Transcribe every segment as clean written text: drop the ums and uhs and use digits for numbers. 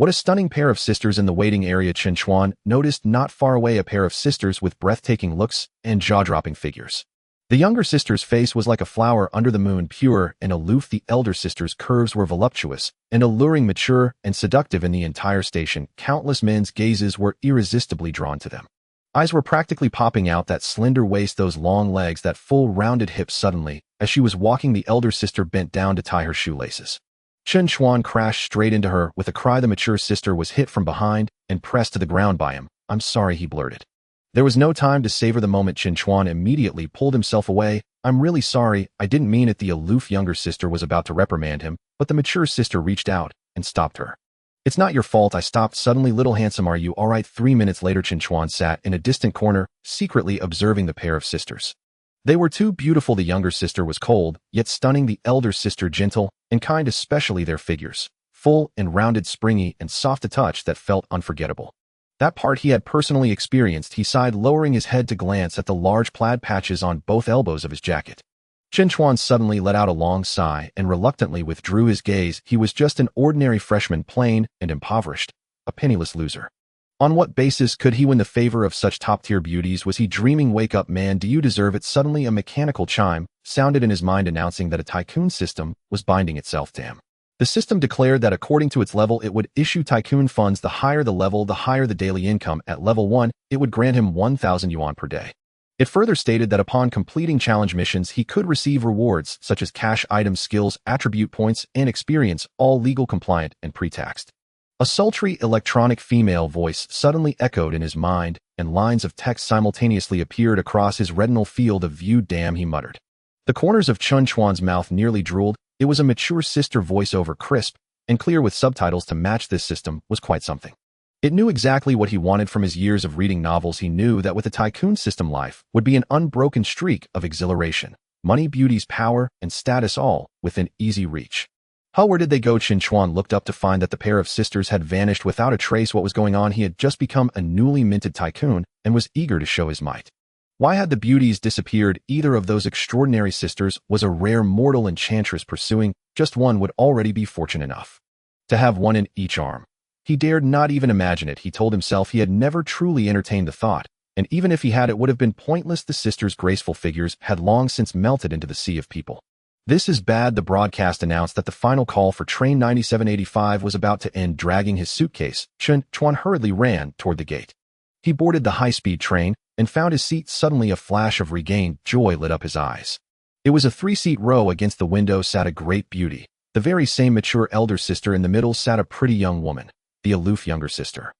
What a stunning pair of sisters in the waiting area. Chen Chuan noticed not far away a pair of sisters with breathtaking looks and jaw-dropping figures. The younger sister's face was like a flower under the moon, pure and aloof. The elder sister's curves were voluptuous and alluring, mature and seductive. In the entire station, countless men's gazes were irresistibly drawn to them. Eyes were practically popping out, that slender waist, those long legs, that full rounded hips. Suddenly, as she was walking, the elder sister bent down to tie her shoelaces. Chen Chuan crashed straight into her. With a cry, the mature sister was hit from behind and pressed to the ground by him. "I'm sorry," he blurted. There was no time to savor the moment. Chen Chuan immediately pulled himself away. "I'm really sorry, I didn't mean it." The aloof younger sister was about to reprimand him, but the mature sister reached out and stopped her. "It's not your fault I stopped suddenly. Little handsome, are you all right?" 3 minutes later, Chen Chuan sat in a distant corner, secretly observing the pair of sisters. They were too beautiful. The younger sister was cold, yet stunning. The elder sister gentle and kind, especially their figures, full and rounded, springy and soft, a touch that felt unforgettable. That part he had personally experienced. He sighed, lowering his head to glance at the large plaid patches on both elbows of his jacket. Chen Chuan suddenly let out a long sigh and reluctantly withdrew his gaze. He was just an ordinary freshman, plain and impoverished, a penniless loser. On what basis could he win the favor of such top-tier beauties? Was he dreaming? "Wake up, man, do you deserve it?" Suddenly a mechanical chime sounded in his mind, announcing that a tycoon system was binding itself to him. The system declared that according to its level, it would issue tycoon funds. The higher the level, the higher the daily income. At level 1, it would grant him 1,000 yuan per day. It further stated that upon completing challenge missions, he could receive rewards such as cash items, skills, attribute points, and experience, all legal, compliant, and pre-taxed. A sultry electronic female voice suddenly echoed in his mind, and lines of text simultaneously appeared across his retinal field of view. "Damn," he muttered. The corners of Chen Chuan's mouth nearly drooled. It was a mature sister voiceover, crisp and clear with subtitles to match. This system was quite something. It knew exactly what he wanted from his years of reading novels. He knew that with a tycoon system, life would be an unbroken streak of exhilaration, money, beauties, power, and status, all within easy reach. Where did they go? Chen Chuan looked up to find that the pair of sisters had vanished without a trace. What was going on? He had just become a newly minted tycoon and was eager to show his might. Why had the beauties disappeared? Either of those extraordinary sisters was a rare mortal enchantress. Pursuing just one would already be fortune enough. To have one in each arm. He dared not even imagine it. He told himself he had never truly entertained the thought, and even if he had, it would have been pointless. The sisters' graceful figures had long since melted into the sea of people. "This is bad." The broadcast announced that the final call for train 9785 was about to end. Dragging his suitcase, Chen Chuan hurriedly ran toward the gate. He boarded the high-speed train and found his seat. Suddenly a flash of regained joy lit up his eyes. It was a 3-seat row. Against the window sat a great beauty. The very same mature elder sister. In the middle sat a pretty young woman, the aloof younger sister.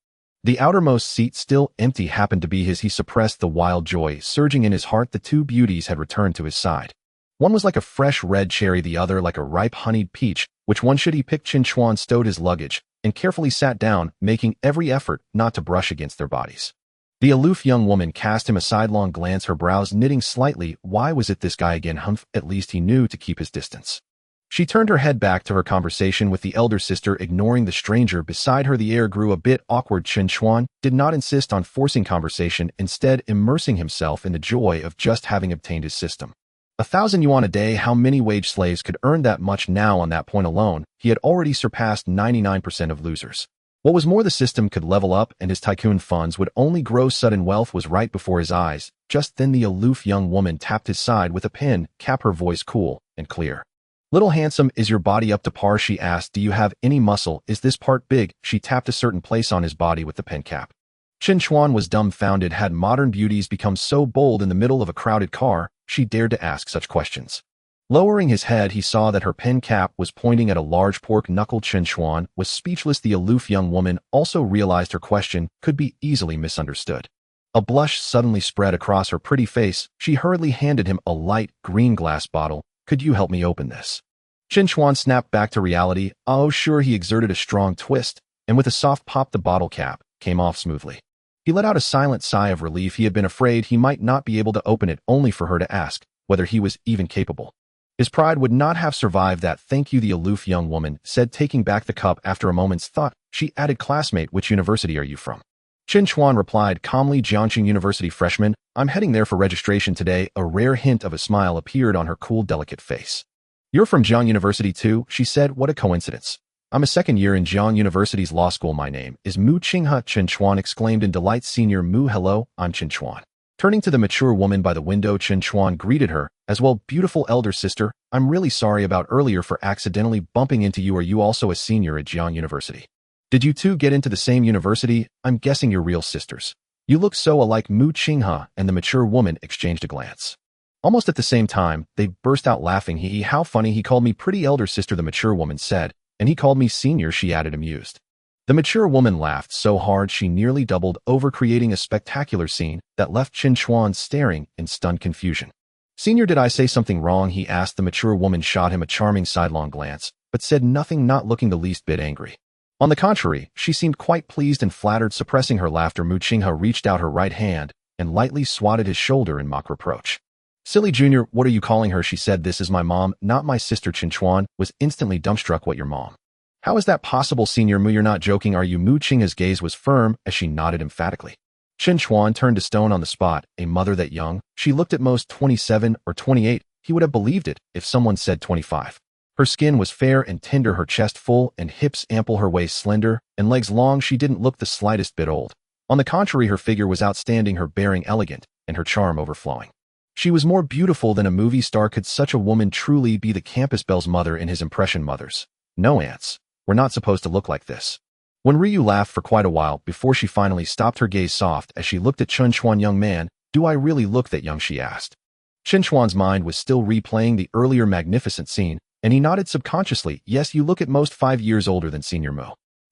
The outermost seat, still empty, happened to be his. He suppressed the wild joy surging in his heart. The two beauties had returned to his side. One was like a fresh red cherry, the other like a ripe honeyed peach. Which one should he pick? Chen Chuan stowed his luggage and carefully sat down, making every effort not to brush against their bodies. The aloof young woman cast him a sidelong glance, her brows knitting slightly. Why was it this guy again? Humph, at least he knew to keep his distance. She turned her head back to her conversation with the elder sister, ignoring the stranger beside her. The air grew a bit awkward. Chen Chuan did not insist on forcing conversation, instead immersing himself in the joy of just having obtained his system. 1,000 yuan a day. How many wage slaves could earn that much now? On that point alone, he had already surpassed 99% of losers. What was more, the system could level up and his tycoon funds would only grow. Sudden wealth was right before his eyes. Just then the aloof young woman tapped his side with a pen cap, her voice cool and clear. "Little handsome, is your body up to par?" she asked. "Do you have any muscle? Is this part big?" She tapped a certain place on his body with the pen cap. Chen Chuan was dumbfounded. Had modern beauties become so bold in the middle of a crowded car? She dared to ask such questions. Lowering his head, he saw that her pen cap was pointing at a large pork knuckle. Chen Chuan was speechless. The aloof young woman also realized her question could be easily misunderstood. A blush suddenly spread across her pretty face. She hurriedly handed him a light green glass bottle. "Could you help me open this?" Chen Chuan snapped back to reality. "Oh, sure." He exerted a strong twist, and with a soft pop, the bottle cap came off smoothly. He let out a silent sigh of relief. He had been afraid he might not be able to open it, only for her to ask whether he was even capable. His pride would not have survived that. "Thank you," the aloof young woman said, taking back the cup. After a moment's thought, she added, "Classmate, which university are you from?" Chen Chuan replied calmly, "Jiangxing University freshman. I'm heading there for registration today." A rare hint of a smile appeared on her cool, delicate face. "You're from Jiang University too?" she said. "What a coincidence." I'm a second year in Jiang University's law school. My name is Mu Qinghe. Chen Chuan exclaimed in delight. Senior Mu, hello, I'm Chen Chuan. Turning to the mature woman by the window, Chen Chuan greeted her, as well, beautiful elder sister, I'm really sorry about earlier for accidentally bumping into you. Are you also a senior at Jiang University? Did you two get into the same university? I'm guessing you're real sisters. You look so alike. Mu Qinghe and the mature woman exchanged a glance. Almost at the same time, they burst out laughing. How funny, he called me pretty elder sister, the mature woman said, and he called me senior, she added, amused. The mature woman laughed so hard she nearly doubled over, creating a spectacular scene that left Chen Chuan staring in stunned confusion. Senior, did I say something wrong? He asked. The mature woman shot him a charming sidelong glance, but said nothing, not looking the least bit angry. On the contrary, she seemed quite pleased and flattered. Suppressing her laughter, Mu Qinghe reached out her right hand and lightly swatted his shoulder in mock reproach. Silly Junior, what are you calling her? She said. This is my mom, not my sister. Chen Chuan was instantly dumbstruck. What, your mom? How is that possible? Senior Mu, you're not joking, are you? Mu Qinghe's gaze was firm as she nodded emphatically. Chen Chuan turned to stone on the spot. A mother that young? She looked at most 27 or 28. He would have believed it if someone said 25. Her skin was fair and tender, her chest full and hips ample, her waist slender and legs long. She didn't look the slightest bit old. On the contrary, her figure was outstanding, her bearing elegant, and her charm overflowing. She was more beautiful than a movie star. Could such a woman truly be the campus belle's mother? In his impression, mothers, no aunts, were not supposed to look like this. When Ryu laughed for quite a while before she finally stopped, her gaze soft as she looked at Chen Chuan. Young man, do I really look that young? She asked. Chen Chuan's mind was still replaying the earlier magnificent scene, and he nodded subconsciously. Yes, you look at most 5 years older than Senior Mu.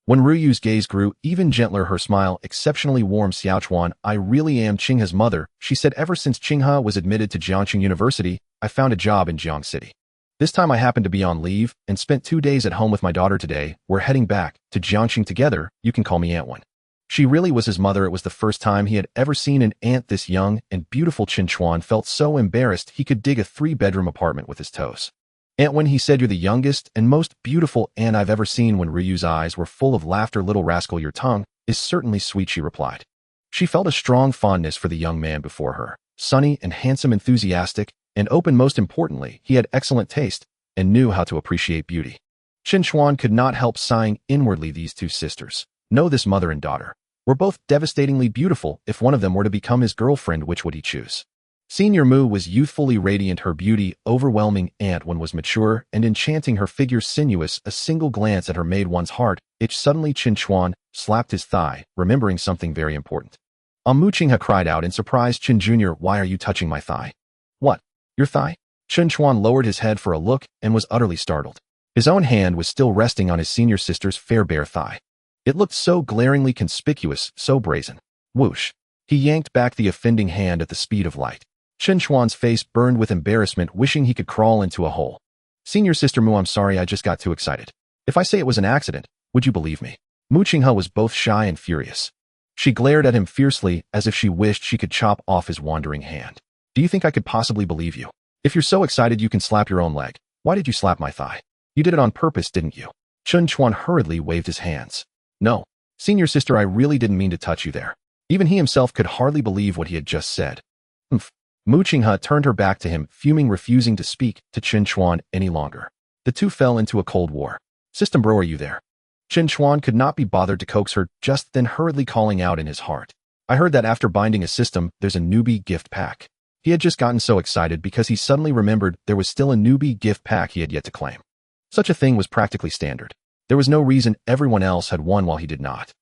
When Ryu's gaze grew even gentler, her smile exceptionally warm. Xiao Chuan, I really am Qinghe's mother, she said. Ever since Qinghe was admitted to Jiangxing University, I found a job in Jiang City. This time I happened to be on leave and spent 2 days at home with my daughter. Today, we're heading back to Jiangxing together. You can call me Aunt Wen. She really was his mother. It was the first time he had ever seen an aunt this young and beautiful. Chen Chuan felt so embarrassed he could dig a 3-bedroom apartment with his toes. Aunt Wen, he said, you're the youngest and most beautiful aunt I've ever seen. When Ryu's eyes were full of laughter, little rascal, your tongue is certainly sweet, she replied. She felt a strong fondness for the young man before her. Sunny and handsome, enthusiastic and open. Most importantly, he had excellent taste and knew how to appreciate beauty. Chen Chuan could not help sighing inwardly. These two sisters, no, this mother and daughter, were both devastatingly beautiful. If one of them were to become his girlfriend, which would he choose? Senior Mu was youthfully radiant, her beauty overwhelming. Aunt Wen was mature and enchanting, her figure sinuous. A single glance at her made one's heart itch. Suddenly Chen Chuan slapped his thigh, remembering something very important. Mu Qinghe cried out in surprise. Chen Jr., why are you touching my thigh? What? Your thigh? Chen Chuan lowered his head for a look and was utterly startled. His own hand was still resting on his senior sister's fair bare thigh. It looked so glaringly conspicuous, so brazen. Whoosh. He yanked back the offending hand at the speed of light. Chen Chuan's face burned with embarrassment, wishing he could crawl into a hole. Senior sister Mu, I'm sorry, I just got too excited. If I say it was an accident, would you believe me? Mu Qinghe was both shy and furious. She glared at him fiercely as if she wished she could chop off his wandering hand. Do you think I could possibly believe you? If you're so excited you can slap your own leg. Why did you slap my thigh? You did it on purpose, didn't you? Chen Chuan hurriedly waved his hands. No, senior sister, I really didn't mean to touch you there. Even he himself could hardly believe what he had just said. Humph. Mu Qinghe turned her back to him, fuming, refusing to speak to Chen Chuan any longer. The two fell into a cold war. System bro, are you there? Chen Chuan could not be bothered to coax her, just then hurriedly calling out in his heart. I heard that after binding a system, there's a newbie gift pack. He had just gotten so excited because he suddenly remembered there was still a newbie gift pack he had yet to claim. Such a thing was practically standard. There was no reason everyone else had won while he did not.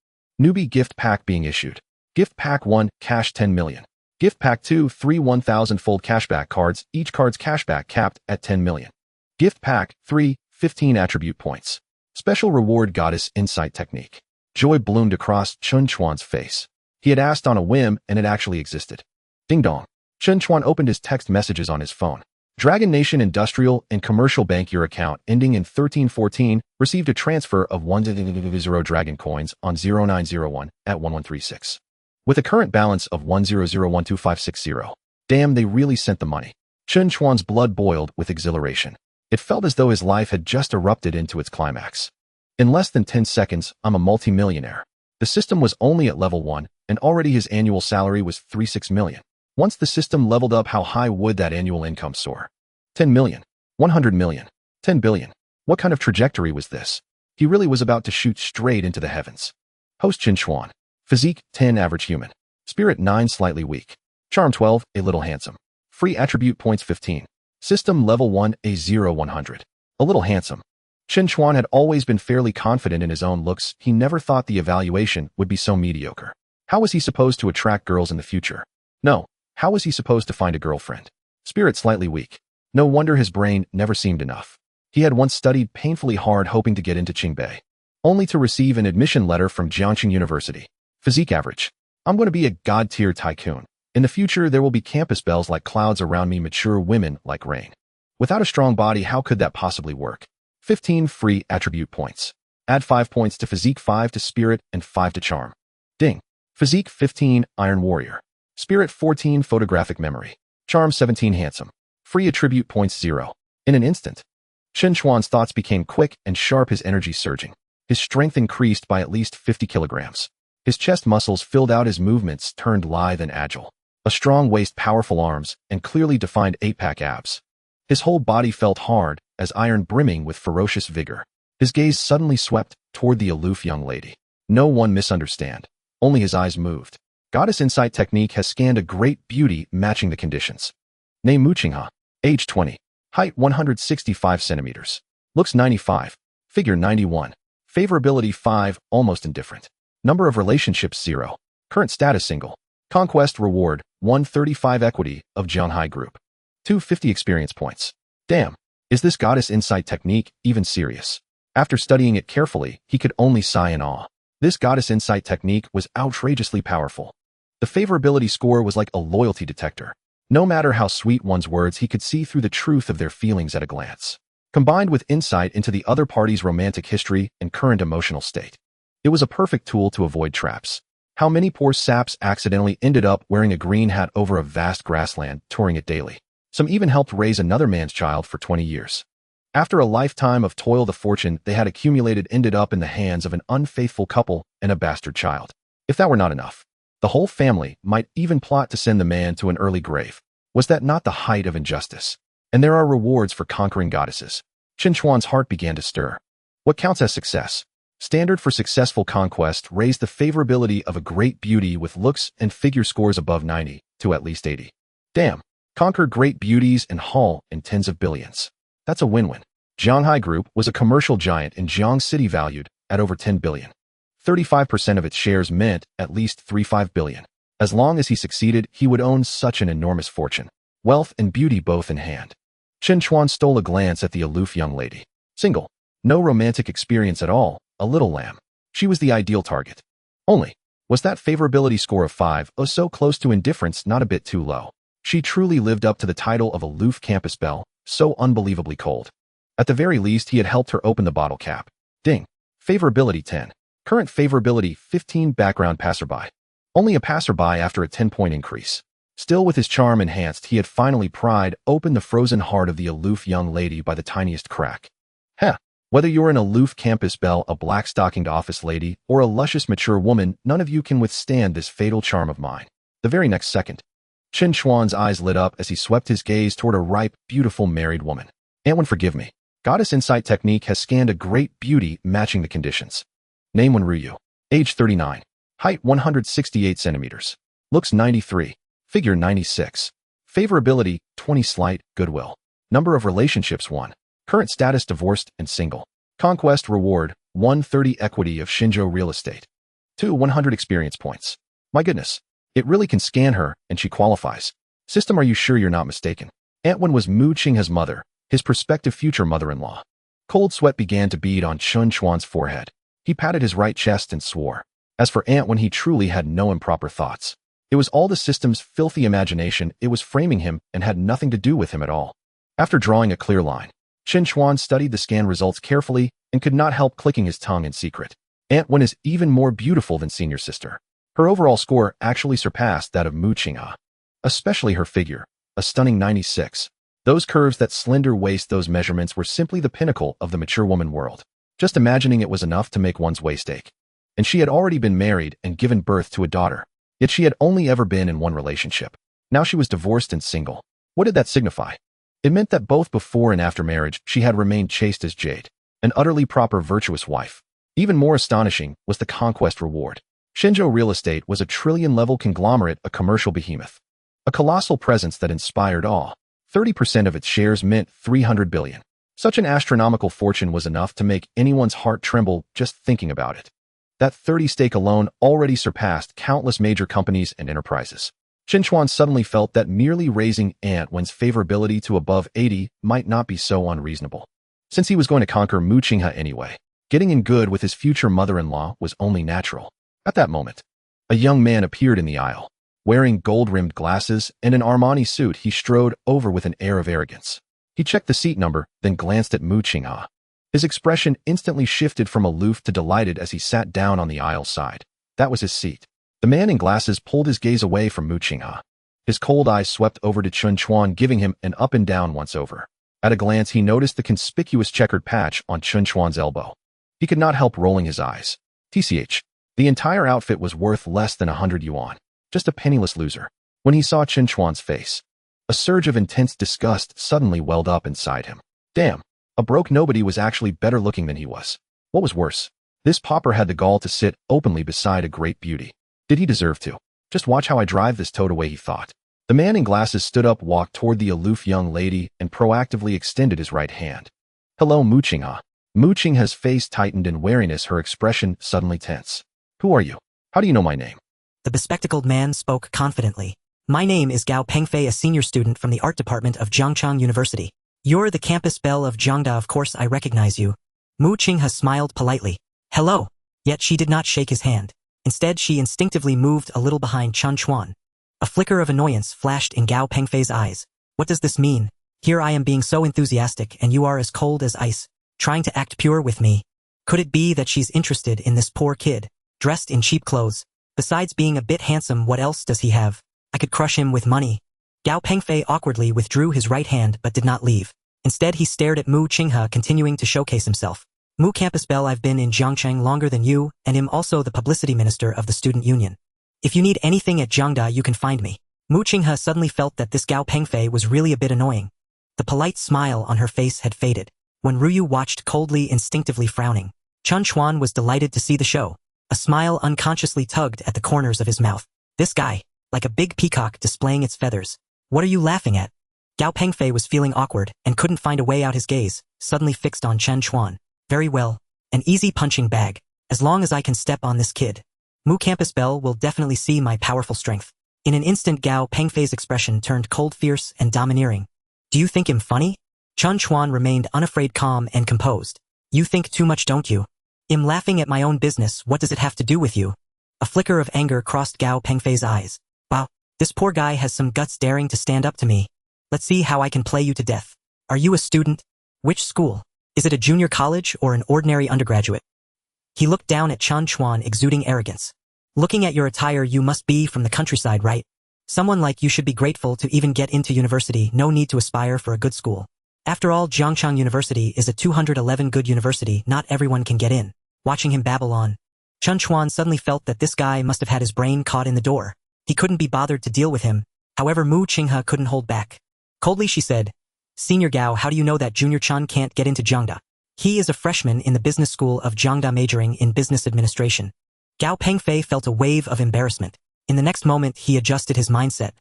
Newbie gift pack being issued. Gift pack 1, cash 10 million. Gift pack 2, 3 1,000-fold cashback cards, each card's cashback capped at 10 million. Gift pack 3, 15 attribute points. Special reward goddess insight technique. Joy bloomed across Chen Chuan's face. He had asked on a whim and it actually existed. Ding dong. Chen Chuan opened his text messages on his phone. Dragon Nation Industrial and Commercial Bank, your account ending in 1314 received a transfer of 100 Dragon coins on 0901 at 1136. With a current balance of 1001256. Damn, they really sent the money. Chen Chuan's blood boiled with exhilaration. It felt as though his life had just erupted into its climax. In less than 10 seconds, I'm a multimillionaire. The system was only at level 1, and already his annual salary was 36 million. Once the system leveled up, how high would that annual income soar? 10 million, 100 million, 10 billion. What kind of trajectory was this? He really was about to shoot straight into the heavens. Host Chen Chuan. Physique 10 average human. Spirit 9 slightly weak. Charm 12 a little handsome. Free attribute points 15. System level 1 a 0 100. A little handsome. Chen Chuan had always been fairly confident in his own looks. He never thought the evaluation would be so mediocre. How was he supposed to attract girls in the future? No. How was he supposed to find a girlfriend? Spirit slightly weak. No wonder his brain never seemed enough. He had once studied painfully hard hoping to get into Qingbei, only to receive an admission letter from Jiangxing University. Physique average. I'm going to be a god-tier tycoon. In the future, there will be campus belles like clouds around me, mature women like rain. Without a strong body, how could that possibly work? 15 free attribute points. Add 5 points to physique, 5 to spirit, and 5 to charm. Ding. Physique 15 Iron Warrior. Spirit 14 Photographic Memory. Charm 17 Handsome. Free attribute points 0. In an instant, Chen Chuan's thoughts became quick and sharp, his energy surging. His strength increased by at least 50 kilograms. His chest muscles filled out, his movements turned lithe and agile. A strong waist, powerful arms, and clearly defined 8-pack abs. His whole body felt hard as iron, brimming with ferocious vigor. His gaze suddenly swept toward the aloof young lady. No one misunderstand. Only his eyes moved. Goddess Insight Technique has scanned a great beauty matching the conditions. Name Muqingha. Age 20. Height 165 centimeters. Looks 95. Figure 91. Favorability 5, almost indifferent. Number of relationships 0. Current status single. Conquest reward 135 equity of Jianghai Group. 250 experience points. Damn. Is this Goddess Insight Technique even serious? After studying it carefully, he could only sigh in awe. This Goddess Insight Technique was outrageously powerful. The favorability score was like a loyalty detector. No matter how sweet one's words, he could see through the truth of their feelings at a glance. Combined with insight into the other party's romantic history and current emotional state, it was a perfect tool to avoid traps. How many poor saps accidentally ended up wearing a green hat over a vast grassland, touring it daily. Some even helped raise another man's child for 20 years. After a lifetime of toil, the fortune they had accumulated ended up in the hands of an unfaithful couple and a bastard child. If that were not enough, the whole family might even plot to send the man to an early grave. Was that not the height of injustice? And there are rewards for conquering goddesses. Chen Chuan's heart began to stir. What counts as success? Standard for successful conquest raised the favorability of a great beauty with looks and figure scores above 90 to at least 80. Damn. Conquer great beauties and haul in tens of billions. That's a win-win. Jianghai Group was a commercial giant in Jiang City valued at over 10 billion. 35% of its shares meant at least 35 billion. As long as he succeeded, he would own such an enormous fortune. Wealth and beauty both in hand. Chen Chuan stole a glance at the aloof young lady. Single. No romantic experience at all, a little lamb. She was the ideal target. Only, was that favorability score of 5 so close to indifference not a bit too low? She truly lived up to the title of aloof campus belle, so unbelievably cold. At the very least, he had helped her open the bottle cap. Ding. Favorability 10. Current favorability 15. Background passerby. Only a passerby after a 10-point increase. Still, with his charm enhanced, he had finally pried open the frozen heart of the aloof young lady by the tiniest crack. Heh. Whether you're an aloof campus belle, a black-stockinged office lady, or a luscious mature woman, none of you can withstand this fatal charm of mine. The very next second, Chen Chuan's eyes lit up as he swept his gaze toward a ripe, beautiful married woman. Antwon, forgive me. Goddess Insight Technique has scanned a great beauty matching the conditions. Name Ryu. Age 39. Height 168 centimeters. Looks 93. Figure 96. Favorability 20. Slight goodwill. Number of relationships 1. Current status divorced and single. Conquest reward 130 equity of Xinzhou real estate. 2 100 experience points. My goodness. It really can scan her, and she qualifies. System, are you sure you're not mistaken? Antwon was Mu Qinghe's mother, his prospective future mother-in-law. Cold sweat began to bead on Chen Chuan's forehead. He patted his right chest and swore. As for Antwon, he truly had no improper thoughts. It was all the system's filthy imagination. It was framing him and had nothing to do with him at all. After drawing a clear line, Chen Chuan studied the scan results carefully and could not help clicking his tongue in secret. Antwon is even more beautiful than senior sister. Her overall score actually surpassed that of Mu Qinghe. Especially her figure, a stunning 96. Those curves, that slender waist, those measurements were simply the pinnacle of the mature woman world. Just imagining it was enough to make one's waist ache. And she had already been married and given birth to a daughter. Yet she had only ever been in one relationship. Now she was divorced and single. What did that signify? It meant that both before and after marriage, she had remained chaste as jade. an utterly proper virtuous wife. Even more astonishing was the conquest reward. Shenzhou Real Estate was a trillion-level conglomerate, a commercial behemoth. A colossal presence that inspired awe. 30% of its shares meant 300 billion. Such an astronomical fortune was enough to make anyone's heart tremble just thinking about it. That 30 stake alone already surpassed countless major companies and enterprises. Chen Chuan suddenly felt that merely raising Wen's favorability to above 80 might not be so unreasonable. Since he was going to conquer Mu Qinghe anyway, getting in good with his future mother-in-law was only natural. At that moment, a young man appeared in the aisle. Wearing gold-rimmed glasses and an Armani suit, he strode over with an air of arrogance. He checked the seat number, then glanced at Mu Qinghe. His expression instantly shifted from aloof to delighted as he sat down on the aisle side. That was his seat. The man in glasses pulled his gaze away from Mu Qinghe. His cold eyes swept over to Chen Chuan, giving him an up and down once-over. At a glance, he noticed the conspicuous checkered patch on Chen Chuan's elbow. He could not help rolling his eyes. TCH. The entire outfit was worth less than 100 yuan. Just a penniless loser. When he saw Chen Chuan's face, a surge of intense disgust suddenly welled up inside him. Damn. A broke nobody was actually better looking than he was. What was worse? This pauper had the gall to sit openly beside a great beauty. Did he deserve to? Just watch how I drive this toad away, he thought. The man in glasses stood up, walked toward the aloof young lady, and proactively extended his right hand. Hello, Mu Qinghe. Mu Qinghe's face tightened in wariness, her expression suddenly tense. Who are you? How do you know my name? The bespectacled man spoke confidently. My name is Gao Pengfei, a senior student from the art department of Jiangchang University. You're the campus belle of Jiangda, of course I recognize you. Mu Qinghe smiled politely. Hello. Yet she did not shake his hand. Instead, she instinctively moved a little behind Chen Chuan. A flicker of annoyance flashed in Gao Pengfei's eyes. What does this mean? Here I am being so enthusiastic and you are as cold as ice, trying to act pure with me. Could it be that she's interested in this poor kid, dressed in cheap clothes? Besides being a bit handsome, what else does he have? I could crush him with money. Gao Pengfei awkwardly withdrew his right hand but did not leave. Instead, he stared at Mu Qinghe, continuing to showcase himself. Mu Campus Belle, I've been in Jiangchang longer than you, and am also the publicity minister of the student union. If you need anything at Jiangda, you can find me. Mu Qinghe suddenly felt that this Gao Pengfei was really a bit annoying. The polite smile on her face had faded. When Ruyu watched coldly, instinctively frowning, Chen Chuan was delighted to see the show. A smile unconsciously tugged at the corners of his mouth. This guy, like a big peacock displaying its feathers. What are you laughing at? Gao Pengfei was feeling awkward and couldn't find a way out. His gaze suddenly fixed on Chen Chuan. Very well. An easy punching bag. As long as I can step on this kid, Mu Campus Belle will definitely see my powerful strength. In an instant, Gao Pengfei's expression turned cold, fierce, and domineering. Do you think him funny? Chen Chuan remained unafraid, calm, and composed. You think too much, don't you? I'm laughing at my own business. What does it have to do with you? A flicker of anger crossed Gao Pengfei's eyes. Wow, this poor guy has some guts, daring to stand up to me. Let's see how I can play you to death. Are you a student? Which school? Is it a junior college or an ordinary undergraduate? He looked down at Chen Chuan, exuding arrogance. Looking at your attire, you must be from the countryside, right? Someone like you should be grateful to even get into university. No need to aspire for a good school. After all, Jiangchang University is a 211 good university. Not everyone can get in. Watching him babble on, Chen Chuan suddenly felt that this guy must have had his brain caught in the door. He couldn't be bothered to deal with him. However, Mu Qinghe couldn't hold back. Coldly she said, Senior Gao, how do you know that Junior Chen can't get into Jiangda? He is a freshman in the business school of Jiangda, majoring in business administration. Gao Pengfei felt a wave of embarrassment. In the next moment, he adjusted his mindset.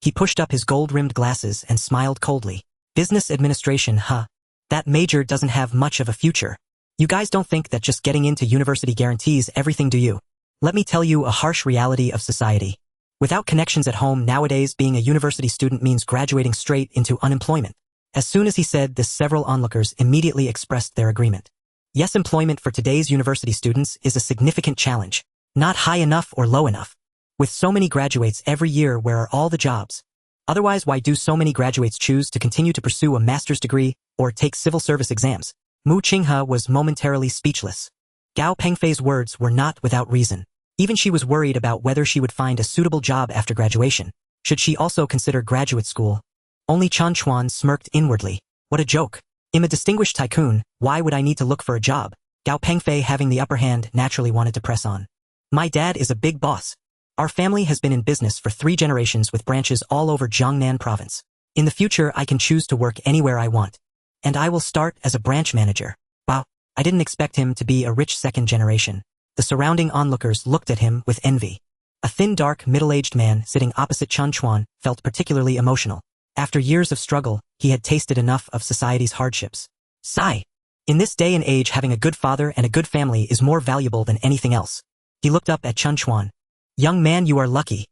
He pushed up his gold-rimmed glasses and smiled coldly. Business administration, huh? That major doesn't have much of a future. You guys don't think that just getting into university guarantees everything, do you? Let me tell you a harsh reality of society. Without connections at home nowadays, being a university student means graduating straight into unemployment. As soon as he said this, several onlookers immediately expressed their agreement. Yes, employment for today's university students is a significant challenge. Not high enough or low enough. With so many graduates every year, where are all the jobs? Otherwise, why do so many graduates choose to continue to pursue a master's degree or take civil service exams? Mu Qinghe was momentarily speechless. Gao Pengfei's words were not without reason. Even she was worried about whether she would find a suitable job after graduation. Should she also consider graduate school? Only Chen Chuan smirked inwardly. What a joke. I'm a distinguished tycoon. Why would I need to look for a job? Gao Pengfei, having the upper hand, naturally wanted to press on. My dad is a big boss. Our family has been in business for 3 generations with branches all over Jiangnan province. In the future, I can choose to work anywhere I want. And I will start as a branch manager. Wow, I didn't expect him to be a rich second generation. The surrounding onlookers looked at him with envy. A thin, dark, middle-aged man sitting opposite Chen Chuan felt particularly emotional. After years of struggle, he had tasted enough of society's hardships. Sigh. In this day and age, having a good father and a good family is more valuable than anything else. He looked up at Chen Chuan. Young man, you are lucky.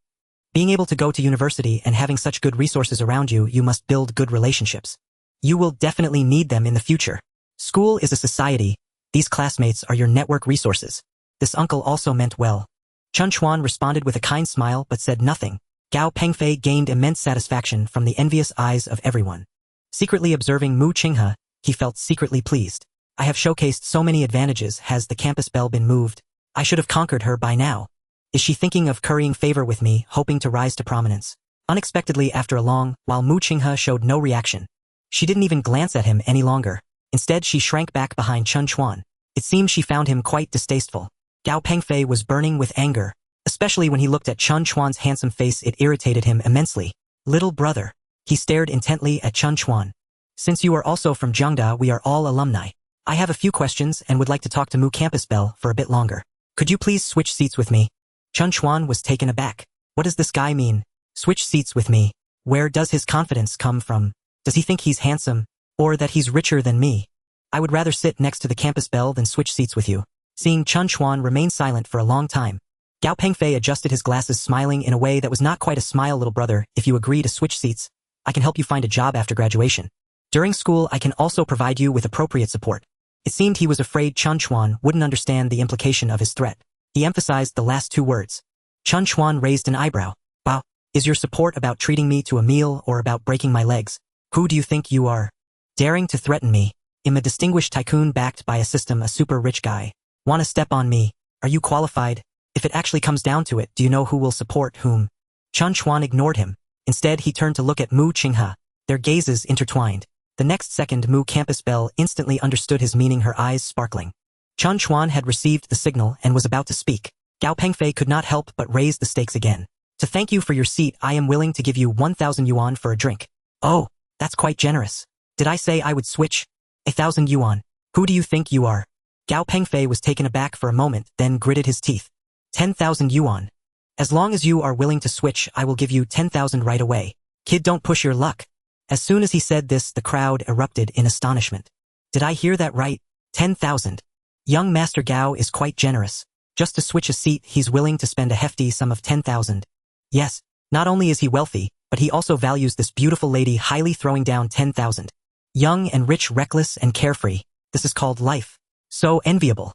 Being able to go to university and having such good resources around you, you must build good relationships. You will definitely need them in the future. School is a society. These classmates are your network resources. This uncle also meant well. Chen Chuan responded with a kind smile but said nothing. Gao Pengfei gained immense satisfaction from the envious eyes of everyone. Secretly observing Mu Qinghe, he felt secretly pleased. I have showcased so many advantages. Has the campus bell been moved? I should have conquered her by now. Is she thinking of currying favor with me, hoping to rise to prominence? Unexpectedly, after a long while, Mu Qinghe showed no reaction. She didn't even glance at him any longer. Instead, she shrank back behind Chen Chuan. It seemed she found him quite distasteful. Gao Pengfei was burning with anger. Especially when he looked at Chen Chuan's handsome face, it irritated him immensely. Little brother. He stared intently at Chen Chuan. Since you are also from Jiangda, we are all alumni. I have a few questions and would like to talk to Mu Campus Bell for a bit longer. Could you please switch seats with me? Chen Chuan was taken aback. What does this guy mean? Switch seats with me. Where does his confidence come from? Does he think he's handsome? Or that he's richer than me? I would rather sit next to the campus bell than switch seats with you. Seeing Chen Chuan remain silent for a long time, Gao Pengfei adjusted his glasses, smiling in a way that was not quite a smile. Little brother, if you agree to switch seats, I can help you find a job after graduation. During school, I can also provide you with appropriate support. It seemed he was afraid Chen Chuan wouldn't understand the implication of his threat. He emphasized the last two words. Chen Chuan raised an eyebrow. Wow, is your support about treating me to a meal or about breaking my legs? Who do you think you are? Daring to threaten me? I'm a distinguished tycoon backed by a system, a super rich guy. Wanna step on me? Are you qualified? If it actually comes down to it, do you know who will support whom? Chen Chuan ignored him. Instead, he turned to look at Mu Qinghe. Their gazes intertwined. The next second, Mu Campus Bell instantly understood his meaning, her eyes sparkling. Chen Chuan had received the signal and was about to speak. Gao Pengfei could not help but raise the stakes again. To thank you for your seat, I am willing to give you 1,000 yuan for a drink. Oh, that's quite generous. Did I say I would switch? 1,000 yuan. Who do you think you are? Gao Pengfei was taken aback for a moment, then gritted his teeth. 10,000 yuan. As long as you are willing to switch, I will give you 10,000 right away. Kid, don't push your luck. As soon as he said this, the crowd erupted in astonishment. Did I hear that right? 10,000. Young Master Gao is quite generous. Just to switch a seat, he's willing to spend a hefty sum of 10,000. Yes, not only is he wealthy, but he also values this beautiful lady highly, throwing down 10,000. Young and rich, reckless and carefree. This is called life. So enviable.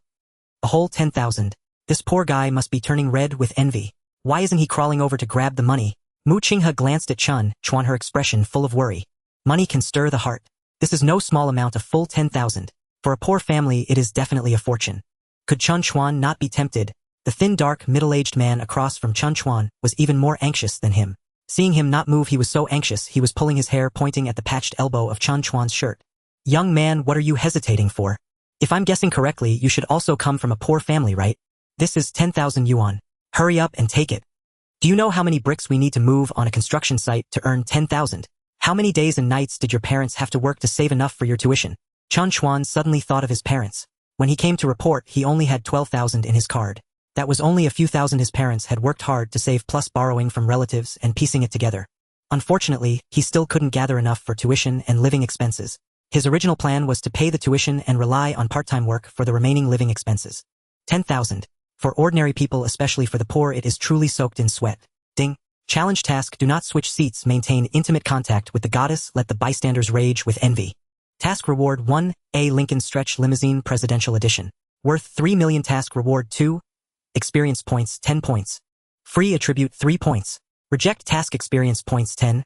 A whole 10,000. This poor guy must be turning red with envy. Why isn't he crawling over to grab the money? Mu Qinghe glanced at Chen Chuan, her expression full of worry. Money can stir the heart. This is no small amount, a full 10,000. For a poor family, it is definitely a fortune. Could Chen Chuan not be tempted? The thin, dark, middle-aged man across from Chen Chuan was even more anxious than him. Seeing him not move, he was so anxious he was pulling his hair, pointing at the patched elbow of Chen Chuan's shirt. Young man, what are you hesitating for? If I'm guessing correctly, you should also come from a poor family, right? This is 10,000 yuan. Hurry up and take it. Do you know how many bricks we need to move on a construction site to earn 10,000? How many days and nights did your parents have to work to save enough for your tuition? Chen Chuan suddenly thought of his parents. When he came to report, he only had 12,000 in his card. That was only a few thousand his parents had worked hard to save, plus borrowing from relatives and piecing it together. Unfortunately, he still couldn't gather enough for tuition and living expenses. His original plan was to pay the tuition and rely on part-time work for the remaining living expenses. 10,000. For ordinary people, especially for the poor, it is truly soaked in sweat. Ding. Challenge task: do not switch seats, maintain intimate contact with the goddess, let the bystanders rage with envy. Task reward 1, A Lincoln Stretch Limousine Presidential Edition. Worth 3 million. Task reward 2, experience points 10 points. Free attribute 3 points. Reject task experience points 10.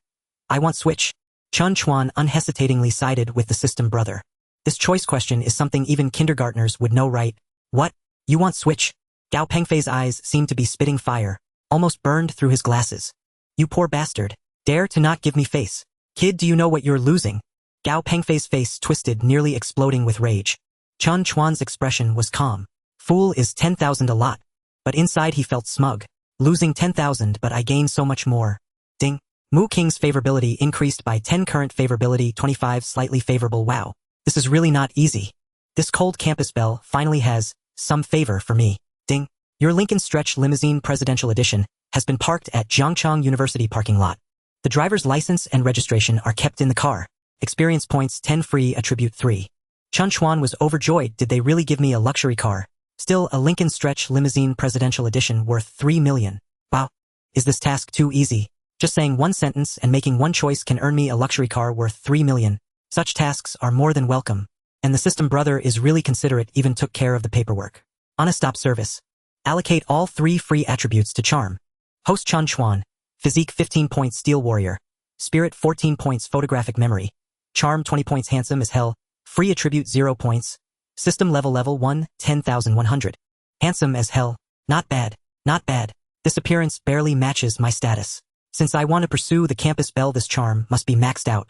I want switch. Chen Chuan unhesitatingly sided with the system brother. This choice question is something even kindergartners would know, right? What? You want switch? Gao Pengfei's eyes seemed to be spitting fire, almost burned through his glasses. You poor bastard. Dare to not give me face. Kid, do you know what you're losing? Gao Pengfei's face twisted, nearly exploding with rage. Chen Chuan's expression was calm. Fool, is 10,000 a lot? But inside he felt smug. Losing 10,000, but I gained so much more. Ding. Mu King's favorability increased by 10, current favorability 25, slightly favorable. Wow. This is really not easy. This cold campus bell finally has some favor for me. Ding. Your Lincoln Stretch Limousine Presidential Edition has been parked at Zhangchang University parking lot. The driver's license and registration are kept in the car. Experience points 10 free, attribute 3. Chen Chuan was overjoyed. Did they really give me a luxury car? Still, a Lincoln Stretch Limousine Presidential Edition worth 3 million. Wow. Is this task too easy? Just saying one sentence and making one choice can earn me a luxury car worth 3 million. Such tasks are more than welcome. And the system brother is really considerate, even took care of the paperwork. On a stop service. Allocate all 3 free attributes to charm. Host Chen Chuan. Physique 15 points Steel Warrior. Spirit 14 points Photographic Memory. Charm 20 points Handsome as Hell. Free attribute 0 points. System level 1, 10,100. Handsome as hell. Not bad. Not bad. This appearance barely matches my status. Since I want to pursue the campus belle, this charm must be maxed out.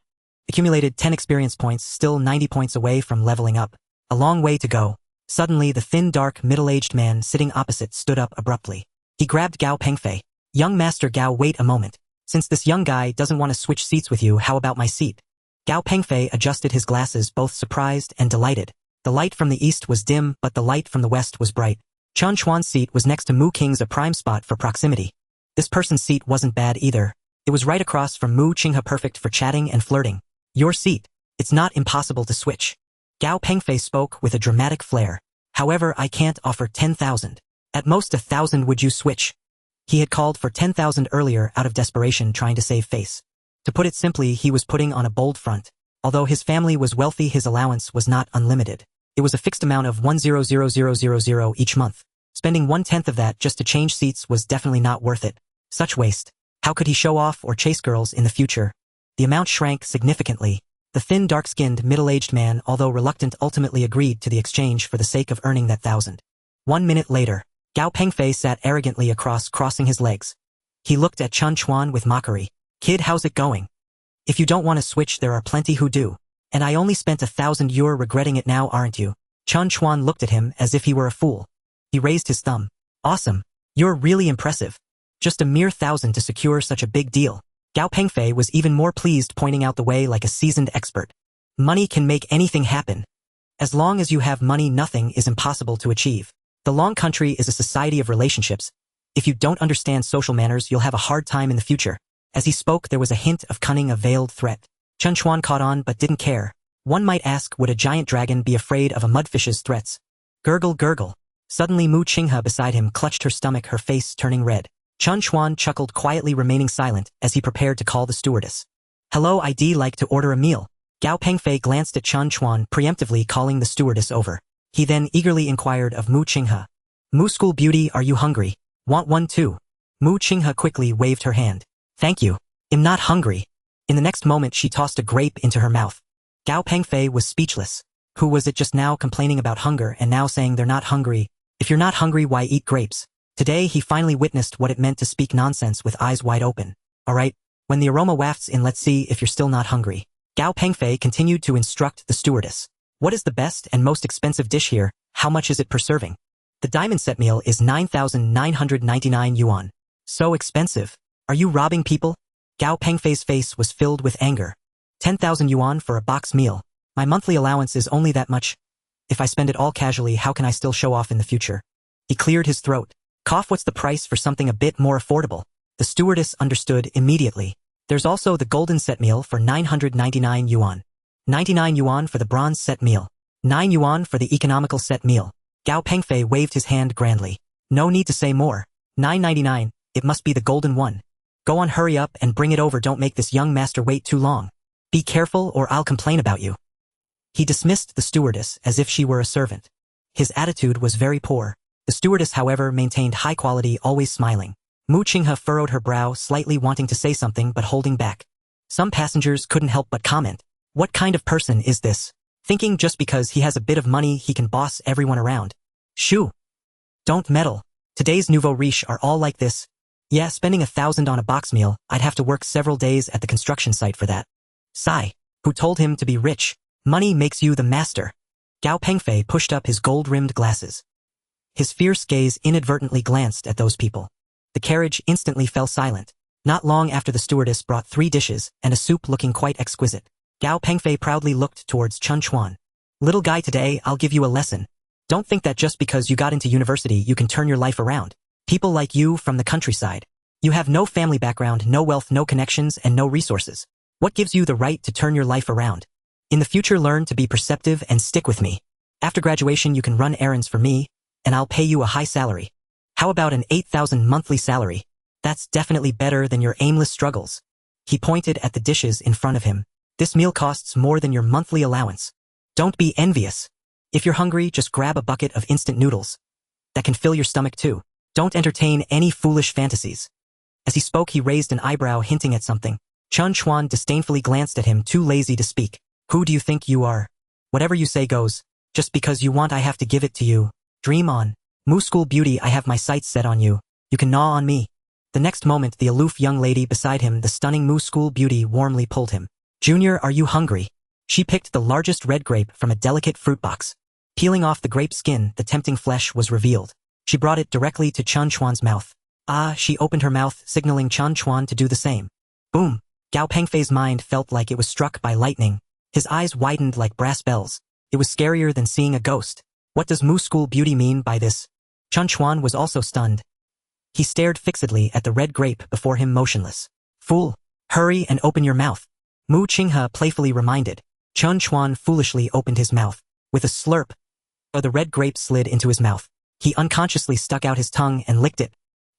Accumulated 10 experience points, still 90 points away from leveling up. A long way to go. Suddenly, the thin, dark, middle-aged man sitting opposite stood up abruptly. He grabbed Gao Pengfei. Young Master Gao, wait a moment. Since this young guy doesn't want to switch seats with you, how about my seat? Gao Pengfei adjusted his glasses, both surprised and delighted. The light from the east was dim, but the light from the west was bright. Chen Chuan's seat was next to Mu Qing's, a prime spot for proximity. This person's seat wasn't bad either. It was right across from Mu Qingha, perfect for chatting and flirting. Your seat. It's not impossible to switch. Gao Pengfei spoke with a dramatic flair. However, I can't offer 10,000. At most 1,000. Would you switch? He had called for 10,000 earlier out of desperation, trying to save face. To put it simply, he was putting on a bold front. Although his family was wealthy, his allowance was not unlimited. It was a fixed amount of 1,000,000 each month. Spending 1/10 of that just to change seats was definitely not worth it. Such waste. How could he show off or chase girls in the future? The amount shrank significantly. The thin, dark-skinned, middle-aged man, although reluctant, ultimately agreed to the exchange for the sake of earning that 1,000. 1 minute later, Gao Pengfei sat arrogantly across, crossing his legs. He looked at Chen Chuan with mockery. Kid, how's it going? If you don't want to switch, there are plenty who do. And I only spent 1,000. You're regretting it now, aren't you? Chen Chuan looked at him as if he were a fool. He raised his thumb. Awesome. You're really impressive. Just a mere 1,000 to secure such a big deal. Gao Pengfei was even more pleased, pointing out the way like a seasoned expert. Money can make anything happen. As long as you have money, nothing is impossible to achieve. The long country is a society of relationships. If you don't understand social manners, you'll have a hard time in the future. As he spoke, there was a hint of cunning, a veiled threat. Chen Chuan caught on but didn't care. One might ask, would a giant dragon be afraid of a mudfish's threats? Gurgle, gurgle. Suddenly Mu Qingha beside him clutched her stomach, her face turning red. Chen Chuan chuckled quietly, remaining silent as he prepared to call the stewardess. Hello, I'd like to order a meal. Gao Pengfei glanced at Chen Chuan, preemptively calling the stewardess over. He then eagerly inquired of Mu Qingha. Mu School Beauty, are you hungry? Want one too? Mu Qingha quickly waved her hand. Thank you. I'm not hungry. In the next moment, she tossed a grape into her mouth. Gao Pengfei was speechless. Who was it just now complaining about hunger and now saying they're not hungry? If you're not hungry, why eat grapes? Today, he finally witnessed what it meant to speak nonsense with eyes wide open. All right, when the aroma wafts in, let's see if you're still not hungry. Gao Pengfei continued to instruct the stewardess. What is the best and most expensive dish here? How much is it per serving? The diamond set meal is 9,999 yuan. So expensive. Are you robbing people? Gao Pengfei's face was filled with anger. 10,000 yuan for a box meal. My monthly allowance is only that much. If I spend it all casually, how can I still show off in the future? He cleared his throat. Cough, what's the price for something a bit more affordable? The stewardess understood immediately. There's also the golden set meal for 999 yuan. 99 yuan for the bronze set meal. 9 yuan for the economical set meal. Gao Pengfei waved his hand grandly. No need to say more. 999, it must be the golden one. Go on, hurry up and bring it over, don't make this young master wait too long. Be careful or I'll complain about you. He dismissed the stewardess as if she were a servant. His attitude was very poor. The stewardess, however, maintained high quality, always smiling. Mu Qingha furrowed her brow, slightly wanting to say something but holding back. Some passengers couldn't help but comment. What kind of person is this? Thinking just because he has a bit of money he can boss everyone around. Shoo! Don't meddle. Today's nouveau riche are all like this. Yeah, spending 1,000 on a box meal, I'd have to work several days at the construction site for that. Sigh. Who told him to be rich? Money makes you the master. Gao Pengfei pushed up his gold-rimmed glasses. His fierce gaze inadvertently glanced at those people. The carriage instantly fell silent. Not long after, the stewardess brought 3 dishes and a soup looking quite exquisite. Gao Pengfei proudly looked towards Chen Chuan. Little guy, today I'll give you a lesson. Don't think that just because you got into university you can turn your life around. People like you from the countryside. You have no family background, no wealth, no connections, and no resources. What gives you the right to turn your life around? In the future, learn to be perceptive and stick with me. After graduation you can run errands for me, and I'll pay you a high salary. How about an 8,000 monthly salary? That's definitely better than your aimless struggles. He pointed at the dishes in front of him. This meal costs more than your monthly allowance. Don't be envious. If you're hungry, just grab a bucket of instant noodles. That can fill your stomach too. Don't entertain any foolish fantasies. As he spoke, he raised an eyebrow, hinting at something. Chen Chuan disdainfully glanced at him, too lazy to speak. Who do you think you are? Whatever you say goes. Just because you want, I have to give it to you. Dream on. Moo school beauty, I have my sights set on you. You can gnaw on me. The next moment, the aloof young lady beside him, the stunning Moo school beauty, warmly pulled him. Junior, are you hungry? She picked the largest red grape from a delicate fruit box. Peeling off the grape skin, the tempting flesh was revealed. She brought it directly to Chen Chuan's mouth. She opened her mouth, signaling Chen Chuan to do the same. Boom! Gao Pengfei's mind felt like it was struck by lightning. His eyes widened like brass bells. It was scarier than seeing a ghost. What does Moo school beauty mean by this? Chen Chuan was also stunned. He stared fixedly at the red grape before him, motionless. Fool! Hurry and open your mouth. Mu Qinghe playfully reminded. Chen Chuan foolishly opened his mouth. With a slurp, the red grape slid into his mouth. He unconsciously stuck out his tongue and licked it.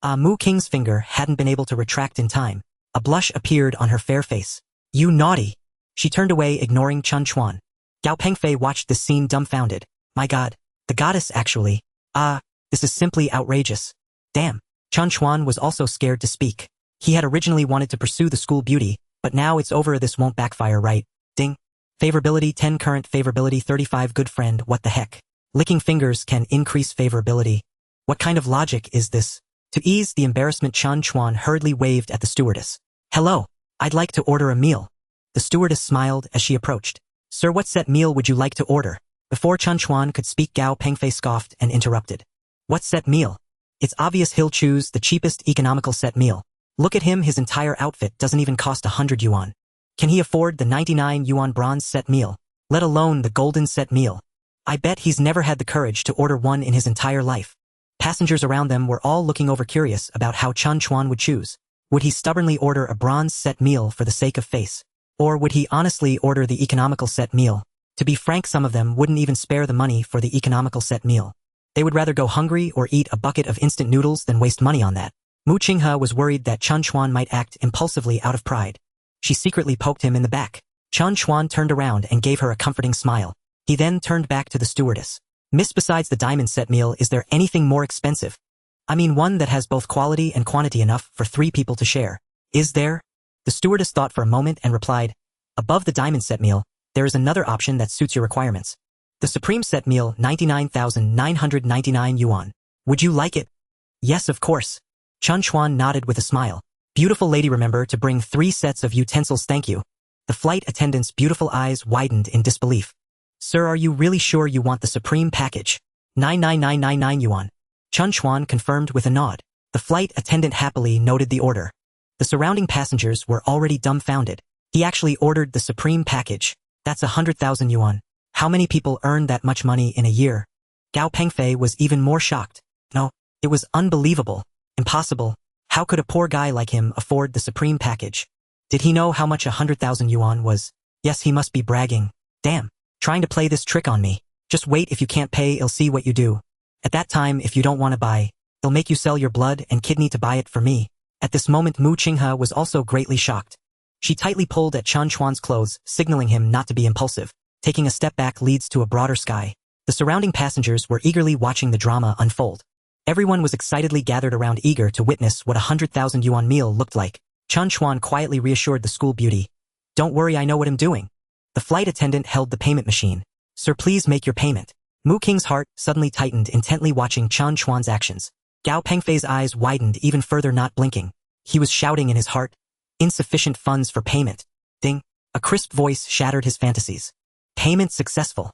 Mu Qing's finger hadn't been able to retract in time. A blush appeared on her fair face. You naughty! She turned away, ignoring Chen Chuan. Gao Pengfei watched this scene dumbfounded. My god. The goddess, actually. This is simply outrageous. Damn. Chen Chuan was also scared to speak. He had originally wanted to pursue the school beauty, but now it's over, this won't backfire, right? Ding. Favorability 10, current favorability 35, good friend, what the heck? Licking fingers can increase favorability. What kind of logic is this? To ease the embarrassment, Chen Chuan hurriedly waved at the stewardess. Hello, I'd like to order a meal. The stewardess smiled as she approached. Sir, what set meal would you like to order? Before Chen Chuan could speak, Gao Pengfei scoffed and interrupted. What set meal? It's obvious he'll choose the cheapest economical set meal. Look at him, his entire outfit doesn't even cost 100 yuan. Can he afford the 99 yuan bronze set meal, let alone the golden set meal? I bet he's never had the courage to order one in his entire life. Passengers around them were all looking over, curious about how Chen Chuan would choose. Would he stubbornly order a bronze set meal for the sake of face? Or would he honestly order the economical set meal? To be frank, some of them wouldn't even spare the money for the economical set meal. They would rather go hungry or eat a bucket of instant noodles than waste money on that. Mu Qinghe was worried that Chen Chuan might act impulsively out of pride. She secretly poked him in the back. Chen Chuan turned around and gave her a comforting smile. He then turned back to the stewardess. Miss, besides the diamond set meal, is there anything more expensive? I mean, one that has both quality and quantity enough for 3 people to share. Is there? The stewardess thought for a moment and replied, above the diamond set meal, there is another option that suits your requirements. The supreme set meal, 99,999 yuan. Would you like it? Yes, of course. Chen Chuan nodded with a smile. Beautiful lady, remember to bring 3 sets of utensils, thank you. The flight attendant's beautiful eyes widened in disbelief. Sir, are you really sure you want the supreme package? 99999 yuan. Chen Chuan confirmed with a nod. The flight attendant happily noted the order. The surrounding passengers were already dumbfounded. He actually ordered the supreme package. That's 100,000 yuan. How many people earn that much money in a year? Gao Pengfei was even more shocked. No, it was unbelievable. Impossible. How could a poor guy like him afford the supreme package? Did he know how much 100,000 yuan was? Yes, he must be bragging. Damn. Trying to play this trick on me. Just wait, if you can't pay, I'll see what you do. At that time, if you don't want to buy, they'll make you sell your blood and kidney to buy it for me. At this moment, Mu Qinghe was also greatly shocked. She tightly pulled at Chen Chuan's clothes, signaling him not to be impulsive. Taking a step back leads to a broader sky. The surrounding passengers were eagerly watching the drama unfold. Everyone was excitedly gathered around, eager to witness what a 100,000 yuan meal looked like. Chen Chuan quietly reassured the school beauty. Don't worry, I know what I'm doing. The flight attendant held the payment machine. Sir, please make your payment. Mu Qing's heart suddenly tightened, intently watching Chen Chuan's actions. Gao Pengfei's eyes widened even further, not blinking. He was shouting in his heart. Insufficient funds for payment. Ding. A crisp voice shattered his fantasies. Payment successful.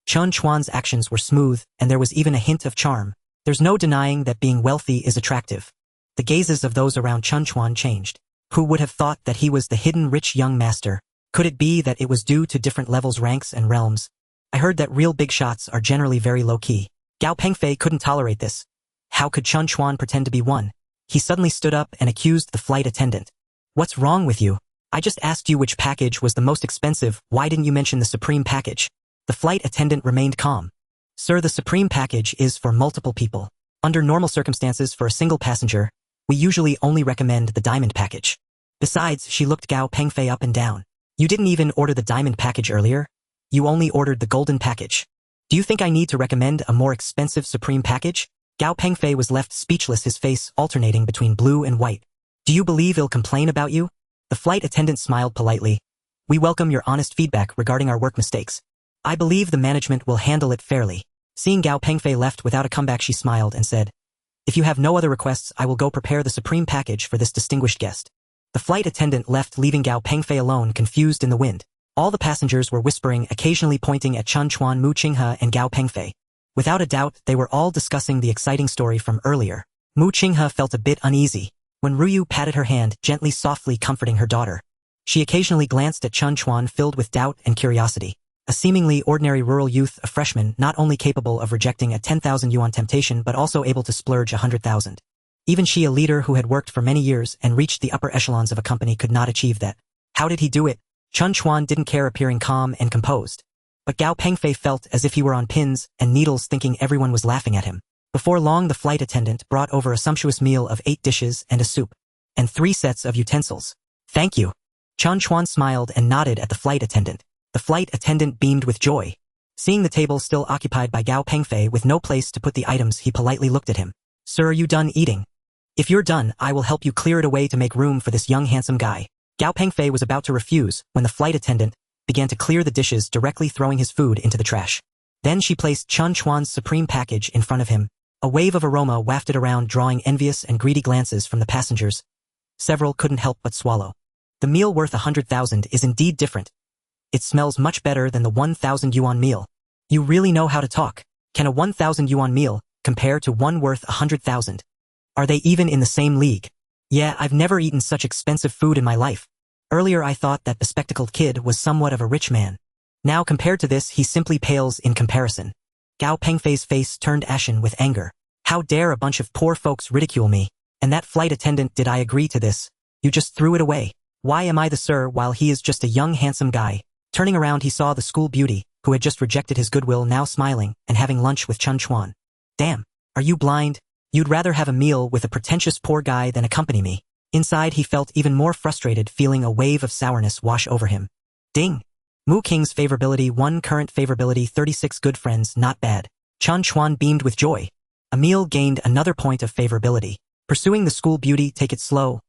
Chen Chuan's actions were smooth, and there was even a hint of charm. There's no denying that being wealthy is attractive. The gazes of those around Chen Chuan changed. Who would have thought that he was the hidden rich young master? Could it be that it was due to different levels, ranks, and realms? I heard that real big shots are generally very low-key. Gao Pengfei couldn't tolerate this. How could Chen Chuan pretend to be one? He suddenly stood up and accused the flight attendant. What's wrong with you? I just asked you which package was the most expensive, why didn't you mention the supreme package? The flight attendant remained calm. Sir, the supreme package is for multiple people. Under normal circumstances for a single passenger, we usually only recommend the diamond package. Besides, she looked Gao Pengfei up and down. You didn't even order the diamond package earlier? You only ordered the golden package. Do you think I need to recommend a more expensive supreme package? Gao Pengfei was left speechless, his face alternating between blue and white. Do you believe he'll complain about you? The flight attendant smiled politely. We welcome your honest feedback regarding our work mistakes. I believe the management will handle it fairly. Seeing Gao Pengfei left without a comeback, she smiled and said, If you have no other requests, I will go prepare the supreme package for this distinguished guest. The flight attendant left, leaving Gao Pengfei alone, confused in the wind. All the passengers were whispering, occasionally pointing at Chen Chuan, Mu Qinghe, and Gao Pengfei. Without a doubt, they were all discussing the exciting story from earlier. Mu Qinghe felt a bit uneasy when Ruyu patted her hand, gently, softly comforting her daughter. She occasionally glanced at Chen Chuan, filled with doubt and curiosity. A seemingly ordinary rural youth, a freshman, not only capable of rejecting a 10,000 yuan temptation but also able to splurge 100,000. Even she, a leader who had worked for many years and reached the upper echelons of a company, could not achieve that. How did he do it? Chen Chuan didn't care, appearing calm and composed. But Gao Pengfei felt as if he were on pins and needles, thinking everyone was laughing at him. Before long, the flight attendant brought over a sumptuous meal of 8 dishes and a soup, and 3 sets of utensils. Thank you. Chen Chuan smiled and nodded at the flight attendant. The flight attendant beamed with joy. Seeing the table still occupied by Gao Pengfei with no place to put the items, he politely looked at him. Sir, are you done eating? If you're done, I will help you clear it away to make room for this young handsome guy. Gao Pengfei was about to refuse when the flight attendant began to clear the dishes, directly throwing his food into the trash. Then she placed Chen Chuan's supreme package in front of him. A wave of aroma wafted around, drawing envious and greedy glances from the passengers. Several couldn't help but swallow. The meal worth 100,000 is indeed different. It smells much better than the 1,000 yuan meal. You really know how to talk. Can a 1,000 yuan meal compare to one worth 100,000? Are they even in the same league? Yeah, I've never eaten such expensive food in my life. Earlier I thought that bespectacled kid was somewhat of a rich man. Now compared to this, he simply pales in comparison. Gao Pengfei's face turned ashen with anger. How dare a bunch of poor folks ridicule me? And that flight attendant, did I agree to this? You just threw it away. Why am I the sir while he is just a young handsome guy? Turning around, he saw the school beauty, who had just rejected his goodwill, now smiling and having lunch with Chen Chuan. Damn, are you blind? You'd rather have a meal with a pretentious poor guy than accompany me. Inside, he felt even more frustrated, feeling a wave of sourness wash over him. Ding! Mu King's favorability 1, current favorability 36, good friends, not bad. Chen Chuan beamed with joy. A meal gained another point of favorability. Pursuing the school beauty, take it slow.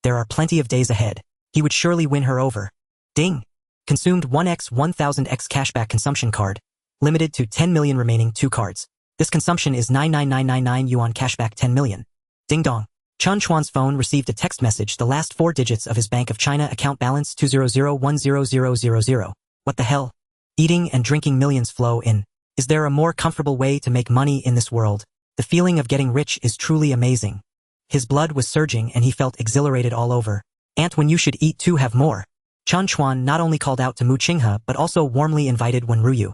There are plenty of days ahead. He would surely win her over. Ding! Consumed 1x 1000x cashback consumption card. Limited to 10 million, remaining 2 cards. This consumption is 99999 yuan cashback 10 million. Ding dong. Chen Chuan's phone received a text message, the last 4 digits of his Bank of China account balance 200100000. What the hell? Eating and drinking, millions flow in. Is there a more comfortable way to make money in this world? The feeling of getting rich is truly amazing. His blood was surging and he felt exhilarated all over. Aunt, when you should eat too, have more. Chen Chuan not only called out to Mu Qinghe but also warmly invited Wen Ruyu.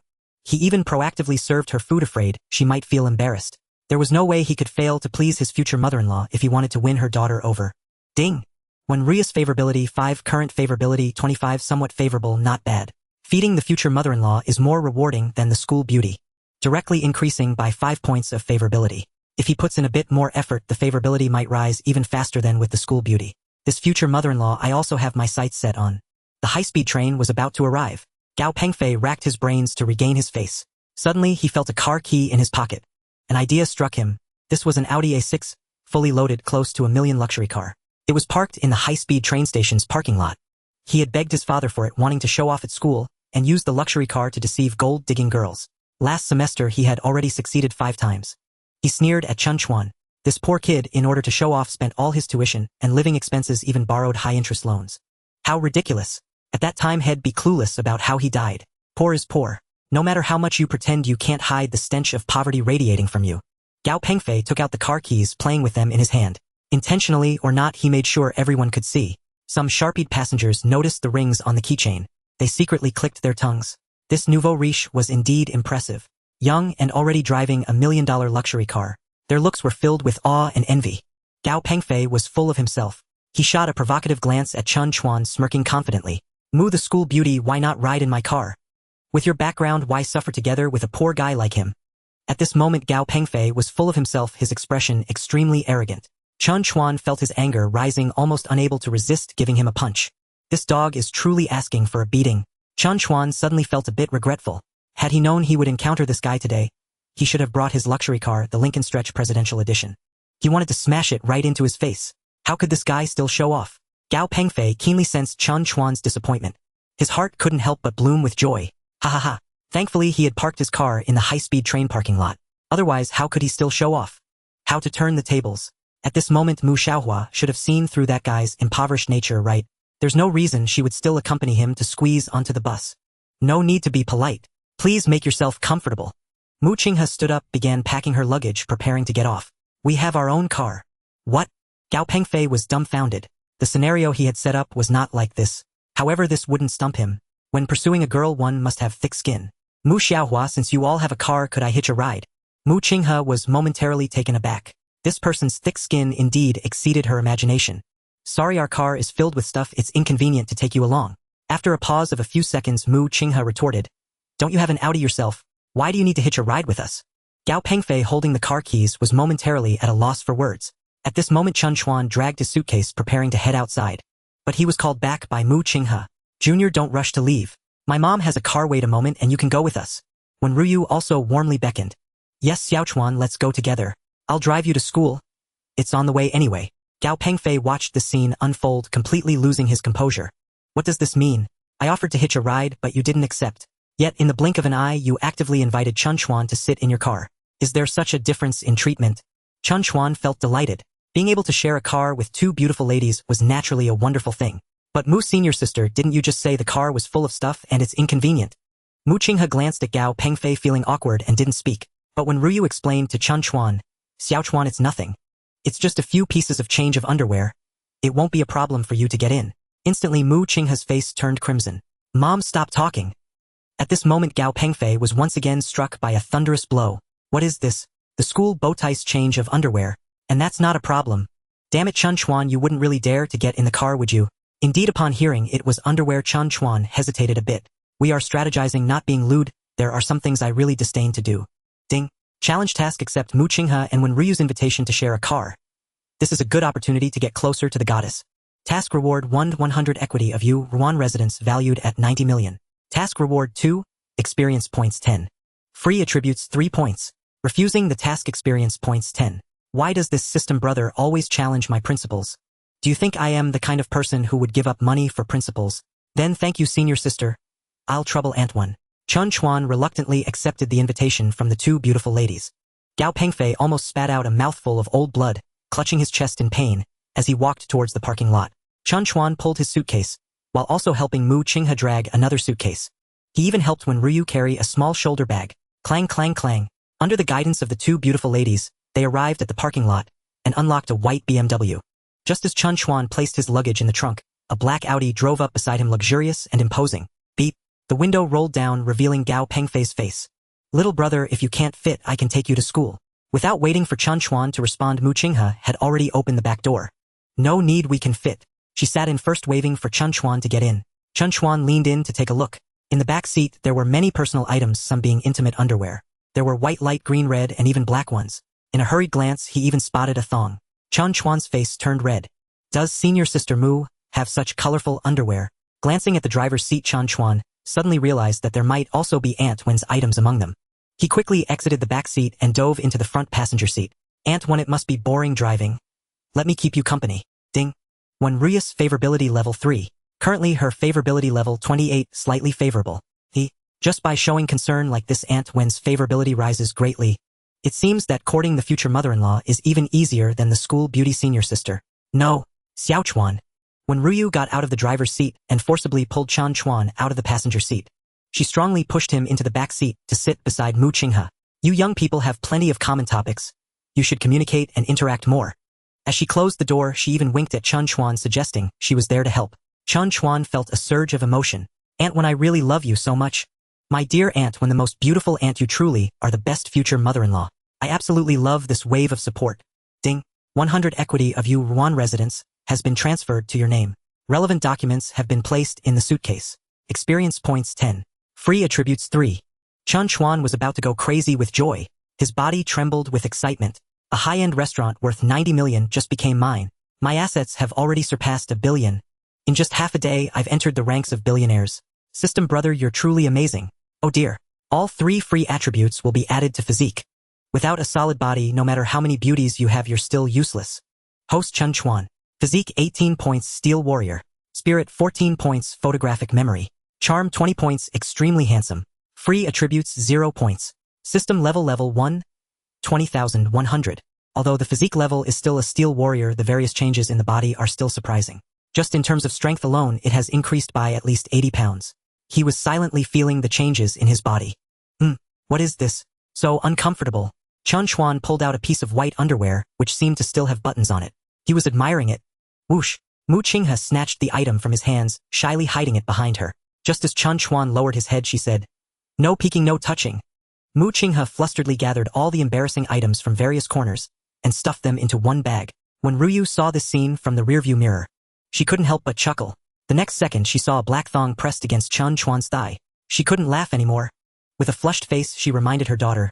He even proactively served her food, afraid she might feel embarrassed. There was no way he could fail to please his future mother-in-law if he wanted to win her daughter over. Ding! Wen Ruyu's favorability 5, current favorability 25, somewhat favorable, not bad. Feeding the future mother-in-law is more rewarding than the school beauty. Directly increasing by 5 points of favorability. If he puts in a bit more effort, the favorability might rise even faster than with the school beauty. This future mother-in-law I also have my sights set on. The high-speed train was about to arrive. Gao Pengfei racked his brains to regain his face. Suddenly, he felt a car key in his pocket. An idea struck him. This was an Audi A6, fully loaded, close to $1 million luxury car. It was parked in the high-speed train station's parking lot. He had begged his father for it, wanting to show off at school, and used the luxury car to deceive gold-digging girls. Last semester, he had already succeeded 5 times. He sneered at Chen Chuan. This poor kid, in order to show off, spent all his tuition and living expenses, even borrowed high-interest loans. How ridiculous. At that time, he'd be clueless about how he died. Poor is poor. No matter how much you pretend, you can't hide the stench of poverty radiating from you. Gao Pengfei took out the car keys, playing with them in his hand. Intentionally or not, he made sure everyone could see. Some sharp-eyed passengers noticed the rings on the keychain. They secretly clicked their tongues. This nouveau riche was indeed impressive. Young and already driving a $1 million luxury car, their looks were filled with awe and envy. Gao Pengfei was full of himself. He shot a provocative glance at Chen Chuan, smirking confidently. "Mu, the school beauty, why not ride in my car? With your background, why suffer together with a poor guy like him?" At this moment Gao Pengfei was full of himself, his expression extremely arrogant. Chen Chuan felt his anger rising, almost unable to resist giving him a punch. This dog is truly asking for a beating. Chen Chuan suddenly felt a bit regretful. Had he known he would encounter this guy today, he should have brought his luxury car, the Lincoln Stretch Presidential Edition. He wanted to smash it right into his face. How could this guy still show off? Gao Pengfei keenly sensed Chen Chuan's disappointment. His heart couldn't help but bloom with joy. Ha ha ha. Thankfully he had parked his car in the high-speed train parking lot. Otherwise, how could he still show off? How to turn the tables? At this moment Mu Xiaohua should have seen through that guy's impoverished nature, right? There's no reason she would still accompany him to squeeze onto the bus. No need to be polite. Please make yourself comfortable. Mu Qinghe stood up, began packing her luggage, preparing to get off. "We have our own car." "What?" Gao Pengfei was dumbfounded. The scenario he had set up was not like this. However, this wouldn't stump him. When pursuing a girl, one must have thick skin. "Mu Xiaohua, since you all have a car, could I hitch a ride?" Mu Qinghe was momentarily taken aback. This person's thick skin indeed exceeded her imagination. "Sorry, our car is filled with stuff, it's inconvenient to take you along." After a pause of a few seconds, Mu Qinghe retorted, "Don't you have an Audi yourself? Why do you need to hitch a ride with us?" Gao Pengfei, holding the car keys, was momentarily at a loss for words. At this moment Chen Chuan dragged his suitcase, preparing to head outside. But he was called back by Mu Qinghe. "Junior, don't rush to leave. My mom has a car, wait a moment and you can go with us." When Ruyu also warmly beckoned. "Yes, Xiaochuan, let's go together. I'll drive you to school. It's on the way anyway." Gao Pengfei watched the scene unfold, completely losing his composure. "What does this mean? I offered to hitch a ride, but you didn't accept. Yet in the blink of an eye you actively invited Chen Chuan to sit in your car. Is there such a difference in treatment?" Chen Chuan felt delighted. Being able to share a car with two beautiful ladies was naturally a wonderful thing. "But Mu, senior sister, didn't you just say the car was full of stuff and it's inconvenient?" Mu Qinghe glanced at Gao Pengfei, feeling awkward, and didn't speak. But when Ruyu explained to Chen Chuan, "Xiaochuan, it's nothing. It's just a few pieces of change of underwear. It won't be a problem for you to get in." Instantly Mu Qinghe's face turned crimson. "Mom, stop talking." At this moment Gao Pengfei was once again struck by a thunderous blow. "What is this? The school bow-ties change of underwear. And that's not a problem. Damn it, Chen Chuan, you wouldn't really dare to get in the car, would you?" Indeed, upon hearing it was underwear, Chen Chuan hesitated a bit. "We are strategizing, not being lewd. There are some things I really disdain to do." Ding. Challenge task accept Mu Qinghe, and when Ryu's invitation to share a car. This is a good opportunity to get closer to the goddess. Task reward 100 equity of Yu Ruan residence valued at 90 million. Task reward 2, experience points 10. Free attributes 3 points. Refusing the task experience points 10. Why does this system brother always challenge my principles? Do you think I am the kind of person who would give up money for principles? Then thank you, senior sister. I'll trouble Aunt One. Chen Chuan reluctantly accepted the invitation from the two beautiful ladies. Gao Pengfei almost spat out a mouthful of old blood, clutching his chest in pain, as he walked towards the parking lot. Chen Chuan pulled his suitcase, while also helping Mu Qinghe drag another suitcase. He even helped when Ryu carry a small shoulder bag. Clang, clang, clang. Under the guidance of the two beautiful ladies, they arrived at the parking lot and unlocked a white BMW. Just as Chen Chuan placed his luggage in the trunk, a black Audi drove up beside him, luxurious and imposing. Beep. The window rolled down, revealing Gao Pengfei's face. "Little brother, if you can't fit, I can take you to school." Without waiting for Chen Chuan to respond, Mu Qinghe had already opened the back door. "No need, we can fit." She sat in first, waving for Chen Chuan to get in. Chen Chuan leaned in to take a look. In the back seat, there were many personal items, some being intimate underwear. There were white, light green, red, and even black ones. In a hurried glance, he even spotted a thong. Chen Chuan's face turned red. Does senior sister Mu have such colorful underwear? Glancing at the driver's seat, Chen Chuan suddenly realized that there might also be Aunt Wen's items among them. He quickly exited the back seat and dove into the front passenger seat. "Aunt Wen, it must be boring driving. Let me keep you company." Ding. When Ryu's favorability level 3. Currently her favorability level 28, slightly favorable. Just by showing concern like this, Aunt Wen's favorability rises greatly. It seems that courting the future mother-in-law is even easier than the school beauty senior sister. "No, Xiaochuan." When Ryu got out of the driver's seat and forcibly pulled Chen Chuan out of the passenger seat, she strongly pushed him into the back seat to sit beside Mu Qinghe. "You young people have plenty of common topics. You should communicate and interact more." As she closed the door, she even winked at Chen Chuan, suggesting she was there to help. Chen Chuan felt a surge of emotion. "Aunt Wen, I really love you so much. My dear aunt, when the most beautiful aunt, you truly are the best future mother-in-law. I absolutely love this wave of support. Ding. 100 equity of Yuan residence has been transferred to your name. Relevant documents have been placed in the suitcase. Experience points 10. Free attributes 3. Chen Chuan was about to go crazy with joy. His body trembled with excitement. A high-end restaurant worth 90 million just became mine. My assets have already surpassed 1 billion. In just half a day, I've entered the ranks of billionaires. System brother, you're truly amazing. Oh dear. All 3 free attributes will be added to physique. Without a solid body, no matter how many beauties you have, you're still useless. Host Chen Chuan. Physique 18 points, Steel Warrior. Spirit 14 points, Photographic Memory. Charm 20 points, Extremely Handsome. Free attributes 0 points. System level 1, 20,100. Although the physique level is still a Steel Warrior, the various changes in the body are still surprising. Just in terms of strength alone, it has increased by at least 80 pounds. He was silently feeling the changes in his body. What is this? So uncomfortable. Chen Chuan pulled out a piece of white underwear, which seemed to still have buttons on it. He was admiring it. Whoosh! Mu Qinghe snatched the item from his hands, shyly hiding it behind her. Just as Chen Chuan lowered his head, she said, "No peeking, no touching." Mu Qinghe flusteredly gathered all the embarrassing items from various corners and stuffed them into one bag. When Ruyu saw this scene from the rearview mirror, she couldn't help but chuckle. The next second, she saw a black thong pressed against Chen Chuan's thigh. She couldn't laugh anymore. With a flushed face, she reminded her daughter,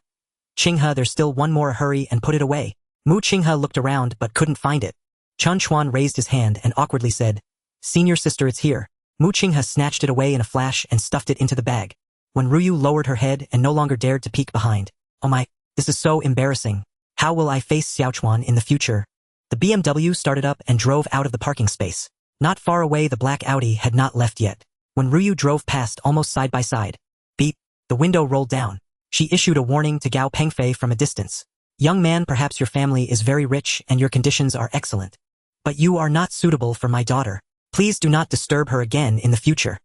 "Qinghe, there's still one more, hurry and put it away." Mu Qinghe looked around but couldn't find it. Chen Chuan raised his hand and awkwardly said, "Senior sister, it's here." Mu Qinghe snatched it away in a flash and stuffed it into the bag. When Ruyu lowered her head and no longer dared to peek behind, "Oh my, this is so embarrassing. How will I face Xiaochuan in the future?" The BMW started up and drove out of the parking space. Not far away, the black Audi had not left yet. When Ruyu drove past almost side by side, beep, the window rolled down. She issued a warning to Gao Pengfei from a distance. "Young man, perhaps your family is very rich and your conditions are excellent. But you are not suitable for my daughter. Please do not disturb her again in the future."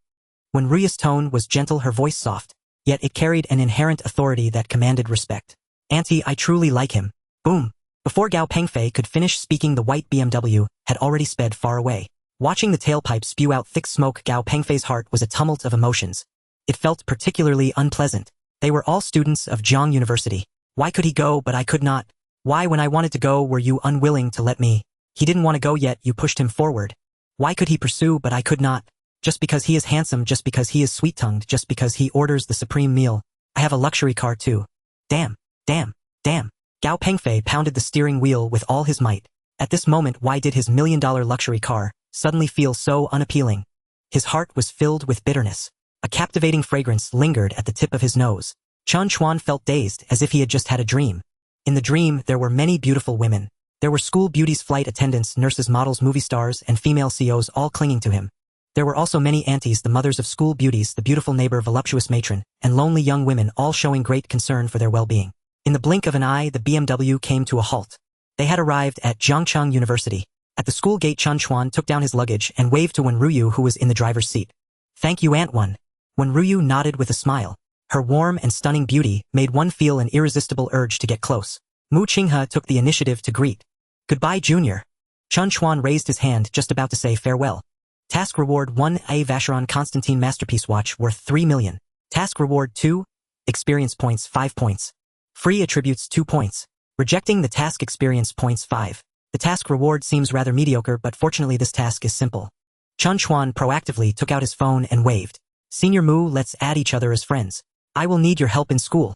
When Ruyu's tone was gentle, her voice soft, yet it carried an inherent authority that commanded respect. "Auntie, I truly like him." Boom! Before Gao Pengfei could finish speaking, the white BMW had already sped far away. Watching the tailpipe spew out thick smoke, Gao Pengfei's heart was a tumult of emotions. It felt particularly unpleasant. They were all students of Jiang University. Why could he go but I could not? Why, when I wanted to go, were you unwilling to let me? He didn't want to go yet you pushed him forward. Why could he pursue but I could not? Just because he is handsome, just because he is sweet-tongued, just because he orders the supreme meal. I have a luxury car too. Damn, damn, damn. Gao Pengfei pounded the steering wheel with all his might. At this moment, why did his $1,000,000 luxury car suddenly feel so unappealing? His heart was filled with bitterness. A captivating fragrance lingered at the tip of his nose. Chen Chuan felt dazed, as if he had just had a dream. In the dream, there were many beautiful women. There were school beauties, flight attendants, nurses, models, movie stars, and female CEOs all clinging to him. There were also many aunties, the mothers of school beauties, the beautiful neighbor, voluptuous matron, and lonely young women, all showing great concern for their well-being. In the blink of an eye, the BMW came to a halt. They had arrived at Jiangcheng University. At the school gate, Chen Chuan took down his luggage and waved to Wen Ruyu, who was in the driver's seat. "Thank you, Aunt Wen." Wen Ruyu nodded with a smile. Her warm and stunning beauty made one feel an irresistible urge to get close. Mu Qinghe took the initiative to greet. "Goodbye, Junior." Chen Chuan raised his hand, just about to say farewell. Task Reward 1, A Vacheron Constantine Masterpiece Watch worth 3 million. Task Reward 2, Experience Points 5 points. Free Attributes 2 points. Rejecting the task, Experience Points 5. The task reward seems rather mediocre, but fortunately this task is simple. Chen Chuan proactively took out his phone and waved. "Senior Mu, let's add each other as friends. I will need your help in school."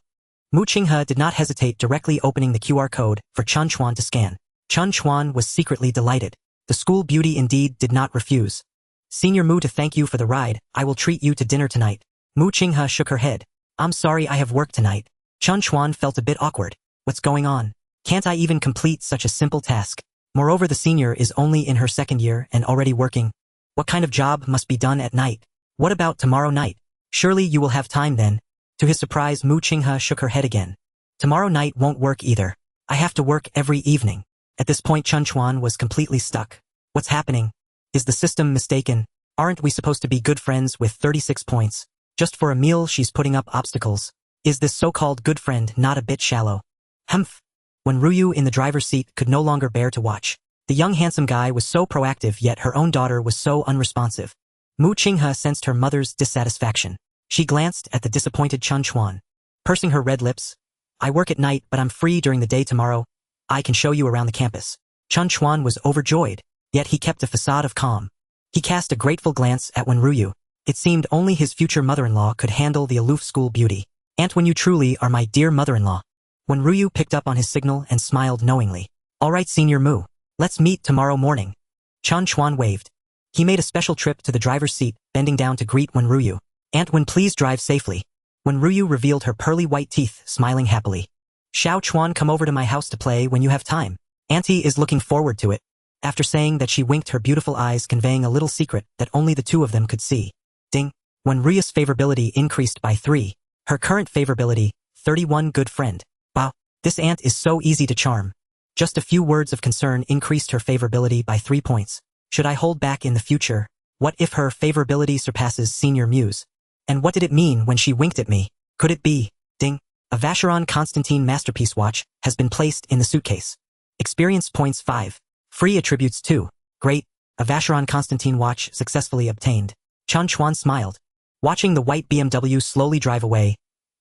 Mu Qinghe did not hesitate, directly opening the QR code for Chen Chuan to scan. Chen Chuan was secretly delighted. The school beauty indeed did not refuse. "Senior Mu, to thank you for the ride, I will treat you to dinner tonight." Mu Qinghe shook her head. "I'm sorry, I have work tonight." Chen Chuan felt a bit awkward. What's going on? Can't I even complete such a simple task? Moreover, the senior is only in her second year and already working. What kind of job must be done at night? What about tomorrow night? Surely you will have time then. To his surprise, Mu Qinghe shook her head again. "Tomorrow night won't work either. I have to work every evening." At this point, Chen Chuan was completely stuck. What's happening? Is the system mistaken? Aren't we supposed to be good friends with 36 points? Just for a meal she's putting up obstacles. Is this so-called good friend not a bit shallow? Humph. When Ruyu in the driver's seat could no longer bear to watch. The young handsome guy was so proactive, yet her own daughter was so unresponsive. Mu Qinghe sensed her mother's dissatisfaction. She glanced at the disappointed Chen Chuan. Pursing her red lips. I work at night, but I'm free during the day tomorrow. I can show you around the campus. Chen Chuan was overjoyed, yet he kept a facade of calm. He cast a grateful glance at Wenruyu. It seemed only his future mother-in-law could handle the aloof school beauty. Aunt Wen, you truly are my dear mother-in-law. Wenruyu picked up on his signal and smiled knowingly. All right, Senior Mu. Let's meet tomorrow morning. Chen Chuan waved. He made a special trip to the driver's seat, bending down to greet Wenruyu. Aunt Wen, please drive safely. Wenruyu revealed her pearly white teeth, smiling happily. Xiao Chuan, come over to my house to play when you have time. Auntie is looking forward to it. After saying that, she winked her beautiful eyes, conveying a little secret that only the two of them could see. Ding. Wenruyu's favorability increased by 3. Her current favorability, 31. Good friend. Wow, this aunt is so easy to charm. Just a few words of concern increased her favorability by 3 points. Should I hold back in the future? What if her favorability surpasses Senior Mu's? And what did it mean when she winked at me? Could it be? Ding. A Vacheron Constantine masterpiece watch has been placed in the suitcase. Experience points 5. Free attributes 2. Great. A Vacheron Constantine watch successfully obtained. Chen Chuan smiled. Watching the white BMW slowly drive away.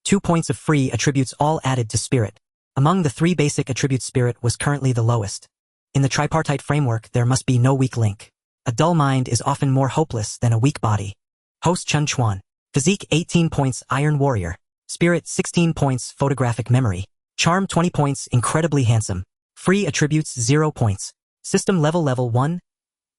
2 points of free attributes all added to spirit. Among the 3 basic attributes, spirit was currently the lowest. In the tripartite framework, there must be no weak link. A dull mind is often more hopeless than a weak body. Host Chen Chuan. Physique 18 points, Iron Warrior. Spirit 16 points, Photographic Memory. Charm 20 points, Incredibly Handsome. Free attributes 0 points. System level 1.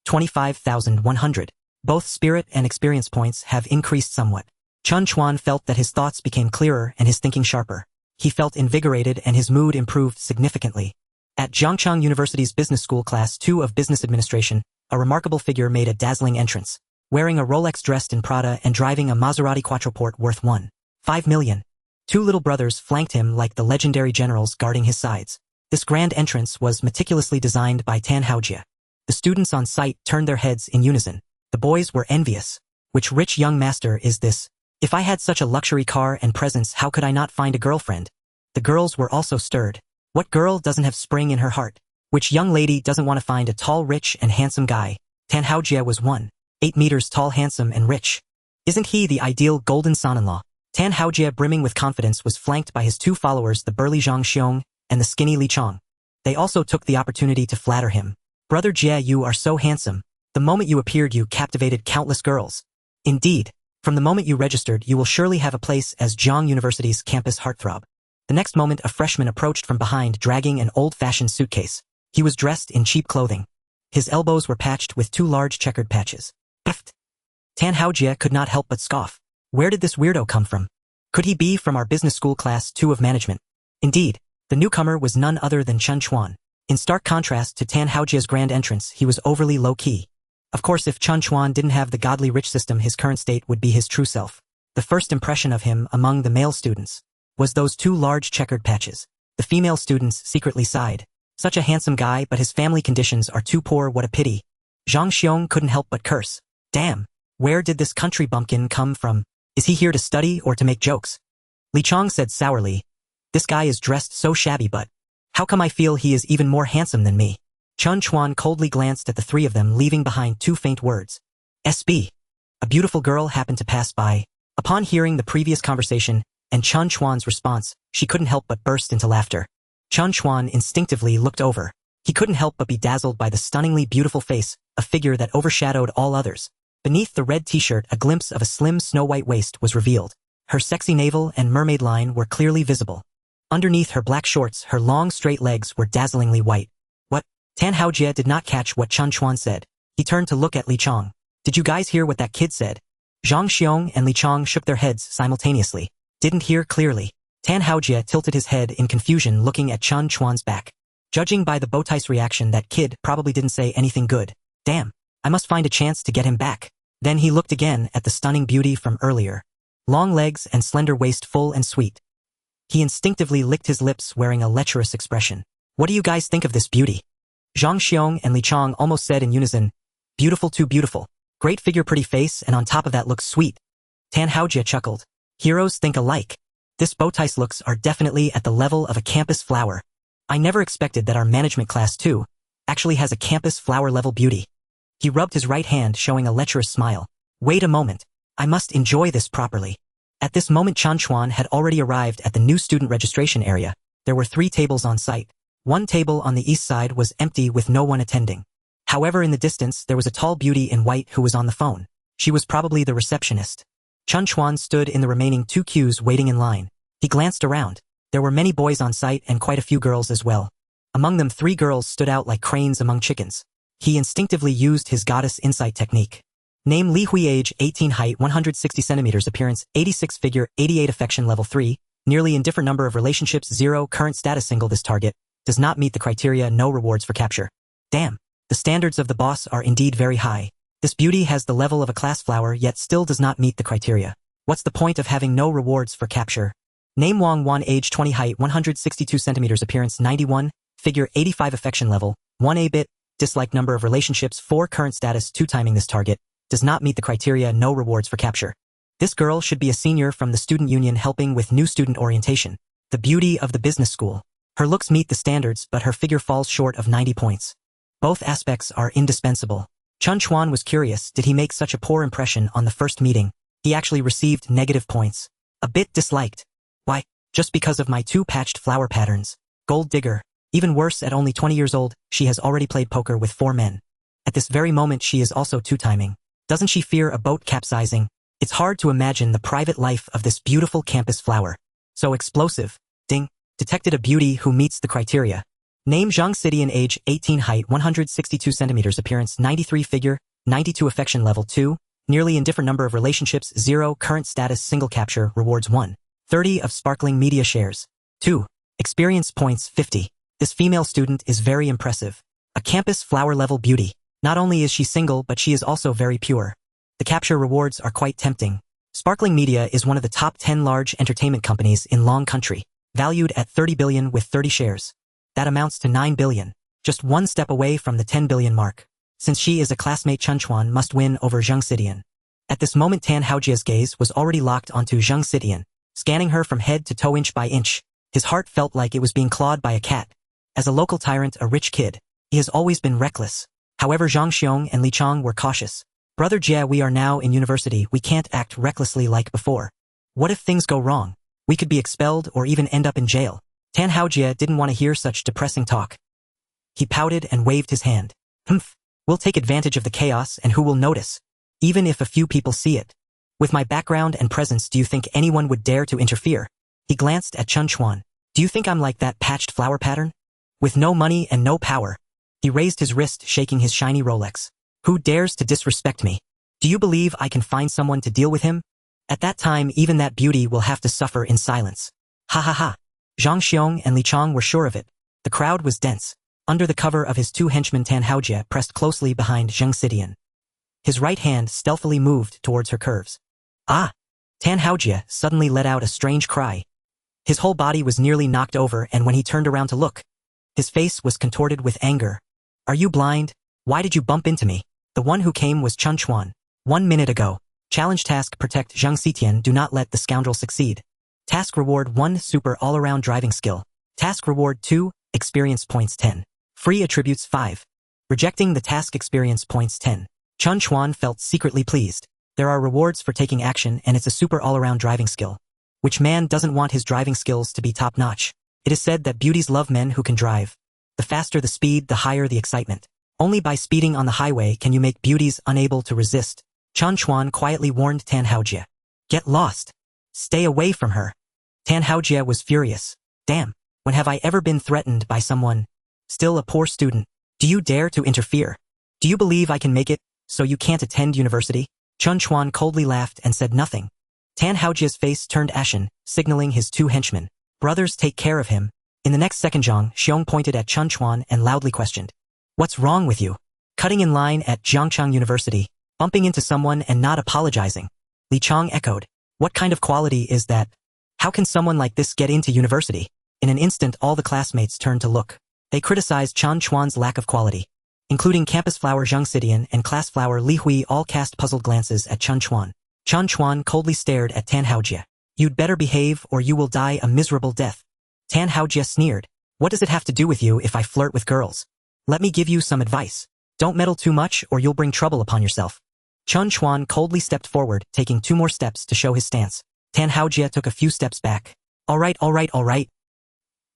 25,100. Both spirit and experience points have increased somewhat. Chen Chuan felt that his thoughts became clearer and his thinking sharper. He felt invigorated and his mood improved significantly. At Zhongchang University's Business School Class 2 of Business Administration, a remarkable figure made a dazzling entrance. Wearing a Rolex, dressed in Prada, and driving a Maserati Quattroporte worth 1.5 million. 2 little brothers flanked him like the legendary generals guarding his sides. This grand entrance was meticulously designed by Tan Haojie. The students on site turned their heads in unison. The boys were envious. Which rich young master is this? If I had such a luxury car and presents, how could I not find a girlfriend? The girls were also stirred. What girl doesn't have spring in her heart? Which young lady doesn't want to find a tall, rich, and handsome guy? Tan Haojie was 1.8 meters tall, handsome, and rich. Isn't he the ideal golden son-in-law? Tan Haojie, brimming with confidence, was flanked by his 2 followers, the burly Zhang Xiong and the skinny Li Chong. They also took the opportunity to flatter him. Brother Jie, you are so handsome. The moment you appeared, you captivated countless girls. Indeed, from the moment you registered, you will surely have a place as Zhang University's campus heartthrob. The next moment, a freshman approached from behind, dragging an old-fashioned suitcase. He was dressed in cheap clothing. His elbows were patched with 2 large checkered patches. Pfft. Tan Haojie could not help but scoff. Where did this weirdo come from? Could he be from our business school class 2 of management? Indeed, the newcomer was none other than Chen Chuan. In stark contrast to Tan Haojie's grand entrance, he was overly low-key. Of course, if Chen Chuan didn't have the godly rich system, his current state would be his true self. The first impression of him among the male students was those 2 large checkered patches. The female students secretly sighed. Such a handsome guy, but his family conditions are too poor, what a pity. Zhang Xiong couldn't help but curse. Damn, where did this country bumpkin come from? Is he here to study or to make jokes? Li Chong said sourly. This guy is dressed so shabby, but how come I feel he is even more handsome than me? Chen Chuan coldly glanced at the 3 of them, leaving behind 2 faint words. SB. A beautiful girl happened to pass by. Upon hearing the previous conversation and Chen Chuan's response, she couldn't help but burst into laughter. Chen Chuan instinctively looked over. He couldn't help but be dazzled by the stunningly beautiful face, a figure that overshadowed all others. Beneath the red t-shirt, a glimpse of a slim snow-white waist was revealed. Her sexy navel and mermaid line were clearly visible. Underneath her black shorts, her long straight legs were dazzlingly white. What? Tan Haojie did not catch what Chen Chuan said. He turned to look at Li Chong. Did you guys hear what that kid said? Zhang Xiong and Li Chong shook their heads simultaneously. Didn't hear clearly. Tan Haojie tilted his head in confusion, looking at Chen Chuan's back. Judging by the bowtie's reaction, that kid probably didn't say anything good. Damn, I must find a chance to get him back. Then he looked again at the stunning beauty from earlier. Long legs and slender waist, full and sweet. He instinctively licked his lips, wearing a lecherous expression. What do you guys think of this beauty? Zhang Xiong and Li Chong almost said in unison. Beautiful, too beautiful. Great figure, pretty face, and on top of that looks sweet. Tan Haojie chuckled. Heroes think alike. This bowtie's looks are definitely at the level of a campus flower. I never expected that our management class too actually has a campus flower level beauty. He rubbed his right hand, showing a lecherous smile. Wait a moment. I must enjoy this properly. At this moment Chen Chuan had already arrived at the new student registration area. There were 3 tables on site. One table on the east side was empty with no one attending. However, in the distance there was a tall beauty in white who was on the phone. She was probably the receptionist. Chen Chuan stood in the remaining 2 queues waiting in line. He glanced around. There were many boys on site and quite a few girls as well. Among them 3 girls stood out like cranes among chickens. He instinctively used his goddess insight technique. Name Li Hui, age 18, height 160 centimeters, appearance 86, figure 88, affection level 3, nearly indifferent, number of relationships 0, current status single. This target does not meet the criteria, no rewards for capture. Damn, the standards of the boss are indeed very high. This beauty has the level of a class flower yet still does not meet the criteria. What's the point of having no rewards for capture? Name Wang Wan, age 20, height 162 centimeters, appearance 91, figure 85, affection level 1, bit, dislike, number of relationships 4, current status 2, timing. This target does not meet the criteria, no rewards for capture. This girl should be a senior from the student union helping with new student orientation. The beauty of the business school. Her looks meet the standards but her figure falls short of 90 points. Both aspects are indispensable. Chen Chuan was curious, did he make such a poor impression on the first meeting? He actually received negative points. A bit disliked. Why? Just because of my 2 patched flower patterns. Gold digger. Even worse, at only 20 years old, she has already played poker with 4 men. At this very moment she is also 2-timing. Doesn't she fear a boat capsizing? It's hard to imagine the private life of this beautiful campus flower. So explosive. Ding. Detected a beauty who meets the criteria. Name Zhang Xidian, age 18, height 162 centimeters, appearance 93, figure 92, affection level 2, nearly indifferent, number of relationships 0, current status single, capture rewards 1, 30 of sparkling media shares. 2. Experience points 50. This female student is very impressive. A campus flower level beauty. Not only is she single but she is also very pure. The capture rewards are quite tempting. Sparkling Media is one of the top 10 large entertainment companies in Long Country, valued at 30 billion with 30 shares. That amounts to 9 billion, just one step away from the 10 billion mark. Since she is a classmate, Chen Chuan must win over Zhang Xidian. At this moment Tan Haojia's gaze was already locked onto Zhang Xidian, scanning her from head to toe, inch by inch. His heart felt like it was being clawed by a cat. As a local tyrant, a rich kid, he has always been reckless. However, Zhang Xiong and Li Chong were cautious. Brother Jia, we are now in university, we can't act recklessly like before. What if things go wrong? We could be expelled or even end up in jail. Tan Haojia didn't want to hear such depressing talk. He pouted and waved his hand. Humph, we'll take advantage of the chaos and who will notice? Even if a few people see it. With my background and presence, do you think anyone would dare to interfere? He glanced at Chen Chuan. Do you think I'm like that patched flower pattern? With no money and no power. He raised his wrist, shaking his shiny Rolex. Who dares to disrespect me? Do you believe I can find someone to deal with him? At that time, even that beauty will have to suffer in silence. Ha ha ha. Zhang Xiong and Li Chong were sure of it. The crowd was dense. Under the cover of his 2 henchmen, Tan Haojia pressed closely behind Zhang Xidian. His right hand stealthily moved towards her curves. Ah! Tan Haojia suddenly let out a strange cry. His whole body was nearly knocked over, and when he turned around to look, his face was contorted with anger. Are you blind? Why did you bump into me? The one who came was Chen Chuan. 1 minute ago. Challenge task: protect Zhang Xidian, do not let the scoundrel succeed. Task reward 1, super all-around driving skill. Task reward 2, experience points 10. Free attributes 5. Rejecting the task, experience points 10. Chen Chuan felt secretly pleased. There are rewards for taking action and it's a super all-around driving skill. Which man doesn't want his driving skills to be top-notch? It is said that beauties love men who can drive. The faster the speed, the higher the excitement. Only by speeding on the highway can you make beauties unable to resist. Chen Chuan quietly warned Tan Haojia. Get lost. Stay away from her. Tan Haojia was furious. Damn, when have I ever been threatened by someone? Still a poor student. Do you dare to interfere? Do you believe I can make it, so you can't attend university? Chen Chuan coldly laughed and said nothing. Tan Haojia's face turned ashen, signaling his 2 henchmen. Brothers, take care of him. In the next second, Zhang Xiong pointed at Chen Chuan and loudly questioned. What's wrong with you? Cutting in line at Jiangchang University, bumping into someone and not apologizing. Li Chong echoed. What kind of quality is that? How can someone like this get into university? In an instant, all the classmates turned to look. They criticized Chen Chuan's lack of quality. Including campus flower Zhang Xidian and class flower Li Hui all cast puzzled glances at Chen Chuan. Chen Chuan coldly stared at Tan Haojia. You'd better behave or you will die a miserable death. Tan Haojia sneered. What does it have to do with you if I flirt with girls? Let me give you some advice. Don't meddle too much or you'll bring trouble upon yourself. Chen Chuan coldly stepped forward, taking 2 more steps to show his stance. Tan Haojie took a few steps back. All right.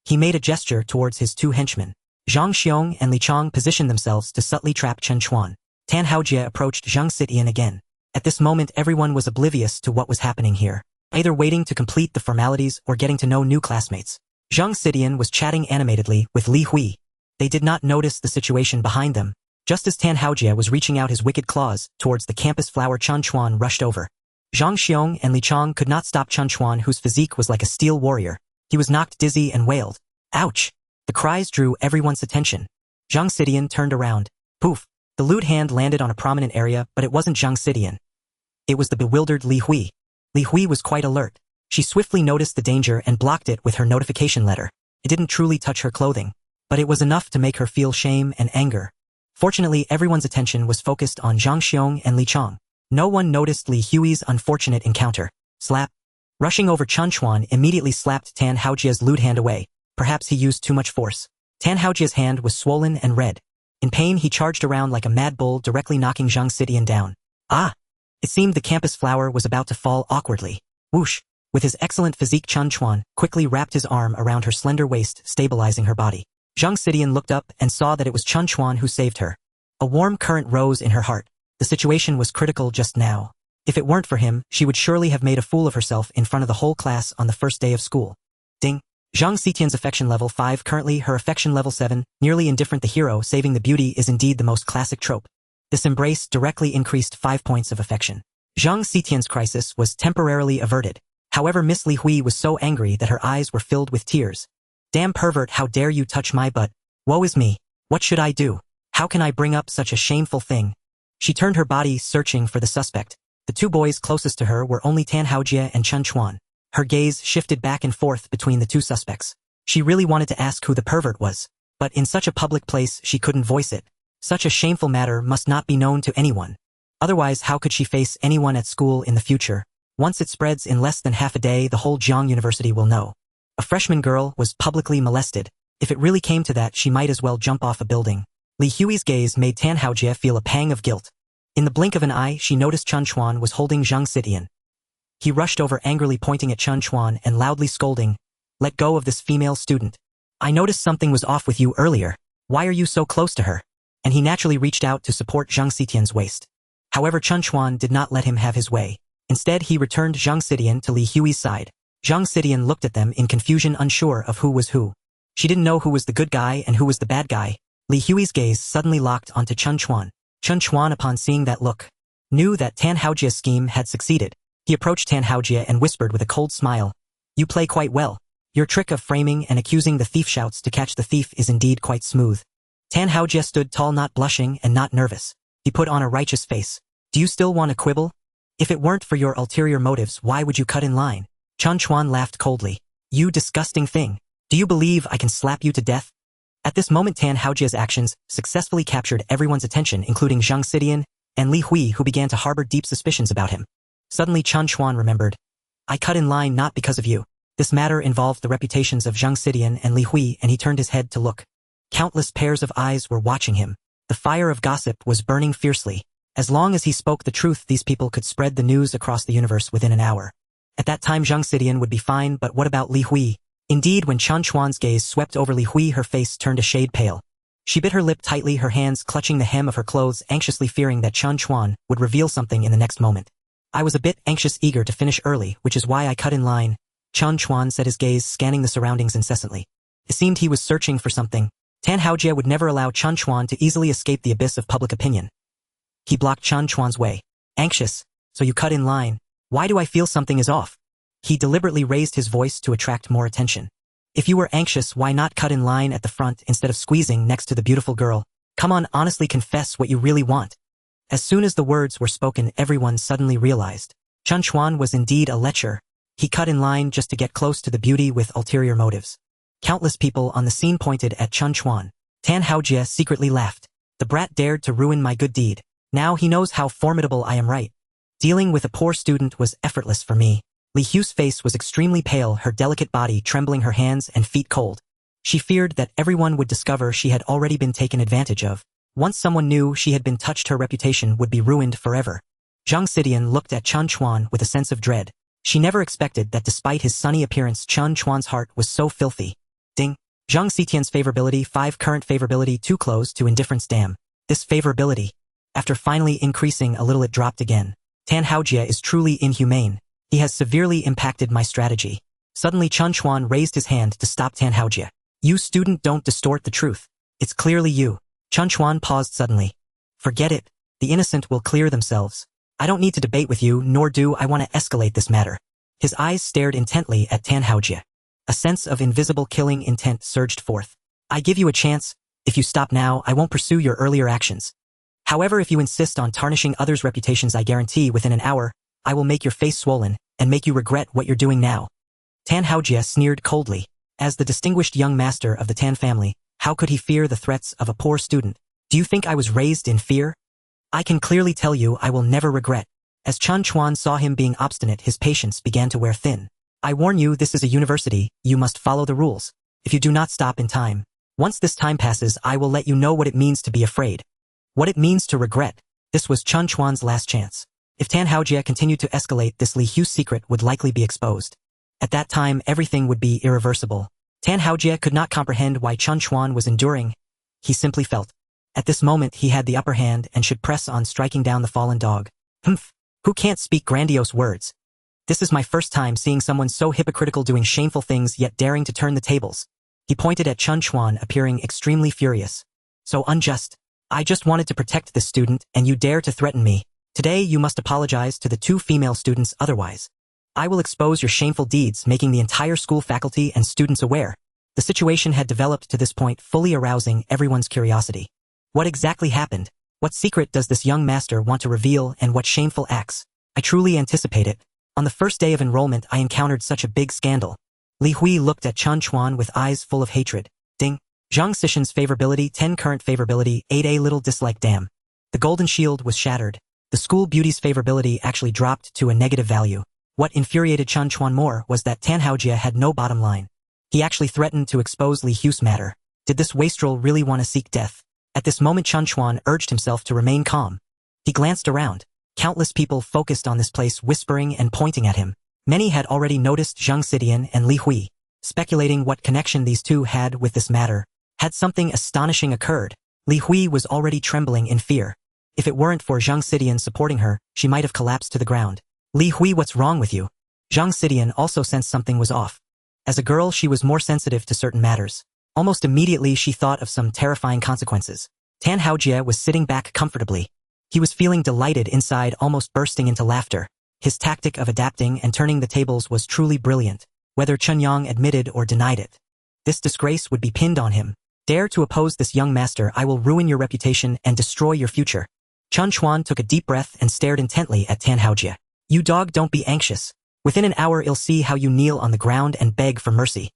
He made a gesture towards his two henchmen. Zhang Xiong and Li Chong positioned themselves to subtly trap Chen Chuan. Tan Haojie approached Zhang Xitian again. At this moment everyone was oblivious to what was happening here, either waiting to complete the formalities or getting to know new classmates. Zhang Xitian was chatting animatedly with Li Hui. They did not notice the situation behind them. Just as Tan Haojie was reaching out his wicked claws towards the campus flower, Chen Chuan rushed over. Zhang Xiong and Li Chong could not stop Chen Chuan, whose physique was like a steel warrior. He was knocked dizzy and wailed. Ouch! The cries drew everyone's attention. Zhang Xitian turned around. Poof! The lewd hand landed on a prominent area, but it wasn't Zhang Xitian. It was the bewildered Li Hui. Li Hui was quite alert. She swiftly noticed the danger and blocked it with her notification letter. It didn't truly touch her clothing, but it was enough to make her feel shame and anger. Fortunately, everyone's attention was focused on Zhang Xiong and Li Chong. No one noticed Li Hui's unfortunate encounter. Slap. Rushing over, Chen Chuan immediately slapped Tan Haojie's lewd hand away. Perhaps he used too much force. Tan Haojie's hand was swollen and red. In pain, he charged around like a mad bull, directly knocking Zhang Xitian down. Ah! It seemed the campus flower was about to fall awkwardly. Whoosh! With his excellent physique, Chen Chuan quickly wrapped his arm around her slender waist, stabilizing her body. Zhang Xitian looked up and saw that it was Chen Chuan who saved her. A warm current rose in her heart. The situation was critical just now. If it weren't for him, she would surely have made a fool of herself in front of the whole class on the first day of school. Ding! Zhang Xitian's affection level 5, currently her affection level 7, nearly indifferent. The hero saving the beauty is indeed the most classic trope. This embrace directly increased 5 points of affection. Zhang Xitian's crisis was temporarily averted. However, Miss Li Hui was so angry that her eyes were filled with tears. Damn pervert, how dare you touch my butt? Woe is me. What should I do? How can I bring up such a shameful thing? She turned her body, searching for the suspect. The two boys closest to her were only Tan Haojie and Chen Chuan. Her gaze shifted back and forth between the two suspects. She really wanted to ask who the pervert was, but in such a public place she couldn't voice it. Such a shameful matter must not be known to anyone. Otherwise, how could she face anyone at school in the future? Once it spreads in less than half a day, the whole Jiang University will know. A freshman girl was publicly molested. If it really came to that, she might as well jump off a building. Li Hui's gaze made Tan Haojie feel a pang of guilt. In the blink of an eye, she noticed Chen Chuan was holding Zhang Xitian. He rushed over, angrily pointing at Chen Chuan and loudly scolding, "Let go of this female student. I noticed something was off with you earlier. Why are you so close to her?" And he naturally reached out to support Zhang Xitian's waist. However, Chen Chuan did not let him have his way. Instead, he returned Zhang Xitian to Li Hui's side. Zhang Xitian looked at them in confusion, unsure of who was who. She didn't know who was the good guy and who was the bad guy. Li Hui's gaze suddenly locked onto Chen Chuan. Chen Chuan, upon seeing that look, knew that Tan Haojie's scheme had succeeded. He approached Tan Haojie and whispered with a cold smile, "You play quite well. Your trick of framing and accusing the thief shouts to catch the thief is indeed quite smooth." Tan Haojie stood tall, not blushing and not nervous. He put on a righteous face. "Do you still want to quibble? If it weren't for your ulterior motives, why would you cut in line?" Chen Chuan laughed coldly. "You disgusting thing. Do you believe I can slap you to death?" At this moment, Tan Haojie's actions successfully captured everyone's attention, including Zhang Xitian and Li Hui, who began to harbor deep suspicions about him. Suddenly, Chen Chuan remembered. "I cut in line not because of you." This matter involved the reputations of Zhang Xitian and Li Hui, and he turned his head to look. Countless pairs of eyes were watching him. The fire of gossip was burning fiercely. As long as he spoke the truth, these people could spread the news across the universe within an hour. At that time, Zhang Xitian would be fine, but what about Li Hui? Indeed, when Chen Chuan's gaze swept over Li Hui, her face turned a shade pale. She bit her lip tightly, her hands clutching the hem of her clothes, anxiously fearing that Chen Chuan would reveal something in the next moment. "I was a bit anxious, eager to finish early, which is why I cut in line." Chen Chuan said, his gaze scanning the surroundings incessantly. It seemed he was searching for something. Tan Haojie would never allow Chen Chuan to easily escape the abyss of public opinion. He blocked Chen Chuan's way. "Anxious? So you cut in line? Why do I feel something is off?" He deliberately raised his voice to attract more attention. "If you were anxious, why not cut in line at the front instead of squeezing next to the beautiful girl? Come on, honestly confess what you really want." As soon as the words were spoken, everyone suddenly realized. Chen Chuan was indeed a lecher. He cut in line just to get close to the beauty with ulterior motives. Countless people on the scene pointed at Chen Chuan. Tan Haojie secretly laughed. "The brat dared to ruin my good deed. Now he knows how formidable I am, right? Dealing with a poor student was effortless for me." Li Hui's face was extremely pale, her delicate body trembling, her hands and feet cold. She feared that everyone would discover she had already been taken advantage of. Once someone knew she had been touched, her reputation would be ruined forever. Zhang Xitian looked at Chen Chuan with a sense of dread. She never expected that despite his sunny appearance, Chen Chuan's heart was so filthy. Ding. Zhang Xitian's favorability 5 current favorability 2 close to indifference. Damn. This favorability. After finally increasing a little, it dropped again. Tan Haojie is truly inhumane. He has severely impacted my strategy. Suddenly Chen Chuan raised his hand to stop Tan Haojie. You student, don't distort the truth. It's clearly you. Chen Chuan paused suddenly. Forget it. The innocent will clear themselves. I don't need to debate with you, nor do I want to escalate this matter. His eyes stared intently at Tan Haojie. A sense of invisible killing intent surged forth. I give you a chance. If you stop now, I won't pursue your earlier actions. However, if you insist on tarnishing others' reputations, I guarantee within an hour, I will make your face swollen and make you regret what you're doing now. Tan Haojie sneered coldly. As the distinguished young master of the Tan family, how could he fear the threats of a poor student? Do you think I was raised in fear? I can clearly tell you I will never regret. As Chen Chuan saw him being obstinate, his patience began to wear thin. I warn you, this is a university, you must follow the rules. If you do not stop in time, once this time passes, I will let you know what it means to be afraid. What it means to regret. This was Chen Chuan's last chance. If Tan Haojie continued to escalate, this Li Hu's secret would likely be exposed. At that time, everything would be irreversible. Tan Haojie could not comprehend why Chen Chuan was enduring. He simply felt. At this moment he had the upper hand and should press on, striking down the fallen dog. Humph! Who can't speak grandiose words? This is my first time seeing someone so hypocritical, doing shameful things yet daring to turn the tables. He pointed at Chen Chuan, appearing extremely furious. So unjust. I just wanted to protect this student, and you dare to threaten me. Today you must apologize to the 2 female students, otherwise I will expose your shameful deeds, making the entire school faculty and students aware. The situation had developed to this point, fully arousing everyone's curiosity. What exactly happened? What secret does this young master want to reveal, and what shameful acts? I truly anticipate it. On the first day of enrollment I encountered such a big scandal. Li Hui looked at Chen Chuan with eyes full of hatred. Ding. Zhang Xitian's favorability 10 current favorability 8 a little dislike. Damn. The golden shield was shattered. The school beauty's favorability actually dropped to a negative value. What infuriated Chen Chuan more was that Tan Haojie had no bottom line. He actually threatened to expose Li Hu's matter. Did this wastrel really want to seek death? At this moment Chen Chuan urged himself to remain calm. He glanced around. Countless people focused on this place, whispering and pointing at him. Many had already noticed Zhang Xitian and Li Hui, speculating what connection these two had with this matter. Had something astonishing occurred? Li Hui was already trembling in fear. If it weren't for Zhang Xitian supporting her, she might have collapsed to the ground. Li Hui, what's wrong with you? Zhang Xitian also sensed something was off. As a girl, she was more sensitive to certain matters. Almost immediately she thought of some terrifying consequences. Tan Haojie was sitting back comfortably. He was feeling delighted inside, almost bursting into laughter. His tactic of adapting and turning the tables was truly brilliant, whether Chen Yang admitted or denied it. This disgrace would be pinned on him. Dare to oppose this young master, I will ruin your reputation and destroy your future. Chen Chuan took a deep breath and stared intently at Tan Haojie. You dog, don't be anxious. Within an hour I'll see how you kneel on the ground and beg for mercy.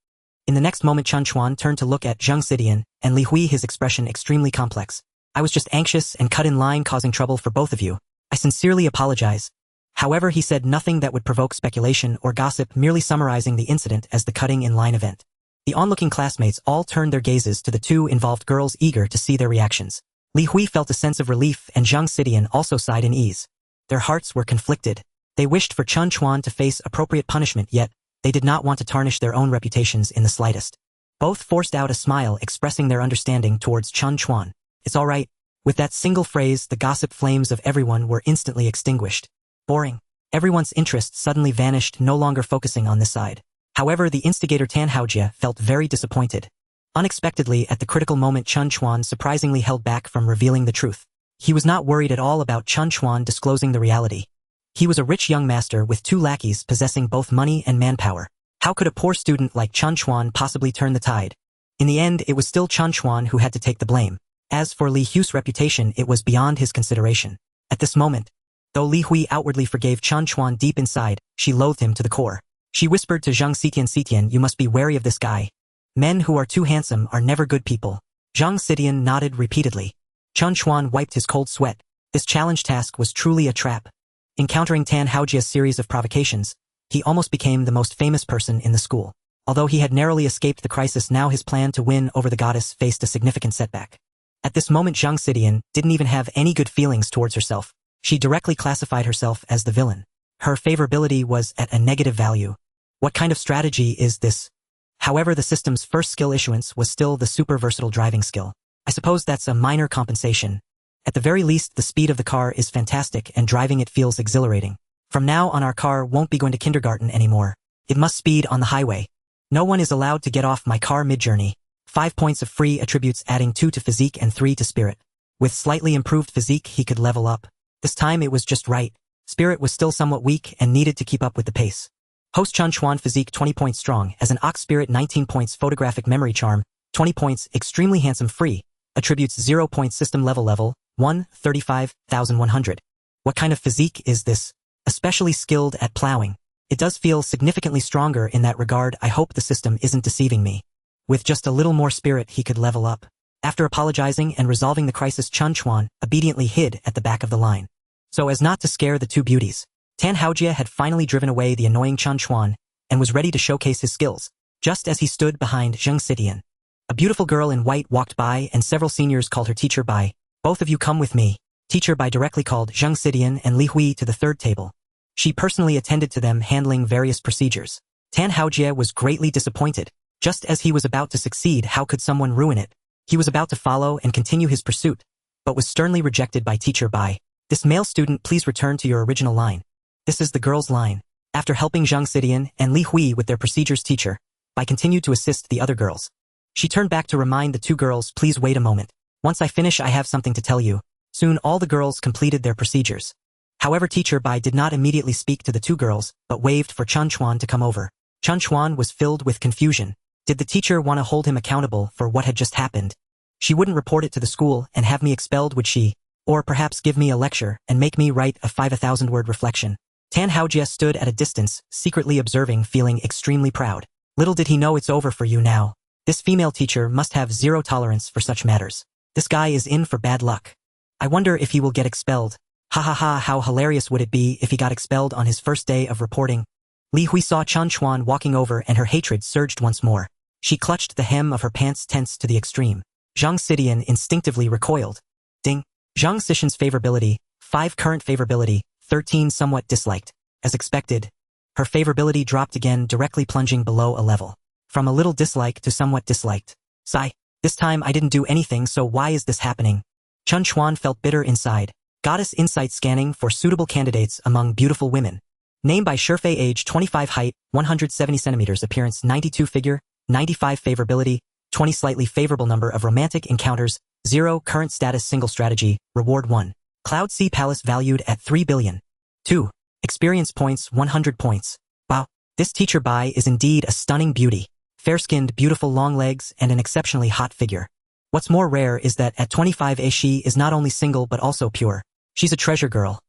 In the next moment Chen Chuan turned to look at Zhang Xitian and Li Hui, his expression extremely complex. I was just anxious and cut in line, causing trouble for both of you. I sincerely apologize. However, he said nothing that would provoke speculation or gossip, merely summarizing the incident as the cutting in line event. The onlooking classmates all turned their gazes to the 2 involved girls, eager to see their reactions. Li Hui felt a sense of relief and Zhang Xitian also sighed in ease. Their hearts were conflicted. They wished for Chen Chuan to face appropriate punishment, yet they did not want to tarnish their own reputations in the slightest. Both forced out a smile, expressing their understanding towards Chen Chuan. It's all right. With that single phrase, the gossip flames of everyone were instantly extinguished. Boring. Everyone's interest suddenly vanished, no longer focusing on this side. However, the instigator Tan Haojie felt very disappointed. Unexpectedly, at the critical moment, Chen Chuan surprisingly held back from revealing the truth. He was not worried at all about Chen Chuan disclosing the reality. He was a rich young master with 2 lackeys possessing both money and manpower. How could a poor student like Chen Chuan possibly turn the tide? In the end, it was still Chen Chuan who had to take the blame. As for Li Hu's reputation, it was beyond his consideration. At this moment, though Li Hui outwardly forgave Chen Chuan, deep inside, she loathed him to the core. She whispered to Zhang Xitian, you must be wary of this guy. Men who are too handsome are never good people. Zhang Xitian nodded repeatedly. Chen Chuan wiped his cold sweat. This challenge task was truly a trap. Encountering Tan Haojie's series of provocations, he almost became the most famous person in the school. Although he had narrowly escaped the crisis, now his plan to win over the goddess faced a significant setback. At this moment Zhang Xitian didn't even have any good feelings towards herself. She directly classified herself as the villain. Her favorability was at a negative value. What kind of strategy is this? However, the system's first skill issuance was still the super versatile driving skill. I suppose that's a minor compensation. At the very least, the speed of the car is fantastic and driving it feels exhilarating. From now on, our car won't be going to kindergarten anymore. It must speed on the highway. No one is allowed to get off my car mid-journey. 5 points of free attributes, adding 2 to physique and 3 to spirit. With slightly improved physique, he could level up. This time it was just right. Spirit was still somewhat weak and needed to keep up with the pace. Host Chen Chuan physique 20 points strong, as an ox spirit 19 points photographic memory charm, 20 points extremely handsome free, attributes 0 points system level 1, 35,100. What kind of physique is this? Especially skilled at plowing. It does feel significantly stronger in that regard. I hope the system isn't deceiving me. With just a little more spirit, he could level up. After apologizing and resolving the crisis, Chen Chuan obediently hid at the back of the line, so as not to scare the two beauties. Tan Haojie had finally driven away the annoying Chen Chuan and was ready to showcase his skills, just as he stood behind Zheng Xidian. A beautiful girl in white walked by and several seniors called her Teacher Bai. Both of you come with me. Teacher Bai directly called Zheng Xidian and Li Hui to the third table. She personally attended to them, handling various procedures. Tan Haojie was greatly disappointed. Just as he was about to succeed, how could someone ruin it? He was about to follow and continue his pursuit, but was sternly rejected by Teacher Bai. This male student, please return to your original line. This is the girl's line. After helping Zheng Xidian and Li Hui with their procedures, Teacher Bai continued to assist the other girls. She turned back to remind the two girls, please wait a moment. Once I finish, I have something to tell you. Soon all the girls completed their procedures. However, Teacher Bai did not immediately speak to the two girls, but waved for Chen Chuan to come over. Chen Chuan was filled with confusion. Did the teacher want to hold him accountable for what had just happened? She wouldn't report it to the school and have me expelled, would she? Or perhaps give me a lecture and make me write a 5,000-word reflection? Tan Haojie stood at a distance, secretly observing, feeling extremely proud. Little did he know, it's over for you now. This female teacher must have zero tolerance for such matters. This guy is in for bad luck. I wonder if he will get expelled. Ha ha ha, how hilarious would it be if he got expelled on his first day of reporting? Li Hui saw Chen Chuan walking over and her hatred surged once more. She clutched the hem of her pants, tense to the extreme. Zheng Xidian instinctively recoiled. Ding. Zheng Xidian's favorability, 5 current favorability, 13 somewhat disliked. As expected, her favorability dropped again, directly plunging below a level. From a little dislike to somewhat disliked. Sigh. This time I didn't do anything, so why is this happening? Chen Chuan felt bitter inside. Goddess insight scanning for suitable candidates among beautiful women. Name by Shurfei, age 25, height 170 centimeters, appearance 92, figure 95, favorability 20, slightly favorable number of romantic encounters 0, current status single strategy, reward 1. Cloud Sea Palace valued at 3 billion. 2. Experience points 100 points. Wow, this Teacher Bai is indeed a stunning beauty. Fair-skinned, beautiful long legs, and an exceptionally hot figure. What's more rare is that at 25 she is not only single but also pure. She's a treasure girl.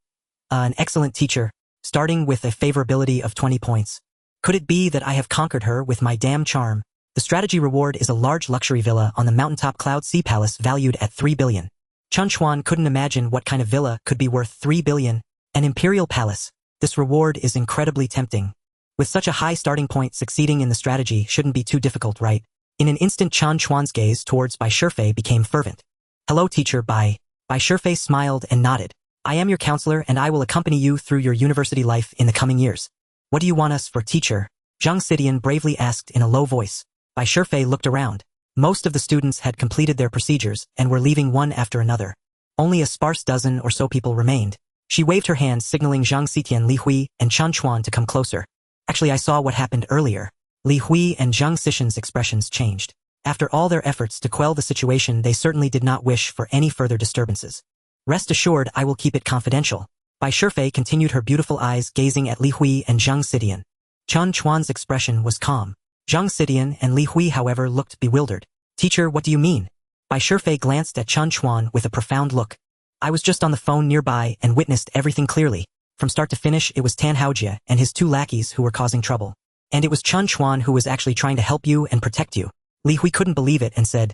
An excellent teacher, starting with a favorability of 20 points. Could it be that I have conquered her with my damn charm? The strategy reward is a large luxury villa on the mountaintop Cloud Sea Palace valued at 3 billion. Chen Chuan couldn't imagine what kind of villa could be worth 3 billion. An imperial palace. This reward is incredibly tempting. With such a high starting point, succeeding in the strategy shouldn't be too difficult, right? In an instant, Chen Chuan's gaze towards Bai Shurfei became fervent. Hello, Teacher Bai. Bai Shurfei smiled and nodded. I am your counselor and I will accompany you through your university life in the coming years. What do you want us for, teacher? Zheng Xidian bravely asked in a low voice. Bai Shurfei looked around. Most of the students had completed their procedures and were leaving one after another. Only a sparse dozen or so people remained. She waved her hand, signaling Zheng Xidian, Li Hui, and Chen Chuan to come closer. Actually, I saw what happened earlier. Li Hui and Zheng Xidian's expressions changed. After all their efforts to quell the situation, they certainly did not wish for any further disturbances. Rest assured, I will keep it confidential. Bai Shurfei continued, her beautiful eyes gazing at Li Hui and Zheng Xidian. Chen Chuan's expression was calm. Zheng Xidian and Li Hui, however, looked bewildered. Teacher, what do you mean? Bai Shurfei glanced at Chen Chuan with a profound look. I was just on the phone nearby and witnessed everything clearly. From start to finish, it was Tan Haojie and his two lackeys who were causing trouble. And it was Chen Chuan who was actually trying to help you and protect you. Li Hui couldn't believe it and said,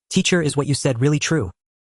Teacher, is what you said really true?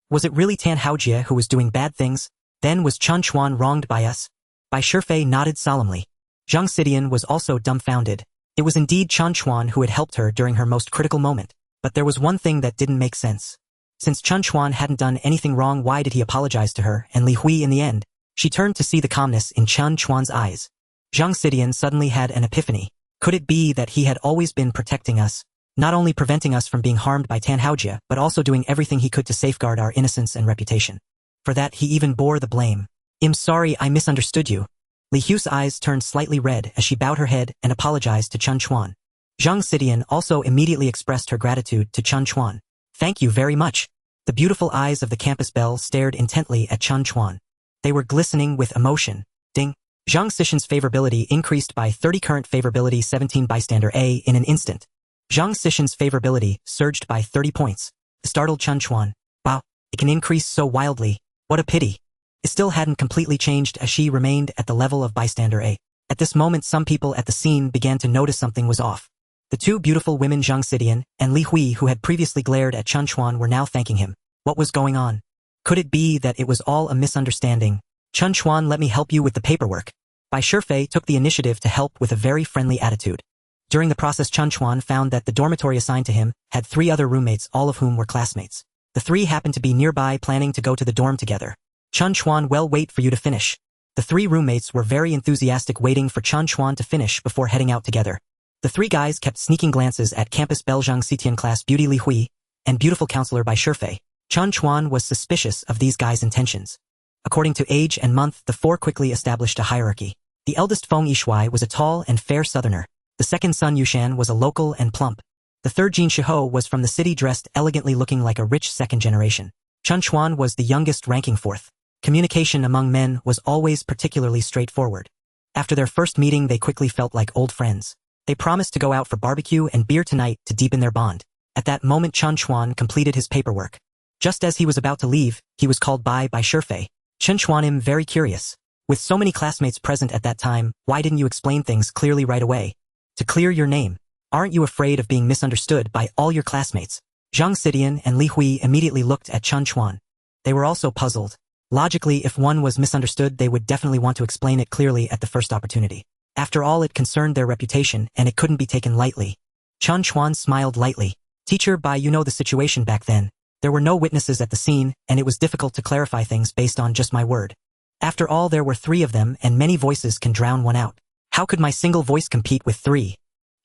Was it really Tan Haojie who was doing bad things? Then was Chen Chuan wronged by us? Bai Shurfei nodded solemnly. Zheng Xidian was also dumbfounded. It was indeed Chen Chuan who had helped her during her most critical moment. But there was one thing that didn't make sense. Since Chen Chuan hadn't done anything wrong, why did he apologize to her and Li Hui in the end? She turned to see the calmness in Chen Chuan's eyes. Zhang Xidian suddenly had an epiphany. Could it be that he had always been protecting us, not only preventing us from being harmed by Tan Haojia, but also doing everything he could to safeguard our innocence and reputation? For that, he even bore the blame. I'm sorry, I misunderstood you. Li Hu's eyes turned slightly red as she bowed her head and apologized to Chen Chuan. Zhang Xidian also immediately expressed her gratitude to Chen Chuan. Thank you very much. The beautiful eyes of the campus belle stared intently at Chen Chuan. They were glistening with emotion. Ding. Zhang Xidian's favorability increased by 30 current favorability 17 bystander A in an instant. Zhang Xidian's favorability surged by 30 points. Startled Chen Chuan. Wow, it can increase so wildly. What a pity. It still hadn't completely changed as she remained at the level of bystander A. At this moment some people at the scene began to notice something was off. The two beautiful women Zhang Xidian and Li Hui who had previously glared at Chen Chuan were now thanking him. What was going on? Could it be that it was all a misunderstanding? Chen Chuan, let me help you with the paperwork. Bai Shifei took the initiative to help with a very friendly attitude. During the process Chen Chuan found that the dormitory assigned to him had 3 other roommates, all of whom were classmates. The 3 happened to be nearby planning to go to the dorm together. Chen Chuan, well, wait for you to finish. The 3 roommates were very enthusiastic waiting for Chen Chuan to finish before heading out together. The 3 guys kept sneaking glances at campus belle Zhang Xidian class beauty Li Hui and beautiful counselor Bai Shifei. Chen Chuan was suspicious of these guys' intentions. According to age and month, the 4 quickly established a hierarchy. The eldest Feng Yishui was a tall and fair southerner. The second son Yushan was a local and plump. The third Jin Shiho was from the city dressed elegantly looking like a rich second generation. Chen Chuan was the youngest ranking 4th. Communication among men was always particularly straightforward. After their first meeting they quickly felt like old friends. They promised to go out for barbecue and beer tonight to deepen their bond. At that moment Chen Chuan completed his paperwork. Just as he was about to leave, he was called by Shifei. Chen Chuan, I'm very curious. With so many classmates present at that time, why didn't you explain things clearly right away? To clear your name. Aren't you afraid of being misunderstood by all your classmates? Zhang Xidian and Li Hui immediately looked at Chen Chuan. They were also puzzled. Logically, if one was misunderstood, they would definitely want to explain it clearly at the first opportunity. After all, it concerned their reputation, and it couldn't be taken lightly. Chen Chuan smiled lightly. Teacher Bai, you know the situation back then. There were no witnesses at the scene, and it was difficult to clarify things based on just my word. After all, there were 3 of them, and many voices can drown one out. How could my single voice compete with 3?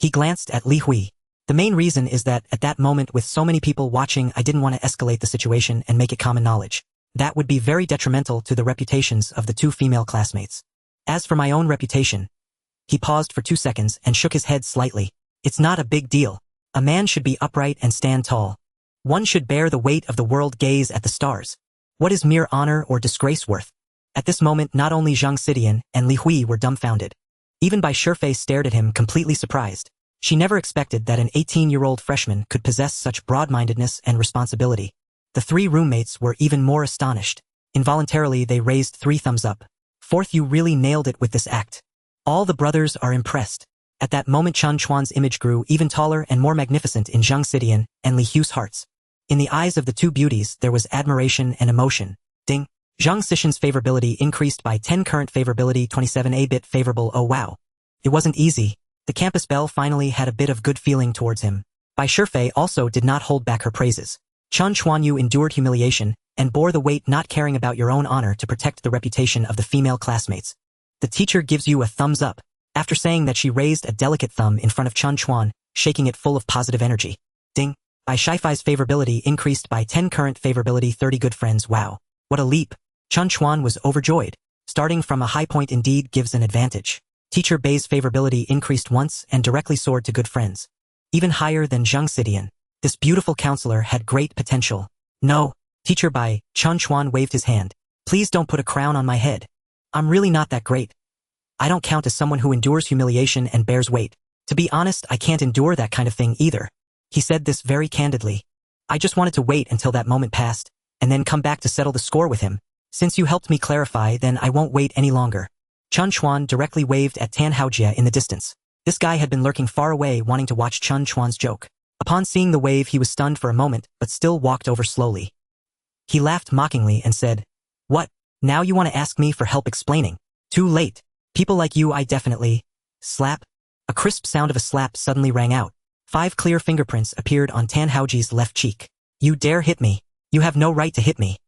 He glanced at Li Hui. The main reason is that, at that moment with so many people watching, I didn't want to escalate the situation and make it common knowledge. That would be very detrimental to the reputations of the 2 female classmates. As for my own reputation, he paused for 2 seconds and shook his head slightly. It's not a big deal. A man should be upright and stand tall. One should bear the weight of the world, gaze at the stars. What is mere honor or disgrace worth? At this moment, not only Zhang Xidian and Li Hui were dumbfounded. Even Bai Shifei stared at him, completely surprised. She never expected that an 18-year-old freshman could possess such broad-mindedness and responsibility. The 3 roommates were even more astonished. Involuntarily, they raised 3 thumbs up. 4th, you really nailed it with this act. All the brothers are impressed. At that moment, Chen Chuan's image grew even taller and more magnificent in Zhang Xidian and Li Hu's hearts. In the eyes of the 2 beauties, there was admiration and emotion. Ding. Zhang Xidian's favorability increased by 10 current favorability 27 a bit favorable. Oh wow. It wasn't easy. The campus belle finally had a bit of good feeling towards him. Bai Shifei also did not hold back her praises. Chen Chuan, you endured humiliation and bore the weight, not caring about your own honor to protect the reputation of the female classmates. The teacher gives you a thumbs up. After saying that, she raised a delicate thumb in front of Chen Chuan, shaking it full of positive energy. Ding. Bai Shifei's favorability increased by 10 current favorability 30 good friends. Wow. What a leap. Chen Chuan was overjoyed. Starting from a high point indeed gives an advantage. Teacher Bai's favorability increased once and directly soared to good friends. Even higher than Zhang Xidian. This beautiful counselor had great potential. No. Teacher Bai, Chen Chuan waved his hand. Please don't put a crown on my head. I'm really not that great. I don't count as someone who endures humiliation and bears weight. To be honest, I can't endure that kind of thing either. He said this very candidly. I just wanted to wait until that moment passed, and then come back to settle the score with him. Since you helped me clarify, then I won't wait any longer. Chen Chuan directly waved at Tan Haojia in the distance. This guy had been lurking far away, wanting to watch Chen Chuan's joke. Upon seeing the wave, he was stunned for a moment, but still walked over slowly. He laughed mockingly and said, "What? Now you want to ask me for help explaining? Too late. People like you, I definitely..." Slap. A crisp sound of a slap suddenly rang out. 5 clear fingerprints appeared on Tan Haojia's left cheek. You dare hit me? You have no right to hit me.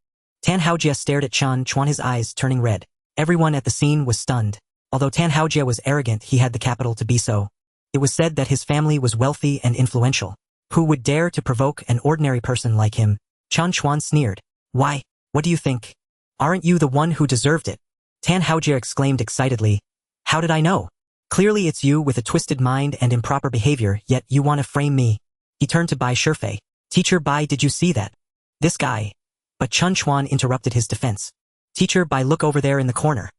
Tan Haojia stared at Chen Chuan, his eyes turning red. Everyone at the scene was stunned. Although Tan Haojie was arrogant, he had the capital to be so. It was said that his family was wealthy and influential. Who would dare to provoke an ordinary person like him? Chen Chuan sneered. Why? What do you think? Aren't you the one who deserved it? Tan Haojie exclaimed excitedly. How did I know? Clearly it's you with a twisted mind and improper behavior, yet you want to frame me. He turned to Bai Shifei. Teacher Bai, did you see that? This guy. But Chen Chuan interrupted his defense. Teacher Bai, look over there in the corner.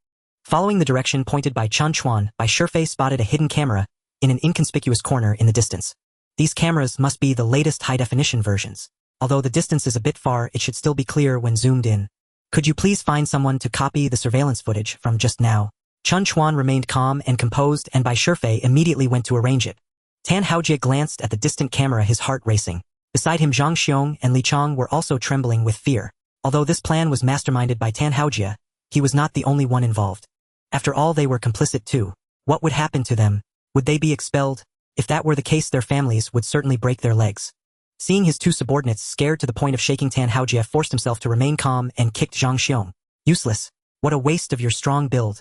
Following the direction pointed by Chen Chuan, Bai Shifei spotted a hidden camera in an inconspicuous corner in the distance. These cameras must be the latest high-definition versions. Although the distance is a bit far, it should still be clear when zoomed in. Could you please find someone to copy the surveillance footage from just now? Chen Chuan remained calm and composed, and Bai Shifei immediately went to arrange it. Tan Haojie glanced at the distant camera, his heart racing. Beside him, Zhang Xiong and Li Chang were also trembling with fear. Although this plan was masterminded by Tan Haojie, he was not the only one involved. After all, they were complicit too. What would happen to them? Would they be expelled? If that were the case, their families would certainly break their legs. Seeing his two subordinates scared to the point of shaking, Tan Haojie forced himself to remain calm and kicked Zhang Xiong. Useless. What a waste of your strong build.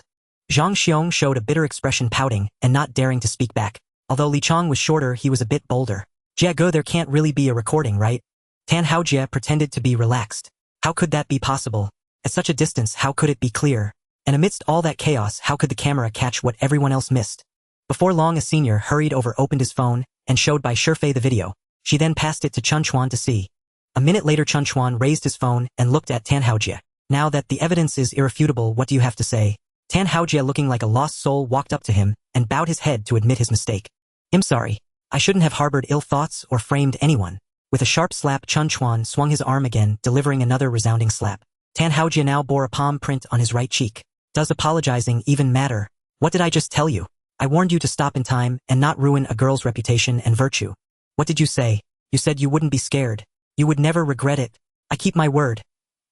Zhang Xiong showed a bitter expression, pouting and not daring to speak back. Although Li Chang was shorter, he was a bit bolder. Jiago, there can't really be a recording, right? Tan Haojie pretended to be relaxed. How could that be possible? At such a distance, how could it be clear? And amidst all that chaos, how could the camera catch what everyone else missed? Before long, a senior hurried over, opened his phone, and showed Bai Shifei the video. She then passed it to Chen Chuan to see. A minute later, Chen Chuan raised his phone and looked at Tan Haojie. Now that the evidence is irrefutable, what do you have to say? Tan Haojie, looking like a lost soul, walked up to him and bowed his head to admit his mistake. I'm sorry. I shouldn't have harbored ill thoughts or framed anyone. With a sharp slap, Chen Chuan swung his arm again, delivering another resounding slap. Tan Haojie now bore a palm print on his right cheek. Does apologizing even matter? What did I just tell you? I warned you to stop in time and not ruin a girl's reputation and virtue. What did you say? You said you wouldn't be scared. You would never regret it. I keep my word.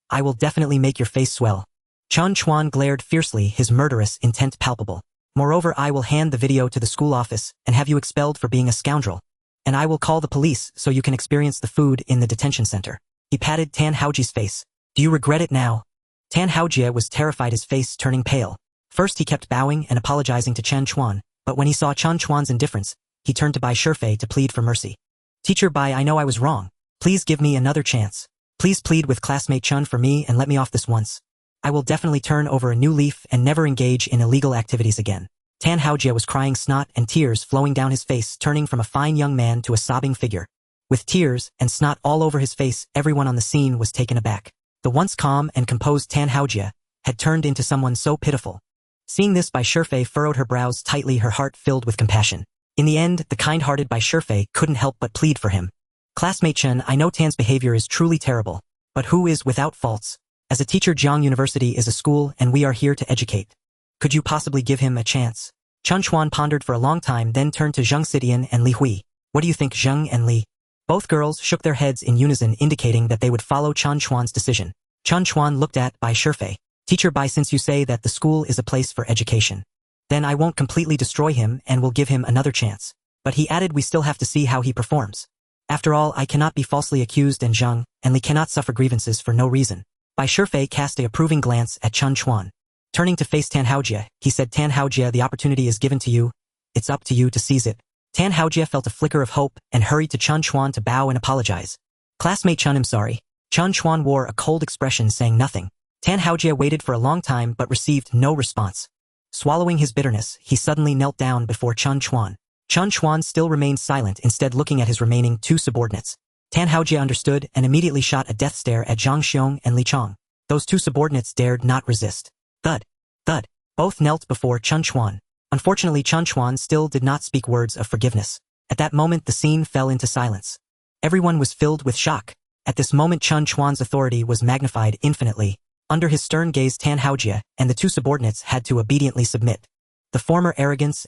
I will definitely make your face swell. Chen Chuan glared fiercely, his murderous intent palpable. Moreover, I will hand the video to the school office and have you expelled for being a scoundrel. And I will call the police so you can experience the food in the detention center. He patted Tan Haojie's face. Do you regret it now? Tan Haojie was terrified, his face turning pale. First he kept bowing and apologizing to Chen Chuan, but when he saw Chen Chuan's indifference, he turned to Bai Shifei to plead for mercy. Teacher Bai, I know I was wrong. Please give me another chance. Please plead with classmate Chen for me and let me off this once. I will definitely turn over a new leaf and never engage in illegal activities again. Tan Haojie was crying, snot and tears flowing down his face, turning from a fine young man to a sobbing figure. With tears and snot all over his face, everyone on the scene was taken aback. The once calm and composed Tan Haojie had turned into someone so pitiful. Seeing this, Bai Shifei furrowed her brows tightly, her heart filled with compassion. In the end, the kind-hearted Bai Shifei couldn't help but plead for him. Classmate Chen, I know Tan's behavior is truly terrible, but who is without faults? As a teacher, Jiang University is a school and we are here to educate. Could you possibly give him a chance? Chen Chuan pondered for a long time, then turned to Zheng Xidian and Li Hui. What do you think, Zheng and Li? Both girls shook their heads in unison, indicating that they would follow Chen Chuan's decision. Chen Chuan looked at Bai Shifei. Teacher Bai, since you say that the school is a place for education, then I won't completely destroy him and will give him another chance. But he added, we still have to see how he performs. After all, I cannot be falsely accused and Zheng and Li cannot suffer grievances for no reason. Bai Shifei cast a approving glance at Chen Chuan. Turning to face Tan Haojie, he said, Tan Haojie, the opportunity is given to you. It's up to you to seize it. Tan Haojie felt a flicker of hope and hurried to Chen Chuan to bow and apologize. Classmate Chen, I'm sorry. Chen Chuan wore a cold expression, saying nothing. Tan Haojie waited for a long time but received no response. Swallowing his bitterness, he suddenly knelt down before Chen Chuan. Chen Chuan still remained silent, instead looking at his remaining two subordinates. Tan Haojie understood and immediately shot a death stare at Zhang Xiong and Li Chang. Those two subordinates dared not resist. Thud. Thud. Both knelt before Chen Chuan. Unfortunately, Chen Chuan still did not speak words of forgiveness. At that moment, the scene fell into silence. Everyone was filled with shock. At this moment, Chen Chuan's authority was magnified infinitely. Under his stern gaze, Tan Haojie and the two subordinates had to obediently submit. The former arrogance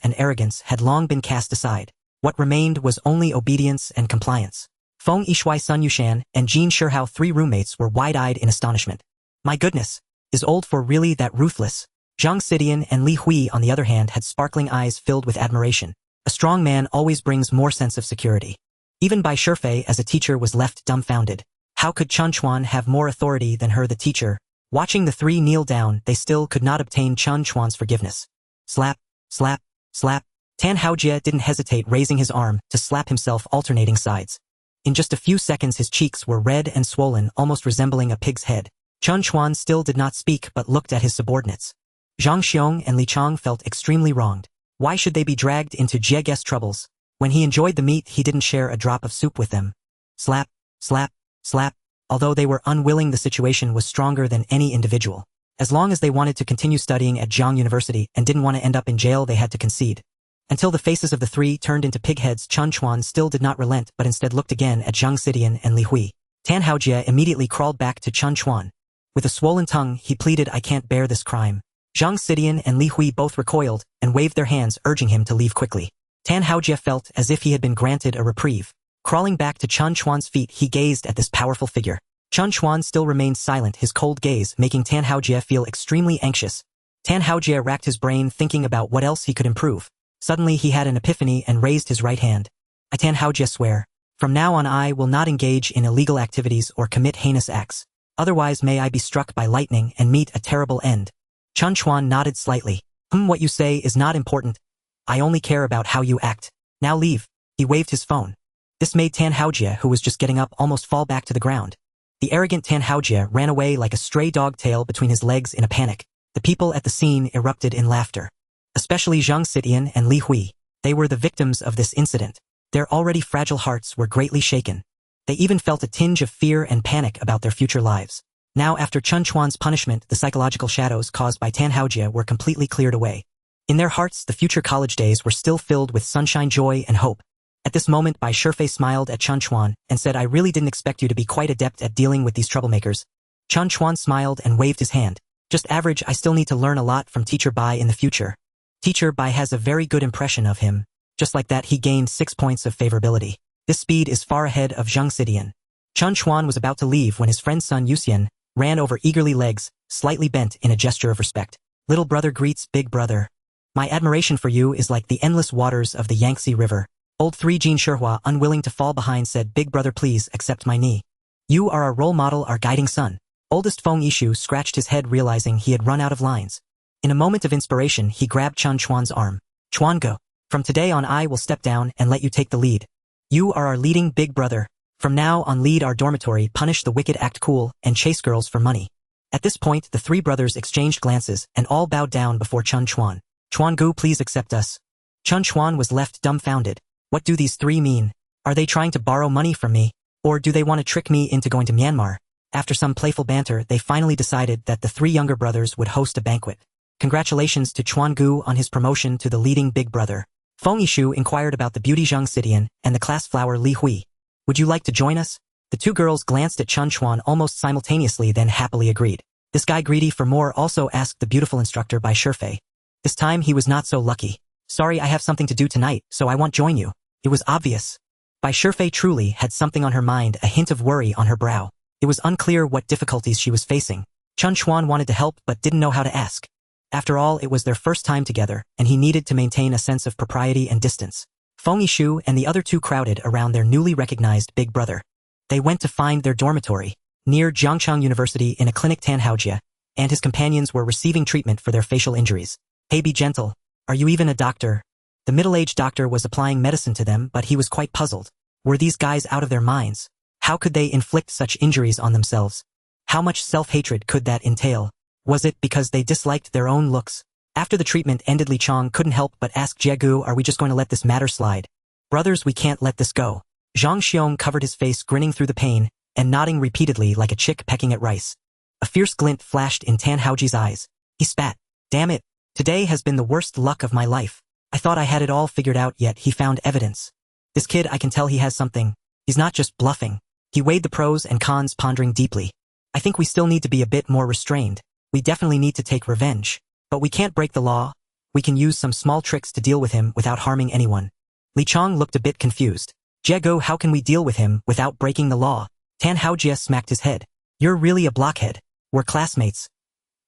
had long been cast aside. What remained was only obedience and compliance. Feng Yishui, Sun Yushan, and Jin Shihao, three roommates, were wide-eyed in astonishment. My goodness! Is old for really that ruthless? Zhang Xidian and Li Hui, on the other hand, had sparkling eyes filled with admiration. A strong man always brings more sense of security. Even Bai Shifei, as a teacher, was left dumbfounded. How could Chen Chuan have more authority than her, the teacher? Watching the three kneel down, they still could not obtain Chen Chuan's forgiveness. Slap, slap, slap. Tan Haojie didn't hesitate, raising his arm to slap himself alternating sides. In just a few seconds his cheeks were red and swollen, almost resembling a pig's head. Chen Chuan still did not speak but looked at his subordinates. Zhang Xiong and Li Chang felt extremely wronged. Why should they be dragged into Jiege's troubles? When he enjoyed the meat he didn't share a drop of soup with them. Slap, slap, slap. Although they were unwilling, the situation was stronger than any individual. As long as they wanted to continue studying at Jiang University and didn't want to end up in jail, they had to concede. Until the faces of the three turned into pig heads, Chen Chuan still did not relent but instead looked again at Zhang Xidian and Li Hui. Tan Haojie immediately crawled back to Chen Chuan. With a swollen tongue he pleaded, "I can't bear this crime." Zhang Xidian and Li Hui both recoiled and waved their hands, urging him to leave quickly. Tan Haojie felt as if he had been granted a reprieve. Crawling back to Chen Chuan's feet he gazed at this powerful figure. Chen Chuan still remained silent, his cold gaze making Tan Haojie feel extremely anxious. Tan Haojie racked his brain thinking about what else he could improve. Suddenly he had an epiphany and raised his right hand. "I, Tan Haojie, swear. From now on I will not engage in illegal activities or commit heinous acts. Otherwise may I be struck by lightning and meet a terrible end." Chen Chuan nodded slightly. What you say is not important. I only care about how you act. Now leave." He waved his phone. This made Tan Haojie, who was just getting up, almost fall back to the ground. The arrogant Tan Haojie ran away like a stray dog, tail between his legs in a panic. The people at the scene erupted in laughter. Especially Zhang Xidian and Li Hui. They were the victims of this incident. Their already fragile hearts were greatly shaken. They even felt a tinge of fear and panic about their future lives. Now, after Chen Chuan's punishment, the psychological shadows caused by Tan Haojie were completely cleared away. In their hearts, the future college days were still filled with sunshine, joy, and hope. At this moment, Bai Shifei smiled at Chen Chuan and said, "I really didn't expect you to be quite adept at dealing with these troublemakers." Chen Chuan smiled and waved his hand. "Just average. I still need to learn a lot from Teacher Bai in the future." Teacher Bai has a very good impression of him. Just like that, he gained 6 points of favorability. This speed is far ahead of Zhang Xidian. Chen Chuan was about to leave when his friend's son Yuxian ran over eagerly, legs slightly bent in a gesture of respect. "Little brother greets big brother. My admiration for you is like the endless waters of the Yangtze River." Old 3 Jin Shihua, unwilling to fall behind, said, "Big brother, please accept my knee. You are our role model, our guiding son." Oldest Feng Yishu scratched his head, realizing he had run out of lines. In a moment of inspiration, he grabbed Chen Chuan's arm. "Chuan, go. From today on I will step down and let you take the lead. You are our leading big brother. From now on lead our dormitory, punish the wicked, act cool, and chase girls for money." At this point, the 3 brothers exchanged glances and all bowed down before Chen Chuan. "Chuan Gu, please accept us." Chen Chuan was left dumbfounded. What do these 3 mean? Are they trying to borrow money from me? Or do they want to trick me into going to Myanmar? After some playful banter, they finally decided that the 3 younger brothers would host a banquet. Congratulations to Chuan Gu on his promotion to the leading big brother. Feng Yishu inquired about the beauty Zhang Xidian and the class flower Li Hui. "Would you like to join us?" The 2 girls glanced at Chen Chuan almost simultaneously, then happily agreed. This guy greedy for more also asked the beautiful instructor Bai Shifei. This time he was not so lucky. "Sorry, I have something to do tonight, so I won't join you." It was obvious. Bai Shifei truly had something on her mind, a hint of worry on her brow. It was unclear what difficulties she was facing. Chen Chuan wanted to help but didn't know how to ask. After all, it was their first time together, and he needed to maintain a sense of propriety and distance. Feng Yishu and the other 2 crowded around their newly recognized big brother. They went to find their dormitory near Jiangchang University in a clinic. Tan Haojie and his companions were receiving treatment for their facial injuries. "Hey, be gentle. Are you even a doctor?" The middle-aged doctor was applying medicine to them, but he was quite puzzled. Were these guys out of their minds? How could they inflict such injuries on themselves? How much self-hatred could that entail? Was it because they disliked their own looks? After the treatment ended, Li Chang couldn't help but ask Jiegu, "Are we just going to let this matter slide?" "Brothers, we can't let this go." Zhang Xiong covered his face, grinning through the pain and nodding repeatedly like a chick pecking at rice. A fierce glint flashed in Tan Haojie's eyes. He spat. "Damn it. Today has been the worst luck of my life. I thought I had it all figured out, yet he found evidence. This kid, I can tell he has something. He's not just bluffing." He weighed the pros and cons, pondering deeply. "I think we still need to be a bit more restrained. We definitely need to take revenge. But we can't break the law. We can use some small tricks to deal with him without harming anyone." Li Chang looked a bit confused. "Jiegu, how can we deal with him without breaking the law?" Tan Haojie smacked his head. "You're really a blockhead. We're classmates.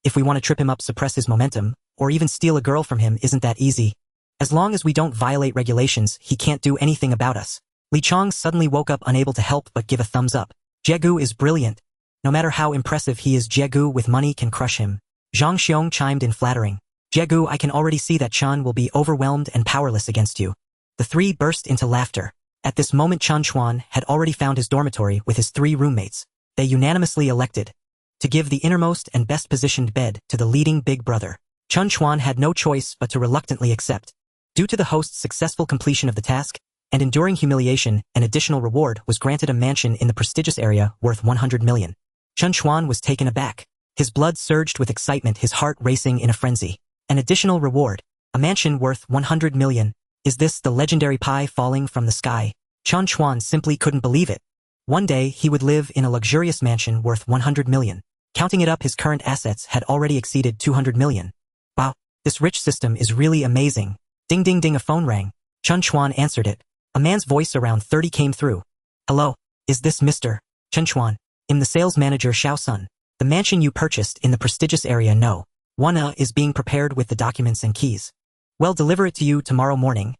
If we want to trip him up, suppress his momentum, or even steal a girl from him, isn't that easy? As long as we don't violate regulations, he can't do anything about us." Li Chang suddenly woke up, unable to help but give a thumbs up. "Jiegu is brilliant. No matter how impressive he is, Jiegu with money can crush him." Zhang Xiong chimed in, flattering. Jegu, I can already see that Chen will be overwhelmed and powerless against you. The three burst into laughter. At this moment Chen Chuan had already found his dormitory with his 3 roommates. They unanimously elected to give the innermost and best positioned bed to the leading big brother. Chen Chuan had no choice but to reluctantly accept. Due to the host's successful completion of the task and enduring humiliation, an additional reward was granted, a mansion in the prestigious area worth 100 million. Chen Chuan was taken aback. His blood surged with excitement, his heart racing in a frenzy. An additional reward, a mansion worth 100 million. Is this the legendary pie falling from the sky? Chen Chuan simply couldn't believe it. One day he would live in a luxurious mansion worth 100 million. Counting it up, his current assets had already exceeded 200 million. Wow, this rich system is really amazing. Ding ding ding, a phone rang. Chen Chuan answered it. A man's voice around 30 came through. Hello, is this Mr. Chen Chuan? I'm the sales manager Xiao Sun. The mansion you purchased in the prestigious area No. 1 is being prepared with the documents and keys. Well, deliver it to you tomorrow morning.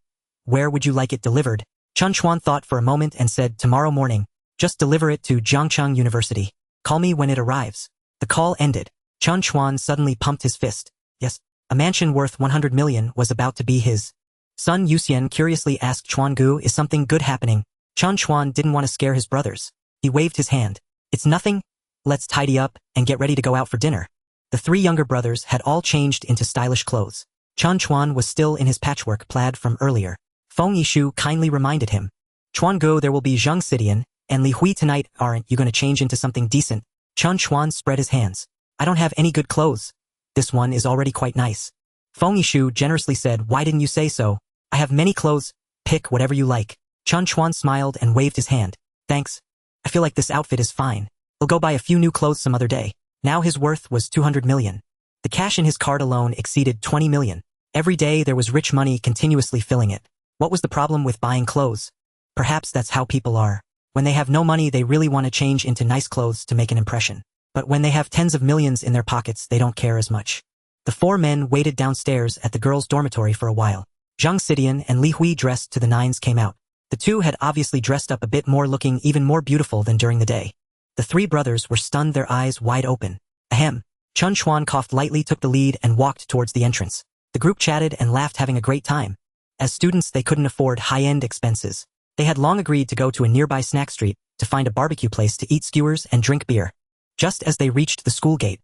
Where would you like it delivered? Chen Chuan thought for a moment and said, tomorrow morning. Just deliver it to Jiangcheng University. Call me when it arrives. The call ended. Chen Chuan suddenly pumped his fist. Yes, a mansion worth 100 million was about to be his. Sun Yuxian curiously asked Chuan Gu, is something good happening? Chen Chuan didn't want to scare his brothers. He waved his hand. It's nothing. Let's tidy up and get ready to go out for dinner. The 3 younger brothers had all changed into stylish clothes. Chen Chuan was still in his patchwork plaid from earlier. Feng Yishu kindly reminded him. Chuan Gu, there will be Zheng Sidian and Li Hui tonight. Aren't you going to change into something decent? Chen Chuan spread his hands. I don't have any good clothes. This one is already quite nice. Feng Yishu generously said, why didn't you say so? I have many clothes. Pick whatever you like. Chen Chuan smiled and waved his hand. Thanks. I feel like this outfit is fine. I'll go buy a few new clothes some other day. Now his worth was 200 million. The cash in his card alone exceeded 20 million. Every day there was rich money continuously filling it. What was the problem with buying clothes? Perhaps that's how people are. When they have no money, they really want to change into nice clothes to make an impression. But when they have tens of millions in their pockets, they don't care as much. The 4 men waited downstairs at the girls' dormitory for a while. Zheng Sidian and Li Hui, dressed to the nines, came out. The 2 had obviously dressed up a bit more, looking even more beautiful than during the day. The 3 brothers were stunned, their eyes wide open. Ahem. Chen Chuan coughed lightly, took the lead, and walked towards the entrance. The group chatted and laughed, having a great time. As students, they couldn't afford high-end expenses. They had long agreed to go to a nearby snack street to find a barbecue place to eat skewers and drink beer. Just as they reached the school gate,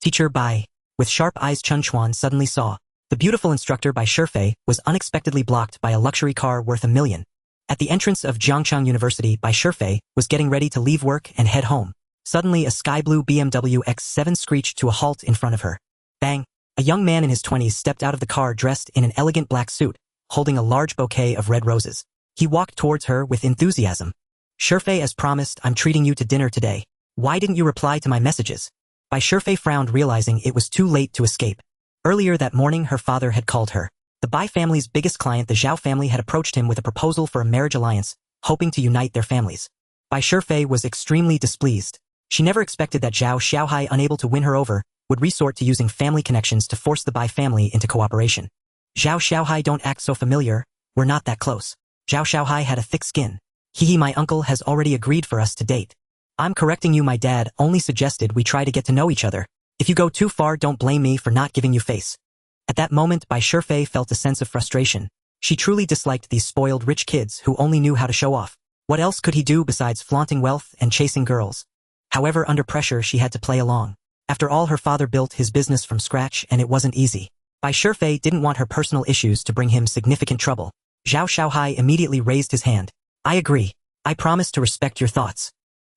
teacher Bai, with sharp eyes, Chen Chuan suddenly saw. The beautiful instructor Bai Shifei was unexpectedly blocked by a luxury car worth 1 million. At the entrance of Jiangcheng University, Bai Shifei was getting ready to leave work and head home. Suddenly, a sky-blue BMW X7 screeched to a halt in front of her. Bang! A young man in his 20s stepped out of the car dressed in an elegant black suit, holding a large bouquet of red roses. He walked towards her with enthusiasm. Shifei, as promised, I'm treating you to dinner today. Why didn't you reply to my messages? Bai Shifei frowned, realizing it was too late to escape. Earlier that morning, her father had called her. The Bai family's biggest client, the Zhao family, had approached him with a proposal for a marriage alliance, hoping to unite their families. Bai Shifei was extremely displeased. She never expected that Zhao Xiaohai, unable to win her over, would resort to using family connections to force the Bai family into cooperation. Zhao Xiaohai, don't act so familiar, we're not that close. Zhao Xiaohai had a thick skin. Hehe, my uncle has already agreed for us to date. I'm correcting you, my dad only suggested we try to get to know each other. If you go too far, don't blame me for not giving you face. At that moment, Bai Shifei felt a sense of frustration. She truly disliked these spoiled rich kids who only knew how to show off. What else could he do besides flaunting wealth and chasing girls? However, under pressure, she had to play along. After all, her father built his business from scratch, and it wasn't easy. Bai Shifei didn't want her personal issues to bring him significant trouble. Zhao Xiaohai immediately raised his hand. I agree. I promise to respect your thoughts.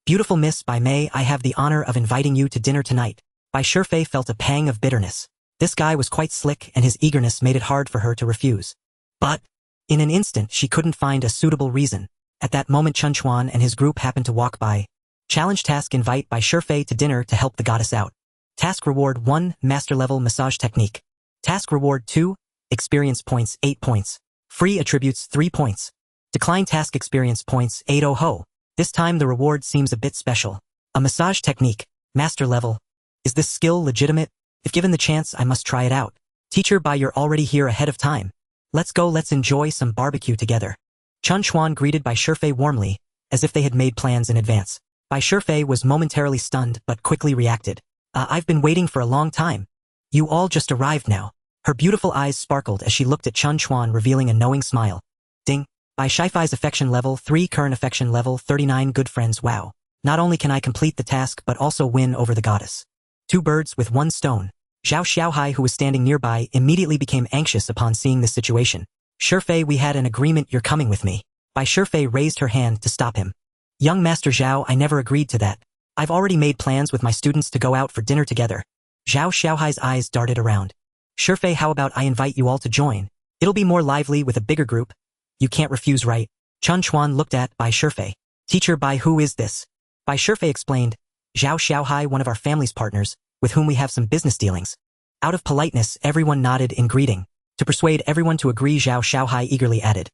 Beautiful Miss Bai Mei, I have the honor of inviting you to dinner tonight. Bai Shifei felt a pang of bitterness. This guy was quite slick, and his eagerness made it hard for her to refuse. But, in an instant, she couldn't find a suitable reason. At that moment, Chen Chuan and his group happened to walk by. Challenge task: invite Bai Shifei to dinner to help the goddess out. Task reward 1, master level massage technique. Task reward 2, experience points 8 points. Free attributes 3 points. Decline task experience points 8. Oh ho. This time the reward seems a bit special. A massage technique, master level. Is this skill legitimate? If given the chance, I must try it out. Teacher Bai, you're already here ahead of time. Let's go, let's enjoy some barbecue together. Chen Chuan greeted Bai Shifei warmly, as if they had made plans in advance. Bai Shifei was momentarily stunned but quickly reacted. I've been waiting for a long time. You all just arrived now. Her beautiful eyes sparkled as she looked at Chen Chuan, revealing a knowing smile. Ding. By Shifai's affection level 3, current affection level 39. Good friends. Wow. Not only can I complete the task but also win over the goddess. 2 birds with 1 stone. Zhao Xiaohai, who was standing nearby, immediately became anxious upon seeing this situation. Shifei, we had an agreement, you're coming with me. Bai Shifei raised her hand to stop him. Young Master Zhao, I never agreed to that. I've already made plans with my students to go out for dinner together. Zhao Xiaohai's eyes darted around. Shifei, how about I invite you all to join? It'll be more lively with a bigger group. You can't refuse, right? Chen Chuan looked at Bai Shifei. Teacher Bai, who is this? Bai Shifei explained. Zhao Xiaohai, one of our family's partners, with whom we have some business dealings. Out of politeness, everyone nodded in greeting. To persuade everyone to agree, Zhao Xiaohai eagerly added.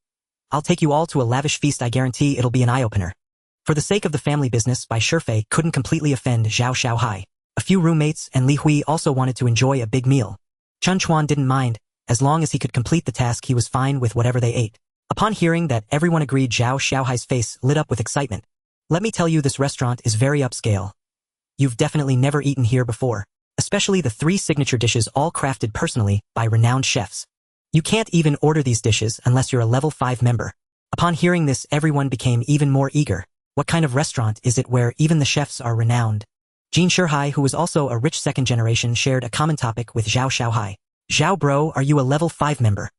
I'll take you all to a lavish feast, I guarantee it'll be an eye-opener. For the sake of the family business, Bai Shifei couldn't completely offend Zhao Xiaohai. A few roommates and Li Hui also wanted to enjoy a big meal. Chen Chuan didn't mind. As long as he could complete the task, he was fine with whatever they ate. Upon hearing that everyone agreed, Zhao Xiaohai's face lit up with excitement. Let me tell you, this restaurant is very upscale. You've definitely never eaten here before, especially the 3 signature dishes all crafted personally by renowned chefs. You can't even order these dishes unless you're a level 5 member. Upon hearing this, everyone became even more eager. What kind of restaurant is it where even the chefs are renowned? Jin Shihai, who was also a rich second generation, shared a common topic with Zhao Xiaohai. Zhao bro, are you a level 5 member?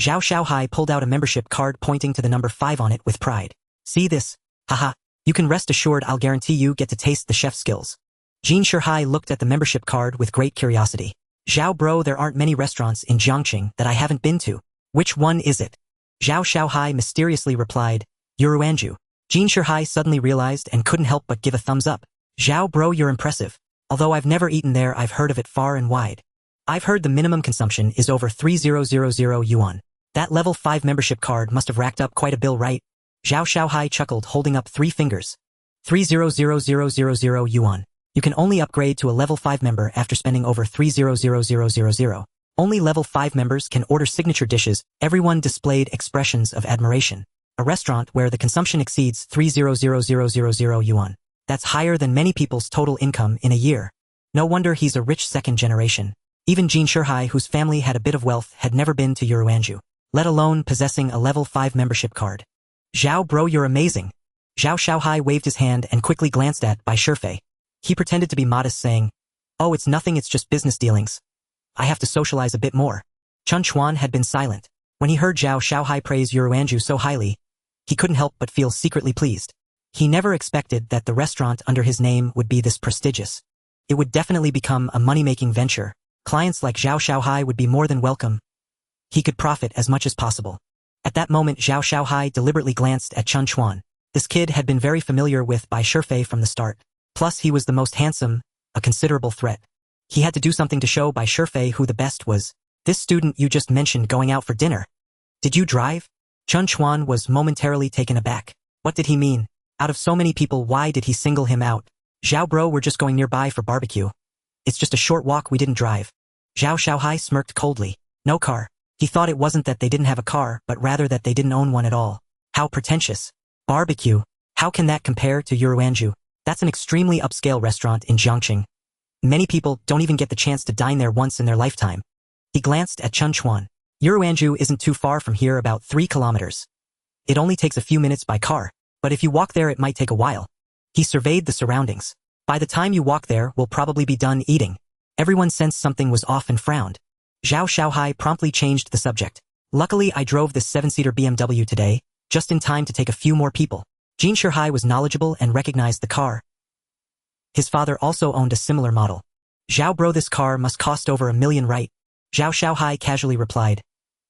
Zhao Xiaohai pulled out a membership card pointing to the number 5 on it with pride. See this? Haha. You can rest assured I'll guarantee you get to taste the chef's skills. Jin Shihai looked at the membership card with great curiosity. Zhao bro, there aren't many restaurants in Jiangqing that I haven't been to. Which one is it? Zhao Xiaohai mysteriously replied, Yuruanju. Jin Shihai suddenly realized and couldn't help but give a thumbs up. Zhao bro, you're impressive. Although I've never eaten there, I've heard of it far and wide. I've heard the minimum consumption is over 3000 yuan. That level 5 membership card must have racked up quite a bill, right? Zhao Xiaohai chuckled, holding up 3 fingers. 300000 yuan. You can only upgrade to a level 5 member after spending over 300000. Only level 5 members can order signature dishes. Everyone displayed expressions of admiration. A restaurant where the consumption exceeds 300000 yuan. That's higher than many people's total income in a year. No wonder he's a rich second generation. Even Jin Shihai, whose family had a bit of wealth, had never been to Yuruanju, let alone possessing a level 5 membership card. Zhao bro, you're amazing. Zhao Xiaohai waved his hand and quickly glanced at Bai Shifei. He pretended to be modest, saying, Oh, it's nothing, it's just business dealings. I have to socialize a bit more. Chen Chuan had been silent. When he heard Zhao Xiaohai praise Yuruanju so highly, he couldn't help but feel secretly pleased. He never expected that the restaurant under his name would be this prestigious. It would definitely become a money-making venture. Clients like Zhao Xiaohai would be more than welcome. He could profit as much as possible. At that moment, Zhao Xiaohai deliberately glanced at Chen Chuan. This kid had been very familiar with Bai Shifei from the start. Plus, he was the most handsome, a considerable threat. He had to do something to show Bai Shifei who the best was. This student you just mentioned going out for dinner. Did you drive? Chen Chuan was momentarily taken aback. What did he mean? Out of so many people, why did he single him out? Zhao bro, we're just going nearby for barbecue. It's just a short walk, we didn't drive. Zhao Xiaohai smirked coldly. No car. He thought it wasn't that they didn't have a car, but rather that they didn't own one at all. How pretentious. Barbecue. How can that compare to Yuruanju? That's an extremely upscale restaurant in Jiangqing. Many people don't even get the chance to dine there once in their lifetime. He glanced at Chen Chuan. Yuruanju isn't too far from here, about 3 kilometers. It only takes a few minutes by car, but if you walk there it might take a while. He surveyed the surroundings. By the time you walk there, we'll probably be done eating. Everyone sensed something was off and frowned. Zhao Xiaohai promptly changed the subject. Luckily, I drove this 7-seater BMW today, just in time to take a few more people. Jin Shihai was knowledgeable and recognized the car. His father also owned a similar model. Zhao bro, this car must cost over $1 million, right? Zhao Xiaohai casually replied.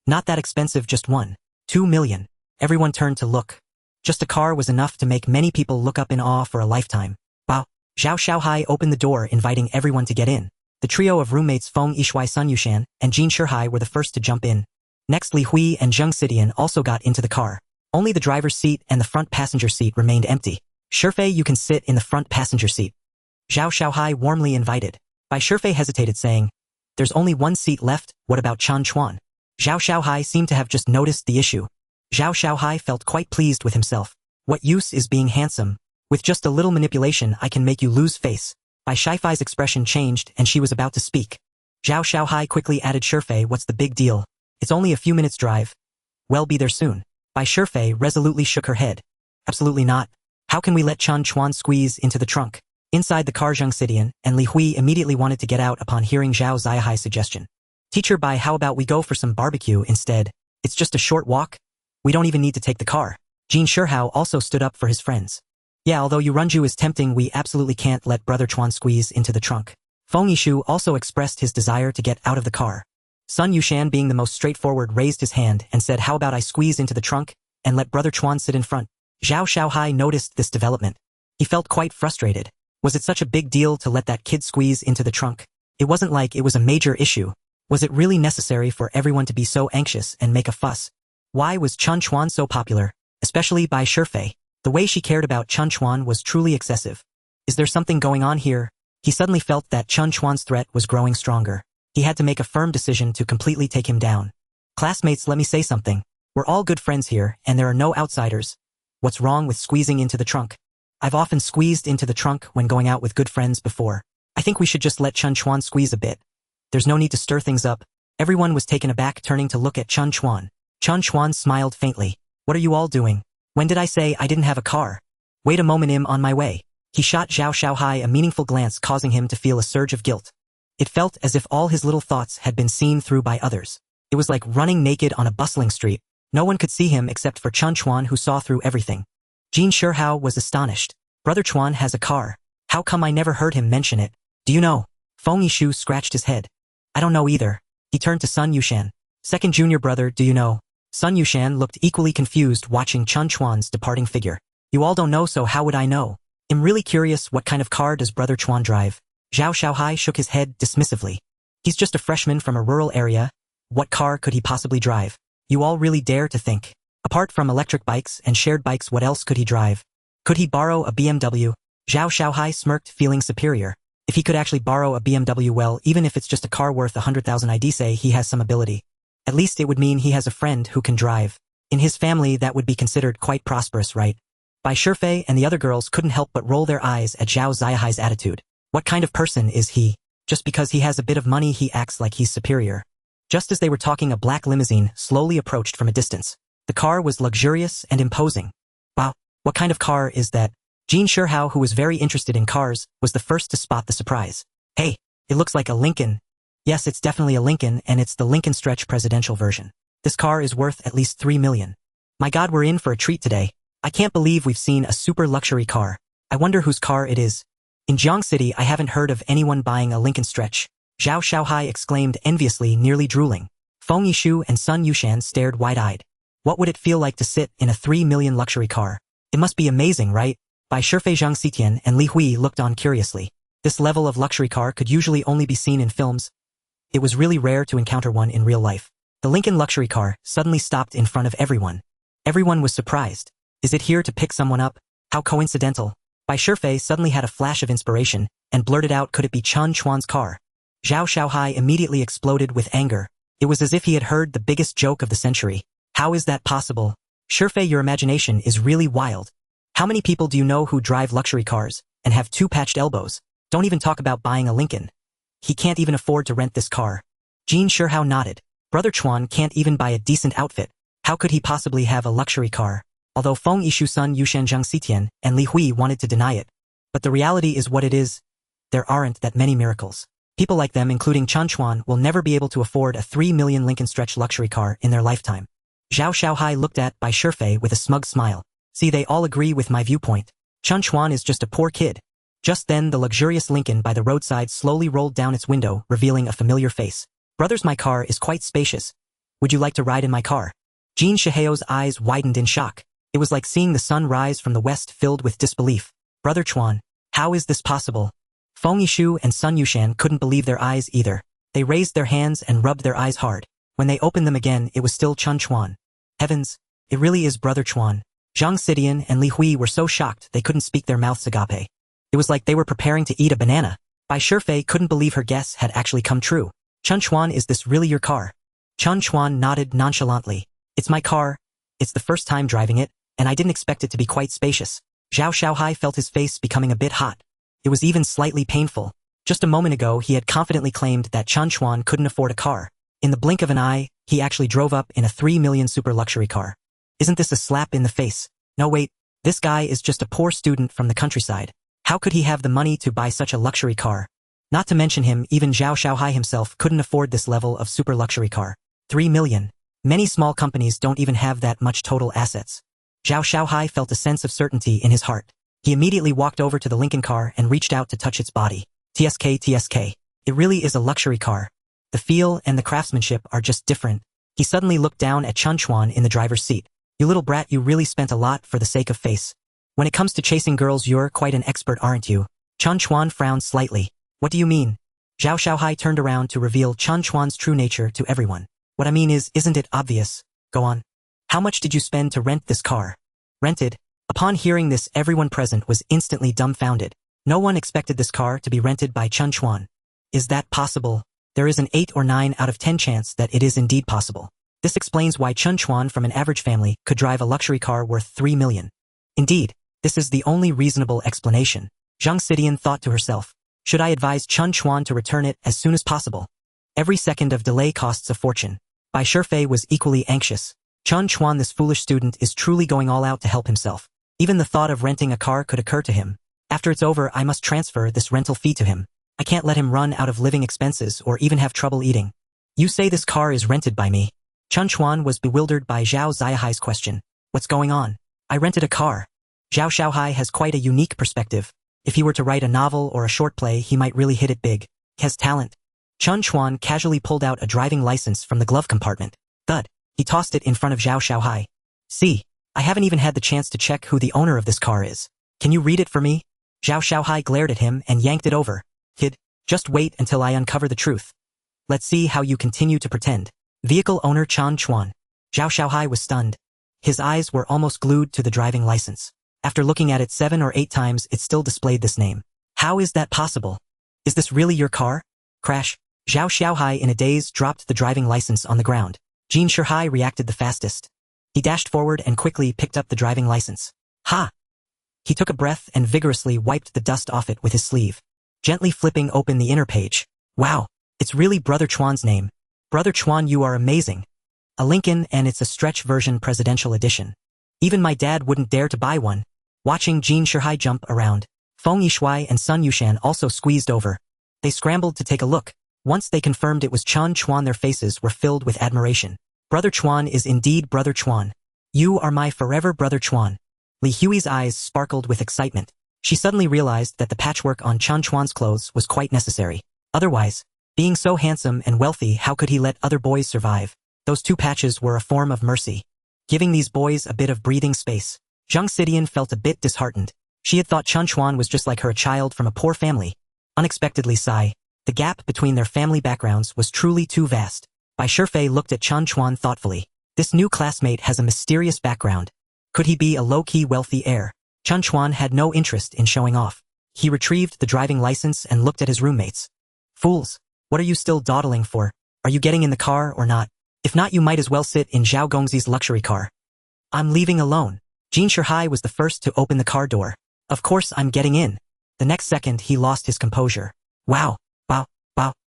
Not that expensive, just 1.2 million. Everyone turned to look. Just a car was enough to make many people look up in awe for a lifetime. Wow. Zhao Xiaohai opened the door, inviting everyone to get in. The trio of roommates Feng Yishuai, Sun Yushan, and Jin Shihai were the first to jump in. Next, Li Hui and Zheng Sidian also got into the car. Only the driver's seat and the front passenger seat remained empty. Shifei, you can sit in the front passenger seat. Zhao Xiaohai warmly invited. Bai Shifei hesitated, saying, There's only 1 seat left, what about Chen Chuan? Zhao Xiaohai seemed to have just noticed the issue. Zhao Xiaohai felt quite pleased with himself. What use is being handsome? With just a little manipulation I can make you lose face. Bai Shifei's expression changed and she was about to speak. Zhao Xiaohai quickly added Shifei, what's the big deal? It's only a few minutes drive. We'll be there soon. Bai Shifei resolutely shook her head. Absolutely not. How can we let Chen Chuan squeeze into the trunk? Inside the car, Zhang Xidian and Li Hui immediately wanted to get out upon hearing Zhao Xiaohai's suggestion. Teacher Bai, how about we go for some barbecue instead? It's just a short walk. We don't even need to take the car. Jin Shihao also stood up for his friends. Yeah, although Yurunju is tempting, we absolutely can't let Brother Chuan squeeze into the trunk. Feng Yishu also expressed his desire to get out of the car. Sun Yushan, being the most straightforward, raised his hand and said, how about I squeeze into the trunk and let Brother Chuan sit in front? Zhao Xiaohai noticed this development. He felt quite frustrated. Was it such a big deal to let that kid squeeze into the trunk? It wasn't like it was a major issue. Was it really necessary for everyone to be so anxious and make a fuss? Why was Chen Chuan so popular, especially by Shifei? The way she cared about Chen Chuan was truly excessive. Is there something going on here? He suddenly felt that Chen Chuan's threat was growing stronger. He had to make a firm decision to completely take him down. Classmates, let me say something. We're all good friends here, and there are no outsiders. What's wrong with squeezing into the trunk? I've often squeezed into the trunk when going out with good friends before. I think we should just let Chen Chuan squeeze a bit. There's no need to stir things up. Everyone was taken aback, turning to look at Chen Chuan. Chen Chuan smiled faintly. What are you all doing? When did I say I didn't have a car? Wait a moment, I'm on my way. He shot Zhao Xiaohai a meaningful glance, causing him to feel a surge of guilt. It felt as if all his little thoughts had been seen through by others. It was like running naked on a bustling street. No one could see him except for Chen Chuan, who saw through everything. Jin Shihao was astonished. Brother Chuan has a car. How come I never heard him mention it? Do you know? Feng Yishu scratched his head. I don't know either. He turned to Sun Yushan. Second junior brother, do you know? Sun Yushan looked equally confused watching Chen Chuan's departing figure. You all don't know, so how would I know? I'm really curious, what kind of car does Brother Chuan drive? Zhao Xiaohai shook his head dismissively. He's just a freshman from a rural area. What car could he possibly drive? You all really dare to think. Apart from electric bikes and shared bikes, what else could he drive? Could he borrow a BMW? Zhao Xiaohai smirked, feeling superior. If he could actually borrow a BMW, well, even if it's just a car worth 100,000, I'd say he has some ability. At least it would mean he has a friend who can drive. In his family, that would be considered quite prosperous, right? Bai Shifei and the other girls couldn't help but roll their eyes at Zhao Xiaohai's attitude. What kind of person is he? Just because he has a bit of money, he acts like he's superior. Just as they were talking, a black limousine slowly approached from a distance. The car was luxurious and imposing. Wow, what kind of car is that? Jin Shihao, who was very interested in cars, was the first to spot the surprise. Hey, it looks like a Lincoln. Yes, it's definitely a Lincoln, and it's the Lincoln Stretch presidential version. This car is worth at least 3 million. My God, we're in for a treat today. I can't believe we've seen a super luxury car. I wonder whose car it is. In Jiang City, I haven't heard of anyone buying a Lincoln Stretch. Zhao Xiaohai exclaimed enviously, nearly drooling. Feng Yishu and Sun Yushan stared wide-eyed. What would it feel like to sit in a 3 million luxury car? It must be amazing, right? Bai Shifei, Zhang Xidian and Li Hui looked on curiously. This level of luxury car could usually only be seen in films. It was really rare to encounter one in real life. The Lincoln luxury car suddenly stopped in front of everyone. Everyone was surprised. Is it here to pick someone up? How coincidental. Bai Shifei suddenly had a flash of inspiration and blurted out, could it be Chen Chuan's car? Zhao Xiaohai immediately exploded with anger. It was as if he had heard the biggest joke of the century. How is that possible? Shifei, your imagination is really wild. How many people do you know who drive luxury cars and have 2 patched elbows? Don't even talk about buying a Lincoln. He can't even afford to rent this car. Jin Shihao nodded. Brother Chuan can't even buy a decent outfit. How could he possibly have a luxury car? Although Feng Yishu, Sun Yushan, Zhang Xidian and Li Hui wanted to deny it. But the reality is what it is. There aren't that many miracles. People like them, including Chen Chuan, will never be able to afford a 3 million Lincoln Stretch luxury car in their lifetime. Zhao Xiaohai looked at Bai Shifei with a smug smile. See, they all agree with my viewpoint. Chen Chuan is just a poor kid. Just then, the luxurious Lincoln by the roadside slowly rolled down its window, revealing a familiar face. Brothers, my car is quite spacious. Would you like to ride in my car? Jin Shihao's eyes widened in shock. It was like seeing the sun rise from the west, filled with disbelief. Brother Chuan, how is this possible? Feng Yishu and Sun Yushan couldn't believe their eyes either. They raised their hands and rubbed their eyes hard. When they opened them again, it was still Chen Chuan. Heavens, it really is Brother Chuan. Zhang Xidian and Li Hui were so shocked they couldn't speak their mouths agape. It was like they were preparing to eat a banana. Bai Shifei couldn't believe her guess had actually come true. Chen Chuan, is this really your car? Chen Chuan nodded nonchalantly. It's my car. It's the first time driving it, and I didn't expect it to be quite spacious. Zhao Xiaohai felt his face becoming a bit hot. It was even slightly painful. Just a moment ago he had confidently claimed that Chen Chuan couldn't afford a car. In the blink of an eye, he actually drove up in a 3 million super luxury car. Isn't this a slap in the face? No wait, this guy is just a poor student from the countryside. How could he have the money to buy such a luxury car? Not to mention him, even Zhao Xiaohai himself couldn't afford this level of super luxury car. 3 million. Many small companies don't even have that much total assets. Zhao Xiaohai felt a sense of certainty in his heart. He immediately walked over to the Lincoln car and reached out to touch its body. TSK. It really is a luxury car. The feel and the craftsmanship are just different. He suddenly looked down at Chen Chuan in the driver's seat. You little brat, you really spent a lot for the sake of face. When it comes to chasing girls, you're quite an expert, aren't you? Chen Chuan frowned slightly. What do you mean? Zhao Xiaohai turned around to reveal Chen Chuan's true nature to everyone. What I mean is, isn't it obvious? Go on. How much did you spend to rent this car? Rented? Upon hearing this, everyone present was instantly dumbfounded. No one expected this car to be rented by Chen Chuan. Is that possible? There is an 8 or 9 out of 10 chance that it is indeed possible. This explains why Chen Chuan from an average family could drive a luxury car worth 3 million. Indeed, this is the only reasonable explanation. Zhang Xidian thought to herself. Should I advise Chen Chuan to return it as soon as possible? Every second of delay costs a fortune. Bai Shifei was equally anxious. Chen Chuan, this foolish student, is truly going all out to help himself. Even the thought of renting a car could occur to him. After it's over, I must transfer this rental fee to him. I can't let him run out of living expenses or even have trouble eating. You say this car is rented by me? Chen Chuan was bewildered by Zhao Xiaohai's question. What's going on? I rented a car. Zhao Xiaohai has quite a unique perspective. If he were to write a novel or a short play, he might really hit it big. He has talent. Chen Chuan casually pulled out a driving license from the glove compartment. Thud. He tossed it in front of Zhao Xiaohai. See, I haven't even had the chance to check who the owner of this car is. Can you read it for me? Zhao Xiaohai glared at him and yanked it over. Kid, just wait until I uncover the truth. Let's see how you continue to pretend. Vehicle owner Chen Chuan. Zhao Xiaohai was stunned. His eyes were almost glued to the driving license. After looking at it 7 or 8 times, it still displayed this name. How is that possible? Is this really your car? Crash. Zhao Xiaohai in a daze dropped the driving license on the ground. Jin Shihai reacted the fastest. He dashed forward and quickly picked up the driving license. Ha! He took a breath and vigorously wiped the dust off it with his sleeve. Gently flipping open the inner page. Wow, it's really Brother Chuan's name. Brother Chuan, you are amazing. A Lincoln, and it's a stretch version presidential edition. Even my dad wouldn't dare to buy one. Watching Jin Shihai jump around, Feng Yishui and Sun Yushan also squeezed over. They scrambled to take a look. Once they confirmed it was Chen Chuan, their faces were filled with admiration. Brother Chuan is indeed Brother Chuan. You are my forever Brother Chuan. Li Hui's eyes sparkled with excitement. She suddenly realized that the patchwork on Chen Chuan's clothes was quite necessary. Otherwise, being so handsome and wealthy, how could he let other boys survive? Those 2 patches were a form of mercy. Giving these boys a bit of breathing space. Zhang Xidian felt a bit disheartened. She had thought Chen Chuan was just like her, a child from a poor family. Unexpectedly sigh. The gap between their family backgrounds was truly too vast. Bai Shifei looked at Chen Chuan thoughtfully. This new classmate has a mysterious background. Could he be a low-key wealthy heir? Chen Chuan had no interest in showing off. He retrieved the driving license and looked at his roommates. Fools, what are you still dawdling for? Are you getting in the car or not? If not, you might as well sit in Zhao Gongzi's luxury car. I'm leaving alone. Jin Shihai was the first to open the car door. Of course I'm getting in. The next second he lost his composure. Wow,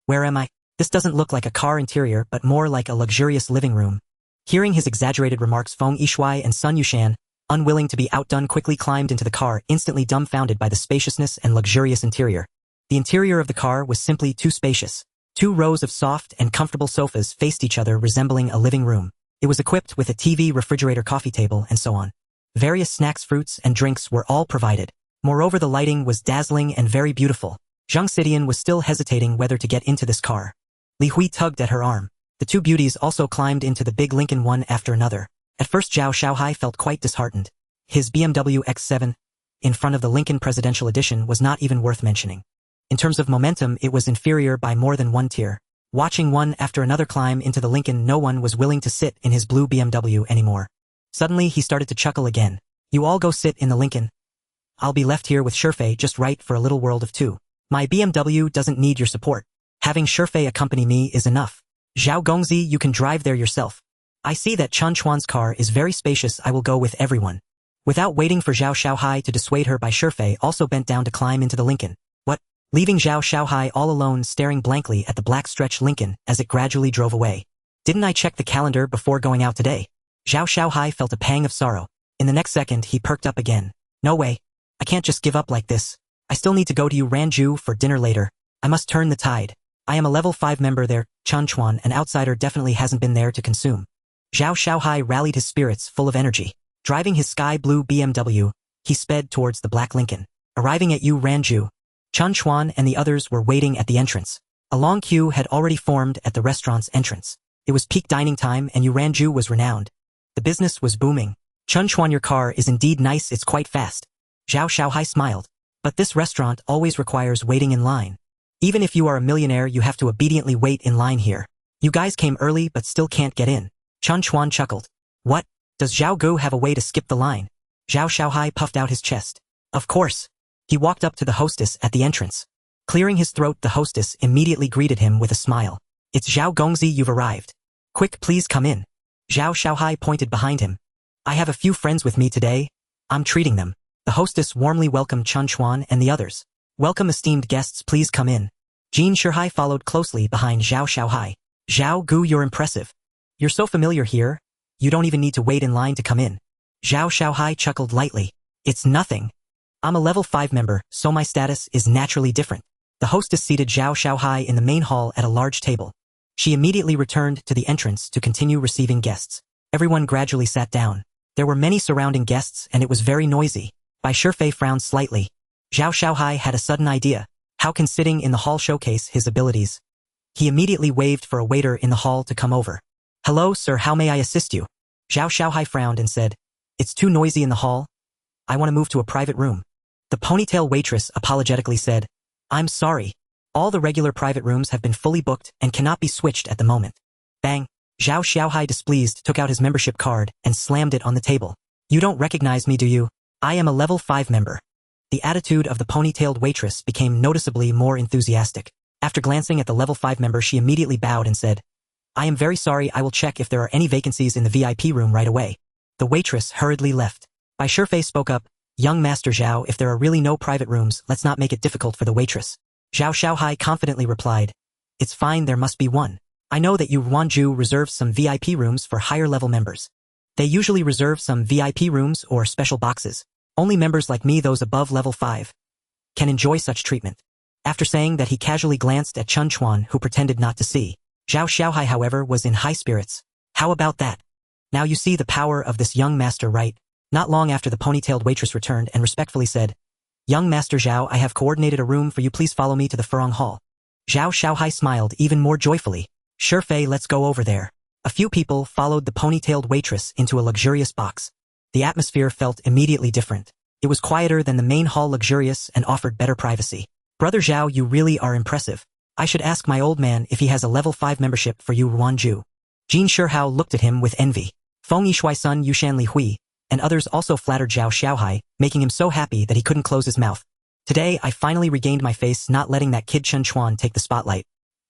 where am I? This doesn't look like a car interior but more like a luxurious living room. Hearing his exaggerated remarks, Feng Yishui and Sun Yushan, unwilling to be outdone, quickly climbed into the car, instantly dumbfounded by the spaciousness and luxurious interior. The interior of the car was simply too spacious. 2 rows of soft and comfortable sofas faced each other, resembling a living room. It was equipped with a TV, refrigerator, coffee table, and so on. Various snacks, fruits, and drinks were all provided. Moreover, the lighting was dazzling and very beautiful. Zhang Xidian was still hesitating whether to get into this car. Li Hui tugged at her arm. The 2 beauties also climbed into the big Lincoln one after another. At first Zhao Xiaohai felt quite disheartened. His BMW X7, in front of the Lincoln Presidential Edition, was not even worth mentioning. In terms of momentum, it was inferior by more than 1 tier. Watching one after another climb into the Lincoln, no one was willing to sit in his blue BMW anymore. Suddenly he started to chuckle again. You all go sit in the Lincoln. I'll be left here with Shifei, just right for a little world of 2. My BMW doesn't need your support. Having Shifei accompany me is enough. Zhao Gongzi, you can drive there yourself. I see that Chen Chuan's car is very spacious. I will go with everyone. Without waiting for Zhao Xiaohai to dissuade her, Bai Shifei also bent down to climb into the Lincoln. What? leaving Zhao Xiaohai all alone staring blankly at the black stretch Lincoln as it gradually drove away. Didn't I check the calendar before going out today? Zhao Xiaohai felt a pang of sorrow. In the next second, he perked up again. No way. I can't just give up like this. I still need to go to Yuranju for dinner later. I must turn the tide. I am a level 5 member there. Chen Chuan, an outsider, definitely hasn't been there to consume. Zhao Xiaohai rallied his spirits full of energy. Driving his sky blue BMW, he sped towards the black Lincoln. Arriving at Yuranju, Chen Chuan and the others were waiting at the entrance. A long queue had already formed at the restaurant's entrance. It was peak dining time and Yuranju was renowned. The business was booming. Chen Chuan, your car is indeed nice, it's quite fast. Zhao Xiaohai smiled. But this restaurant always requires waiting in line. Even if you are a millionaire, you have to obediently wait in line here. You guys came early but still can't get in. Chen Chuan chuckled. What? Does Zhao Gu have a way to skip the line? Zhao Xiaohai puffed out his chest. Of course. He walked up to the hostess at the entrance. Clearing his throat, the hostess immediately greeted him with a smile. It's Zhao Gongzi, you've arrived. Quick, please come in. Zhao Xiaohai pointed behind him. I have a few friends with me today. I'm treating them. The hostess warmly welcomed Chen Chuan and the others. Welcome, esteemed guests, please come in. Jin Shihai followed closely behind Zhao Xiaohai. Zhao Gu, you're impressive. You're so familiar here, you don't even need to wait in line to come in. Zhao Xiaohai chuckled lightly. It's nothing. I'm a level 5 member, so my status is naturally different. The hostess seated Zhao Xiaohai in the main hall at a large table. She immediately returned to the entrance to continue receiving guests. Everyone gradually sat down. There were many surrounding guests and it was very noisy. Bai Shifei frowned slightly. Zhao Xiaohai had a sudden idea. How can sitting in the hall showcase his abilities? He immediately waved for a waiter in the hall to come over. Hello, sir, how may I assist you? Zhao Xiaohai frowned and said, It's too noisy in the hall. I want to move to a private room. The ponytail waitress apologetically said, I'm sorry. All the regular private rooms have been fully booked and cannot be switched at the moment. Bang. Zhao Xiaohai, displeased, took out his membership card and slammed it on the table. You don't recognize me, do you? I am a level 5 member. The attitude of the ponytailed waitress became noticeably more enthusiastic. After glancing at the level 5 member, she immediately bowed and said, I am very sorry, I will check if there are any vacancies in the VIP room right away. The waitress hurriedly left. Bai Shifei spoke up, Young Master Zhao, if there are really no private rooms, let's not make it difficult for the waitress. Zhao Xiaohai confidently replied, It's fine, there must be one. I know that Yuranju reserves some VIP rooms for higher level members. They usually reserve some VIP rooms or special boxes. Only members like me, those above level 5, can enjoy such treatment. After saying that, he casually glanced at Chen Chuan, who pretended not to see. Zhao Xiaohai, however, was in high spirits. How about that? Now you see the power of this young master, right? Not long after, the ponytailed waitress returned and respectfully said, Young Master Zhao, I have coordinated a room for you, please follow me to the Furong Hall. Zhao Xiaohai smiled even more joyfully. Sure, Fei, let's go over there. A few people followed the ponytailed waitress into a luxurious box. The atmosphere felt immediately different. It was quieter than the main hall, luxurious, and offered better privacy. Brother Zhao, you really are impressive. I should ask my old man if he has a level 5 membership for Yuranju. Jin Shihao looked at him with envy. Feng Yishuai's son Yushan Li Hui and others also flattered Zhao Xiaohai, making him so happy that he couldn't close his mouth. Today, I finally regained my face, not letting that kid Chen Chuan take the spotlight.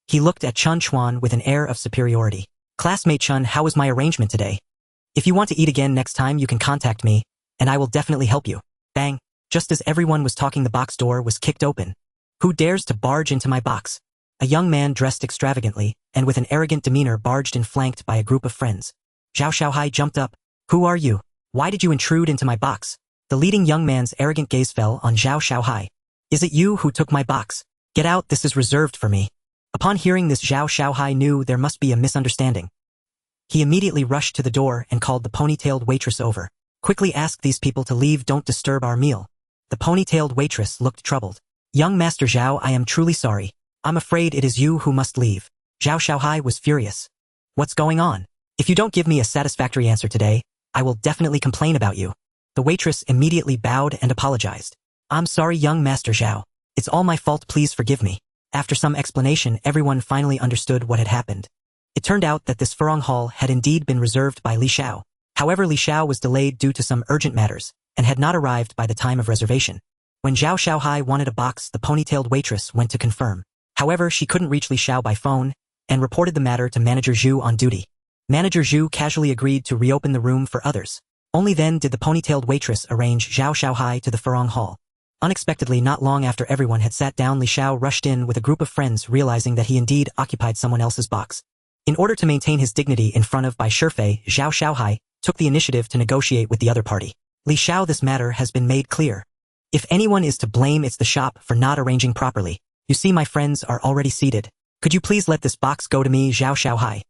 He looked at Chen Chuan with an air of superiority. Classmate Chen, how was my arrangement today? If you want to eat again next time, you can contact me, and I will definitely help you. Bang. Just as everyone was talking, the box door was kicked open. Who dares to barge into my box? A young man dressed extravagantly and with an arrogant demeanor barged in, flanked by a group of friends. Zhao Xiaohai jumped up. Who are you? Why did you intrude into my box? The leading young man's arrogant gaze fell on Zhao Xiaohai. Is it you who took my box? Get out, this is reserved for me. Upon hearing this, Zhao Xiaohai knew there must be a misunderstanding. He immediately rushed to the door and called the ponytailed waitress over. Quickly ask these people to leave, don't disturb our meal. The ponytailed waitress looked troubled. Young Master Zhao, I am truly sorry. I'm afraid it is you who must leave. Zhao Xiaohai was furious. What's going on? If you don't give me a satisfactory answer today, I will definitely complain about you. The waitress immediately bowed and apologized. I'm sorry, young Master Zhao. It's all my fault, please forgive me. After some explanation, everyone finally understood what had happened. It turned out that this Furong Hall had indeed been reserved by Li Xiao. However, Li Xiao was delayed due to some urgent matters, and had not arrived by the time of reservation. When Zhao Xiaohai wanted a box, the ponytailed waitress went to confirm. However, she couldn't reach Li Xiao by phone, and reported the matter to Manager Zhu on duty. Manager Zhu casually agreed to reopen the room for others. Only then did the ponytailed waitress arrange Zhao Xiaohai to the Furong Hall. Unexpectedly, not long after everyone had sat down, Li Xiao rushed in with a group of friends, realizing that he indeed occupied someone else's box. In order to maintain his dignity in front of Bai Shifei, Zhao Xiaohai took the initiative to negotiate with the other party. Li Xiao, this matter has been made clear. If anyone is to blame, it's the shop for not arranging properly. You see, my friends are already seated. Could you please let this box go to me, Zhao Xiaohai?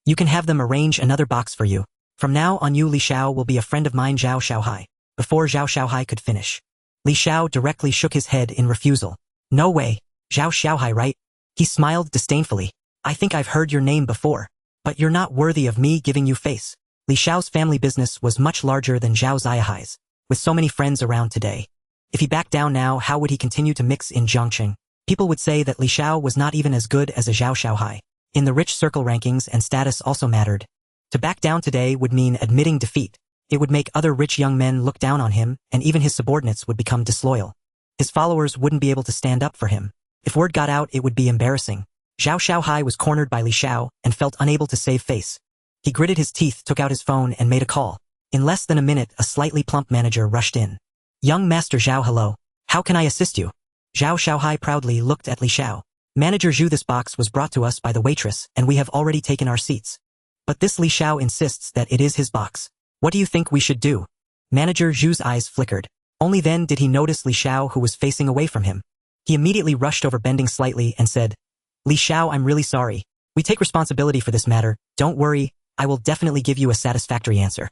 You can have them arrange another box for you. From now on, you, Li Xiao, will be a friend of mine, Zhao Xiaohai. Before Zhao Xiaohai could finish, Li Xiao directly shook his head in refusal. No way, Zhao Xiaohai, right? He smiled disdainfully. I think I've heard your name before, but you're not worthy of me giving you face. Li Xiao's family business was much larger than Zhao Xiaohai's, with so many friends around today. If he backed down now, how would he continue to mix in Zhongqing? People would say that Li Xiao was not even as good as a Zhao Xiaohai. In the rich circle, rankings and status also mattered. To back down today would mean admitting defeat. It would make other rich young men look down on him, and even his subordinates would become disloyal. His followers wouldn't be able to stand up for him. If word got out, it would be embarrassing. Zhao Xiaohai was cornered by Li Xiao and felt unable to save face. He gritted his teeth, took out his phone, and made a call. In less than a minute, a slightly plump manager rushed in. Young Master Zhao, hello. How can I assist you? Zhao Xiaohai proudly looked at Li Xiao. Manager Zhu, this box was brought to us by the waitress, and we have already taken our seats. But this Li Xiao insists that it is his box. What do you think we should do? Manager Zhu's eyes flickered. Only then did he notice Li Xiao, who was facing away from him. He immediately rushed over, bending slightly, and said, Li Xiao, I'm really sorry. We take responsibility for this matter. Don't worry, I will definitely give you a satisfactory answer.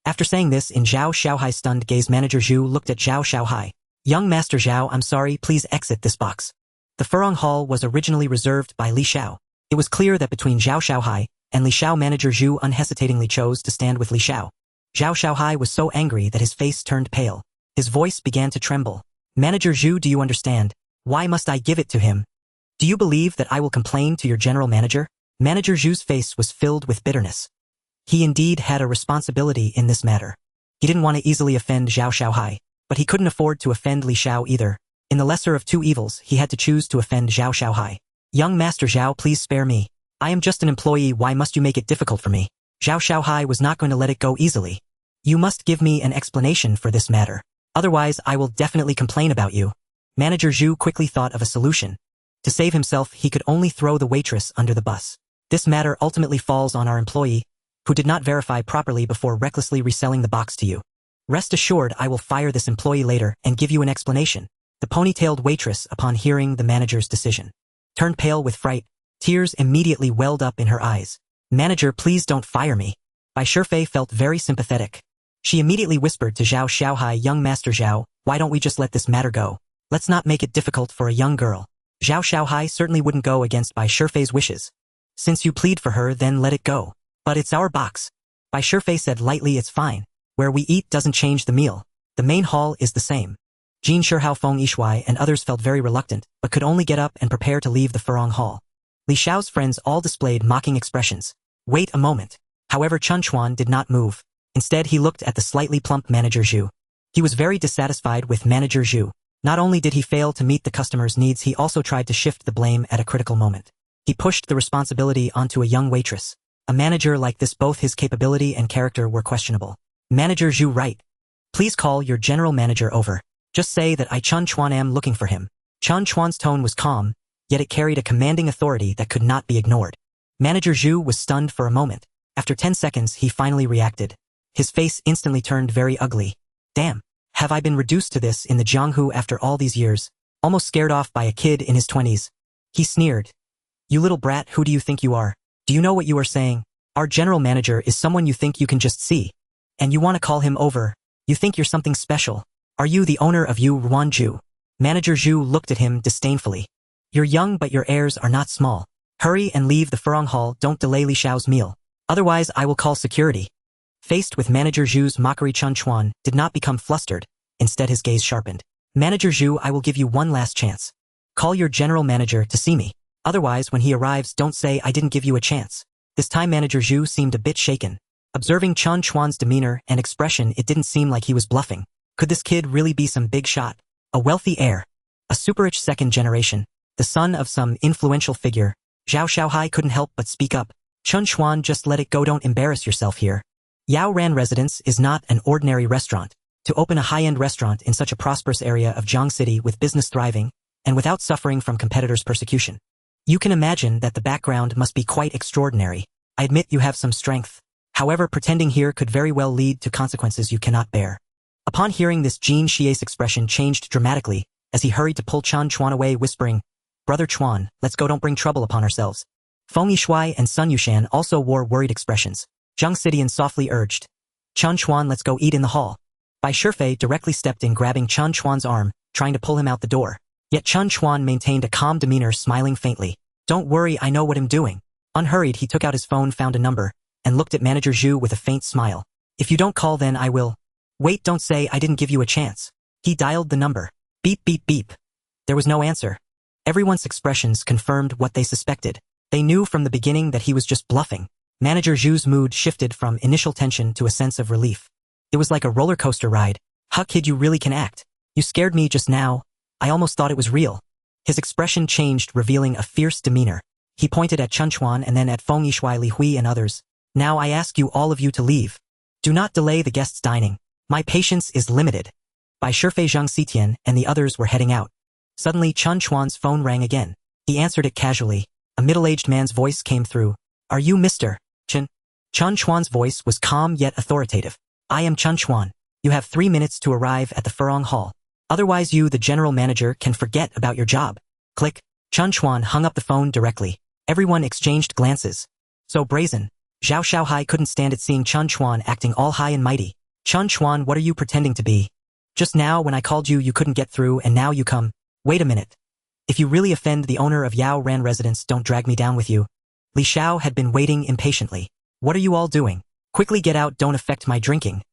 After saying this, in Zhao Xiaohai's stunned gaze, Manager Zhu looked at Zhao Xiaohai. Young Master Zhao, I'm sorry, please exit this box. The Furong Hall was originally reserved by Li Xiao. It was clear that between Zhao Xiaohai and Li Xiao, Manager Zhu unhesitatingly chose to stand with Li Xiao. Zhao Xiaohai was so angry that his face turned pale. His voice began to tremble. Manager Zhu, do you understand? Why must I give it to him? Do you believe that I will complain to your general manager? Manager Zhu's face was filled with bitterness. He indeed had a responsibility in this matter. He didn't want to easily offend Zhao Xiaohai, but he couldn't afford to offend Li Xiao either. In the lesser of two evils, he had to choose to offend Zhao Xiaohai. Young Master Zhao, please spare me. I am just an employee, why must you make it difficult for me? Zhao Xiaohai was not going to let it go easily. You must give me an explanation for this matter. Otherwise, I will definitely complain about you. Manager Zhu quickly thought of a solution. To save himself, he could only throw the waitress under the bus. This matter ultimately falls on our employee, who did not verify properly before recklessly reselling the box to you. Rest assured, I will fire this employee later and give you an explanation. The ponytailed waitress, upon hearing the manager's decision, turned pale with fright. Tears immediately welled up in her eyes. Manager, please don't fire me. Bai Shifei felt very sympathetic. She immediately whispered to Zhao Xiaohai, Young Master Zhao, why don't we just let this matter go? Let's not make it difficult for a young girl. Zhao Xiaohai certainly wouldn't go against Bai Shifei's wishes. Since you plead for her, then let it go. But it's our box. Bai Shifei said lightly, it's fine. Where we eat doesn't change the meal. The main hall is the same. Jin Shihao, Feng Yishuai and others felt very reluctant, but could only get up and prepare to leave the Furong Hall. Li Xiao's friends all displayed mocking expressions. Wait a moment. However, Chen Chuan did not move. Instead, he looked at the slightly plump Manager Zhu. He was very dissatisfied with Manager Zhu. Not only did he fail to meet the customer's needs, he also tried to shift the blame at a critical moment. He pushed the responsibility onto a young waitress. A manager like this, both his capability and character were questionable. Manager Zhu, right. Please call your general manager over. Just say that I, Chen Chuan, am looking for him. Chen Chuan's tone was calm, yet it carried a commanding authority that could not be ignored. Manager Zhu was stunned for a moment. After 10 seconds, he finally reacted. His face instantly turned very ugly. Damn, have I been reduced to this in the Jianghu after all these years? Almost scared off by a kid in his 20s. He sneered. You little brat, who do you think you are? Do you know what you are saying? Our general manager is someone you think you can just see. And you want to call him over. You think you're something special. Are you the owner of Yu Ruanju? Manager Zhu looked at him disdainfully. You're young, but your heirs are not small. Hurry and leave the Furong Hall, don't delay Li Xiao's meal. Otherwise, I will call security. Faced with Manager Zhu's mockery, Chen Chuan did not become flustered. Instead, his gaze sharpened. Manager Zhu, I will give you one last chance. Call your general manager to see me. Otherwise, when he arrives, don't say I didn't give you a chance. This time Manager Zhu seemed a bit shaken. Observing Chen Chuan's demeanor and expression, it didn't seem like he was bluffing. Could this kid really be some big shot? A wealthy heir. A super-rich second generation. The son of some influential figure. Zhao Xiaohai couldn't help but speak up. Chen Chuan, just let it go, don't embarrass yourself here. Yao Ran residence is not an ordinary restaurant. To open a high-end restaurant in such a prosperous area of Jiang City with business thriving, and without suffering from competitors' persecution. You can imagine that the background must be quite extraordinary. I admit you have some strength. However, pretending here could very well lead to consequences you cannot bear. Upon hearing this, Jin Xie's expression changed dramatically as he hurried to pull Chen Chuan away, whispering, "Brother Chuan, let's go, don't bring trouble upon ourselves." Feng Yishui and Sun Yushan also wore worried expressions. Jiang Cidian softly urged, "Chen Chuan, let's go eat in the hall." Bai Shifei directly stepped in, grabbing Chen Chuan's arm, trying to pull him out the door. Yet Chen Chuan maintained a calm demeanor, smiling faintly. "Don't worry, I know what I'm doing." Unhurried, he took out his phone, found a number, and looked at Manager Zhu with a faint smile. "If you don't call, then I will." "Wait, don't say I didn't give you a chance." He dialed the number. Beep, beep, beep. There was no answer. Everyone's expressions confirmed what they suspected. They knew from the beginning that he was just bluffing. Manager Zhu's mood shifted from initial tension to a sense of relief. It was like a roller coaster ride. "Huh, kid, you really can act. You scared me just now. I almost thought it was real." His expression changed, revealing a fierce demeanor. He pointed at Chen Chuan and then at Feng Yishui, Li Hui, and others. "Now I ask you, all of you, to leave. Do not delay the guests' dining. My patience is limited." Bai Shifei, Zhang Xitian, and the others were heading out. Suddenly, Chen Chuan's phone rang again. He answered it casually. A middle-aged man's voice came through. "Are you Mr. Chen?" Chen Chuan's voice was calm yet authoritative. "I am Chen Chuan. You have 3 minutes to arrive at the Furong Hall. Otherwise you, the general manager, can forget about your job." Click. Chen Chuan hung up the phone directly. Everyone exchanged glances. So brazen. Zhao Xiaohai couldn't stand it, seeing Chen Chuan acting all high and mighty. "Chen Chuan, what are you pretending to be? Just now when I called you, you couldn't get through, and now you come. Wait a minute. If you really offend the owner of Yao Ran residence, don't drag me down with you." Li Xiao had been waiting impatiently. "What are you all doing? Quickly get out, don't affect my drinking."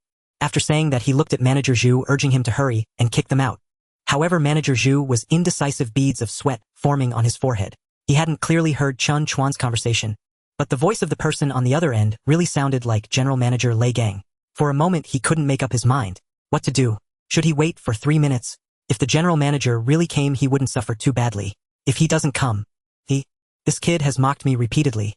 After saying that, he looked at Manager Zhu, urging him to hurry and kick them out. However, Manager Zhu was indecisive, beads of sweat forming on his forehead. He hadn't clearly heard Chen Chuan's conversation, but the voice of the person on the other end really sounded like General Manager Lei Gang. For a moment, he couldn't make up his mind. What to do? Should he wait for 3 minutes? If the general manager really came, he wouldn't suffer too badly. If he doesn't come, this kid has mocked me repeatedly.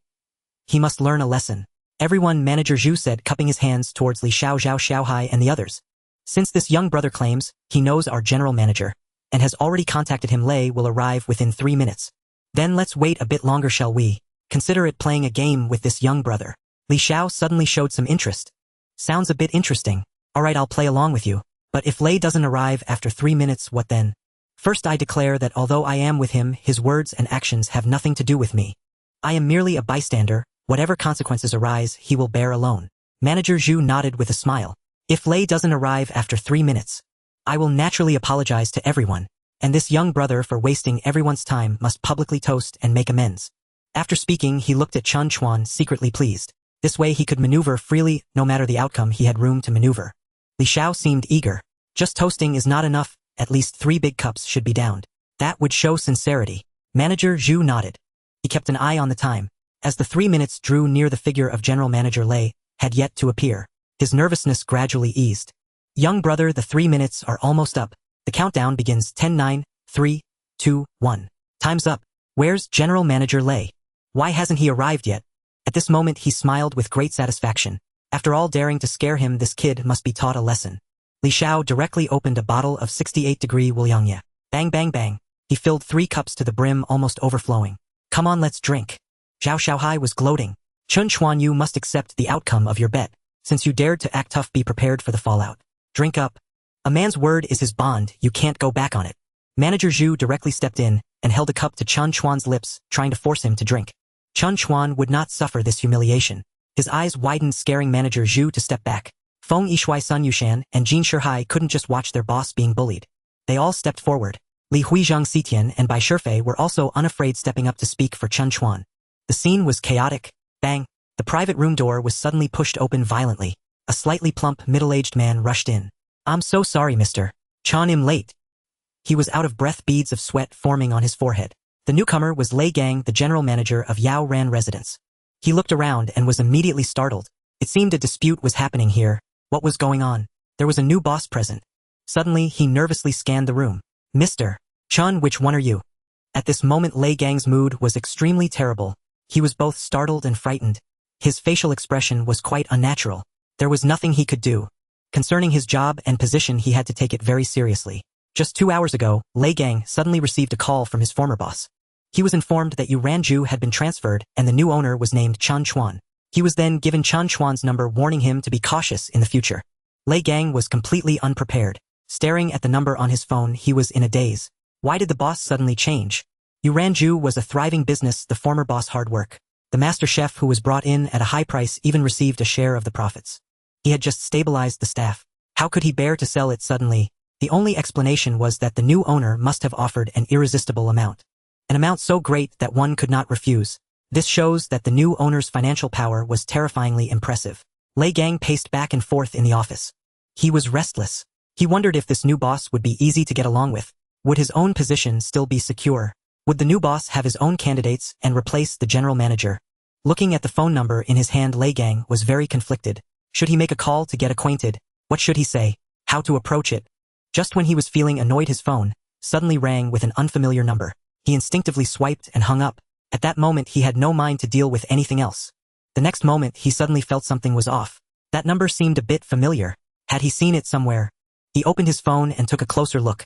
He must learn a lesson. "Everyone," Manager Zhu said, cupping his hands towards Li Xiao, Zhao Xiaohai, and the others. "Since this young brother claims he knows our general manager and has already contacted him, Lei will arrive within 3 minutes. Then let's wait a bit longer, shall we? Consider it playing a game with this young brother." Li Xiao suddenly showed some interest. "Sounds a bit interesting. All right, I'll play along with you. But if Lei doesn't arrive after 3 minutes, what then? First, I declare that although I am with him, his words and actions have nothing to do with me. I am merely a bystander. Whatever consequences arise, he will bear alone." Manager Zhu nodded with a smile. "If Lei doesn't arrive after 3 minutes, I will naturally apologize to everyone, and this young brother for wasting everyone's time must publicly toast and make amends." After speaking, he looked at Chen Chuan, secretly pleased. This way he could maneuver freely. No matter the outcome, he had room to maneuver. Li Xiao seemed eager. Just toasting is not enough. At least 3 big cups should be downed. That would show sincerity. Manager Zhu nodded. He kept an eye on the time. As the 3 minutes drew near, the figure of General Manager Lei had yet to appear. His nervousness gradually eased. "Young brother, the 3 minutes are almost up. The countdown begins. 10, 9, 3, 2, 1. Time's up. Where's General Manager Lei? Why hasn't he arrived yet?" At this moment, he smiled with great satisfaction. After all, daring to scare him, this kid must be taught a lesson. Li Xiao directly opened a bottle of 68-degree Wuliangye. Bang, bang, bang. He filled 3 cups to the brim, almost overflowing. "Come on, let's drink." Zhao Xiaohai was gloating. "Chen Chuan, you must accept the outcome of your bet. Since you dared to act tough, be prepared for the fallout. Drink up. A man's word is his bond, you can't go back on it." Manager Zhu directly stepped in and held a cup to Chen Chuan's lips, trying to force him to drink. Chen Chuan would not suffer this humiliation. His eyes widened, scaring Manager Zhu to step back. Feng Yishui, Sun Yushan, and Jin Shihai couldn't just watch their boss being bullied. They all stepped forward. Li Hui, Zhang Xitian, and Bai Shifei were also unafraid, stepping up to speak for Chen Chuan. The scene was chaotic. Bang! The private room door was suddenly pushed open violently. A slightly plump, middle-aged man rushed in. "I'm so sorry, Mr. Chen, I'm late." He was out of breath, beads of sweat forming on his forehead. The newcomer was Lei Gang, the general manager of Yao Ran residence. He looked around and was immediately startled. It seemed a dispute was happening here. What was going on? There was a new boss present. Suddenly, he nervously scanned the room. "Mr. Chen, which one are you?" At this moment, Lei Gang's mood was extremely terrible. He was both startled and frightened. His facial expression was quite unnatural. There was nothing he could do. Concerning his job and position, he had to take it very seriously. Just 2 hours ago, Lei Gang suddenly received a call from his former boss. He was informed that Yu Ranju had been transferred and the new owner was named Chen Chuan. He was then given Chen Chuan's number, warning him to be cautious in the future. Lei Gang was completely unprepared. Staring at the number on his phone, he was in a daze. Why did the boss suddenly change? Yu Ranju was a thriving business, the former boss' hard work. The master chef who was brought in at a high price even received a share of the profits. He had just stabilized the staff. How could he bear to sell it suddenly? The only explanation was that the new owner must have offered an irresistible amount. An amount so great that one could not refuse. This shows that the new owner's financial power was terrifyingly impressive. Lei Gang paced back and forth in the office. He was restless. He wondered if this new boss would be easy to get along with. Would his own position still be secure? Would the new boss have his own candidates and replace the general manager? Looking at the phone number in his hand, Lei Gang was very conflicted. Should he make a call to get acquainted? What should he say? How to approach it? Just when he was feeling annoyed, his phone suddenly rang with an unfamiliar number. He instinctively swiped and hung up. At that moment, he had no mind to deal with anything else. The next moment, he suddenly felt something was off. That number seemed a bit familiar. Had he seen it somewhere? He opened his phone and took a closer look.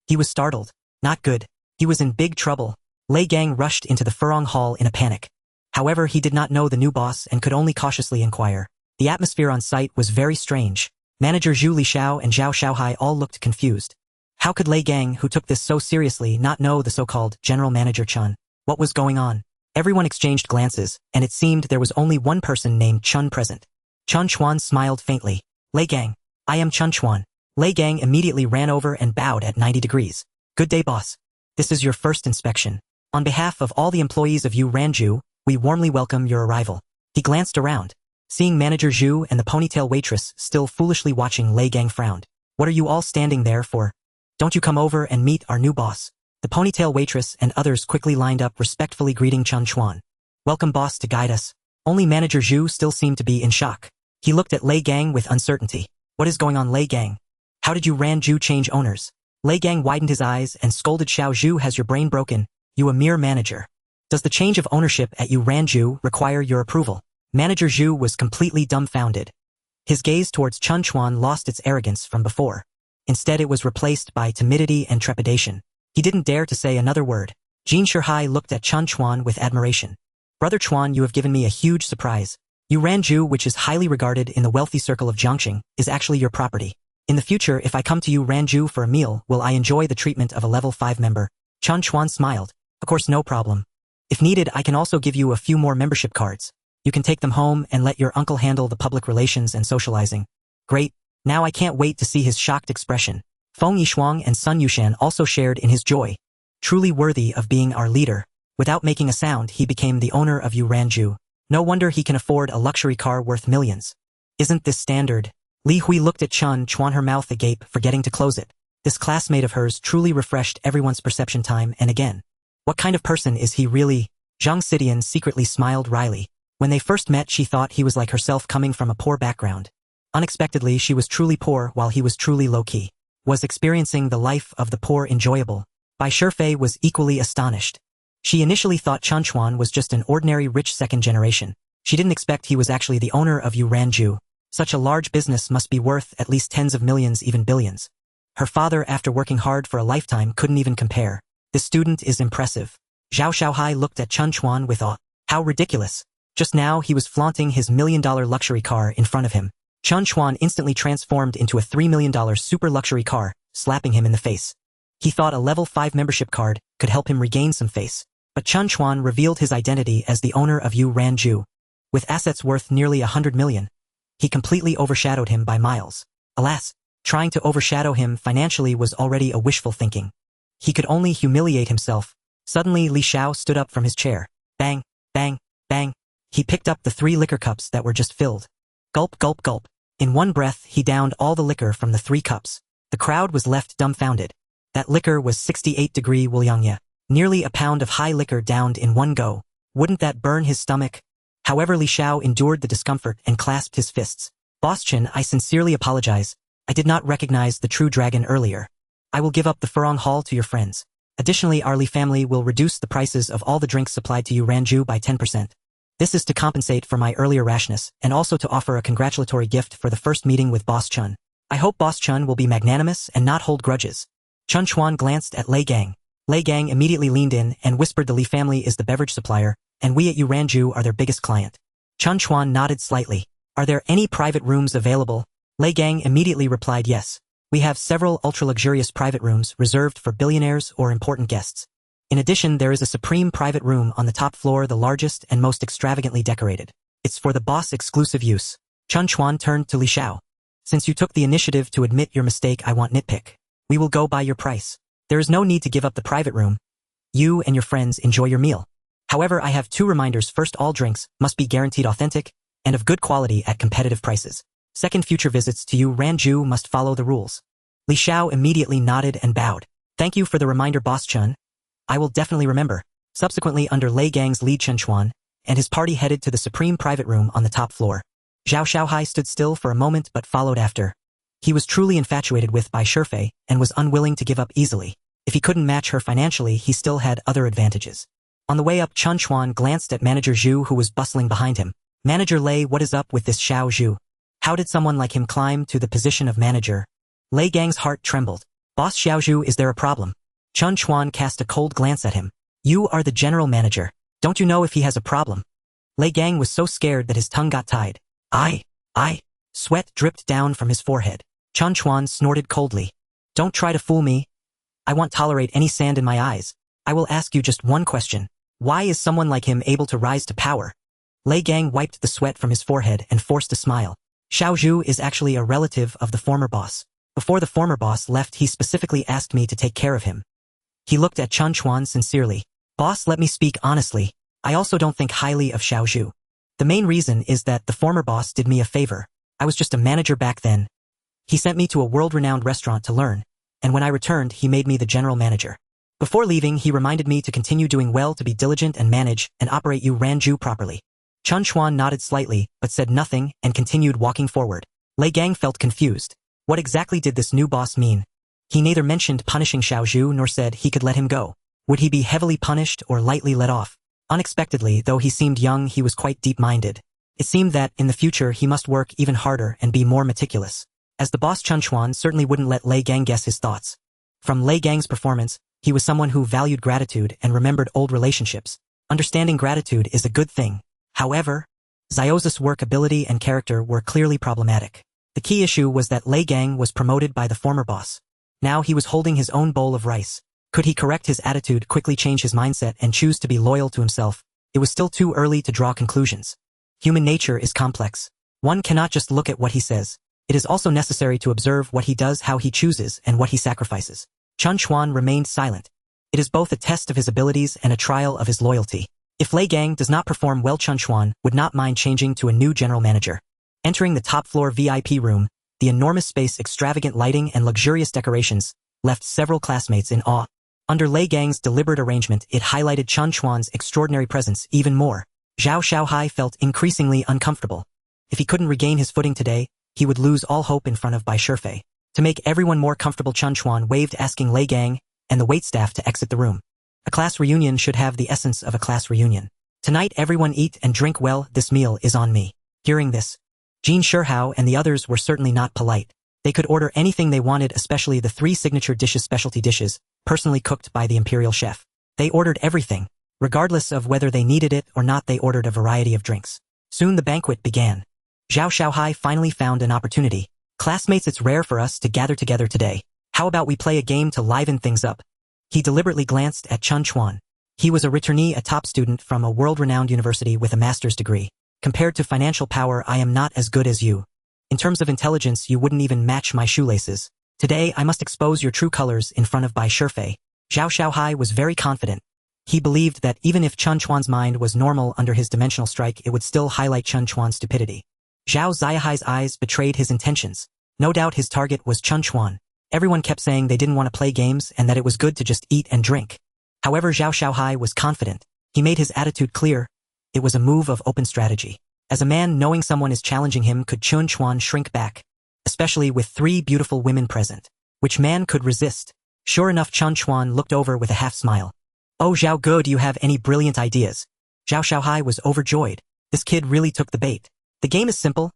He was startled. Not good. He was in big trouble. Lei Gang rushed into the Furong Hall in a panic. However, he did not know the new boss and could only cautiously inquire. The atmosphere on site was very strange. Manager Zhu Lishao and Zhao Shaohai all looked confused. How could Lei Gang, who took this so seriously, not know the so-called general manager Chen? What was going on? Everyone exchanged glances, and it seemed there was only one person named Chen present. Chen Chuan smiled faintly. Lei Gang, I am Chen Chuan. Lei Gang immediately ran over and bowed at 90 degrees. Good day, boss. This is your first inspection. On behalf of all the employees of Yu Ranju, we warmly welcome your arrival. He glanced around. Seeing Manager Zhu and the ponytail waitress still foolishly watching, Lei Gang frowned. What are you all standing there for? Don't you come over and meet our new boss? The ponytail waitress and others quickly lined up, respectfully greeting Chen Chuan. Welcome, boss, to guide us. Only Manager Zhu still seemed to be in shock. He looked at Lei Gang with uncertainty. What is going on, Lei Gang? How did Yu Ranju change owners? Lei Gang widened his eyes and scolded, Xiao Zhu, has your brain broken? You a mere manager. Does the change of ownership at Yu Ranju require your approval? Manager Zhu was completely dumbfounded. His gaze towards Chen Chuan lost its arrogance from before. Instead, it was replaced by timidity and trepidation. He didn't dare to say another word. Jin Shihai looked at Chen Chuan with admiration. Brother Chuan, you have given me a huge surprise. Yu Ranju, which is highly regarded in the wealthy circle of Jiangxing, is actually your property. In the future, if I come to Yu Ranju for a meal, will I enjoy the treatment of a level 5 member? Chen Chuan smiled. Of course, no problem. If needed, I can also give you a few more membership cards. You can take them home and let your uncle handle the public relations and socializing. Great. Now I can't wait to see his shocked expression. Feng Yishuang and Sun Yushan also shared in his joy. Truly worthy of being our leader. Without making a sound, he became the owner of Yu Ranju. No wonder he can afford a luxury car worth millions. Isn't this standard? Li Hui looked at Chen Chuan, her mouth agape, forgetting to close it. This classmate of hers truly refreshed everyone's perception time and again. What kind of person is he really? Zhang Sidian secretly smiled wryly. When they first met, she thought he was like herself, coming from a poor background. Unexpectedly, she was truly poor while he was truly low-key. Was experiencing the life of the poor enjoyable? Bai Shifei was equally astonished. She initially thought Chen Chuan was just an ordinary rich second generation. She didn't expect he was actually the owner of Yu Ranju. Such a large business must be worth at least tens of millions, even billions. Her father, after working hard for a lifetime, couldn't even compare. This student is impressive. Zhao Shaohai looked at Chen Chuan with awe. How ridiculous. Just now he was flaunting his $1 million luxury car in front of him. Chen Chuan instantly transformed into a $3 million super luxury car, slapping him in the face. He thought a level 5 membership card could help him regain some face. But Chen Chuan revealed his identity as the owner of Yu Ranju. With assets worth nearly 100 million. He completely overshadowed him by miles. Alas, trying to overshadow him financially was already a wishful thinking. He could only humiliate himself. Suddenly, Li Xiao stood up from his chair. Bang, bang, bang. He picked up the 3 liquor cups that were just filled. Gulp, gulp, gulp. In one breath, he downed all the liquor from the 3 cups. The crowd was left dumbfounded. That liquor was 68-degree Wuliangya. Nearly a pound of high liquor downed in one go. Wouldn't that burn his stomach? However, Li Xiao endured the discomfort and clasped his fists. Boss Chen, I sincerely apologize. I did not recognize the true dragon earlier. I will give up the Furong Hall to your friends. Additionally, our Li family will reduce the prices of all the drinks supplied to Yu Ranju by 10%. This is to compensate for my earlier rashness, and also to offer a congratulatory gift for the first meeting with Boss Chen. I hope Boss Chen will be magnanimous and not hold grudges. Chen Chuan glanced at Lei Gang. Lei Gang immediately leaned in and whispered the Li family is the beverage supplier, and we at Yuranju are their biggest client. Chen Chuan nodded slightly. Are there any private rooms available? Lei Gang immediately replied yes. We have several ultra-luxurious private rooms reserved for billionaires or important guests. In addition, there is a supreme private room on the top floor, the largest and most extravagantly decorated. It's for the boss exclusive use. Chen Chuan turned to Li Xiao. Since you took the initiative to admit your mistake, I want nitpick. We will go by your price. There is no need to give up the private room. You and your friends enjoy your meal. However, I have 2 reminders. First, all drinks must be guaranteed authentic and of good quality at competitive prices. Second, future visits to Yuranju must follow the rules. Li Xiao immediately nodded and bowed. Thank you for the reminder, Boss Chen. I will definitely remember. Subsequently, under Lei Gang's lead, Chen Chuan and his party headed to the supreme private room on the top floor. Zhao Xiaohai stood still for a moment but followed after. He was truly infatuated with Bai Shifei and was unwilling to give up easily. If he couldn't match her financially, he still had other advantages. On the way up, Chen Chuan glanced at Manager Zhu, who was bustling behind him. Manager Lei, what is up with this Xiao Zhu? How did someone like him climb to the position of manager? Lei Gang's heart trembled. Boss Xiao Zhu, is there a problem? Chen Chuan cast a cold glance at him. You are the general manager. Don't you know if he has a problem? Lei Gang was so scared that his tongue got tied. I. Sweat dripped down from his forehead. Chen Chuan snorted coldly. Don't try to fool me. I won't tolerate any sand in my eyes. I will ask you just one question. Why is someone like him able to rise to power? Lei Gang wiped the sweat from his forehead and forced a smile. Xiao Zhu is actually a relative of the former boss. Before the former boss left, he specifically asked me to take care of him. He looked at Chen Chuan sincerely. Boss, let me speak honestly. I also don't think highly of Xiao Zhu. The main reason is that the former boss did me a favor. I was just a manager back then. He sent me to a world-renowned restaurant to learn, and when I returned, he made me the general manager. Before leaving, he reminded me to continue doing well, to be diligent and manage and operate Yuranju properly. Chen Chuan nodded slightly, but said nothing and continued walking forward. Lei Gang felt confused. What exactly did this new boss mean? He neither mentioned punishing Xiao Zhu nor said he could let him go. Would he be heavily punished or lightly let off? Unexpectedly, though he seemed young, he was quite deep-minded. It seemed that, in the future, he must work even harder and be more meticulous. As the boss, Chen Chuan certainly wouldn't let Lei Gang guess his thoughts. From Lei Gang's performance, he was someone who valued gratitude and remembered old relationships. Understanding gratitude is a good thing. However, Xiaozu's work ability and character were clearly problematic. The key issue was that Lei Gang was promoted by the former boss. Now he was holding his own bowl of rice. Could he correct his attitude, quickly change his mindset, and choose to be loyal to himself? It was still too early to draw conclusions. Human nature is complex. One cannot just look at what he says. It is also necessary to observe what he does, how he chooses, and what he sacrifices. Chen Chuan remained silent. It is both a test of his abilities and a trial of his loyalty. If Lei Gang does not perform well, Chen Chuan would not mind changing to a new general manager. Entering the top-floor VIP room, the enormous space, extravagant lighting, and luxurious decorations left several classmates in awe. Under Lei Gang's deliberate arrangement, it highlighted Chen Chuan's extraordinary presence even more. Zhao Xiaohai felt increasingly uncomfortable. If he couldn't regain his footing today, he would lose all hope in front of Bai Shifei. To make everyone more comfortable, Chen Chuan waved, asking Lei Gang and the waitstaff to exit the room. A class reunion should have the essence of a class reunion. Tonight, everyone eat and drink well. This meal is on me. Hearing this, Jin Shihao and the others were certainly not polite. They could order anything they wanted, especially the 3 signature dishes, specialty dishes, personally cooked by the imperial chef. They ordered everything. Regardless of whether they needed it or not, they ordered a variety of drinks. Soon the banquet began. Zhao Xiaohai finally found an opportunity. Classmates, it's rare for us to gather together today. How about we play a game to liven things up? He deliberately glanced at Chen Chuan. He was a returnee, a top student from a world-renowned university with a master's degree. Compared to financial power, I am not as good as you. In terms of intelligence, you wouldn't even match my shoelaces. Today, I must expose your true colors in front of Bai Shifei. Zhao Xiaohai was very confident. He believed that even if Chen Chuan's mind was normal under his dimensional strike, it would still highlight Chen Chuan's stupidity. Zhao Xiaohai's eyes betrayed his intentions. No doubt his target was Chen Chuan. Everyone kept saying they didn't want to play games and that it was good to just eat and drink. However, Zhao Xiaohai was confident. He made his attitude clear. It was a move of open strategy. As a man, knowing someone is challenging him, could Chen Chuan shrink back? Especially with 3 beautiful women present. Which man could resist? Sure enough, Chen Chuan looked over with a half smile. Oh, Zhao, good, you have any brilliant ideas? Zhao Xiaohai was overjoyed. This kid really took the bait. The game is simple.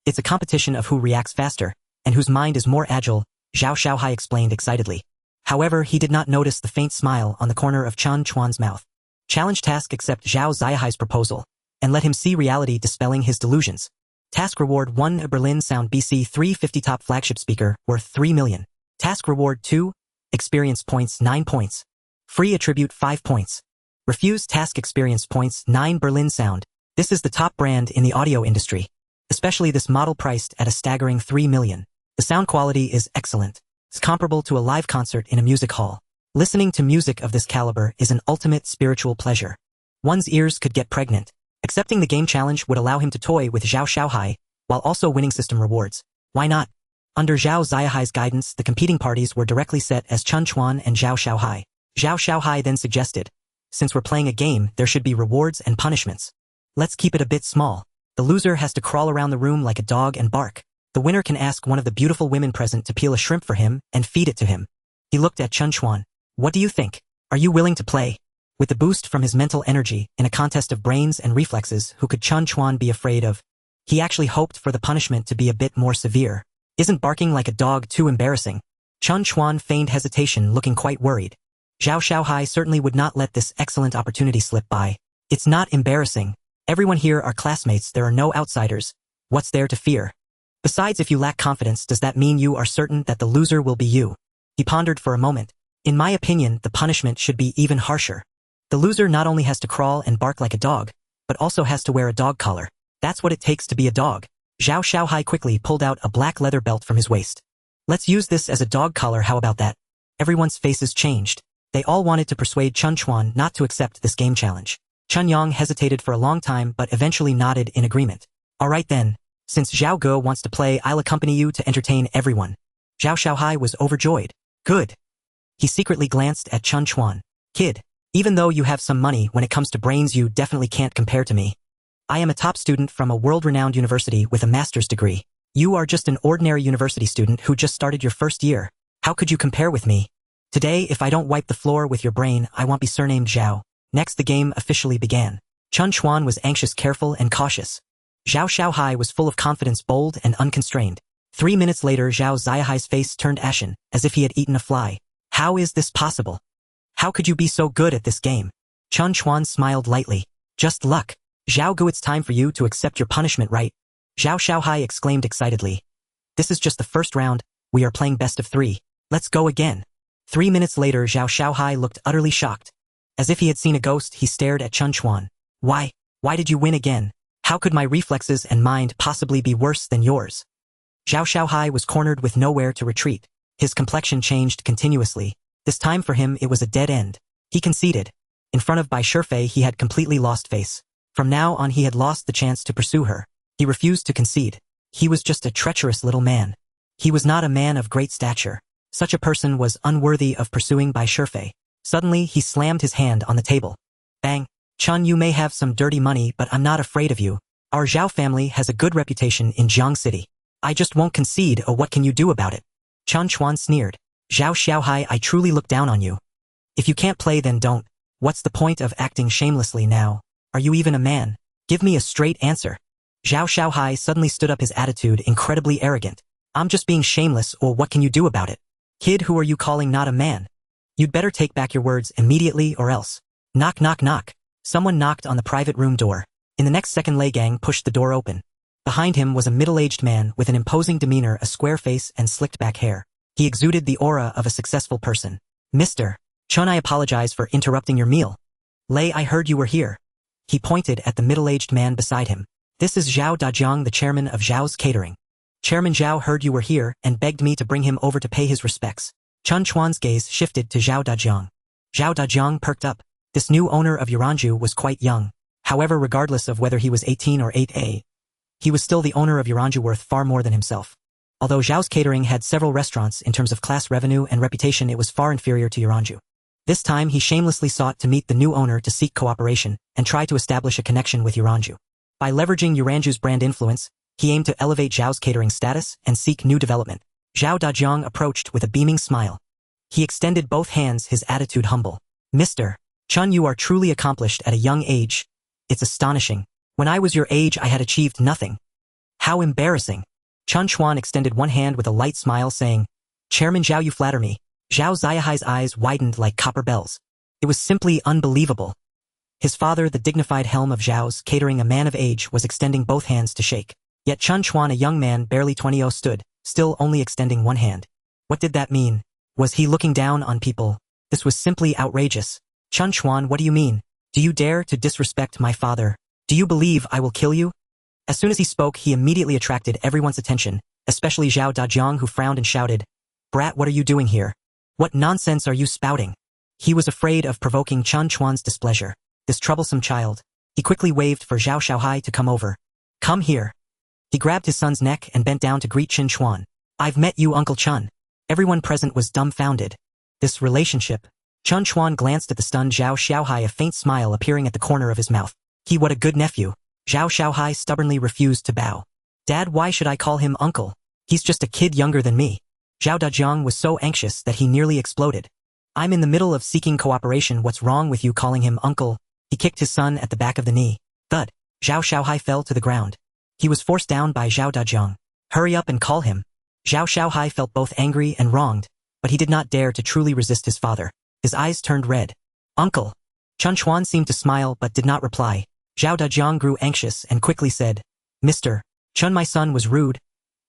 It's a competition of who reacts faster, and whose mind is more agile, Zhao Xiaohai explained excitedly. However, he did not notice the faint smile on the corner of Chen Chuan's mouth. Challenge task: accept Zhao Xiaohai's proposal, and let him see reality dispelling his delusions. Task reward 1: a Berlin Sound BC 350 top flagship speaker, worth 3 million. Task reward 2: experience points 9 points. Free attribute 5 points. Refuse task: experience points 9. Berlin Sound. This is the top brand in the audio industry, especially this model priced at a staggering 3 million. The sound quality is excellent. It's comparable to a live concert in a music hall. Listening to music of this caliber is an ultimate spiritual pleasure. One's ears could get pregnant. Accepting the game challenge would allow him to toy with Zhao Xiaohai, while also winning system rewards. Why not? Under Zhao Xiaohai's guidance, the competing parties were directly set as Chen Chuan and Zhao Xiaohai. Zhao Xiaohai then suggested, since we're playing a game, there should be rewards and punishments. Let's keep it a bit small. The loser has to crawl around the room like a dog and bark. The winner can ask one of the beautiful women present to peel a shrimp for him and feed it to him. He looked at Chen Chuan. What do you think? Are you willing to play? With the boost from his mental energy, in a contest of brains and reflexes, who could Chen Chuan be afraid of? He actually hoped for the punishment to be a bit more severe. Isn't barking like a dog too embarrassing? Chen Chuan feigned hesitation, looking quite worried. Zhao Xiaohai certainly would not let this excellent opportunity slip by. It's not embarrassing. Everyone here are classmates, there are no outsiders. What's there to fear? Besides, if you lack confidence, does that mean you are certain that the loser will be you? He pondered for a moment. In my opinion, the punishment should be even harsher. The loser not only has to crawl and bark like a dog, but also has to wear a dog collar. That's what it takes to be a dog. Zhao Xiaohai quickly pulled out a black leather belt from his waist. Let's use this as a dog collar, how about that? Everyone's faces changed. They all wanted to persuade Chen Chuan not to accept this game challenge. Chen Yang hesitated for a long time but eventually nodded in agreement. Alright then. Since Zhao Ge wants to play, I'll accompany you to entertain everyone. Zhao Xiaohai was overjoyed. Good. He secretly glanced at Chen Chuan. Kid, even though you have some money, when it comes to brains you definitely can't compare to me. I am a top student from a world-renowned university with a master's degree. You are just an ordinary university student who just started your first year. How could you compare with me? Today, if I don't wipe the floor with your brain, I won't be surnamed Zhao. Next, the game officially began. Chen Chuan was anxious, careful, and cautious. Zhao Xiaohai was full of confidence, bold and unconstrained. 3 minutes later, Zhao Xiaohai's face turned ashen, as if he had eaten a fly. How is this possible? How could you be so good at this game? Chen Chuan smiled lightly. Just luck. Zhao Ge, it's time for you to accept your punishment, right? Zhao Xiaohai exclaimed excitedly. This is just the first round. We are playing best of 3. Let's go again. 3 minutes later, Zhao Xiaohai looked utterly shocked. As if he had seen a ghost, he stared at Chen Chuan. Why? Why did you win again? How could my reflexes and mind possibly be worse than yours? Zhao Xiaohai was cornered with nowhere to retreat. His complexion changed continuously. This time for him it was a dead end. He conceded. In front of Bai Shifei he had completely lost face. From now on he had lost the chance to pursue her. He refused to concede. He was just a treacherous little man. He was not a man of great stature. Such a person was unworthy of pursuing Bai Shifei. Suddenly he slammed his hand on the table. Bang! Chen, you may have some dirty money, but I'm not afraid of you. Our Zhao family has a good reputation in Jiang City. I just won't concede. Oh, what can you do about it? Chen Chuan sneered. Zhao Xiaohai, I truly look down on you. If you can't play, then don't. What's the point of acting shamelessly now? Are you even a man? Give me a straight answer. Zhao Xiaohai suddenly stood up, his attitude incredibly arrogant. I'm just being shameless, or what can you do about it? Kid, who are you calling not a man? You'd better take back your words immediately or else. Knock, knock, knock. Someone knocked on the private room door. In the next second, Lei Gang pushed the door open. Behind him was a middle-aged man with an imposing demeanor, a square face, and slicked back hair. He exuded the aura of a successful person. Mr. Chen, I apologize for interrupting your meal. Lei, I heard you were here. He pointed at the middle-aged man beside him. This is Zhao Dajiang, the chairman of Zhao's catering. Chairman Zhao heard you were here and begged me to bring him over to pay his respects. Chen Chuan's gaze shifted to Zhao Dajiang. Zhao Dajiang perked up. This new owner of Yuranju was quite young. However, regardless of whether he was 18 or 8A, he was still the owner of Yuranju, worth far more than himself. Although Zhao's catering had several restaurants, in terms of class revenue and reputation it was far inferior to Yuranju. This time he shamelessly sought to meet the new owner to seek cooperation and try to establish a connection with Yuranju. By leveraging Yuranju's brand influence, he aimed to elevate Zhao's catering status and seek new development. Zhao Dajiang approached with a beaming smile. He extended both hands, his attitude humble. Mr. Chen, you are truly accomplished at a young age. It's astonishing. When I was your age I had achieved nothing. How embarrassing. Chen Chuan extended one hand with a light smile saying, Chairman Zhao, you flatter me. Zhao Ziyahai's eyes widened like copper bells. It was simply unbelievable. His father, the dignified helm of Zhao's, catering a man of age, was extending both hands to shake. Yet Chen Chuan, a young man barely 20, stood, still only extending one hand. What did that mean? Was he looking down on people? This was simply outrageous. Chen Chuan, what do you mean? Do you dare to disrespect my father? Do you believe I will kill you? As soon as he spoke, he immediately attracted everyone's attention, especially Zhao Dajiang, who frowned and shouted, Brat, what are you doing here? What nonsense are you spouting? He was afraid of provoking Chen Chuan's displeasure. This troublesome child. He quickly waved for Zhao Xiaohai to come over. Come here. He grabbed his son's neck and bent down to greet Chen Chuan. I've met you, Uncle Chen. Everyone present was dumbfounded. This relationship. Chen Chuan glanced at the stunned Zhao Xiaohai, a faint smile appearing at the corner of his mouth. What a good nephew. Zhao Xiaohai stubbornly refused to bow. Dad, why should I call him uncle? He's just a kid younger than me. Zhao Dajiang was so anxious that he nearly exploded. I'm in the middle of seeking cooperation. What's wrong with you calling him uncle? He kicked his son at the back of the knee. Thud. Zhao Xiaohai fell to the ground. He was forced down by Zhao Dajiang. Hurry up and call him. Zhao Xiaohai felt both angry and wronged, but he did not dare to truly resist his father. His eyes turned red. Uncle. Chen Chuan seemed to smile but did not reply. Zhao Dajiang grew anxious and quickly said, Mr. Chen, my son was rude.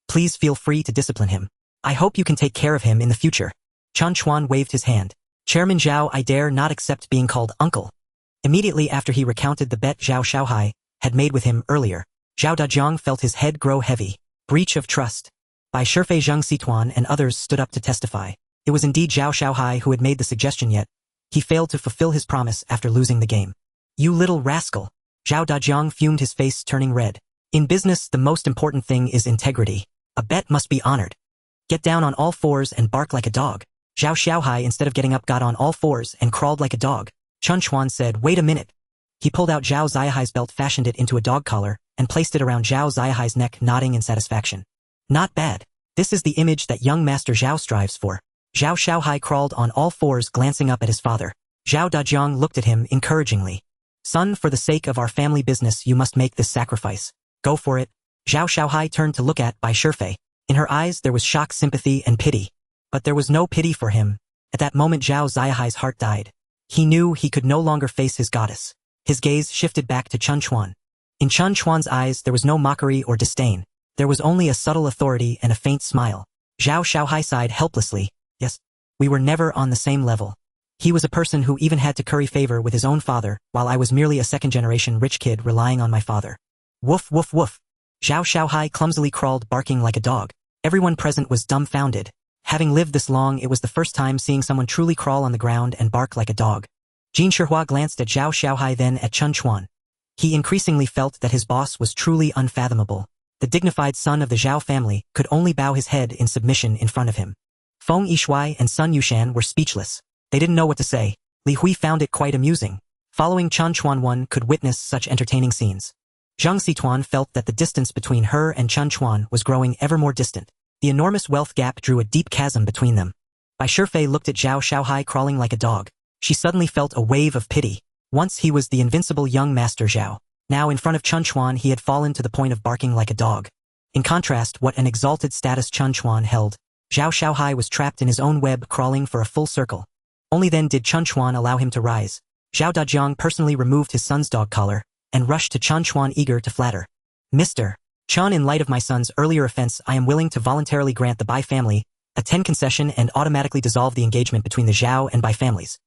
Please feel free to discipline him. I hope you can take care of him in the future. Chen Chuan waved his hand. Chairman Zhao, I dare not accept being called uncle. Immediately after he recounted the bet Zhao Xiaohai had made with him earlier, Zhao Dajiang felt his head grow heavy. Breach of trust. Bai Shifei, Zheng Xituan and others stood up to testify. It was indeed Zhao Xiaohai who had made the suggestion, yet he failed to fulfill his promise after losing the game. You little rascal. Zhao Dajiang fumed, his face turning red. In business, the most important thing is integrity. A bet must be honored. Get down on all fours and bark like a dog. Zhao Xiaohai, instead of getting up, got on all fours and crawled like a dog. Chen Chuan said, wait a minute. He pulled out Zhao Ziyahai's belt, fashioned it into a dog collar, and placed it around Zhao Ziyahai's neck, nodding in satisfaction. Not bad. This is the image that young Master Zhao strives for. Zhao Xiaohai crawled on all fours, glancing up at his father. Zhao Dajiang looked at him encouragingly. Son, for the sake of our family business, you must make this sacrifice. Go for it. Zhao Xiaohai turned to look at Bai Shifei. In her eyes there was shock, sympathy, and pity. But there was no pity for him. At that moment Zhao Ziyahai's heart died. He knew he could no longer face his goddess. His gaze shifted back to Chen Chuan. In Chen Chuan's eyes there was no mockery or disdain. There was only a subtle authority and a faint smile. Zhao Xiaohai sighed helplessly. Yes, we were never on the same level. He was a person who even had to curry favor with his own father, while I was merely a second-generation rich kid relying on my father. Woof, woof, woof. Zhao Xiaohai clumsily crawled, barking like a dog. Everyone present was dumbfounded. Having lived this long, it was the first time seeing someone truly crawl on the ground and bark like a dog. Jin Shihua glanced at Zhao Xiaohai, then at Chen Chuan. He increasingly felt that his boss was truly unfathomable. The dignified son of the Zhao family could only bow his head in submission in front of him. Feng Yishuai and Sun Yushan were speechless. They didn't know what to say. Li Hui found it quite amusing. Following Chen Chuan, one could witness such entertaining scenes. Zheng Xituan felt that the distance between her and Chen Chuan was growing ever more distant. The enormous wealth gap drew a deep chasm between them. Bai Shifei looked at Zhao Xiaohai crawling like a dog. She suddenly felt a wave of pity. Once he was the invincible young Master Zhao. Now in front of Chen Chuan he had fallen to the point of barking like a dog. In contrast, what an exalted status Chen Chuan held. Zhao Xiaohai was trapped in his own web, crawling for a full circle. Only then did Chen Chuan allow him to rise. Zhao Dajiang personally removed his son's dog collar and rushed to Chen Chuan, eager to flatter. Mr. Chen, in light of my son's earlier offense, I am willing to voluntarily grant the Bai family a 10 concession and automatically dissolve the engagement between the Zhao and Bai families.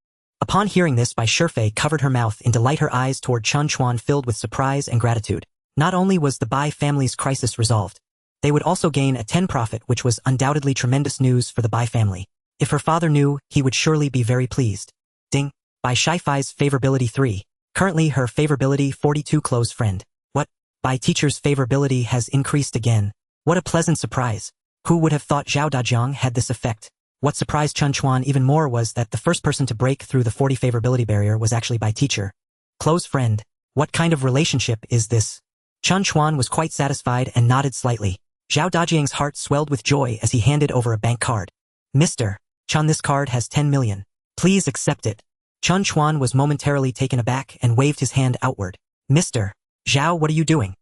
Upon hearing this, Bai Shifei covered her mouth in delight, her eyes toward Chen Chuan filled with surprise and gratitude. Not only was the Bai family's crisis resolved, they would also gain a 10 profit, which was undoubtedly tremendous news for the Bai family. If her father knew, he would surely be very pleased. Ding. Bai Shifei's favorability 3. Currently her favorability 42. Close friend. What? Bai teacher's favorability has increased again. What a pleasant surprise. Who would have thought Zhao Dajiang had this effect? What surprised Chen Chuan even more was that the first person to break through the 40 favorability barrier was actually Bai teacher. Close friend. What kind of relationship is this? Chen Chuan was quite satisfied and nodded slightly. Zhao Dajiang's heart swelled with joy as he handed over a bank card. Mr. Chen, this card has 10 million. Please accept it. Chen Chuan was momentarily taken aback and waved his hand outward. Mr. Zhao, what are you doing?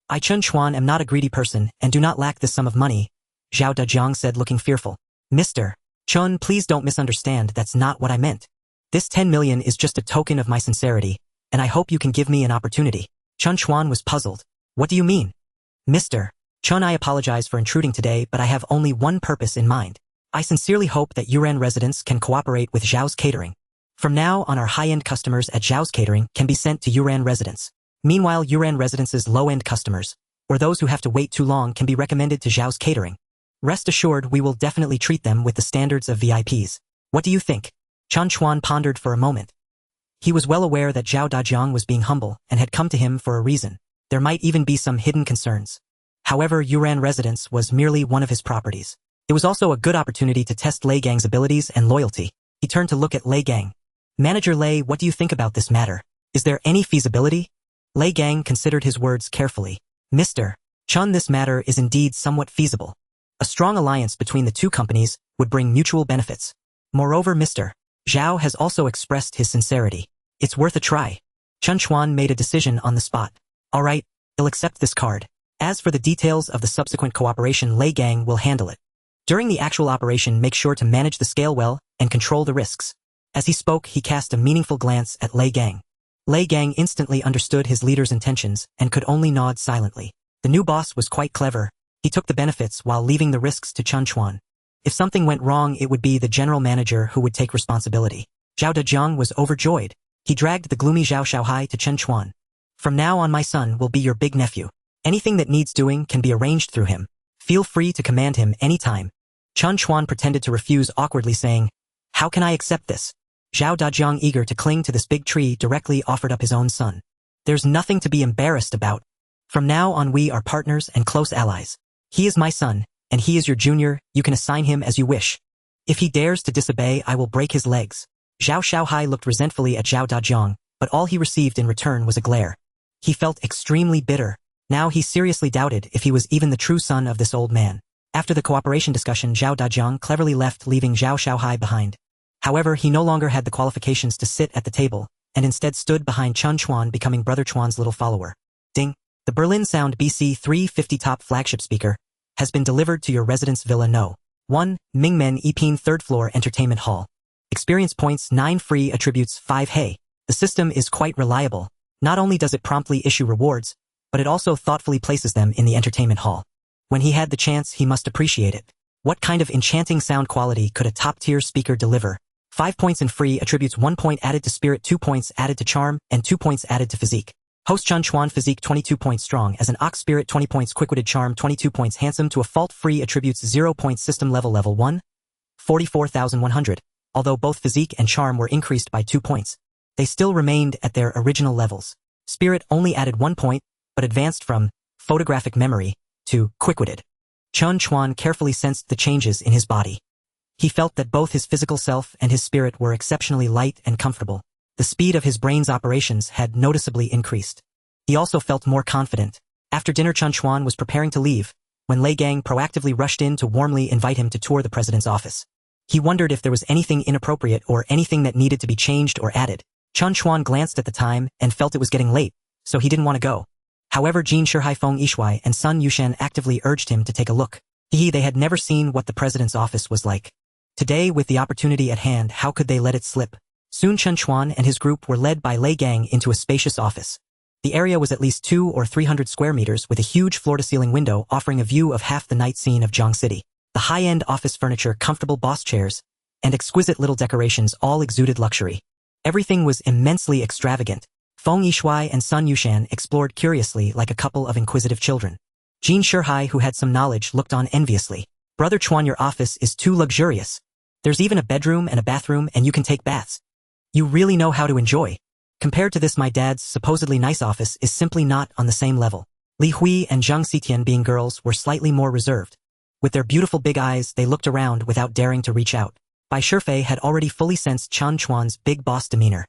I Chen Chuan am not a greedy person and do not lack this sum of money, Zhao Dajiang said looking fearful. Mr. Chen, please don't misunderstand, that's not what I meant. This 10 million is just a token of my sincerity, and I hope you can give me an opportunity. Chen Chuan was puzzled. What do you mean? Mr. Chen, I apologize for intruding today, but I have only one purpose in mind. I sincerely hope that Yuran residents can cooperate with Zhao's catering. From now on, our high-end customers at Zhao's catering can be sent to Yuran residents. Meanwhile, Yuran residents' low-end customers, or those who have to wait too long, can be recommended to Zhao's catering. Rest assured, we will definitely treat them with the standards of VIPs. What do you think? Chen Chuan pondered for a moment. He was well aware that Zhao Dajiang was being humble and had come to him for a reason. There might even be some hidden concerns. However, Yuran residence was merely one of his properties. It was also a good opportunity to test Lei Gang's abilities and loyalty. He turned to look at Lei Gang. Manager Lei, what do you think about this matter? Is there any feasibility? Lei Gang considered his words carefully. Mr. Chen, this matter is indeed somewhat feasible. A strong alliance between the two companies would bring mutual benefits. Moreover, Mr. Zhao has also expressed his sincerity. It's worth a try. Chen Chuan made a decision on the spot. All right, he'll accept this card. As for the details of the subsequent cooperation, Lei Gang will handle it. During the actual operation, make sure to manage the scale well and control the risks. As he spoke, he cast a meaningful glance at Lei Gang. Lei Gang instantly understood his leader's intentions and could only nod silently. The new boss was quite clever. He took the benefits while leaving the risks to Chen Chuan. If something went wrong, it would be the general manager who would take responsibility. Zhao Dajiang was overjoyed. He dragged the gloomy Zhao Shaohai to Chen Chuan. From now on, my son will be your big nephew. Anything that needs doing can be arranged through him. Feel free to command him anytime. Chen Chuan pretended to refuse awkwardly, saying, How can I accept this? Zhao Dajiang, eager to cling to this big tree, directly offered up his own son. There's nothing to be embarrassed about. From now on, we are partners and close allies. He is my son, and he is your junior. You can assign him as you wish. If he dares to disobey, I will break his legs. Zhao Shaohai looked resentfully at Zhao Dajiang, but all he received in return was a glare. He felt extremely bitter. Now he seriously doubted if he was even the true son of this old man. After the cooperation discussion, Zhao Dajiang cleverly left, leaving Zhao Shaohai behind. However, he no longer had the qualifications to sit at the table, and instead stood behind Chen Chuan, becoming Brother Chuan's little follower. Ding! The Berlin Sound BC 350 top flagship speaker has been delivered to your residence Villa No. 1, Mingmen Epine 3rd floor entertainment hall. Experience points 9, free attributes 5. Hey, the system is quite reliable. Not only does it promptly issue rewards, but it also thoughtfully places them in the entertainment hall. When he had the chance, he must appreciate it. What kind of enchanting sound quality could a top-tier speaker deliver? 5 points in free attributes, 1 point added to spirit, 2 points added to charm, and 2 points added to physique. Host Chen Chuan physique 22 points strong as an ox, spirit 20 points, quick-witted, charm 22 points, handsome to a fault, free attributes 0 points, system level 1, 44,100. Although both physique and charm were increased by 2 points, they still remained at their original levels. Spirit only added 1 point, but advanced from photographic memory to quick-witted. Chen Chuan carefully sensed the changes in his body. He felt that both his physical self and his spirit were exceptionally light and comfortable. The speed of his brain's operations had noticeably increased. He also felt more confident. After dinner, Chen Chuan was preparing to leave when Lei Gang proactively rushed in to warmly invite him to tour the president's office. He wondered if there was anything inappropriate or anything that needed to be changed or added. Chen Chuan glanced at the time and felt it was getting late, so he didn't want to go. However, Jin Shihai, Feng Yishuai, and Sun Yushan actively urged him to take a look. They had never seen what the president's office was like. Today, with the opportunity at hand, how could they let it slip? Soon Chen Chuan and his group were led by Lei Gang into a spacious office. The area was at least 200 or 300 square meters with a huge floor-to-ceiling window offering a view of half the night scene of Jiang City. The high-end office furniture, comfortable boss chairs, and exquisite little decorations all exuded luxury. Everything was immensely extravagant. Feng Yishuai and Sun Yushan explored curiously like a couple of inquisitive children. Jin Shihai, who had some knowledge, looked on enviously. Brother Chuan, your office is too luxurious. There's even a bedroom and a bathroom, and you can take baths. You really know how to enjoy. Compared to this, my dad's supposedly nice office is simply not on the same level. Li Hui and Zhang Xitian, being girls, were slightly more reserved. With their beautiful big eyes, they looked around without daring to reach out. Bai Shifei had already fully sensed Chen Chuan's big boss demeanor.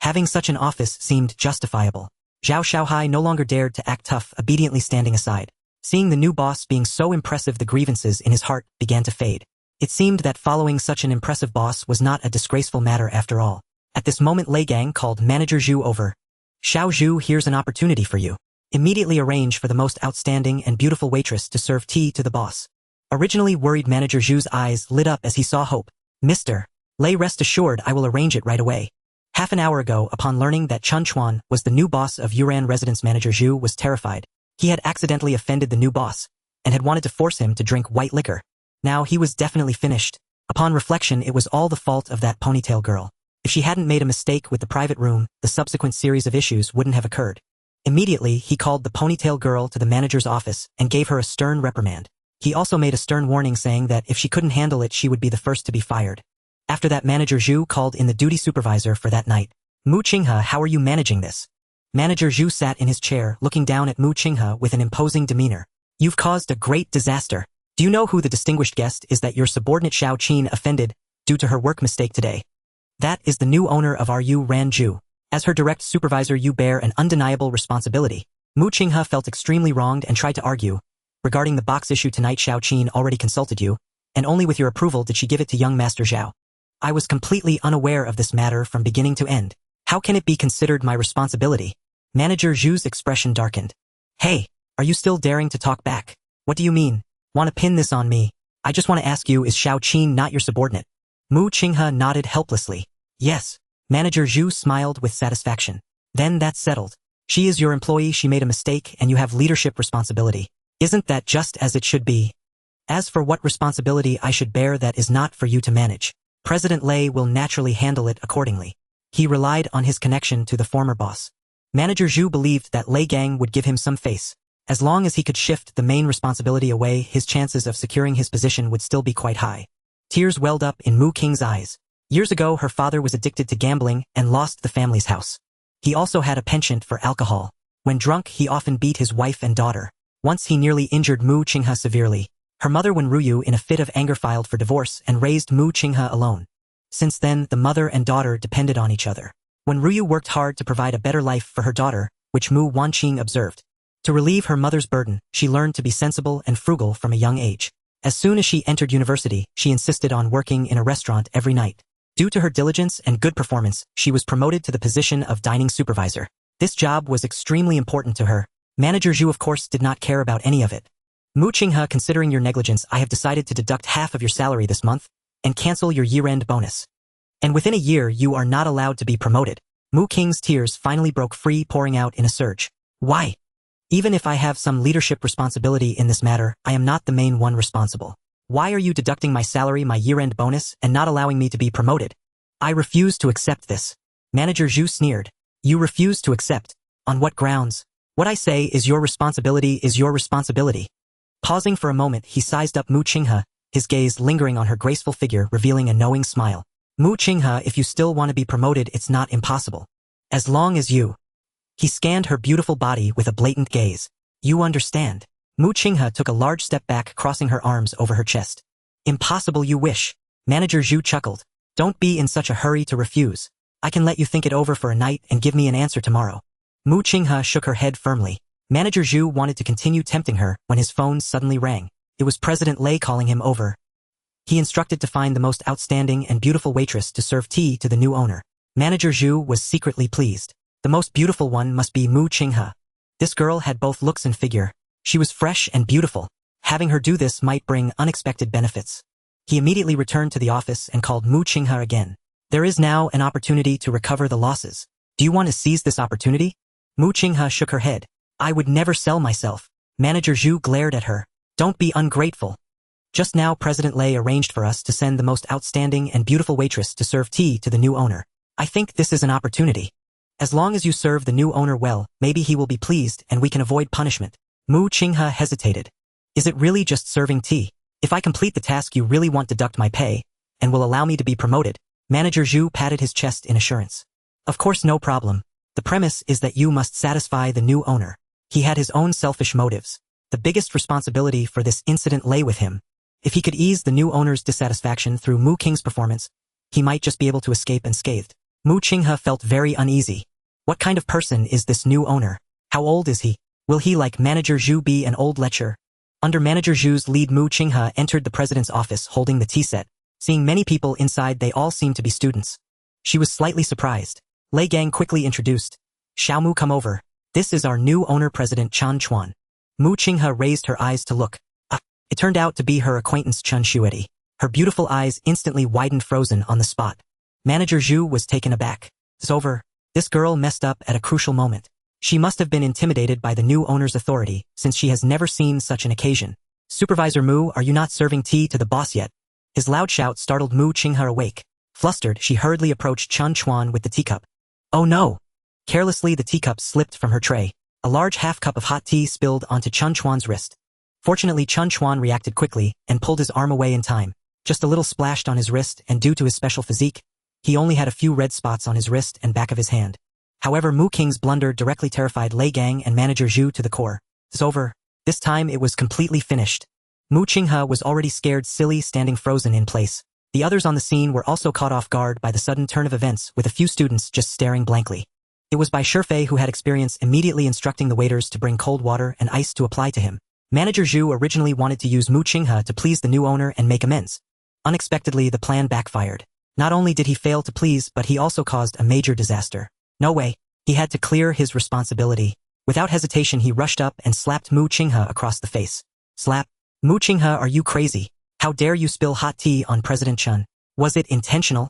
Having such an office seemed justifiable. Zhao Shaohai no longer dared to act tough, obediently standing aside. Seeing the new boss being so impressive, the grievances in his heart began to fade. It seemed that following such an impressive boss was not a disgraceful matter after all. At this moment, Lei Gang called Manager Zhu over. Xiao Zhu, here's an opportunity for you. Immediately arrange for the most outstanding and beautiful waitress to serve tea to the boss. Originally worried Manager Zhu's eyes lit up as he saw hope. Mr. Lei, rest assured I will arrange it right away. Half an hour ago, upon learning that Chen Chuan was the new boss of Yuran residence, Manager Zhu was terrified. He had accidentally offended the new boss and had wanted to force him to drink white liquor. Now he was definitely finished. Upon reflection, it was all the fault of that ponytail girl. If she hadn't made a mistake with the private room, the subsequent series of issues wouldn't have occurred. Immediately, he called the ponytail girl to the manager's office and gave her a stern reprimand. He also made a stern warning saying that if she couldn't handle it, she would be the first to be fired. After that, Manager Zhu called in the duty supervisor for that night. Mu Qinghe, how are you managing this? Manager Zhu sat in his chair, looking down at Mu Qinghe with an imposing demeanor. You've caused a great disaster. Do you know who the distinguished guest is that your subordinate Xiao Qin offended due to her work mistake today? That is the new owner of our Ran Zhu. As her direct supervisor, you bear an undeniable responsibility. Mu Qinghe felt extremely wronged and tried to argue. Regarding the box issue tonight, Xiao Qin already consulted you, and only with your approval did she give it to young Master Zhao. I was completely unaware of this matter from beginning to end. How can it be considered my responsibility? Manager Zhu's expression darkened. Hey, are you still daring to talk back? What do you mean? Want to pin this on me? I just want to ask you, is Xiao Qin not your subordinate? Mu Qinghe nodded helplessly. Yes. Manager Zhu smiled with satisfaction. Then that's settled. She is your employee, she made a mistake, and you have leadership responsibility. Isn't that just as it should be? As for what responsibility I should bear, that is not for you to manage. President Lei will naturally handle it accordingly. He relied on his connection to the former boss. Manager Zhu believed that Lei Gang would give him some face. As long as he could shift the main responsibility away, his chances of securing his position would still be quite high. Tears welled up in Mu Qing's eyes. Years ago, her father was addicted to gambling and lost the family's house. He also had a penchant for alcohol. When drunk, he often beat his wife and daughter. Once he nearly injured Mu Qinghe severely. Her mother, Wen Ruyu, in a fit of anger filed for divorce and raised Mu Qinghe alone. Since then, the mother and daughter depended on each other. Wen Ruyu worked hard to provide a better life for her daughter, which Mu Wanqing observed. To relieve her mother's burden, she learned to be sensible and frugal from a young age. As soon as she entered university, she insisted on working in a restaurant every night. Due to her diligence and good performance, she was promoted to the position of dining supervisor. This job was extremely important to her. Manager Zhu, of course, did not care about any of it. Mu Qinghe, considering your negligence, I have decided to deduct half of your salary this month and cancel your year-end bonus. And within a year, you are not allowed to be promoted. Mu Qing's tears finally broke free, pouring out in a surge. Why? Even if I have some leadership responsibility in this matter, I am not the main one responsible. Why are you deducting my salary, my year-end bonus, and not allowing me to be promoted? I refuse to accept this. Manager Zhu sneered. You refuse to accept? On what grounds? What I say is your responsibility is your responsibility. Pausing for a moment, he sized up Mu Qinghe, his gaze lingering on her graceful figure, revealing a knowing smile. Mu Qinghe, if you still want to be promoted, it's not impossible. As long as you... He scanned her beautiful body with a blatant gaze. You understand. Mu Qinghe took a large step back, crossing her arms over her chest. Impossible you wish. Manager Zhu chuckled. Don't be in such a hurry to refuse. I can let you think it over for a night and give me an answer tomorrow. Mu Qinghe shook her head firmly. Manager Zhu wanted to continue tempting her when his phone suddenly rang. It was President Lei calling him over. He instructed to find the most outstanding and beautiful waitress to serve tea to the new owner. Manager Zhu was secretly pleased. The most beautiful one must be Mu Qinghe. This girl had both looks and figure. She was fresh and beautiful. Having her do this might bring unexpected benefits. He immediately returned to the office and called Mu Qinghe again. There is now an opportunity to recover the losses. Do you want to seize this opportunity? Mu Qinghe shook her head. I would never sell myself. Manager Zhu glared at her. Don't be ungrateful. Just now President Lei arranged for us to send the most outstanding and beautiful waitress to serve tea to the new owner. I think this is an opportunity. As long as you serve the new owner well, maybe he will be pleased and we can avoid punishment. Mu Qinghe hesitated. Is it really just serving tea? If I complete the task, you really want to deduct my pay and will allow me to be promoted? Manager Zhu patted his chest in assurance. Of course, no problem. The premise is that you must satisfy the new owner. He had his own selfish motives. The biggest responsibility for this incident lay with him. If he could ease the new owner's dissatisfaction through Mu Qing's performance, he might just be able to escape unscathed. Mu Qinghe felt very uneasy. What kind of person is this new owner? How old is he? Will he, like Manager Zhu, be an old lecher? Under Manager Zhu's lead, Mu Qinghe entered the president's office holding the tea set. Seeing many people inside, they all seemed to be students. She was slightly surprised. Lei Gang quickly introduced. Xiaomu, come over. This is our new owner, President Chen Chuan. Mu Qinghe raised her eyes to look. It turned out to be her acquaintance Chen Chuan. Her beautiful eyes instantly widened, frozen on the spot. Manager Zhu was taken aback. It's over. This girl messed up at a crucial moment. She must have been intimidated by the new owner's authority, since she has never seen such an occasion. Supervisor Mu, are you not serving tea to the boss yet? His loud shout startled Mu Qinghe awake. Flustered, she hurriedly approached Chen Chuan with the teacup. Oh no! Carelessly, the teacup slipped from her tray. A large half-cup of hot tea spilled onto Chen Chuan's wrist. Fortunately, Chen Chuan reacted quickly and pulled his arm away in time. Just a little splashed on his wrist, and due to his special physique, he only had a few red spots on his wrist and back of his hand. However, Mu King's blunder directly terrified Lei Gang and Manager Zhu to the core. It's over. This time it was completely finished. Mu Qinghe was already scared silly, standing frozen in place. The others on the scene were also caught off guard by the sudden turn of events, with a few students just staring blankly. It was Bai Shifei who had experience immediately instructing the waiters to bring cold water and ice to apply to him. Manager Zhu originally wanted to use Mu Qinghe to please the new owner and make amends. Unexpectedly, the plan backfired. Not only did he fail to please, but he also caused a major disaster. No way. He had to clear his responsibility. Without hesitation, he rushed up and slapped Mu Qinghe across the face. Slap. Mu Qinghe, are you crazy? How dare you spill hot tea on President Chen? Was it intentional?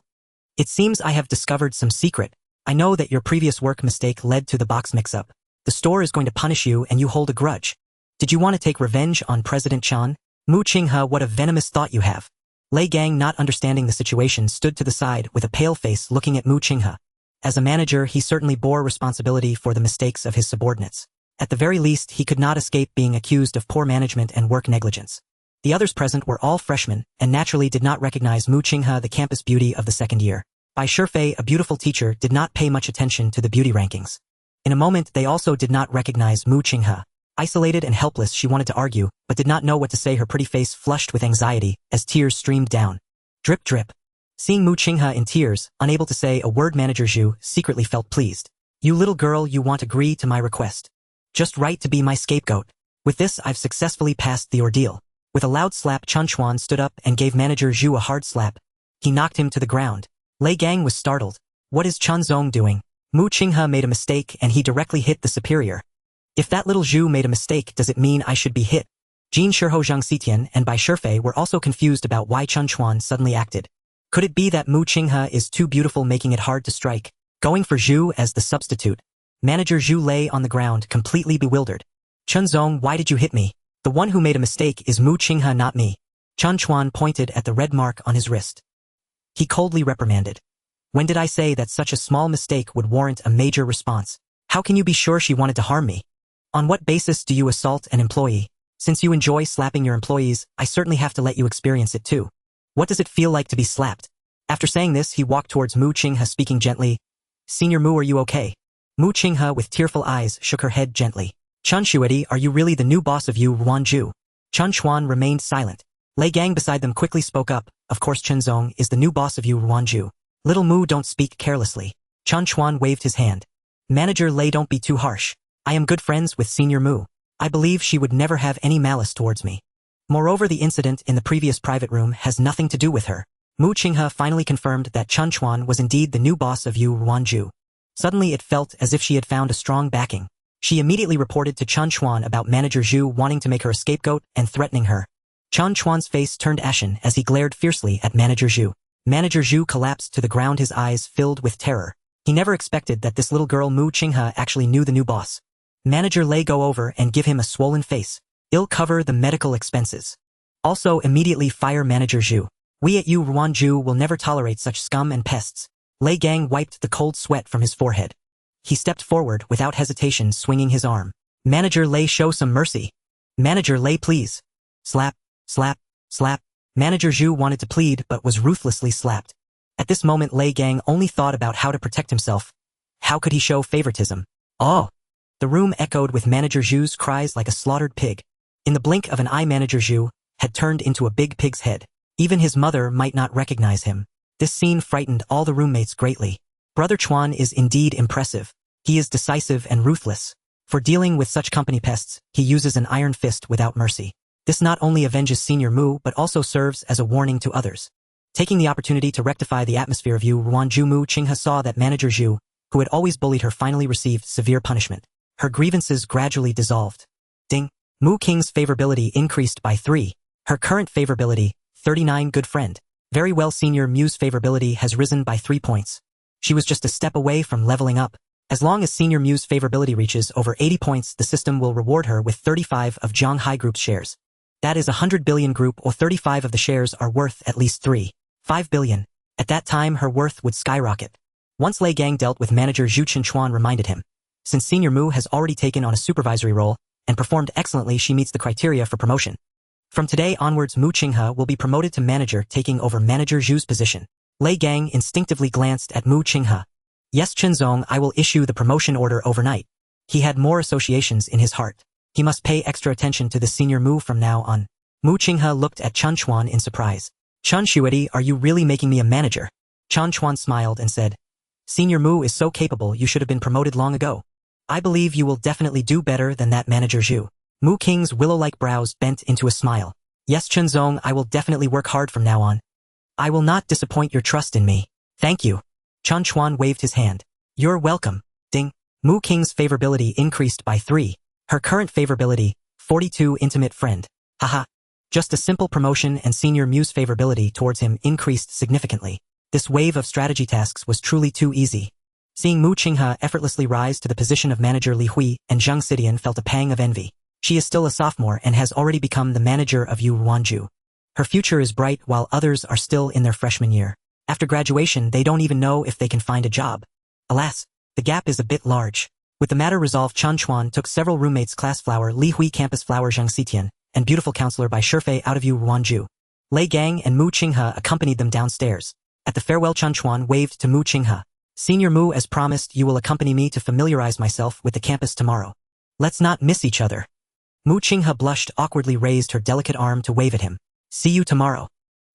It seems I have discovered some secret. I know that your previous work mistake led to the box mix-up. The store is going to punish you and you hold a grudge. Did you want to take revenge on President Chen? Mu Qinghe, what a venomous thought you have. Lei Gang, not understanding the situation, stood to the side with a pale face looking at Mu Qinghe. As a manager, he certainly bore responsibility for the mistakes of his subordinates. At the very least, he could not escape being accused of poor management and work negligence. The others present were all freshmen, and naturally did not recognize Mu Qinghe, the campus beauty of the second year. Bai Shifei, a beautiful teacher, did not pay much attention to the beauty rankings. In a moment, they also did not recognize Mu Qinghe. Isolated and helpless, she wanted to argue, but did not know what to say. Her pretty face flushed with anxiety as tears streamed down. Drip drip. Seeing Mu Qinghe in tears, unable to say a word, Manager Zhu secretly felt pleased. You little girl, you won't agree to my request. Just right to be my scapegoat. With this, I've successfully passed the ordeal. With a loud slap, Chen Chuan stood up and gave Manager Zhu a hard slap. He knocked him to the ground. Lei Gang was startled. What is Chen Zong doing? Mu Qinghe made a mistake and he directly hit the superior. If that little Zhu made a mistake, does it mean I should be hit? Jin Shiho, Zhang Xitian, and Bai Shifei were also confused about why Chen Chuan suddenly acted. Could it be that Mu Qinghe is too beautiful, making it hard to strike? Going for Zhu as the substitute. Manager Zhu lay on the ground, completely bewildered. Chen Zong, why did you hit me? The one who made a mistake is Mu Qinghe, not me. Chen Chuan pointed at the red mark on his wrist. He coldly reprimanded. When did I say that such a small mistake would warrant a major response? How can you be sure she wanted to harm me? On what basis do you assault an employee? Since you enjoy slapping your employees, I certainly have to let you experience it too. What does it feel like to be slapped? After saying this, he walked towards Mu Qinghe, speaking gently. Senior Mu, are you okay? Mu Qinghe, with tearful eyes, shook her head gently. Chen Chuan, are you really the new boss of Yuanju? Chen Chuan remained silent. Lei Gang beside them quickly spoke up. Of course, Chen Zong is the new boss of Yuanju. Little Mu, don't speak carelessly. Chen Chuan waved his hand. Manager Lei, don't be too harsh. I am good friends with Senior Mu. I believe she would never have any malice towards me. Moreover, the incident in the previous private room has nothing to do with her. Mu Qinghe finally confirmed that Chen Chuan was indeed the new boss of Yuanju. Suddenly it felt as if she had found a strong backing. She immediately reported to Chen Chuan about Manager Zhu wanting to make her a scapegoat and threatening her. Chen Chuan's face turned ashen as he glared fiercely at Manager Zhu. Manager Zhu collapsed to the ground, his eyes filled with terror. He never expected that this little girl Mu Qinghe actually knew the new boss. Manager Lei, go over and give him a swollen face. I'll cover the medical expenses. Also immediately fire Manager Zhu. We at Yuanju will never tolerate such scum and pests. Lei Gang wiped the cold sweat from his forehead. He stepped forward without hesitation, swinging his arm. Manager Lei, show some mercy. Manager Lei, please. Slap, slap, slap. Manager Zhu wanted to plead but was ruthlessly slapped. At this moment, Lei Gang only thought about how to protect himself. How could he show favoritism? Oh! The room echoed with Manager Zhu's cries like a slaughtered pig. In the blink of an eye, Manager Zhu had turned into a big pig's head. Even his mother might not recognize him. This scene frightened all the roommates greatly. Brother Chuan is indeed impressive. He is decisive and ruthless. For dealing with such company pests, he uses an iron fist without mercy. This not only avenges Senior Mu but also serves as a warning to others. Taking the opportunity to rectify the atmosphere of Yuanju, Mu Qinghe saw that Manager Zhu, who had always bullied her, finally received severe punishment. her grievances gradually dissolved. Ding. Mu Qing's favorability increased by 3. Her current favorability, 39. Good friend. Very well. Senior Mu's favorability has risen by 3 points. She was just a step away from leveling up. As long as Senior Mu's favorability reaches over 80 points, the system will reward her with 35 of Zhang Hai Group's shares. That is 100 billion group, or 35 of the shares are worth at least 3.5 billion. At that time, her worth would skyrocket. Once Lei Gang dealt with manager Chen Chuan reminded him. Since Senior Mu has already taken on a supervisory role and performed excellently, she meets the criteria for promotion. From today onwards, Mu Qinghe will be promoted to manager, taking over manager Zhu's position. Lei Gang instinctively glanced at Mu Qinghe. Yes, Chenzong, I will issue the promotion order overnight. He had more associations in his heart. He must pay extra attention to the Senior Mu from now on. Mu Qinghe looked at Chen Chuan in surprise. Chen Shuidi, are you really making me a manager? Chen Chuan smiled and said, Senior Mu is so capable, you should have been promoted long ago. I believe you will definitely do better than that manager Zhu. Mu Qing's willow-like brows bent into a smile. Yes, Chenzong, I will definitely work hard from now on. I will not disappoint your trust in me. Thank you. Chen Chuan waved his hand. You're welcome. Ding. Mu Qing's favorability increased by 3. Her current favorability, 42. Intimate friend. Haha. Just a simple promotion and Senior Mu's favorability towards him increased significantly. This wave of strategy tasks was truly too easy. Seeing Mu Qinghe effortlessly rise to the position of manager Li Hui and Zhang Xidian felt a pang of envy. She is still a sophomore and has already become the manager of Yu Ruanju. Her future is bright while others are still in their freshman year. After graduation, they don't even know if they can find a job. Alas, the gap is a bit large. With the matter resolved, Chen Chuan took several roommates, class flower Li Hui, campus flower Zhang Xidian, and beautiful counselor by Shifei out of Yu Ruanju. Lei Gang and Mu Qinghe accompanied them downstairs. At the farewell, Chen Chuan waved to Mu Qinghe. Senior Mu, as promised, you will accompany me to familiarize myself with the campus tomorrow. Let's not miss each other. Mu Qinghe blushed, awkwardly raised her delicate arm to wave at him. See you tomorrow.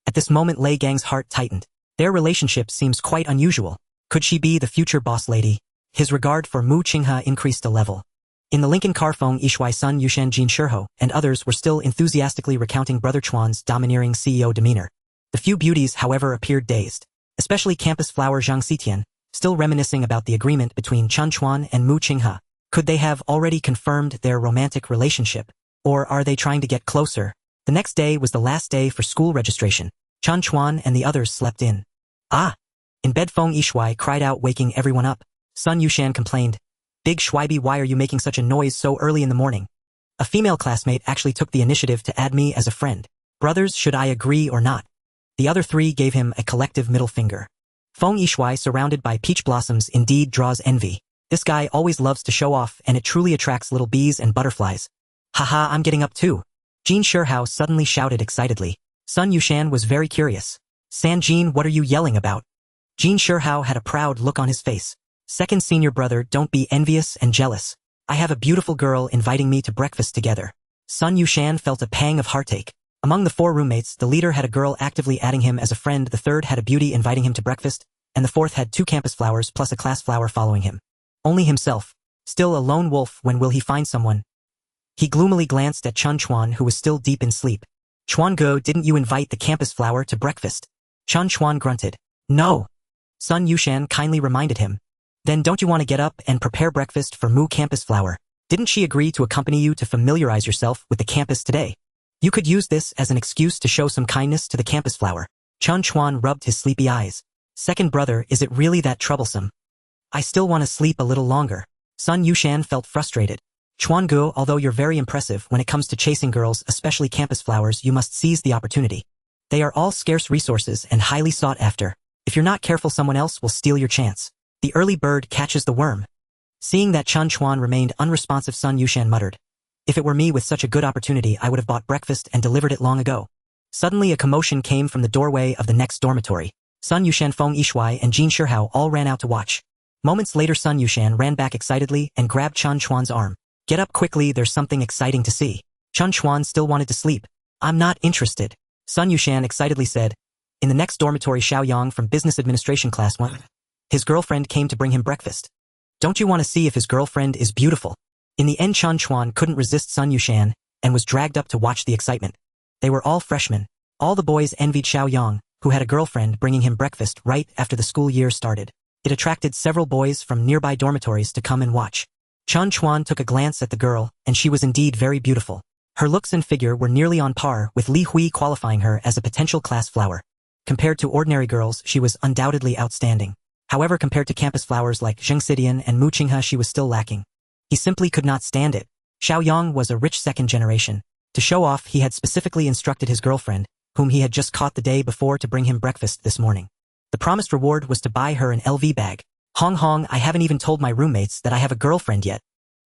At this moment, Lei Gang's heart tightened. Their relationship seems quite unusual. Could she be the future boss lady? His regard for Mu Qinghe increased a level. In the Lincoln car, Feng Yishuai, Sun Yushan, Jin Shiho, and others were still enthusiastically recounting Brother Chuan's domineering CEO demeanor. The few beauties, however, appeared dazed. Especially campus flower Zhang Xidian, still reminiscing about the agreement between Chen Chuan and Mu Qinghe. Could they have already confirmed their romantic relationship? Or are they trying to get closer? The next day was the last day for school registration. Chen Chuan and the others slept in. Ah! In bed, Feng Yishuai cried out, waking everyone up. Sun Yushan complained. Big Schweiby, why are you making such a noise so early in the morning? A female classmate actually took the initiative to add me as a friend. Brothers, should I agree or not? The other three gave him a collective middle finger. Feng Yishuai, surrounded by peach blossoms, indeed draws envy. This guy always loves to show off, and it truly attracts little bees and butterflies. Haha, I'm getting up too. Jin Shihao suddenly shouted excitedly. Sun Yushan was very curious. San Jin, what are you yelling about? Jin Shihao had a proud look on his face. Second senior brother, don't be envious and jealous. I have a beautiful girl inviting me to breakfast together. Sun Yushan felt a pang of heartache. Among the 4 roommates, the leader had a girl actively adding him as a friend, the third had a beauty inviting him to breakfast, and the fourth had 2 campus flowers plus a class flower following him. Only himself. Still a lone wolf, when will he find someone? He gloomily glanced at Chen Chuan, who was still deep in sleep. Chuan Go, didn't you invite the campus flower to breakfast? Chen Chuan grunted. No. Sun Yushan kindly reminded him. Then don't you want to get up and prepare breakfast for Mu campus flower? Didn't she agree to accompany you to familiarize yourself with the campus today? You could use this as an excuse to show some kindness to the campus flower. Chen Chuan rubbed his sleepy eyes. Second brother, is it really that troublesome? I still want to sleep a little longer. Sun Yushan felt frustrated. Chuan Gu, although you're very impressive when it comes to chasing girls, especially campus flowers, you must seize the opportunity. They are all scarce resources and highly sought after. If you're not careful, someone else will steal your chance. The early bird catches the worm. Seeing that Chen Chuan remained unresponsive, Sun Yushan muttered. If it were me with such a good opportunity, I would have bought breakfast and delivered it long ago. Suddenly a commotion came from the doorway of the next dormitory. Sun Yushan, Feng Yishuai, and Jin Shihao all ran out to watch. Moments later, Sun Yushan ran back excitedly and grabbed Chen Chuan's arm. Get up quickly, there's something exciting to see. Chen Chuan still wanted to sleep. I'm not interested. Sun Yushan excitedly said. In the next dormitory, Xiaoyang from Business Administration Class 1. His girlfriend came to bring him breakfast. Don't you want to see if his girlfriend is beautiful? In the end, Chen Chuan couldn't resist Sun Yushan and was dragged up to watch the excitement. They were all freshmen. All the boys envied Xiaoyang, who had a girlfriend bringing him breakfast right after the school year started. It attracted several boys from nearby dormitories to come and watch. Chen Chuan took a glance at the girl, and she was indeed very beautiful. Her looks and figure were nearly on par, with Li Hui qualifying her as a potential class flower. Compared to ordinary girls, she was undoubtedly outstanding. However, compared to campus flowers like Zheng Xidian and Mu Qinghe, she was still lacking. He simply could not stand it. Xiao Yang was a rich second generation. To show off, he had specifically instructed his girlfriend, whom he had just caught the day before, to bring him breakfast this morning. The promised reward was to buy her an LV bag. Hong, I haven't even told my roommates that I have a girlfriend yet.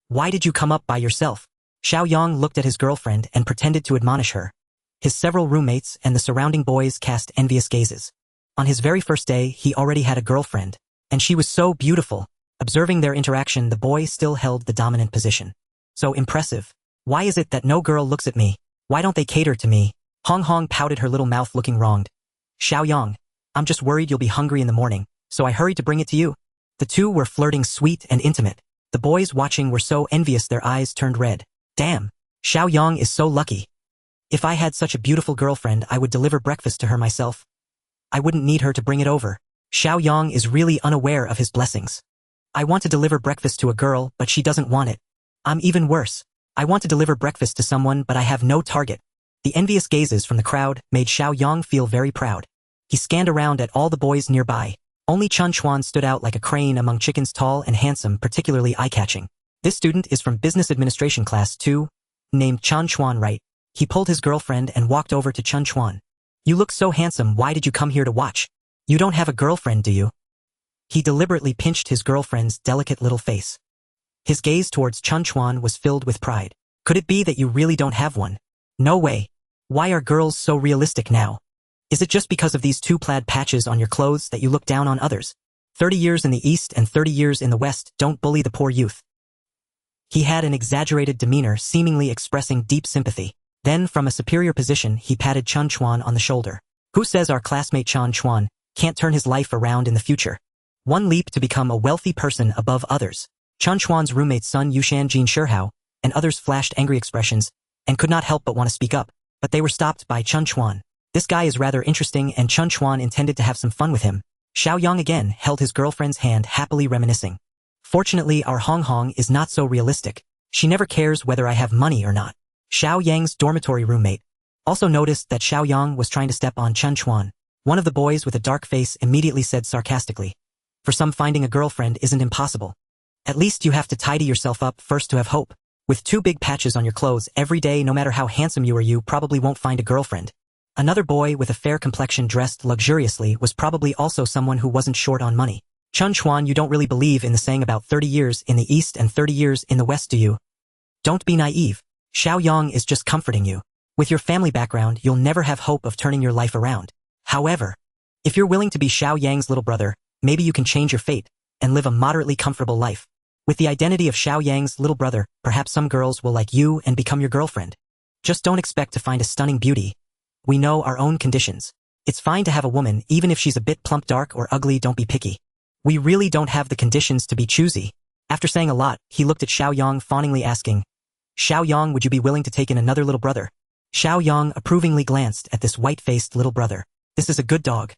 Why did you come up by yourself? Xiao Yang looked at his girlfriend and pretended to admonish her. His several roommates and the surrounding boys cast envious gazes. On his very first day, he already had a girlfriend, and she was so beautiful. Observing their interaction, the boy still held the dominant position. So impressive. Why is it that no girl looks at me? Why don't they cater to me? Hong pouted her little mouth, looking wronged. Xiao Yang, I'm just worried you'll be hungry in the morning, so I hurried to bring it to you. The two were flirting, sweet and intimate. The boys watching were so envious their eyes turned red. Damn, Xiao Yang is so lucky. If I had such a beautiful girlfriend, I would deliver breakfast to her myself. I wouldn't need her to bring it over. Xiao Yang is really unaware of his blessings. I want to deliver breakfast to a girl, but she doesn't want it. I'm even worse. I want to deliver breakfast to someone, but I have no target. The envious gazes from the crowd made Xiao Yang feel very proud. He scanned around at all the boys nearby. Only Chen Chuan stood out like a crane among chickens, tall and handsome, particularly eye-catching. This student is from Business Administration Class 2, named Chen Chuan, right? He pulled his girlfriend and walked over to Chen Chuan. You look so handsome, why did you come here to watch? You don't have a girlfriend, do you? He deliberately pinched his girlfriend's delicate little face. His gaze towards Chen Chuan was filled with pride. Could it be that you really don't have one? No way. Why are girls so realistic now? Is it just because of these two plaid patches on your clothes that you look down on others? 30 years in the East and 30 years in the West, don't bully the poor youth. He had an exaggerated demeanor, seemingly expressing deep sympathy. Then, from a superior position, he patted Chen Chuan on the shoulder. Who says our classmate Chen Chuan can't turn his life around in the future? One leap to become a wealthy person above others. Chen Chuan's roommate's son Yushan Jin Shihao and others flashed angry expressions and could not help but want to speak up, but they were stopped by Chen Chuan. This guy is rather interesting, and Chen Chuan intended to have some fun with him. Xiao Yang again held his girlfriend's hand, happily reminiscing. Fortunately, our Hong is not so realistic. She never cares whether I have money or not. Xiao Yang's dormitory roommate also noticed that Xiao Yang was trying to step on Chen Chuan. One of the boys with a dark face immediately said sarcastically, "For some, finding a girlfriend isn't impossible. At least you have to tidy yourself up first to have hope. With two big patches on your clothes every day, no matter how handsome you are, you probably won't find a girlfriend." Another boy with a fair complexion dressed luxuriously was probably also someone who wasn't short on money. Chen Chuan, you don't really believe in the saying about 30 years in the East and 30 years in the West, do you? Don't be naive. Xiao Yang is just comforting you. With your family background, you'll never have hope of turning your life around. However, if you're willing to be Xiao Yang's little brother, maybe you can change your fate and live a moderately comfortable life. With the identity of Xiao Yang's little brother, perhaps some girls will like you and become your girlfriend. Just don't expect to find a stunning beauty. We know our own conditions. It's fine to have a woman, even if she's a bit plump, dark, or ugly. Don't be picky. We really don't have the conditions to be choosy. After saying a lot, he looked at Xiao Yang fawningly, asking, Xiao Yang, would you be willing to take in another little brother? Xiao Yang approvingly glanced at this white-faced little brother. This is a good dog.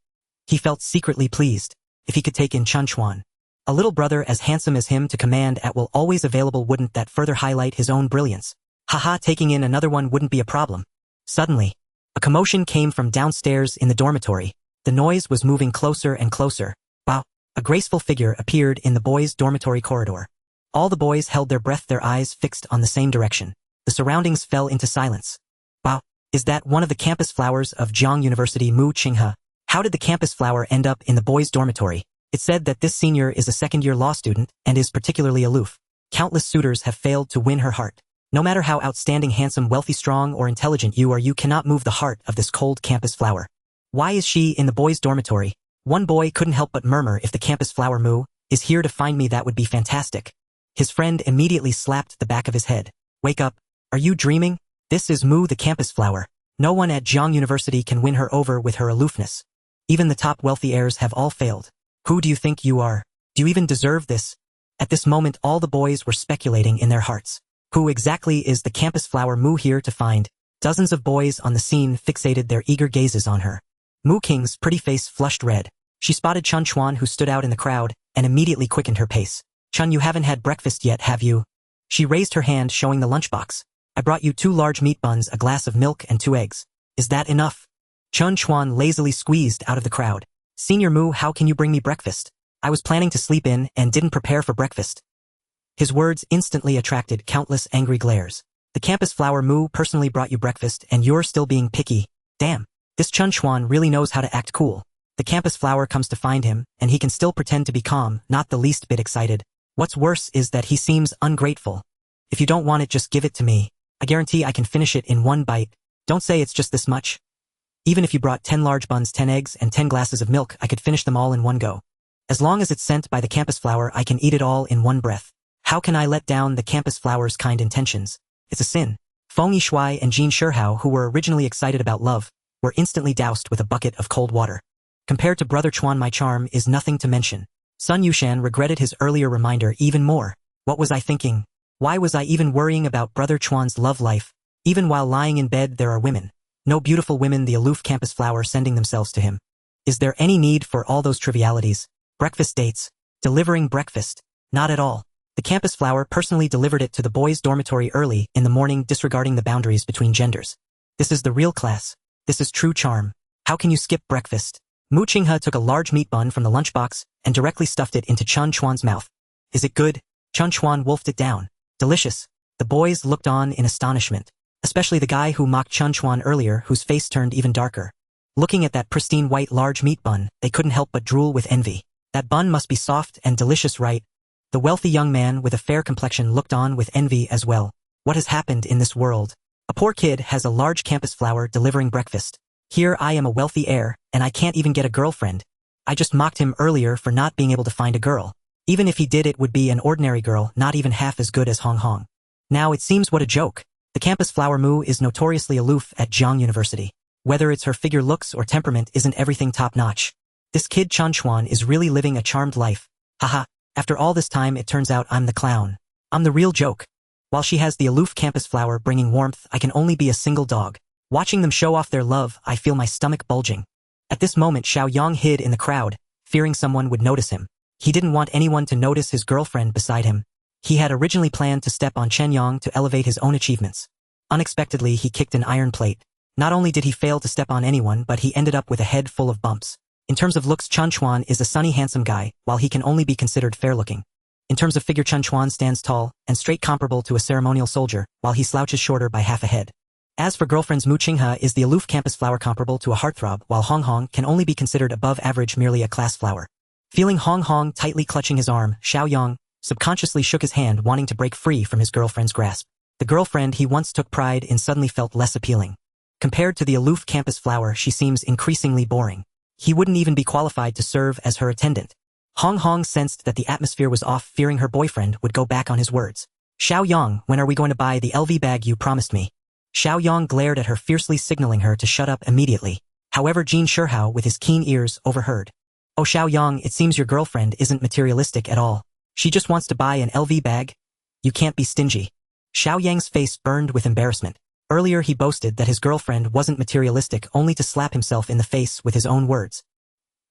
He felt secretly pleased. If he could take in Chen Chuan, a little brother as handsome as him to command at will, always available, wouldn't that further highlight his own brilliance? Haha, taking in another one wouldn't be a problem. Suddenly, a commotion came from downstairs in the dormitory. The noise was moving closer and closer. Wow! A graceful figure appeared in the boys' dormitory corridor. All the boys held their breath, their eyes fixed on the same direction. The surroundings fell into silence. Wow! Is that one of the campus flowers of Jiang University, Mu Qinghe? How did the campus flower end up in the boys' dormitory? It said that this senior is a second-year law student and is particularly aloof. Countless suitors have failed to win her heart. No matter how outstanding, handsome, wealthy, strong, or intelligent you are, you cannot move the heart of this cold campus flower. Why is she in the boys' dormitory? One boy couldn't help but murmur, if the campus flower Mu is here to find me, that would be fantastic. His friend immediately slapped the back of his head. Wake up. Are you dreaming? This is Mu, the campus flower. No one at Jiang University can win her over with her aloofness. Even the top wealthy heirs have all failed. Who do you think you are? Do you even deserve this? At this moment, all the boys were speculating in their hearts. Who exactly is the campus flower Mu here to find? Dozens of boys on the scene fixated their eager gazes on her. Mu Qing's pretty face flushed red. She spotted Chen Chuan, who stood out in the crowd, and immediately quickened her pace. Chen, you haven't had breakfast yet, have you? She raised her hand showing the lunchbox. I brought you 2 large meat buns, a glass of milk, and 2 eggs. Is that enough? Chen Chuan lazily squeezed out of the crowd. Senior Mu, how can you bring me breakfast? I was planning to sleep in and didn't prepare for breakfast. His words instantly attracted countless angry glares. The campus flower Mu personally brought you breakfast and you're still being picky. Damn. This Chen Chuan really knows how to act cool. The campus flower comes to find him, and he can still pretend to be calm, not the least bit excited. What's worse is that he seems ungrateful. If you don't want it, just give it to me. I guarantee I can finish it in 1 bite. Don't say it's just this much. Even if you brought 10 large buns, 10 eggs, and 10 glasses of milk, I could finish them all in 1 go. As long as it's sent by the campus flower, I can eat it all in 1 breath. How can I let down the campus flower's kind intentions? It's a sin. Feng Yishui and Jin Shihao, who were originally excited about love, were instantly doused with a bucket of cold water. Compared to Brother Chuan, my charm is nothing to mention. Sun Yushan regretted his earlier reminder even more. What was I thinking? Why was I even worrying about Brother Chuan's love life? Even while lying in bed, there are women. No beautiful women, the aloof campus flower sending themselves to him. Is there any need for all those trivialities? Breakfast dates. Delivering breakfast. Not at all. The campus flower personally delivered it to the boys' dormitory early in the morning, disregarding the boundaries between genders. This is the real class. This is true charm. How can you skip breakfast? Mu Qinghe took a large meat bun from the lunchbox and directly stuffed it into Chen Chuan's mouth. Is it good? Chen Chuan wolfed it down. Delicious. The boys looked on in astonishment, especially the guy who mocked Chen Chuan earlier, whose face turned even darker. Looking at that pristine white large meat bun, they couldn't help but drool with envy. That bun must be soft and delicious, right? The wealthy young man with a fair complexion looked on with envy as well. What has happened in this world? A poor kid has a large campus flower delivering breakfast. Here I am, a wealthy heir, and I can't even get a girlfriend. I just mocked him earlier for not being able to find a girl. Even if he did, it would be an ordinary girl, not even half as good as Hong Hong. Now it seems what a joke. The campus flower Mu is notoriously aloof at Jiang University. Whether it's her figure, looks, or temperament, isn't everything top-notch. This kid Chen Chuan is really living a charmed life. Haha, after all this time it turns out I'm the clown. I'm the real joke. While she has the aloof campus flower bringing warmth, I can only be a single dog. Watching them show off their love, I feel my stomach bulging. At this moment, Xiao Yang hid in the crowd, fearing someone would notice him. He didn't want anyone to notice his girlfriend beside him. He had originally planned to step on Chen Yang to elevate his own achievements. Unexpectedly, he kicked an iron plate. Not only did he fail to step on anyone, but he ended up with a head full of bumps. In terms of looks, Chen Chuan is a sunny, handsome guy, while he can only be considered fair-looking. In terms of figure, Chen Chuan stands tall and straight, comparable to a ceremonial soldier, while he slouches shorter by half a head. As for girlfriends, Mu Qinghe is the aloof campus flower, comparable to a heartthrob, while Hong Hong can only be considered above average, merely a class flower. Feeling Hong Hong tightly clutching his arm, Xiao Yang subconsciously shook his hand, wanting to break free from his girlfriend's grasp. The girlfriend he once took pride in suddenly felt less appealing. Compared to the aloof campus flower, she seems increasingly boring. He wouldn't even be qualified to serve as her attendant. Hong Hong sensed that the atmosphere was off, fearing her boyfriend would go back on his words. Xiao Yang, when are we going to buy the LV bag you promised me? Xiao Yang glared at her, fiercely signaling her to shut up immediately. However, Jin Shihao, with his keen ears, overheard. Oh, Xiao Yang, it seems your girlfriend isn't materialistic at all. She just wants to buy an LV bag? You can't be stingy. Xiao Yang's face burned with embarrassment. Earlier he boasted that his girlfriend wasn't materialistic, only to slap himself in the face with his own words.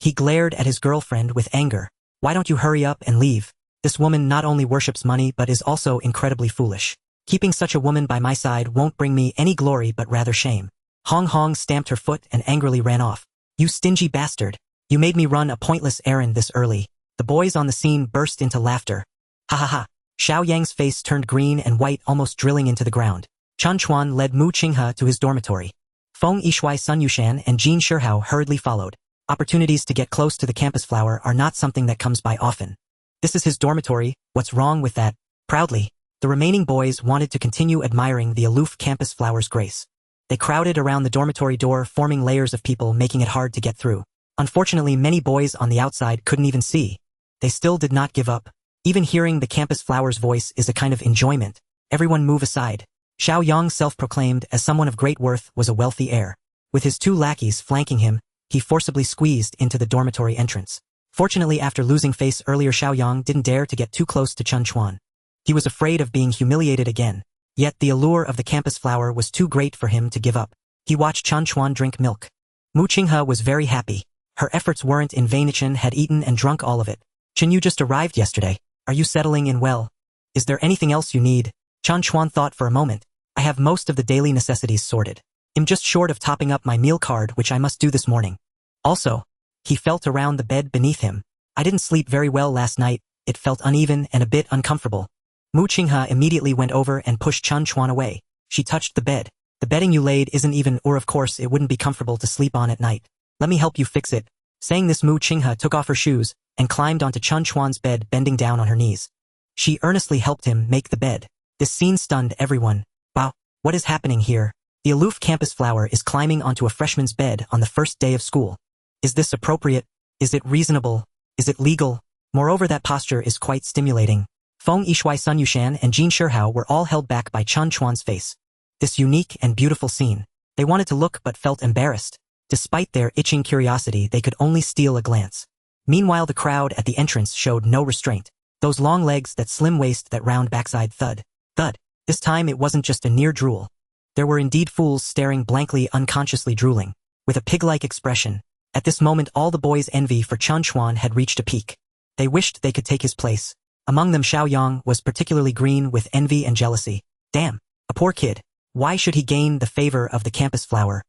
He glared at his girlfriend with anger. Why don't you hurry up and leave? This woman not only worships money but is also incredibly foolish. Keeping such a woman by my side won't bring me any glory but rather shame. Hong Hong stamped her foot and angrily ran off. You stingy bastard. You made me run a pointless errand this early. The boys on the scene burst into laughter. Ha ha ha. Xiao Yang's face turned green and white, almost drilling into the ground. Chen Chuan led Mu Qinghe to his dormitory. Feng Yishui, Sun Yushan, and Jin Shihao hurriedly followed. Opportunities to get close to the campus flower are not something that comes by often. This is his dormitory, what's wrong with that? Proudly, the remaining boys wanted to continue admiring the aloof campus flower's grace. They crowded around the dormitory door, forming layers of people, making it hard to get through. Unfortunately, many boys on the outside couldn't even see. They still did not give up. Even hearing the campus flower's voice is a kind of enjoyment. Everyone move aside. Xiao Yang, self-proclaimed as someone of great worth, was a wealthy heir. With his 2 lackeys flanking him, he forcibly squeezed into the dormitory entrance. Fortunately, after losing face earlier, Xiao Yang didn't dare to get too close to Chen Chuan. He was afraid of being humiliated again. Yet the allure of the campus flower was too great for him to give up. He watched Chen Chuan drink milk. Mu Qinghe was very happy. Her efforts weren't in vain. Chen had eaten and drunk all of it. Chen, you just arrived yesterday. Are you settling in well? Is there anything else you need? Chen Chuan thought for a moment. I have most of the daily necessities sorted. I'm just short of topping up my meal card, which I must do this morning. Also, he felt around the bed beneath him. I didn't sleep very well last night. It felt uneven and a bit uncomfortable. Mu Qinghe immediately went over and pushed Chen Chuan away. She touched the bed. The bedding you laid isn't even, or of course it wouldn't be comfortable to sleep on at night. Let me help you fix it. Saying this, Mu Qinghe took off her shoes and climbed onto Chen Chuan's bed, bending down on her knees. She earnestly helped him make the bed. This scene stunned everyone. Wow, what is happening here? The aloof campus flower is climbing onto a freshman's bed on the first day of school. Is this appropriate? Is it reasonable? Is it legal? Moreover, that posture is quite stimulating. Feng Yishui, Sun Yushan, and Jin Shihao were all held back by Chen Chuan's face. This unique and beautiful scene. They wanted to look but felt embarrassed. Despite their itching curiosity, they could only steal a glance. Meanwhile, the crowd at the entrance showed no restraint. Those long legs, that slim waist, that round backside, thud, thud. This time it wasn't just a near drool. There were indeed fools staring blankly, unconsciously drooling, with a pig-like expression. At this moment, all the boys' envy for Chen Chuan had reached a peak. They wished they could take his place. Among them, Xiao Yang was particularly green with envy and jealousy. Damn, a poor kid. Why should he gain the favor of the campus flower?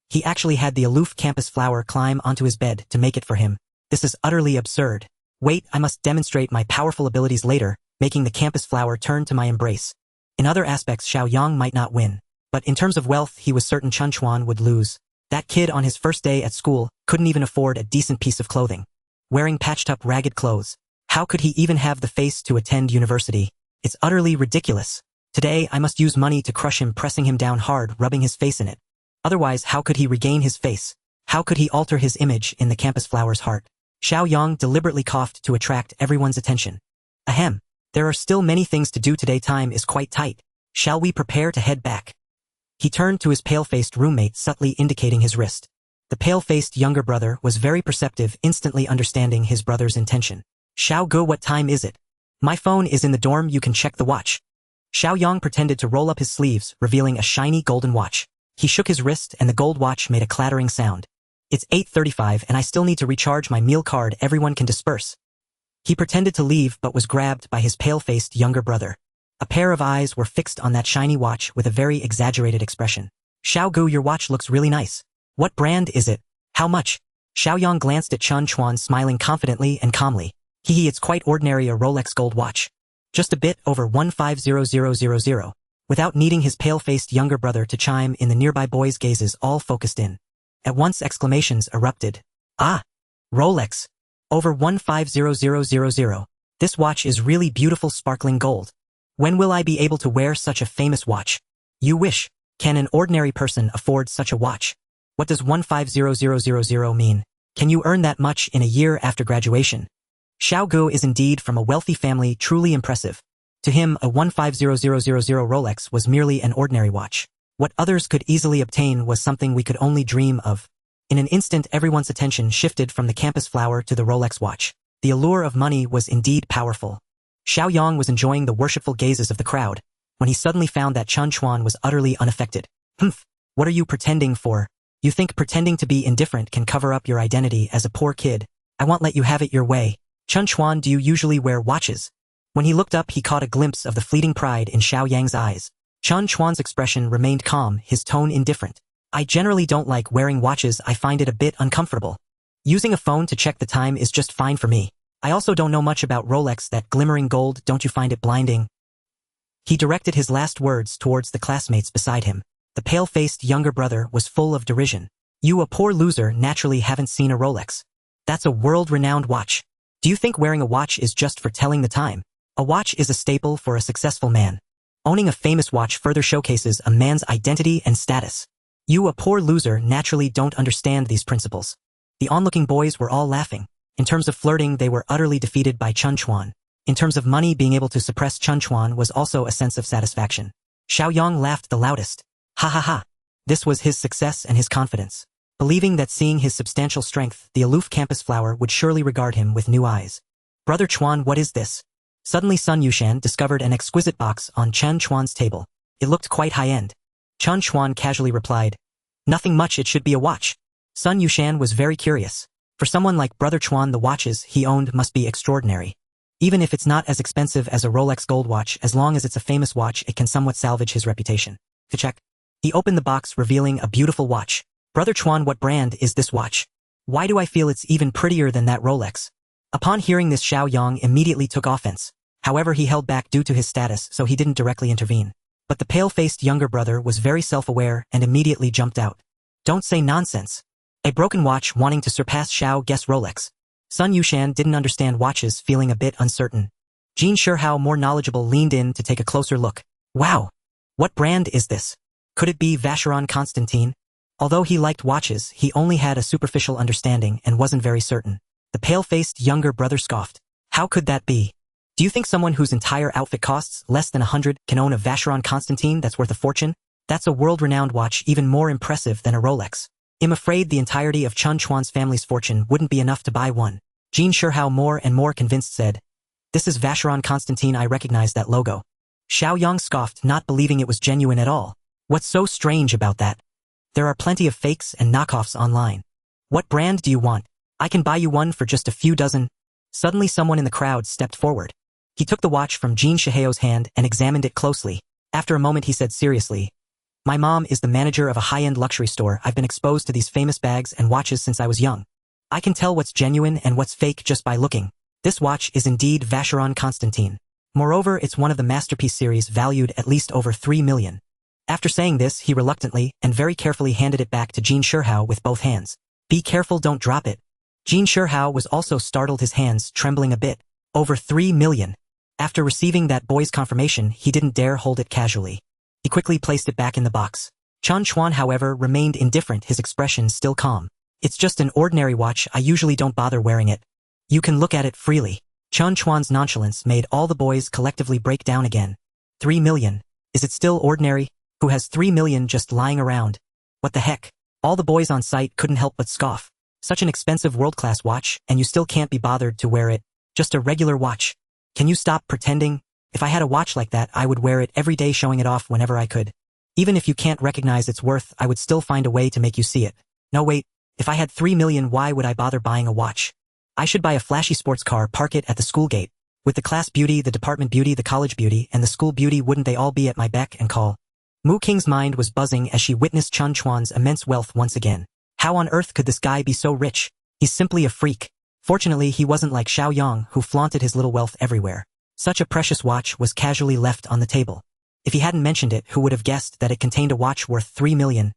He actually had the aloof campus flower climb onto his bed to make it for him. This is utterly absurd. Wait, I must demonstrate my powerful abilities later, making the campus flower turn to my embrace. In other aspects, Xiao Yang might not win. But in terms of wealth, he was certain Chen Chuan would lose. That kid on his first day at school couldn't even afford a decent piece of clothing. Wearing patched-up ragged clothes. How could he even have the face to attend university? It's utterly ridiculous. Today, I must use money to crush him, pressing him down hard, rubbing his face in it. Otherwise, how could he regain his face? How could he alter his image in the campus flower's heart? Xiao Yang deliberately coughed to attract everyone's attention. Ahem. There are still many things to do today. Time is quite tight. Shall we prepare to head back? He turned to his pale-faced roommate, subtly indicating his wrist. The pale-faced younger brother was very perceptive, instantly understanding his brother's intention. Xiao Gu, what time is it? My phone is in the dorm, you can check the watch. Xiao Yang pretended to roll up his sleeves, revealing a shiny golden watch. He shook his wrist and the gold watch made a clattering sound. It's 8:35 and I still need to recharge my meal card. Everyone can disperse. He pretended to leave but was grabbed by his pale-faced younger brother. A pair of eyes were fixed on that shiny watch with a very exaggerated expression. Xiao Gu, your watch looks really nice. What brand is it? How much? Xiao Yang glanced at Chen Chuan, smiling confidently and calmly. Hehe, it's quite ordinary, a Rolex gold watch. Just a bit over 150000. Without needing his pale-faced younger brother to chime in, the nearby boys' gazes all focused in. At once exclamations erupted. Ah! Rolex! Over 150000. This watch is really beautiful, sparkling gold. When will I be able to wear such a famous watch? You wish. Can an ordinary person afford such a watch? What does 150000 mean? Can you earn that much in a year after graduation? Xiao Gu is indeed from a wealthy family, truly impressive. To him, a 150000 Rolex was merely an ordinary watch. What others could easily obtain was something we could only dream of. In an instant, everyone's attention shifted from the campus flower to the Rolex watch. The allure of money was indeed powerful. Xiao Yang was enjoying the worshipful gazes of the crowd, when he suddenly found that Chen Chuan was utterly unaffected. Humph! What are you pretending for? You think pretending to be indifferent can cover up your identity as a poor kid? I won't let you have it your way. Chen Chuan, do you usually wear watches? When he looked up, he caught a glimpse of the fleeting pride in Xiao Yang's eyes. Chen Chuan's expression remained calm, his tone indifferent. I generally don't like wearing watches, I find it a bit uncomfortable. Using a phone to check the time is just fine for me. I also don't know much about Rolex, that glimmering gold, don't you find it blinding? He directed his last words towards the classmates beside him. The pale-faced younger brother was full of derision. You, a poor loser, naturally haven't seen a Rolex. That's a world-renowned watch. Do you think wearing a watch is just for telling the time? A watch is a staple for a successful man. Owning a famous watch further showcases a man's identity and status. You, a poor loser, naturally don't understand these principles. The onlooking boys were all laughing. In terms of flirting, they were utterly defeated by Chen Chuan. In terms of money, being able to suppress Chen Chuan was also a sense of satisfaction. Xiao Yang laughed the loudest. Ha ha ha. This was his success and his confidence. Believing that seeing his substantial strength, the aloof campus flower would surely regard him with new eyes. Brother Chuan, what is this? Suddenly Sun Yushan discovered an exquisite box on Chen Chuan's table. It looked quite high-end. Chen Chuan casually replied, nothing much, it should be a watch. Sun Yushan was very curious. For someone like Brother Chuan, the watches he owned must be extraordinary. Even if it's not as expensive as a Rolex gold watch, as long as it's a famous watch, it can somewhat salvage his reputation. To check. He opened the box, revealing a beautiful watch. Brother Chuan, what brand is this watch? Why do I feel it's even prettier than that Rolex? Upon hearing this, Xiao Yang immediately took offense. However, he held back due to his status, so he didn't directly intervene. But the pale-faced younger brother was very self-aware and immediately jumped out. Don't say nonsense. A broken watch wanting to surpass Xiao Guess Rolex. Sun Yushan didn't understand watches, feeling a bit uncertain. Jin Shihao, more knowledgeable, leaned in to take a closer look. Wow! What brand is this? Could it be Vacheron Constantin? Although he liked watches, he only had a superficial understanding and wasn't very certain. The pale-faced younger brother scoffed. How could that be? Do you think someone whose entire outfit costs less than 100 can own a Vacheron Constantin that's worth a fortune? That's a world-renowned watch, even more impressive than a Rolex. I'm afraid the entirety of Chen Chuan's family's fortune wouldn't be enough to buy one. Jin Shihao, more and more convinced, said, This is Vacheron Constantin, I recognize that logo. Xiao Yang scoffed, not believing it was genuine at all. What's so strange about that? There are plenty of fakes and knockoffs online. What brand do you want? I can buy you one for just a few dozen. Suddenly someone in the crowd stepped forward. He took the watch from Jin Shihao's hand and examined it closely. After a moment he said seriously, My mom is the manager of a high-end luxury store. I've been exposed to these famous bags and watches since I was young. I can tell what's genuine and what's fake just by looking. This watch is indeed Vacheron Constantin. Moreover, it's one of the masterpiece series valued at least over 3 million. After saying this, he reluctantly and very carefully handed it back to Jin Shihao with both hands. Be careful, don't drop it. Jin Shihao was also startled, his hands trembling a bit. Over 3 million. After receiving that boy's confirmation, he didn't dare hold it casually. He quickly placed it back in the box. Chen Chuan, however, remained indifferent, his expression still calm. It's just an ordinary watch, I usually don't bother wearing it. You can look at it freely. Chen Chuan's nonchalance made all the boys collectively break down again. 3 million. Is it still ordinary? Who has 3 million just lying around? What the heck? All the boys on site couldn't help but scoff. Such an expensive world-class watch, and you still can't be bothered to wear it. Just a regular watch. Can you stop pretending? If I had a watch like that, I would wear it every day, showing it off whenever I could. Even if you can't recognize its worth, I would still find a way to make you see it. No, wait. If I had 3 million, why would I bother buying a watch? I should buy a flashy sports car, park it at the school gate. With the class beauty, the department beauty, the college beauty, and the school beauty, wouldn't they all be at my beck and call? Mu Qing's mind was buzzing as she witnessed Chen Chuan's immense wealth once again. How on earth could this guy be so rich? He's simply a freak. Fortunately, he wasn't like Xiao Yang, who flaunted his little wealth everywhere. Such a precious watch was casually left on the table. If he hadn't mentioned it, who would have guessed that it contained a watch worth 3 million?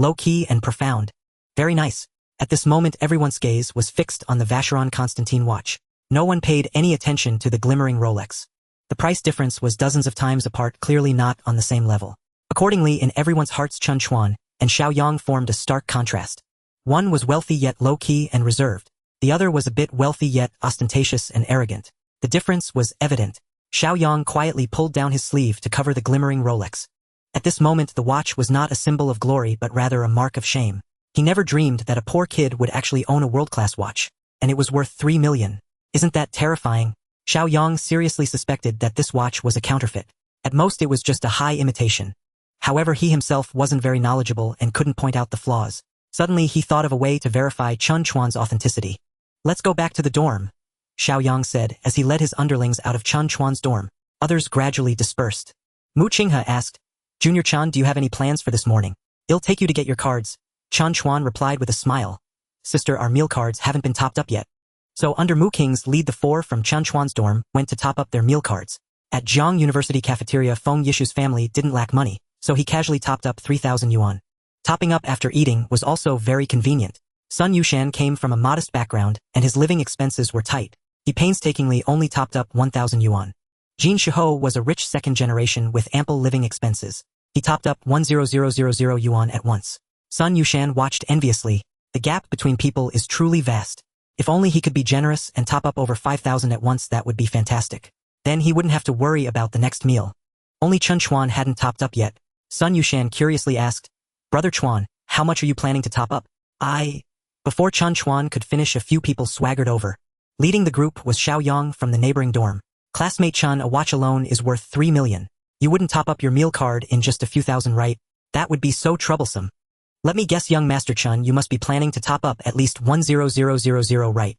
Low-key and profound. Very nice. At this moment, everyone's gaze was fixed on the Vacheron Constantin watch. No one paid any attention to the glimmering Rolex. The price difference was dozens of times apart, clearly not on the same level. Accordingly, in everyone's hearts, Chen Chuan and Xiao Yang formed a stark contrast. One was wealthy yet low-key and reserved. The other was a bit wealthy yet ostentatious and arrogant. The difference was evident. Xiao Yang quietly pulled down his sleeve to cover the glimmering Rolex. At this moment, the watch was not a symbol of glory but rather a mark of shame. He never dreamed that a poor kid would actually own a world-class watch. And it was worth 3 million. Isn't that terrifying? Xiao Yang seriously suspected that this watch was a counterfeit. At most, it was just a high imitation. However, he himself wasn't very knowledgeable and couldn't point out the flaws. Suddenly, he thought of a way to verify Chen Chuan's authenticity. Let's go back to the dorm, Xiao Yang said as he led his underlings out of Chen Chuan's dorm. Others gradually dispersed. Mu Qinghe asked, Junior Chen, do you have any plans for this morning? It'll take you to get your cards. Chen Chuan replied with a smile. Sister, our meal cards haven't been topped up yet. So under Mu Qing's lead, the 4 from Chen Chuan's dorm went to top up their meal cards. At Jiang University cafeteria, Feng Yishu's family didn't lack money, so he casually topped up 3,000 yuan. Topping up after eating was also very convenient. Sun Yushan came from a modest background, and his living expenses were tight. He painstakingly only topped up 1,000 yuan. Jin Shiho was a rich second generation with ample living expenses. He topped up 1,000 yuan at once. Sun Yushan watched enviously. The gap between people is truly vast. If only he could be generous and top up over 5,000 at once, that would be fantastic. Then he wouldn't have to worry about the next meal. Only Chen Chuan hadn't topped up yet. Sun Yushan curiously asked, Brother Chuan, how much are you planning to top up? Before Chen Chuan could finish, a few people swaggered over. Leading the group was Xiao Yang from the neighboring dorm. Classmate Chen, a watch alone is worth 3 million. You wouldn't top up your meal card in just a few thousand, right? That would be so troublesome. Let me guess, young Master Chen, you must be planning to top up at least 1,000, right?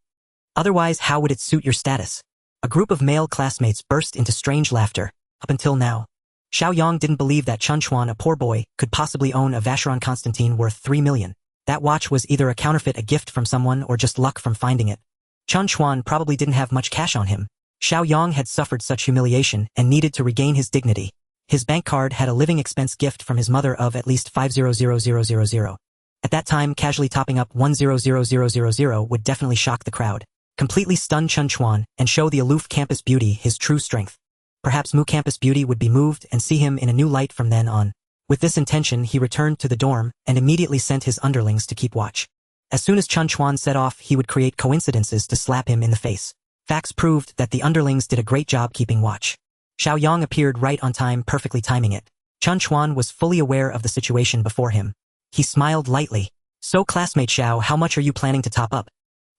Otherwise, how would it suit your status? A group of male classmates burst into strange laughter. Up until now, Xiao Yang didn't believe that Chen Chuan, a poor boy, could possibly own a Vacheron Constantine worth 3 million. That watch was either a counterfeit, a gift from someone, or just luck from finding it. Chen Chuan probably didn't have much cash on him. Xiao Yang had suffered such humiliation and needed to regain his dignity. His bank card had a living expense gift from his mother of at least 500,000. At that time, casually topping up 100,000 would definitely shock the crowd, completely stun Chen Chuan, and show the aloof campus beauty his true strength. Perhaps Mu campus beauty would be moved and see him in a new light from then on. With this intention, he returned to the dorm and immediately sent his underlings to keep watch. As soon as Chen Chuan set off, he would create coincidences to slap him in the face. Facts proved that the underlings did a great job keeping watch. Xiao Yang appeared right on time, perfectly timing it. Chen Chuan was fully aware of the situation before him. He smiled lightly. "So classmate Xiao, how much are you planning to top up?"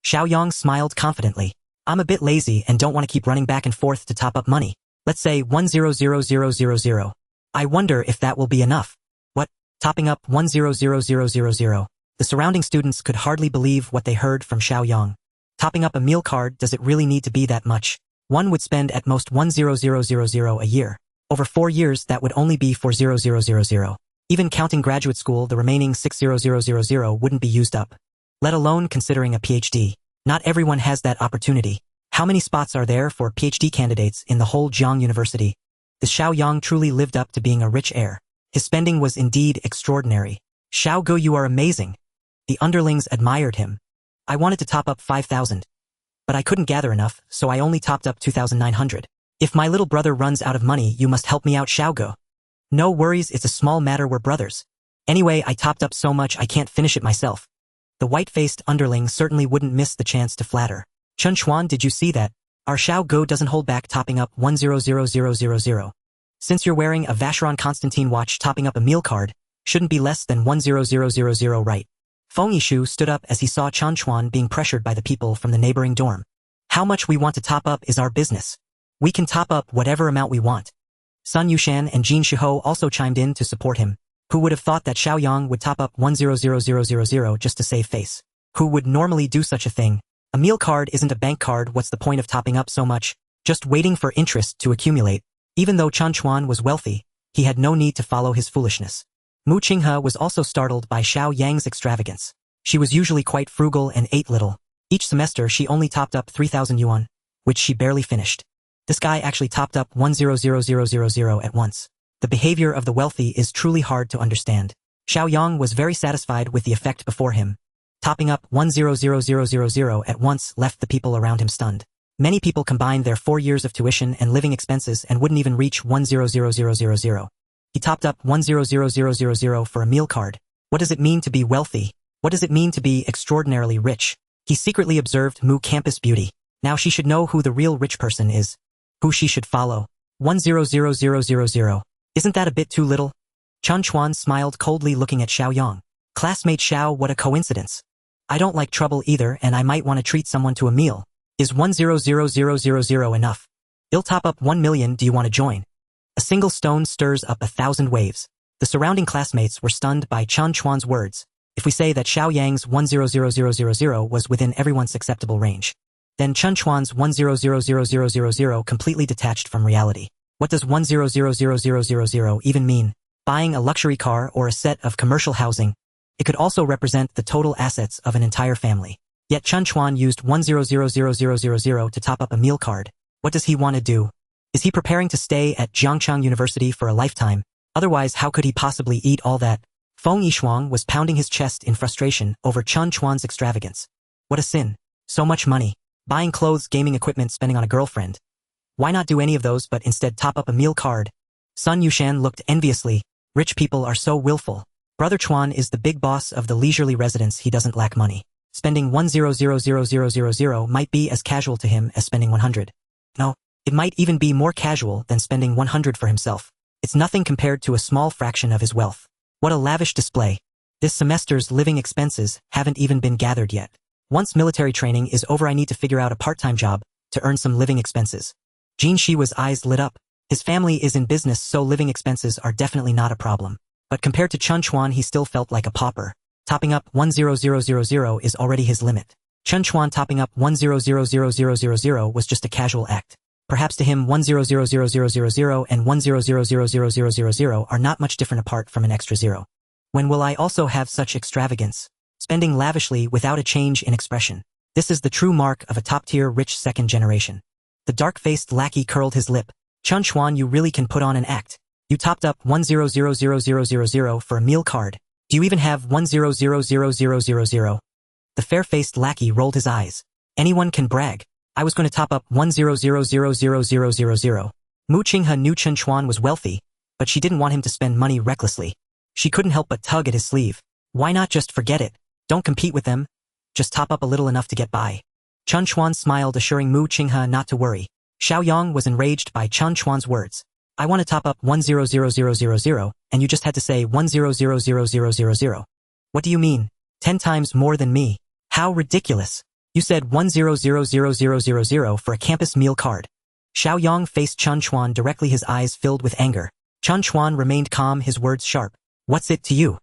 Xiao Yang smiled confidently. "I'm a bit lazy and don't want to keep running back and forth to top up money. Let's say 100,000. I wonder if that will be enough." "What? Topping up 100,000? The surrounding students could hardly believe what they heard from Xiao Yang. Topping up a meal card, does it really need to be that much? One would spend at most 100,000 a year. Over 4 years, that would only be 40,000. Even counting graduate school, the remaining 60,000 wouldn't be used up. Let alone considering a PhD. Not everyone has that opportunity. How many spots are there for PhD candidates in the whole Jiang University? The Xiao Yang truly lived up to being a rich heir. His spending was indeed extraordinary. "Xiao Go, you are amazing." The underlings admired him. "I wanted to top up 5,000. But I couldn't gather enough, so I only topped up 2,900. If my little brother runs out of money, you must help me out, Xiao Go." "No worries, it's a small matter, we're brothers. Anyway, I topped up so much I can't finish it myself." The white-faced underling certainly wouldn't miss the chance to flatter. "Chen Chuan, did you see that? Our Xiao Go doesn't hold back topping up 100,000. Since you're wearing a Vacheron Constantine watch, topping up a meal card shouldn't be less than 100,000, right?" Feng Yishu stood up as he saw Chen Chuan being pressured by the people from the neighboring dorm. "How much we want to top up is our business. We can top up whatever amount we want." Sun Yushan and Jin Shiho also chimed in to support him. Who would have thought that Xiao Yang would top up 100,000 just to save face? Who would normally do such a thing? A meal card isn't a bank card, what's the point of topping up so much? Just waiting for interest to accumulate. Even though Chen Chuan was wealthy, he had no need to follow his foolishness. Mu Qinghe was also startled by Xiao Yang's extravagance. She was usually quite frugal and ate little. Each semester she only topped up 3,000 yuan, which she barely finished. This guy actually topped up 100,000 at once. The behavior of the wealthy is truly hard to understand. Xiao Yang was very satisfied with the effect before him. Topping up 100,000 at once left the people around him stunned. Many people combined their 4 years of tuition and living expenses and wouldn't even reach 100,000. He topped up 100,000 for a meal card. What does it mean to be wealthy? What does it mean to be extraordinarily rich? He secretly observed Mu campus beauty. Now she should know who the real rich person is. Who she should follow. 100,000. Isn't that a bit too little? Chen Chuan smiled coldly looking at Xiao Yang. "Classmate Xiao, what a coincidence. I don't like trouble either and I might want to treat someone to a meal. Is 100,000 enough? I'll top up 1 million, do you want to join?" A single stone stirs up 1,000 waves. The surrounding classmates were stunned by Chen Chuan's words. If we say that Xiao Yang's 100,000 was within everyone's acceptable range, then Chen Chuan's 100,000 completely detached from reality. What does 100,000 even mean? Buying a luxury car or a set of commercial housing? It could also represent the total assets of an entire family. Yet Chen Chuan used 100,000 to top up a meal card. What does he want to do? Is he preparing to stay at Jiangchang University for a lifetime? Otherwise, how could he possibly eat all that? Feng Yishuang was pounding his chest in frustration over Chen Chuan's extravagance. What a sin. So much money. Buying clothes, gaming equipment, spending on a girlfriend. Why not do any of those but instead top up a meal card? Sun Yushan looked enviously. Rich people are so willful. Brother Chuan is the big boss of the leisurely residence, he doesn't lack money. Spending 100,000 might be as casual to him as spending 100. No, it might even be more casual than spending 100 for himself. It's nothing compared to a small fraction of his wealth. What a lavish display. This semester's living expenses haven't even been gathered yet. Once military training is over, I need to figure out a part-time job to earn some living expenses. Jin Shi's eyes lit up. His family is in business, so living expenses are definitely not a problem. But compared to Chen Chuan, he still felt like a pauper. Topping up 100,000 is already his limit. Chen Chuan topping up 100,000,000 was just a casual act. Perhaps to him 100,000,000 and 100,000,000 are not much different apart from an extra zero. When will I also have such extravagance? Spending lavishly without a change in expression. This is the true mark of a top-tier rich second generation. The dark-faced lackey curled his lip. Chen Chuan, you really can put on an act. You topped up 100,000,000 for a meal card. Do you even have 100,000,000? The fair-faced lackey rolled his eyes. Anyone can brag. I was going to top up 100,000,000. Mu Qinghe knew Chen Chuan was wealthy, but she didn't want him to spend money recklessly. She couldn't help but tug at his sleeve. Why not just forget it? Don't compete with them. Just top up a little enough to get by. Chen Chuan smiled, assuring Mu Qinghe not to worry. Xiaoyang was enraged by Chen Chuan's words. I want to top up 100,000, and you just had to say 100,000. What do you mean? 10 times more than me? How ridiculous. You said 100,000 for a campus meal card. Xiaoyang faced Chen Chuan directly, his eyes filled with anger. Chen Chuan remained calm, his words sharp. What's it to you?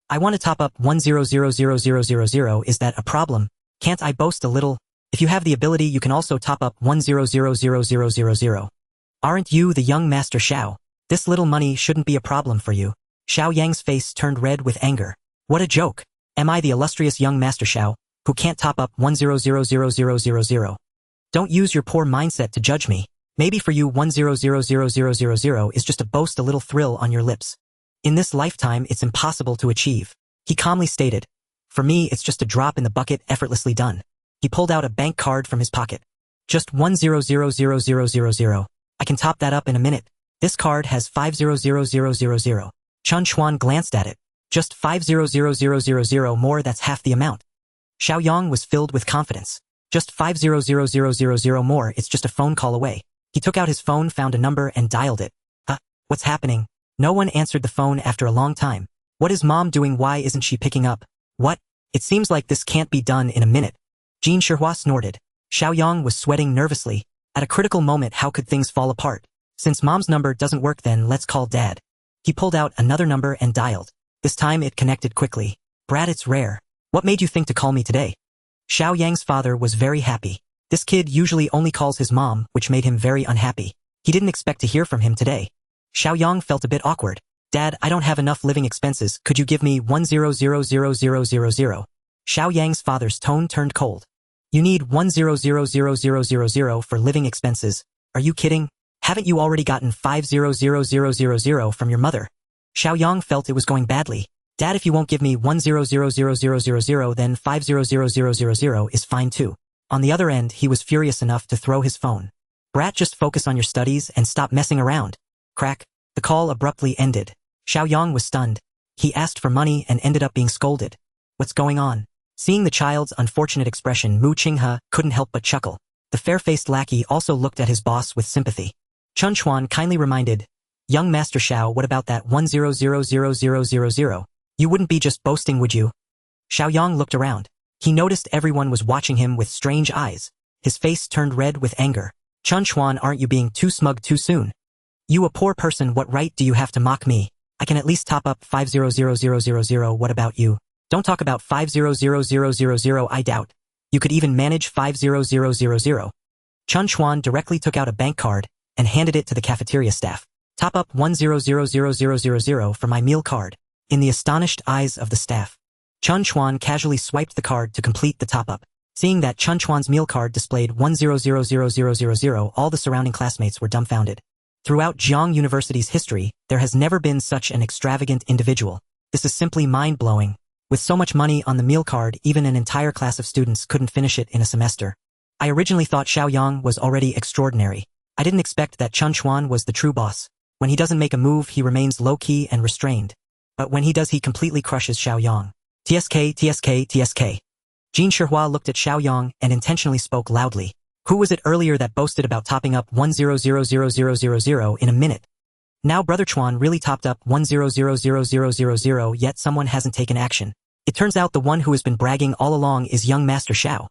I want to top up 100,000. Is that a problem? Can't I boast a little? If you have the ability, you can also top up 100,000. Aren't you the young Master Xiao? This little money shouldn't be a problem for you. Xiaoyang's face turned red with anger. What a joke. Am I the illustrious young Master Xiao, who can't top up 100,000? Don't use your poor mindset to judge me. Maybe for you 100,000 is just a boast, a little thrill on your lips. In this lifetime, it's impossible to achieve. He calmly stated. For me, it's just a drop in the bucket, effortlessly done. He pulled out a bank card from his pocket. Just 100,000. I can top that up in a minute. This card has 500,000. Chen Chuan glanced at it. Just 500,000 more, that's half the amount. Xiaoyang was filled with confidence. Just 500,000 more, it's just a phone call away. He took out his phone, found a number, and dialed it. What's happening? No one answered the phone after a long time. What is mom doing? Why isn't she picking up? What? It seems like this can't be done in a minute. Jean Shihua snorted. Xiaoyang was sweating nervously. At a critical moment, how could things fall apart? Since mom's number doesn't work, then let's call dad. He pulled out another number and dialed. This time it connected quickly. Brad, it's rare. What made you think to call me today? Xiaoyang's father was very happy. This kid usually only calls his mom, which made him very unhappy. He didn't expect to hear from him today. Xiaoyang felt a bit awkward. Dad, I don't have enough living expenses. Could you give me 100,000? Xiaoyang's father's tone turned cold. You need 100,000 for living expenses. Are you kidding? Haven't you already gotten 500,000 from your mother? Xiaoyang felt it was going badly. Dad, if you won't give me 100,000, then 500,000 is fine too. On the other end, he was furious enough to throw his phone. Brat, just focus on your studies and stop messing around. Crack. The call abruptly ended. Xiaoyang was stunned. He asked for money and ended up being scolded. What's going on? Seeing the child's unfortunate expression, Mu Qinghe couldn't help but chuckle. The fair-faced lackey also looked at his boss with sympathy. Chen Chuan kindly reminded, Young Master Xiao, what about that 100,000? You wouldn't be just boasting, would you? Xiaoyang looked around. He noticed everyone was watching him with strange eyes. His face turned red with anger. Chen Chuan, aren't you being too smug too soon? You a poor person, what right do you have to mock me? I can at least top up 500,000. What about you? Don't talk about 500,000, I doubt. You could even manage 500,000. Chen Chuan directly took out a bank card and handed it to the cafeteria staff. Top up 100,000 for my meal card. In the astonished eyes of the staff, Chen Chuan casually swiped the card to complete the top-up. Seeing that Chen Chuan's meal card displayed 100,000, all the surrounding classmates were dumbfounded. Throughout Jiang University's history, there has never been such an extravagant individual. This is simply mind-blowing. With so much money on the meal card, even an entire class of students couldn't finish it in a semester. I originally thought Xiaoyang was already extraordinary. I didn't expect that Chen Chuan was the true boss. When he doesn't make a move, he remains low-key and restrained. But when he does, he completely crushes Xiaoyang. TSK, TSK, TSK. Jean Shihua looked at Xiaoyang and intentionally spoke loudly. Who was it earlier that boasted about topping up 100,000 in a minute? Now Brother Chuan really topped up 100,000, yet someone hasn't taken action. It turns out the one who has been bragging all along is young Master Xiao.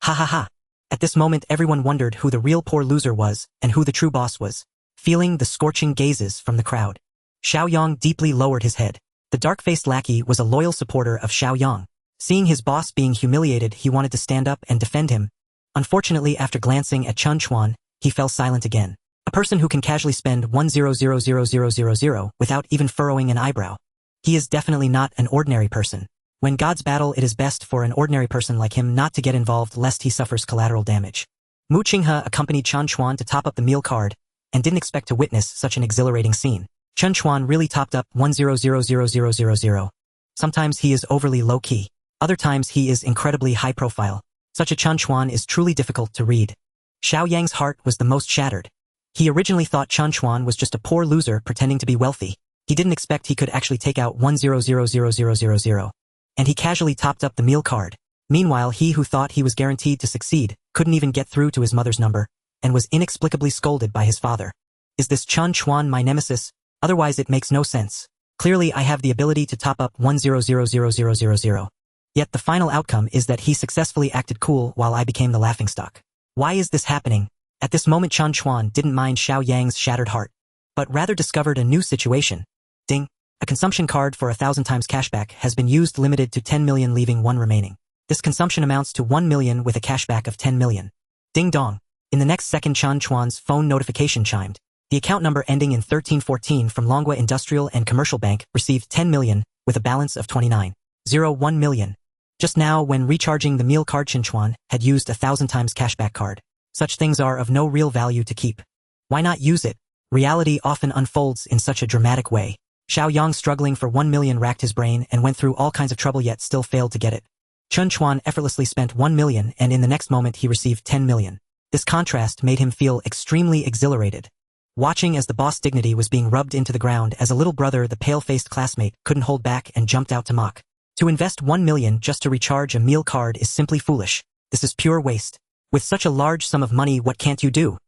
Ha ha ha. At this moment, everyone wondered who the real poor loser was and who the true boss was. Feeling the scorching gazes from the crowd, Xiaoyang deeply lowered his head. The dark-faced lackey was a loyal supporter of Xiaoyang. Seeing his boss being humiliated, he wanted to stand up and defend him. Unfortunately, after glancing at Chen Chuan, he fell silent again. A person who can casually spend 1,000,000 without even furrowing an eyebrow. He is definitely not an ordinary person. When God's battle, it is best for an ordinary person like him not to get involved lest he suffers collateral damage. Mu Qinghe accompanied Chen Chuan to top up the meal card and didn't expect to witness such an exhilarating scene. Chen Chuan really topped up 1,000,000. Sometimes he is overly low-key. Other times he is incredibly high-profile. Such a Chen Chuan is truly difficult to read. Xiao Yang's heart was the most shattered. He originally thought Chen Chuan was just a poor loser pretending to be wealthy. He didn't expect he could actually take out 1,000,000. And he casually topped up the meal card. Meanwhile, he who thought he was guaranteed to succeed couldn't even get through to his mother's number and was inexplicably scolded by his father. Is this Chen Chuan my nemesis? Otherwise it makes no sense. Clearly I have the ability to top up 1,000,000. Yet the final outcome is that he successfully acted cool while I became the laughingstock. Why is this happening? At this moment Chen Chuan didn't mind Xiao Yang's shattered heart, but rather discovered a new situation. Ding! A consumption card for 1,000 times cashback has been used, limited to 10 million, leaving 1 remaining. This consumption amounts to 1 million with a cashback of 10 million. Ding dong! In the next second Chen Chuan's phone notification chimed. The account number ending in 1314 from Longhua Industrial and Commercial Bank received 10 million with a balance of 29.01 million. Just now, when recharging the meal card, Chen Chuan had used 1,000 times cashback card. Such things are of no real value to keep. Why not use it? Reality often unfolds in such a dramatic way. Xiao Yang, struggling for 1 million, racked his brain and went through all kinds of trouble yet still failed to get it. Chen Chuan effortlessly spent 1 million and in the next moment he received 10 million. This contrast made him feel extremely exhilarated. Watching as the boss' dignity was being rubbed into the ground as a little brother, the pale-faced classmate couldn't hold back and jumped out to mock. To invest 1 million just to recharge a meal card is simply foolish. This is pure waste. With such a large sum of money, what can't you do?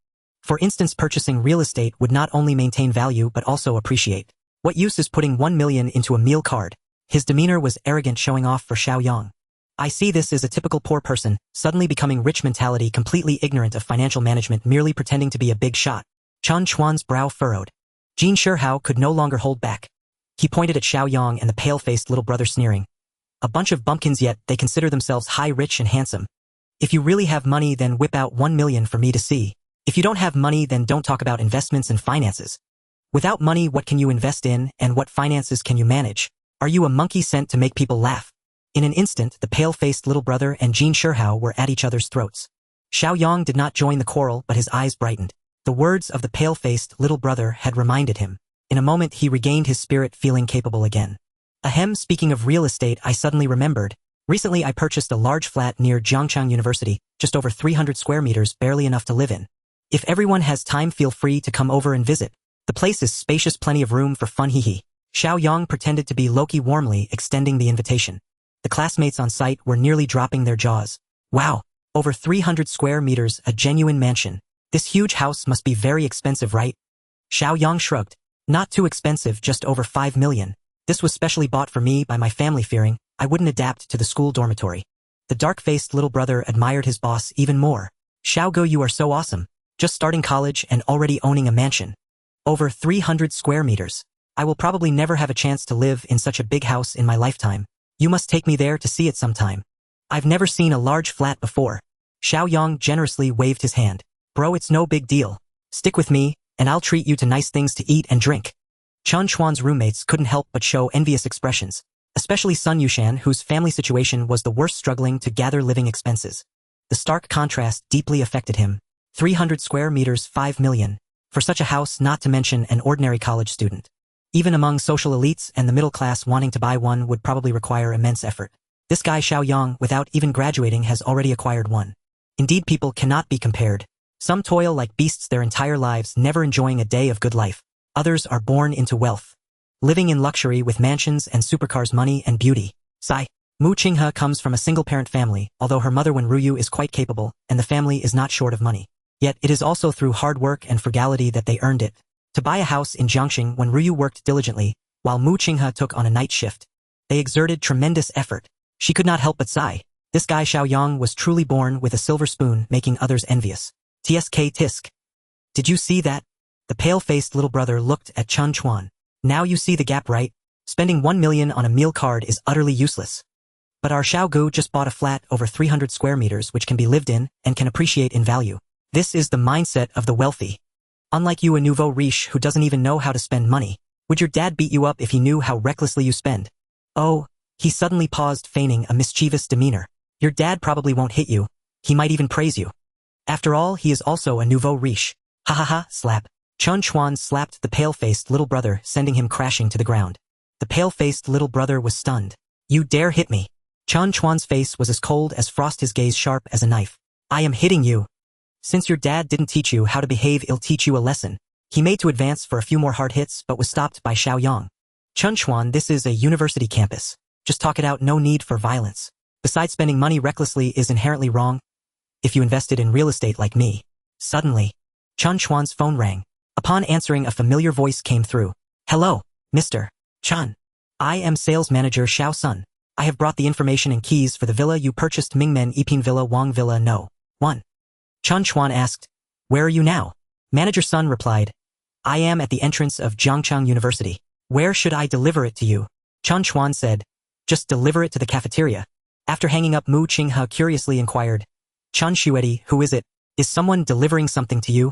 For instance, purchasing real estate would not only maintain value but also appreciate. What use is putting 1 million into a meal card? His demeanor was arrogant, showing off for Xiao Yang. I see this as a typical poor person, suddenly becoming rich mentality, completely ignorant of financial management, merely pretending to be a big shot. Chen Chuan's brow furrowed. Jin Shihao could no longer hold back. He pointed at Xiao Yang and the pale-faced little brother, sneering. A bunch of bumpkins, yet they consider themselves high, rich, and handsome. If you really have money, then whip out 1 million for me to see. If you don't have money, then don't talk about investments and finances. Without money, what can you invest in, and what finances can you manage? Are you a monkey sent to make people laugh? In an instant, the pale-faced little brother and Jin Shihao were at each other's throats. Xiao Yang did not join the quarrel, but his eyes brightened. The words of the pale-faced little brother had reminded him. In a moment, he regained his spirit, feeling capable again. Ahem, speaking of real estate, I suddenly remembered. Recently, I purchased a large flat near Jiangchang University, just over 300 square meters, barely enough to live in. If everyone has time, feel free to come over and visit. The place is spacious, plenty of room for fun, hee. Xiao Yang pretended to be low-key, warmly extending the invitation. The classmates on site were nearly dropping their jaws. Wow, over 300 square meters, a genuine mansion. This huge house must be very expensive, right? Xiao Yang shrugged. Not too expensive, just over 5 million. This was specially bought for me by my family, fearing I wouldn't adapt to the school dormitory. The dark-faced little brother admired his boss even more. Xiao Go, you are so awesome. Just starting college and already owning a mansion. Over 300 square meters. I will probably never have a chance to live in such a big house in my lifetime. You must take me there to see it sometime. I've never seen a large flat before. Xiao Yang generously waved his hand. Bro, it's no big deal. Stick with me, and I'll treat you to nice things to eat and drink. Chen Chuan's roommates couldn't help but show envious expressions, especially Sun Yushan, whose family situation was the worst, struggling to gather living expenses. The stark contrast deeply affected him. 300 square meters, 5 million. For such a house, not to mention an ordinary college student. Even among social elites and the middle class, wanting to buy one would probably require immense effort. This guy Xiao Yang, without even graduating, has already acquired one. Indeed, people cannot be compared. Some toil like beasts their entire lives, never enjoying a day of good life. Others are born into wealth, living in luxury with mansions and supercars, money and beauty. Sigh. Mu Qinghe comes from a single-parent family, although her mother Wen Ruyu is quite capable, and the family is not short of money. Yet it is also through hard work and frugality that they earned it. To buy a house in Jiangxing, Wen Ruyu worked diligently, while Mu Qinghe took on a night shift. They exerted tremendous effort. She could not help but sigh. This guy Xiao Yang was truly born with a silver spoon, making others envious. Tsk tisk. Did you see that? The pale-faced little brother looked at Chen Chuan. Now you see the gap, right? Spending 1 million on a meal card is utterly useless. But But our Xiaogu just bought a flat over 300 square meters which can be lived in and can appreciate in value. This is the mindset of the wealthy. Unlike you, a nouveau riche who doesn't even know how to spend money. Would your dad beat you up if he knew how recklessly you spend? Oh, he suddenly paused, feigning a mischievous demeanor. Your dad probably won't hit you. He might even praise you. After all, he is also a nouveau riche. Ha ha ha, slap. Chen Chuan slapped the pale-faced little brother, sending him crashing to the ground. The pale-faced little brother was stunned. You dare hit me? Chen Chuan's face was as cold as frost, his gaze sharp as a knife. I am hitting you. Since your dad didn't teach you how to behave, he'll teach you a lesson. He made to advance for a few more hard hits but was stopped by Xiao Yang. Chen Chuan, this is a university campus. Just talk it out, no need for violence. Besides, spending money recklessly is inherently wrong. If you invested in real estate like me. Suddenly, Chen Chuan's phone rang. Upon answering, a familiar voice came through. Hello, Mr. Chen. I am sales manager Xiao Sun. I have brought the information and keys for the villa you purchased, Mingmen Ipin Villa Wang Villa No. 1. Chen Chuan asked, where are you now? Manager Sun replied, I am at the entrance of Jiangchang University. Where should I deliver it to you? Chen Chuan said, just deliver it to the cafeteria. After hanging up, Mu Qinghe curiously inquired, Chen Shuedi, who is it? Is someone delivering something to you?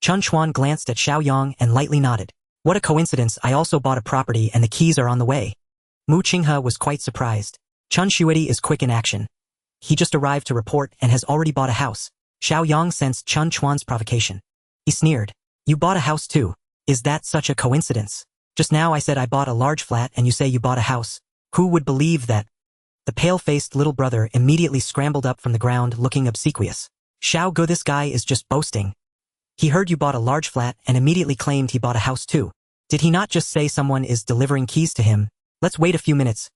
Chen Chuan glanced at Xiao Yang and lightly nodded. What a coincidence, I also bought a property and the keys are on the way. Mu Qinghe was quite surprised. Chen Shuedi is quick in action. He just arrived to report and has already bought a house. Xiao Yang sensed Chen Chuan's provocation. He sneered. You bought a house too? Is that such a coincidence? Just now I said I bought a large flat and you say you bought a house. Who would believe that? The pale-faced little brother immediately scrambled up from the ground looking obsequious. Xiao Go, this guy is just boasting. He heard you bought a large flat and immediately claimed he bought a house too. Did he not just say someone is delivering keys to him? Let's wait a few minutes.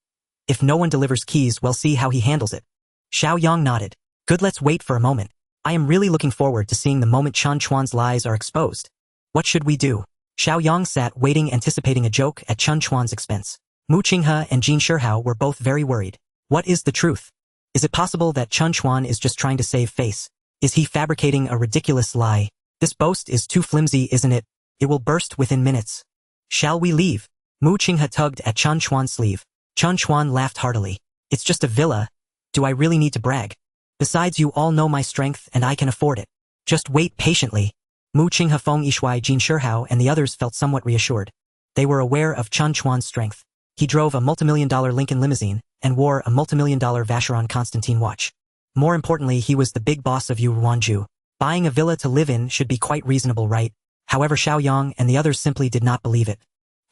If no one delivers keys, we'll see how he handles it. Xiao Yang nodded. Good, let's wait for a moment. I am really looking forward to seeing the moment Chen Chuan's lies are exposed. What should we do? Xiao Yang sat waiting, anticipating a joke at Chen Chuan's expense. Mu Qinghe and Jin Shihao were both very worried. What is the truth? Is it possible that Chen Chuan is just trying to save face? Is he fabricating a ridiculous lie? This boast is too flimsy, isn't it? It will burst within minutes. Shall we leave? Mu Qinghe tugged at Chen Chuan's sleeve. Chen Chuan laughed heartily. It's just a villa. Do I really need to brag? Besides, you all know my strength and I can afford it. Just wait patiently. Mu Qinghe, Feng Yishuai, Jin Shihao and the others felt somewhat reassured. They were aware of Chen Chuan's strength. He drove a multimillion-dollar Lincoln limousine and wore a multimillion-dollar Vacheron Constantine watch. More importantly, he was the big boss of Yu Ruanju. Buying a villa to live in should be quite reasonable, right? However, Xiao Yang and the others simply did not believe it.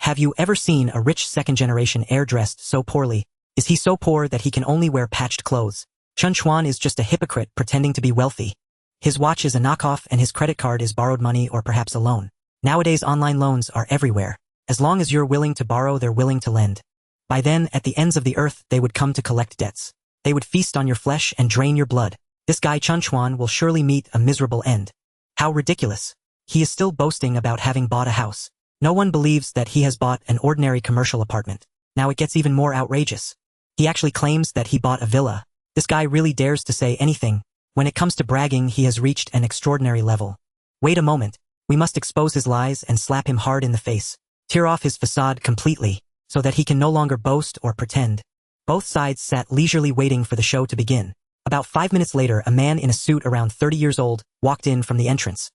Have you ever seen a rich second-generation heir dressed so poorly? Is he so poor that he can only wear patched clothes? Chen Chuan is just a hypocrite pretending to be wealthy. His watch is a knockoff and his credit card is borrowed money or perhaps a loan. Nowadays, online loans are everywhere. As long as you're willing to borrow, they're willing to lend. By then, at the ends of the earth, they would come to collect debts. They would feast on your flesh and drain your blood. This guy Chen Chuan will surely meet a miserable end. How ridiculous. He is still boasting about having bought a house. No one believes that he has bought an ordinary commercial apartment. Now it gets even more outrageous. He actually claims that he bought a villa. This guy really dares to say anything. When it comes to bragging, he has reached an extraordinary level. Wait a moment. We must expose his lies and slap him hard in the face. Tear off his facade completely, so that he can no longer boast or pretend. Both sides sat leisurely waiting for the show to begin. About 5 minutes later, a man in a suit around 30 years old walked in from the entrance.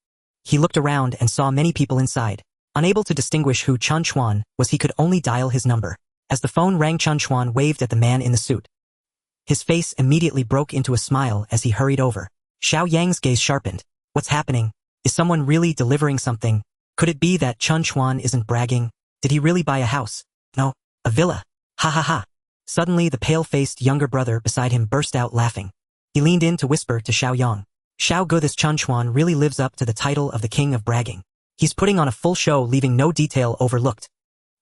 He looked around and saw many people inside. Unable to distinguish who Chen Chuan was, he could only dial his number. As the phone rang, Chen Chuan waved at the man in the suit. His face immediately broke into a smile as he hurried over. Xiao Yang's gaze sharpened. What's happening? Is someone really delivering something? Could it be that Chen Chuan isn't bragging? Did he really buy a house? No, a villa. Ha ha ha. Suddenly, the pale-faced younger brother beside him burst out laughing. He leaned in to whisper to Xiao Yang. Xiao Go, this Chen Chuan really lives up to the title of the king of bragging. He's putting on a full show, leaving no detail overlooked.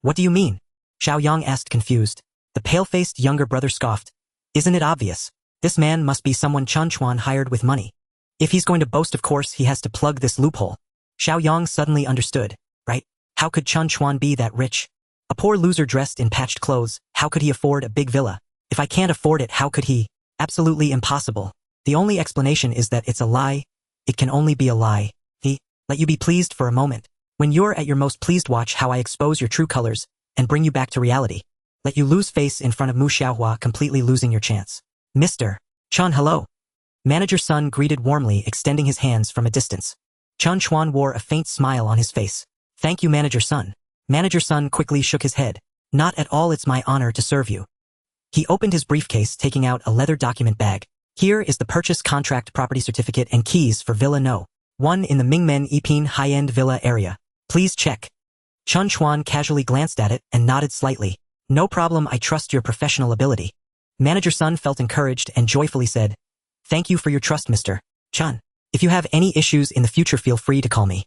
What do you mean? Xiao Yang asked, confused. The pale-faced younger brother scoffed. Isn't it obvious? This man must be someone Chen Chuan hired with money. If he's going to boast, of course, he has to plug this loophole. Xiao Yang suddenly understood. Right? How could Chen Chuan be that rich? A poor loser dressed in patched clothes, how could he afford a big villa? If I can't afford it, how could he? Absolutely impossible. The only explanation is that it's a lie. It can only be a lie. Let you be pleased for a moment. When you're at your most pleased, watch how I expose your true colors and bring you back to reality. Let you lose face in front of Mu Xiaohua, completely losing your chance. Mr. Chen, hello. Manager Sun greeted warmly, extending his hands from a distance. Chen Chuan wore a faint smile on his face. Thank you, Manager Sun. Manager Sun quickly shook his head. Not at all, it's my honor to serve you. He opened his briefcase, taking out a leather document bag. Here is the purchase contract, property certificate, and keys for Villa No. 1 in the Mingmen Ipin high-end villa area. Please check. Chen Chuan casually glanced at it and nodded slightly. No problem, I trust your professional ability. Manager Sun felt encouraged and joyfully said, Thank you for your trust, Mr. Chen. If you have any issues in the future, feel free to call me.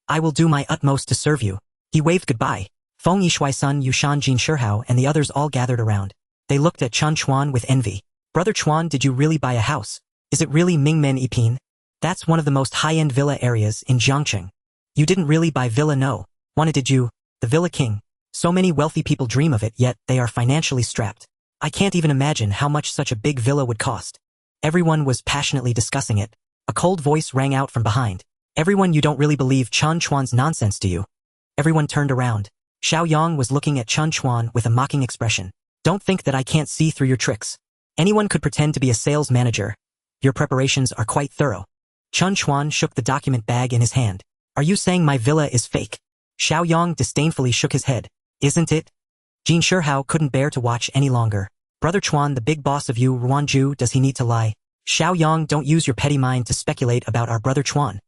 I will do my utmost to serve you. He waved goodbye. Feng Yishui, Sun Yushan, Jin Shihao, and the others all gathered around. They looked at Chen Chuan with envy. Brother Chuan, did you really buy a house? Is it really Mingmen Ipin? That's one of the most high-end villa areas in Jiangcheng. You didn't really buy Villa No. 1, did you? The Villa King. So many wealthy people dream of it, yet they are financially strapped. I can't even imagine how much such a big villa would cost. Everyone was passionately discussing it. A cold voice rang out from behind. Everyone, you don't really believe Chen Chuan's nonsense, do you? Everyone turned around. Xiao Yang was looking at Chen Chuan with a mocking expression. Don't think that I can't see through your tricks. Anyone could pretend to be a sales manager. Your preparations are quite thorough. Chen Chuan shook the document bag in his hand. Are you saying my villa is fake? Xiao Yang disdainfully shook his head. Isn't it? Jin Shihao couldn't bear to watch any longer. Brother Chuan, the big boss of you, Ruanju, does he need to lie? Xiao Yang, don't use your petty mind to speculate about our brother Chuan.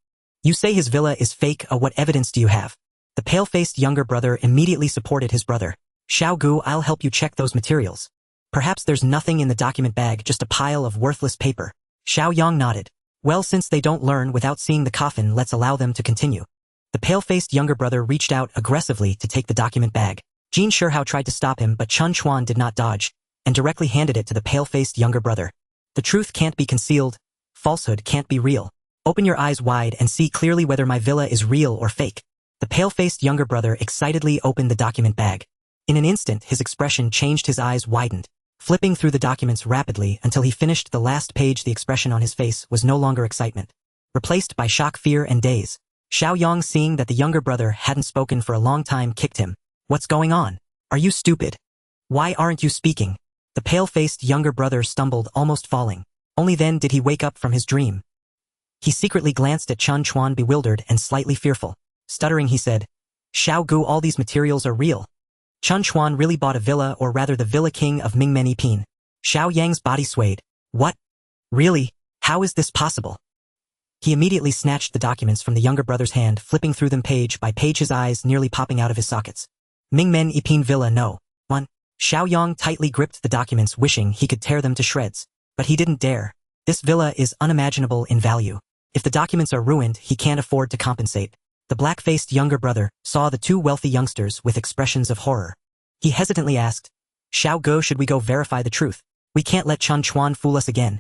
You say his villa is fake, what evidence do you have? The pale-faced younger brother immediately supported his brother. Xiao Gu, I'll help you check those materials. Perhaps there's nothing in the document bag, just a pile of worthless paper. Xiao Yang nodded. Well, since they don't learn without seeing the coffin, let's allow them to continue. The pale-faced younger brother reached out aggressively to take the document bag. Jin Shihao tried to stop him, but Chen Chuan did not dodge, and directly handed it to the pale-faced younger brother. The truth can't be concealed. Falsehood can't be real. Open your eyes wide and see clearly whether my villa is real or fake. The pale-faced younger brother excitedly opened the document bag. In an instant, his expression changed, his eyes widened. Flipping through the documents rapidly until he finished the last page, the expression on his face was no longer excitement, replaced by shock, fear, and daze. Xiao Yang, seeing that the younger brother hadn't spoken for a long time, kicked him. What's going on? Are you stupid? Why aren't you speaking? The pale-faced younger brother stumbled, almost falling. Only then did he wake up from his dream. He secretly glanced at Chen Chuan, bewildered and slightly fearful. Stuttering, he said, Xiao Gu, all these materials are real. Chen Chuan really bought a villa, or rather the Villa King of Mingmen Ipin. Xiao Yang's body swayed. What? Really? How is this possible? He immediately snatched the documents from the younger brother's hand, flipping through them page by page, his eyes nearly popping out of his sockets. Mingmen Ipin Villa No. 1. Xiao Yang tightly gripped the documents, wishing he could tear them to shreds. But he didn't dare. This villa is unimaginable in value. If the documents are ruined, he can't afford to compensate. The black-faced younger brother saw the two wealthy youngsters with expressions of horror. He hesitantly asked, Xiao Gu, should we go verify the truth? We can't let Chen Chuan fool us again.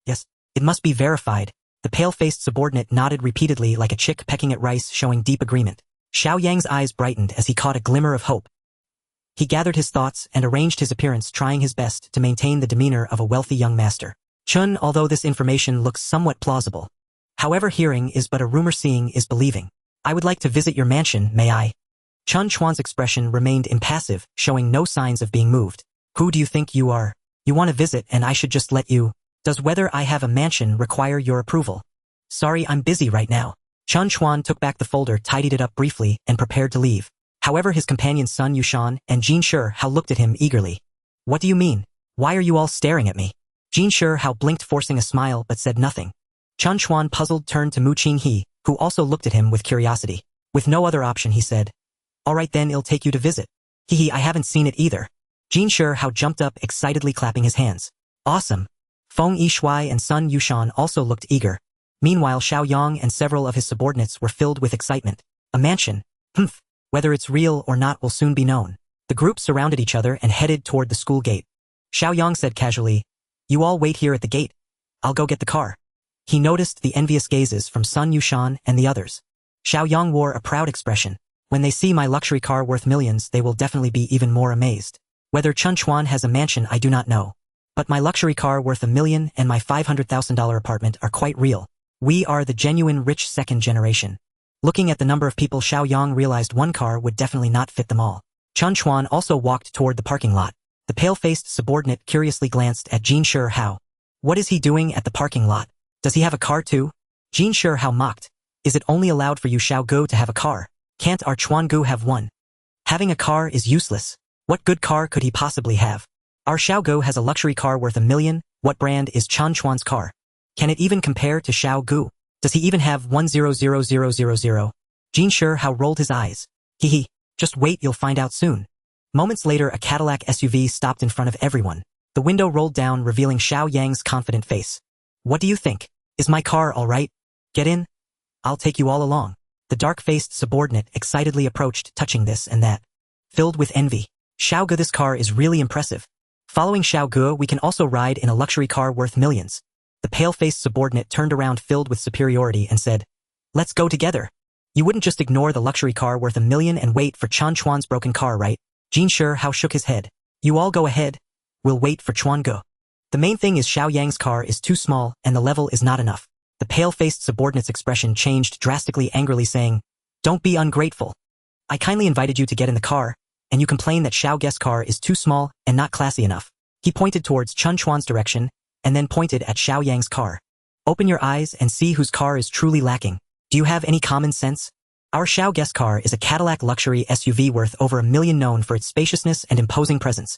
Yes, it must be verified. The pale-faced subordinate nodded repeatedly like a chick pecking at rice, showing deep agreement. Xiao Yang's eyes brightened as he caught a glimmer of hope. He gathered his thoughts and arranged his appearance, trying his best to maintain the demeanor of a wealthy young master. Chun, although this information looks somewhat plausible. However, hearing is but a rumor, seeing is believing. I would like to visit your mansion, may I? Chen Chuan's expression remained impassive, showing no signs of being moved. Who do you think you are? You want to visit and I should just let you? Does whether I have a mansion require your approval? Sorry, I'm busy right now. Chen Chuan took back the folder, tidied it up briefly, and prepared to leave. However, his companions Sun Yushan and Jin Shihao looked at him eagerly. What do you mean? Why are you all staring at me? Jin Shihao blinked, forcing a smile, but said nothing. Chen Chuan, puzzled, turned to Mu Qinghe, who also looked at him with curiosity. With no other option, he said, All right then, I'll take you to visit. I haven't seen it either. Jin Shihao jumped up, excitedly clapping his hands. Awesome. Feng Yishui and Sun Yushan also looked eager. Meanwhile, Xiao Yang and several of his subordinates were filled with excitement. A mansion? Humph. Whether it's real or not will soon be known. The group surrounded each other and headed toward the school gate. Xiao Yang said casually, You all wait here at the gate. I'll go get the car. He noticed the envious gazes from Sun Yushan and the others. Xiao Yang wore a proud expression. When they see my luxury car worth millions, they will definitely be even more amazed. Whether Chen Chuan has a mansion, I do not know. But my luxury car worth $1 million and my $500,000 apartment are quite real. We are the genuine rich second generation. Looking at the number of people, Xiao Yang realized one car would definitely not fit them all. Chen Chuan also walked toward the parking lot. The pale-faced subordinate curiously glanced at Jin Hao. What is he doing at the parking lot? Does he have a car too? Jin Hao mocked. Is it only allowed for you Xiaogu to have a car? Can't our Chuangu have one? Having a car is useless. What good car could he possibly have? Our Xiaogu has a luxury car worth 1 million. What brand is Chen Chuan's car? Can it even compare to Xiaogu? Does he even have 100000? Jin Hao rolled his eyes. Hee. Just wait, you'll find out soon. Moments later, a Cadillac SUV stopped in front of everyone. The window rolled down, revealing Xiao Yang's confident face. What do you think? Is my car all right? Get in? I'll take you all along. The dark-faced subordinate excitedly approached, touching this and that. Filled with envy. Xiaogu, this car is really impressive. Following Xiaogu, we can also ride in a luxury car worth millions. The pale-faced subordinate turned around filled with superiority and said, Let's go together. You wouldn't just ignore the luxury car worth 1 million and wait for Chen Chuan's broken car, right? Jin Hao shook his head. You all go ahead. We'll wait for Chuangu. The main thing is Xiao Yang's car is too small and the level is not enough. The pale-faced subordinate's expression changed drastically, angrily saying, Don't be ungrateful. I kindly invited you to get in the car, and you complain that Xiao Guest's car is too small and not classy enough. He pointed towards Chen Chuan's direction, and then pointed at Xiao Yang's car. Open your eyes and see whose car is truly lacking. Do you have any common sense? Our Xiao Guest car is a Cadillac luxury SUV worth over 1 million, known for its spaciousness and imposing presence.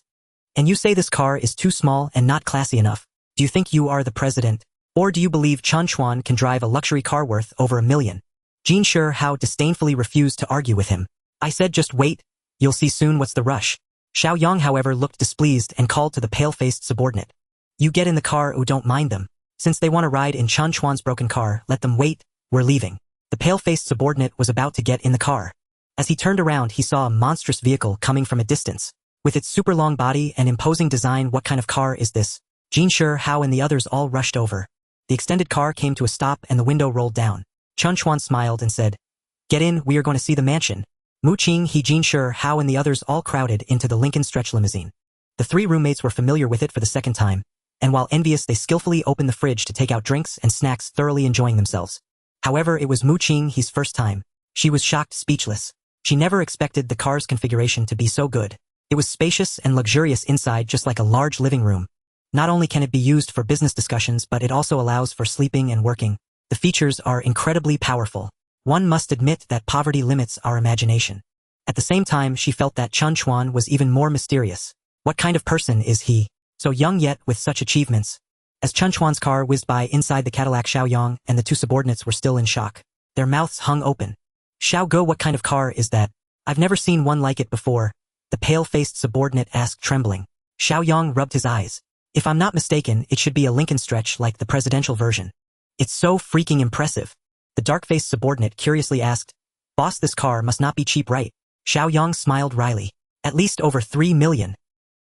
And you say this car is too small and not classy enough. Do you think you are the president? Or do you believe Chen Chuan can drive a luxury car worth over 1 million? Jin Hao disdainfully refused to argue with him. I said just wait. You'll see soon what's the rush. Xiao Yang, however, looked displeased and called to the pale-faced subordinate. You get in the car or don't mind them. Since they want to ride in Chen Chuan's broken car, let them wait. We're leaving. The pale-faced subordinate was about to get in the car. As he turned around, he saw a monstrous vehicle coming from a distance. With its super long body and imposing design, what kind of car is this? Jin Hao and the others all rushed over. The extended car came to a stop and the window rolled down. Chen Chuan smiled and said, Get in, we are going to see the mansion. Mu Qing, Jin Hao and the others all crowded into the Lincoln stretch limousine. The 3 roommates were familiar with it for the second time, and while envious, they skillfully opened the fridge to take out drinks and snacks, thoroughly enjoying themselves. However, it was Mu Qing's first time. She was shocked, speechless. She never expected the car's configuration to be so good. It was spacious and luxurious inside, just like a large living room. Not only can it be used for business discussions, but it also allows for sleeping and working. The features are incredibly powerful. One must admit that poverty limits our imagination. At the same time, she felt that Chen Chuan was even more mysterious. What kind of person is he? So young yet with such achievements. As Chen Chuan's car whizzed by inside the Cadillac, Xiao Yang and the 2 subordinates were still in shock. Their mouths hung open. Xiaogu, what kind of car is that? I've never seen one like it before. The pale-faced subordinate asked, trembling. Xiao Yang rubbed his eyes. If I'm not mistaken, it should be a Lincoln stretch like the presidential version. It's so freaking impressive. The dark-faced subordinate curiously asked, Boss, this car must not be cheap, right? Xiao Yang smiled wryly. At least over 3 million.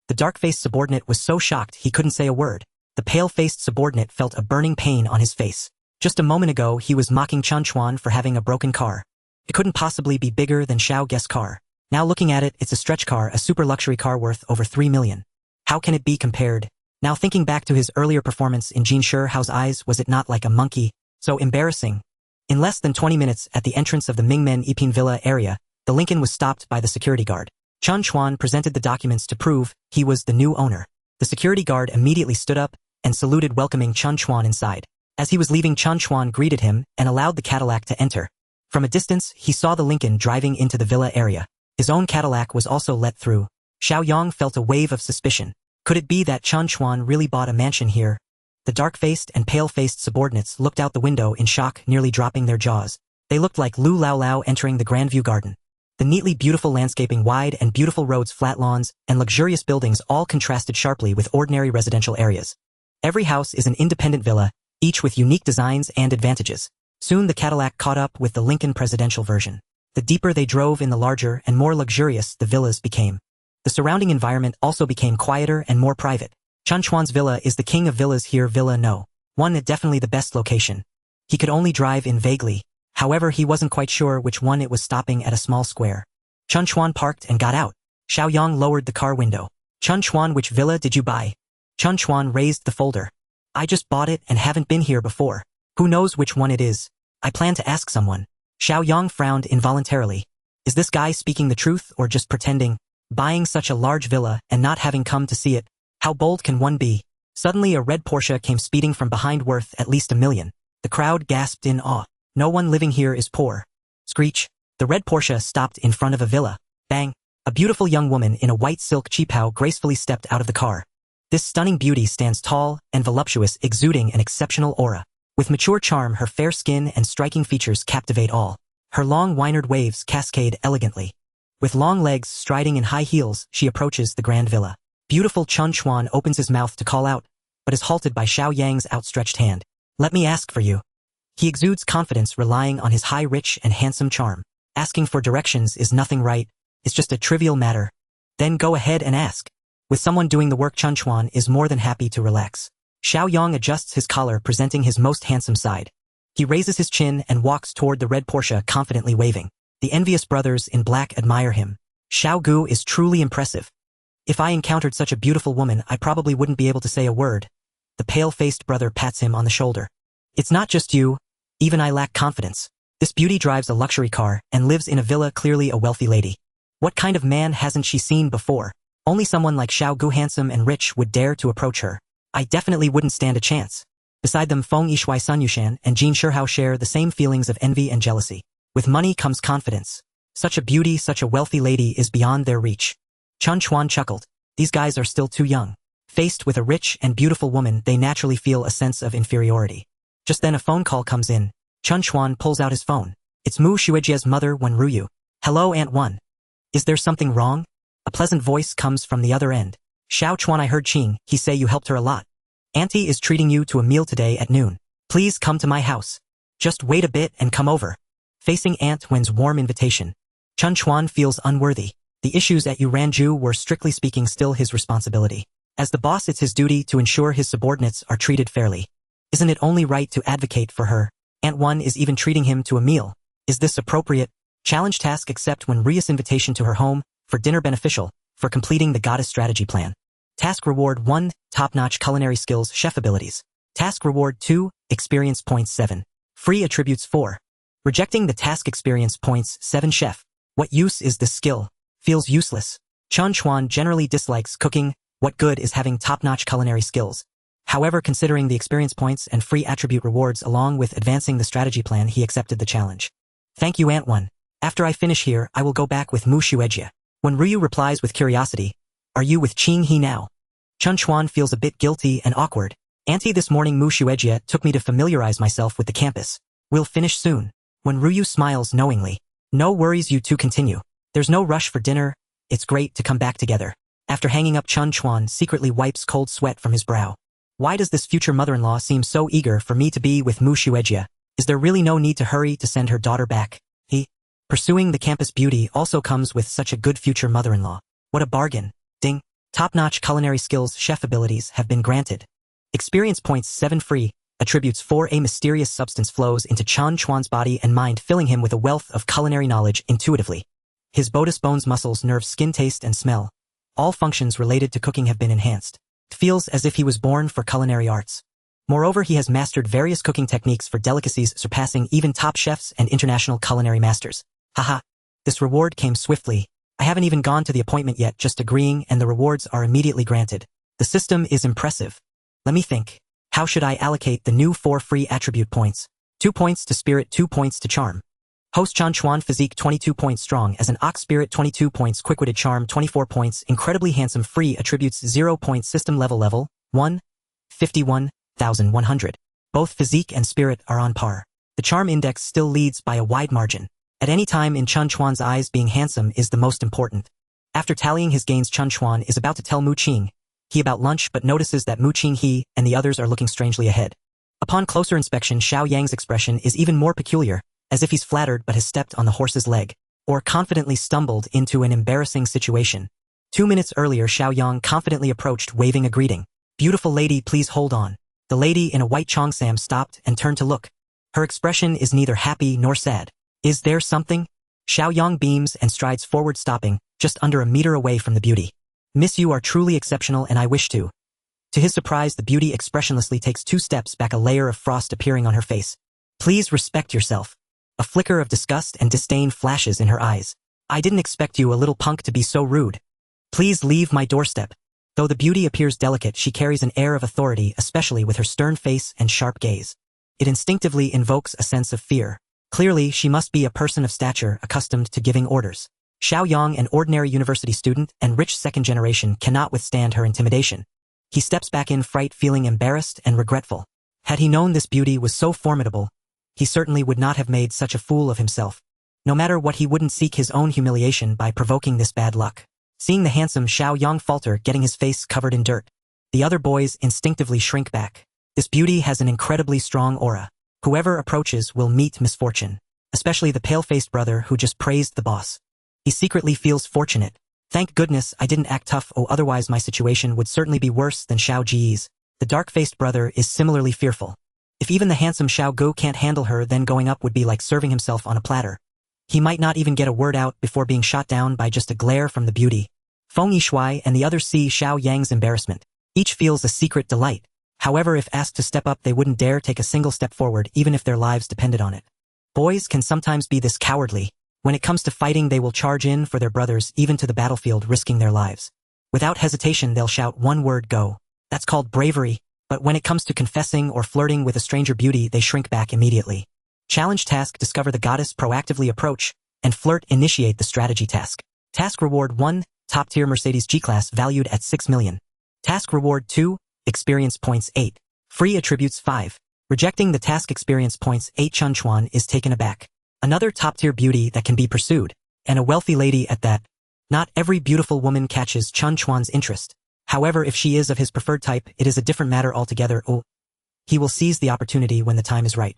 The dark-faced subordinate was so shocked he couldn't say a word. The pale-faced subordinate felt a burning pain on his face. Just a moment ago, he was mocking Chen Chuan for having a broken car. It couldn't possibly be bigger than Xiao Guest's car. Now looking at it, it's a stretch car, a super luxury car worth over 3 million. How can it be compared? Now thinking back to his earlier performance in Jin Hao's eyes, was it not like a monkey? So embarrassing. In less than 20 minutes, at the entrance of the Mingmen Yiping Villa area, the Lincoln was stopped by the security guard. Chen Chuan presented the documents to prove he was the new owner. The security guard immediately stood up and saluted, welcoming Chen Chuan inside. As he was leaving, Chen Chuan greeted him and allowed the Cadillac to enter. From a distance, he saw the Lincoln driving into the villa area. His own Cadillac was also let through. Xiao Yang felt a wave of suspicion. Could it be that Chen Chuan really bought a mansion here? The dark-faced and pale-faced subordinates looked out the window in shock, nearly dropping their jaws. They looked like Lu Lao Lao entering the Grandview Garden. The neatly beautiful landscaping, wide and beautiful roads, flat lawns, and luxurious buildings all contrasted sharply with ordinary residential areas. Every house is an independent villa, each with unique designs and advantages. Soon the Cadillac caught up with the Lincoln presidential version. The deeper they drove in, the larger and more luxurious the villas became. The surrounding environment also became quieter and more private. Chen Chuan's villa is the king of villas here. Villa No. 1 is definitely the best location. He could only drive in vaguely. However, he wasn't quite sure which one. It was stopping at a small square. Chen Chuan parked and got out. Xiao Yang lowered the car window. Chen Chuan, which villa did you buy? Chen Chuan raised the folder. I just bought it and haven't been here before. Who knows which one it is? I plan to ask someone. Xiao Yang frowned involuntarily. Is this guy speaking the truth or just pretending? Buying such a large villa and not having come to see it, how bold can one be? Suddenly a red Porsche came speeding from behind worth at least $1 million. The crowd gasped in awe. No one living here is poor. Screech. The red Porsche stopped in front of a villa. Bang. A beautiful young woman in a white silk cheapao gracefully stepped out of the car. This stunning beauty stands tall and voluptuous, exuding an exceptional aura. With mature charm, her fair skin and striking features captivate all. Her long windward waves cascade elegantly. With long legs striding in high heels, she approaches the grand villa. Beautiful Chen Chuan opens his mouth to call out, but is halted by Xiao Yang's outstretched hand. Let me ask for you. He exudes confidence, relying on his high, rich, and handsome charm. Asking for directions is nothing, right? It's just a trivial matter. Then go ahead and ask. With someone doing the work, Chen Chuan is more than happy to relax. Xiao Yang adjusts his collar, presenting his most handsome side. He raises his chin and walks toward the red Porsche, confidently waving. The envious brothers in black admire him. Xiao Gu is truly impressive. If I encountered such a beautiful woman, I probably wouldn't be able to say a word. The pale-faced brother pats him on the shoulder. It's not just you. Even I lack confidence. This beauty drives a luxury car and lives in a villa, clearly a wealthy lady. What kind of man hasn't she seen before? Only someone like Xiao Gu, handsome and rich, would dare to approach her. I definitely wouldn't stand a chance. Beside them, Feng Yishui, Sun Yushan, and Jin Shihao share the same feelings of envy and jealousy. With money comes confidence. Such a beauty, such a wealthy lady is beyond their reach. Chen Chuan chuckled. These guys are still too young. Faced with a rich and beautiful woman, they naturally feel a sense of inferiority. Just then a phone call comes in. Chen Chuan pulls out his phone. It's Mu Xuejie's mother, Wen Ruyu. Hello, Aunt Wen. Is there something wrong? A pleasant voice comes from the other end. Xiao Chuan, I heard Qing, he say you helped her a lot. Auntie is treating you to a meal today at noon. Please come to my house. Just wait a bit and come over. Facing Aunt Wen's warm invitation, Chen Chuan feels unworthy. The issues at Yuranju were, strictly speaking, still his responsibility. As the boss, it's his duty to ensure his subordinates are treated fairly. Isn't it only right to advocate for her? Aunt Wen is even treating him to a meal. Is this appropriate? Challenge task: accept Wen Ria's invitation to her home for dinner, beneficial for completing the goddess strategy plan. Task reward 1, top-notch culinary skills, chef abilities. Task reward 2, experience points 7. Free attributes 4. Rejecting the task, experience points 7, chef. What use is this skill? Feels useless. Chen Chuan generally dislikes cooking. What good is having top-notch culinary skills? However, considering the experience points and free attribute rewards along with advancing the strategy plan, he accepted the challenge. Thank you, Aunt Wen. After I finish here, I will go back with Mu Xuejie. When Ryu replies with curiosity, are you with Qing He now? Chen Chuan feels a bit guilty and awkward. Auntie, this morning Mu Xuejie took me to familiarize myself with the campus. We'll finish soon. When Ryu smiles knowingly. No worries, you two continue. There's no rush for dinner. It's great to come back together. After hanging up, Chen Chuan secretly wipes cold sweat from his brow. Why does this future mother-in-law seem so eager for me to be with Mu Xuejie? Is there really no need to hurry to send her daughter back? Pursuing the campus beauty also comes with such a good future mother-in-law. What a bargain. Ding. Top-notch culinary skills, chef abilities have been granted. Experience points 7, free. Attributes 4. A mysterious substance flows into Chen Chuan's body and mind, filling him with a wealth of culinary knowledge intuitively. His bodus, bones, muscles, nerves, skin, taste, and smell. All functions related to cooking have been enhanced. It feels as if he was born for culinary arts. Moreover, he has mastered various cooking techniques for delicacies, surpassing even top chefs and international culinary masters. Haha. This reward came swiftly. I haven't even gone to the appointment yet, just agreeing, and the rewards are immediately granted. The system is impressive. Let me think. How should I allocate the new 4 free attribute points? 2 points to spirit, 2 points to charm. Host Chen Chuan, physique 22 points, strong as an ox, spirit 22 points, quick-witted, charm 24 points, incredibly handsome, free attributes 0 points, system level 1, 51,100. Both physique and spirit are on par. The charm index still leads by a wide margin. At any time in Chen Chuan's eyes, being handsome is the most important. After tallying his gains, Chen Chuan is about to tell Mu Qing he about lunch, but notices that Mu Qing he and the others are looking strangely ahead. Upon closer inspection, Xiao Yang's expression is even more peculiar, as if he's flattered but has stepped on the horse's leg, or confidently stumbled into an embarrassing situation. 2 minutes earlier, Xiao Yang confidently approached, waving a greeting. Beautiful lady, please hold on. The lady in a white cheongsam stopped and turned to look. Her expression is neither happy nor sad. Is there something? Xiao Yang beams and strides forward, stopping just under a meter away from the beauty. Miss, you are truly exceptional and I wish to. To his surprise, the beauty expressionlessly takes 2 steps back, a layer of frost appearing on her face. Please respect yourself. A flicker of disgust and disdain flashes in her eyes. I didn't expect you, a little punk, to be so rude. Please leave my doorstep. Though the beauty appears delicate, she carries an air of authority, especially with her stern face and sharp gaze. It instinctively invokes a sense of fear. Clearly, she must be a person of stature accustomed to giving orders. Xiao Yang, an ordinary university student and rich second generation, cannot withstand her intimidation. He steps back in fright, feeling embarrassed and regretful. Had he known this beauty was so formidable, he certainly would not have made such a fool of himself. No matter what, he wouldn't seek his own humiliation by provoking this bad luck. Seeing the handsome Xiao Yang falter, getting his face covered in dirt, the other boys instinctively shrink back. This beauty has an incredibly strong aura. Whoever approaches will meet misfortune, especially the pale-faced brother who just praised the boss. He secretly feels fortunate. Thank goodness I didn't act tough, otherwise my situation would certainly be worse than Xiao Ji's. The dark-faced brother is similarly fearful. If even the handsome Xiao Gu can't handle her, then going up would be like serving himself on a platter. He might not even get a word out before being shot down by just a glare from the beauty. Feng Yishui and the others see Xiao Yang's embarrassment. Each feels a secret delight. However, if asked to step up, they wouldn't dare take a single step forward, even if their lives depended on it. Boys can sometimes be this cowardly. When it comes to fighting, they will charge in for their brothers, even to the battlefield, risking their lives. Without hesitation, they'll shout one word, go. That's called bravery. But when it comes to confessing or flirting with a stranger beauty, they shrink back immediately. Challenge task: discover the goddess, proactively approach, and flirt. Initiate the strategy task. Task reward 1, top-tier Mercedes G-Class valued at 6 million. Task reward 2, experience points 8. Free attributes 5. Rejecting the task experience points 8, Chen Chuan is taken aback. Another top-tier beauty that can be pursued, and a wealthy lady at that. Not every beautiful woman catches Chen Chuan's interest. However, if she is of his preferred type, it is a different matter altogether. He will seize the opportunity when the time is right.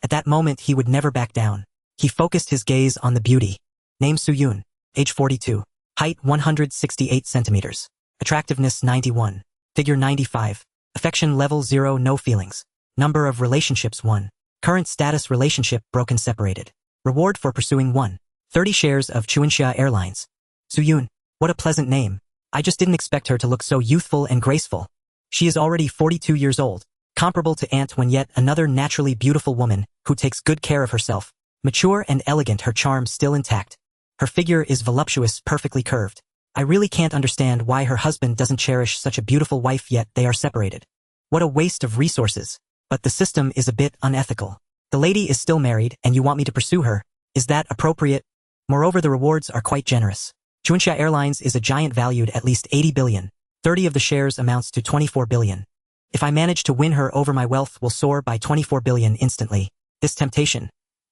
At that moment, he would never back down. He focused his gaze on the beauty. Name: Suyun. Age 42. Height 168 centimeters. Attractiveness 91. Figure 95. Affection level 0, no feelings. Number of relationships 1. Current status: relationship broken, separated. Reward for pursuing 1. 30 shares of Kyushu Airlines. Suyun. What a pleasant name. I just didn't expect her to look so youthful and graceful. She is already 42 years old. Comparable to Ant when yet another naturally beautiful woman who takes good care of herself. Mature and elegant, her charm still intact. Her figure is voluptuous, perfectly curved. I really can't understand why her husband doesn't cherish such a beautiful wife, yet they are separated. What a waste of resources. But the system is a bit unethical. The lady is still married and you want me to pursue her? Is that appropriate? Moreover, the rewards are quite generous. Kyushu Airlines is a giant valued at least 80 billion. 30 of the shares amounts to 24 billion. If I manage to win her over, my wealth will soar by 24 billion instantly. This temptation.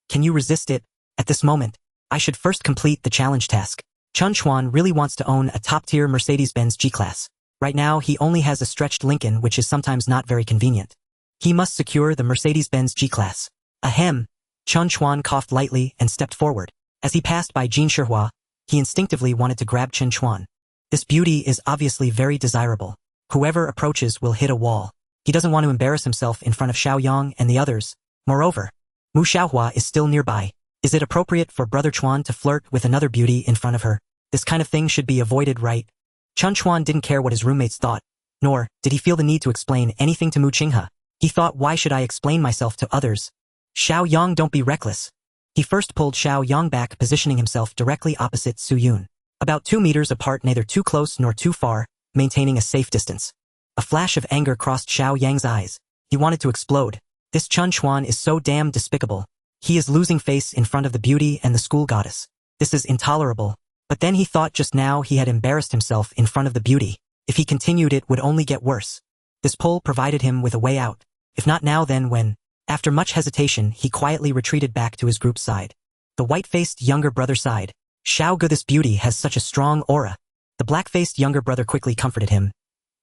Can you resist it? At this moment, I should first complete the challenge task. Chen Chuan really wants to own a top-tier Mercedes-Benz G-Class. Right now, he only has a stretched Lincoln, which is sometimes not very convenient. He must secure the Mercedes-Benz G-Class. Ahem. Chen Chuan coughed lightly and stepped forward. As he passed by Jin Shihua, he instinctively wanted to grab Chen Chuan. This beauty is obviously very desirable. Whoever approaches will hit a wall. He doesn't want to embarrass himself in front of Xiao Yang and the others. Moreover, Mu Xiaohua is still nearby. Is it appropriate for Brother Chuan to flirt with another beauty in front of her? This kind of thing should be avoided, right? Chen Chuan didn't care what his roommates thought, nor did he feel the need to explain anything to Mu Qinghe. He thought, why should I explain myself to others? Xiao Yang, don't be reckless. He first pulled Xiao Yang back, positioning himself directly opposite Suyun. About 2 meters apart, neither too close nor too far, maintaining a safe distance. A flash of anger crossed Xiao Yang's eyes. He wanted to explode. This Chen Chuan is so damn despicable. He is losing face in front of the beauty and the school goddess. This is intolerable. But then he thought just now he had embarrassed himself in front of the beauty. If he continued, it would only get worse. This pull provided him with a way out. If not now, then when? After much hesitation, he quietly retreated back to his group's side. The white-faced younger brother sighed. Xiao Gu, this beauty has such a strong aura. The black-faced younger brother quickly comforted him.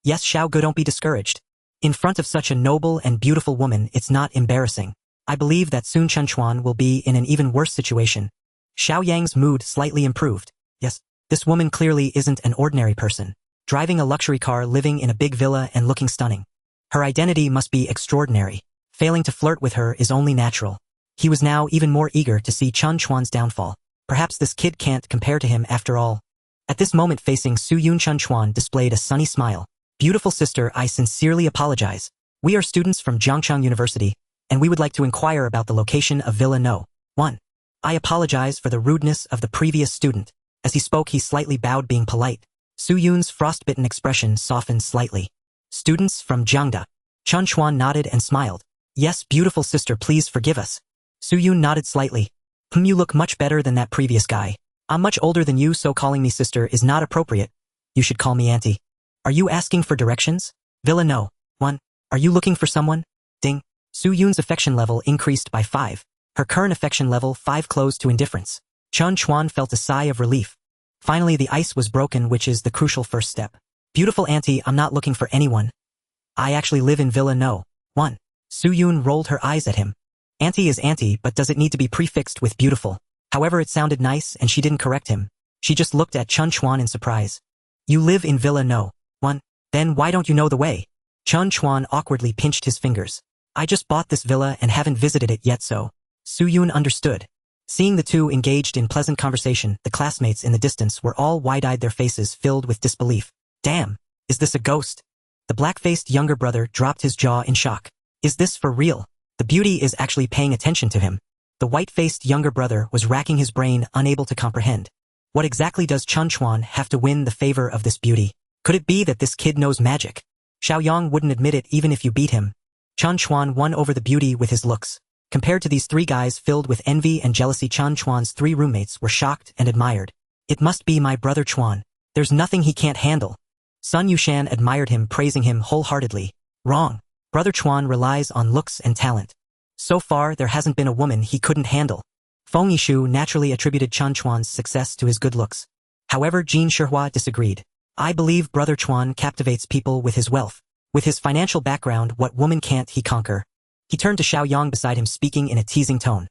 Yes, Xiao Gu, don't be discouraged. In front of such a noble and beautiful woman, it's not embarrassing. I believe that soon Chen Chuan will be in an even worse situation. Xiao Yang's mood slightly improved. Yes, this woman clearly isn't an ordinary person. Driving a luxury car, living in a big villa, and looking stunning. Her identity must be extraordinary. Failing to flirt with her is only natural. He was now even more eager to see Chen Chuan's downfall. Perhaps this kid can't compare to him after all. At this moment, facing Suyun, Chen Chuan displayed a sunny smile. Beautiful sister, I sincerely apologize. We are students from Jiangchang University, and we would like to inquire about the location of Villa No. 1. I apologize for the rudeness of the previous student. As he spoke, he slightly bowed, being polite. Su-yoon's frostbitten expression softened slightly. Students from Jiangda. Chen Chuan nodded and smiled. Yes, beautiful sister, please forgive us. Su-yoon nodded slightly. You look much better than that previous guy. I'm much older than you, so calling me sister is not appropriate. You should call me auntie. Are you asking for directions? Villa no. 1. Are you looking for someone? Ding. Su-yoon's affection level increased by 5. Her current affection level 5 closed to indifference. Chen Chuan felt a sigh of relief. Finally, the ice was broken, which is the crucial first step. Beautiful auntie, I'm not looking for anyone. I actually live in Villa no. 1. Su-yoon rolled her eyes at him. Auntie is auntie, but does it need to be prefixed with beautiful? However, it sounded nice and she didn't correct him. She just looked at Chen Chuan in surprise. You live in Villa no. 1. Then why don't you know the way? Chen Chuan awkwardly pinched his fingers. I just bought this villa and haven't visited it yet, so. Su-yoon understood. Seeing the two engaged in pleasant conversation, the classmates in the distance were all wide-eyed, their faces filled with disbelief. Damn, is this a ghost? The black-faced younger brother dropped his jaw in shock. Is this for real? The beauty is actually paying attention to him. The white-faced younger brother was racking his brain, unable to comprehend. What exactly does Chen Chuan have to win the favor of this beauty? Could it be that this kid knows magic? Xiaoyang wouldn't admit it even if you beat him. Chen Chuan won over the beauty with his looks. Compared to these 3 guys filled with envy and jealousy, Chen Chuan's 3 roommates were shocked and admired. It must be my brother Chuan. There's nothing he can't handle. Sun Yushan admired him, praising him wholeheartedly. Wrong. Brother Chuan relies on looks and talent. So far, there hasn't been a woman he couldn't handle. Feng Yishu naturally attributed Chen Chuan's success to his good looks. However, Jin Shihua disagreed. I believe brother Chuan captivates people with his wealth. With his financial background, what woman can't he conquer? He turned to Xiaoyang beside him, speaking in a teasing tone.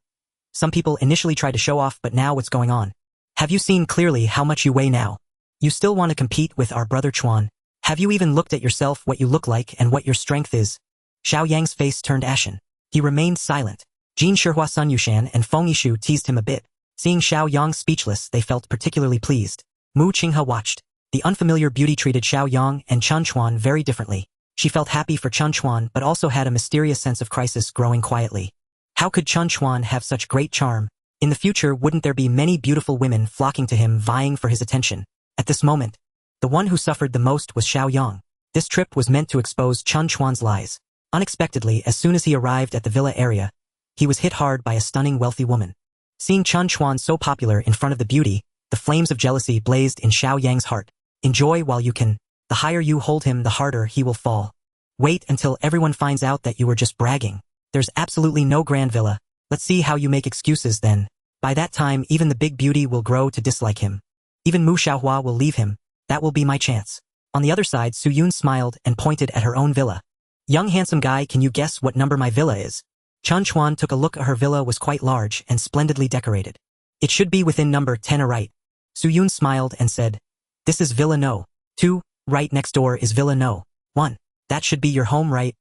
Some people initially tried to show off, but now what's going on? Have you seen clearly how much you weigh now? You still want to compete with our brother Chuan? Have you even looked at yourself, what you look like and what your strength is? Xiaoyang's face turned ashen. He remained silent. Jin Shihua, Sun Yushan, and Feng Yishu teased him a bit. Seeing Xiaoyang speechless, they felt particularly pleased. Mu Qinghe watched. The unfamiliar beauty treated Xiaoyang and Chen Chuan very differently. She felt happy for Chen Chuan, but also had a mysterious sense of crisis growing quietly. How could Chen Chuan have such great charm? In the future, wouldn't there be many beautiful women flocking to him, vying for his attention? At this moment, the one who suffered the most was Xiaoyang. This trip was meant to expose Chen Chuan's lies. Unexpectedly, as soon as he arrived at the villa area, he was hit hard by a stunning wealthy woman. Seeing Chen Chuan so popular in front of the beauty, the flames of jealousy blazed in Xiaoyang's heart. Enjoy while you can. The higher you hold him, the harder he will fall. Wait until everyone finds out that you were just bragging. There's absolutely no grand villa. Let's see how you make excuses then. By that time, even the big beauty will grow to dislike him. Even Mu Xiaohua will leave him. That will be my chance. On the other side, Su-yoon smiled and pointed at her own villa. Young handsome guy, can you guess what number my villa is? Chen Chuan took a look at her villa. Was quite large and splendidly decorated. It should be within number 10 right. Su-yoon smiled and said, This is Villa no. 2. Right next door is Villa no. 1. That should be your home, right?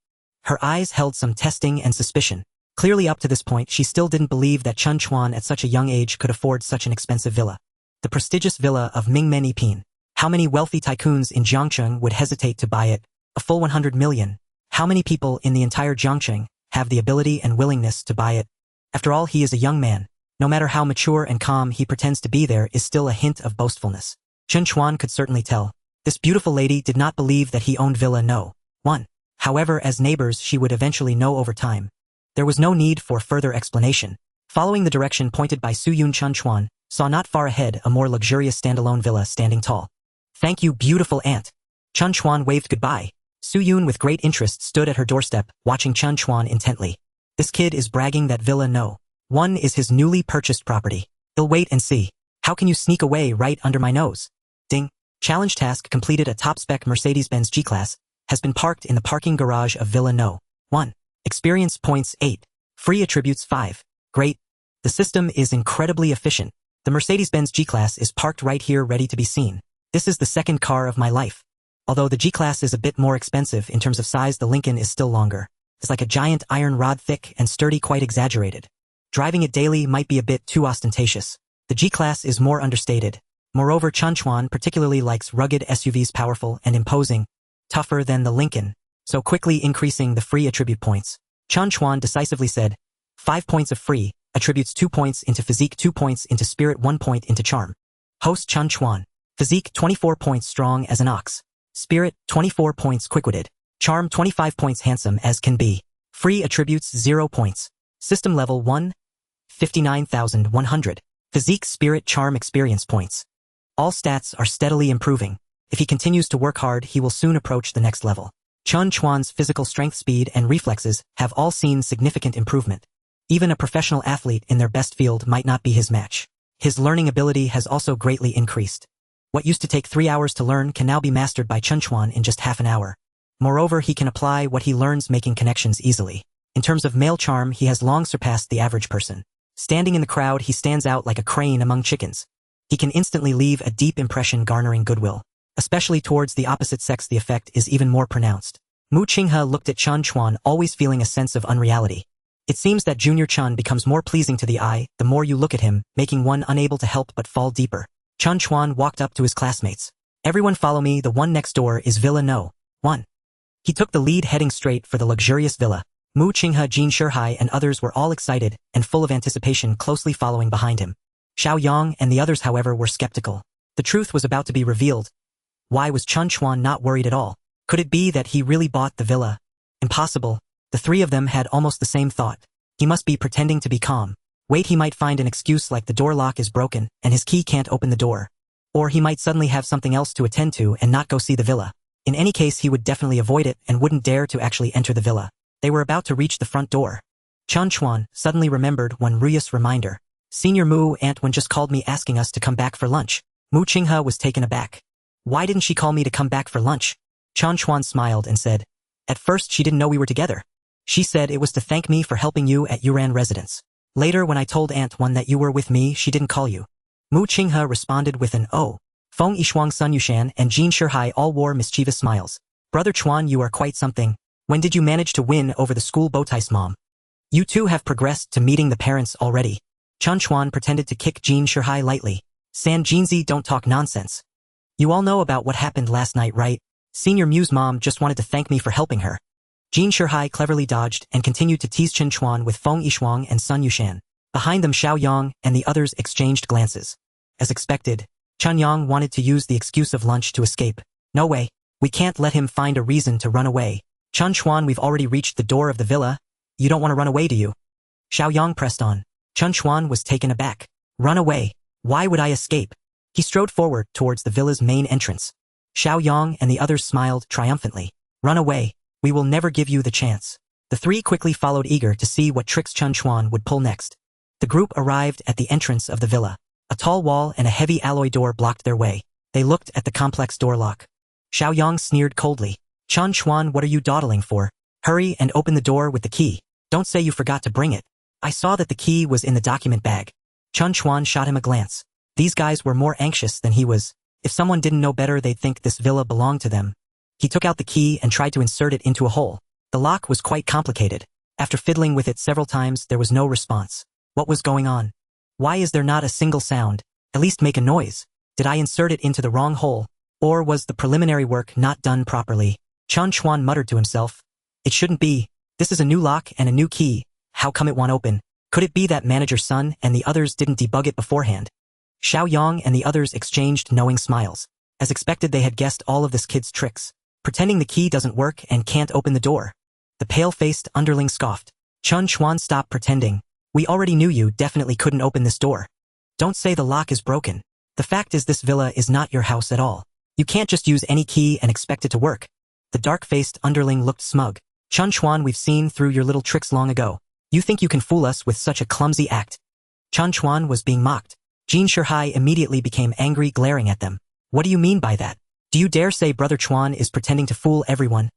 Her eyes held some testing and suspicion. Clearly up to this point, she still didn't believe that Chen Chuan at such a young age could afford such an expensive villa. The prestigious villa of Mingmen Yipin. How many wealthy tycoons in Jiangcheng would hesitate to buy it? A full 100 million. How many people in the entire Jiangcheng have the ability and willingness to buy it? After all, he is a young man. No matter how mature and calm he pretends to be, there is still a hint of boastfulness. Chen Chuan could certainly tell. This beautiful lady did not believe that he owned Villa no. 1. However, as neighbors she would eventually know over time. There was no need for further explanation. Following the direction pointed by Su-yoon, Chen Chuan saw not far ahead a more luxurious standalone villa standing tall. Thank you, beautiful aunt. Chen Chuan waved goodbye. Su-yoon with great interest stood at her doorstep, watching Chen Chuan intently. This kid is bragging that Villa no. 1 is his newly purchased property. He'll wait and see. How can you sneak away right under my nose? Ding. Challenge task completed. A top-spec Mercedes-Benz G-Class has been parked in the parking garage of Villa no. 1. Experience points 8. Free attributes 5. Great. The system is incredibly efficient. The Mercedes-Benz G-Class is parked right here, ready to be seen. This is the second car of my life. Although the G-Class is a bit more expensive in terms of size, the Lincoln is still longer. It's like a giant iron rod, thick and sturdy, quite exaggerated. Driving it daily might be a bit too ostentatious. The G-Class is more understated. Moreover, Chen Chuan particularly likes rugged SUVs, powerful and imposing, tougher than the Lincoln, so quickly increasing the free attribute points. Chen Chuan decisively said, 5 points of free, attributes 2 points into physique, 2 points into spirit, 1 point into charm. Host Chen Chuan. Physique 24 points strong as an ox. Spirit 24 points quick-witted. Charm 25 points handsome as can be. Free attributes 0 points. System level 1, 59,100. Physique Spirit Charm experience points. All stats are steadily improving. If he continues to work hard, he will soon approach the next level. Chen Chuan's physical strength, speed, and reflexes have all seen significant improvement. Even a professional athlete in their best field might not be his match. His learning ability has also greatly increased. What used to take 3 hours to learn can now be mastered by Chen Chuan in just half an hour. Moreover, he can apply what he learns, making connections easily. In terms of male charm, he has long surpassed the average person. Standing in the crowd, he stands out like a crane among chickens. He can instantly leave a deep impression, garnering goodwill. Especially towards the opposite sex, the effect is even more pronounced. Mu Qinghe looked at Chen Chuan, always feeling a sense of unreality. It seems that Junior Chen becomes more pleasing to the eye the more you look at him, making one unable to help but fall deeper. Chen Chuan walked up to his classmates. Everyone follow me, the one next door is Villa No. 1. He took the lead, heading straight for the luxurious villa. Mu Qinghe, Jin Shihai, and others were all excited and full of anticipation, closely following behind him. Xiao Yang and the others, however, were skeptical. The truth was about to be revealed. Why was Chen Chuan not worried at all? Could it be that he really bought the villa? Impossible. The three of them had almost the same thought. He must be pretending to be calm. Wait, he might find an excuse like the door lock is broken and his key can't open the door. Or he might suddenly have something else to attend to and not go see the villa. In any case, he would definitely avoid it and wouldn't dare to actually enter the villa. They were about to reach the front door. Chen Chuan suddenly remembered one ruinous reminder. Senior Mu Aunt Wen just called me asking us to come back for lunch. Mu Qinghe was taken aback. Why didn't she call me to come back for lunch? Chen Chuan smiled and said, at first she didn't know we were together. She said it was to thank me for helping you at Yuran residence. Later, when I told Aunt Wen that you were with me, she didn't call you. Mu Qinghe responded with an oh. Feng Yishuang, Sun Yushan, and Jin Shihai all wore mischievous smiles. Brother Chuan, you are quite something. When did you manage to win over the school bowtie's mom? You two have progressed to meeting the parents already. Chen Chuan pretended to kick Jin Shihai lightly. San Jinzi, don't talk nonsense. You all know about what happened last night, right? Senior Mu's mom just wanted to thank me for helping her. Jin Shihai cleverly dodged and continued to tease Chen Chuan with Feng Yishuang and Sun Yushan. Behind them, Xiao Yang and the others exchanged glances. As expected, Chen Yang wanted to use the excuse of lunch to escape. No way. We can't let him find a reason to run away. Chen Chuan, we've already reached the door of the villa. You don't want to run away, do you? Xiao Yang pressed on. Chen Chuan was taken aback. Run away? Why would I escape? He strode forward towards the villa's main entrance. Xiao Yang and the others smiled triumphantly. Run away. We will never give you the chance. The three quickly followed, eager to see what tricks Chen Chuan would pull next. The group arrived at the entrance of the villa. A tall wall and a heavy alloy door blocked their way. They looked at the complex door lock. Xiao Yang sneered coldly. Chen Chuan, what are you dawdling for? Hurry and open the door with the key. Don't say you forgot to bring it. I saw that the key was in the document bag. Chen Chuan shot him a glance. These guys were more anxious than he was. If someone didn't know better, they'd think this villa belonged to them. He took out the key and tried to insert it into a hole. The lock was quite complicated. After fiddling with it several times, there was no response. What was going on? Why is there not a single sound? At least make a noise. Did I insert it into the wrong hole? Or was the preliminary work not done properly? Chen Chuan muttered to himself. It shouldn't be. This is a new lock and a new key. How come it won't open? Could it be that manager's son and the others didn't debug it beforehand? Xiao Yang and the others exchanged knowing smiles. As expected, they had guessed all of this kid's tricks. Pretending the key doesn't work and can't open the door. The pale-faced underling scoffed. Chen Chuan, stop pretending. We already knew you definitely couldn't open this door. Don't say the lock is broken. The fact is, this villa is not your house at all. You can't just use any key and expect it to work. The dark-faced underling looked smug. Chen Chuan, we've seen through your little tricks long ago. You think you can fool us with such a clumsy act? Chen Chuan was being mocked. Jin Shihai immediately became angry, glaring at them. What do you mean by that? Do you dare say Brother Chuan is pretending to fool everyone?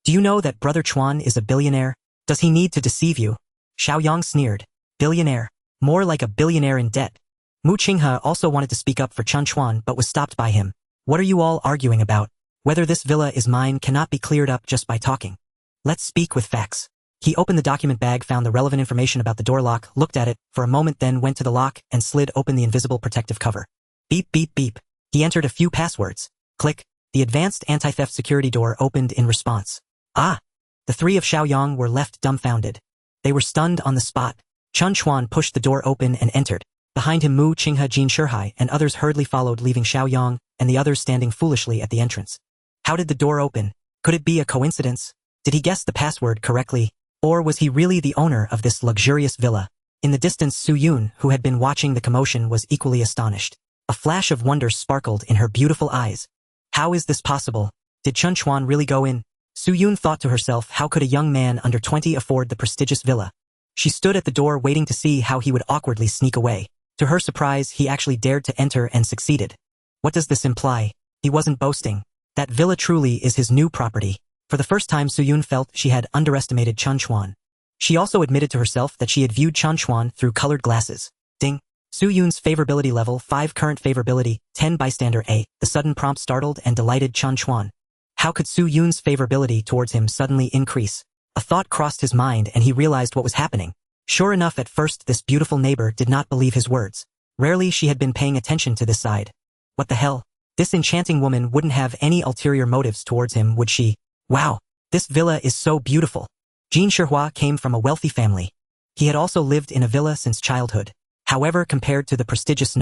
Do you know that Brother Chuan is a billionaire? Does he need to deceive you? Xiao Yang sneered. Billionaire? More like a billionaire in debt. Mu Qinghe also wanted to speak up for Chen Chuan but was stopped by him. What are you all arguing about? Whether this villa is mine cannot be cleared up just by talking. Let's speak with facts. He opened the document bag, found the relevant information about the door lock, looked at it for a moment, then went to the lock and slid open the invisible protective cover. Beep, beep, beep. He entered a few passwords. Click. The advanced anti-theft security door opened in response. Ah! The three of Xiao Yang were left dumbfounded. They were stunned on the spot. Chen Chuan pushed the door open and entered. Behind him Mu Qinghe, Jin Shihai, and others hurriedly followed, leaving Xiao Yang and the others standing foolishly at the entrance. How did the door open? Could it be a coincidence? Did he guess the password correctly? Or was he really the owner of this luxurious villa? In the distance, Su Yun, who had been watching the commotion, was equally astonished. A flash of wonder sparkled in her beautiful eyes. How is this possible? Did Chen Chuan really go in? Su Yun thought to herself, how could a young man under 20 afford the prestigious villa? She stood at the door waiting to see how he would awkwardly sneak away. To her surprise, he actually dared to enter and succeeded. What does this imply? He wasn't boasting. That villa truly is his new property. For the first time, Su Yun felt she had underestimated Chen Chuan. She also admitted to herself that she had viewed Chen Chuan through colored glasses. Ding. Su Yun's favorability level 5, current favorability 10, bystander A. The sudden prompt startled and delighted Chen Chuan. How could Su Yun's favorability towards him suddenly increase? A thought crossed his mind and he realized what was happening. Sure enough, at first this beautiful neighbor did not believe his words. Rarely she had been paying attention to this side. What the hell? This enchanting woman wouldn't have any ulterior motives towards him, would she? Wow, this villa is so beautiful. Jin Shihua came from a wealthy family. He had also lived in a villa since childhood. However, compared to the prestigious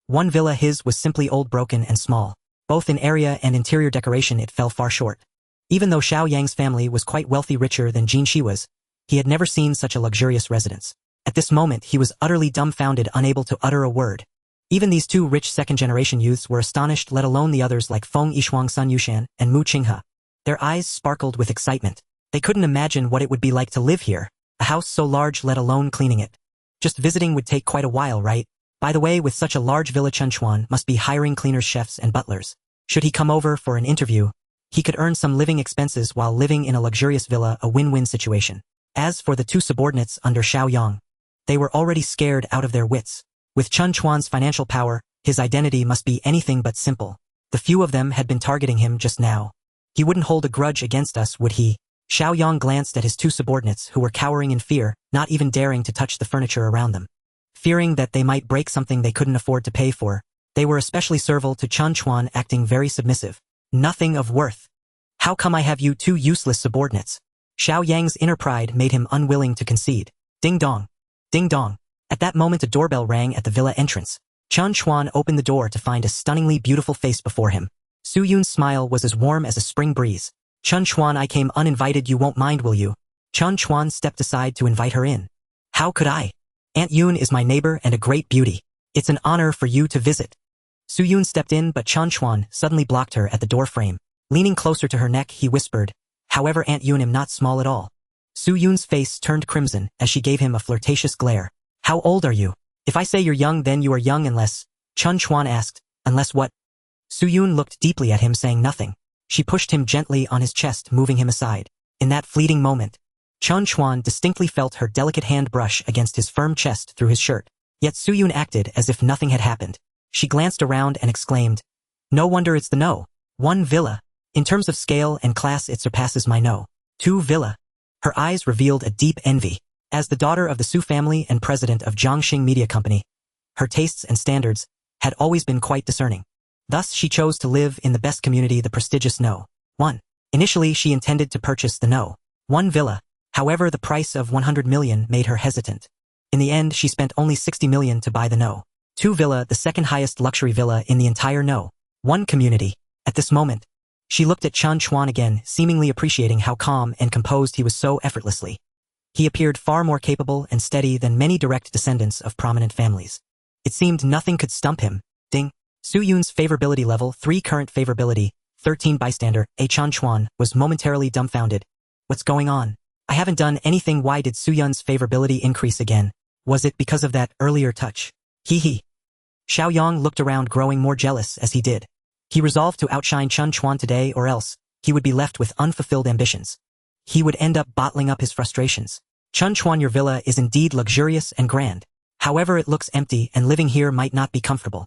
one villa, his was simply old, broken, and small. Both in area and interior decoration it fell far short. Even though Xiao Yang's family was quite wealthy, richer than Jin Shi was, he had never seen such a luxurious residence. At this moment he was utterly dumbfounded, unable to utter a word. Even these two rich second-generation youths were astonished, let alone the others like Feng Yishuang, Sun Yushan, and Mu Qinghe. Their eyes sparkled with excitement. They couldn't imagine what it would be like to live here, a house so large, let alone cleaning it. Just visiting would take quite a while, right? By the way, with such a large villa, Chen Chuan must be hiring cleaners, chefs, and butlers. Should he come over for an interview, he could earn some living expenses while living in a luxurious villa, a win-win situation. As for the two subordinates under Xiao Yang, they were already scared out of their wits. With Chen Chuan's financial power, his identity must be anything but simple. The few of them had been targeting him just now. He wouldn't hold a grudge against us, would he? Xiao Yang glanced at his two subordinates who were cowering in fear, not even daring to touch the furniture around them. Fearing that they might break something they couldn't afford to pay for, they were especially servile to Chen Chuan, acting very submissive. Nothing of worth. How come I have you two useless subordinates? Xiao Yang's inner pride made him unwilling to concede. Ding dong. Ding dong. At that moment a doorbell rang at the villa entrance. Chen Chuan opened the door to find a stunningly beautiful face before him. Su Yun's smile was as warm as a spring breeze. Chen Chuan, I came uninvited, you won't mind, will you? Chen Chuan stepped aside to invite her in. How could I? Aunt Yun is my neighbor and a great beauty. It's an honor for you to visit. Su Yun stepped in, but Chen Chuan suddenly blocked her at the door frame. Leaning closer to her neck, he whispered, however, Aunt Yun, am not small at all. Su Yun's face turned crimson as she gave him a flirtatious glare. How old are you? If I say you're young, then you are young, unless... Chen Chuan asked. Unless what? Su Yun looked deeply at him, saying nothing. She pushed him gently on his chest, moving him aside. In that fleeting moment, Chen Chuan distinctly felt her delicate hand brush against his firm chest through his shirt. Yet Su Yun acted as if nothing had happened. She glanced around and exclaimed, no wonder it's the one villa. In terms of scale and class it surpasses my two villa. Her eyes revealed a deep envy. As the daughter of the Su family and president of Zhongxing Media Company, her tastes and standards had always been quite discerning. Thus she chose to live in the best community, the prestigious one. Initially she intended to purchase the one villa. However, the price of 100 million made her hesitant. In the end, she spent only 60 million to buy the two villa, the second highest luxury villa in the entire one community. At this moment, she looked at Chen Chuan again, seemingly appreciating how calm and composed he was so effortlessly. He appeared far more capable and steady than many direct descendants of prominent families. It seemed nothing could stump him. Ding. Su Yun's favorability level 3, current favorability 13, bystander A. Chen Chuan was momentarily dumbfounded. What's going on? I haven't done anything. Why did Su Yun's favorability increase again? Was it because of that earlier touch? Hee. Xiao Yang looked around, growing more jealous as he did. He resolved to outshine Chen Chuan today, or else he would be left with unfulfilled ambitions. He would end up bottling up his frustrations. Chen Chuan, your villa is indeed luxurious and grand. However, it looks empty and living here might not be comfortable.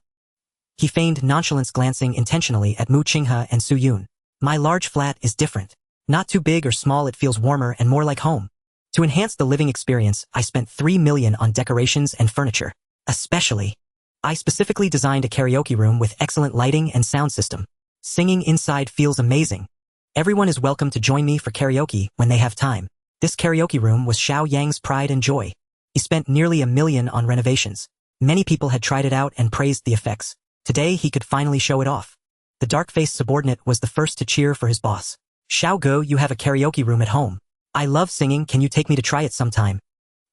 He feigned nonchalance, glancing intentionally at Mu Qinghe and Su Yun. My large flat is different. Not too big or small, it feels warmer and more like home. To enhance the living experience, I spent 3 million on decorations and furniture. I specifically designed a karaoke room with excellent lighting and sound system. Singing inside feels amazing. Everyone is welcome to join me for karaoke when they have time. This karaoke room was Xiao Yang's pride and joy. He spent nearly 1 million on renovations. Many people had tried it out and praised the effects. Today he could finally show it off. The dark-faced subordinate was the first to cheer for his boss. Xiao Go, you have a karaoke room at home. I love singing, can you take me to try it sometime?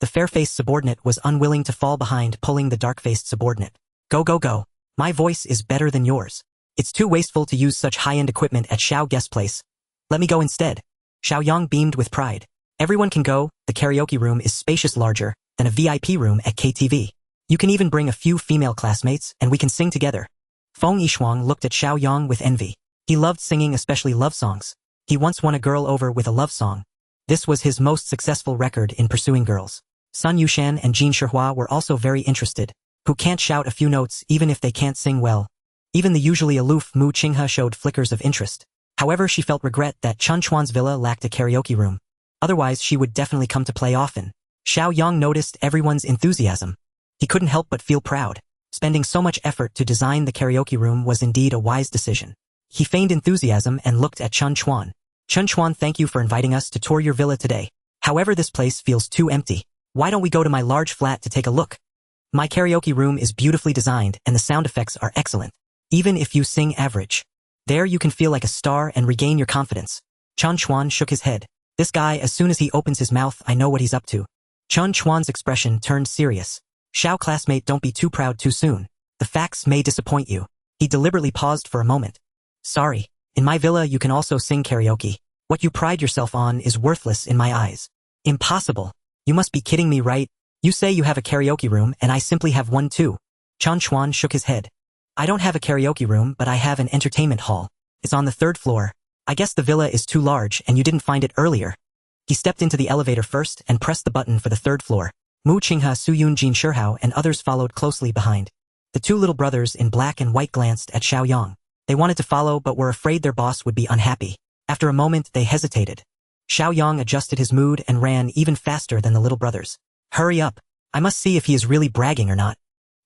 The fair-faced subordinate was unwilling to fall behind, pulling the dark-faced subordinate. Go go go. My voice is better than yours. It's too wasteful to use such high-end equipment at Xiao guest place. Let me go instead. Xiao Yang beamed with pride. Everyone can go, the karaoke room is spacious, larger than a VIP room at KTV. You can even bring a few female classmates and we can sing together. Feng Yishuang looked at Xiao Yang with envy. He loved singing, especially love songs. He once won a girl over with a love song. This was his most successful record in pursuing girls. Sun Yushan and Jin Shihua were also very interested. Who can't shout a few notes even if they can't sing well? Even the usually aloof Mu Qinghe showed flickers of interest. However, she felt regret that Chen Chuan's villa lacked a karaoke room. Otherwise, she would definitely come to play often. Xiao Yang noticed everyone's enthusiasm. He couldn't help but feel proud. Spending so much effort to design the karaoke room was indeed a wise decision. He feigned enthusiasm and looked at Chen Chuan. Chen Chuan, thank you for inviting us to tour your villa today. However, this place feels too empty. Why don't we go to my large flat to take a look? My karaoke room is beautifully designed and the sound effects are excellent. Even if you sing average. There you can feel like a star and regain your confidence. Chen Chuan shook his head. This guy, as soon as he opens his mouth, I know what he's up to. Chen Chuan's expression turned serious. Xiao classmate, don't be too proud too soon. The facts may disappoint you. He deliberately paused for a moment. Sorry, in my villa you can also sing karaoke. What you pride yourself on is worthless in my eyes. Impossible. You must be kidding me, right? You say you have a karaoke room and I simply have one too. Chen Chuan shook his head. I don't have a karaoke room, but I have an entertainment hall. It's on the 3rd floor. I guess the villa is too large and you didn't find it earlier. He stepped into the elevator first and pressed the button for the 3rd floor. Mu Qinghe, Suyun, Jin Shihao, and others followed closely behind. The two little brothers in black and white glanced at Xiao Yang. They wanted to follow but were afraid their boss would be unhappy. After a moment, they hesitated. Xiao Yang adjusted his mood and ran even faster than the little brothers. Hurry up. I must see if he is really bragging or not.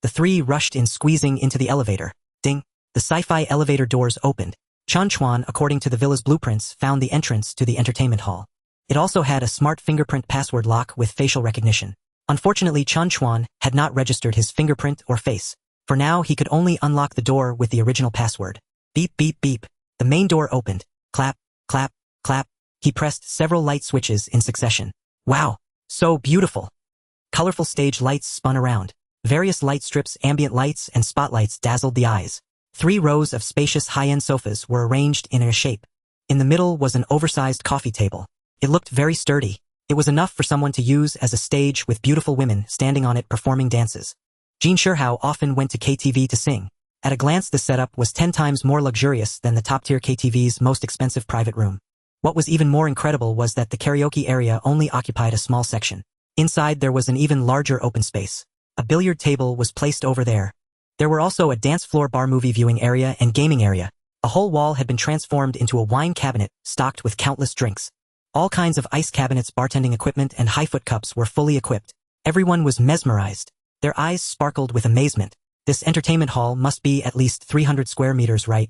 The three rushed in, squeezing into the elevator. Ding. The sci-fi elevator doors opened. Chen Chuan, according to the villa's blueprints, found the entrance to the entertainment hall. It also had a smart fingerprint password lock with facial recognition. Unfortunately, Chen Chuan had not registered his fingerprint or face. For now, he could only unlock the door with the original password. Beep, beep, beep. The main door opened. Clap, clap, clap. He pressed several light switches in succession. Wow, so beautiful. Colorful stage lights spun around. Various light strips, ambient lights, and spotlights dazzled the eyes. 3 rows of spacious high-end sofas were arranged in a shape. In the middle was an oversized coffee table. It looked very sturdy. It was enough for someone to use as a stage with beautiful women standing on it performing dances. Jin Shihao often went to KTV to sing. At a glance, the setup was 10 times more luxurious than the top-tier KTV's most expensive private room. What was even more incredible was that the karaoke area only occupied a small section. Inside there was an even larger open space. A billiard table was placed over there. There were also a dance floor, bar, movie viewing area, and gaming area. A whole wall had been transformed into a wine cabinet stocked with countless drinks. All kinds of ice cabinets, bartending equipment, and high-foot cups were fully equipped. Everyone was mesmerized. Their eyes sparkled with amazement. This entertainment hall must be at least 300 square meters, right?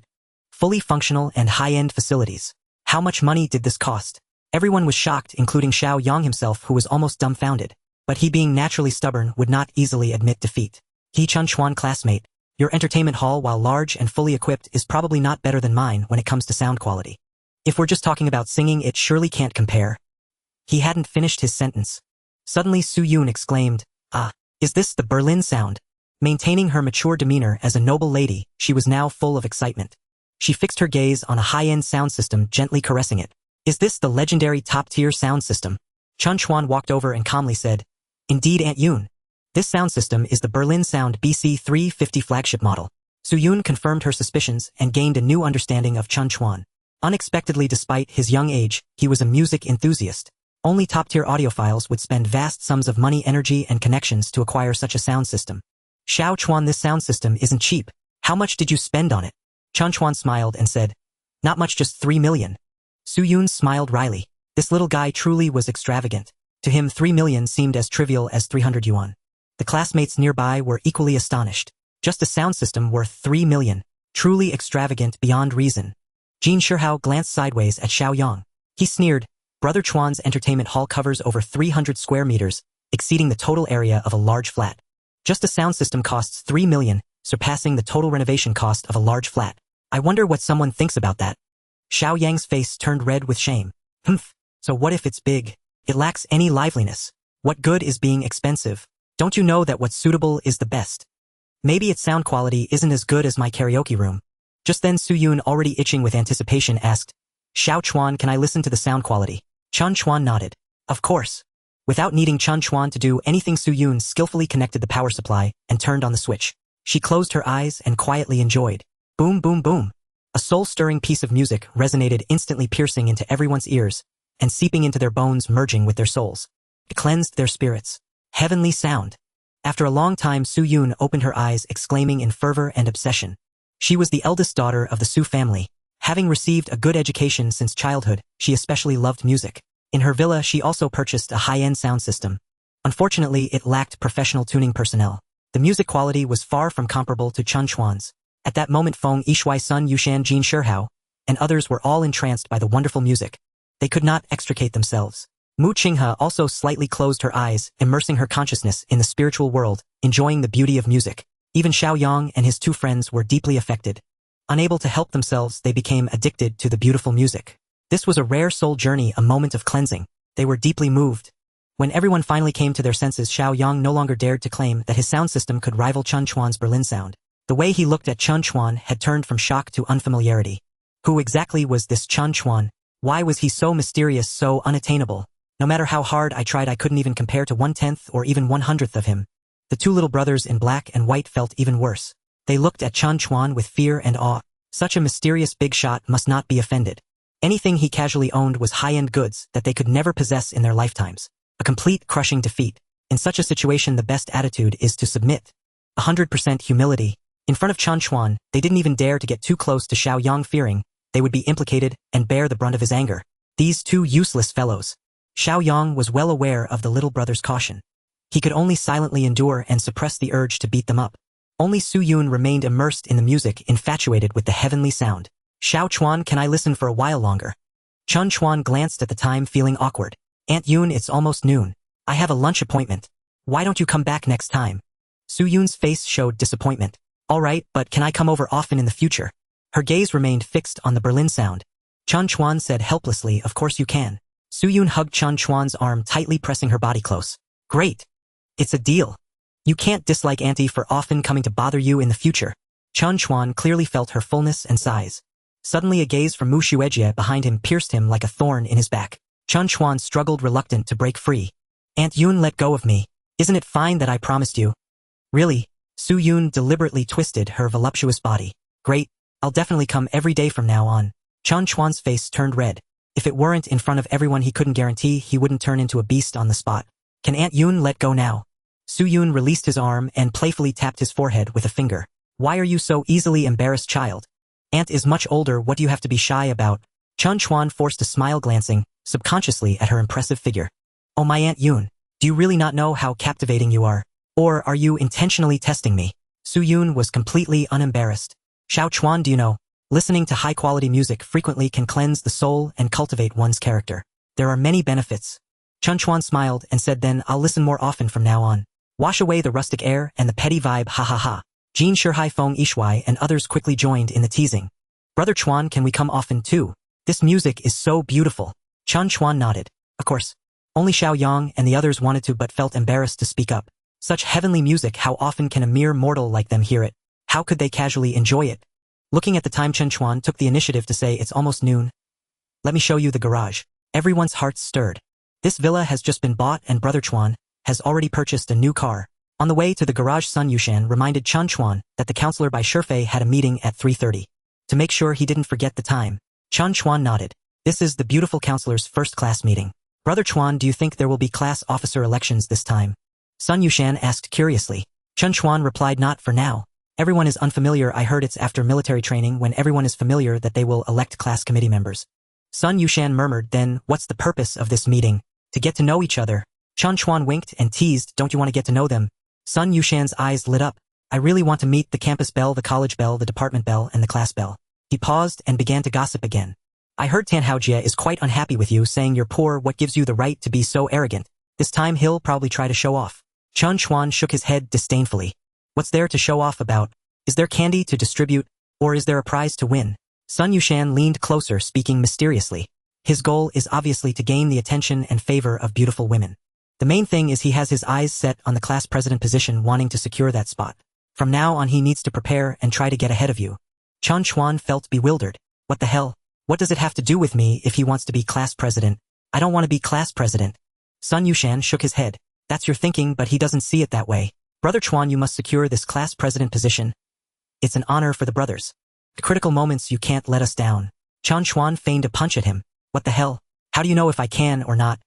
Fully functional and high-end facilities. How much money did this cost? Everyone was shocked, including Xiao Yang himself, who was almost dumbfounded. But he, being naturally stubborn, would not easily admit defeat. Chen Chuan, classmate, your entertainment hall, while large and fully equipped, is probably not better than mine when it comes to sound quality. If we're just talking about singing, it surely can't compare. He hadn't finished his sentence. Suddenly Su Yun exclaimed, "Ah, is this the Berlin sound?" Maintaining her mature demeanor as a noble lady, she was now full of excitement. She fixed her gaze on a high-end sound system, gently caressing it. Is this the legendary top-tier sound system? Chen Chuan walked over and calmly said, Indeed, Aunt Yun. This sound system is the Berlin Sound BC350 flagship model. Su Yun confirmed her suspicions and gained a new understanding of Chen Chuan. Unexpectedly, despite his young age, he was a music enthusiast. Only top-tier audiophiles would spend vast sums of money, energy, and connections to acquire such a sound system. Xiao Chuan, this sound system isn't cheap. How much did you spend on it? Chen Chuan smiled and said, Not much, just 3 million. Su Yun smiled wryly. This little guy truly was extravagant. To him, 3 million seemed as trivial as 300 yuan. The classmates nearby were equally astonished. Just a sound system worth 3 million. Truly extravagant beyond reason. Jin Shihao glanced sideways at Xiao Yang. He sneered, Brother Chuan's entertainment hall covers over 300 square meters, exceeding the total area of a large flat. Just a sound system costs 3 million, surpassing the total renovation cost of a large flat. I wonder what someone thinks about that. Xiao Yang's face turned red with shame. Humph. So what if it's big? It lacks any liveliness. What good is being expensive? Don't you know that what's suitable is the best? Maybe its sound quality isn't as good as my karaoke room. Just then Su Yun, already itching with anticipation, asked, Xiao Chuan, can I listen to the sound quality? Chen Chuan nodded. Of course. Without needing Chen Chuan to do anything, Su Yun skillfully connected the power supply and turned on the switch. She closed her eyes and quietly enjoyed. Boom, boom, boom. A soul-stirring piece of music resonated, instantly piercing into everyone's ears and seeping into their bones, merging with their souls. It cleansed their spirits. Heavenly sound. After a long time, Su Yun opened her eyes, exclaiming in fervor and obsession. She was the eldest daughter of the Su family. Having received a good education since childhood, she especially loved music. In her villa, she also purchased a high-end sound system. Unfortunately, it lacked professional tuning personnel. The music quality was far from comparable to Chen Chuan's. At that moment, Feng Yishuai, Sun Yushan, Jin Shihao, and others were all entranced by the wonderful music. They could not extricate themselves. Mu Qinghe also slightly closed her eyes, immersing her consciousness in the spiritual world, enjoying the beauty of music. Even Xiao Yang and his two friends were deeply affected. Unable to help themselves, they became addicted to the beautiful music. This was a rare soul journey, a moment of cleansing. They were deeply moved. When everyone finally came to their senses, Xiao Yang no longer dared to claim that his sound system could rival Chen Chuan's Berlin sound. The way he looked at Chen Chuan had turned from shock to unfamiliarity. Who exactly was this Chen Chuan? Why was he so mysterious, so unattainable? No matter how hard I tried, I couldn't even compare to 1/10 or even 1/100th of him. The two little brothers in black and white felt even worse. They looked at Chen Chuan with fear and awe. Such a mysterious big shot must not be offended. Anything he casually owned was high-end goods that they could never possess in their lifetimes. A complete crushing defeat. In such a situation, the best attitude is to submit. 100% humility. In front of Chen Chuan, they didn't even dare to get too close to Xiao Yang, fearing they would be implicated and bear the brunt of his anger. These two useless fellows. Xiao Yang was well aware of the little brother's caution. He could only silently endure and suppress the urge to beat them up. Only Su Yun remained immersed in the music, infatuated with the heavenly sound. Xiao Chuan, can I listen for a while longer? Chen Chuan glanced at the time, feeling awkward. Aunt Yun, it's almost noon. I have a lunch appointment. Why don't you come back next time? Su Yun's face showed disappointment. All right, but can I come over often in the future? Her gaze remained fixed on the Berlin sound. Chen Chuan said helplessly, of course you can. Su Yun hugged Chen Chuan's arm tightly, pressing her body close. Great. It's a deal. You can't dislike Auntie for often coming to bother you in the future. Chen Chuan clearly felt her fullness and size. Suddenly a gaze from Mu Xuejie behind him pierced him like a thorn in his back. Chen Chuan struggled, reluctant to break free. Aunt Yun, let go of me. Isn't it fine that I promised you? Really? Su Yun deliberately twisted her voluptuous body. Great. I'll definitely come every day from now on. Chen Chuan's face turned red. If it weren't in front of everyone, he couldn't guarantee he wouldn't turn into a beast on the spot. Can Aunt Yun let go now? Su Yun released his arm and playfully tapped his forehead with a finger. Why are you so easily embarrassed, child? Aunt is much older, what do you have to be shy about? Chen Chuan forced a smile, glancing subconsciously at her impressive figure. Oh, my Aunt Yun, do you really not know how captivating you are? Or are you intentionally testing me? Su Yun was completely unembarrassed. Xiao Chuan, do you know, listening to high-quality music frequently can cleanse the soul and cultivate one's character. There are many benefits. Chen Chuan smiled and said, then I'll listen more often from now on. Wash away the rustic air and the petty vibe, ha ha ha. Jin Shihai, Feng Yishuai, and others quickly joined in the teasing. Brother Chuan, can we come often too? This music is so beautiful. Chen Chuan nodded. Of course. Only Xiao Yang and the others wanted to, but felt embarrassed to speak up. Such heavenly music, how often can a mere mortal like them hear it? How could they casually enjoy it? Looking at the time, Chen Chuan took the initiative to say, it's almost noon. Let me show you the garage. Everyone's hearts stirred. This villa has just been bought and Brother Chuan has already purchased a new car. On the way to the garage, Sun Yushan reminded Chen Chuan that the counselor by Shifei had a meeting at 3:30. To make sure he didn't forget the time, Chen Chuan nodded. This is the beautiful counselor's first-class meeting. Brother Chuan, do you think there will be class officer elections this time? Sun Yushan asked curiously. Chen Chuan replied, not for now. Everyone is unfamiliar. I heard it's after military training, when everyone is familiar, that they will elect class committee members. Sun Yushan murmured, then what's the purpose of this meeting? To get to know each other. Chen Chuan winked and teased, don't you want to get to know them? Sun Yushan's eyes lit up. I really want to meet the campus belle, the college belle, the department belle, and the class belle. He paused and began to gossip again. I heard Tan Haojie is quite unhappy with you, saying you're poor. What gives you the right to be so arrogant? This time he'll probably try to show off. Chen Chuan shook his head disdainfully. What's there to show off about? Is there candy to distribute, or is there a prize to win? Sun Yushan leaned closer, speaking mysteriously. His goal is obviously to gain the attention and favor of beautiful women. The main thing is he has his eyes set on the class president position, wanting to secure that spot. From now on he needs to prepare and try to get ahead of you. Chen Chuan felt bewildered. What the hell? What does it have to do with me if he wants to be class president? I don't want to be class president. Sun Yushan shook his head. That's your thinking, but he doesn't see it that way. Brother Chuan, you must secure this class president position. It's an honor for the brothers. At critical moments you can't let us down. Chen Chuan feigned a punch at him. What the hell? How do you know if I can or not?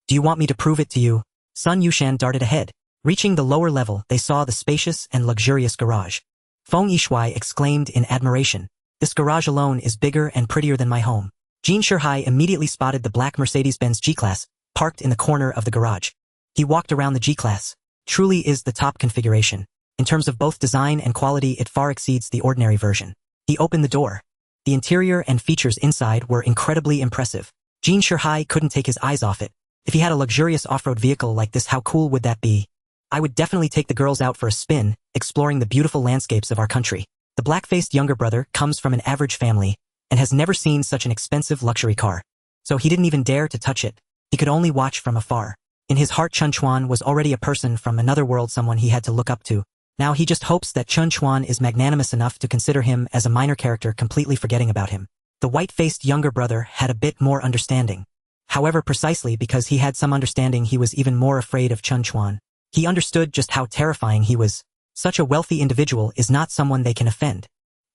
Do you want me to prove it to you? Sun Yushan darted ahead. Reaching the lower level, they saw the spacious and luxurious garage. Feng Yishuai exclaimed in admiration. This garage alone is bigger and prettier than my home. Jin Shihai immediately spotted the black Mercedes-Benz G-Class, parked in the corner of the garage. He walked around the G-Class. Truly is the top configuration. In terms of both design and quality, it far exceeds the ordinary version. He opened the door. The interior and features inside were incredibly impressive. Jin Shihai couldn't take his eyes off it. If he had a luxurious off-road vehicle like this, how cool would that be? I would definitely take the girls out for a spin, exploring the beautiful landscapes of our country. The black-faced younger brother comes from an average family and has never seen such an expensive luxury car. So he didn't even dare to touch it. He could only watch from afar. In his heart, Chen Chuan was already a person from another world, someone he had to look up to. Now he just hopes that Chen Chuan is magnanimous enough to consider him as a minor character, completely forgetting about him. The white-faced younger brother had a bit more understanding. However, precisely because he had some understanding, he was even more afraid of Chen Chuan. He understood just how terrifying he was. Such a wealthy individual is not someone they can offend.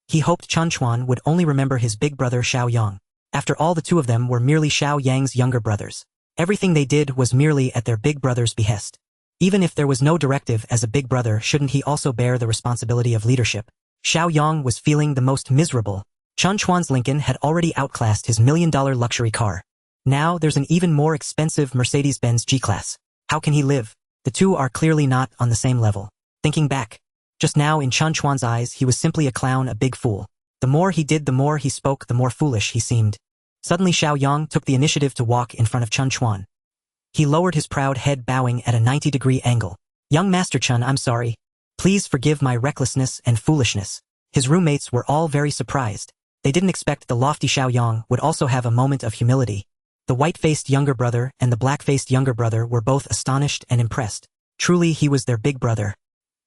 He hoped Chen Chuan would only remember his big brother Xiao Yang. After all, the two of them were merely Xiao Yang's younger brothers. Everything they did was merely at their big brother's behest. Even if there was no directive as a big brother, shouldn't he also bear the responsibility of leadership? Xiao Yang was feeling the most miserable. Chen Chuan's Lincoln had already outclassed his $1,000,000 luxury car. Now there's an even more expensive Mercedes-Benz G-Class. How can he live? The two are clearly not on the same level. Thinking back, just now in Chen Chuan's eyes he was simply a clown, a big fool. The more he did, the more he spoke, the more foolish he seemed. Suddenly Xiao Yang took the initiative to walk in front of Chen Chuan. He lowered his proud head, bowing at a 90-degree angle. Young Master Chen, I'm sorry. Please forgive my recklessness and foolishness. His roommates were all very surprised. They didn't expect the lofty Xiao Yang would also have a moment of humility. The white-faced younger brother and the black-faced younger brother were both astonished and impressed. Truly, he was their big brother.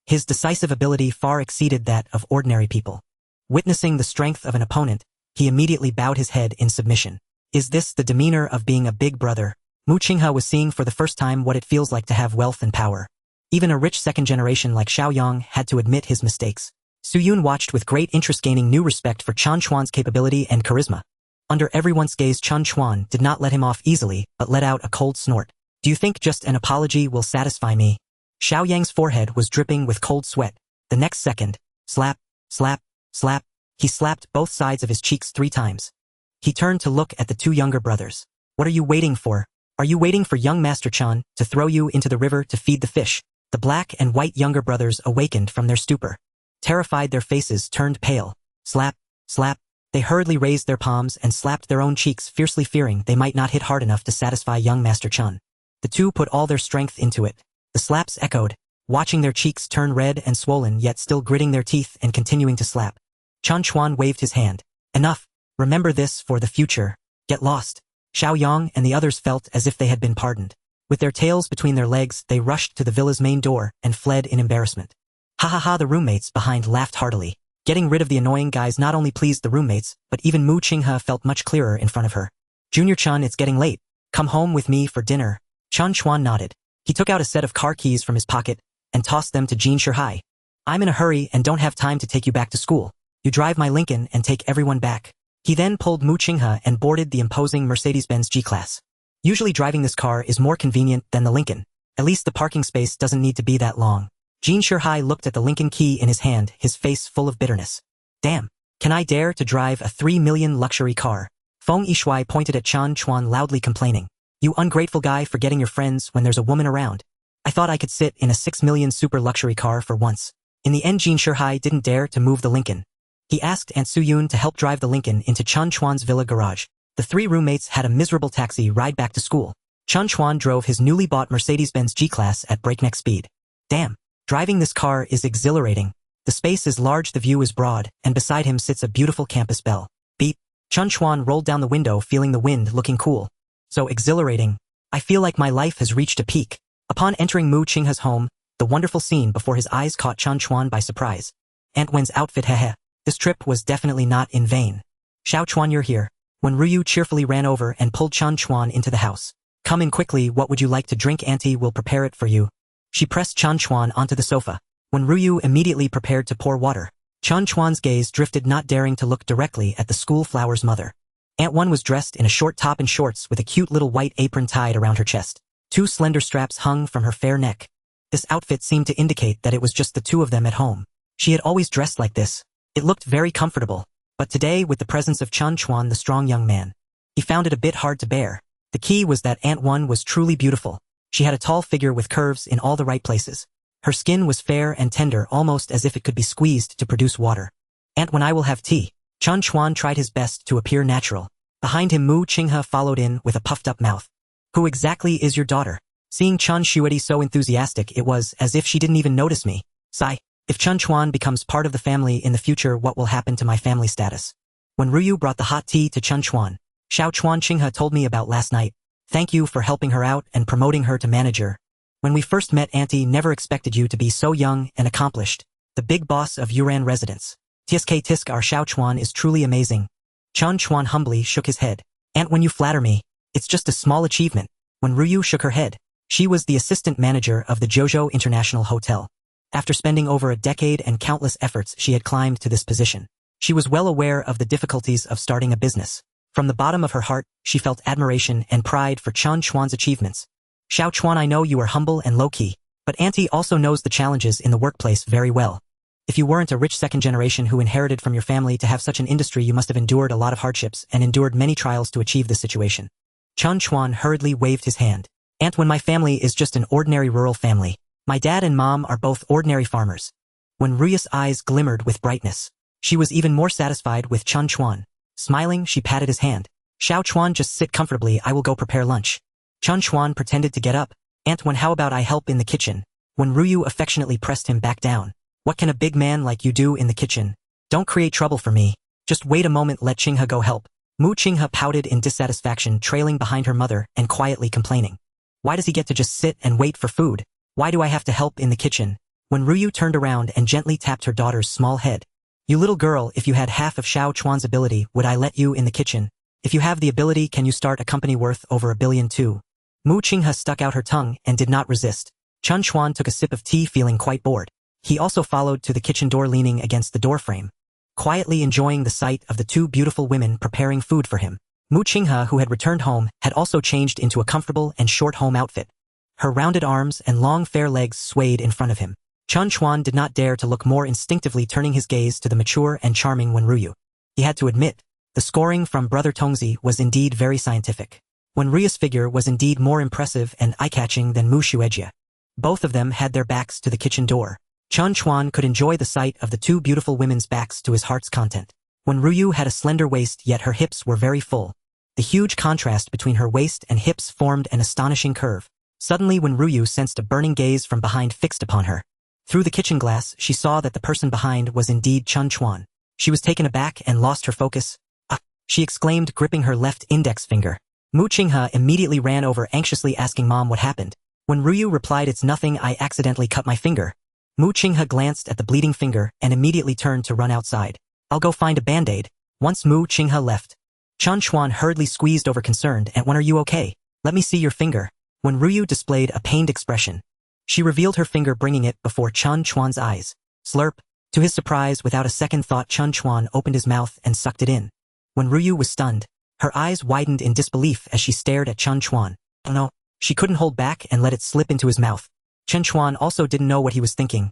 His decisive ability far exceeded that of ordinary people. Witnessing the strength of an opponent, he immediately bowed his head in submission. Is this the demeanor of being a big brother? Mu Qinghe was seeing for the first time what it feels like to have wealth and power. Even a rich second generation like Xiao Yang had to admit his mistakes. Su Yun watched with great interest, gaining new respect for Chen Chuan's capability and charisma. Under everyone's gaze, Chen Chuan did not let him off easily, but let out a cold snort. Do you think just an apology will satisfy me? Xiao Yang's forehead was dripping with cold sweat. The next second, slap, slap, slap, he slapped both sides of his cheeks 3 times. He turned to look at the two younger brothers. What are you waiting for? Are you waiting for young Master Chen to throw you into the river to feed the fish? The black and white younger brothers awakened from their stupor. Terrified, their faces turned pale. Slap, slap. They hurriedly raised their palms and slapped their own cheeks, fiercely fearing they might not hit hard enough to satisfy young Master Chen. The two put all their strength into it. The slaps echoed, watching their cheeks turn red and swollen, yet still gritting their teeth and continuing to slap. Chen Chuan waved his hand. Enough. Remember this for the future. Get lost. Xiao Yang and the others felt as if they had been pardoned. With their tails between their legs, they rushed to the villa's main door and fled in embarrassment. Ha ha ha, the roommates behind laughed heartily. Getting rid of the annoying guys not only pleased the roommates, but even Mu Qinghe felt much clearer in front of her. Junior Chen, it's getting late. Come home with me for dinner. Chen Chuan nodded. He took out a set of car keys from his pocket and tossed them to Jin Shihai. I'm in a hurry and don't have time to take you back to school. You drive my Lincoln and take everyone back. He then pulled Mu Qinghe and boarded the imposing Mercedes-Benz G-Class. Usually driving this car is more convenient than the Lincoln. At least the parking space doesn't need to be that long. Jin Shihai looked at the Lincoln key in his hand, his face full of bitterness. Damn, can I dare to drive a 3 million luxury car? Feng Yishuai pointed at Chen Chuan, loudly complaining. You ungrateful guy, forgetting your friends when there's a woman around. I thought I could sit in a 6 million super luxury car for once. In the end, Jin Shihai didn't dare to move the Lincoln. He asked Aunt Su Yun to help drive the Lincoln into Chen Chuan's villa garage. The 3 roommates had a miserable taxi ride back to school. Chen Chuan drove his newly bought Mercedes-Benz G-Class at breakneck speed. Damn. Driving this car is exhilarating. The space is large, the view is broad, and beside him sits a beautiful campus belle. Beep. Chen Chuan rolled down the window, feeling the wind, looking cool. So exhilarating. I feel like my life has reached a peak. Upon entering Mu Qinghe's home, the wonderful scene before his eyes caught Chen Chuan by surprise. Aunt Wen's outfit, hehe. This trip was definitely not in vain. Xiao Chuan, you're here. When Ruyu cheerfully ran over and pulled Chen Chuan into the house. Come in quickly, what would you like to drink? Auntie will prepare it for you. She pressed Chen Chuan onto the sofa. When Ruyu immediately prepared to pour water, Chen Chuan's gaze drifted, not daring to look directly at the school flower's mother. Aunt Wen was dressed in a short top and shorts with a cute little white apron tied around her chest. 2 slender straps hung from her fair neck. This outfit seemed to indicate that it was just the two of them at home. She had always dressed like this. It looked very comfortable. But today, with the presence of Chen Chuan, the strong young man, he found it a bit hard to bear. The key was that Aunt Wen was truly beautiful. She had a tall figure with curves in all the right places. Her skin was fair and tender, almost as if it could be squeezed to produce water. Aunt Wen, I will have tea. Chen Chuan tried his best to appear natural. Behind him, Mu Qinghe followed in with a puffed-up mouth. Who exactly is your daughter? Seeing Chen Shuedi so enthusiastic, it was as if she didn't even notice me. Sigh. If Chen Chuan becomes part of the family in the future, what will happen to my family status? When Ruyu brought the hot tea to Chen Chuan, Xiao Chuan Qinghe told me about last night. Thank you for helping her out and promoting her to manager. When we first met, Auntie never expected you to be so young and accomplished. The big boss of Yuran residence. Tsk tisk, our Xiao Chuan is truly amazing. Chen Chuan humbly shook his head. Aunt, when you flatter me, it's just a small achievement. When Ruyu shook her head, she was the assistant manager of the Kyushu International Hotel. After spending over a decade and countless efforts, she had climbed to this position. She was well aware of the difficulties of starting a business. From the bottom of her heart, she felt admiration and pride for Chen Chuan's achievements. Xiao Chuan, I know you are humble and low-key, but Auntie also knows the challenges in the workplace very well. If you weren't a rich second generation who inherited from your family to have such an industry, you must have endured a lot of hardships and endured many trials to achieve this situation. Chen Chuan hurriedly waved his hand. Aunt, when my family is just an ordinary rural family. My dad and mom are both ordinary farmers. When Ruyu's eyes glimmered with brightness, she was even more satisfied with Chen Chuan. Smiling, she patted his hand. Xiao Chuan, just sit comfortably, I will go prepare lunch. Chen Chuan pretended to get up. Aunt Wen, how about I help in the kitchen? When Ruyu affectionately pressed him back down. What can a big man like you do in the kitchen? Don't create trouble for me. Just wait a moment, let Qinghe go help. Mu Qinghe pouted in dissatisfaction, trailing behind her mother and quietly complaining. Why does he get to just sit and wait for food? Why do I have to help in the kitchen? When Ruyu turned around and gently tapped her daughter's small head. You little girl, if you had half of Xiao Chuan's ability, would I let you in the kitchen? If you have the ability, can you start a company worth over $1 billion too? Mu Qinghe stuck out her tongue and did not resist. Chen Chuan took a sip of tea, feeling quite bored. He also followed to the kitchen door, leaning against the doorframe, quietly enjoying the sight of the 2 beautiful women preparing food for him. Mu Qinghe, who had returned home, had also changed into a comfortable and short home outfit. Her rounded arms and long fair legs swayed in front of him. Chen Chuan did not dare to look more, instinctively turning his gaze to the mature and charming Wen Ruyu. He had to admit, the scoring from Brother Tongzi was indeed very scientific. Wen Ruyu's figure was indeed more impressive and eye-catching than Mu Shuejia. Both of them had their backs to the kitchen door. Chen Chuan could enjoy the sight of the 2 beautiful women's backs to his heart's content. Wen Ruyu had a slender waist, yet her hips were very full. The huge contrast between her waist and hips formed an astonishing curve. Suddenly, Wen Ruyu sensed a burning gaze from behind fixed upon her. Through the kitchen glass, she saw that the person behind was indeed Chen Chuan. She was taken aback and lost her focus. Ah! She exclaimed, gripping her left index finger. Mu Qinghe immediately ran over, anxiously asking Mom what happened. When Ruyu replied, it's nothing, I accidentally cut my finger. Mu Qinghe glanced at the bleeding finger and immediately turned to run outside. I'll go find a band-aid. Once Mu Qinghe left, Chen Chuan hurriedly squeezed over, concerned, Aunt Wen, are you okay? Let me see your finger. When Ruyu displayed a pained expression, she revealed her finger, bringing it before Chen Chuan's eyes. Slurp. To his surprise, without a second thought, Chen Chuan opened his mouth and sucked it in. When Ruyu was stunned, her eyes widened in disbelief as she stared at Chen Chuan. Oh no, she couldn't hold back and let it slip into his mouth. Chen Chuan also didn't know what he was thinking.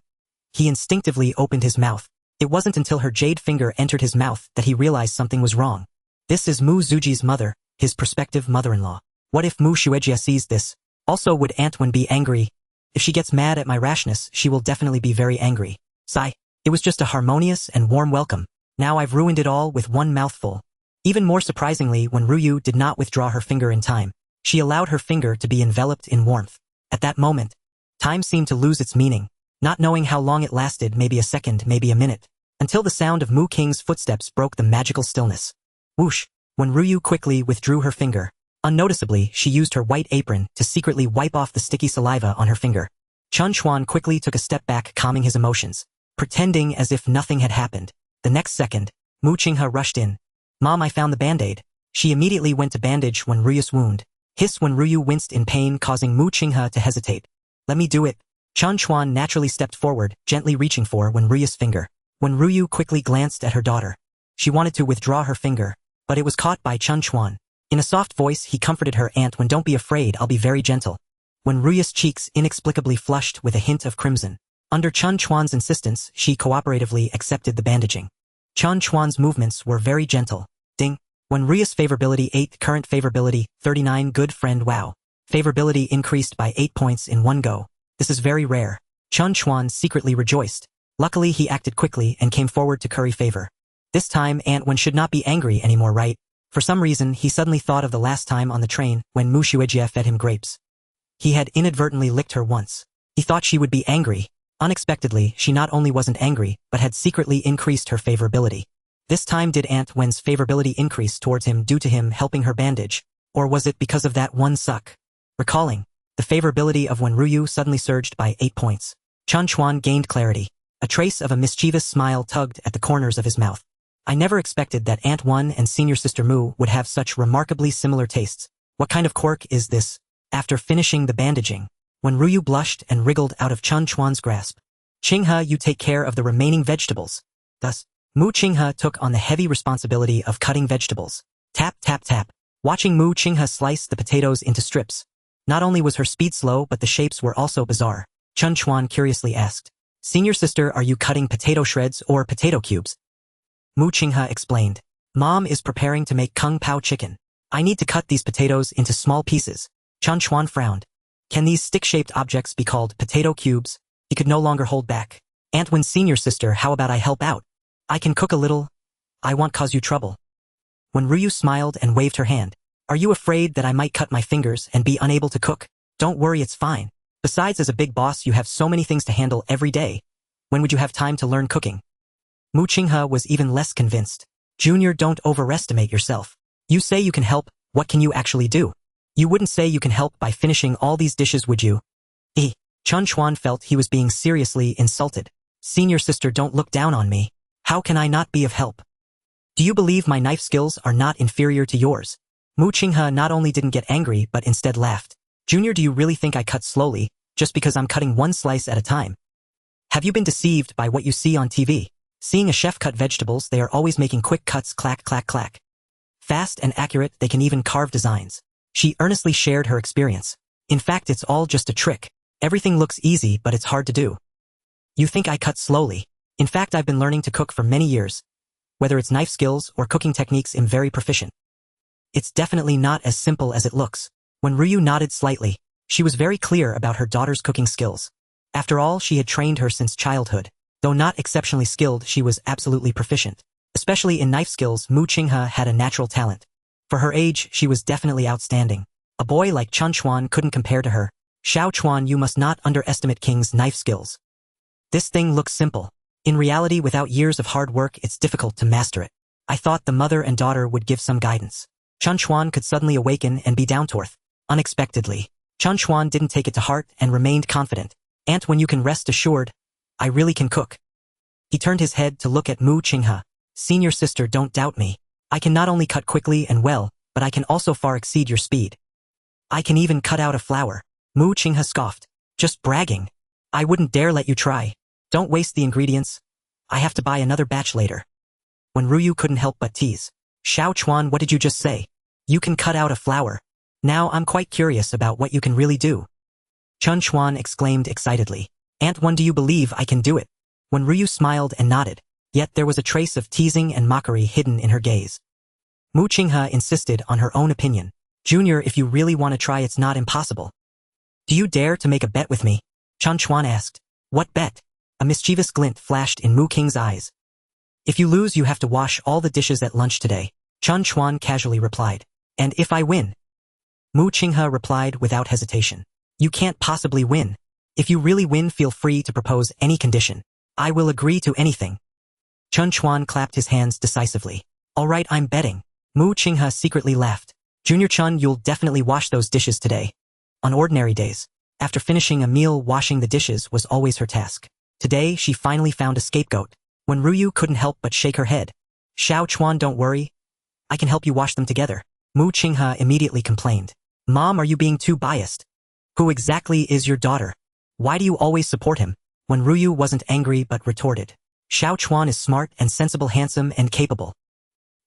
He instinctively opened his mouth. It wasn't until her jade finger entered his mouth that he realized something was wrong. This is Mu Zuji's mother, his prospective mother-in-law. What if Mu Shuejia sees this? Also, would Aunt Wen be angry? If she gets mad at my rashness, she will definitely be very angry. Sigh. It was just a harmonious and warm welcome. Now I've ruined it all with one mouthful. Even more surprisingly, when Ruyu did not withdraw her finger in time, she allowed her finger to be enveloped in warmth. At that moment, Time seemed to lose its meaning, not knowing how long it lasted, maybe a second, maybe a minute, until the sound of Mu Qing's footsteps broke the magical stillness. Whoosh! When Ruyu quickly withdrew her finger, unnoticeably she used her white apron to secretly wipe off the sticky saliva on her finger. Chen Chuan quickly took a step back, calming his emotions, pretending as if nothing had happened. The next second, Mu Qinghe rushed in. "Mom, I found the band-aid." She immediately went to bandage when Ruyu's wound. Hiss when Ruyu winced in pain, causing Mu Qinghe to hesitate. "Let me do it." Chen Chuan naturally stepped forward, gently reaching for Ruyu's finger. When Ruyu quickly glanced at her daughter, she wanted to withdraw her finger, but it was caught by Chen Chuan. In a soft voice, he comforted her, "Aunt Wen, don't be afraid, I'll be very gentle." When Ruyu's cheeks inexplicably flushed with a hint of crimson, under Chen Chuan's insistence, she cooperatively accepted the bandaging. Chen Chuan's movements were very gentle. Ding. When Ruyu's favorability 8, current favorability 39, good friend, wow. Favorability increased by 8 points in one go. This is very rare. Chen Chuan secretly rejoiced. Luckily, he acted quickly and came forward to curry favor. This time, Aunt Wen should not be angry anymore, right? For some reason, he suddenly thought of the last time on the train when Mu Xuejie fed him grapes. He had inadvertently licked her once. He thought she would be angry. Unexpectedly, she not only wasn't angry, but had secretly increased her favorability. This time, did Aunt Wen's favorability increase towards him due to him helping her bandage, or was it because of that one suck? Recalling, the favorability of when Ruyu suddenly surged by 8 points. Chen Chuan gained clarity. A trace of a mischievous smile tugged at the corners of his mouth. I never expected that Aunt Wen and senior sister Mu would have such remarkably similar tastes. What kind of quirk is this? After finishing the bandaging, when Ruyu blushed and wriggled out of Chen Chuan's grasp, "Qinghe, you take care of the remaining vegetables." Thus, Mu Qinghe took on the heavy responsibility of cutting vegetables. Tap, tap, tap. Watching Mu Qinghe slice the potatoes into strips. Not only was her speed slow, but the shapes were also bizarre. Chen Chuan curiously asked, "Senior sister, are you cutting potato shreds or potato cubes?" Mu Qinghe explained, "Mom is preparing to make kung pao chicken. I need to cut these potatoes into small pieces." Chen Chuan frowned. Can these stick-shaped objects be called potato cubes? He could no longer hold back. "Aunt Wen's senior sister, how about I help out? I can cook a little. I won't cause you trouble." When Ruyu smiled and waved her hand, "Are you afraid that I might cut my fingers and be unable to cook?" "Don't worry, it's fine. Besides, as a big boss, you have so many things to handle every day. When would you have time to learn cooking?" Mu Qinghe was even less convinced. "Junior, don't overestimate yourself. You say you can help, what can you actually do? You wouldn't say you can help by finishing all these dishes, would you?" Chen Chuan felt he was being seriously insulted. "Senior sister, don't look down on me. How can I not be of help? Do you believe my knife skills are not inferior to yours?" Mu Qinghe not only didn't get angry but instead laughed. "Junior, do you really think I cut slowly, just because I'm cutting one slice at a time? Have you been deceived by what you see on TV? Seeing a chef cut vegetables, they are always making quick cuts, clack, clack, clack. Fast and accurate, they can even carve designs." She earnestly shared her experience. "In fact, it's all just a trick. Everything looks easy, but it's hard to do. You think I cut slowly? In fact, I've been learning to cook for many years. Whether it's knife skills or cooking techniques, I'm very proficient. It's definitely not as simple as it looks." When Ruyu nodded slightly, she was very clear about her daughter's cooking skills. After all, she had trained her since childhood. Though not exceptionally skilled, she was absolutely proficient. Especially in knife skills, Mu Qinghe had a natural talent. For her age, she was definitely outstanding. A boy like Chen Chuan couldn't compare to her. "Xiao Chuan, you must not underestimate King's knife skills. This thing looks simple. In reality, without years of hard work, it's difficult to master it. I thought the mother and daughter would give some guidance." Chen Chuan could suddenly awaken and be down to earth. Unexpectedly, Chen Chuan didn't take it to heart and remained confident. "Aunt Wen, you can rest assured. I really can cook." He turned his head to look at Mu Qinghe. "Senior sister, don't doubt me. I can not only cut quickly and well, but I can also far exceed your speed. I can even cut out a flower." Mu Qinghe scoffed. "Just bragging. I wouldn't dare let you try. Don't waste the ingredients. I have to buy another batch later." When Ruyu couldn't help but tease, "Xiao Chuan, what did you just say? You can cut out a flower? Now I'm quite curious about what you can really do." Chen Chuan exclaimed excitedly, "Aunt Wen, do you believe I can do it?" When Ruyu smiled and nodded, yet there was a trace of teasing and mockery hidden in her gaze. Mu Qinghe insisted on her own opinion. "Junior, if you really want to try, it's not impossible. Do you dare to make a bet with me?" Chen Chuan asked. "What bet?" A mischievous glint flashed in Mu Qing's eyes. "If you lose, you have to wash all the dishes at lunch today," Chen Chuan casually replied. "And if I win?" Mu Qinghe replied without hesitation. "You can't possibly win. If you really win, feel free to propose any condition. I will agree to anything. Chen Chuan clapped his hands decisively. All right, I'm betting. Mu Qinghe secretly laughed. Junior Chun, you'll definitely wash those dishes today. On ordinary days, after finishing a meal, washing the dishes was always her task. Today, she finally found a scapegoat. When Ruyu couldn't help but shake her head. Xiao Chuan, don't worry. I can help you wash them together. Mu Qinghe immediately complained. Mom, are you being too biased? Who exactly is your daughter? Why do you always support him? When Ruyu wasn't angry but retorted. Xiao Chuan is smart and sensible, handsome and capable.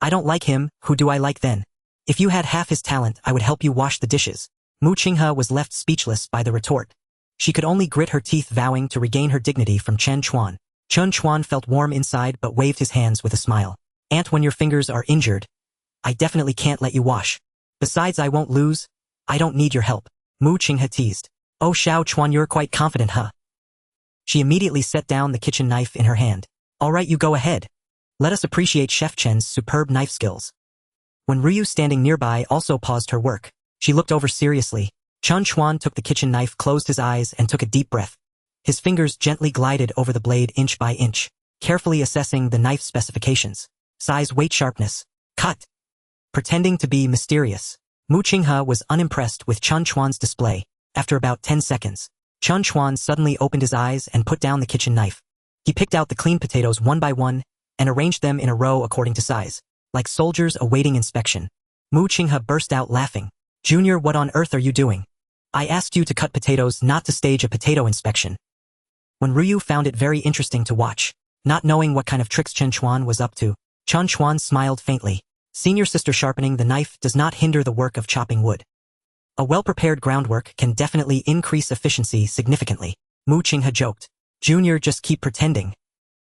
I don't like him, who do I like then? If you had half his talent, I would help you wash the dishes. Mu Qinghe was left speechless by the retort. She could only grit her teeth, vowing to regain her dignity from Chen Chuan. Chen Chuan felt warm inside but waved his hands with a smile. Aunt, when your fingers are injured, I definitely can't let you wash. Besides, I won't lose. I don't need your help. Mu Qinghe teased. Oh, Xiao Chuan, you're quite confident, huh? She immediately set down the kitchen knife in her hand. All right, you go ahead. Let us appreciate Chef Chen's superb knife skills. When Ryu, standing nearby, also paused her work, she looked over seriously. Chen Chuan took the kitchen knife, closed his eyes, and took a deep breath. His fingers gently glided over the blade inch by inch, carefully assessing the knife's specifications. Size, weight, sharpness. Cut. Pretending to be mysterious, Mu Qinghe was unimpressed with Chen Chuan's display. After about 10 seconds, Chen Chuan suddenly opened his eyes and put down the kitchen knife. He picked out the clean potatoes one by one and arranged them in a row according to size, like soldiers awaiting inspection. Mu Qinghe burst out laughing. Junior, what on earth are you doing? I asked you to cut potatoes, not to stage a potato inspection. When Ryu found it very interesting to watch, not knowing what kind of tricks Chen Chuan was up to, Chen Chuan smiled faintly. Senior sister, sharpening the knife does not hinder the work of chopping wood. A well-prepared groundwork can definitely increase efficiency significantly. Mu Qinghe joked. Junior, just keep pretending.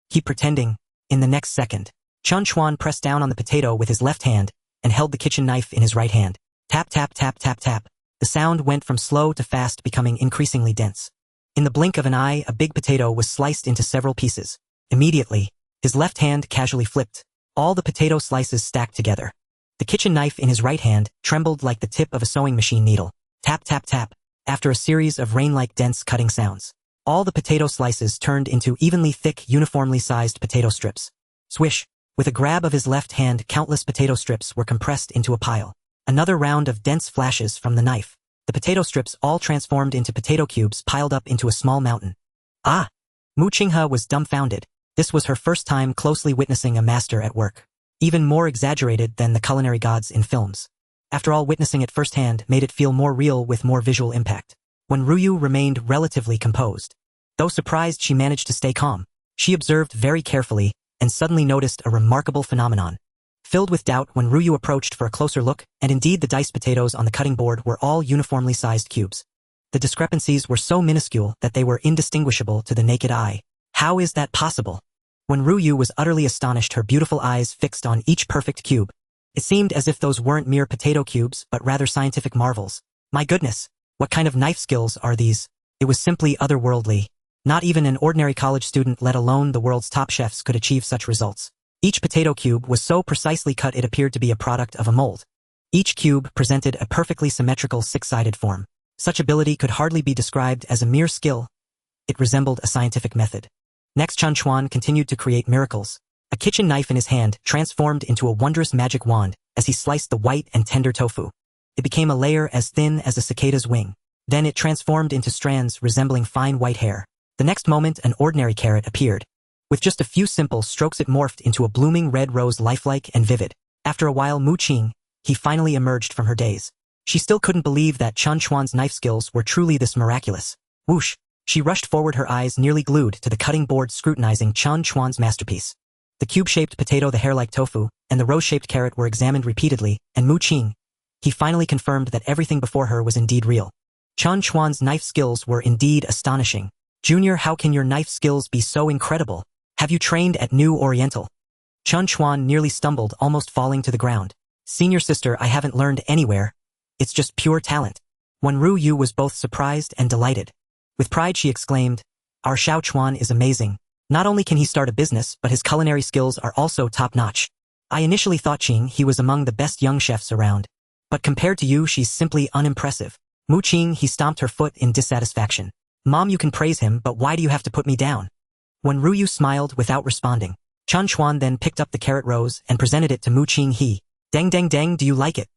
Keep pretending. In the next second, Chen Chuan pressed down on the potato with his left hand and held the kitchen knife in his right hand. Tap, tap, tap, tap, tap. The sound went from slow to fast, becoming increasingly dense. In the blink of an eye, a big potato was sliced into several pieces. Immediately, his left hand casually flipped. All the potato slices stacked together. The kitchen knife in his right hand trembled like the tip of a sewing machine needle. Tap, tap, tap. After a series of rain-like dense cutting sounds, all the potato slices turned into evenly thick, uniformly sized potato strips. Swish. With a grab of his left hand, countless potato strips were compressed into a pile. Another round of dense flashes from the knife. The potato strips all transformed into potato cubes piled up into a small mountain. Ah! Mu Qinghe was dumbfounded. This was her first time closely witnessing a master at work. Even more exaggerated than the culinary gods in films. After all, witnessing it firsthand made it feel more real with more visual impact. When Ryu remained relatively composed. Though surprised, she managed to stay calm. She observed very carefully and suddenly noticed a remarkable phenomenon. Filled with doubt when Ryu approached for a closer look, and indeed the diced potatoes on the cutting board were all uniformly sized cubes. The discrepancies were so minuscule that they were indistinguishable to the naked eye. How is that possible? When Ryu was utterly astonished, her beautiful eyes fixed on each perfect cube. It seemed as if those weren't mere potato cubes, but rather scientific marvels. My goodness, what kind of knife skills are these? It was simply otherworldly. Not even an ordinary college student, let alone the world's top chefs, could achieve such results. Each potato cube was so precisely cut it appeared to be a product of a mold. Each cube presented a perfectly symmetrical six-sided form. Such ability could hardly be described as a mere skill. It resembled a scientific method. Next, Chen Chuan continued to create miracles. A kitchen knife in his hand transformed into a wondrous magic wand as he sliced the white and tender tofu. It became a layer as thin as a cicada's wing. Then it transformed into strands resembling fine white hair. The next moment, an ordinary carrot appeared. With just a few simple strokes, it morphed into a blooming red rose, lifelike and vivid. After a while, Mu Qinghe, he finally emerged from her daze. She still couldn't believe that Chen Chuan's knife skills were truly this miraculous. Whoosh! She rushed forward, her eyes nearly glued to the cutting board, scrutinizing Chen Chuan's masterpiece. The cube-shaped potato, the hair-like tofu, and the rose-shaped carrot were examined repeatedly, and Mu Qinghe, he finally confirmed that everything before her was indeed real. Chen Chuan's knife skills were indeed astonishing. Junior, how can your knife skills be so incredible? Have you trained at New Oriental? Chen Chuan nearly stumbled, almost falling to the ground. Senior sister, I haven't learned anywhere. It's just pure talent. When Ryu was both surprised and delighted. With pride, she exclaimed, Our Xiao Chuan is amazing. Not only can he start a business, but his culinary skills are also top-notch. I initially thought he was among the best young chefs around. But compared to you, she's simply unimpressive. Mu Qinghe, he stomped her foot in dissatisfaction. Mom, you can praise him, but why do you have to put me down? When Ruyu smiled without responding, Chen Chuan then picked up the carrot rose and presented it to Mu Qinghe. Dang dang dang, do you like it?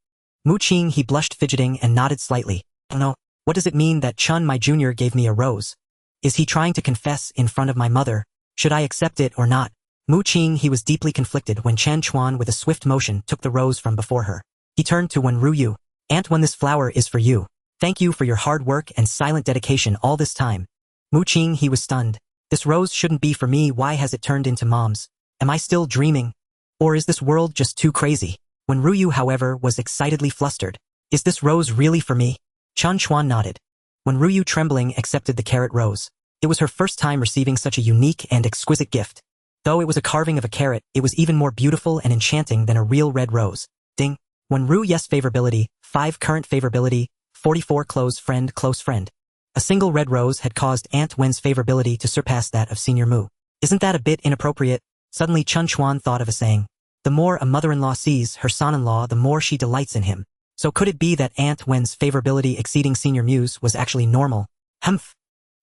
Mu Qinghe blushed, fidgeting, and nodded slightly. Oh no, what does it mean that Chun, my junior, gave me a rose? Is he trying to confess in front of my mother? Should I accept it or not? Mu Qinghe was deeply conflicted when Chen Chuan with a swift motion took the rose from before her. He turned to Wen Ruyu. Aunt Wen, this flower is for you. Thank you for your hard work and silent dedication all this time. Mu Qinghe was stunned. This rose shouldn't be for me. Why has it turned into Mom's? Am I still dreaming? Or is this world just too crazy? Wen Ruyu, however, was excitedly flustered. Is this rose really for me? Chen Chuan nodded. Wen Ruyu, trembling, accepted the carrot rose. It was her first time receiving such a unique and exquisite gift. Though it was a carving of a carrot, it was even more beautiful and enchanting than a real red rose. Ding. Wen Ru, yes, favorability, 5 current favorability, 44 close friend. A single red rose had caused Aunt Wen's favorability to surpass that of Senior Mu. Isn't that a bit inappropriate? Suddenly Chen Chuan thought of a saying. The more a mother-in-law sees her son-in-law, the more she delights in him. So could it be that Aunt Wen's favorability exceeding Senior Mu's was actually normal? Humph.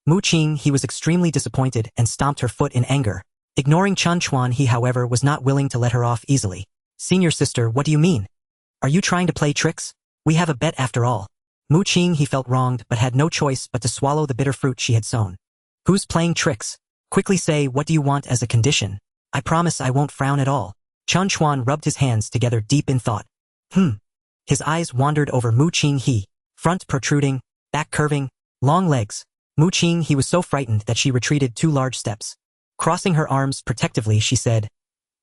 Mu Qinghe was extremely disappointed and stomped her foot in anger. Ignoring Chen Chuan, he, however, was not willing to let her off easily. Senior sister, what do you mean? Are you trying to play tricks? We have a bet after all. Mu Qinghe felt wronged but had no choice but to swallow the bitter fruit she had sown. Who's playing tricks? Quickly say, what do you want as a condition? I promise I won't frown at all. Chen Chuan rubbed his hands together deep in thought. His eyes wandered over Mu Qinghe, front protruding, back curving, long legs. Mu Qinghe was so frightened that she retreated 2 large steps. Crossing her arms protectively, she said,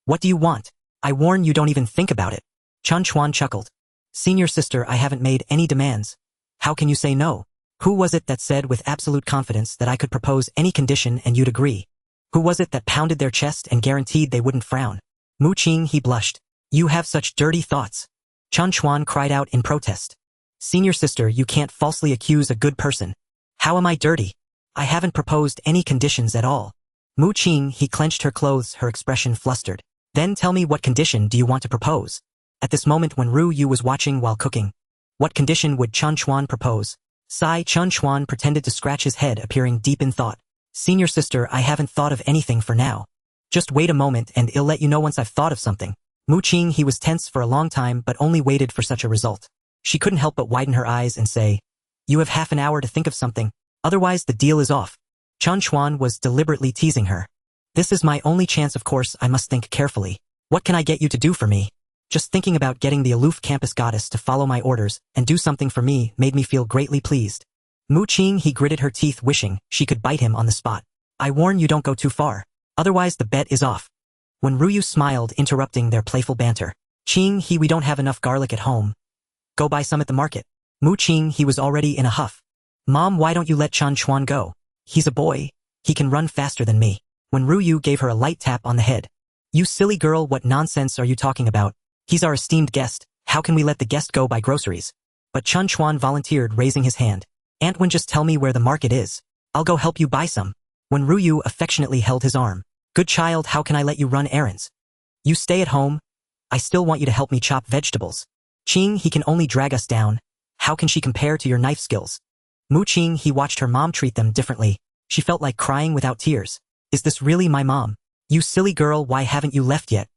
What do you want? I warn you, don't even think about it. Chen Chuan chuckled. Senior sister, I haven't made any demands. How can you say no? Who was it that said with absolute confidence that I could propose any condition and you'd agree? Who was it that pounded their chest and guaranteed they wouldn't frown? Mu Qinghe blushed. You have such dirty thoughts. Chen Chuan cried out in protest. Senior sister, you can't falsely accuse a good person. How am I dirty? I haven't proposed any conditions at all. Mu Qinghe clenched her clothes, her expression flustered. Then tell me, what condition do you want to propose? At this moment, when Ru Yu was watching while cooking, what condition would Chen Chuan propose? Sigh. Chen Chuan pretended to scratch his head, appearing deep in thought. Senior sister, I haven't thought of anything for now. Just wait a moment and I'll let you know once I've thought of something. Mu Qinghe was tense for a long time but only waited for such a result. She couldn't help but widen her eyes and say, You have half an hour to think of something, otherwise the deal is off. Chen Chuan was deliberately teasing her. This is my only chance, of course I must think carefully. What can I get you to do for me? Just thinking about getting the aloof campus goddess to follow my orders and do something for me made me feel greatly pleased. Mu Qinghe gritted her teeth, wishing she could bite him on the spot. I warn you, don't go too far. Otherwise the bet is off. When Ruyu smiled, interrupting their playful banter. Qinghe, we don't have enough garlic at home. Go buy some at the market. Mu Qinghe was already in a huff. Mom, why don't you let Chen Chuan go? He's a boy. He can run faster than me. When Ruyu gave her a light tap on the head. You silly girl, what nonsense are you talking about? He's our esteemed guest. How can we let the guest go buy groceries? But Chen Chuan volunteered, raising his hand. Aunt Wen, just tell me where the market is. I'll go help you buy some. When Ruyu affectionately held his arm. Good child, how can I let you run errands? You stay at home. I still want you to help me chop vegetables. Qinghe, he can only drag us down. How can she compare to your knife skills? Mu Qinghe watched her mom treat them differently. She felt like crying without tears. Is this really my mom? You silly girl, why haven't you left yet?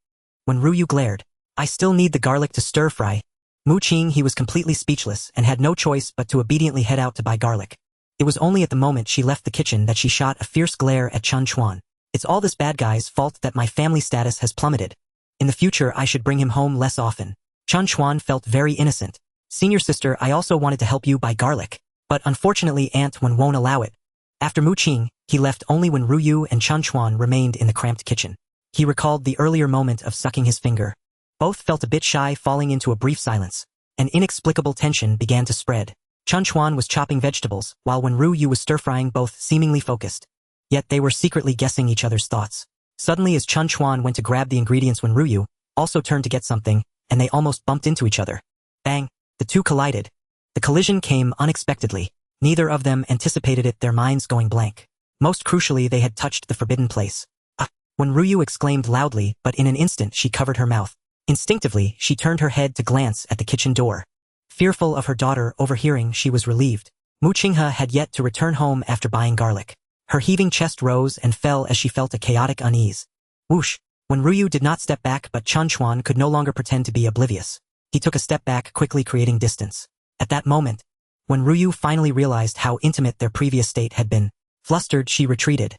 When Ruyu glared. I still need the garlic to stir fry. Mu Qinghe was completely speechless and had no choice but to obediently head out to buy garlic. It was only at the moment she left the kitchen that she shot a fierce glare at Chen Chuan. It's all this bad guy's fault that my family status has plummeted. In the future I should bring him home less often. Chen Chuan felt very innocent. Senior sister, I also wanted to help you buy garlic. But unfortunately Aunt Wen won't allow it. After Mu Qinghe, he left only when Ruyu and Chen Chuan remained in the cramped kitchen. He recalled the earlier moment of sucking his finger. Both felt a bit shy, falling into a brief silence. An inexplicable tension began to spread. Chen Chuan was chopping vegetables, while when Ruyu was stir-frying, both seemingly focused. Yet they were secretly guessing each other's thoughts. Suddenly, as Chen Chuan went to grab the ingredients, when Ruyu also turned to get something, and they almost bumped into each other. Bang! The two collided. The collision came unexpectedly. Neither of them anticipated it, their minds going blank. Most crucially, they had touched the forbidden place. Ah! When Ruyu exclaimed loudly, but in an instant she covered her mouth. Instinctively, she turned her head to glance at the kitchen door. Fearful of her daughter overhearing, she was relieved. Mu Qinghe had yet to return home after buying garlic. Her heaving chest rose and fell as she felt a chaotic unease. Whoosh! When Ryu did not step back, but Chen Chuan could no longer pretend to be oblivious. He took a step back, quickly creating distance. At that moment, when Ryu finally realized how intimate their previous state had been, flustered, she retreated.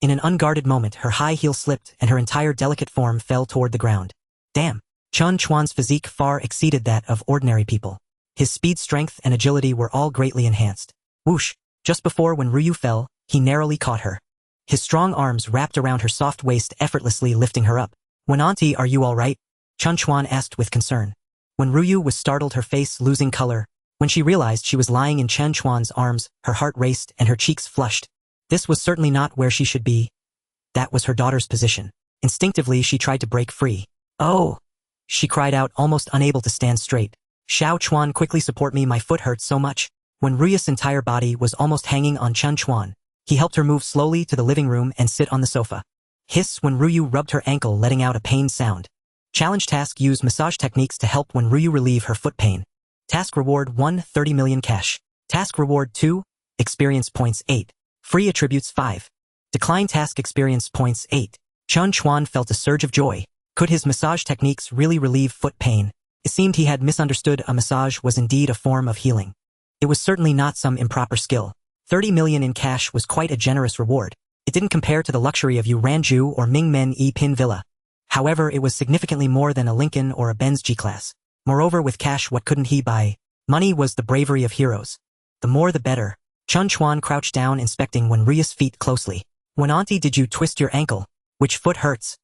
In an unguarded moment, her high heel slipped and her entire delicate form fell toward the ground. Damn! Chen Chuan's physique far exceeded that of ordinary people. His speed, strength, and agility were all greatly enhanced. Whoosh! Just before when Ryu fell, he narrowly caught her. His strong arms wrapped around her soft waist, effortlessly lifting her up. "When auntie, are you all right?" Chen Chuan asked with concern. When Ryu was startled, her face losing color. When she realized she was lying in Chen Chuan's arms, her heart raced and her cheeks flushed. This was certainly not where she should be. That was her daughter's position. Instinctively, she tried to break free. "Oh!" she cried out, almost unable to stand straight. "Xiao Chuan, quickly support me, my foot hurts so much." When Ryu's entire body was almost hanging on Chen Chuan, he helped her move slowly to the living room and sit on the sofa. Hiss! When Ryu rubbed her ankle, letting out a pained sound. Challenge task: use massage techniques to help when Ryu relieve her foot pain. Task reward 1, 30 million cash. Task reward 2, experience points 8. Free attributes 5. Decline task, experience points 8. Chen Chuan felt a surge of joy. Could his massage techniques really relieve foot pain? It seemed he had misunderstood. A massage was indeed a form of healing. It was certainly not some improper skill. 30 million in cash was quite a generous reward. It didn't compare to the luxury of Yu Ranju or Mingmen E Pin Villa. However, it was significantly more than a Lincoln or a Benz G-Class. Moreover, with cash, what couldn't he buy? Money was the bravery of heroes. The more the better. Chen Chuan crouched down, inspecting when Ryu's feet closely. "When auntie, did you twist your ankle? Which foot hurts?"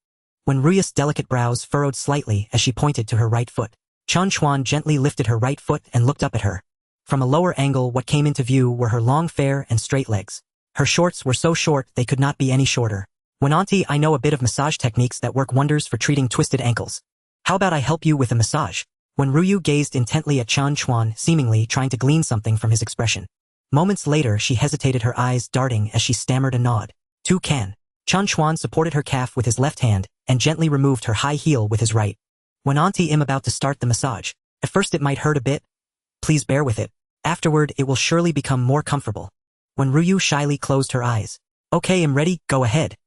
When Ryu's delicate brows furrowed slightly as she pointed to her right foot, Chen Chuan gently lifted her right foot and looked up at her. From a lower angle, what came into view were her long, fair, and straight legs. Her shorts were so short they could not be any shorter. "When auntie, I know a bit of massage techniques that work wonders for treating twisted ankles. How about I help you with a massage?" When Ryu gazed intently at Chen Chuan, seemingly trying to glean something from his expression. Moments later, she hesitated, her eyes darting as she stammered a nod. "Two can." Chen Chuan supported her calf with his left hand and gently removed her high heel with his right. "When auntie, I'm about to start the massage. At first it might hurt a bit. Please bear with it. Afterward, it will surely become more comfortable." When Ryu shyly closed her eyes. "Okay, I'm ready, go ahead."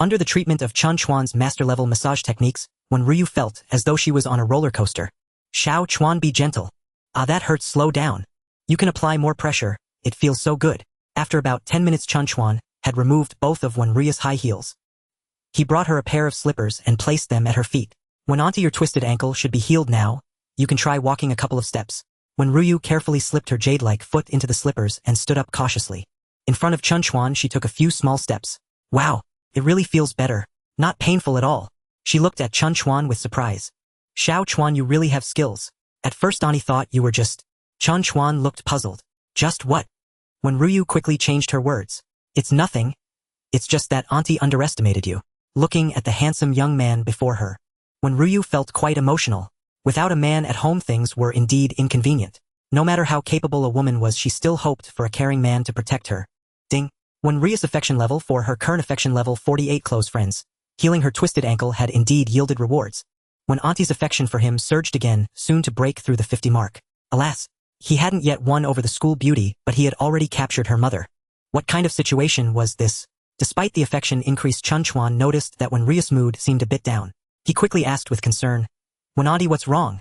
Under the treatment of Chen Chuan's master-level massage techniques, when Ryu felt as though she was on a roller coaster. "Xiao Chuan, be gentle. Ah, that hurts, slow down. You can apply more pressure, it feels so good." After about 10 minutes, Chen Chuan had removed both of Ryu's high heels. He brought her a pair of slippers and placed them at her feet. "When auntie, your twisted ankle should be healed now. You can try walking a couple of steps." When Ryu carefully slipped her jade-like foot into the slippers and stood up cautiously. In front of Chen Chuan, she took a few small steps. "Wow, it really feels better. Not painful at all." She looked at Chen Chuan with surprise. "Xiao Chuan, you really have skills. At first auntie thought you were just..." Chen Chuan looked puzzled. "Just what?" When Ryu quickly changed her words. "It's nothing. It's just that auntie underestimated you." Looking at the handsome young man before her. When Ryu felt quite emotional. Without a man at home, things were indeed inconvenient. No matter how capable a woman was, she still hoped for a caring man to protect her. Ding. When Ryu's affection level for her current affection level 48 close friends. Healing her twisted ankle had indeed yielded rewards. When auntie's affection for him surged again, soon to break through the 50 mark. Alas, he hadn't yet won over the school beauty, but he had already captured her mother. What kind of situation was this? Despite the affection increase, Chen Chuan noticed that when Ryu's mood seemed a bit down. He quickly asked with concern. "When auntie, what's wrong?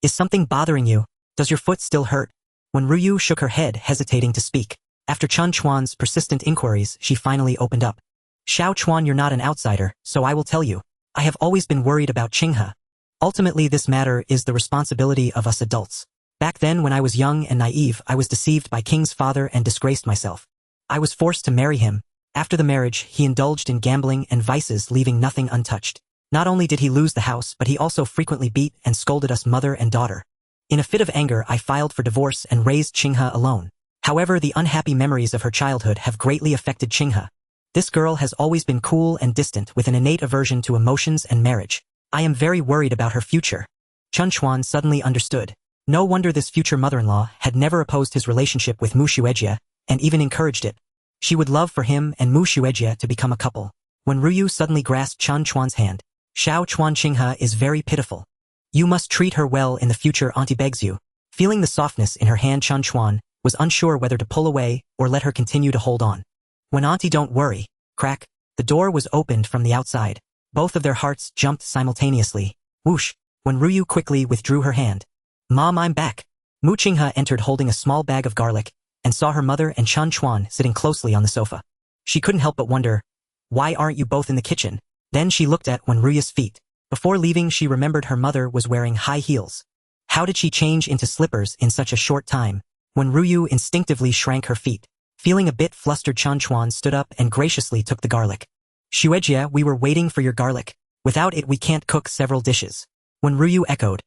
Is something bothering you? Does your foot still hurt?" When Ryu shook her head, hesitating to speak. After Chen Chuan's persistent inquiries, she finally opened up. "Xiao Chuan, you're not an outsider, so I will tell you. I have always been worried about Qinghe. Ultimately, this matter is the responsibility of us adults. Back then, when I was young and naive, I was deceived by King's father and disgraced myself. I was forced to marry him. After the marriage, he indulged in gambling and vices, leaving nothing untouched. Not only did he lose the house, but he also frequently beat and scolded us, mother and daughter. In a fit of anger, I filed for divorce and raised Qinghe alone. However, the unhappy memories of her childhood have greatly affected Qinghe. This girl has always been cool and distant, with an innate aversion to emotions and marriage. I am very worried about her future." Chen Chuan suddenly understood. No wonder this future mother-in-law had never opposed his relationship with Mu Xuejie, and even encouraged it. She would love for him and Mu Xuejie to become a couple. When Ryu suddenly grasped Chen Chuan's hand. "Xiao Chuan, Qinghe is very pitiful. You must treat her well in the future, auntie begs you." Feeling the softness in her hand, Chen Chuan was unsure whether to pull away or let her continue to hold on. When Auntie don't worry, crack, the door was opened from the outside. Both of their hearts jumped simultaneously. Whoosh, when Ruyu quickly withdrew her hand. Mom, I'm back. Mu Qinghe entered holding a small bag of garlic and saw her mother and Chen Chuan sitting closely on the sofa. She couldn't help but wonder, why aren't you both in the kitchen? Then she looked at Wenruyu's feet. Before leaving, she remembered her mother was wearing high heels. How did she change into slippers in such a short time? Wenruyu instinctively shrank her feet. Feeling a bit flustered, Chen Chuan stood up and graciously took the garlic. Xuejia, we were waiting for your garlic. Without it we can't cook several dishes. Wenruyu echoed.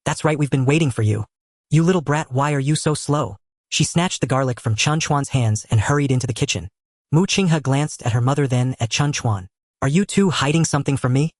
That's right, we've been waiting for you. You little brat, why are you so slow? She snatched the garlic from Chen Chuan's hands and hurried into the kitchen. Mu Qinghe glanced at her mother, then at Chen Chuan. Are you two hiding something from me?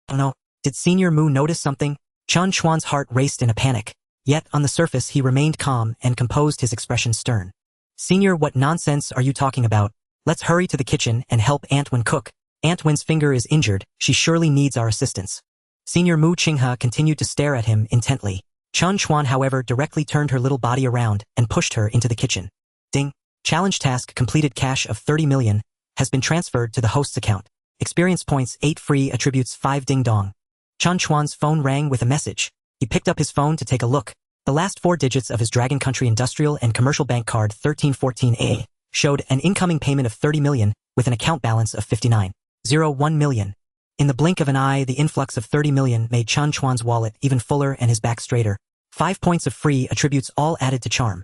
Oh no, did Senior Mu notice something? Chen Chuan's heart raced in a panic. Yet, on the surface he remained calm and composed, his expression stern. Senior, what nonsense are you talking about? Let's hurry to the kitchen and help Aunt Wen cook. Aunt Wen's finger is injured, she surely needs our assistance. Senior Mu Qinghe continued to stare at him intently. Chen Chuan, however, directly turned her little body around and pushed her into the kitchen. Ding. Challenge task completed. Cash of 30 million has been transferred to the host's account. Experience points 8, free attributes 5. Ding dong. Chen Chuan's phone rang with a message. He picked up his phone to take a look. The last 4 digits of his Dragon Country Industrial and Commercial Bank card 1314A showed an incoming payment of 30 million with an account balance of 59.01 million. In the blink of an eye, the influx of 30 million made Chen Chuan's wallet even fuller and his back straighter. 5 points of free attributes all added to charm.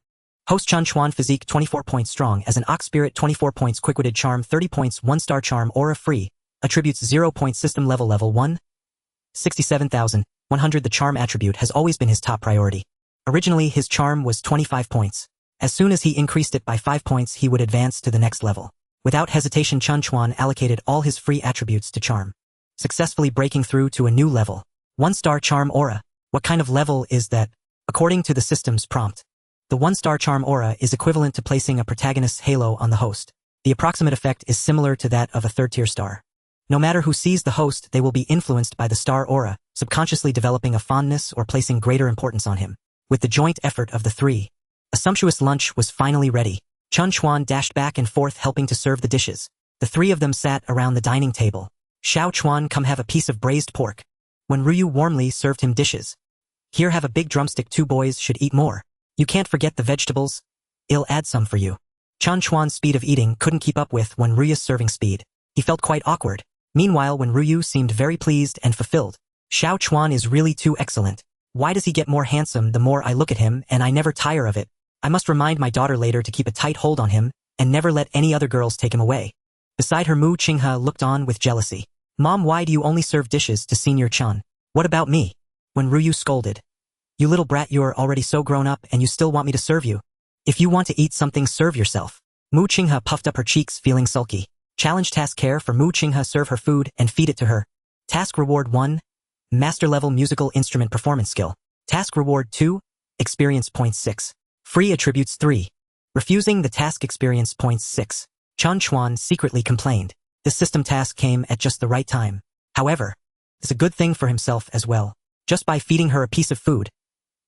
Host Chen Chuan physique 24 points strong as an ox spirit 24 points quick-witted charm 30 points 1-star charm aura free attributes 0 points system level 1 67,100. The charm attribute has always been his top priority. Originally his charm was 25 points. As soon as he increased it by 5 points he would advance to the next level. Without hesitation, Chen Chuan allocated all his free attributes to charm, successfully breaking through to a new level. 1-star charm aura. What kind of level is that? According to the system's prompt, the 1-star charm aura is equivalent to placing a protagonist's halo on the host. The approximate effect is similar to that of a 3rd-tier star. No matter who sees the host, they will be influenced by the star aura, subconsciously developing a fondness or placing greater importance on him. With the joint effort of the three, a sumptuous lunch was finally ready. Chen Chuan dashed back and forth helping to serve the dishes. The 3 of them sat around the dining table. Xiao Chuan, come have a piece of braised pork. When Ruyu warmly served him dishes. Here, have a big drumstick, 2 boys should eat more. You can't forget the vegetables. I'll add some for you. Chen Chuan's speed of eating couldn't keep up with Wen Ruyu's serving speed. He felt quite awkward. Meanwhile, Wen Ruyu seemed very pleased and fulfilled. Xiao Chuan is really too excellent. Why does he get more handsome the more I look at him, and I never tire of it? I must remind my daughter later to keep a tight hold on him and never let any other girls take him away. Beside her, Mu Qinghe looked on with jealousy. Mom, why do you only serve dishes to Senior Chen? What about me? When Ruyu scolded. You little brat, you're already so grown up and you still want me to serve you. If you want to eat something, serve yourself. Mu Qinghe puffed up her cheeks, feeling sulky. Challenge task: care for Mu Qinghe, serve her food and feed it to her. Task reward 1. Master level musical instrument performance skill. Task reward 2. Experience points 6. Free attributes 3. Refusing the task, experience points 6. Chen Chuan secretly complained. This system task came at just the right time. However, it's a good thing for himself as well. Just by feeding her a piece of food,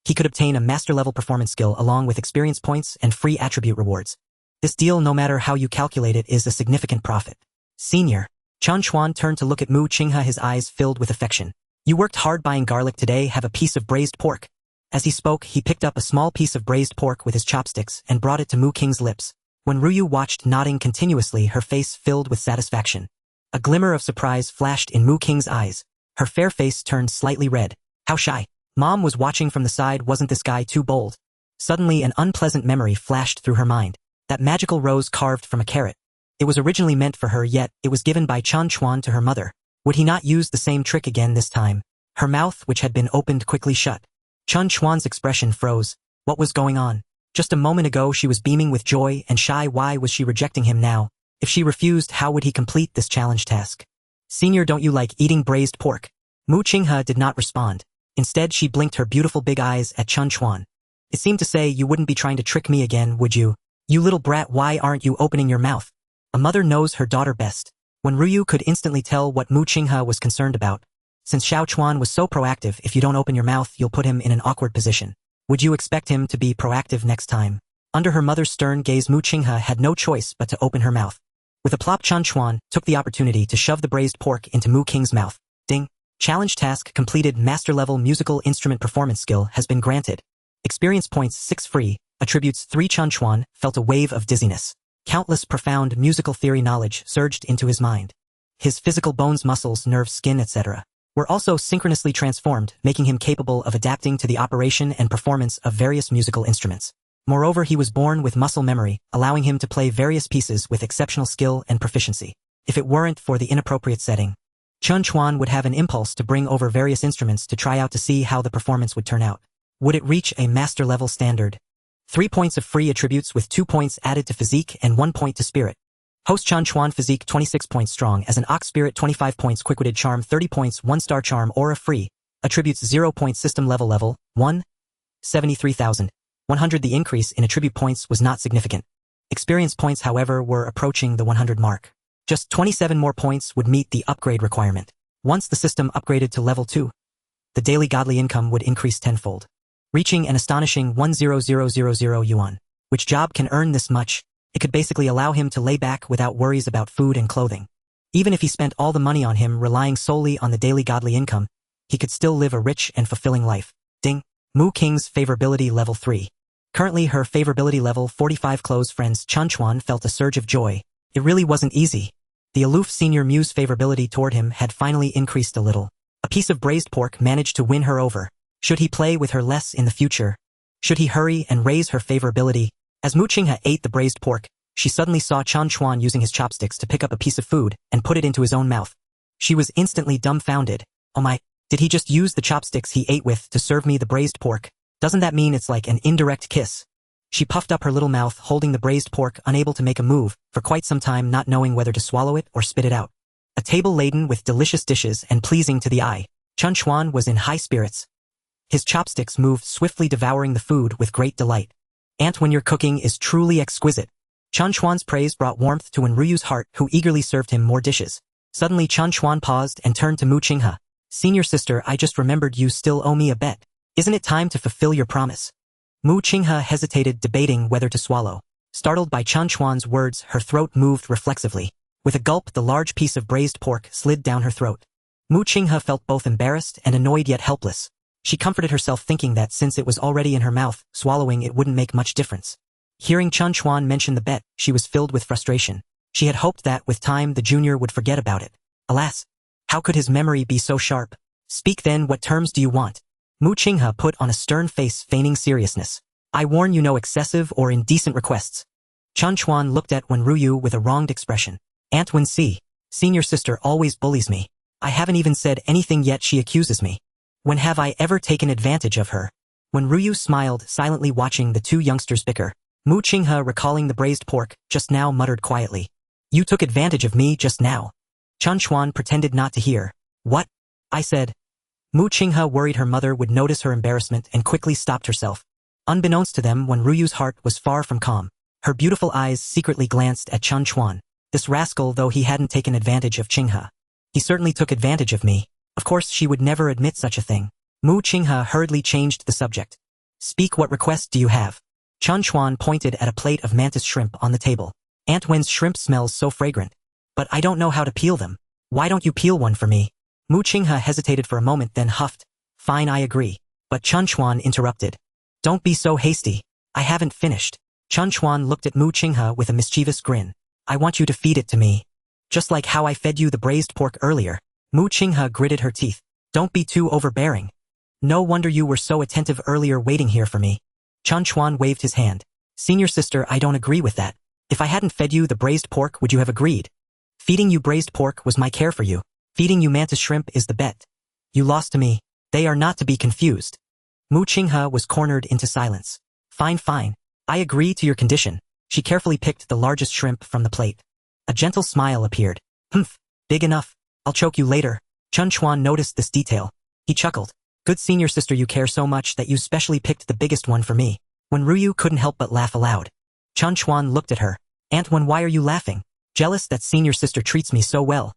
he could obtain a master-level performance skill along with experience points and free attribute rewards. This deal, no matter how you calculate it, is a significant profit. Senior. Chen Chuan turned to look at Mu Qinghe, his eyes filled with affection. You worked hard buying garlic today, have a piece of braised pork. As he spoke, he picked up a small piece of braised pork with his chopsticks and brought it to Mu Qing's lips. When Ruyu watched, nodding continuously, her face filled with satisfaction. A glimmer of surprise flashed in Mu Qing's eyes. Her fair face turned slightly red. How shy. Mom was watching from the side. Wasn't this guy too bold? Suddenly an unpleasant memory flashed through her mind. That magical rose carved from a carrot. It was originally meant for her, yet it was given by Chen Chuan to her mother. Would he not use the same trick again this time? Her mouth, which had been opened, quickly shut. Chen Chuan's expression froze. What was going on? Just a moment ago she was beaming with joy and shy. Why was she rejecting him now? If she refused, how would he complete this challenge task? Senior, don't you like eating braised pork? Mu Qinghe did not respond. Instead, she blinked her beautiful big eyes at Chen Chuan. It seemed to say, you wouldn't be trying to trick me again, would you? You little brat, why aren't you opening your mouth? A mother knows her daughter best. When Ruyu could instantly tell what Mu Qinghe was concerned about. Since Xiao Chuan was so proactive, if you don't open your mouth, you'll put him in an awkward position. Would you expect him to be proactive next time? Under her mother's stern gaze, Mu Qinghe had no choice but to open her mouth. With a plop, Chen Chuan took the opportunity to shove the braised pork into Mu King's mouth. Ding. Challenge task completed. Master-level musical instrument performance skill has been granted. Experience points 6 free. Attributes 3. Chen Chuan felt a wave of dizziness. Countless profound musical theory knowledge surged into his mind. His physical bones, muscles, nerves, skin, etc. were also synchronously transformed, making him capable of adapting to the operation and performance of various musical instruments. Moreover, he was born with muscle memory, allowing him to play various pieces with exceptional skill and proficiency. If it weren't for the inappropriate setting, Chen Chuan would have an impulse to bring over various instruments to try out to see how the performance would turn out. Would it reach a master-level standard? 3 points of free attributes with 2 points added to physique and 1 point to spirit. Host Chen Chuan physique 26 points strong as an ox, spirit 25 points, quick-witted charm 30 points, 1-star charm, aura free. Attributes 0 points, system level 1, 73,100. The increase in attribute points was not significant. Experience points, however, were approaching the 100 mark. Just 27 more points would meet the upgrade requirement. Once the system upgraded to level 2, the daily godly income would increase tenfold, reaching an astonishing 100,000 yuan. Which job can earn this much? It could basically allow him to lay back without worries about food and clothing. Even if he spent all the money on him relying solely on the daily godly income, he could still live a rich and fulfilling life. Ding. Mu King's favorability level 3. Currently her favorability level 45. Close friends. Chen Chuan felt a surge of joy. It really wasn't easy. The aloof senior Mu's favorability toward him had finally increased a little. A piece of braised pork managed to win her over. Should he play with her less in the future? Should he hurry and raise her favorability? As Mu Qinghe ate the braised pork, she suddenly saw Chen Chuan using his chopsticks to pick up a piece of food and put it into his own mouth. She was instantly dumbfounded. Oh my, did he just use the chopsticks he ate with to serve me the braised pork? Doesn't that mean it's like an indirect kiss? She puffed up her little mouth, holding the braised pork, unable to make a move, for quite some time, not knowing whether to swallow it or spit it out. A table laden with delicious dishes and pleasing to the eye, Chen Chuan was in high spirits. His chopsticks moved swiftly, devouring the food with great delight. "Aunt, when your cooking is truly exquisite." Chen Chuan's praise brought warmth to Wenruyu's heart, who eagerly served him more dishes. Suddenly Chen Chuan paused and turned to Mu Qinghe. "Senior sister, I just remembered you still owe me a bet. Isn't it time to fulfill your promise?" Mu Qinghe hesitated, debating whether to swallow. Startled by Chen Chuan's words, her throat moved reflexively. With a gulp, the large piece of braised pork slid down her throat. Mu Qinghe felt both embarrassed and annoyed, yet helpless. She comforted herself, thinking that since it was already in her mouth, swallowing it wouldn't make much difference. Hearing Chen Chuan mention the bet, she was filled with frustration. She had hoped that, with time, the junior would forget about it. Alas, how could his memory be so sharp? "Speak then, what terms do you want?" Mu Qinghe put on a stern face, feigning seriousness. "I warn you, no excessive or indecent requests." Chen Chuan looked at Wenruyu with a wronged expression. "Aunt Wenxi, senior sister always bullies me. I haven't even said anything yet she accuses me. When have I ever taken advantage of her?" Wenruyu smiled, silently watching the two youngsters bicker. Mu Qinghe, recalling the braised pork just now, muttered quietly, "You took advantage of me just now." Chen Chuan pretended not to hear. "What?" "I said." Mu Qinghe worried her mother would notice her embarrassment and quickly stopped herself. Unbeknownst to them, Wenruyu's heart was far from calm. Her beautiful eyes secretly glanced at Chen Chuan. This rascal, though he hadn't taken advantage of Qinghe, he certainly took advantage of me. Of course, she would never admit such a thing. Mu Qinghe hurriedly changed the subject. "Speak, what request do you have?" Chen Chuan pointed at a plate of mantis shrimp on the table. "Aunt Wen's shrimp smells so fragrant. But I don't know how to peel them. Why don't you peel one for me?" Mu Qinghe hesitated for a moment, then huffed. "Fine, I agree." But Chen Chuan interrupted. "Don't be so hasty. I haven't finished." Chen Chuan looked at Mu Qinghe with a mischievous grin. "I want you to feed it to me. Just like how I fed you the braised pork earlier." Mu Qinghe gritted her teeth. "Don't be too overbearing. No wonder you were so attentive earlier, waiting here for me." Chen Chuan waved his hand. "Senior sister, I don't agree with that. If I hadn't fed you the braised pork, would you have agreed? Feeding you braised pork was my care for you. Feeding you mantis shrimp is the bet. You lost to me. They are not to be confused." Mu Qinghe was cornered into silence. "Fine, fine. I agree to your condition." She carefully picked the largest shrimp from the plate. A gentle smile appeared. "Humph, big enough. I'll choke you later." Chen Chuan noticed this detail. He chuckled. "Good senior sister, you care so much that you specially picked the biggest one for me." Wenruyu couldn't help but laugh aloud. Chen Chuan looked at her. "Aunt Wen, why are you laughing? Jealous that senior sister treats me so well?"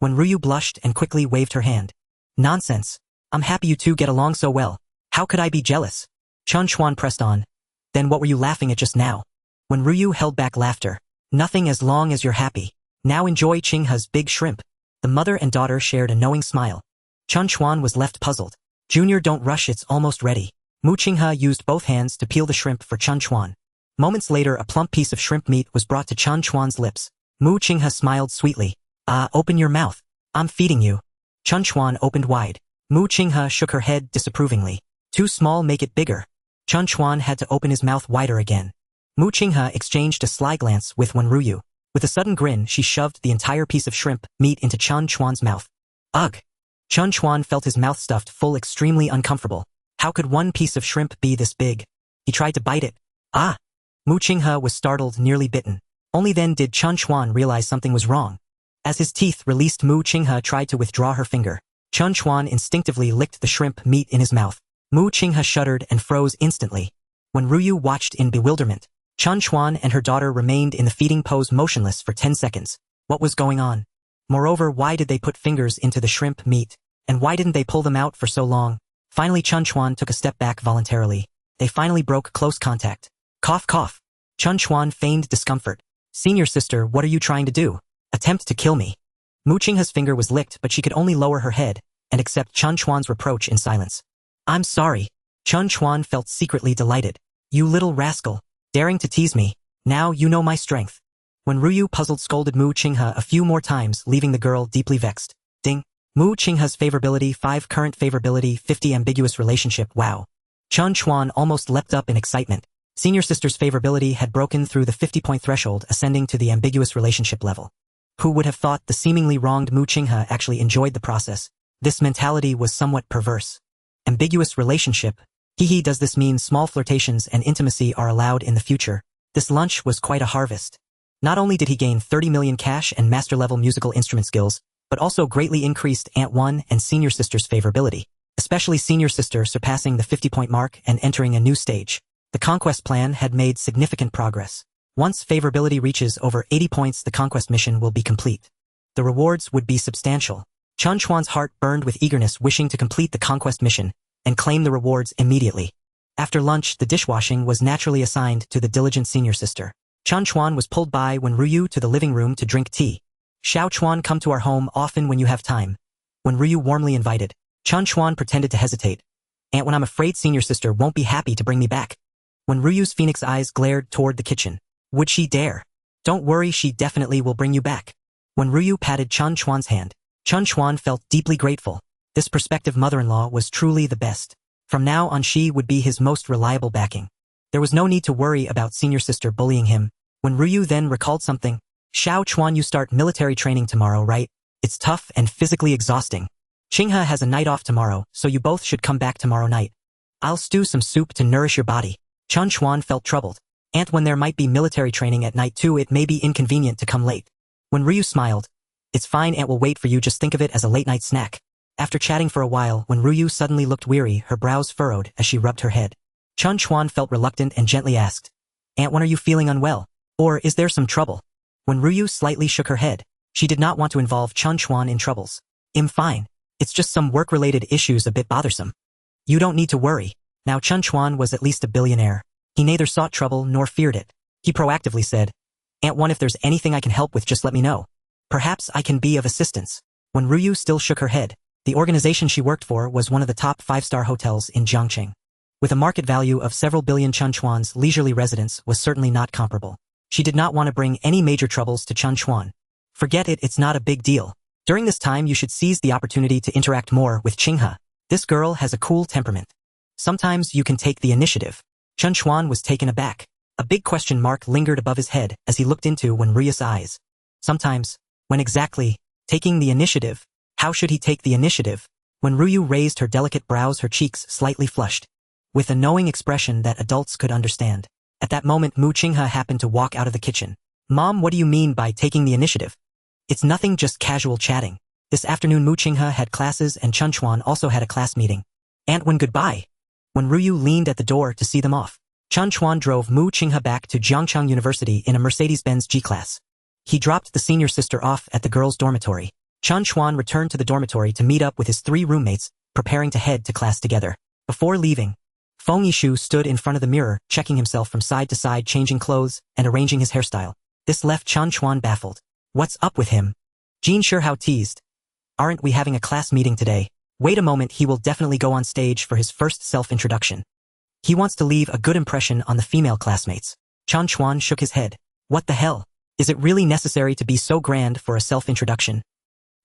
Wenruyu blushed and quickly waved her hand. "Nonsense. I'm happy you two get along so well. How could I be jealous?" Chen Chuan pressed on. Then what were you laughing at just now? When Ryu held back laughter. Nothing as long as you're happy. Now enjoy Chingha's big shrimp. The mother and daughter shared a knowing smile. Chen Chuan was left puzzled. Junior, don't rush, it's almost ready. Mu Chingha used both hands to peel the shrimp for Chen Chuan. Moments later, a plump piece of shrimp meat was brought to Chen Chuan's lips. Mu Chingha smiled sweetly. Open your mouth. I'm feeding you. Chen Chuan opened wide. Mu Chingha shook her head disapprovingly. Too small, make it bigger. Chen Chuan had to open his mouth wider again. Mu Chingha exchanged a sly glance with Wen Ruyu. With a sudden grin, she shoved the entire piece of shrimp meat into Chen Chuan's mouth. Ugh! Chen Chuan felt his mouth stuffed full, extremely uncomfortable. How could one piece of shrimp be this big? He tried to bite it. Mu Chingha was startled, nearly bitten. Only then did Chen Chuan realize something was wrong. As his teeth released, Mu Chingha tried to withdraw her finger. Chen Chuan instinctively licked the shrimp meat in his mouth. Mu Chingha shuddered and froze instantly. When Ryu watched in bewilderment, Chen Chuan and her daughter remained in the feeding pose motionless for 10 seconds. What was going on? Moreover, why did they put fingers into the shrimp meat? And why didn't they pull them out for so long? Finally, Chen Chuan took a step back voluntarily. They finally broke close contact. Cough, cough. Chen Chuan feigned discomfort. Senior sister, what are you trying to do? Attempt to kill me. Mu Chingha's finger was licked, but she could only lower her head and accept Chen Chuan's reproach in silence. I'm sorry. Chen Chuan felt secretly delighted. You little rascal, daring to tease me. Now you know my strength. When Ryu puzzled scolded Mu Chingha a few more times, leaving the girl deeply vexed. Ding. Mu Chingha's favorability 5, current favorability 50, ambiguous relationship. Wow. Chen Chuan almost leapt up in excitement. Senior sister's favorability had broken through the 50-point threshold, ascending to the ambiguous relationship level. Who would have thought the seemingly wronged Mu Chingha actually enjoyed the process? This mentality was somewhat perverse. Ambiguous relationship. Does this mean small flirtations and intimacy are allowed in the future? This lunch was quite a harvest. Not only did he gain 30 million cash and master-level musical instrument skills, but also greatly increased Aunt 1 and Senior Sister's favorability, especially Senior Sister surpassing the 50-point mark and entering a new stage. The conquest plan had made significant progress. Once favorability reaches over 80 points, the conquest mission will be complete. The rewards would be substantial. Chen Chuan's heart burned with eagerness, wishing to complete the conquest mission and claim the rewards immediately. After lunch, the dishwashing was naturally assigned to the diligent Senior Sister. Chen Chuan was pulled by Wen Ruyu to the living room to drink tea. Xiao Chuan, come to our home often when you have time. When Ryu warmly invited, Chen Chuan pretended to hesitate. Aunt, when I'm afraid Senior Sister won't be happy to bring me back. When Ryu's phoenix eyes glared toward the kitchen. Would she dare? Don't worry, she definitely will bring you back. When Ryu patted Chen Chuan's hand, Chen Chuan felt deeply grateful. This prospective mother-in-law was truly the best. From now on, she would be his most reliable backing. There was no need to worry about Senior Sister bullying him. When Ryu then recalled something, Xiao Chuan, you start military training tomorrow, right? It's tough and physically exhausting. Chingha has a night off tomorrow, so you both should come back tomorrow night. I'll stew some soup to nourish your body. Chen Chuan felt troubled. Aunt, when there might be military training at night too, it may be inconvenient to come late. When Ryu smiled, it's fine, Aunt will wait for you, just think of it as a late-night snack. After chatting for a while, when Ryu suddenly looked weary, her brows furrowed as she rubbed her head. Chen Chuan felt reluctant and gently asked, Aunt, when are you feeling unwell? Or is there some trouble? When Ryu slightly shook her head, she did not want to involve Chen Chuan in troubles. I'm fine. It's just some work-related issues a bit bothersome. You don't need to worry. Now Chen Chuan was at least a billionaire. He neither sought trouble nor feared it. He proactively said, Aunt 1, if there's anything I can help with, just let me know. Perhaps I can be of assistance. When Ryu still shook her head, the organization she worked for was one of the top 5-star hotels in Jiangqing. With a market value of several billion, Chen Chuan's leisurely residence was certainly not comparable. She did not want to bring any major troubles to Chen Chuan. Forget it, it's not a big deal. During this time, you should seize the opportunity to interact more with Chingha. This girl has a cool temperament. Sometimes you can take the initiative. Chen Chuan was taken aback. A big question mark lingered above his head as he looked into Wen Ryu's eyes. Sometimes, when exactly, taking the initiative? How should he take the initiative? When Ryu raised her delicate brows, her cheeks slightly flushed, with a knowing expression that adults could understand. At that moment, Mu Chingha happened to walk out of the kitchen. Mom, what do you mean by taking the initiative? It's nothing, just casual chatting. This afternoon Mu Chingha had classes and Chen Chuan also had a class meeting. Aunt Wen, goodbye. When Ryu leaned at the door to see them off, Chen Chuan drove Mu Chingha back to Jiangcheng University in a Mercedes-Benz G-Class. He dropped the senior sister off at the girls' dormitory. Chen Chuan returned to the dormitory to meet up with his 3 roommates, preparing to head to class together. Before leaving, Feng Yishu stood in front of the mirror, checking himself from side to side, changing clothes and arranging his hairstyle. This left Chen Chuan baffled. What's up with him? Jin Shihao teased. Aren't we having a class meeting today? Wait a moment, he will definitely go on stage for his first self-introduction. He wants to leave a good impression on the female classmates. Chen Chuan shook his head. What the hell? Is it really necessary to be so grand for a self-introduction?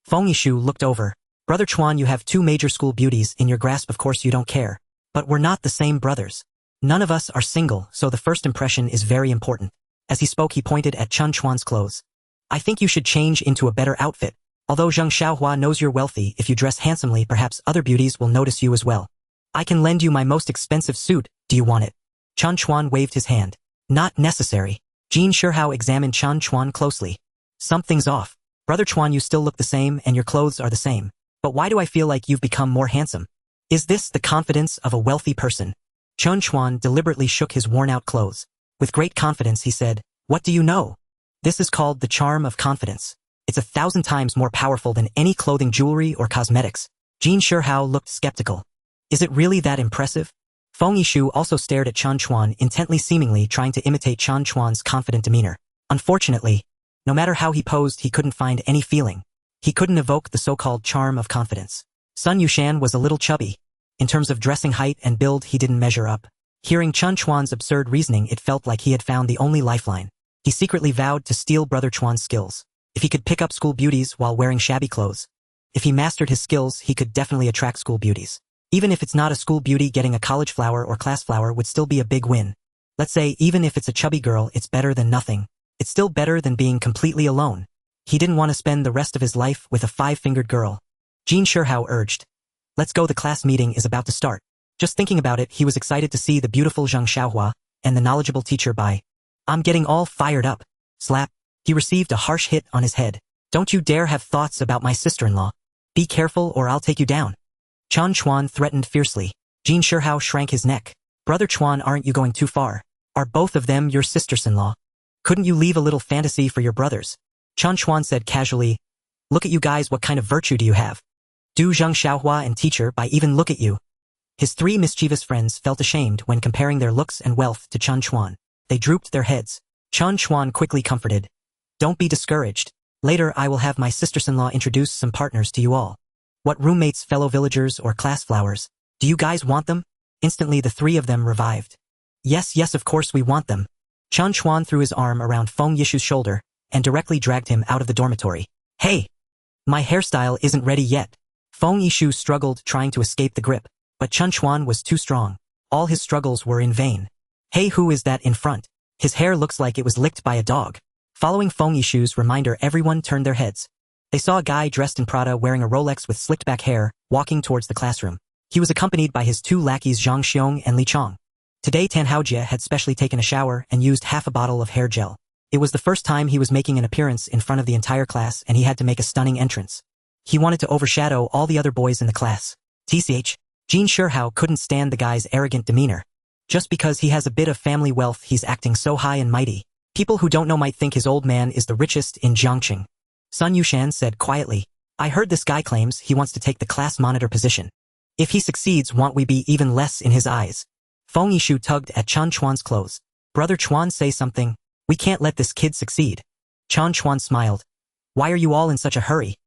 Feng Yishu looked over. Brother Chuan, you have two major school beauties in your grasp, of course you don't care. But we're not the same brothers. None of us are single, so the first impression is very important. As he spoke, he pointed at Chen Chuan's clothes. I think you should change into a better outfit. Although Zheng Xiaohua knows you're wealthy, if you dress handsomely, perhaps other beauties will notice you as well. I can lend you my most expensive suit, do you want it? Chen Chuan waved his hand. Not necessary. Jin Shihao examined Chen Chuan closely. Something's off. Brother Chuan, you still look the same and your clothes are the same. But why do I feel like you've become more handsome? Is this the confidence of a wealthy person? Chen Chuan deliberately shook his worn-out clothes. With great confidence he said, what do you know? This is called the charm of confidence. It's 1,000 times more powerful than any clothing, jewelry, or cosmetics. Jin Shihao looked skeptical. Is it really that impressive? Feng Yishu also stared at Chen Chuan intently, seemingly trying to imitate Chen Chuan's confident demeanor. Unfortunately, no matter how he posed, he couldn't find any feeling. He couldn't evoke the so-called charm of confidence. Sun Yushan was a little chubby. In terms of dressing, height, and build, he didn't measure up. Hearing Chen Chuan's absurd reasoning, it felt like he had found the only lifeline. He secretly vowed to steal Brother Chuan's skills. If he could pick up school beauties while wearing shabby clothes. If he mastered his skills, he could definitely attract school beauties. Even if it's not a school beauty, getting a college flower or class flower would still be a big win. Let's say even if it's a chubby girl, it's better than nothing. It's still better than being completely alone. He didn't want to spend the rest of his life with a five-fingered girl. Jin Shihao urged. Let's go, the class meeting is about to start. Just thinking about it, he was excited to see the beautiful Zheng Xiaohua and the knowledgeable teacher Bai. I'm getting all fired up. Slap. He received a harsh hit on his head. Don't you dare have thoughts about my sister-in-law. Be careful or I'll take you down. Chen Chuan threatened fiercely. Jin Shihao shrank his neck. Brother Chuan, aren't you going too far? Are both of them your sisters-in-law? Couldn't you leave a little fantasy for your brothers? Chen Chuan said casually. Look at you guys, what kind of virtue do you have? Do Zheng Xiaohua and teacher Bai even look at you? His three mischievous friends felt ashamed when comparing their looks and wealth to Chen Chuan. They drooped their heads. Chen Chuan quickly comforted. Don't be discouraged. Later I will have my sisters-in-law introduce some partners to you all. What roommates, fellow villagers, or class flowers? Do you guys want them? Instantly the three of them revived. Yes, of course we want them. Chen Chuan threw his arm around Feng Yishu's shoulder and directly dragged him out of the dormitory. Hey! My hairstyle isn't ready yet. Feng Yishu struggled, trying to escape the grip, but Chen Chuan was too strong. All his struggles were in vain. Hey, who is that in front? His hair looks like it was licked by a dog. Following Feng Yishu's reminder, everyone turned their heads. They saw a guy dressed in Prada wearing a Rolex with slicked back hair, walking towards the classroom. He was accompanied by his two lackeys Zhang Xiong and Li Chong. Today Tan Haojie had specially taken a shower and used half a bottle of hair gel. It was the first time he was making an appearance in front of the entire class, and he had to make a stunning entrance. He wanted to overshadow all the other boys in the class. TCH, Jin Shihao couldn't stand the guy's arrogant demeanor. Just because he has a bit of family wealth, he's acting so high and mighty. People who don't know might think his old man is the richest in Jiangqing. Sun Yushan said quietly, I heard this guy claims he wants to take the class monitor position. If he succeeds, won't we be even less in his eyes? Feng Yishu tugged at Chen Chuan's clothes. Brother Chuan, say something. We can't let this kid succeed. Chen Chuan smiled. Why are you all in such a hurry?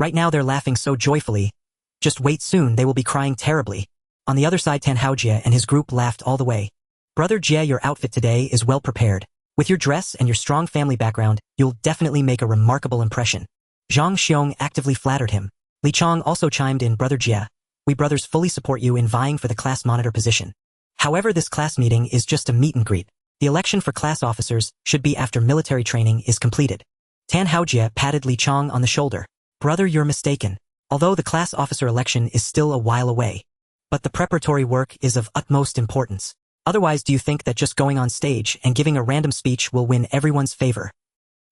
Right now they're laughing so joyfully. Just wait, soon they will be crying terribly. On the other side, Tan Haojie and his group laughed all the way. Brother Jie, your outfit today is well prepared. With your dress and your strong family background, you'll definitely make a remarkable impression. Zhang Xiong actively flattered him. Li Chong also chimed in. Brother Jie, we brothers fully support you in vying for the class monitor position. However, this class meeting is just a meet and greet. The election for class officers should be after military training is completed. Tan Haojie patted Li Chong on the shoulder. Brother, you're mistaken. Although the class officer election is still a while away. But the preparatory work is of utmost importance. Otherwise, do you think that just going on stage and giving a random speech will win everyone's favor?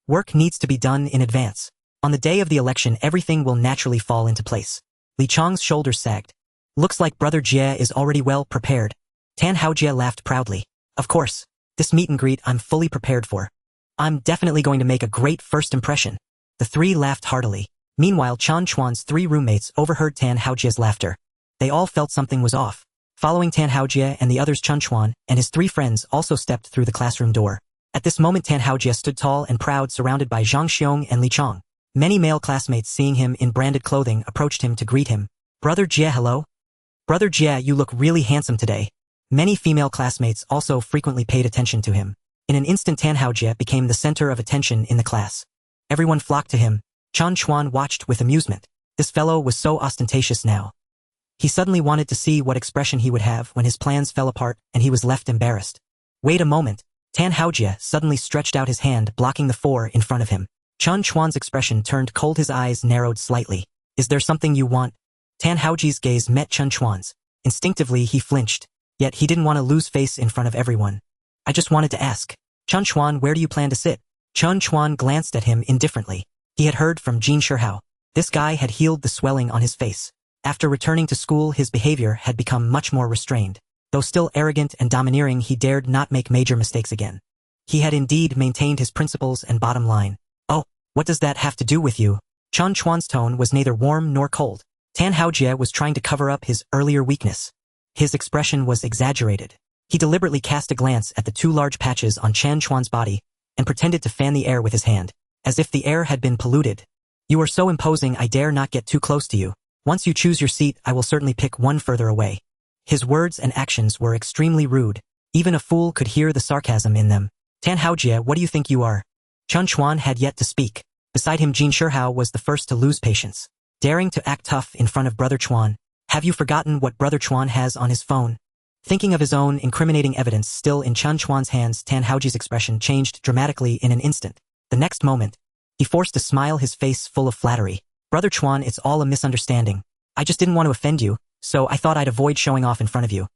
Work needs to be done in advance. On the day of the election, everything will naturally fall into place. Li Chong's shoulders sagged. Looks like Brother Jie is already well prepared. Tan Haojie laughed proudly. Of course, this meet and greet I'm fully prepared for. I'm definitely going to make a great first impression. The three laughed heartily. Meanwhile, Chen Chuan's three roommates overheard Tan Haojie's laughter. They all felt something was off. Following Tan Haojie and the others, Chen Chuan and his 3 friends also stepped through the classroom door. At this moment, Tan Haojie stood tall and proud, surrounded by Zhang Xiong and Li Chong. Many male classmates, seeing him in branded clothing, approached him to greet him. "Brother Jie, hello? Brother Jie, you look really handsome today." Many female classmates also frequently paid attention to him. In an instant, Tan Haojie became the center of attention in the class. Everyone flocked to him. Chen Chuan watched with amusement. This fellow was so ostentatious now. He suddenly wanted to see what expression he would have when his plans fell apart and he was left embarrassed. Wait a moment. Tan Haojie suddenly stretched out his hand, blocking the 4 in front of him. Chen Chuan's expression turned cold, his eyes narrowed slightly. "Is there something you want?" Tan Haojie's gaze met Chen Chuan's. Instinctively, he flinched. Yet he didn't want to lose face in front of everyone. "I just wanted to ask. Chen Chuan, where do you plan to sit?" Chen Chuan glanced at him indifferently. He had heard from Jin Shihao. This guy had healed the swelling on his face. After returning to school, his behavior had become much more restrained. Though still arrogant and domineering, he dared not make major mistakes again. He had indeed maintained his principles and bottom line. "Oh, what does that have to do with you?" Chen Chuan's tone was neither warm nor cold. Tan Haojie was trying to cover up his earlier weakness. His expression was exaggerated. He deliberately cast a glance at the 2 large patches on Chen Chuan's body and pretended to fan the air with his hand, as if the air had been polluted. "You are so imposing, I dare not get too close to you. Once you choose your seat, I will certainly pick one further away." His words and actions were extremely rude. Even a fool could hear the sarcasm in them. "Tan Haojie, what do you think you are?" Chen Chuan had yet to speak. Beside him, Jin Shihao was the first to lose patience. Daring to act tough in front of Brother Chuan. "Have you forgotten what Brother Chuan has on his phone?" Thinking of his own incriminating evidence still in Chen Chuan's hands, Tan Haojie's expression changed dramatically in an instant. The next moment, he forced a smile, his face full of flattery. "Brother Chuan, it's all a misunderstanding. I just didn't want to offend you, so I thought I'd avoid showing off in front of you."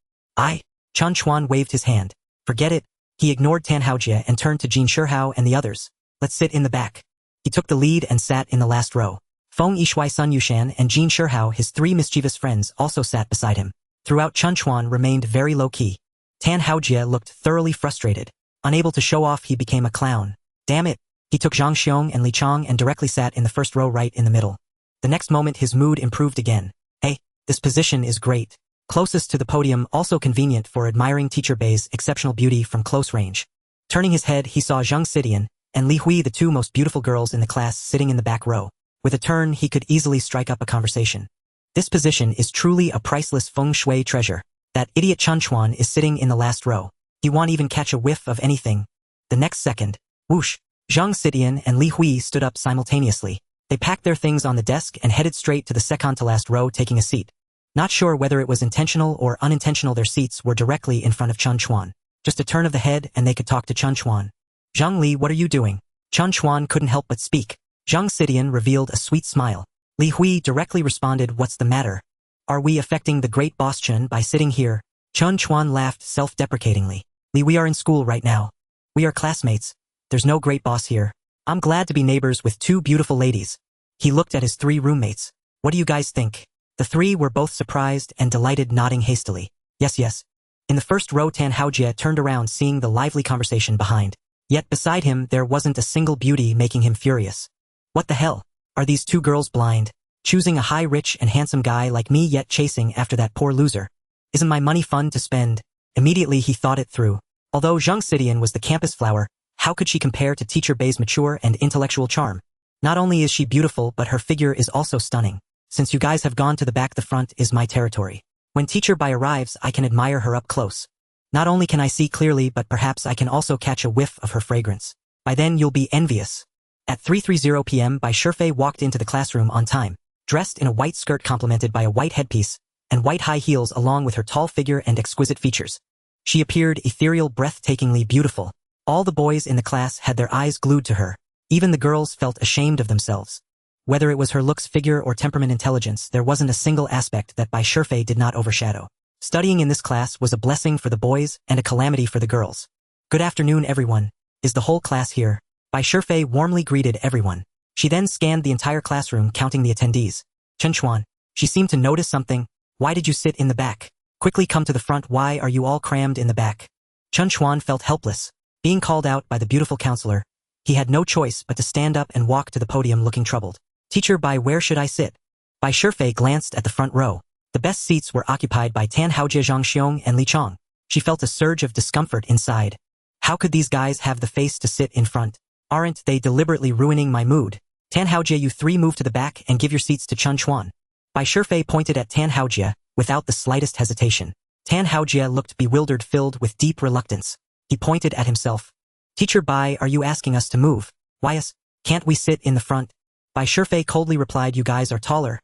Chen Chuan waved his hand. "Forget it." He ignored Tan Haojie and turned to Jin Shihao and the others. "Let's sit in the back." He took the lead and sat in the last row. Feng Yishui, Sun Yushan, and Jin Shihao, his 3 mischievous friends, also sat beside him. Throughout, Chen Chuan remained very low-key. Tan Haojie looked thoroughly frustrated. Unable to show off, he became a clown. Damn it. He took Zhang Xiong and Li Chong and directly sat in the first row right in the middle. The next moment, his mood improved again. "Hey, this position is great. Closest to the podium, also convenient for admiring Teacher Bei's exceptional beauty from close range." Turning his head, he saw Zhang Sidian and Li Hui, the 2 most beautiful girls in the class, sitting in the back row. With a turn, he could easily strike up a conversation. This position is truly a priceless feng shui treasure. That idiot Chen Chuan is sitting in the last row. He won't even catch a whiff of anything. The next second, whoosh, Zhang Sidian and Li Hui stood up simultaneously. They packed their things on the desk and headed straight to the second-to-last row, taking a seat. Not sure whether it was intentional or unintentional, their seats were directly in front of Chen Chuan. Just a turn of the head and they could talk to Chen Chuan. "Zhang Li, what are you doing?" Chen Chuan couldn't help but speak. Zhang Sidian revealed a sweet smile. Li Hui directly responded, "What's the matter? Are we affecting the great boss Chen by sitting here?" Chen Chuan laughed self-deprecatingly. "Li, we are in school right now. We are classmates. There's no great boss here. I'm glad to be neighbors with 2 beautiful ladies." He looked at his 3 roommates. "What do you guys think?" The 3 were both surprised and delighted, nodding hastily. "Yes, yes." In the first row, Tan Haojie turned around, seeing the lively conversation behind. Yet beside him, there wasn't a single beauty, making him furious. What the hell? Are these 2 girls blind? Choosing a high, rich, and handsome guy like me, yet chasing after that poor loser. Isn't my money fun to spend? Immediately he thought it through. Although Zhang Sidian was the campus flower, how could she compare to Teacher Bei's mature and intellectual charm? Not only is she beautiful, but her figure is also stunning. Since you guys have gone to the back, the front is my territory. When Teacher Bei arrives, I can admire her up close. Not only can I see clearly, but perhaps I can also catch a whiff of her fragrance. By then you'll be envious. At 3:30 p.m., Bai Shifei walked into the classroom on time, dressed in a white skirt complemented by a white headpiece and white high heels, along with her tall figure and exquisite features. She appeared ethereal, breathtakingly beautiful. All the boys in the class had their eyes glued to her. Even the girls felt ashamed of themselves. Whether it was her looks, figure, or temperament, intelligence, there wasn't a single aspect that Bai Shifei did not overshadow. Studying in this class was a blessing for the boys and a calamity for the girls. "Good afternoon, everyone. Is the whole class here?" Bai Shifei warmly greeted everyone. She then scanned the entire classroom, counting the attendees. Chen Chuan. She seemed to notice something. "Why did you sit in the back? Quickly come to the front. Why are you all crammed in the back?" Chen Chuan felt helpless. Being called out by the beautiful counselor, he had no choice but to stand up and walk to the podium, looking troubled. "Teacher Bai, where should I sit?" Bai Shifei glanced at the front row. The best seats were occupied by Tan Haojie, Zhang Xiong, and Li Chong. She felt a surge of discomfort inside. How could these guys have the face to sit in front? Aren't they deliberately ruining my mood? Tan Haojie, you three move to the back and give your seats to Chen Chuan. Bai Shifei pointed at Tan Haojie, without the slightest hesitation. Tan Haojie looked bewildered, filled with deep reluctance. He pointed at himself. Teacher Bai, are you asking us to move? Why can't we sit in the front? Bai Shifei coldly replied, you guys are taller.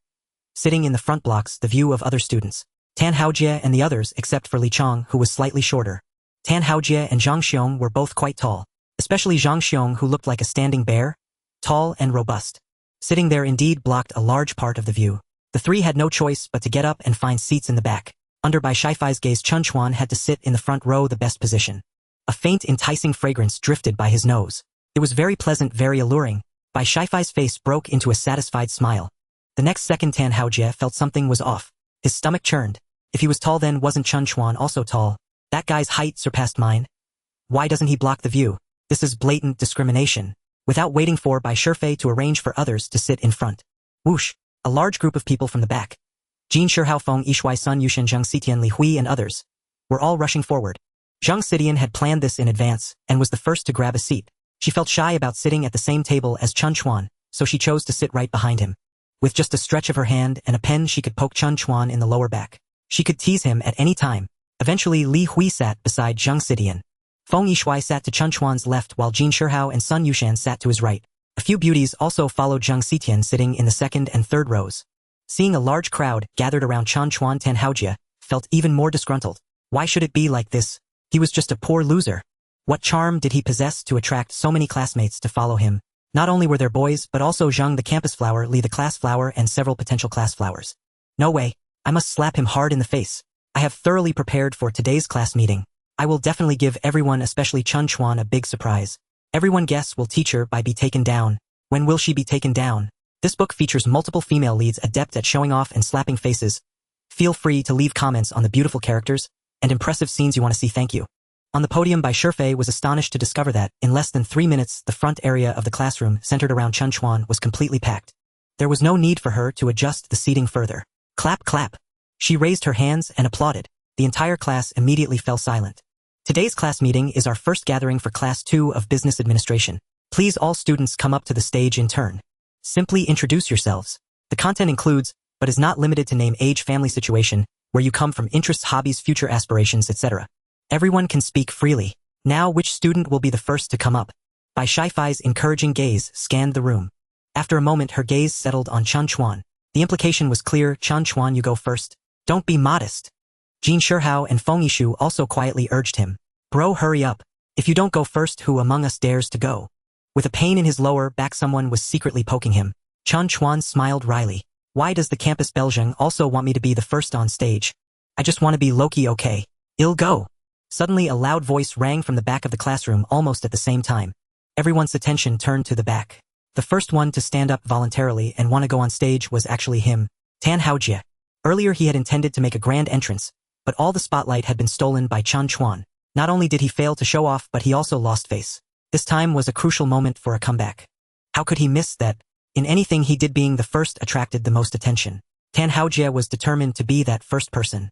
Sitting in the front blocks the view of other students. Tan Haojie and the others except for Li Chong, who was slightly shorter. Tan Haojie and Zhang Xiong were both quite tall, especially Zhang Xiong, who looked like a standing bear, tall and robust. Sitting there indeed blocked a large part of the view. The three had no choice but to get up and find seats in the back. Under Bai Shifei's gaze, Chen Chuan had to sit in the front row, the best position. A faint, enticing fragrance drifted by his nose. It was very pleasant, very alluring. Bai Shifei's face broke into a satisfied smile. The next second Tan Haojie felt something was off. His stomach churned. If he was tall, then wasn't Chen Chuan also tall? That guy's height surpassed mine. Why doesn't he block the view? This is blatant discrimination. Without waiting for Bai Shifei to arrange for others to sit in front. Whoosh! A large group of people from the back. Jin Shihao, Feng Yishuai, Sun Yushan, Zhang Xitian, Li Hui, and others were all rushing forward. Zhang Xitian had planned this in advance and was the first to grab a seat. She felt shy about sitting at the same table as Chen Chuan, so she chose to sit right behind him. With just a stretch of her hand and a pen, she could poke Chen Chuan in the lower back. She could tease him at any time. Eventually, Li Hui sat beside Zhang Xitian. Feng Yishuai sat to Chen Chuan's left while Jin Shihao and Sun Yushan sat to his right. A few beauties also followed Zhang Xitian, sitting in the second and third rows. Seeing a large crowd gathered around Chen Chuan, Tan Haojie felt even more disgruntled. Why should it be like this? He was just a poor loser. What charm did he possess to attract so many classmates to follow him? Not only were there boys, but also Zhang the campus flower, Li the class flower, and several potential class flowers. No way. I must slap him hard in the face. I have thoroughly prepared for today's class meeting. I will definitely give everyone, especially Chen Chuan, a big surprise. Everyone guess, will teacher Bai be taken down? When will she be taken down? This book features multiple female leads adept at showing off and slapping faces. Feel free to leave comments on the beautiful characters and impressive scenes you want to see. Thank you. On the podium, Bai Shifei was astonished to discover that, in less than 3 minutes, the front area of the classroom centered around Chen Chuan was completely packed. There was no need for her to adjust the seating further. Clap, clap. She raised her hands and applauded. The entire class immediately fell silent. Today's class meeting is our first gathering for Class 2 of Business Administration. Please all students come up to the stage in turn. Simply introduce yourselves. The content includes, but is not limited to name, age, family situation, where you come from, interests, hobbies, future aspirations, etc. Everyone can speak freely. Now, which student will be the first to come up? Bai Shifei's encouraging gaze scanned the room. After a moment, her gaze settled on Chen Chuan. The implication was clear. Chen Chuan, you go first. Don't be modest. Jin Shihao and Feng Yishu also quietly urged him. Bro, hurry up. If you don't go first, who among us dares to go? With a pain in his lower back, someone was secretly poking him. Chen Chuan smiled wryly. Why does the campus Belgian also want me to be the first on stage? I just want to be Loki, okay? I'll go. Suddenly, a loud voice rang from the back of the classroom almost at the same time. Everyone's attention turned to the back. The first one to stand up voluntarily and want to go on stage was actually him, Tan Haojie. Earlier he had intended to make a grand entrance, but all the spotlight had been stolen by Chen Chuan. Not only did he fail to show off, but he also lost face. This time was a crucial moment for a comeback. How could he miss that? In anything he did, being the first attracted the most attention. Tan Haojie was determined to be that first person.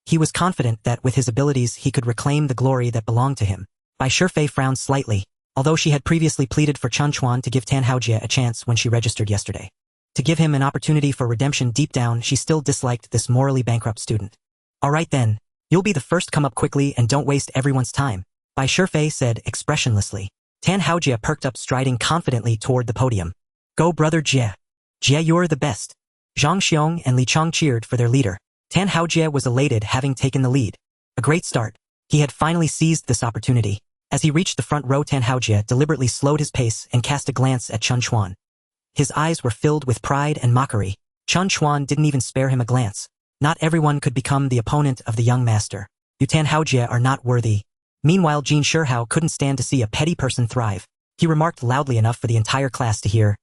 He was confident that with his abilities he could reclaim the glory that belonged to him. Bai Shifei frowned slightly, although she had previously pleaded for Chen Chuan to give Tan Haojie a chance when she registered yesterday. To give him an opportunity for redemption, deep down she still disliked this morally bankrupt student. Alright then, you'll be the first, come up quickly and don't waste everyone's time, Bai Shifei said expressionlessly. Tan Haojie perked up, striding confidently toward the podium. Go brother Jie. Jie, you're the best. Zhang Xiong and Li Chong cheered for their leader. Tan Haojie was elated, having taken the lead. A great start. He had finally seized this opportunity. As he reached the front row, Tan Haojie deliberately slowed his pace and cast a glance at Chen Chuan. His eyes were filled with pride and mockery. Chen Chuan didn't even spare him a glance. Not everyone could become the opponent of the young master. You Tan Haojie are not worthy. Meanwhile, Jin Shihao couldn't stand to see a petty person thrive. He remarked loudly enough for the entire class to hear.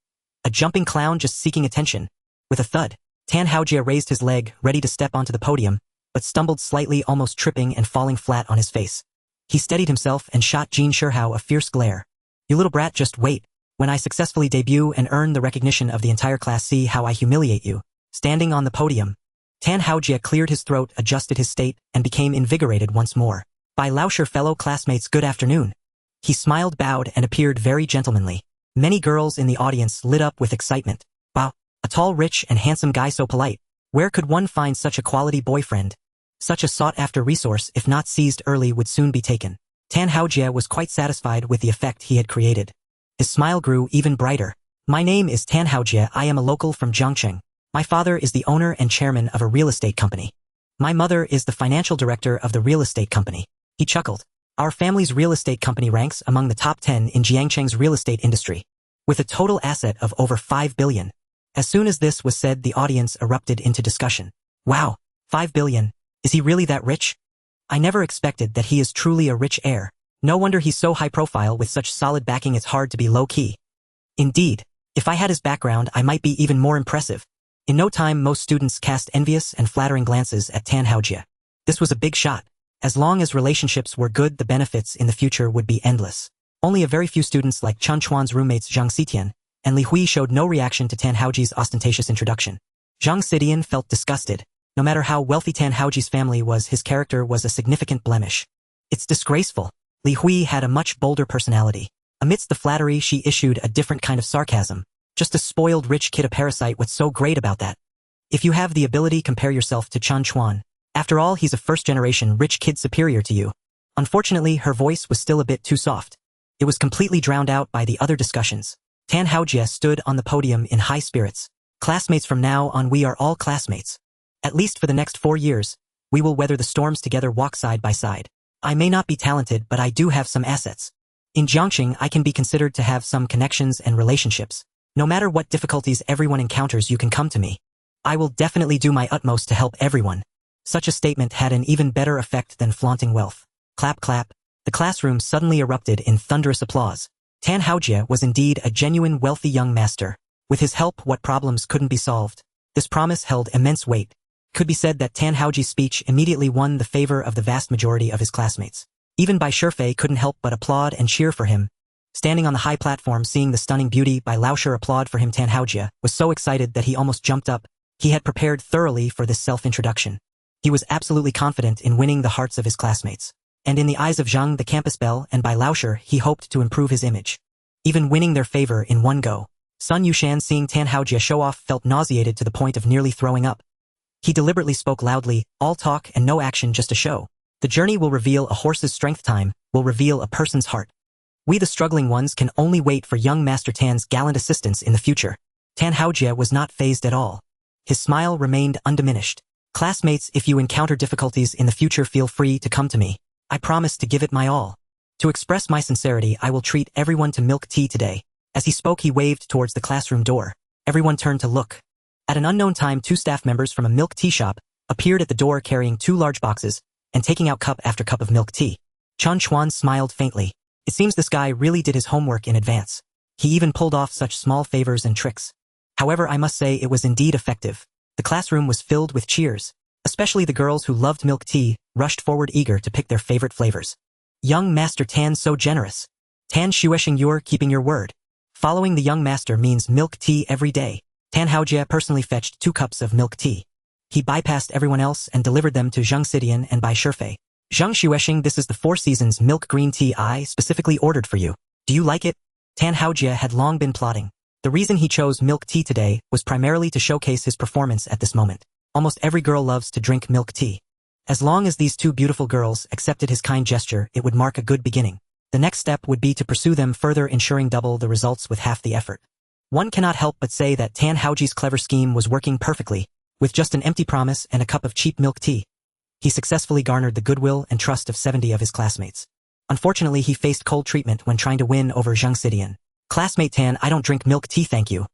A jumping clown just seeking attention. With a thud, Tan Haojie raised his leg, ready to step onto the podium, but stumbled slightly, almost tripping and falling flat on his face. He steadied himself and shot Jin Shihao a fierce glare. You little brat, just wait. When I successfully debut and earn the recognition of the entire class, see how I humiliate you. Standing on the podium, Tan Haojie cleared his throat, adjusted his state, and became invigorated once more. By Lauscher, fellow classmates, good afternoon. He smiled, bowed, and appeared very gentlemanly. Many girls in the audience lit up with excitement. Wow, a tall, rich, and handsome guy so polite. Where could one find such a quality boyfriend? Such a sought-after resource, if not seized early, would soon be taken. Tan Haojie was quite satisfied with the effect he had created. His smile grew even brighter. My name is Tan Haojie. I am a local from Zhangcheng. My father is the owner and chairman of a real estate company. My mother is the financial director of the real estate company. He chuckled. Our family's real estate company ranks among the top 10 in Jiangcheng's real estate industry, with a total asset of over 5 billion. As soon as this was said, the audience erupted into discussion. Wow, 5 billion. Is he really that rich? I never expected that he is truly a rich heir. No wonder he's so high profile. With such solid backing, it's hard to be low-key. Indeed, if I had his background, I might be even more impressive. In no time, most students cast envious and flattering glances at Tan Haojie. This was a big shot. As long as relationships were good, the benefits in the future would be endless. Only a very few students like Chen Chuan's roommates Zhang Xitian and Li Hui showed no reaction to Tan Haojie's ostentatious introduction. Zhang Xitian felt disgusted. No matter how wealthy Tan Haojie's family was, his character was a significant blemish. It's disgraceful. Li Hui had a much bolder personality. Amidst the flattery, she issued a different kind of sarcasm. Just a spoiled rich kid, a parasite. What's so great about that? If you have the ability, compare yourself to Chen Chuan. After all, he's a first-generation rich kid superior to you. Unfortunately, her voice was still a bit too soft. It was completely drowned out by the other discussions. Tan Haojie stood on the podium in high spirits. Classmates, from now on we are all classmates. At least for the next 4 years, we will weather the storms together, walk side by side. I may not be talented, but I do have some assets. In Jiangcheng, I can be considered to have some connections and relationships. No matter what difficulties everyone encounters, you can come to me. I will definitely do my utmost to help everyone. Such a statement had an even better effect than flaunting wealth. Clap, clap. The classroom suddenly erupted in thunderous applause. Tan Haojie was indeed a genuine wealthy young master. With his help, what problems couldn't be solved? This promise held immense weight. Could be said that Tan Haojie's speech immediately won the favor of the vast majority of his classmates. Even Bai Shifei couldn't help but applaud and cheer for him. Standing on the high platform, seeing the stunning beauty, Bai Lauscher applauded for him. Tan Haojie was so excited that he almost jumped up. He had prepared thoroughly for this self-introduction. He was absolutely confident in winning the hearts of his classmates. And in the eyes of Zhang, the campus belle, and Bai Lauscher, he hoped to improve his image, even winning their favor in one go. Sun Yushan, seeing Tan Haojie show off, felt nauseated to the point of nearly throwing up. He deliberately spoke loudly, all talk and no action, just a show. The journey will reveal a horse's strength, time will reveal a person's heart. We the struggling ones can only wait for young Master Tan's gallant assistance in the future. Tan Haojie was not fazed at all. His smile remained undiminished. Classmates, if you encounter difficulties in the future, feel free to come to me. I promise to give it my all. To express my sincerity, I will treat everyone to milk tea today. As he spoke, he waved towards the classroom door. Everyone turned to look. At an unknown time, 2 staff members from a milk tea shop appeared at the door carrying 2 large boxes and taking out cup after cup of milk tea. Chen Chuan smiled faintly. It seems this guy really did his homework in advance. He even pulled off such small favors and tricks. However, I must say it was indeed effective. The classroom was filled with cheers. Especially the girls who loved milk tea rushed forward eager to pick their favorite flavors. Young Master Tan, so generous. Tan Shuesheng, you're keeping your word. Following the young master means milk tea every day. Tan Haojie personally fetched 2 cups of milk tea. He bypassed everyone else and delivered them to Zhang Xitian and Bai Shifei. Zhang Shuesheng, this is the 4 Seasons milk green tea I specifically ordered for you. Do you like it? Tan Haojie had long been plotting. The reason he chose milk tea today was primarily to showcase his performance at this moment. Almost every girl loves to drink milk tea. As long as these 2 beautiful girls accepted his kind gesture, it would mark a good beginning. The next step would be to pursue them further, ensuring double the results with half the effort. One cannot help but say that Tan Haojie's clever scheme was working perfectly. With just an empty promise and a cup of cheap milk tea, he successfully garnered the goodwill and trust of 70 of his classmates. Unfortunately, he faced cold treatment when trying to win over Zhang Xitian. Classmate Tan, I don't drink milk tea, thank you.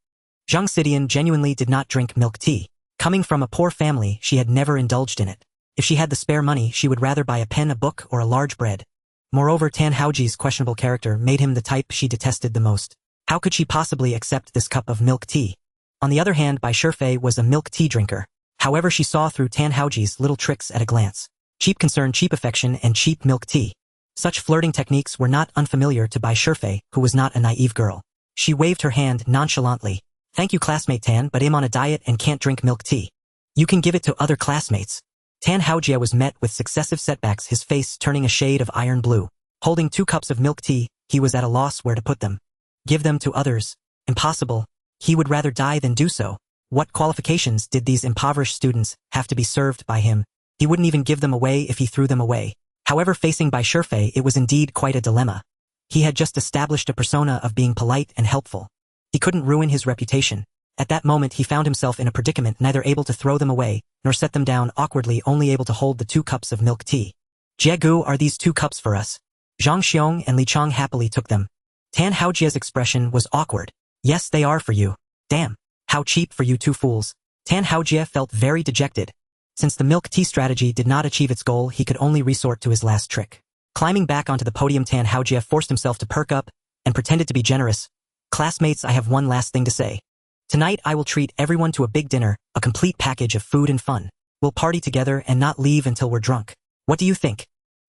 Zhang Xitian genuinely did not drink milk tea. Coming from a poor family, she had never indulged in it. If she had the spare money, she would rather buy a pen, a book, or a large bread. Moreover, Tan Haojie's questionable character made him the type she detested the most. How could she possibly accept this cup of milk tea? On the other hand, Bai Shifei was a milk tea drinker. However, she saw through Tan Haojie's little tricks at a glance. Cheap concern, cheap affection, and cheap milk tea. Such flirting techniques were not unfamiliar to Bai Shifei, who was not a naive girl. She waved her hand nonchalantly. Thank you, classmate Tan, but I'm on a diet and can't drink milk tea. You can give it to other classmates. Tan Haojie was met with successive setbacks, his face turning a shade of iron blue. Holding 2 cups of milk tea, he was at a loss where to put them. Give them to others. Impossible. He would rather die than do so. What qualifications did these impoverished students have to be served by him? He wouldn't even give them away if he threw them away. However, facing Bai Shifei, it was indeed quite a dilemma. He had just established a persona of being polite and helpful. He couldn't ruin his reputation. At that moment he found himself in a predicament, neither able to throw them away, nor set them down awkwardly, only able to hold the 2 cups of milk tea. Jiegu, are these 2 cups for us? Zhang Xiong and Li Chang happily took them. Tan Haojie's expression was awkward. Yes, they are for you. Damn. How cheap for you 2 fools. Tan Haojie felt very dejected. Since the milk tea strategy did not achieve its goal, he could only resort to his last trick. Climbing back onto the podium, Tan Haojie forced himself to perk up and pretended to be generous. Classmates, I have one last thing to say. Tonight I will treat everyone to a big dinner, a complete package of food and fun. We'll party together and not leave until we're drunk. What do you think?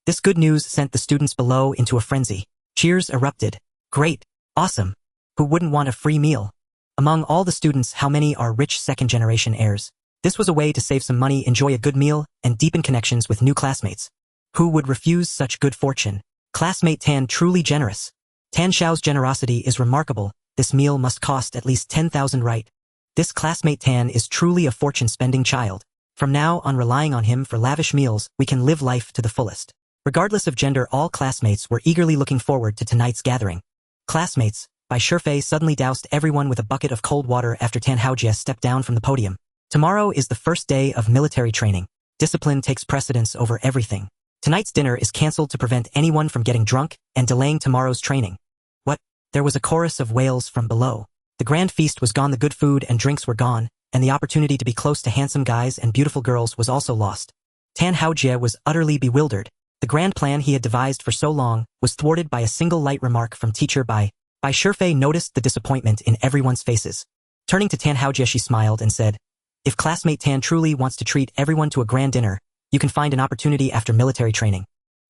This good news sent the students below into a frenzy. Cheers erupted. Great. Awesome. Who wouldn't want a free meal? Among all the students, how many are rich second-generation heirs? This was a way to save some money, enjoy a good meal, and deepen connections with new classmates. Who would refuse such good fortune? Classmate Tan truly generous. Tan Xiao's generosity is remarkable. This meal must cost at least 10,000 right. This classmate Tan is truly a fortune-spending child. From now on, relying on him for lavish meals, we can live life to the fullest. Regardless of gender, all classmates were eagerly looking forward to tonight's gathering. Classmates, Bai Shifei suddenly doused everyone with a bucket of cold water after Tan Haojie stepped down from the podium. Tomorrow is the first day of military training. Discipline takes precedence over everything. Tonight's dinner is cancelled to prevent anyone from getting drunk and delaying tomorrow's training. What? There was a chorus of wails from below. The grand feast was gone, the good food and drinks were gone, and the opportunity to be close to handsome guys and beautiful girls was also lost. Tan Haojie was utterly bewildered. The grand plan he had devised for so long was thwarted by a single light remark from teacher Bai. Bai Shifei noticed the disappointment in everyone's faces. Turning to Tan Haojie, she smiled and said, "If classmate Tan truly wants to treat everyone to a grand dinner, you can find an opportunity after military training.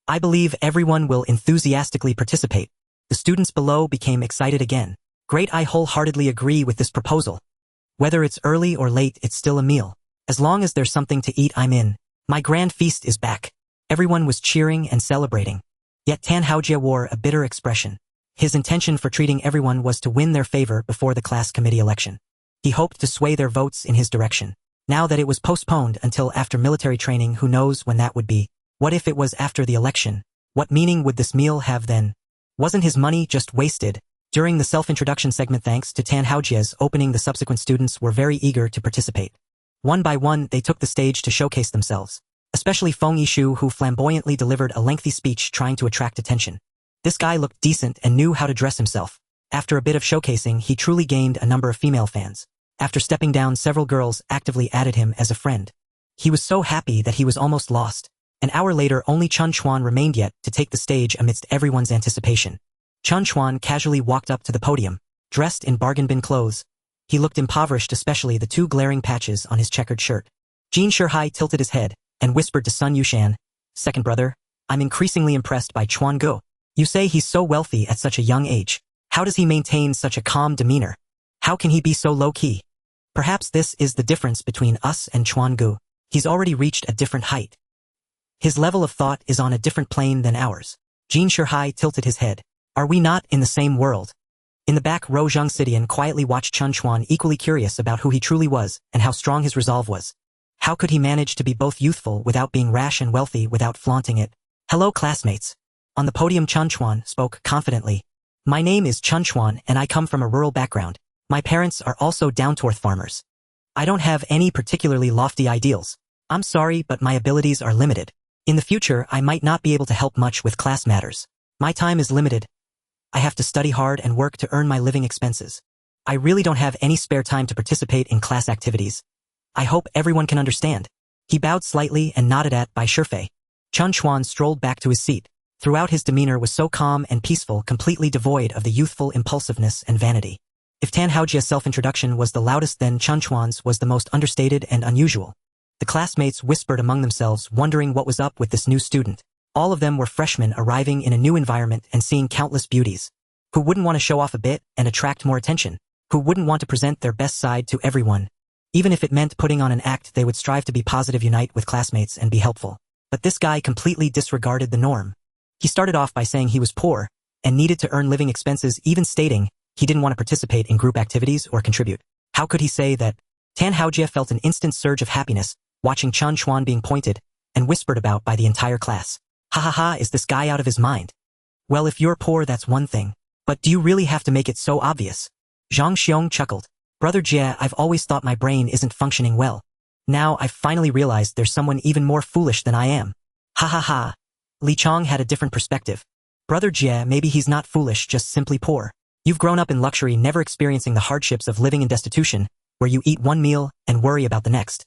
I believe everyone will enthusiastically participate." The students below became excited again. Great, I wholeheartedly agree with this proposal. Whether it's early or late, it's still a meal. As long as there's something to eat, I'm in. My grand feast is back. Everyone was cheering and celebrating. Yet Tan Haojie wore a bitter expression. His intention for treating everyone was to win their favor before the class committee election. He hoped to sway their votes in his direction. Now that it was postponed until after military training, who knows when that would be? What if it was after the election? What meaning would this meal have then? Wasn't his money just wasted? During the self-introduction segment, thanks to Tan Haojie's opening, the subsequent students were very eager to participate. One by one, they took the stage to showcase themselves. Especially Feng Yishu, who flamboyantly delivered a lengthy speech trying to attract attention. This guy looked decent and knew how to dress himself. After a bit of showcasing, he truly gained a number of female fans. After stepping down, several girls actively added him as a friend. He was so happy that he was almost lost. An hour later, only Chen Chuan remained yet to take the stage amidst everyone's anticipation. Chen Chuan casually walked up to the podium, dressed in bargain bin clothes. He looked impoverished, especially the 2 glaring patches on his checkered shirt. Jin Shihai tilted his head and whispered to Sun Yushan, "Second brother, I'm increasingly impressed by Chuan Go. You say he's so wealthy at such a young age. How does he maintain such a calm demeanor? How can he be so low-key? Perhaps this is the difference between us and Chuan Gu. He's already reached a different height. His level of thought is on a different plane than ours." Jin Shihai tilted his head. "Are we not in the same world?" In the back row, Zhang Xidian quietly watched Chen Chuan, equally curious about who he truly was and how strong his resolve was. How could he manage to be both youthful without being rash and wealthy without flaunting it? "Hello, classmates." On the podium, Chen Chuan spoke confidently. "My name is Chen Chuan and I come from a rural background. My parents are also down-to-earth farmers. I don't have any particularly lofty ideals. I'm sorry, but my abilities are limited. In the future, I might not be able to help much with class matters. My time is limited. I have to study hard and work to earn my living expenses. I really don't have any spare time to participate in class activities. I hope everyone can understand." He bowed slightly and nodded at Bai Shifei. Chen Chuan strolled back to his seat. Throughout, his demeanor was so calm and peaceful, completely devoid of the youthful impulsiveness and vanity. If Tan Haojie's self-introduction was the loudest, then Chen Chuan's was the most understated and unusual. The classmates whispered among themselves, wondering what was up with this new student. All of them were freshmen arriving in a new environment and seeing countless beauties. Who wouldn't want to show off a bit and attract more attention? Who wouldn't want to present their best side to everyone? Even if it meant putting on an act, they would strive to be positive, unite with classmates, and be helpful. But this guy completely disregarded the norm. He started off by saying he was poor and needed to earn living expenses, even stating he didn't want to participate in group activities or contribute. How could he say that? Tan Haojie felt an instant surge of happiness watching Chen Chuan being pointed and whispered about by the entire class. Ha ha ha, is this guy out of his mind? Well, if you're poor, that's one thing. But do you really have to make it so obvious? Zhang Xiong chuckled. Brother Jie, I've always thought my brain isn't functioning well. Now I've finally realized there's someone even more foolish than I am. Ha ha ha. Li Chong had a different perspective. Brother Jie, maybe he's not foolish, just simply poor. You've grown up in luxury, never experiencing the hardships of living in destitution, where you eat one meal and worry about the next.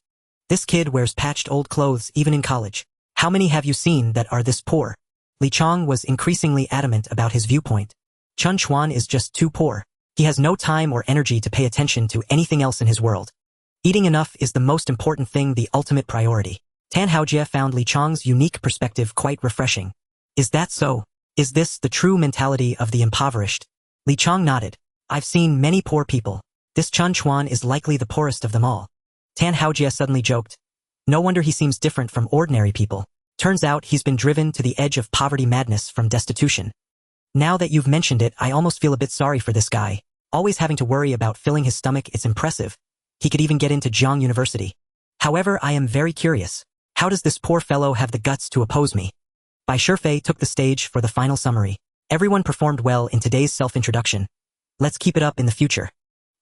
This kid wears patched old clothes even in college. How many have you seen that are this poor? Li Chong was increasingly adamant about his viewpoint. Chen Chuan is just too poor. He has no time or energy to pay attention to anything else in his world. Eating enough is the most important thing, the ultimate priority. Tan Haojie found Li Chong's unique perspective quite refreshing. Is that so? Is this the true mentality of the impoverished? Li Chong nodded. I've seen many poor people. This Chen Chuan is likely the poorest of them all. Tan Haojie suddenly joked. No wonder he seems different from ordinary people. Turns out he's been driven to the edge of poverty madness from destitution. Now that you've mentioned it, I almost feel a bit sorry for this guy. Always having to worry about filling his stomach, it's impressive. He could even get into Jiang University. However, I am very curious. How does this poor fellow have the guts to oppose me? Bai Shifei took the stage for the final summary. Everyone performed well in today's self-introduction. Let's keep it up in the future.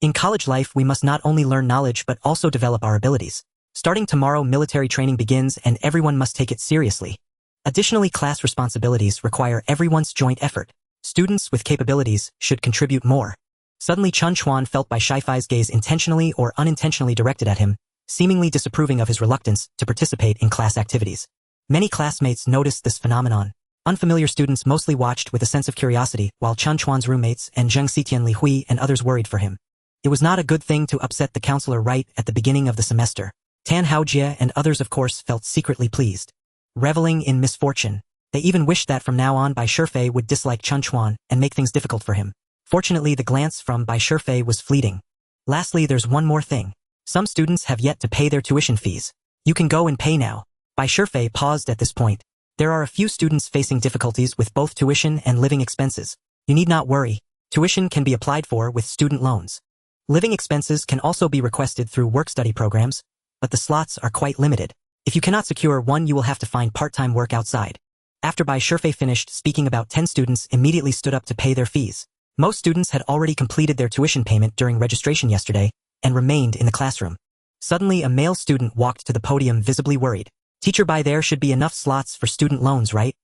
In college life, we must not only learn knowledge but also develop our abilities. Starting tomorrow, military training begins and everyone must take it seriously. Additionally, class responsibilities require everyone's joint effort. Students with capabilities should contribute more. Suddenly Chen Chuan felt Bai Shifei's gaze intentionally or unintentionally directed at him, seemingly disapproving of his reluctance to participate in class activities. Many classmates noticed this phenomenon. Unfamiliar students mostly watched with a sense of curiosity, while Chen Chuan's roommates and Zheng Xitian, Li Hui, and others worried for him. It was not a good thing to upset the counselor right at the beginning of the semester. Tan Haojie and others, of course, felt secretly pleased. Reveling in misfortune, they even wished that from now on Bai Shifei would dislike Chen Chuan and make things difficult for him. Fortunately, the glance from Bai Shifei was fleeting. Lastly, there's one more thing. Some students have yet to pay their tuition fees. You can go and pay now. Bai Shifei paused at this point. There are a few students facing difficulties with both tuition and living expenses. You need not worry. Tuition can be applied for with student loans. Living expenses can also be requested through work-study programs, but the slots are quite limited. If you cannot secure one, you will have to find part-time work outside. After Bai Shifei finished speaking, about 10 students immediately stood up to pay their fees. Most students had already completed their tuition payment during registration yesterday and remained in the classroom. Suddenly, a male student walked to the podium, visibly worried. Teacher Bai, there should be enough slots for student loans, right?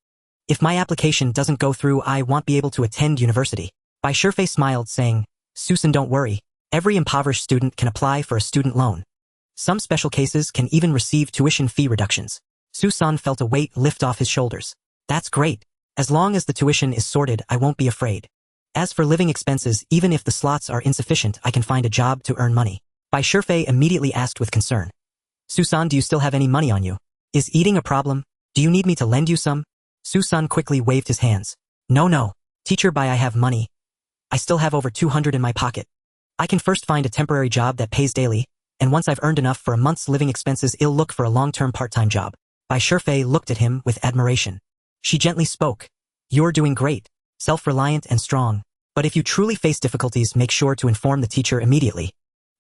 If my application doesn't go through, I won't be able to attend university. Bai Shifei smiled, saying, Susan, don't worry. Every impoverished student can apply for a student loan. Some special cases can even receive tuition fee reductions. Susan felt a weight lift off his shoulders. That's great. As long as the tuition is sorted, I won't be afraid. As for living expenses, even if the slots are insufficient, I can find a job to earn money. Bai Shifei immediately asked with concern. Susan, do you still have any money on you? Is eating a problem? Do you need me to lend you some? Susan quickly waved his hands. No. Teacher Bai, I have money. I still have over 200 in my pocket. I can first find a temporary job that pays daily, and once I've earned enough for a month's living expenses, I'll look for a long-term part-time job. Bai Shifei looked at him with admiration. She gently spoke. You're doing great, self-reliant and strong. But if you truly face difficulties, make sure to inform the teacher immediately.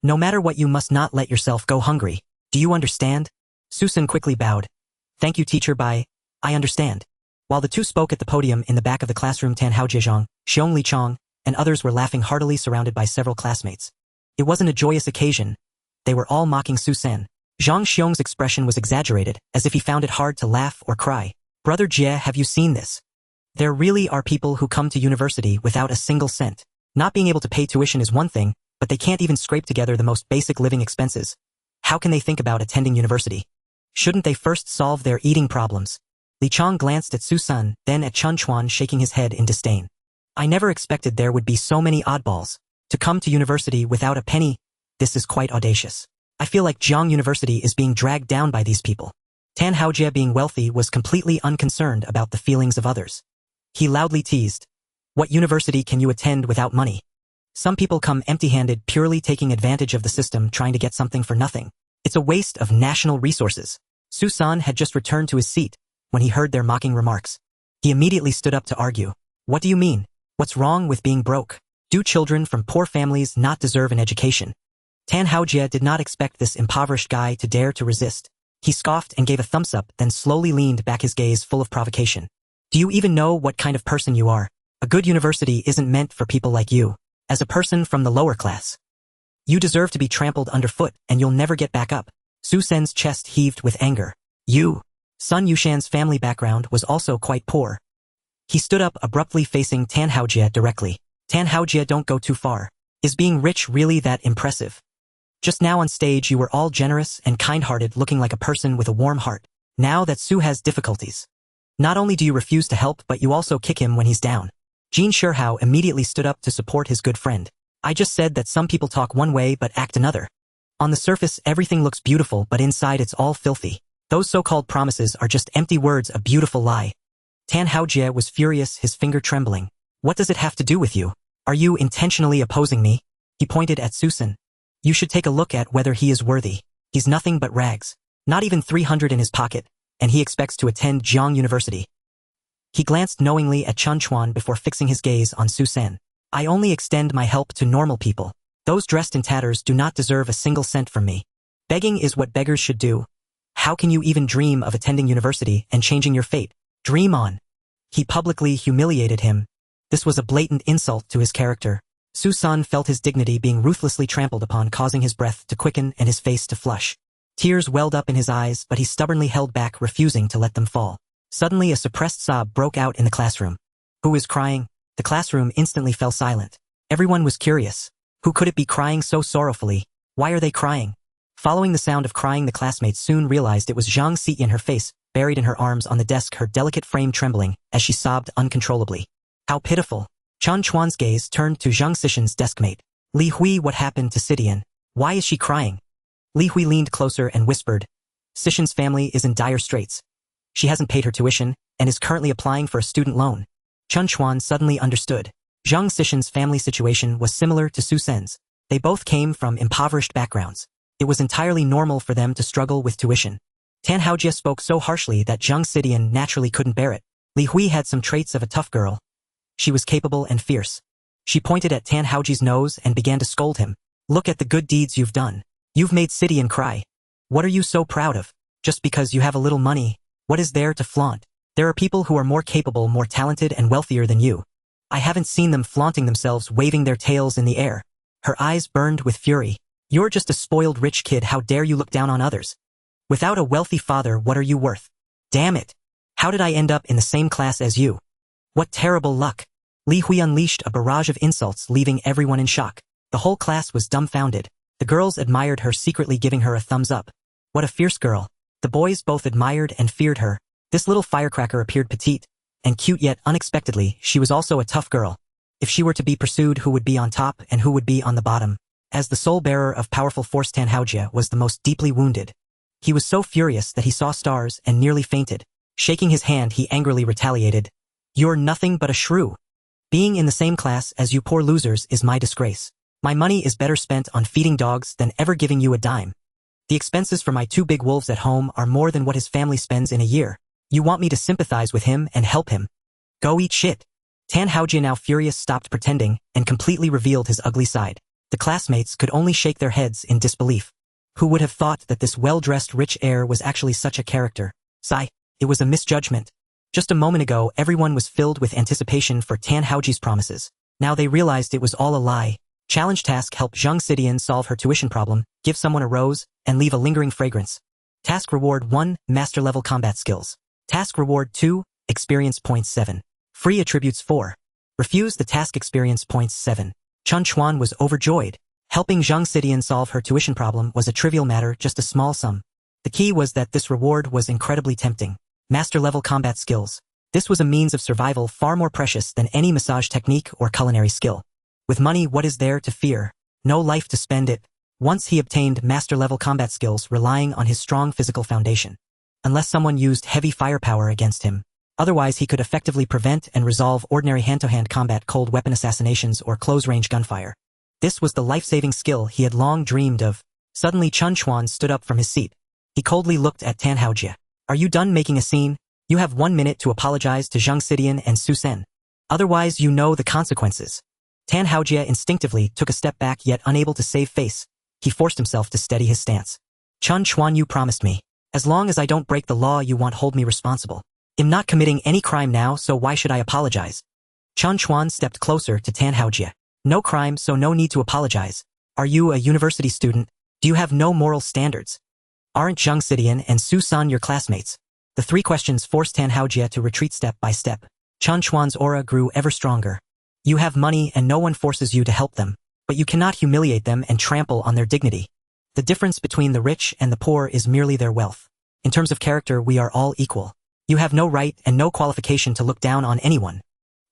No matter what, you must not let yourself go hungry. Do you understand? Susan quickly bowed. Thank you, Teacher Bai. I understand. While the two spoke at the podium in the back of the classroom, Tan Haojie, Xiong Li Chong, and others were laughing heartily, surrounded by several classmates. It wasn't a joyous occasion. They were all mocking Susan. Zhang Xiong's expression was exaggerated, as if he found it hard to laugh or cry. Brother Jie, have you seen this? There really are people who come to university without a single cent. Not being able to pay tuition is one thing, but they can't even scrape together the most basic living expenses. How can they think about attending university? Shouldn't they first solve their eating problems? Li Chong glanced at Susan, then at Chen Chuan, shaking his head in disdain. I never expected there would be so many oddballs. To come to university without a penny, this is quite audacious. I feel like Jiang University is being dragged down by these people. Tan Haojie, being wealthy, was completely unconcerned about the feelings of others. He loudly teased, What university can you attend without money? Some people come empty-handed, purely taking advantage of the system, trying to get something for nothing. It's a waste of national resources. Susan had just returned to his seat when he heard their mocking remarks. He immediately stood up to argue. What do you mean? What's wrong with being broke? Do children from poor families not deserve an education? Tan Haojie did not expect this impoverished guy to dare to resist. He scoffed and gave a thumbs up, then slowly leaned back, his gaze full of provocation. Do you even know what kind of person you are? A good university isn't meant for people like you. As a person from the lower class, you deserve to be trampled underfoot, and you'll never get back up. Su Sen's chest heaved with anger. Sun Yushan's family background was also quite poor. He stood up abruptly, facing Tan Haojie directly. Tan Haojie, don't go too far. Is being rich really that impressive? Just now on stage you were all generous and kind-hearted, looking like a person with a warm heart. Now that Su has difficulties, not only do you refuse to help, but you also kick him when he's down. Jin Shihao immediately stood up to support his good friend. I just said that some people talk one way but act another. On the surface everything looks beautiful, but inside it's all filthy. Those so-called promises are just empty words, a beautiful lie. Tan Haojie was furious, his finger trembling. What does it have to do with you? Are you intentionally opposing me? He pointed at Susan. You should take a look at whether he is worthy. He's nothing but rags. Not even 300 in his pocket, and he expects to attend Jiang University. He glanced knowingly at Chen Chuan before fixing his gaze on Susan. I only extend my help to normal people. Those dressed in tatters do not deserve a single cent from me. Begging is what beggars should do. How can you even dream of attending university and changing your fate? Dream on. He publicly humiliated him. This was a blatant insult to his character. Susan felt his dignity being ruthlessly trampled upon, causing his breath to quicken and his face to flush. Tears welled up in his eyes, but he stubbornly held back, refusing to let them fall. Suddenly a suppressed sob broke out in the classroom. Who is crying? The classroom instantly fell silent. Everyone was curious. Who could it be crying so sorrowfully? Why are they crying? Following the sound of crying, the classmates soon realized it was Zhang Xiyan, her face buried in her arms on the desk, her delicate frame trembling as she sobbed uncontrollably. How pitiful. Chen Chuan's gaze turned to Zhang Xishan's deskmate. Li Hui, what happened to Xiyan? Why is she crying? Li Hui leaned closer and whispered. Xishan's family is in dire straits. She hasn't paid her tuition and is currently applying for a student loan. Chen Chuan suddenly understood. Zhang Xishan's family situation was similar to Su Sen's. They both came from impoverished backgrounds. It was entirely normal for them to struggle with tuition. Tan Haojie spoke so harshly that Zhang Xiyan naturally couldn't bear it. Li Hui had some traits of a tough girl. She was capable and fierce. She pointed at Tan Haojie's nose and began to scold him. Look at the good deeds you've done. You've made Xiyan cry. What are you so proud of? Just because you have a little money, what is there to flaunt? There are people who are more capable, more talented, and wealthier than you. I haven't seen them flaunting themselves, waving their tails in the air. Her eyes burned with fury. You're just a spoiled rich kid. How dare you look down on others? Without a wealthy father, what are you worth? Damn it. How did I end up in the same class as you? What terrible luck. Li Hui unleashed a barrage of insults, leaving everyone in shock. The whole class was dumbfounded. The girls admired her, secretly giving her a thumbs up. What a fierce girl. The boys both admired and feared her. This little firecracker appeared petite and cute, yet unexpectedly, she was also a tough girl. If she were to be pursued, who would be on top and who would be on the bottom? As the sole bearer of powerful force, Tan Haojie was the most deeply wounded. He was so furious that he saw stars and nearly fainted. Shaking his hand, he angrily retaliated. You're nothing but a shrew. Being in the same class as you poor losers is my disgrace. My money is better spent on feeding dogs than ever giving you a dime. The expenses for my 2 big wolves at home are more than what his family spends in a year. You want me to sympathize with him and help him? Go eat shit. Tan Haojie, now furious, stopped pretending and completely revealed his ugly side. The classmates could only shake their heads in disbelief. Who would have thought that this well-dressed rich heir was actually such a character? Sigh, it was a misjudgment. Just a moment ago, everyone was filled with anticipation for Tan Haojie's promises. Now they realized it was all a lie. Challenge task: help Zhang Xiyan solve her tuition problem, give someone a rose, and leave a lingering fragrance. Task reward 1, master level combat skills. Task reward 2, experience points 7. Free attributes 4. Refuse the task, experience points 7. Chen Chuan was overjoyed. Helping Zhang Xiyan solve her tuition problem was a trivial matter, just a small sum. The key was that this reward was incredibly tempting. Master level combat skills. This was a means of survival far more precious than any massage technique or culinary skill. With money, what is there to fear? No life to spend it. Once he obtained master level combat skills, relying on his strong physical foundation. Unless someone used heavy firepower against him. Otherwise, he could effectively prevent and resolve ordinary hand-to-hand combat, cold weapon assassinations, or close-range gunfire. This was the life-saving skill he had long dreamed of. Suddenly Chen Chuan stood up from his seat. He coldly looked at Tan Haojie. Are you done making a scene? You have 1 minute to apologize to Zhang Xidian and Su Sen. Otherwise you know the consequences. Tan Haojie instinctively took a step back, yet unable to save face. He forced himself to steady his stance. Chen Chuan, you promised me. As long as I don't break the law, you won't hold me responsible. I'm not committing any crime now, so why should I apologize? Chen Chuan stepped closer to Tan Haojie. No crime, so no need to apologize. Are you a university student? Do you have no moral standards? Aren't Zhang Xidian and Su San your classmates? The 3 questions forced Tan Haojie to retreat step by step. Chen Chuan's aura grew ever stronger. You have money and no one forces you to help them, but you cannot humiliate them and trample on their dignity. The difference between the rich and the poor is merely their wealth. In terms of character, we are all equal. You have no right and no qualification to look down on anyone.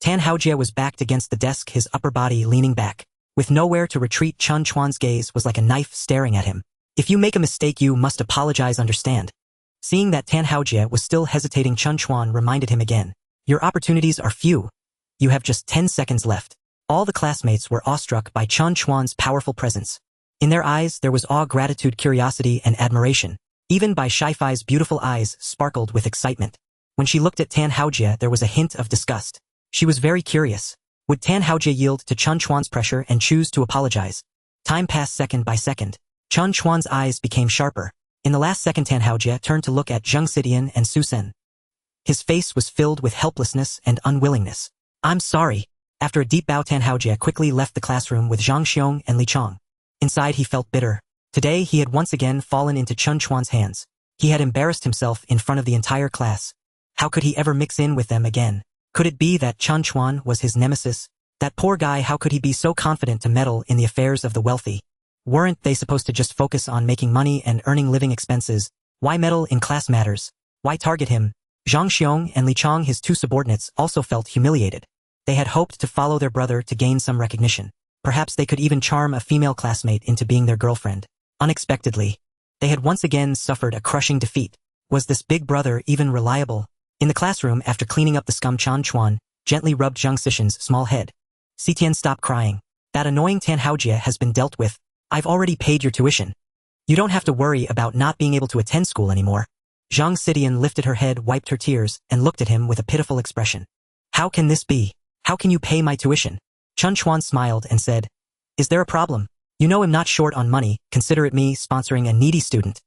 Tan Haojie was backed against the desk, his upper body leaning back. With nowhere to retreat, Chen Chuan's gaze was like a knife staring at him. If you make a mistake, you must apologize, understand? Seeing that Tan Haojie was still hesitating, Chen Chuan reminded him again. Your opportunities are few. You have just 10 seconds left. All the classmates were awestruck by Chen Chuan's powerful presence. In their eyes, there was awe, gratitude, curiosity, and admiration. Even Bai Shifai's beautiful eyes sparkled with excitement. When she looked at Tan Haojie, there was a hint of disgust. She was very curious. Would Tan Haojie yield to Chen Chuan's pressure and choose to apologize? Time passed second by second. Chen Chuan's eyes became sharper. In the last second, Tan Haojie turned to look at Zhang Xidian and Su Sen. His face was filled with helplessness and unwillingness. I'm sorry. After a deep bow, Tan Haojie quickly left the classroom with Zhang Xiong and Li Chong. Inside, he felt bitter. Today, he had once again fallen into Chen Chuan's hands. He had embarrassed himself in front of the entire class. How could he ever mix in with them again? Could it be that Chen Chuan was his nemesis? That poor guy, how could he be so confident to meddle in the affairs of the wealthy? Weren't they supposed to just focus on making money and earning living expenses? Why meddle in class matters? Why target him? Zhang Xiong and Li Chong, his 2 subordinates, also felt humiliated. They had hoped to follow their brother to gain some recognition. Perhaps they could even charm a female classmate into being their girlfriend. Unexpectedly, they had once again suffered a crushing defeat. Was this big brother even reliable? In the classroom, after cleaning up the scum, Chen Chuan gently rubbed Zhang Xishan's small head. Xitian, stop crying. That annoying Tan Haojie has been dealt with. I've already paid your tuition. You don't have to worry about not being able to attend school anymore. Zhang Xidian lifted her head, wiped her tears, and looked at him with a pitiful expression. How can this be? How can you pay my tuition? Chen Chuan smiled and said, Is there a problem? You know I'm not short on money, consider it me sponsoring a needy student.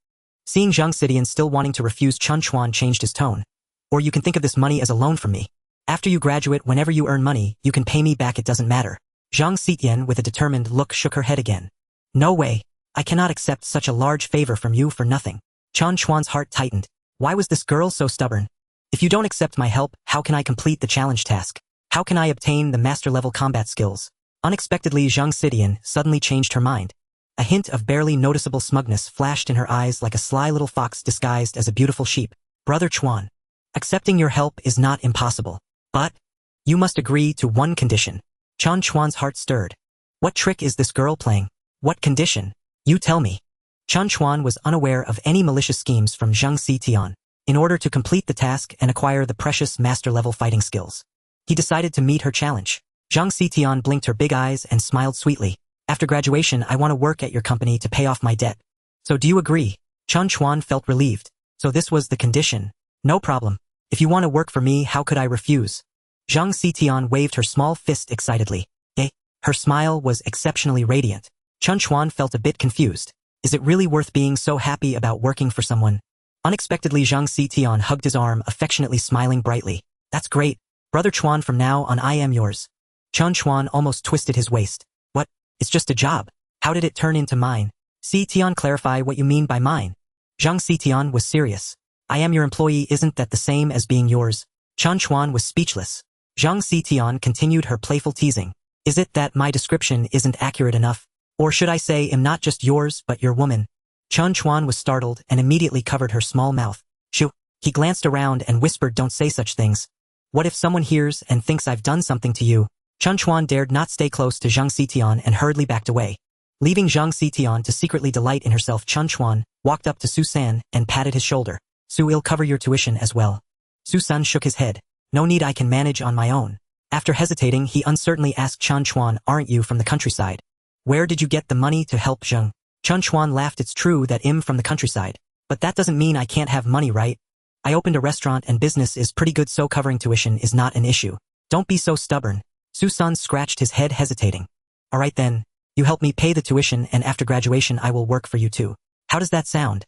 Seeing Zhang Xidian still wanting to refuse, Chen Chuan changed his tone. Or you can think of this money as a loan from me. After you graduate, whenever you earn money, you can pay me back, it doesn't matter. Zhang Xidian, with a determined look, shook her head again. No way. I cannot accept such a large favor from you for nothing. Chen Chuan's heart tightened. Why was this girl so stubborn? If you don't accept my help, how can I complete the challenge task? How can I obtain the master-level combat skills? Unexpectedly, Zhang Xidian suddenly changed her mind. A hint of barely noticeable smugness flashed in her eyes like a sly little fox disguised as a beautiful sheep. Brother Chuan, accepting your help is not impossible. But you must agree to one condition. Chen Chuan's heart stirred. What trick is this girl playing? What condition? You tell me. Chen Chuan was unaware of any malicious schemes from Zhang Xidian. In order to complete the task and acquire the precious master-level fighting skills, he decided to meet her challenge. Zhang Xidian blinked her big eyes and smiled sweetly. After graduation, I want to work at your company to pay off my debt. So do you agree? Chen Chuan felt relieved. So this was the condition. No problem. If you want to work for me, how could I refuse? Zhang Xidian waved her small fist excitedly. Her smile was exceptionally radiant. Chen Chuan felt a bit confused. Is it really worth being so happy about working for someone? Unexpectedly, Zhang Xidian hugged his arm, affectionately smiling brightly. That's great. Brother Chuan, from now on I am yours. Chen Chuan almost twisted his waist. What? It's just a job. How did it turn into mine? Xidian, clarify what you mean by mine. Zhang Xidian was serious. I am your employee, isn't that the same as being yours? Chen Chuan was speechless. Zhang Xidian continued her playful teasing. Is it that my description isn't accurate enough? Or should I say, am not just yours, but your woman? Chen Chuan was startled and immediately covered her small mouth. Shoo! He glanced around and whispered, don't say such things. What if someone hears and thinks I've done something to you? Chen Chuan dared not stay close to Zhang Xidian and hurriedly backed away. Leaving Zhang Xidian to secretly delight in herself, Chen Chuan walked up to Su San and patted his shoulder. I'll cover your tuition as well. Su San shook his head. No need, I can manage on my own. After hesitating, he uncertainly asked Chen Chuan, aren't you from the countryside? Where did you get the money to help Chen? Chen Chuan laughed. It's true that I'm from the countryside, but that doesn't mean I can't have money, right? I opened a restaurant and business is pretty good, so covering tuition is not an issue. Don't be so stubborn. Susan scratched his head, hesitating. All right then, you help me pay the tuition and after graduation I will work for you too. How does that sound?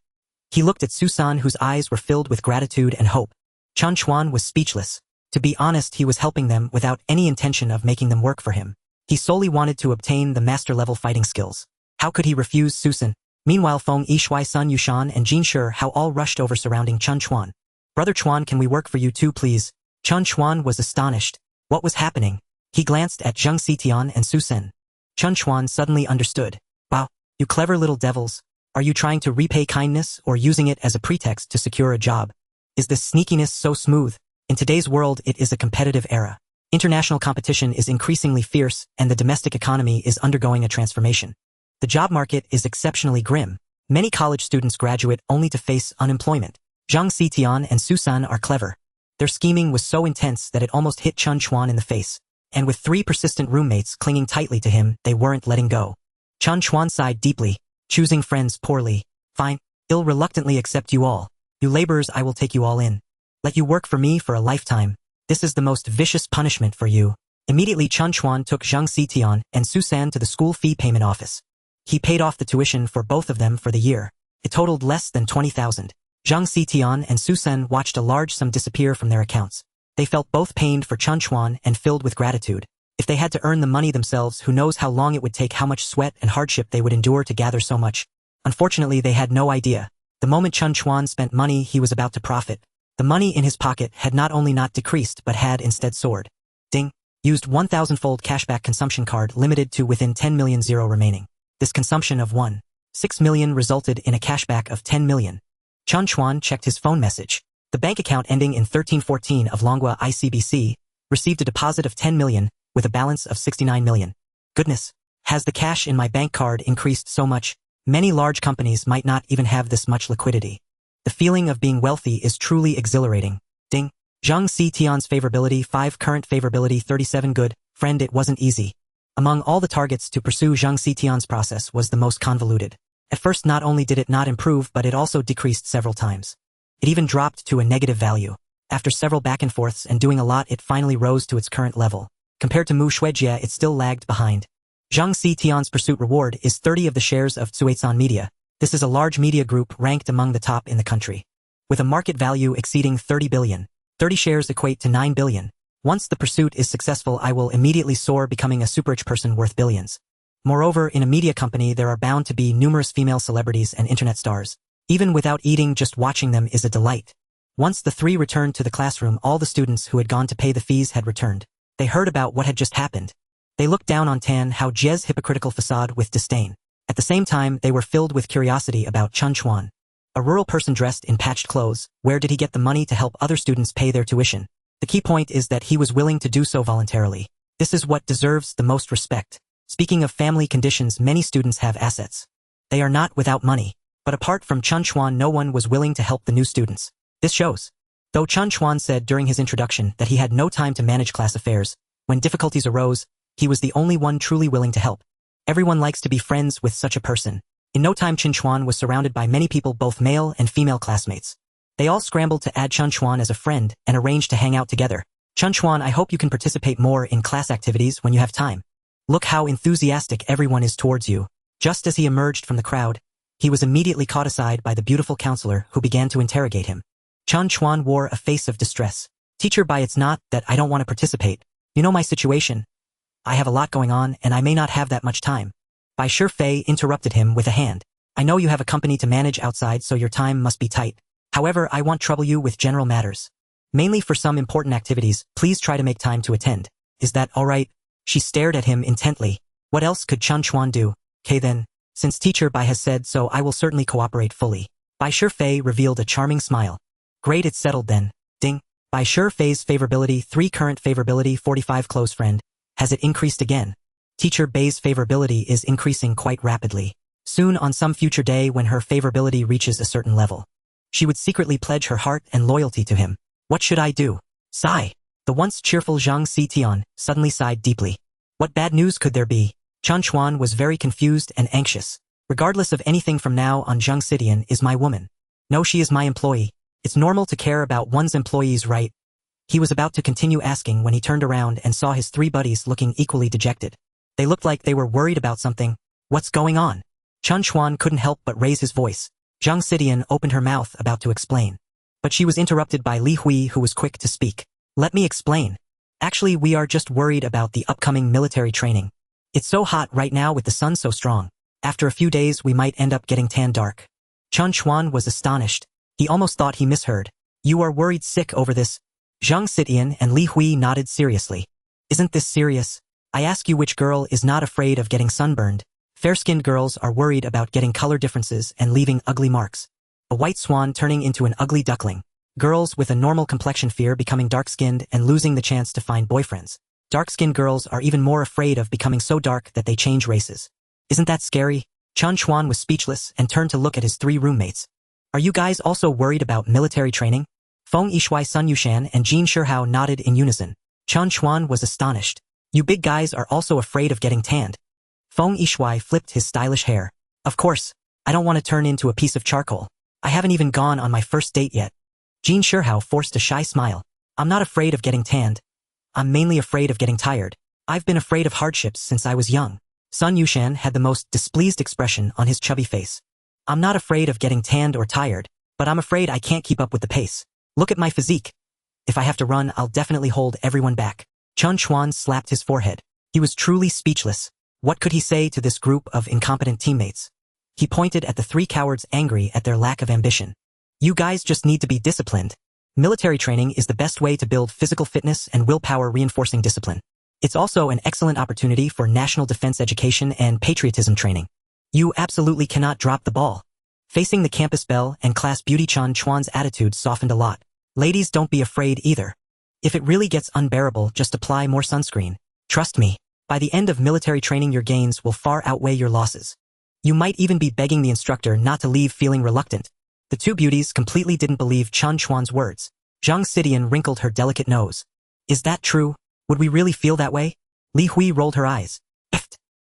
He looked at Susan, whose eyes were filled with gratitude and hope. Chen Chuan was speechless. To be honest, he was helping them without any intention of making them work for him. He solely wanted to obtain the master-level fighting skills. How could he refuse Susan? Meanwhile, Feng Yishui, Sun Yushan, and Jin Shi Hao all rushed over surrounding Chen Chuan. Brother Chuan, can we work for you too, please? Chen Chuan was astonished. What was happening? He glanced at Zhang Xitian and Susan. Chen Chuan suddenly understood. Wow, you clever little devils. Are you trying to repay kindness or using it as a pretext to secure a job? Is this sneakiness so smooth? In today's world, it is a competitive era. International competition is increasingly fierce and the domestic economy is undergoing a transformation. The job market is exceptionally grim. Many college students graduate only to face unemployment. Zhang Xitian and Susan are clever. Their scheming was so intense that it almost hit Chen Chuan in the face. And with 3 persistent roommates clinging tightly to him, they weren't letting go. Chen Chuan sighed deeply, choosing friends poorly. Fine, I'll reluctantly accept you all. You laborers, I will take you all in. Let you work for me for a lifetime. This is the most vicious punishment for you. Immediately Chen Chuan took Zhang Xitian and Susan to the school fee payment office. He paid off the tuition for both of them for the year. It totaled less than 20,000. Zhang Xitian and Susan watched a large sum disappear from their accounts. They felt both pained for Chen Chuan and filled with gratitude. If they had to earn the money themselves, who knows how long it would take, how much sweat and hardship they would endure to gather so much. Unfortunately, they had no idea. The moment Chen Chuan spent money, he was about to profit. The money in his pocket had not only not decreased but had instead soared. Ding. Used 1,000-fold cashback consumption card limited to within 10 million zero remaining. This consumption of 1.6 million resulted in a cashback of 10 million. Chen Chuan checked his phone message. The bank account ending in 1314 of Longhua ICBC received a deposit of 10 million with a balance of 69 million. Goodness, has the cash in my bank card increased so much? Many large companies might not even have this much liquidity. The feeling of being wealthy is truly exhilarating. Ding. Zhang Xitian's favorability 5, current favorability 37. Good friend, it wasn't easy. Among all the targets to pursue, Zhang Xitian's process was the most convoluted. At first, not only did it not improve, but it also decreased several times. It even dropped to a negative value. After several back and forths and doing a lot, it finally rose to its current level. Compared to Mu Shuijia, it still lagged behind. Zhang Xitian's pursuit reward is 30 of the shares of Tsuetsan Media. This is a large media group ranked among the top in the country. With a market value exceeding 30 billion. 30 shares equate to 9 billion. Once the pursuit is successful, I will immediately soar, becoming a super-rich person worth billions. Moreover, in a media company, there are bound to be numerous female celebrities and internet stars. Even without eating, just watching them is a delight. Once the 3 returned to the classroom, all the students who had gone to pay the fees had returned. They heard about what had just happened. They looked down on Tan Hao Jie's hypocritical facade with disdain. At the same time, they were filled with curiosity about Chen Chuan. A rural person dressed in patched clothes. Where did he get the money to help other students pay their tuition? The key point is that he was willing to do so voluntarily. This is what deserves the most respect. Speaking of family conditions, many students have assets. They are not without money. But apart from Chen Chuan, no one was willing to help the new students. This shows. Though Chen Chuan said during his introduction that he had no time to manage class affairs, when difficulties arose, he was the only one truly willing to help. Everyone likes to be friends with such a person. In no time, Chen Chuan was surrounded by many people, both male and female classmates. They all scrambled to add Chen Chuan as a friend and arranged to hang out together. Chen Chuan, I hope you can participate more in class activities when you have time. Look how enthusiastic everyone is towards you. Just as he emerged from the crowd, he was immediately caught aside by the beautiful counselor who began to interrogate him. Chen Chuan wore a face of distress. Teacher, it's not that I don't want to participate. You know my situation. I have a lot going on and I may not have that much time. Bai Shifei interrupted him with a hand. I know you have a company to manage outside, so your time must be tight. However, I won't trouble you with general matters. Mainly for some important activities, please try to make time to attend. Is that all right? She stared at him intently. What else could Chen Chuan do? Okay then. Since Teacher Bai has said so, I will certainly cooperate fully. Bai Shifei revealed a charming smile. Great, it's settled then. Ding. Bai Shifei's favorability 3, current favorability 45, close friend. Has it increased again? Teacher Bai's favorability is increasing quite rapidly. Soon, on some future day when her favorability reaches a certain level, she would secretly pledge her heart and loyalty to him. What should I do? Sigh. The once cheerful Zhang Xitian suddenly sighed deeply. What bad news could there be? Chen Chuan was very confused and anxious. Regardless of anything from now on, Zhang Sidian is my woman. No, she is my employee. It's normal to care about one's employees, right? He was about to continue asking when he turned around and saw his three buddies looking equally dejected. They looked like they were worried about something. What's going on? Chen Chuan couldn't help but raise his voice. Zhang Sidian opened her mouth about to explain. But she was interrupted by Li Hui, who was quick to speak. Let me explain. Actually, we are just worried about the upcoming military training. It's so hot right now with the sun so strong. After a few days, we might end up getting tan dark. Chen Chuan was astonished. He almost thought he misheard. You are worried sick over this? Zhang Sidian and Li Hui nodded seriously. Isn't this serious? I ask you, which girl is not afraid of getting sunburned? Fair-skinned girls are worried about getting color differences and leaving ugly marks. A white swan turning into an ugly duckling. Girls with a normal complexion fear becoming dark-skinned and losing the chance to find boyfriends. Dark-skinned girls are even more afraid of becoming so dark that they change races. Isn't that scary? Chen Chuan was speechless and turned to look at his three roommates. Are you guys also worried about military training? Feng Yishui, Sun Yushan, and Jin Shihao nodded in unison. Chen Chuan was astonished. You big guys are also afraid of getting tanned. Feng Yishui flipped his stylish hair. Of course. I don't want to turn into a piece of charcoal. I haven't even gone on my first date yet. Jin Shihao forced a shy smile. I'm not afraid of getting tanned. I'm mainly afraid of getting tired. I've been afraid of hardships since I was young. Sun Yushan had the most displeased expression on his chubby face. I'm not afraid of getting tanned or tired, but I'm afraid I can't keep up with the pace. Look at my physique. If I have to run, I'll definitely hold everyone back. Chen Chuan slapped his forehead. He was truly speechless. What could he say to this group of incompetent teammates? He pointed at the three cowards, angry at their lack of ambition. You guys just need to be disciplined. Military training is the best way to build physical fitness and willpower, reinforcing discipline. It's also an excellent opportunity for national defense education and patriotism training. You absolutely cannot drop the ball. Facing the campus belle and class beauty, Chen Chuan's attitude softened a lot. Ladies, don't be afraid either. If it really gets unbearable, just apply more sunscreen. Trust me, by the end of military training, your gains will far outweigh your losses. You might even be begging the instructor not to leave, feeling reluctant. The two beauties completely didn't believe Chen Chuan's words. Zhang Sidian wrinkled her delicate nose. Is that true? Would we really feel that way? Li Hui rolled her eyes.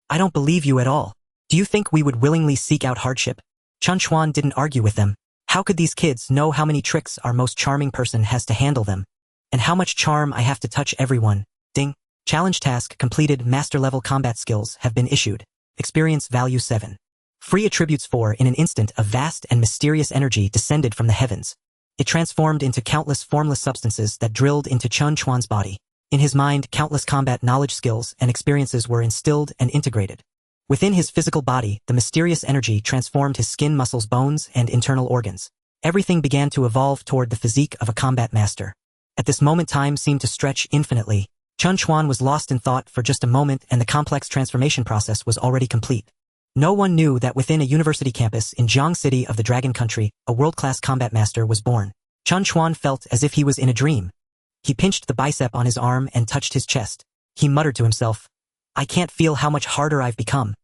I don't believe you at all. Do you think we would willingly seek out hardship? Chen Chuan didn't argue with them. How could these kids know how many tricks our most charming person has to handle them? And how much charm I have to touch everyone? Ding. Challenge task completed. Master level combat skills have been issued. Experience value 7. Free attributes 4. In an instant, a vast and mysterious energy descended from the heavens. It transformed into countless formless substances that drilled into Chen Chuan's body. In his mind, countless combat knowledge, skills, and experiences were instilled and integrated. Within his physical body, the mysterious energy transformed his skin, muscles, bones, and internal organs. Everything began to evolve toward the physique of a combat master. At this moment, time seemed to stretch infinitely. Chen Chuan was lost in thought for just a moment, and the complex transformation process was already complete. No one knew that within a university campus in Jiang City of the Dragon Country, a world-class combat master was born. Chen Chuan felt as if he was in a dream. He pinched the bicep on his arm and touched his chest. He muttered to himself, I can't feel how much harder I've become.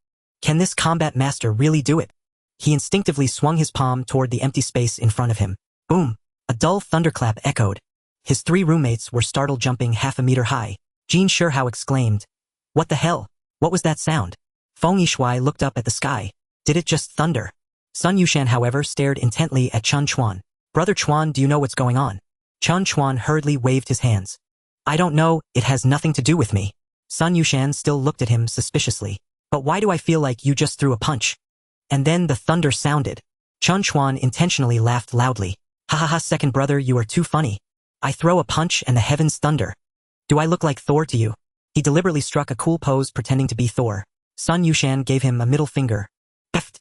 Can this combat master really do it? He instinctively swung his palm toward the empty space in front of him. Boom! A dull thunderclap echoed. His three roommates were startled, jumping half a meter high. Jin Shihao exclaimed, What the hell? What was that sound? Feng Yishui looked up at the sky. Did it just thunder? Sun Yushan, however, stared intently at Chen Chuan. Brother Chuan, do you know what's going on? Chen Chuan hurriedly waved his hands. I don't know, it has nothing to do with me. Sun Yushan still looked at him suspiciously. But why do I feel like you just threw a punch? And then the thunder sounded. Chen Chuan intentionally laughed loudly. Ha ha ha, second brother, you are too funny. I throw a punch and the heavens thunder. Do I look like Thor to you? He deliberately struck a cool pose pretending to be Thor. Sun Yushan gave him a middle finger. Pfft.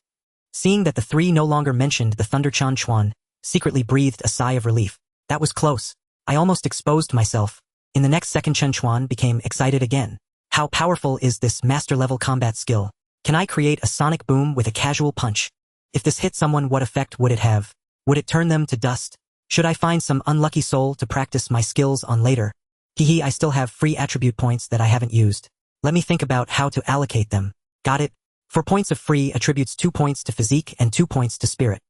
Seeing that the three no longer mentioned the thunder, Chen Chuan secretly breathed a sigh of relief. That was close. I almost exposed myself. In the next second, Chen Chuan became excited again. How powerful is this master-level combat skill? Can I create a sonic boom with a casual punch? If this hit someone, what effect would it have? Would it turn them to dust? Should I find some unlucky soul to practice my skills on later? Hehe, I still have free attribute points that I haven't used. Let me think about how to allocate them. Got it? 4 points of free attributes, 2 points to physique and 2 points to spirit.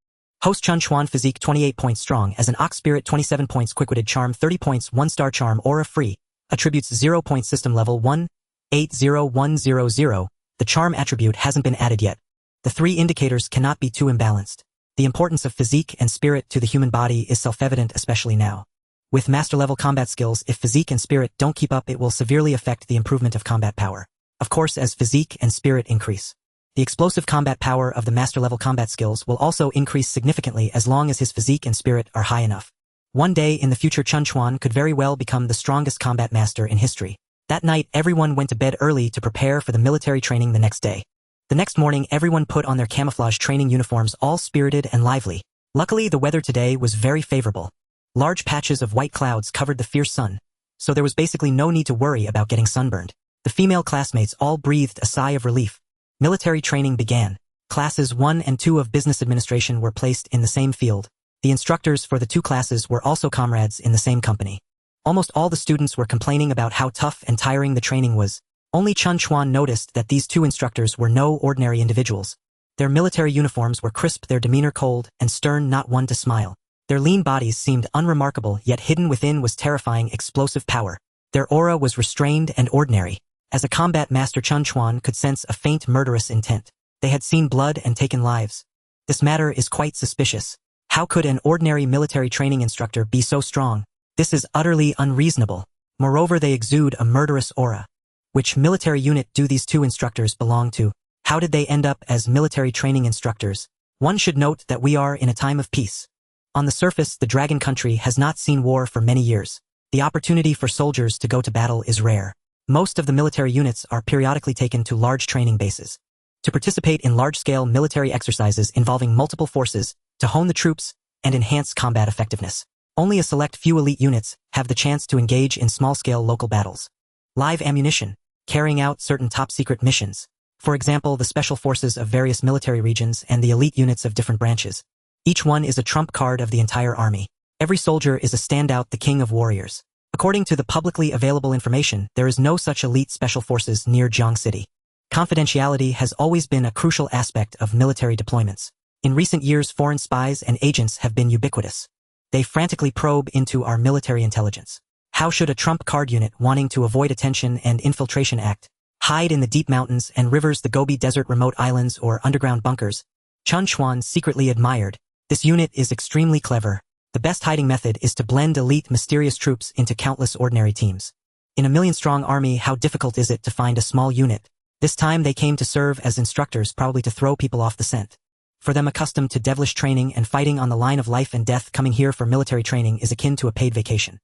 Host Chen Chuan, physique 28 points, strong as an ox, spirit 27 points, quick-witted, charm 30 points, 1-star charm, aura free. Attributes 0 points, system level 1. 80100, The charm attribute hasn't been added yet. The three indicators cannot be too imbalanced. The importance of physique and spirit to the human body is self-evident, especially now. With master-level combat skills, if physique and spirit don't keep up, it will severely affect the improvement of combat power. Of course, as physique and spirit increase, the explosive combat power of the master-level combat skills will also increase significantly as long as his physique and spirit are high enough. One day in the future, Chen Chuan could very well become the strongest combat master in history. That night, everyone went to bed early to prepare for the military training the next day. The next morning, everyone put on their camouflage training uniforms, all spirited and lively. Luckily, the weather today was very favorable. Large patches of white clouds covered the fierce sun, so there was basically no need to worry about getting sunburned. The female classmates all breathed a sigh of relief. Military training began. Classes 1 and 2 of business administration were placed in the same field. The instructors for the two classes were also comrades in the same company. Almost all the students were complaining about how tough and tiring the training was. Only Chen Chuan noticed that these two instructors were no ordinary individuals. Their military uniforms were crisp, their demeanor cold and stern, not one to smile. Their lean bodies seemed unremarkable, yet hidden within was terrifying, explosive power. Their aura was restrained and ordinary. As a combat master, Chen Chuan could sense a faint murderous intent. They had seen blood and taken lives. This matter is quite suspicious. How could an ordinary military training instructor be so strong? This is utterly unreasonable. Moreover, they exude a murderous aura. Which military unit do these two instructors belong to? How did they end up as military training instructors? One should note that we are in a time of peace. On the surface, the Dragon Country has not seen war for many years. The opportunity for soldiers to go to battle is rare. Most of the military units are periodically taken to large training bases to participate in large-scale military exercises involving multiple forces, to hone the troops and enhance combat effectiveness. Only a select few elite units have the chance to engage in small-scale local battles. Live ammunition, carrying out certain top-secret missions. For example, the special forces of various military regions and the elite units of different branches. Each one is a trump card of the entire army. Every soldier is a standout, the king of warriors. According to the publicly available information, there is no such elite special forces near Jiang City. Confidentiality has always been a crucial aspect of military deployments. In recent years, foreign spies and agents have been ubiquitous. They frantically probe into our military intelligence. How should a trump card unit wanting to avoid attention and infiltration act? Hide in the deep mountains and rivers, the Gobi Desert, remote islands, or underground bunkers? Chen Chuan secretly admired. This unit is extremely clever. The best hiding method is to blend elite mysterious troops into countless ordinary teams. In a million-strong army, how difficult is it to find a small unit? This time they came to serve as instructors, probably to throw people off the scent. For them, accustomed to devilish training and fighting on the line of life and death, coming here for military training is akin to a paid vacation.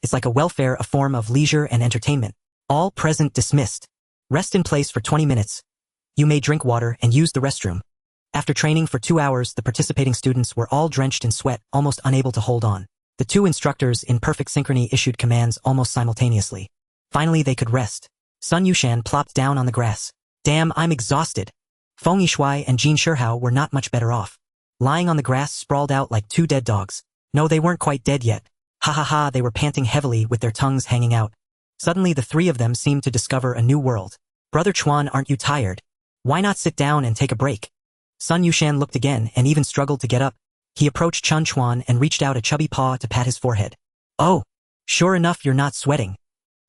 It's like a welfare, a form of leisure and entertainment. All present dismissed. Rest in place for 20 minutes. You may drink water and use the restroom. After training for 2 hours, the participating students were all drenched in sweat, almost unable to hold on. The two instructors in perfect synchrony issued commands almost simultaneously. Finally, they could rest. Sun Yushan plopped down on the grass. Damn, I'm exhausted. Feng Yishui and Jin Shihao were not much better off. Lying on the grass, sprawled out like two dead dogs. No, they weren't quite dead yet. Ha ha ha, they were panting heavily with their tongues hanging out. Suddenly, the three of them seemed to discover a new world. Brother Chuan, aren't you tired? Why not sit down and take a break? Sun Yushan looked again and even struggled to get up. He approached Chen Chuan and reached out a chubby paw to pat his forehead. Oh, sure enough, you're not sweating.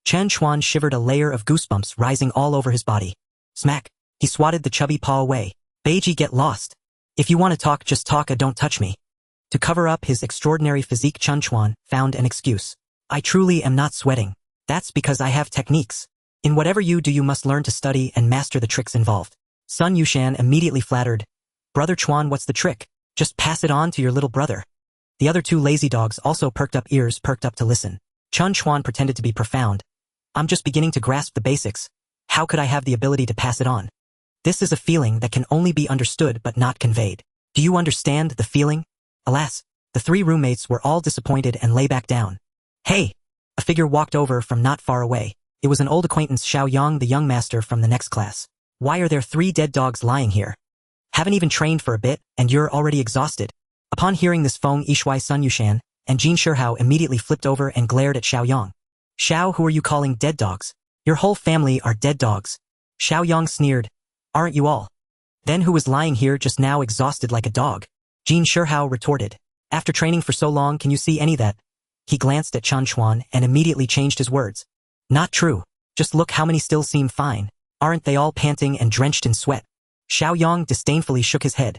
Chen Chuan shivered, a layer of goosebumps rising all over his body. Smack. He swatted the chubby paw away. Beiji, get lost. If you want to talk, just talk, don't touch me. To cover up his extraordinary physique, Chen Chuan found an excuse. I truly am not sweating. That's because I have techniques. In whatever you do, you must learn to study and master the tricks involved. Sun Yushan immediately flattered. Brother Chuan, what's the trick? Just pass it on to your little brother. The other two lazy dogs also perked up ears, perked up to listen. Chen Chuan pretended to be profound. I'm just beginning to grasp the basics. How could I have the ability to pass it on? This is a feeling that can only be understood but not conveyed. Do you understand the feeling? Alas, the three roommates were all disappointed and lay back down. Hey! A figure walked over from not far away. It was an old acquaintance, Xiao Yang, the young master from the next class. Why are there 3 dead dogs lying here? Haven't even trained for a bit, and you're already exhausted. Upon hearing this, Feng Yishui, Sun Yushan, and Jin Shihao immediately flipped over and glared at Xiao Yang. Xiao, who are you calling dead dogs? Your whole family are dead dogs. Xiao Yang sneered. Aren't you all? Then who was lying here just now exhausted like a dog? Jin Shihao retorted. After training for so long, can you see any of that? He glanced at Chen Chuan and immediately changed his words. Not true. Just look how many still seem fine. Aren't they all panting and drenched in sweat? Xiaoyang disdainfully shook his head.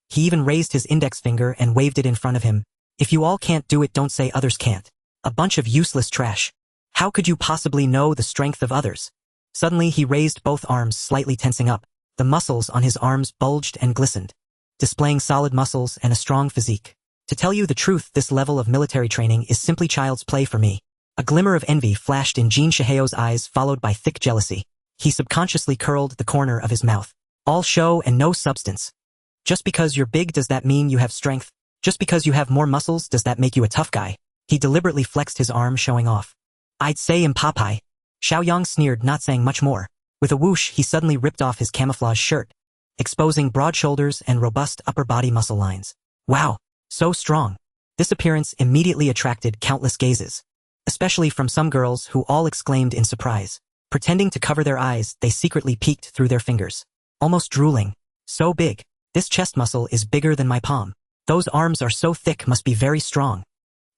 He even raised his index finger and waved it in front of him. If you all can't do it, don't say others can't. A bunch of useless trash. How could you possibly know the strength of others? Suddenly he raised both arms, slightly tensing up. The muscles on his arms bulged and glistened, displaying solid muscles and a strong physique. To tell you the truth, this level of military training is simply child's play for me. A glimmer of envy flashed in Jin Shiheo's eyes, followed by thick jealousy. He subconsciously curled the corner of his mouth. All show and no substance. Just because you're big, does that mean you have strength? Just because you have more muscles, does that make you a tough guy? He deliberately flexed his arm, showing off. I'd say Papai. Xiaoyang sneered, not saying much more. With a whoosh, he suddenly ripped off his camouflage shirt, exposing broad shoulders and robust upper body muscle lines. Wow, so strong. This appearance immediately attracted countless gazes, especially from some girls who all exclaimed in surprise. Pretending to cover their eyes, they secretly peeked through their fingers, almost drooling. So big. This chest muscle is bigger than my palm. Those arms are so thick, must be very strong.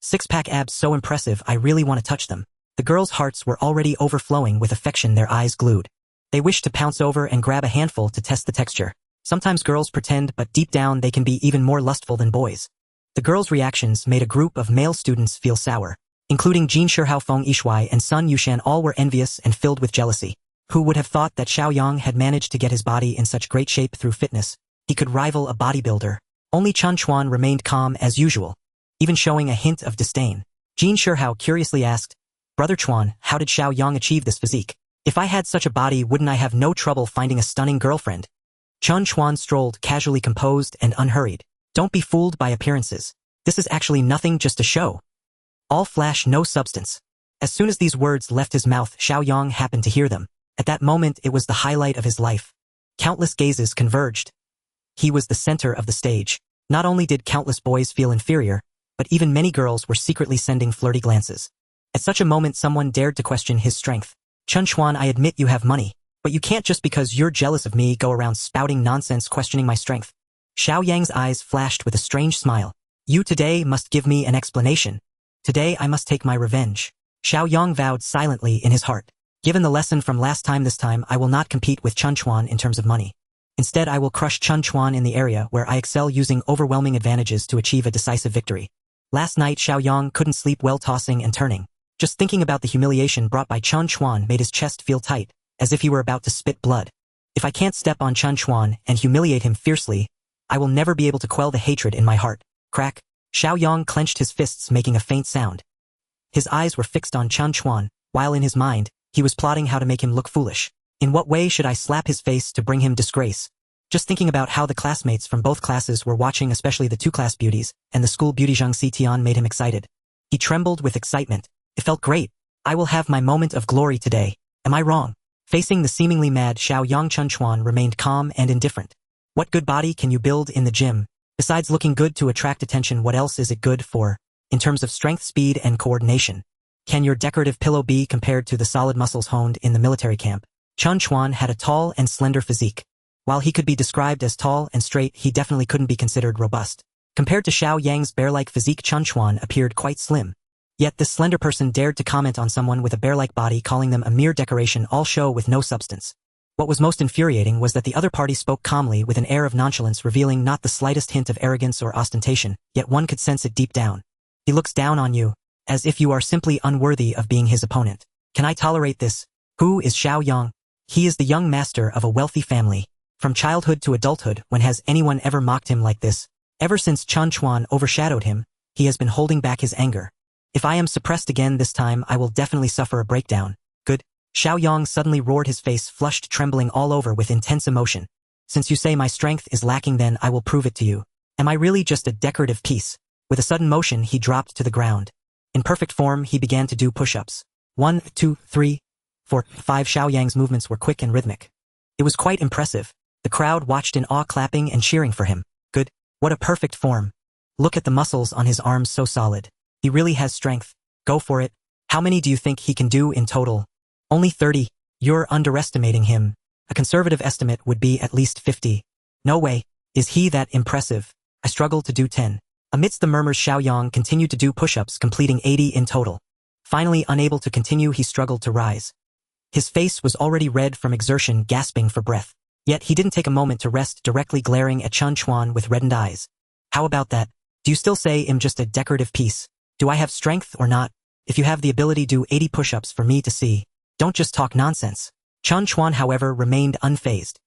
Six-pack abs so impressive, I really want to touch them. The girls' hearts were already overflowing with affection, their eyes glued. They wished to pounce over and grab a handful to test the texture. Sometimes girls pretend, but deep down they can be even more lustful than boys. The girls' reactions made a group of male students feel sour, including Jin Shihao, Feng Yishuai, and Sun Yushan. All were envious and filled with jealousy. Who would have thought that Xiaoyang had managed to get his body in such great shape through fitness? He could rival a bodybuilder. Only Chen Chuan remained calm as usual, even showing a hint of disdain. Jin Shihao curiously asked, Brother Chuan, how did Xiaoyang achieve this physique? If I had such a body, wouldn't I have no trouble finding a stunning girlfriend? Chen Chuan strolled, casually composed and unhurried. Don't be fooled by appearances. This is actually nothing, just a show. All flash, no substance. As soon as these words left his mouth, Xiaoyang happened to hear them. At that moment, it was the highlight of his life. Countless gazes converged. He was the center of the stage. Not only did countless boys feel inferior, but even many girls were secretly sending flirty glances. At such a moment, someone dared to question his strength. Chen Chuan, I admit you have money, but you can't just because you're jealous of me go around spouting nonsense questioning my strength. Xiaoyang's eyes flashed with a strange smile. You today must give me an explanation. Today I must take my revenge. Xiaoyang vowed silently in his heart. Given the lesson from last time, this time I will not compete with Chen Chuan in terms of money. Instead, I will crush Chen Chuan in the area where I excel, using overwhelming advantages to achieve a decisive victory. Last night, Xiaoyang couldn't sleep well, tossing and turning. Just thinking about the humiliation brought by Chen Chuan made his chest feel tight, as if he were about to spit blood. If I can't step on Chen Chuan and humiliate him fiercely, I will never be able to quell the hatred in my heart. Crack. Xiaoyang clenched his fists, making a faint sound. His eyes were fixed on Chen Chuan, while in his mind, he was plotting how to make him look foolish. In what way should I slap his face to bring him disgrace? Just thinking about how the classmates from both classes were watching, especially the two class beauties, and the school beauty Zhang Xitian, made him excited. He trembled with excitement. It felt great. I will have my moment of glory today. Am I wrong? Facing the seemingly mad Xiaoyang, Chen Chuan remained calm and indifferent. What good body can you build in the gym? Besides looking good to attract attention, what else is it good for, in terms of strength, speed, and coordination? Can your decorative pillow be compared to the solid muscles honed in the military camp? Chen Chuan had a tall and slender physique. While he could be described as tall and straight, he definitely couldn't be considered robust. Compared to Xiaoyang's bear-like physique, Chen Chuan appeared quite slim. Yet this slender person dared to comment on someone with a bear-like body, calling them a mere decoration, all show with no substance. What was most infuriating was that the other party spoke calmly with an air of nonchalance, revealing not the slightest hint of arrogance or ostentation, yet one could sense it deep down. He looks down on you, as if you are simply unworthy of being his opponent. Can I tolerate this? Who is Xiaoyang? He is the young master of a wealthy family. From childhood to adulthood, when has anyone ever mocked him like this? Ever since Chen Chuan overshadowed him, he has been holding back his anger. If I am suppressed again this time, I will definitely suffer a breakdown. Good. Xiaoyang suddenly roared, his face flushed, trembling all over with intense emotion. Since you say my strength is lacking, then I will prove it to you. Am I really just a decorative piece? With a sudden motion, he dropped to the ground. In perfect form, he began to do push-ups. 1, 2, 3, 4, 5. Xiaoyang's movements were quick and rhythmic. It was quite impressive. The crowd watched in awe, clapping and cheering for him. Good. What a perfect form. Look at the muscles on his arms, so solid. He really has strength. Go for it. How many do you think he can do in total? Only 30. You're underestimating him. A conservative estimate would be at least 50. No way. Is he that impressive? I struggled to do 10. Amidst the murmurs, Xiaoyang continued to do push-ups, completing 80 in total. Finally, unable to continue, he struggled to rise. His face was already red from exertion, gasping for breath. Yet he didn't take a moment to rest, directly glaring at Chen Chuan with reddened eyes. How about that? Do you still say I'm just a decorative piece? Do I have strength or not? If you have the ability, do 80 push-ups for me to see. Don't just talk nonsense. Chen Chuan, however, remained unfazed.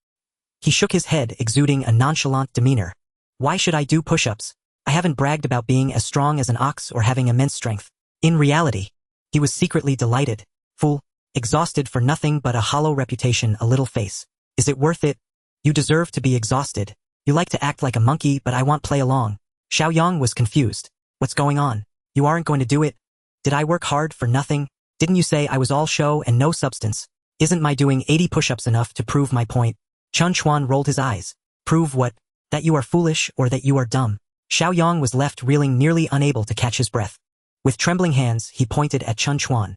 He shook his head, exuding a nonchalant demeanor. Why should I do push-ups? I haven't bragged about being as strong as an ox or having immense strength. In reality, he was secretly delighted. Fool, exhausted for nothing but a hollow reputation, a little face. Is it worth it? You deserve to be exhausted. You like to act like a monkey, but I want play along. Xiaoyang was confused. What's going on? You aren't going to do it? Did I work hard for nothing? Didn't you say I was all show and no substance? Isn't my doing 80 push-ups enough to prove my point? Chen Chuan rolled his eyes. Prove what? That you are foolish or that you are dumb? Xiaoyang was left reeling, nearly unable to catch his breath. With trembling hands, he pointed at Chen Chuan.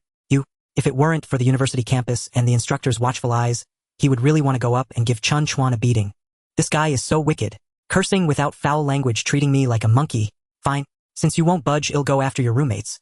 If it weren't for the university campus and the instructor's watchful eyes, he would really want to go up and give Chen Chuan a beating. This guy is so wicked, cursing without foul language, treating me like a monkey. Fine, since you won't budge, I'll go after your roommates.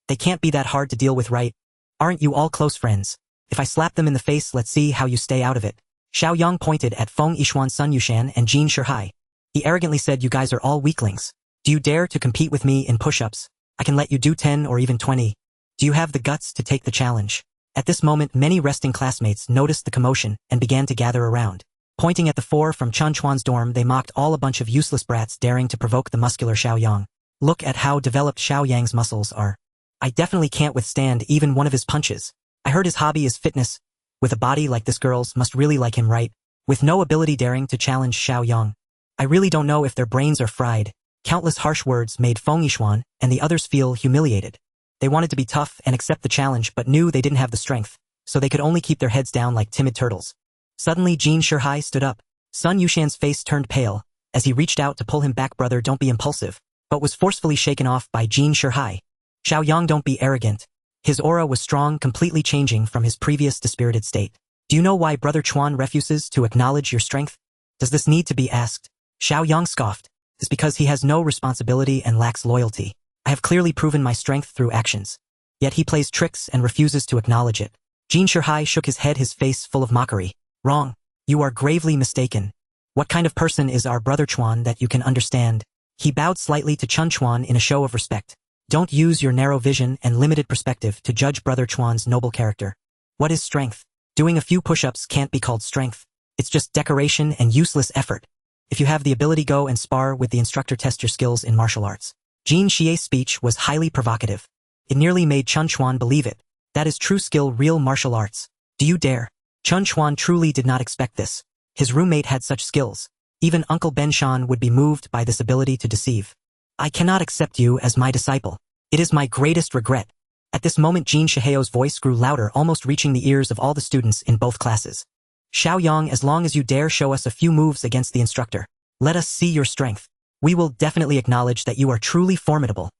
They can't be that hard to deal with, right? Aren't you all close friends? If I slap them in the face, let's see how you stay out of it. Xiaoyang pointed at Feng Yishuan, Sun Yushan, and Jin Shihai. He arrogantly said, you guys are all weaklings. Do you dare to compete with me in push-ups? I can let you do 10 or even 20. Do you have the guts to take the challenge? At this moment, many resting classmates noticed the commotion and began to gather around. Pointing at the 4 from Chen Chuan's dorm, they mocked all a bunch of useless brats daring to provoke the muscular Xiaoyang. Look at how developed Xiaoyang's muscles are. I definitely can't withstand even one of his punches. I heard his hobby is fitness. With a body like this, girls must really like him, right? With no ability, daring to challenge Xiaoyang. I really don't know if their brains are fried. Countless harsh words made Feng Yishuan and the others feel humiliated. They wanted to be tough and accept the challenge, but knew they didn't have the strength, so they could only keep their heads down like timid turtles. Suddenly, Jin Shihai stood up. Sun Yushan's face turned pale as he reached out to pull him back. Brother, don't be impulsive, but was forcefully shaken off by Jin Shihai. Xiaoyang, don't be arrogant. His aura was strong, completely changing from his previous dispirited state. Do you know why Brother Chuan refuses to acknowledge your strength? Does this need to be asked? Xiaoyang scoffed. It's because he has no responsibility and lacks loyalty. I have clearly proven my strength through actions. Yet he plays tricks and refuses to acknowledge it. Jin Shihai shook his head, his face full of mockery. Wrong. You are gravely mistaken. What kind of person is our Brother Chuan that you can understand? He bowed slightly to Chen Chuan in a show of respect. Don't use your narrow vision and limited perspective to judge Brother Chuan's noble character. What is strength? Doing a few push-ups can't be called strength. It's just decoration and useless effort. If you have the ability, go and spar with the instructor, test your skills in martial arts. Jin Xie's speech was highly provocative. It nearly made Chen Chuan believe it. That is true skill, real martial arts. Do you dare? Chen Chuan truly did not expect this. His roommate had such skills. Even Uncle Ben Shan would be moved by this ability to deceive. I cannot accept you as my disciple. It is my greatest regret. At this moment, Jin Shiheo's voice grew louder, almost reaching the ears of all the students in both classes. Xiaoyang, as long as you dare show us a few moves against the instructor, let us see your strength. We will definitely acknowledge that you are truly formidable.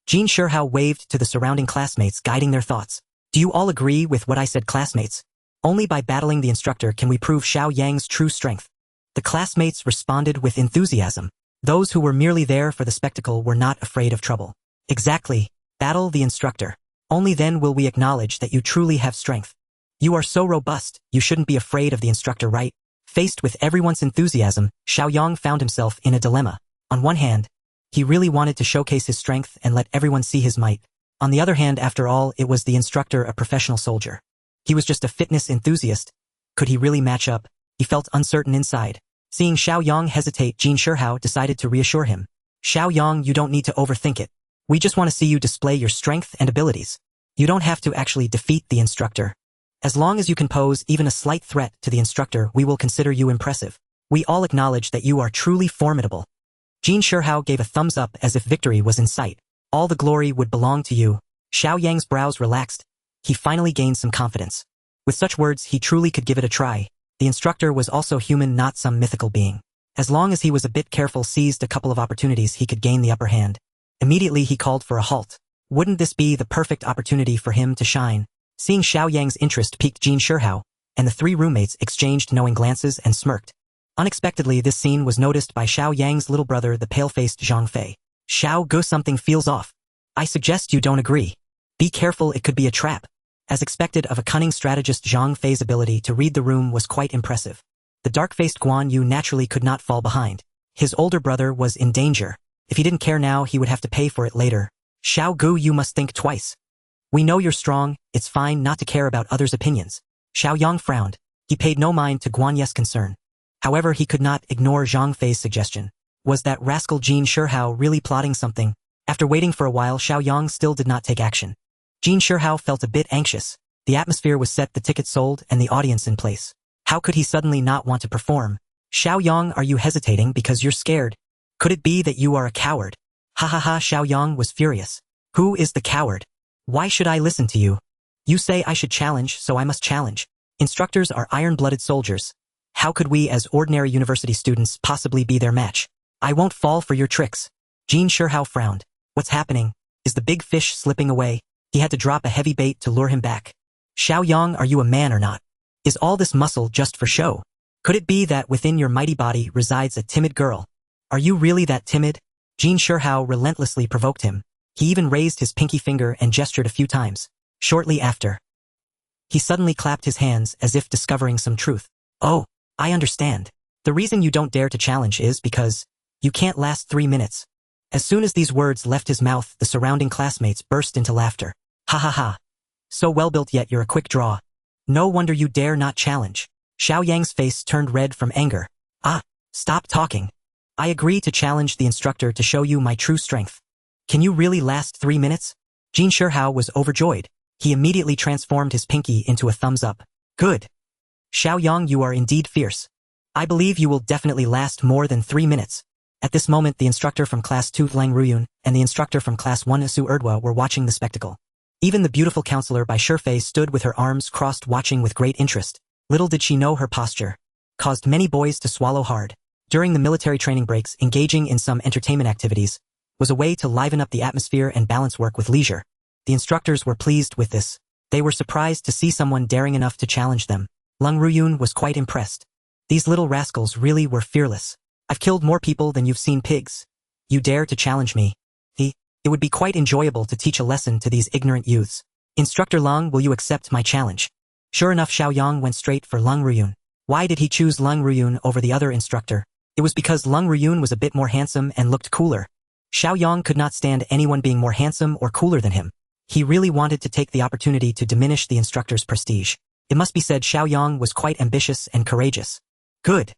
Jin Shihao waved to the surrounding classmates, guiding their thoughts. Do you all agree with what I said, classmates? Only by battling the instructor can we prove Xiaoyang's true strength. The classmates responded with enthusiasm. Those who were merely there for the spectacle were not afraid of trouble. Exactly. Battle the instructor. Only then will we acknowledge that you truly have strength. You are so robust, you shouldn't be afraid of the instructor, right? Faced with everyone's enthusiasm, Xiaoyang found himself in a dilemma. On one hand, he really wanted to showcase his strength and let everyone see his might. On the other hand, after all, it was the instructor, a professional soldier. He was just a fitness enthusiast. Could he really match up? He felt uncertain inside. Seeing Xiaoyang hesitate, Jin Shihao decided to reassure him. Xiaoyang, you don't need to overthink it. We just want to see you display your strength and abilities. You don't have to actually defeat the instructor. As long as you can pose even a slight threat to the instructor, we will consider you impressive. We all acknowledge that you are truly formidable. Jin Shihao gave a thumbs up as if victory was in sight. All the glory would belong to you. Xiaoyang's brows relaxed. He finally gained some confidence. With such words, he truly could give it a try. The instructor was also human, not some mythical being. As long as he was a bit careful, seized a couple of opportunities, he could gain the upper hand. Immediately he called for a halt. Wouldn't this be the perfect opportunity for him to shine? Seeing Xiaoyang's interest piqued Jin Shihao, and the 3 roommates exchanged knowing glances and smirked. Unexpectedly, this scene was noticed by Xiaoyang's little brother, the pale-faced Zhang Fei. Xiao Gu, something feels off. I suggest you don't agree. Be careful, it could be a trap. As expected of a cunning strategist, Zhang Fei's ability to read the room was quite impressive. The dark-faced Guan Yu naturally could not fall behind. His older brother was in danger. If he didn't care now, he would have to pay for it later. Xiao Gu, you must think twice. We know you're strong, it's fine not to care about others' opinions. Xiao Yang frowned. He paid no mind to Guan Ye's concern. However, he could not ignore Zhang Fei's suggestion. Was that rascal Jin Shihao really plotting something? After waiting for a while, Xiao Yang still did not take action. Jin Shihao felt a bit anxious. The atmosphere was set, the tickets sold, and the audience in place. How could he suddenly not want to perform? Xiao Yang, are you hesitating because you're scared? Could it be that you are a coward? Ha ha ha, Xiao Yang was furious. Who is the coward? Why should I listen to you? You say I should challenge, so I must challenge. Instructors are iron-blooded soldiers. How could we as ordinary university students possibly be their match? I won't fall for your tricks. Jin Shihao frowned. What's happening? Is the big fish slipping away? He had to drop a heavy bait to lure him back. Xiao Yang, are you a man or not? Is all this muscle just for show? Could it be that within your mighty body resides a timid girl? Are you really that timid? Jin Shihao relentlessly provoked him. He even raised his pinky finger and gestured a few times. Shortly after, he suddenly clapped his hands as if discovering some truth. Oh, I understand. The reason you don't dare to challenge is because you can't last 3 minutes. As soon as these words left his mouth, the surrounding classmates burst into laughter. Ha ha ha. So well-built, yet you're a quick draw. No wonder you dare not challenge. Xiao Yang's face turned red from anger. Ah, stop talking. I agree to challenge the instructor to show you my true strength. Can you really last 3 minutes? Jin Shihao was overjoyed. He immediately transformed his pinky into a thumbs up. Good. Xiao Yang, you are indeed fierce. I believe you will definitely last more than 3 minutes. At this moment, the instructor from Class 2 Lang Ruyun and the instructor from Class 1 Su Erdwa were watching the spectacle. Even the beautiful counselor by Shifei stood with her arms crossed watching with great interest. Little did she know her posture caused many boys to swallow hard. During the military training breaks, engaging in some entertainment activities was a way to liven up the atmosphere and balance work with leisure. The instructors were pleased with this. They were surprised to see someone daring enough to challenge them. Lang Ruyun was quite impressed. These little rascals really were fearless. I've killed more people than you've seen pigs. You dare to challenge me? It would be quite enjoyable to teach a lesson to these ignorant youths. Instructor Lang, will you accept my challenge? Sure enough, Xiao Yang went straight for Lang Ruyun. Why did he choose Lang Ruyun over the other instructor? It was because Lang Ruyun was a bit more handsome and looked cooler. Xiao Yang could not stand anyone being more handsome or cooler than him. He really wanted to take the opportunity to diminish the instructor's prestige. It must be said Xiao Yang was quite ambitious and courageous. Good.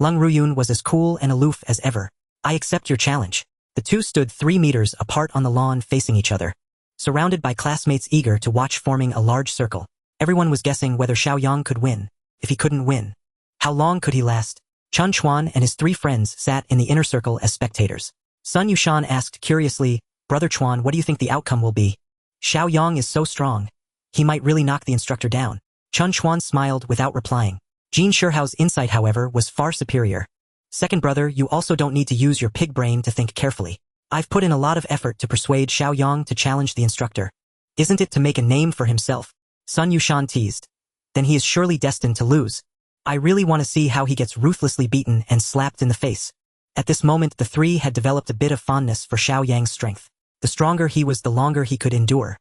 Lang Ruyun was as cool and aloof as ever. I accept your challenge. The two stood 3 meters apart on the lawn facing each other, surrounded by classmates eager to watch, forming a large circle. Everyone was guessing whether Xiao Yang could win. If he couldn't win, how long could he last? Chen Chuan and his 3 friends sat in the inner circle as spectators. Sun Yushan asked curiously, Brother Chuan, what do you think the outcome will be? Xiao Yang is so strong. He might really knock the instructor down. Chen Chuan smiled without replying. Jin Shihao's insight, however, was far superior. Second brother, you also don't need to use your pig brain to think carefully. I've put in a lot of effort to persuade Xiao Yang to challenge the instructor. Isn't it to make a name for himself? Sun Yushan teased. Then he is surely destined to lose. I really want to see how he gets ruthlessly beaten and slapped in the face. At this moment, the 3 had developed a bit of fondness for Xiao Yang's strength. The stronger he was, the longer he could endure.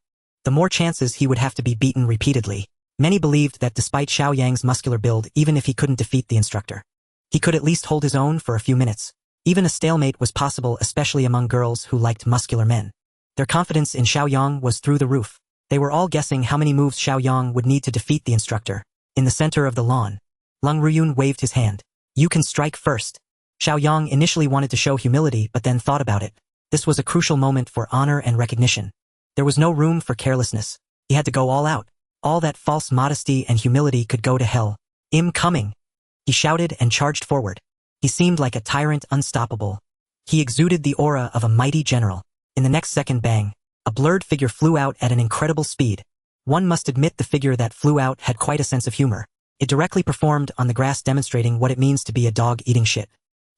The more chances he would have to be beaten repeatedly. Many believed that despite Xiao Yang's muscular build, even if he couldn't defeat the instructor, he could at least hold his own for a few minutes. Even a stalemate was possible, especially among girls who liked muscular men. Their confidence in Xiao Yang was through the roof. They were all guessing how many moves Xiao Yang would need to defeat the instructor. In the center of the lawn, Lang Ruyun waved his hand. You can strike first. Xiao Yang initially wanted to show humility, but then thought about it. This was a crucial moment for honor and recognition. There was no room for carelessness. He had to go all out. All that false modesty and humility could go to hell. I'm coming. He shouted and charged forward. He seemed like a tyrant, unstoppable. He exuded the aura of a mighty general. In the next second, bang, a blurred figure flew out at an incredible speed. One must admit the figure that flew out had quite a sense of humor. It directly performed on the grass, demonstrating what it means to be a dog eating shit.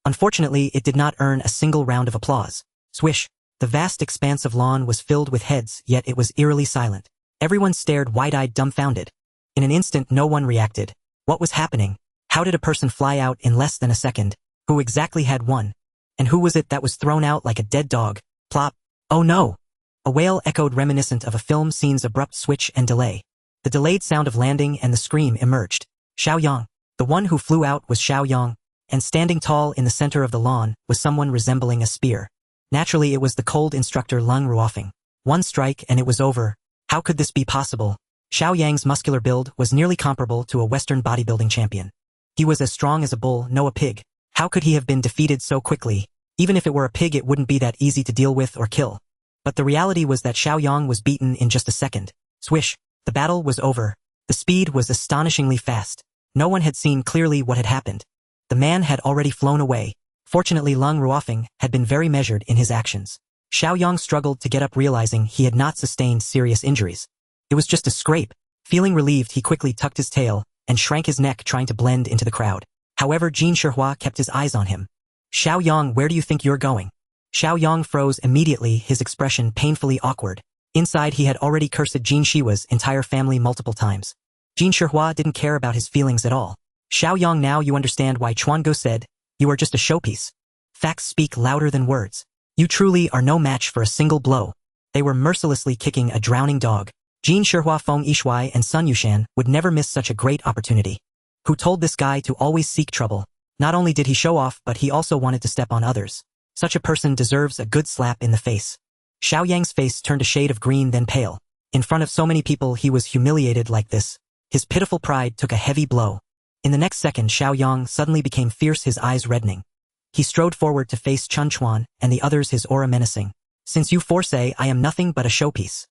Unfortunately, it did not earn a single round of applause. Swish. The vast expanse of lawn was filled with heads, yet it was eerily silent. Everyone stared wide-eyed, dumbfounded. In an instant, no one reacted. What was happening? How did a person fly out in less than a second? Who exactly had won? And who was it that was thrown out like a dead dog? Plop. Oh no! A wail echoed, reminiscent of a film scene's abrupt switch and delay. The delayed sound of landing and the scream emerged. Xiaoyang. The one who flew out was Xiaoyang, and standing tall in the center of the lawn was someone resembling a spear. Naturally, it was the cold instructor Lung Ruofeng. One strike and it was over. How could this be possible? Xiaoyang's muscular build was nearly comparable to a Western bodybuilding champion. He was as strong as a bull, no a pig. How could he have been defeated so quickly? Even if it were a pig, it wouldn't be that easy to deal with or kill. But the reality was that Xiaoyang was beaten in just a second. Swish. The battle was over. The speed was astonishingly fast. No one had seen clearly what had happened. The man had already flown away. Fortunately, Lung Ruofeng had been very measured in his actions. Xiaoyang struggled to get up, realizing he had not sustained serious injuries. It was just a scrape. Feeling relieved, he quickly tucked his tail and shrank his neck, trying to blend into the crowd. However, Jin Shihua kept his eyes on him. Xiaoyang, where do you think you're going? Xiaoyang froze immediately, his expression painfully awkward. Inside, he had already cursed Jin Shihua's entire family multiple times. Jin Shihua didn't care about his feelings at all. Xiaoyang, now you understand why Chuango said, you are just a showpiece. Facts speak louder than words. You truly are no match for a single blow. They were mercilessly kicking a drowning dog. Jin Shihua, Feng Yishuai, and Sun Yushan would never miss such a great opportunity. Who told this guy to always seek trouble? Not only did he show off, but he also wanted to step on others. Such a person deserves a good slap in the face. Xiaoyang's face turned a shade of green, then pale. In front of so many people, he was humiliated like this. His pitiful pride took a heavy blow. In the next second, Xiaoyang suddenly became fierce, his eyes reddening. He strode forward to face Chen Chuan and the others, his aura menacing. Since you four say I am nothing but a showpiece,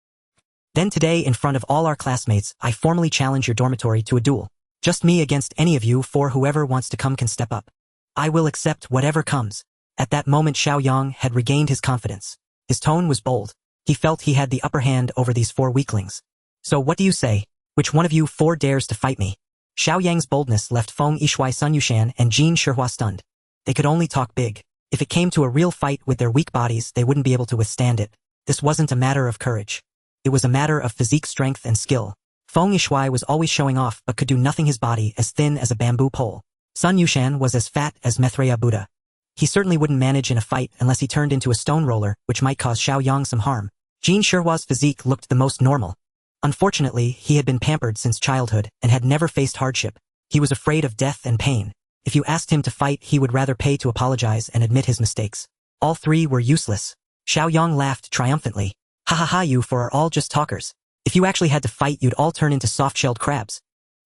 then today, in front of all our classmates, I formally challenge your dormitory to a duel. Just me against any of you four. Whoever wants to come can step up. I will accept whatever comes. At that moment, Xiaoyang had regained his confidence. His tone was bold. He felt he had the upper hand over these four weaklings. So what do you say? Which one of you four dares to fight me? Xiaoyang's boldness left Feng Yishuai, Sun Yushan, and Jin Shihua stunned. They could only talk big. If it came to a real fight with their weak bodies, they wouldn't be able to withstand it. This wasn't a matter of courage. It was a matter of physique strength and skill. Feng Yishuai was always showing off but could do nothing, his body as thin as a bamboo pole. Sun Yushan was as fat as Maitreya Buddha. He certainly wouldn't manage in a fight unless he turned into a stone roller, which might cause Xiaoyang some harm. Jin Shihua's physique looked the most normal. Unfortunately, he had been pampered since childhood and had never faced hardship. He was afraid of death and pain. If you asked him to fight, he would rather pay to apologize and admit his mistakes. All three were useless. Xiaoyang laughed triumphantly. Ha ha ha, you four are all just talkers. If you actually had to fight, you'd all turn into soft-shelled crabs.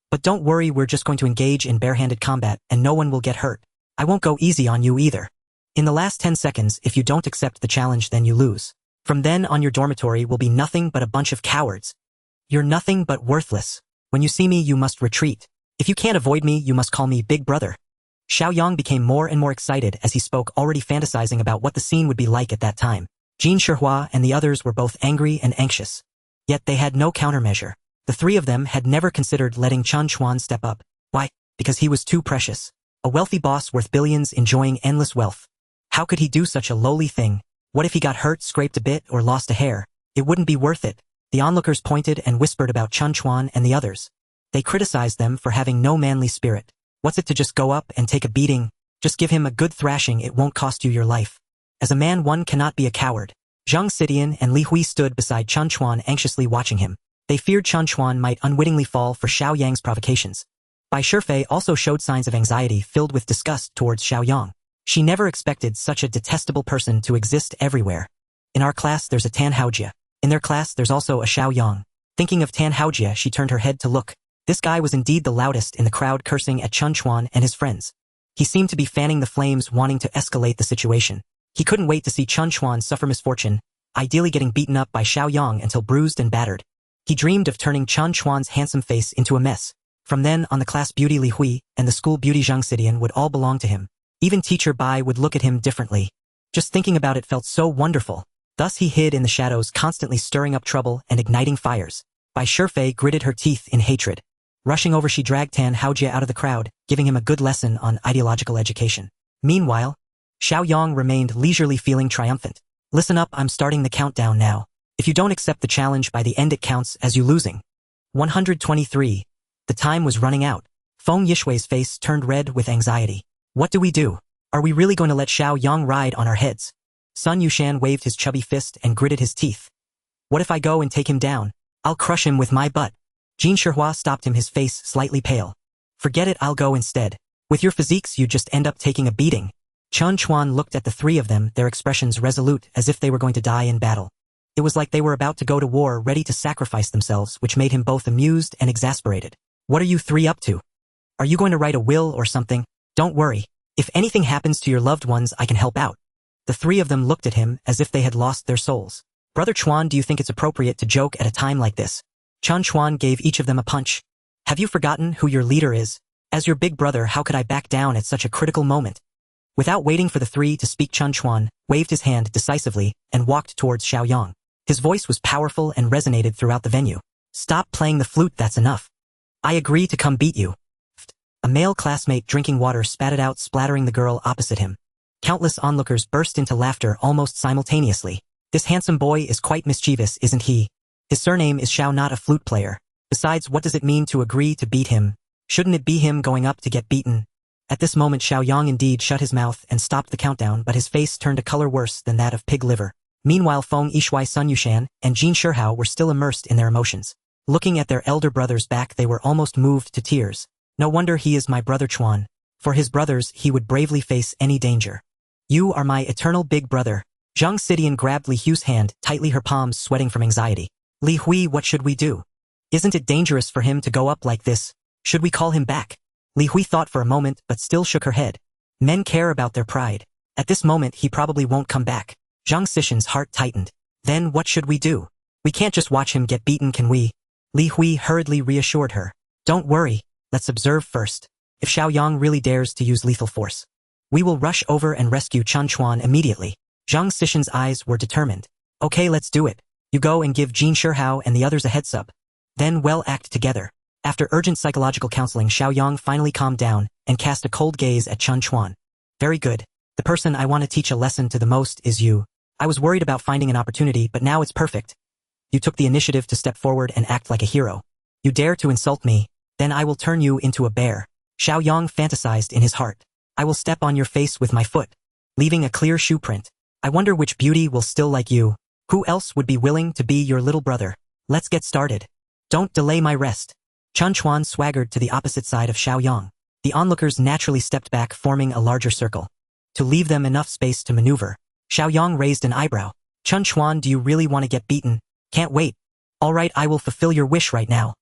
But don't worry, we're just going to engage in barehanded combat and no one will get hurt. I won't go easy on you either. In the last 10 seconds, if you don't accept the challenge, then you lose. From then on, your dormitory will be nothing but a bunch of cowards. You're nothing but worthless. When you see me, you must retreat. If you can't avoid me, you must call me Big Brother. Xiaoyang became more and more excited as he spoke, already fantasizing about what the scene would be like at that time. Jin Shihua and the others were both angry and anxious. Yet they had no countermeasure. The three of them had never considered letting Chen Chuan step up. Why? Because he was too precious. A wealthy boss worth billions, enjoying endless wealth. How could he do such a lowly thing? What if he got hurt, scraped a bit, or lost a hair? It wouldn't be worth it. The onlookers pointed and whispered about Chen Chuan and the others. They criticized them for having no manly spirit. What's it to just go up and take a beating? Just give him a good thrashing, it won't cost you your life. As a man, one cannot be a coward. Zhang Xidian and Li Hui stood beside Chen Chuan, anxiously watching him. They feared Chen Chuan might unwittingly fall for Xiaoyang's provocations. Bai Shifei also showed signs of anxiety, filled with disgust towards Xiaoyang. She never expected such a detestable person to exist everywhere. In our class, there's a Tan Haojia. In their class, there's also a Xiaoyang. Thinking of Tan Haojia, she turned her head to look. This guy was indeed the loudest in the crowd, cursing at Chen Chuan and his friends. He seemed to be fanning the flames, wanting to escalate the situation. He couldn't wait to see Chen Chuan suffer misfortune, ideally getting beaten up by Xiaoyang until bruised and battered. He dreamed of turning Chen Chuan's handsome face into a mess. From then on, the class beauty Li Hui and the school beauty Zhang Xidian would all belong to him. Even teacher Bai would look at him differently. Just thinking about it felt so wonderful. Thus he hid in the shadows, constantly stirring up trouble and igniting fires. Bai Shifei gritted her teeth in hatred. Rushing over, she dragged Tan Haojia out of the crowd, giving him a good lesson on ideological education. Meanwhile, Xiaoyang remained leisurely, feeling triumphant. Listen up, I'm starting the countdown now. If you don't accept the challenge by the end, it counts as you losing. 123. The time was running out. Feng Yishui's face turned red with anxiety. What do we do? Are we really going to let Xiaoyang ride on our heads? Sun Yushan waved his chubby fist and gritted his teeth. What if I go and take him down? I'll crush him with my butt. Jin Shihua stopped him, his face slightly pale. Forget it, I'll go instead. With your physiques you just end up taking a beating. Chen Chuan looked at the three of them, their expressions resolute as if they were going to die in battle. It was like they were about to go to war, ready to sacrifice themselves, which made him both amused and exasperated. What are you three up to? Are you going to write a will or something? Don't worry. If anything happens to your loved ones, I can help out. The three of them looked at him as if they had lost their souls. Brother Chuan, do you think it's appropriate to joke at a time like this? Chen Chuan gave each of them a punch. Have you forgotten who your leader is? As your big brother, how could I back down at such a critical moment? Without waiting for the three to speak, Chen Chuan waved his hand decisively and walked towards Xiaoyang. His voice was powerful and resonated throughout the venue. Stop playing the flute, that's enough. I agree to come beat you. A male classmate drinking water spatted out, splattering the girl opposite him. Countless onlookers burst into laughter almost simultaneously. This handsome boy is quite mischievous, isn't he? His surname is Xiao, not a flute player. Besides, what does it mean to agree to beat him? Shouldn't it be him going up to get beaten? At this moment Xiaoyang indeed shut his mouth and stopped the countdown, but his face turned a color worse than that of pig liver. Meanwhile Feng Yishui, Sun Yushan, and Jin Shihua were still immersed in their emotions. Looking at their elder brother's back, they were almost moved to tears. No wonder he is my brother Chuan. For his brothers he would bravely face any danger. You are my eternal big brother. Zhang Xidian grabbed Li Hui's hand tightly, her palms sweating from anxiety. Li Hui, what should we do? Isn't it dangerous for him to go up like this? Should we call him back? Li Hui thought for a moment but still shook her head. Men care about their pride. At this moment he probably won't come back. Zhang Xidian's heart tightened. Then what should we do? We can't just watch him get beaten, can we? Li Hui hurriedly reassured her. Don't worry, let's observe first. If Xiaoyang really dares to use lethal force, we will rush over and rescue Chen Chuan immediately. Zhang Xidian's eyes were determined. Okay, let's do it. You go and give Jin Shihua and the others a heads up. Then we'll act together. After urgent psychological counseling, Xiaoyang finally calmed down and cast a cold gaze at Chen Chuan. Very good. The person I want to teach a lesson to the most is you. I was worried about finding an opportunity, but now it's perfect. You took the initiative to step forward and act like a hero. You dare to insult me, then I will turn you into a bear. Xiaoyang fantasized in his heart. I will step on your face with my foot, leaving a clear shoe print. I wonder which beauty will still like you. Who else would be willing to be your little brother? Let's get started. Don't delay my rest. Chen Chuan swaggered to the opposite side of Xiaoyang. The onlookers naturally stepped back, forming a larger circle, to leave them enough space to maneuver. Xiaoyang raised an eyebrow. Chen Chuan, do you really want to get beaten? Can't wait. All right, I will fulfill your wish right now.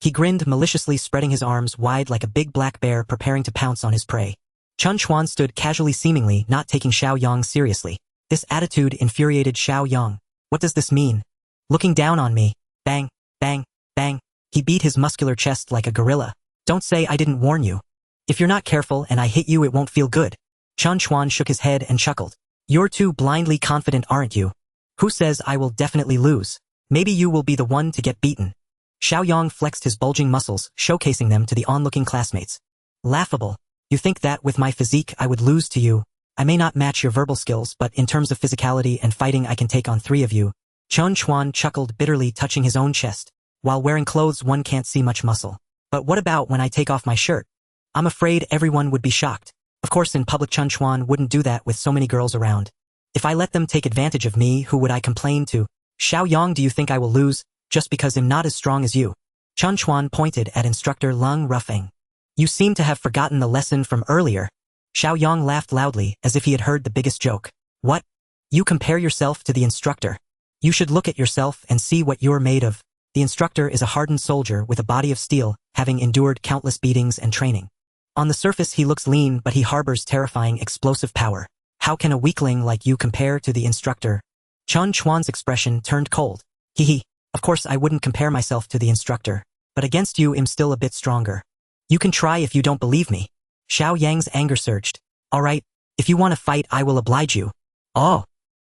He grinned maliciously, spreading his arms wide like a big black bear preparing to pounce on his prey. Chen Chuan stood casually, seemingly not taking Xiaoyang seriously. This attitude infuriated Xiaoyang. What does this mean? Looking down on me. Bang, bang, bang. He beat his muscular chest like a gorilla. Don't say I didn't warn you. If you're not careful and I hit you, it won't feel good. Chen Chuan shook his head and chuckled. You're too blindly confident, aren't you? Who says I will definitely lose? Maybe you will be the one to get beaten. Xiaoyang flexed his bulging muscles, showcasing them to the onlooking classmates. Laughable. You think that with my physique I would lose to you? I may not match your verbal skills, but in terms of physicality and fighting I can take on three of you. Chen Chuan chuckled bitterly, touching his own chest. While wearing clothes one can't see much muscle. But what about when I take off my shirt? I'm afraid everyone would be shocked. Of course in public Chen Chuan wouldn't do that with so many girls around. If I let them take advantage of me, who would I complain to? Xiaoyang, do you think I will lose, just because I'm not as strong as you? Chen Chuan pointed at instructor Leng Rufeng. You seem to have forgotten the lesson from earlier. Xiaoyang laughed loudly, as if he had heard the biggest joke. What? You compare yourself to the instructor? You should look at yourself and see what you're made of. The instructor is a hardened soldier with a body of steel, having endured countless beatings and training. On the surface he looks lean, but he harbors terrifying explosive power. How can a weakling like you compare to the instructor? Chen Chuan's expression turned cold. Hee. Of course I wouldn't compare myself to the instructor, but against you I'm still a bit stronger. You can try if you don't believe me. Xiaoyang's anger surged. All right, if you want to fight I will oblige you. Oh!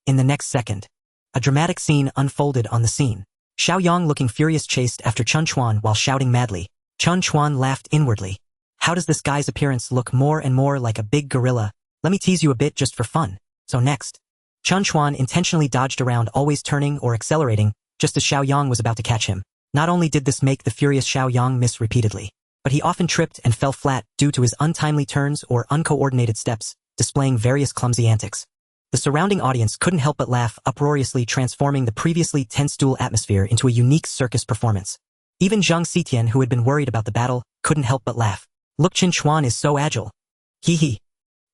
In the next second, a dramatic scene unfolded on the scene. Xiaoyang, looking furious, chased after Chen Chuan while shouting madly. Chen Chuan laughed inwardly. How does this guy's appearance look more and more like a big gorilla? Let me tease you a bit just for fun. So next. Chen Chuan intentionally dodged around, always turning or accelerating, just as Xiaoyang was about to catch him. Not only did this make the furious Xiaoyang miss repeatedly, but he often tripped and fell flat due to his untimely turns or uncoordinated steps, displaying various clumsy antics. The surrounding audience couldn't help but laugh uproariously, transforming the previously tense duel atmosphere into a unique circus performance. Even Zhang Xitian, who had been worried about the battle, couldn't help but laugh. Look, Chen Chuan is so agile. Hee hee.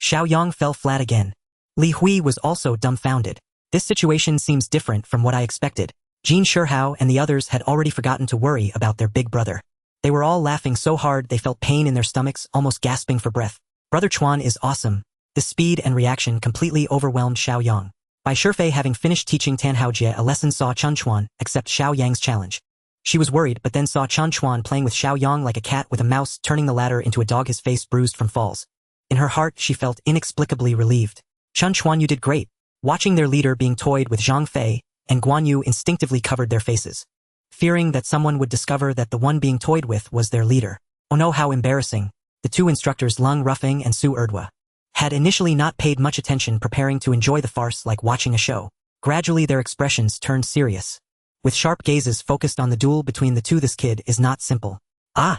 Xiao Yang fell flat again. Li Hui was also dumbfounded. This situation seems different from what I expected. Jin Shihao and the others had already forgotten to worry about their big brother. They were all laughing so hard they felt pain in their stomachs, almost gasping for breath. Brother Chuan is awesome. The speed and reaction completely overwhelmed Xiao Yang. By Shifei having finished teaching Tan Haojie a lesson, saw Chen Chuan accept Xiao Yang's challenge. She was worried, but then saw Chen Chuan playing with Xiao Yang like a cat with a mouse, turning the latter into a dog, his face bruised from falls. In her heart, she felt inexplicably relieved. Chen Chuan, you did great. Watching their leader being toyed with, Zhang Fei and Guan Yu instinctively covered their faces, fearing that someone would discover that the one being toyed with was their leader. Oh no, how embarrassing. The two instructors, Lung Ruffing and Su Erdwa, had initially not paid much attention, preparing to enjoy the farce like watching a show. Gradually their expressions turned serious, with sharp gazes focused on the duel between the two. This kid is not simple. Ah!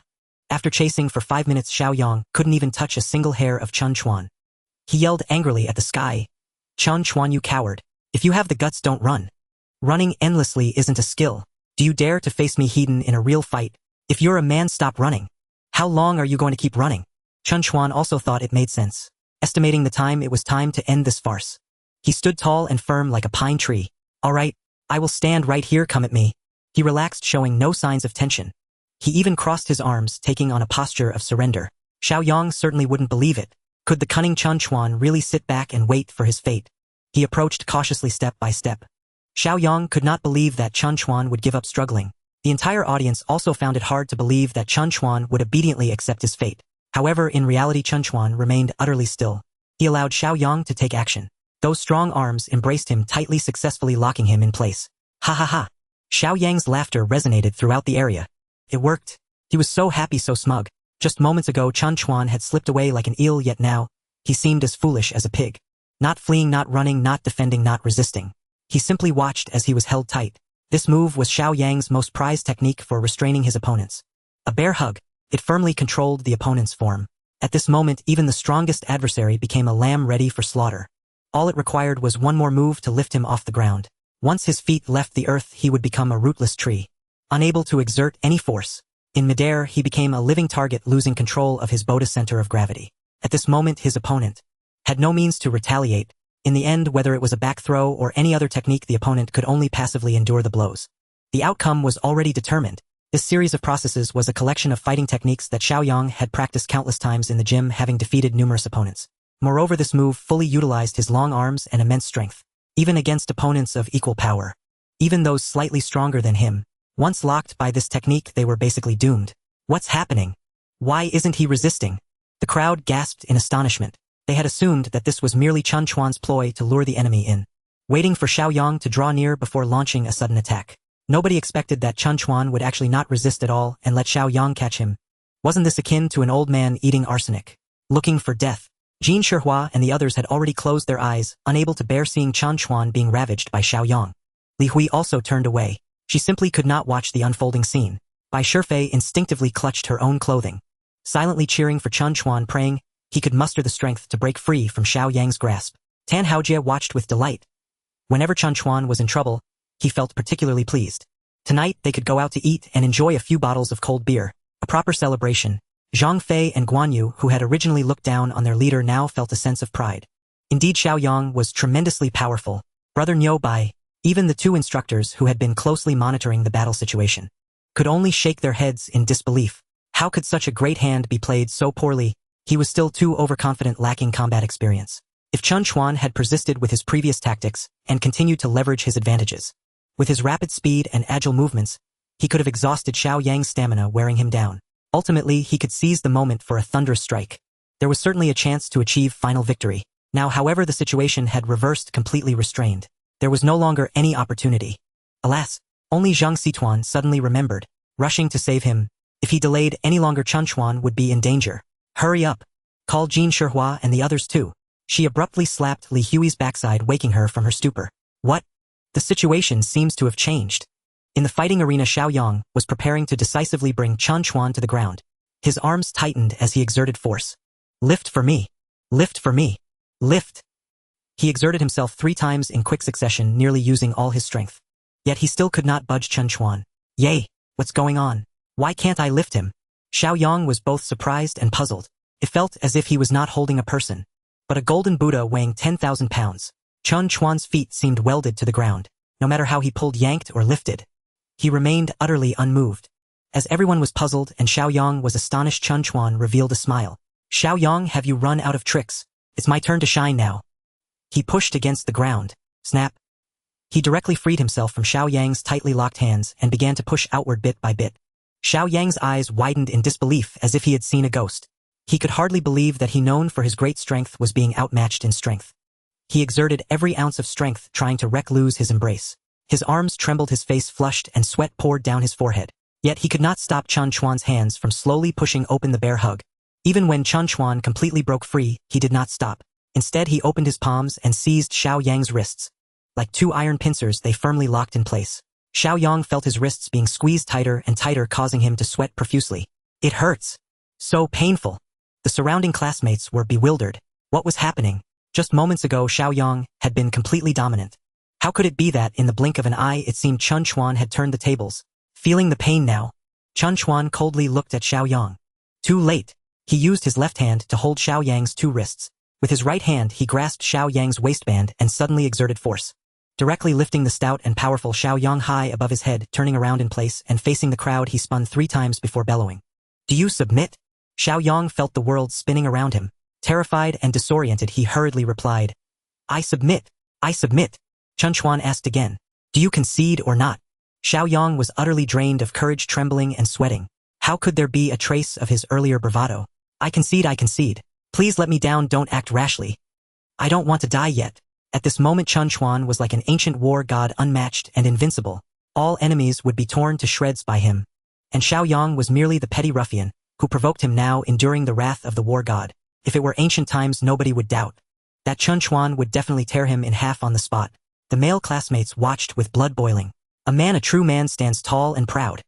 After chasing for 5 minutes, Xiao Yang couldn't even touch a single hair of Chen Chuan. He yelled angrily at the sky. Chen Chuan, you coward. If you have the guts, don't run. Running endlessly isn't a skill. Do you dare to face me head-on in a real fight? If you're a man, stop running. How long are you going to keep running? Chen Chuan also thought it made sense. Estimating the time, it was time to end this farce. He stood tall and firm like a pine tree. All right, I will stand right here, come at me. He relaxed, showing no signs of tension. He even crossed his arms, taking on a posture of surrender. Xiao Yang certainly wouldn't believe it. Could the cunning Chen Chuan really sit back and wait for his fate? He approached cautiously, step by step. Xiao Yang could not believe that Chen Chuan would give up struggling. The entire audience also found it hard to believe that Chen Chuan would obediently accept his fate. However, in reality, Chen Chuan remained utterly still. He allowed Xiao Yang to take action. Those strong arms embraced him tightly, successfully locking him in place. Ha ha ha. Xiao Yang's laughter resonated throughout the area. It worked. He was so happy, so smug. Just moments ago, Chen Chuan had slipped away like an eel, yet now, he seemed as foolish as a pig. Not fleeing, not running, not defending, not resisting. He simply watched as he was held tight. This move was Xiao Yang's most prized technique for restraining his opponents. A bear hug. It firmly controlled the opponent's form. At this moment, even the strongest adversary became a lamb ready for slaughter. All it required was one more move to lift him off the ground. Once his feet left the earth, he would become a rootless tree, unable to exert any force. In midair, he became a living target, losing control of his Boda center of gravity. At this moment, his opponent had no means to retaliate. In the end, whether it was a back throw or any other technique, the opponent could only passively endure the blows. The outcome was already determined. This series of processes was a collection of fighting techniques that Xiao Yang had practiced countless times in the gym, having defeated numerous opponents. Moreover, this move fully utilized his long arms and immense strength, even against opponents of equal power. Even those slightly stronger than him. Once locked by this technique, they were basically doomed. What's happening? Why isn't he resisting? The crowd gasped in astonishment. They had assumed that this was merely Chen Chuan's ploy to lure the enemy in, waiting for Xiao Yang to draw near before launching a sudden attack. Nobody expected that Chen Chuan would actually not resist at all and let Xiao Yang catch him. Wasn't this akin to an old man eating arsenic, looking for death? Jin Shihua and the others had already closed their eyes, unable to bear seeing Chen Chuan being ravaged by Xiao Yang. Li Hui also turned away. She simply could not watch the unfolding scene. Bai Shifei instinctively clutched her own clothing, silently cheering for Chen Chuan, praying he could muster the strength to break free from Xiao Yang's grasp. Tan Haojie watched with delight. Whenever Chen Chuan was in trouble, he felt particularly pleased. Tonight, they could go out to eat and enjoy a few bottles of cold beer, a proper celebration. Zhang Fei and Guan Yu, who had originally looked down on their leader, now felt a sense of pride. Indeed, Xiao Yang was tremendously powerful. Brother Niu Bai, even the two instructors who had been closely monitoring the battle situation, could only shake their heads in disbelief. How could such a great hand be played so poorly? He was still too overconfident, lacking combat experience. If Chen Chuan had persisted with his previous tactics and continued to leverage his advantages, with his rapid speed and agile movements, he could have exhausted Xiao Yang's stamina, wearing him down. Ultimately, he could seize the moment for a thunderous strike. There was certainly a chance to achieve final victory. Now, however, the situation had reversed, completely restrained. There was no longer any opportunity. Alas, only Zhang Xituan suddenly remembered, rushing to save him. If he delayed any longer, Chen Chuan would be in danger. Hurry up! Call Jin Shihua and the others too. She abruptly slapped Li Hui's backside, waking her from her stupor. What? The situation seems to have changed. In the fighting arena, Xiao Yang was preparing to decisively bring Chen Chuan to the ground. His arms tightened as he exerted force. Lift for me! Lift for me! Lift! He exerted himself 3 times in quick succession, nearly using all his strength. Yet he still could not budge Chen Chuan. Yay! What's going on? Why can't I lift him? Xiao Yang was both surprised and puzzled. It felt as if he was not holding a person, but a golden Buddha weighing 10,000 pounds. Chen Chuan's feet seemed welded to the ground. No matter how he pulled, yanked, or lifted, he remained utterly unmoved. As everyone was puzzled and Xiao Yang was astonished, Chen Chuan revealed a smile. Xiao Yang, have you run out of tricks? It's my turn to shine now. He pushed against the ground. Snap. He directly freed himself from Xiao Yang's tightly locked hands and began to push outward bit by bit. Xiao Yang's eyes widened in disbelief as if he had seen a ghost. He could hardly believe that he, known for his great strength, was being outmatched in strength. He exerted every ounce of strength trying to wreak loose his embrace. His arms trembled, his face flushed, and sweat poured down his forehead. Yet he could not stop Chen Chuan's hands from slowly pushing open the bear hug. Even when Chen Chuan completely broke free, he did not stop. Instead, he opened his palms and seized Xiao Yang's wrists. Like two iron pincers, they firmly locked in place. Xiao Yang felt his wrists being squeezed tighter and tighter, causing him to sweat profusely. It hurts. So painful. The surrounding classmates were bewildered. What was happening? Just moments ago, Xiao Yang had been completely dominant. How could it be that, in the blink of an eye, it seemed Chen Chuan had turned the tables? Feeling the pain now, Chen Chuan coldly looked at Xiao Yang. Too late. He used his left hand to hold Xiao Yang's two wrists. With his right hand, he grasped Xiao Yang's waistband and suddenly exerted force, directly lifting the stout and powerful Xiao Yang high above his head. Turning around in place and facing the crowd, he spun 3 times before bellowing. Do you submit? Xiao Yang felt the world spinning around him. Terrified and disoriented, he hurriedly replied, I submit. I submit. Chen Chuan asked again, do you concede or not? Xiao Yang was utterly drained of courage, trembling and sweating. How could there be a trace of his earlier bravado? I concede, I concede. Please let me down, don't act rashly. I don't want to die yet. At this moment, Chen Chuan was like an ancient war god, unmatched and invincible. All enemies would be torn to shreds by him. And Xiao Yang was merely the petty ruffian who provoked him, now enduring the wrath of the war god. If it were ancient times, nobody would doubt that Chen Chuan would definitely tear him in half on the spot. The male classmates watched with blood boiling. A man, a true man, stands tall and proud.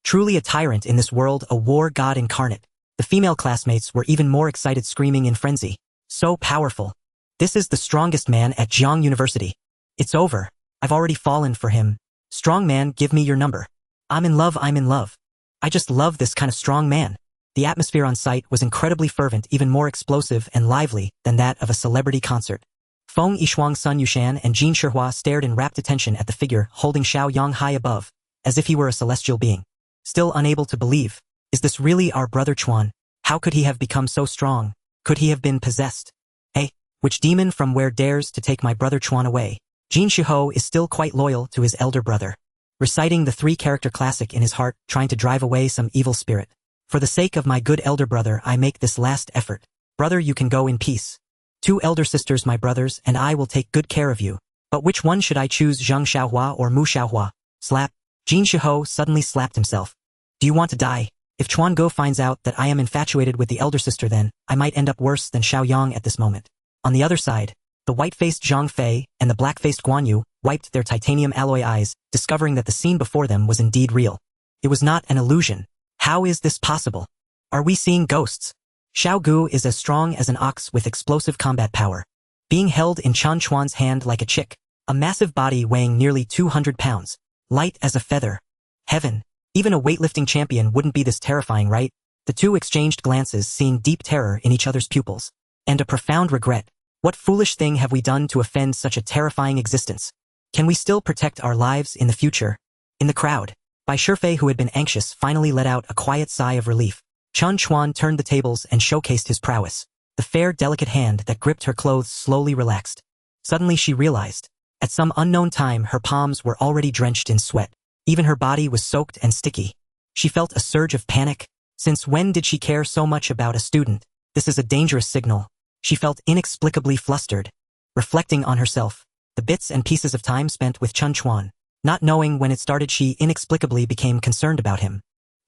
Truly a tyrant in this world, a war god incarnate. The female classmates were even more excited, screaming in frenzy. So powerful. This is the strongest man at Jiang University. It's over. I've already fallen for him. Strong man, give me your number. I'm in love, I'm in love. I just love this kind of strong man. The atmosphere on site was incredibly fervent, even more explosive and lively than that of a celebrity concert. Feng Yishuang, Sun Yushan, and Jin Shihua stared in rapt attention at the figure holding Xiao Yang high above, as if he were a celestial being. Still unable to believe. Is this really our brother Chuan? How could he have become so strong? Could he have been possessed? Hey, which demon from where dares to take my brother Chuan away? Jin Shiho is still quite loyal to his elder brother, reciting the 3-character classic in his heart, trying to drive away some evil spirit. For the sake of my good elder brother, I make this last effort. Brother, you can go in peace. 2 elder sisters, my brothers, and I will take good care of you. But which one should I choose, Zhang Xiaohua or Mu Xiaohua? Slap. Jin Shiho suddenly slapped himself. Do you want to die? If Chuan Go finds out that I am infatuated with the elder sister, then I might end up worse than Xiao Yang at this moment. On the other side, the white-faced Zhang Fei and the black-faced Guan Yu wiped their titanium alloy eyes, discovering that the scene before them was indeed real. It was not an illusion. How is this possible? Are we seeing ghosts? Xiao Gu is as strong as an ox with explosive combat power. Being held in Chen Chuan's hand like a chick, a massive body weighing nearly 200 pounds, light as a feather. Heaven. Even a weightlifting champion wouldn't be this terrifying, right? The two exchanged glances, seeing deep terror in each other's pupils, and a profound regret. What foolish thing have we done to offend such a terrifying existence? Can we still protect our lives in the future? In the crowd, Bai Shifei, who had been anxious, finally let out a quiet sigh of relief. Chen Chuan turned the tables and showcased his prowess. The fair, delicate hand that gripped her clothes slowly relaxed. Suddenly she realized, at some unknown time, her palms were already drenched in sweat. Even her body was soaked and sticky. She felt a surge of panic. Since when did she care so much about a student? This is a dangerous signal. She felt inexplicably flustered. Reflecting on herself, the bits and pieces of time spent with Chen Chuan, not knowing when it started, she inexplicably became concerned about him.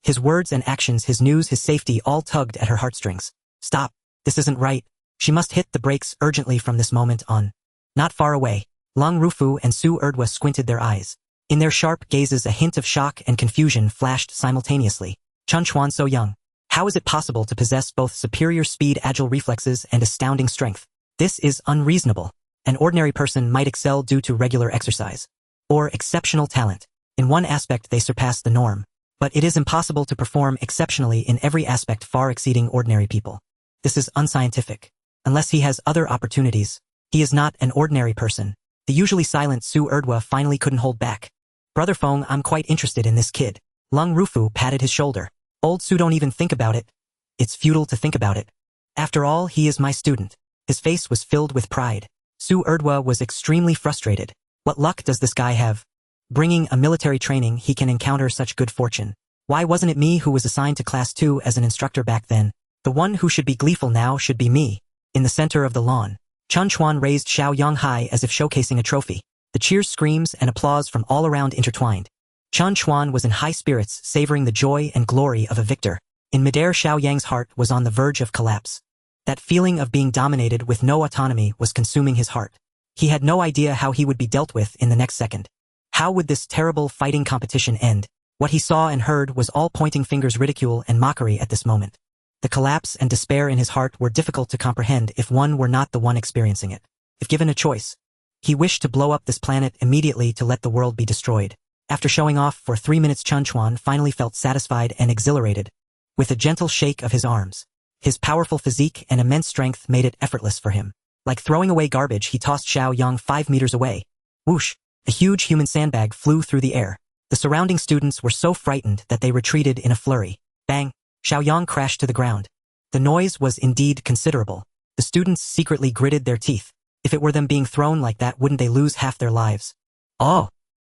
His words and actions, his news, his safety, all tugged at her heartstrings. Stop. This isn't right. She must hit the brakes urgently from this moment on. Not far away, Long Rufu and Su Erdwa squinted their eyes. In their sharp gazes, a hint of shock and confusion flashed simultaneously. Chen Chuan, so young. How is it possible to possess both superior speed, agile reflexes, and astounding strength? This is unreasonable. An ordinary person might excel due to regular exercise or exceptional talent. In one aspect, they surpass the norm. But it is impossible to perform exceptionally in every aspect far exceeding ordinary people. This is unscientific. Unless he has other opportunities, he is not an ordinary person. The usually silent Su Erdwa finally couldn't hold back. Brother Feng, I'm quite interested in this kid. Lung Rufu patted his shoulder. Old Su, don't even think about it. It's futile to think about it. After all, he is my student. His face was filled with pride. Su Erdwa was extremely frustrated. What luck does this guy have? Bringing a military training, he can encounter such good fortune. Why wasn't it me who was assigned to Class 2 as an instructor back then? The one who should be gleeful now should be me. In the center of the lawn, Chen Chuan raised Xiao Yang high as if showcasing a trophy. The cheers, screams, and applause from all around intertwined. Chen Chuan was in high spirits, savoring the joy and glory of a victor. In midair, Xiao Yang's heart was on the verge of collapse. That feeling of being dominated with no autonomy was consuming his heart. He had no idea how he would be dealt with in the next second. How would this terrible fighting competition end? What he saw and heard was all pointing fingers, ridicule, and mockery at this moment. The collapse and despair in his heart were difficult to comprehend if one were not the one experiencing it. If given a choice, he wished to blow up this planet immediately to let the world be destroyed. After showing off for 3 minutes, Chen Chuan finally felt satisfied and exhilarated. With a gentle shake of his arms, his powerful physique and immense strength made it effortless for him. Like throwing away garbage, he tossed Xiao Yang 5 meters away. Whoosh! A huge human sandbag flew through the air. The surrounding students were so frightened that they retreated in a flurry. Bang! Xiao Yang crashed to the ground. The noise was indeed considerable. The students secretly gritted their teeth. If it were them being thrown like that, wouldn't they lose half their lives? Oh!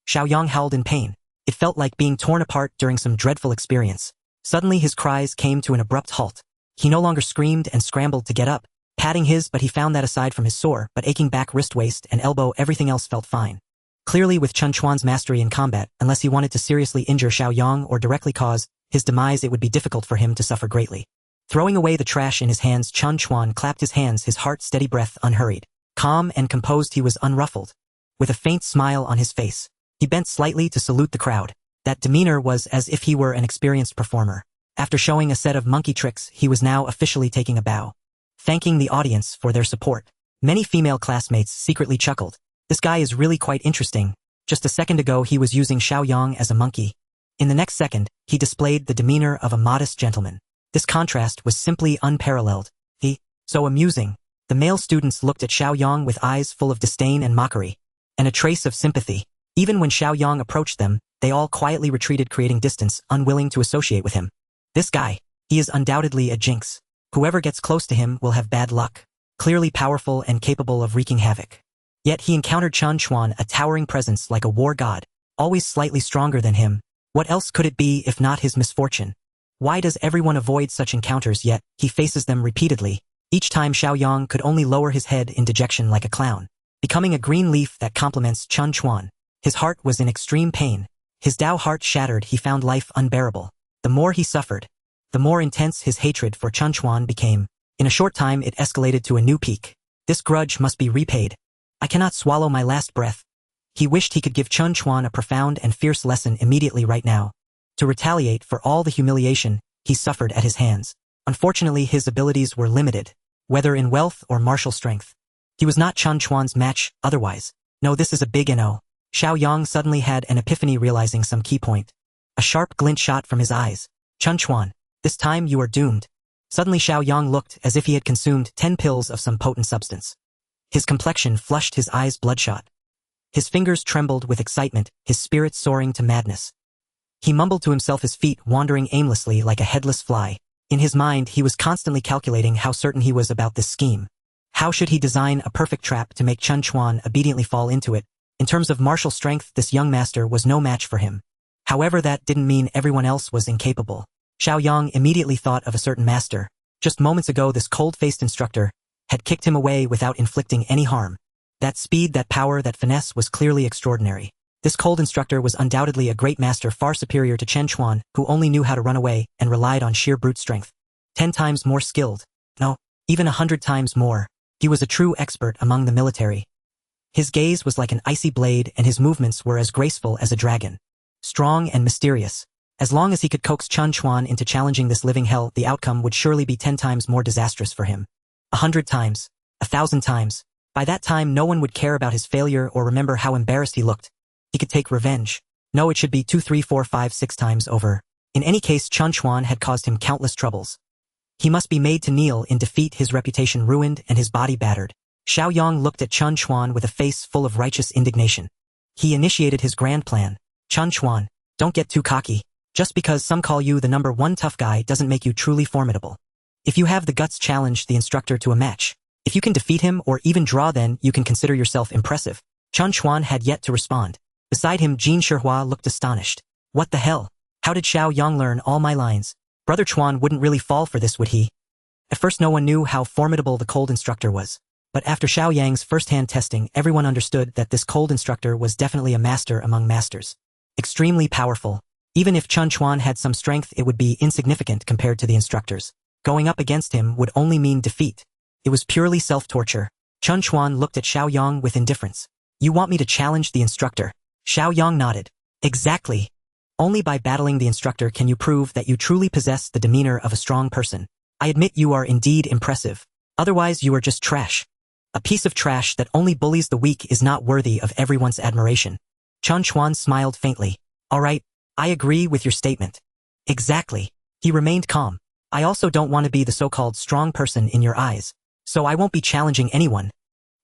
Xiao Yang howled in pain. It felt like being torn apart during some dreadful experience. Suddenly his cries came to an abrupt halt. He no longer screamed and scrambled to get up, patting but he found that aside from his sore but aching back, wrist, waist, and elbow, everything else felt fine. Clearly, with Chen Chuan's mastery in combat, unless he wanted to seriously injure Xiao Yang or directly cause his demise, it would be difficult for him to suffer greatly. Throwing away the trash in his hands, Chen Chuan clapped his hands, his heart steady, breath unhurried. Calm and composed, he was unruffled. With a faint smile on his face, he bent slightly to salute the crowd. That demeanor was as if he were an experienced performer. After showing a set of monkey tricks, he was now officially taking a bow, thanking the audience for their support. Many female classmates secretly chuckled. This guy is really quite interesting. Just a second ago he was using Xiao Yang as a monkey. In the next second, he displayed the demeanor of a modest gentleman. This contrast was simply unparalleled. So amusing. The male students looked at Xiao Yang with eyes full of disdain and mockery, and a trace of sympathy. Even when Xiao Yang approached them, they all quietly retreated, creating distance, unwilling to associate with him. This guy, he is undoubtedly a jinx. Whoever gets close to him will have bad luck. Clearly powerful and capable of wreaking havoc. Yet he encountered Chen Chuan, a towering presence like a war god, always slightly stronger than him. What else could it be if not his misfortune? Why does everyone avoid such encounters, yet he faces them repeatedly? Each time Xiao Yang could only lower his head in dejection like a clown, becoming a green leaf that complements Chen Chuan. His heart was in extreme pain. His Tao heart shattered, he found life unbearable. The more he suffered, the more intense his hatred for Chen Chuan became. In a short time it escalated to a new peak. This grudge must be repaid. I cannot swallow my last breath. He wished he could give Chen Chuan a profound and fierce lesson immediately right now, to retaliate for all the humiliation he suffered at his hands. Unfortunately, his abilities were limited, whether in wealth or martial strength. He was not Chen Chuan's match otherwise. No, this is a big no. Xiao Yang suddenly had an epiphany, realizing some key point. A sharp glint shot from his eyes. Chen Chuan, this time you are doomed. Suddenly Xiao Yang looked as if he had consumed 10 pills of some potent substance. His complexion flushed, his eyes bloodshot. His fingers trembled with excitement, his spirit soaring to madness. He mumbled to himself, his feet wandering aimlessly like a headless fly. In his mind, he was constantly calculating how certain he was about this scheme. How should he design a perfect trap to make Chen Chuan obediently fall into it? In terms of martial strength, this young master was no match for him. However, that didn't mean everyone else was incapable. Xiao Yang immediately thought of a certain master. Just moments ago, this cold-faced instructor had kicked him away without inflicting any harm. That speed, that power, that finesse was clearly extraordinary. This cold instructor was undoubtedly a great master, far superior to Chen Chuan, who only knew how to run away and relied on sheer brute strength. 10 times more skilled. No, even 100 times more. He was a true expert among the military. His gaze was like an icy blade, and his movements were as graceful as a dragon. Strong and mysterious. As long as he could coax Chen Chuan into challenging this living hell, the outcome would surely be 10 times more disastrous for him. 100 times. 1,000 times. By that time, no one would care about his failure or remember how embarrassed he looked. He could take revenge. No, it should be 2, 3, 4, 5, 6 times over. In any case, Chen Chuan had caused him countless troubles. He must be made to kneel in defeat, his reputation ruined and his body battered. Xiao Yang looked at Chen Chuan with a face full of righteous indignation. He initiated his grand plan. Chen Chuan, don't get too cocky. Just because some call you the number one tough guy doesn't make you truly formidable. If you have the guts, challenge the instructor to a match. If you can defeat him or even draw, then you can consider yourself impressive. Chen Chuan had yet to respond. Beside him, Jin Shihua looked astonished. What the hell? How did Xiao Yang learn all my lines? Brother Chuan wouldn't really fall for this, would he? At first no one knew how formidable the cold instructor was. But after Xiao Yang's first-hand testing, everyone understood that this cold instructor was definitely a master among masters. Extremely powerful. Even if Chen Chuan had some strength, it would be insignificant compared to the instructors. Going up against him would only mean defeat. It was purely self-torture. Chen Chuan looked at Xiao Yang with indifference. You want me to challenge the instructor? Xiao Yang nodded. Exactly. Only by battling the instructor can you prove that you truly possess the demeanor of a strong person. I admit you are indeed impressive. Otherwise you are just trash. A piece of trash that only bullies the weak is not worthy of everyone's admiration. Chen Chuan smiled faintly. All right, I agree with your statement. Exactly. He remained calm. I also don't want to be the so-called strong person in your eyes, so I won't be challenging anyone.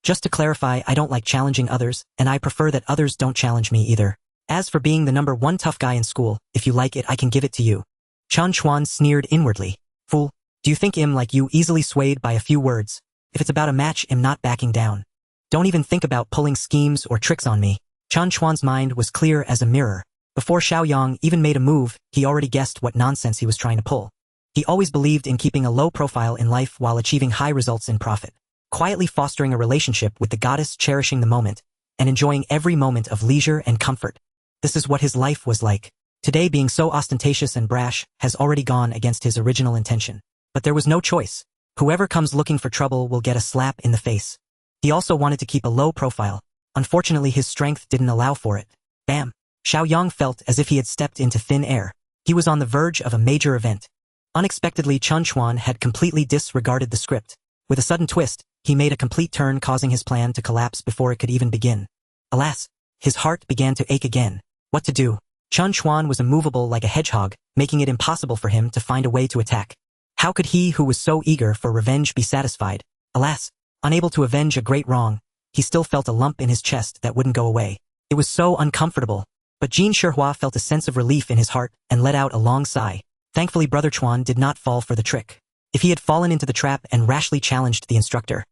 Just to clarify, I don't like challenging others, and I prefer that others don't challenge me either. As for being the number one tough guy in school, if you like it, I can give it to you. Chen Chuan sneered inwardly. Fool, do you think I'm like you, easily swayed by a few words? If it's about a match, I'm not backing down. Don't even think about pulling schemes or tricks on me. Chen Chuan's mind was clear as a mirror. Before Xiao Yang even made a move, he already guessed what nonsense he was trying to pull. He always believed in keeping a low profile in life while achieving high results in profit, quietly fostering a relationship with the goddess, cherishing the moment, and enjoying every moment of leisure and comfort. This is what his life was like. Today, being so ostentatious and brash has already gone against his original intention. But there was no choice. Whoever comes looking for trouble will get a slap in the face. He also wanted to keep a low profile. Unfortunately, his strength didn't allow for it. Bam! Xiao Yang felt as if he had stepped into thin air. He was on the verge of a major event. Unexpectedly, Chen Chuan had completely disregarded the script. With a sudden twist, he made a complete turn, causing his plan to collapse before it could even begin. Alas, his heart began to ache again. What to do? Chen Chuan was immovable like a hedgehog, making it impossible for him to find a way to attack. How could he who was so eager for revenge be satisfied? Alas, unable to avenge a great wrong, he still felt a lump in his chest that wouldn't go away. It was so uncomfortable. But Jin Shihua felt a sense of relief in his heart and let out a long sigh. Thankfully, Brother Chuan did not fall for the trick. If he had fallen into the trap and rashly challenged the instructor,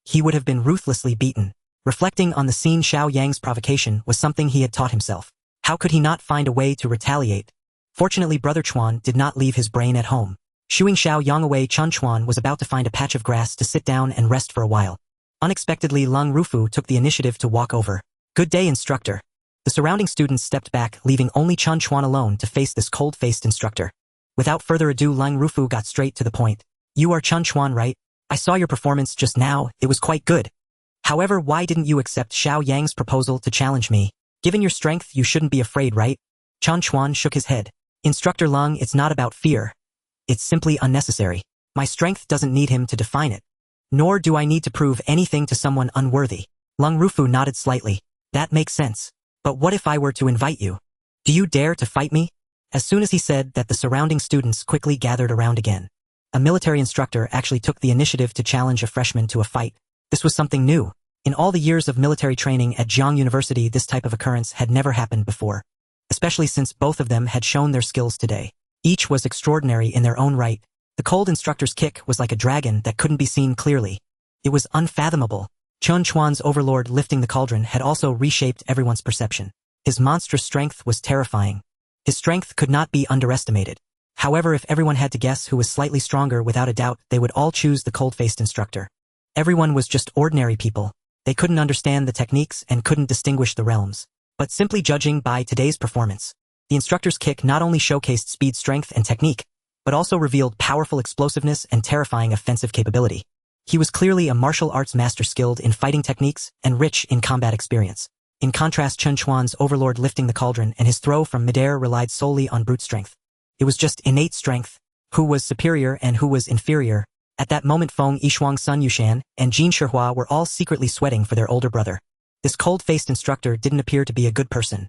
he would have been ruthlessly beaten. Reflecting on the scene, Xiao Yang's provocation was something he had taught himself. How could he not find a way to retaliate? Fortunately, Brother Chuan did not leave his brain at home. Shooing Xiao Yang away, Chen Chuan was about to find a patch of grass to sit down and rest for a while. Unexpectedly, Lung Rufu took the initiative to walk over. Good day, instructor. The surrounding students stepped back, leaving only Chen Chuan alone to face this cold-faced instructor. Without further ado, Lung Rufu got straight to the point. You are Chen Chuan, right? I saw your performance just now, it was quite good. However, why didn't you accept Xiao Yang's proposal to challenge me? Given your strength, you shouldn't be afraid, right? Chen Chuan shook his head. Instructor Lung, it's not about fear. It's simply unnecessary. My strength doesn't need him to define it. Nor do I need to prove anything to someone unworthy. Lung Rufu nodded slightly. That makes sense. But what if I were to invite you? Do you dare to fight me? As soon as he said that, the surrounding students quickly gathered around again. A military instructor actually took the initiative to challenge a freshman to a fight. This was something new. In all the years of military training at Jiang University, this type of occurrence had never happened before. Especially since both of them had shown their skills today. Each was extraordinary in their own right. The cold instructor's kick was like a dragon that couldn't be seen clearly. It was unfathomable. Chen Chuan's overlord lifting the cauldron had also reshaped everyone's perception. His monstrous strength was terrifying. His strength could not be underestimated. However, if everyone had to guess who was slightly stronger, without a doubt, they would all choose the cold-faced instructor. Everyone was just ordinary people. They couldn't understand the techniques and couldn't distinguish the realms. But simply judging by today's performance, the instructor's kick not only showcased speed, strength, and technique, but also revealed powerful explosiveness and terrifying offensive capability. He was clearly a martial arts master, skilled in fighting techniques and rich in combat experience. In contrast, Chen Chuan's overlord lifting the cauldron and his throw from midair relied solely on brute strength. It was just innate strength. Who was superior and who was inferior? At that moment, Feng Yishuang, Sun Yushan, and Jin Shihua were all secretly sweating for their older brother. This cold-faced instructor didn't appear to be a good person.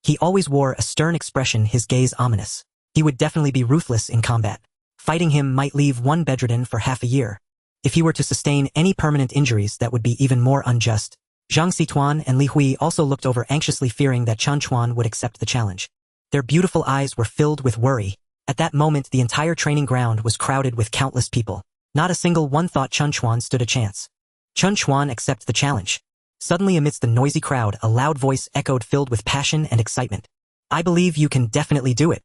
He always wore a stern expression, his gaze ominous. He would definitely be ruthless in combat. Fighting him might leave one bedridden for half a year. If he were to sustain any permanent injuries, that would be even more unjust. Zhang Xituan and Li Hui also looked over anxiously, fearing that Chen Chuan would accept the challenge. Their beautiful eyes were filled with worry. At that moment, the entire training ground was crowded with countless people. Not a single one thought Chen Chuan stood a chance. Chen Chuan accept the challenge. Suddenly, amidst the noisy crowd, a loud voice echoed, filled with passion and excitement. I believe you can definitely do it.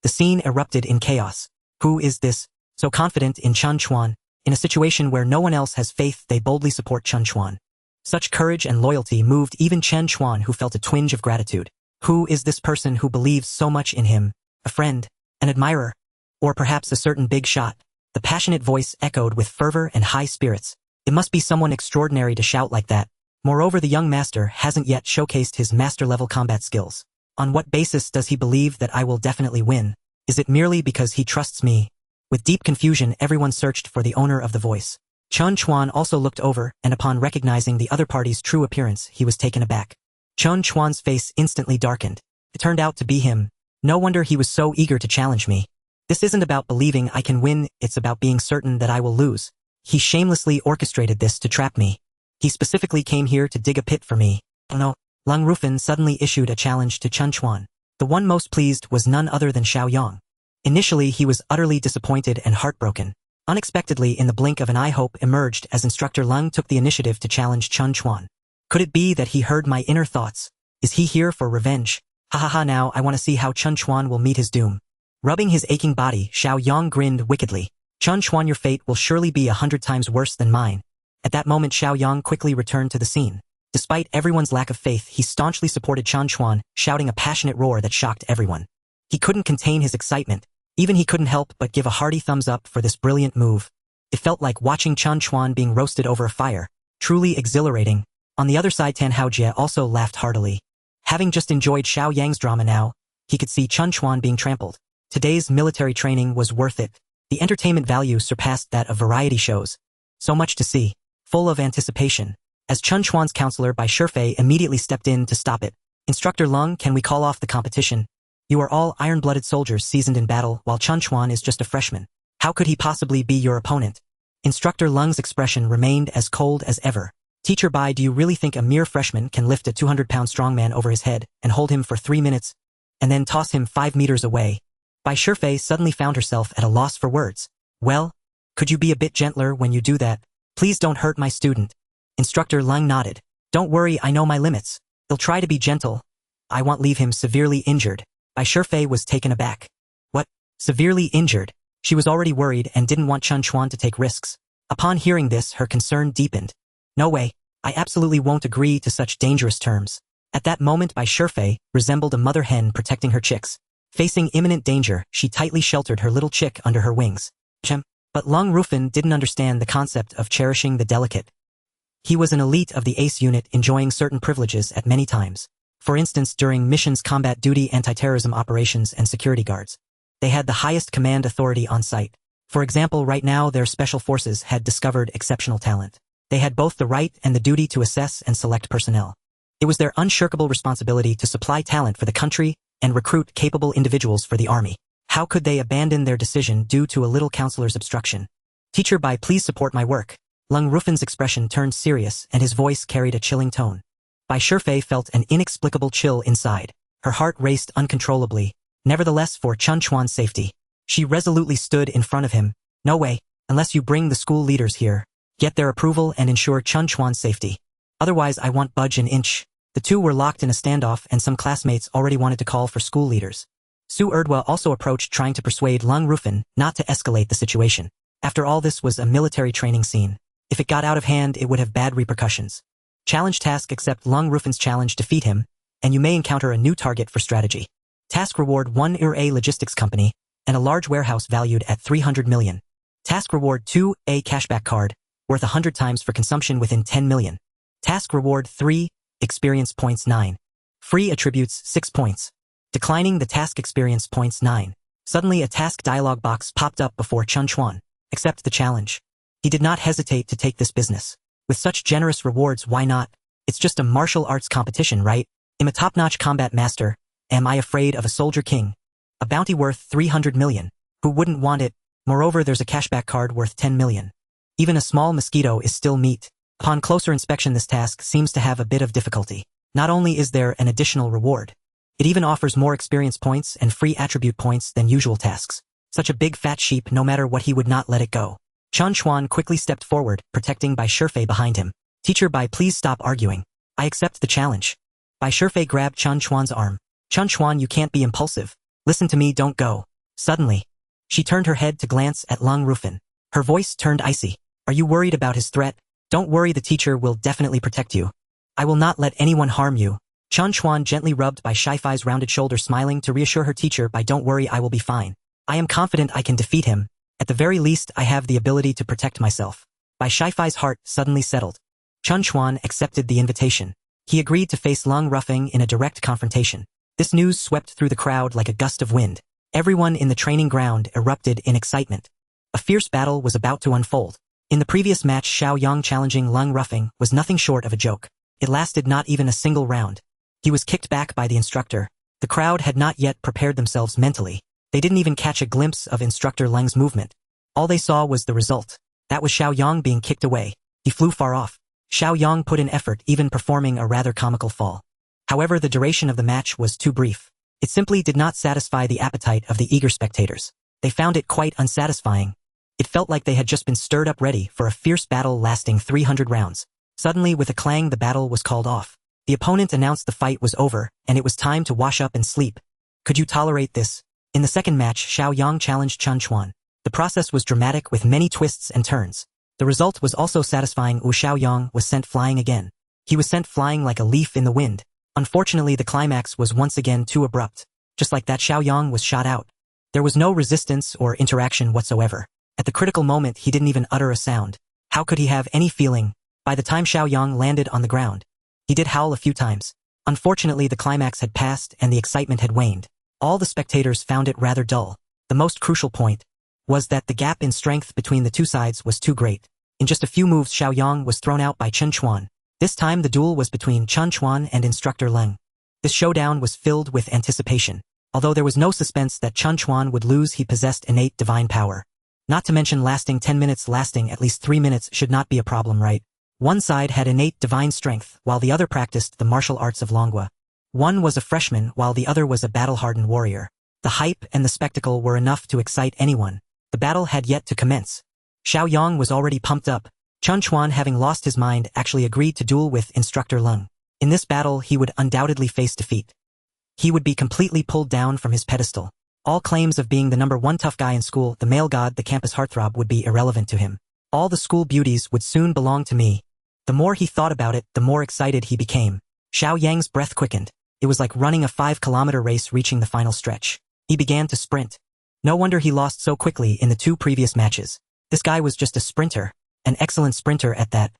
The scene erupted in chaos. Who is this, so confident in Chen Chuan? In a situation where no one else has faith, they boldly support Chen Chuan. Such courage and loyalty moved even Chen Chuan, who felt a twinge of gratitude. Who is this person who believes so much in him? A friend? An admirer? Or perhaps a certain big shot? The passionate voice echoed with fervor and high spirits. It must be someone extraordinary to shout like that. Moreover, the young master hasn't yet showcased his master-level combat skills. On what basis does he believe that I will definitely win? Is it merely because he trusts me? With deep confusion, everyone searched for the owner of the voice. Chen Chuan also looked over, and upon recognizing the other party's true appearance, he was taken aback. Chen Chuan's face instantly darkened. It turned out to be him. No wonder he was so eager to challenge me. This isn't about believing I can win, it's about being certain that I will lose. He shamelessly orchestrated this to trap me. He specifically came here to dig a pit for me. Oh no. Lung Rufin suddenly issued a challenge to Chen Chuan. The one most pleased was none other than Xiao Yang. Initially, he was utterly disappointed and heartbroken. Unexpectedly, in the blink of an eye, hope emerged as Instructor Lung took the initiative to challenge Chen Chuan. Could it be that he heard my inner thoughts? Is he here for revenge? Ha ha ha, now I want to see how Chen Chuan will meet his doom. Rubbing his aching body, Xiao Yang grinned wickedly. Chen Chuan, your fate will surely be 100 times worse than mine. At that moment, Xiao Yang quickly returned to the scene. Despite everyone's lack of faith, he staunchly supported Chen Chuan, shouting a passionate roar that shocked everyone. He couldn't contain his excitement. Even he couldn't help but give a hearty thumbs up for this brilliant move. It felt like watching Chen Chuan being roasted over a fire. Truly exhilarating. On the other side, Tan Haojie also laughed heartily. Having just enjoyed Xiao Yang's drama now, he could see Chen Chuan being trampled. Today's military training was worth it. The entertainment value surpassed that of variety shows. So much to see. Full of anticipation. As Chen Chuan's counselor Bai Shifei immediately stepped in to stop it. Instructor Lung, can we call off the competition? You are all iron-blooded soldiers seasoned in battle, while Chen Chuan is just a freshman. How could he possibly be your opponent? Instructor Lung's expression remained as cold as ever. Teacher Bai, do you really think a mere freshman can lift a 200-pound strongman over his head and hold him for 3 minutes, and then toss him 5 meters away? Bai Shifei suddenly found herself at a loss for words. Well, could you be a bit gentler when you do that? Please don't hurt my student. Instructor Lung nodded. Don't worry, I know my limits. He'll try to be gentle. I won't leave him severely injured. Bai Shifei was taken aback. What? Severely injured? She was already worried and didn't want Chen Chuan to take risks. Upon hearing this, her concern deepened. No way. I absolutely won't agree to such dangerous terms. At that moment, Bai Shifei resembled a mother hen protecting her chicks. Facing imminent danger, she tightly sheltered her little chick under her wings. But Lung Rufin didn't understand the concept of cherishing the delicate. He was an elite of the ACE unit, enjoying certain privileges at many times. For instance, during missions, combat duty, anti-terrorism operations, and security guards. They had the highest command authority on site. For example, right now their special forces had discovered exceptional talent. They had both the right and the duty to assess and select personnel. It was their unshirkable responsibility to supply talent for the country and recruit capable individuals for the army. How could they abandon their decision due to a little counselor's obstruction? Teacher Bai, please support my work. Lung Rufin's expression turned serious and his voice carried a chilling tone. Bai Shifei felt an inexplicable chill inside. Her heart raced uncontrollably. Nevertheless, for Chen Chuan's safety, she resolutely stood in front of him. No way, unless you bring the school leaders here. Get their approval and ensure Chen Chuan's safety. Otherwise, I won't budge an inch. The two were locked in a standoff and some classmates already wanted to call for school leaders. Su Erdwa also approached, trying to persuade Lung Rufin not to escalate the situation. After all, this was a military training scene. If it got out of hand, it would have bad repercussions. Challenge task: accept Lung Rufin's challenge, defeat him, and you may encounter a new target for strategy. Task reward: 1 a logistics company, and a large warehouse valued at 300 million. Task reward: 2 a cashback card, worth 100 times for consumption within 10 million. Task reward: 3 experience points 9. Free attributes 6 points. Declining the task, experience points 9. Suddenly a task dialog box popped up before Chen Chuan. Accept the challenge. He did not hesitate to take this business. With such generous rewards, why not? It's just a martial arts competition, right? I'm a top-notch combat master. Am I afraid of a soldier king? A bounty worth 300 million. Who wouldn't want it? Moreover, there's a cashback card worth 10 million. Even a small mosquito is still meat. Upon closer inspection, this task seems to have a bit of difficulty. Not only is there an additional reward, it even offers more experience points and free attribute points than usual tasks. Such a big fat sheep, no matter what he would not let it go. Chen Chuan quickly stepped forward, protecting Bai Shifei behind him. Teacher Bai, please stop arguing. I accept the challenge. Bai Shifei grabbed Chen Chuan's arm. Chen Chuan, you can't be impulsive. Listen to me, don't go. Suddenly, she turned her head to glance at Lung Rufin. Her voice turned icy. Are you worried about his threat? Don't worry, the teacher will definitely protect you. I will not let anyone harm you. Chen Chuan gently rubbed Bai Shifei's rounded shoulder, smiling to reassure her teacher Bai, don't worry, I will be fine. I am confident I can defeat him. At the very least, I have the ability to protect myself. Bai Shifei's heart suddenly settled. Chen Chuan accepted the invitation. He agreed to face Lung Rufin in a direct confrontation. This news swept through the crowd like a gust of wind. Everyone in the training ground erupted in excitement. A fierce battle was about to unfold. In the previous match, Xiao Yang challenging Lung Rufin was nothing short of a joke. It lasted not even a single round. He was kicked back by the instructor. The crowd had not yet prepared themselves mentally. They didn't even catch a glimpse of Instructor Leng's movement. All they saw was the result. That was Xiao Yang being kicked away. He flew far off. Xiao Yang put in effort, even performing a rather comical fall. However, the duration of the match was too brief. It simply did not satisfy the appetite of the eager spectators. They found it quite unsatisfying. It felt like they had just been stirred up ready for a fierce battle lasting 300 rounds. Suddenly, with a clang, the battle was called off. The opponent announced the fight was over, and it was time to wash up and sleep. Could you tolerate this? In the second match, Xiao Yang challenged Chen Chuan. The process was dramatic with many twists and turns. The result was also satisfying. Xiao Yang was sent flying again. He was sent flying like a leaf in the wind. Unfortunately, the climax was once again too abrupt. Just like that, Xiao Yang was shot out. There was no resistance or interaction whatsoever. At the critical moment, he didn't even utter a sound. How could he have any feeling? By the time Xiao Yang landed on the ground, he did howl a few times. Unfortunately, the climax had passed and the excitement had waned. All the spectators found it rather dull. The most crucial point was that the gap in strength between the two sides was too great. In just a few moves, Xiao Yang was thrown out by Chen Chuan. This time, the duel was between Chen Chuan and Instructor Leng. This showdown was filled with anticipation. Although there was no suspense that Chen Chuan would lose, he possessed innate divine power. Not to mention lasting 10 minutes, lasting at least 3 minutes should not be a problem, right? One side had innate divine strength, while the other practiced the martial arts of Longua. One was a freshman, while the other was a battle-hardened warrior. The hype and the spectacle were enough to excite anyone. The battle had yet to commence. Xiao Yang was already pumped up. Chen Chuan, having lost his mind, actually agreed to duel with Instructor Leng. In this battle, he would undoubtedly face defeat. He would be completely pulled down from his pedestal. All claims of being the #1 tough guy in school, the male god, the campus heartthrob, would be irrelevant to him. All the school beauties would soon belong to me. The more he thought about it, the more excited he became. Xiao Yang's breath quickened. It was like running a 5-kilometer race reaching the final stretch. He began to sprint. No wonder he lost so quickly in the 2 previous matches. This guy was just a sprinter. An excellent sprinter at that.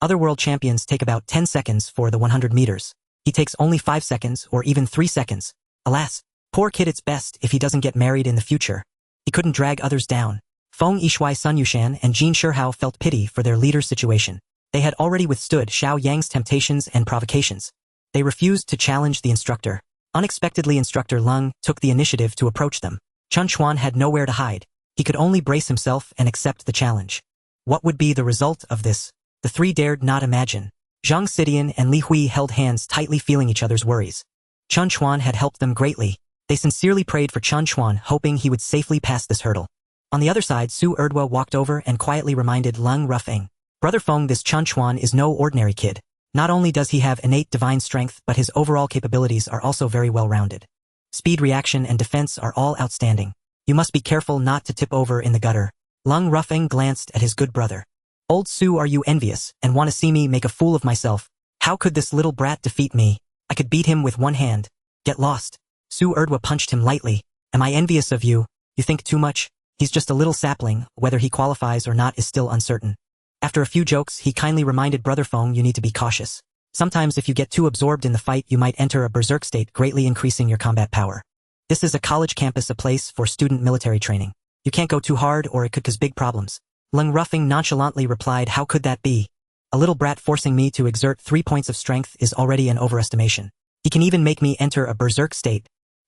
Other world champions take about 10 seconds for the 100 meters. He takes only 5 seconds or even 3 seconds. Alas, poor kid, it's best if he doesn't get married in the future. He couldn't drag others down. Feng Yishuai, Sun Yushan, and Jin Shihao felt pity for their leader's situation. They had already withstood Xiao Yang's temptations and provocations. They refused to challenge the instructor. Unexpectedly, Instructor Leng took the initiative to approach them. Chen Chuan had nowhere to hide. He could only brace himself and accept the challenge. What would be the result of this? The three dared not imagine. Zhang Xidian and Li Hui held hands tightly, feeling each other's worries. Chen Chuan had helped them greatly. They sincerely prayed for Chen Chuan, hoping he would safely pass this hurdle. On the other side, Su Erdwa walked over and quietly reminded Leng Rufeng. Brother Feng, this Chen Chuan is no ordinary kid. Not only does he have innate divine strength, but his overall capabilities are also very well-rounded. Speed, reaction, and defense are all outstanding. You must be careful not to tip over in the gutter. Leng Rufeng glanced at his good brother. Old Su, are you envious and want to see me make a fool of myself? How could this little brat defeat me? I could beat him with one hand. Get lost. Su Erdwa punched him lightly. Am I envious of you? You think too much? He's just a little sapling. Whether he qualifies or not is still uncertain. After a few jokes, he kindly reminded Brother Feng, you need to be cautious. Sometimes if you get too absorbed in the fight, you might enter a berserk state, greatly increasing your combat power. This is a college campus, a place for student military training. You can't go too hard or it could cause big problems. Leng Rufeng nonchalantly replied, how could that be? A little brat forcing me to exert 3 points of strength is already an overestimation. He can even make me enter a berserk state.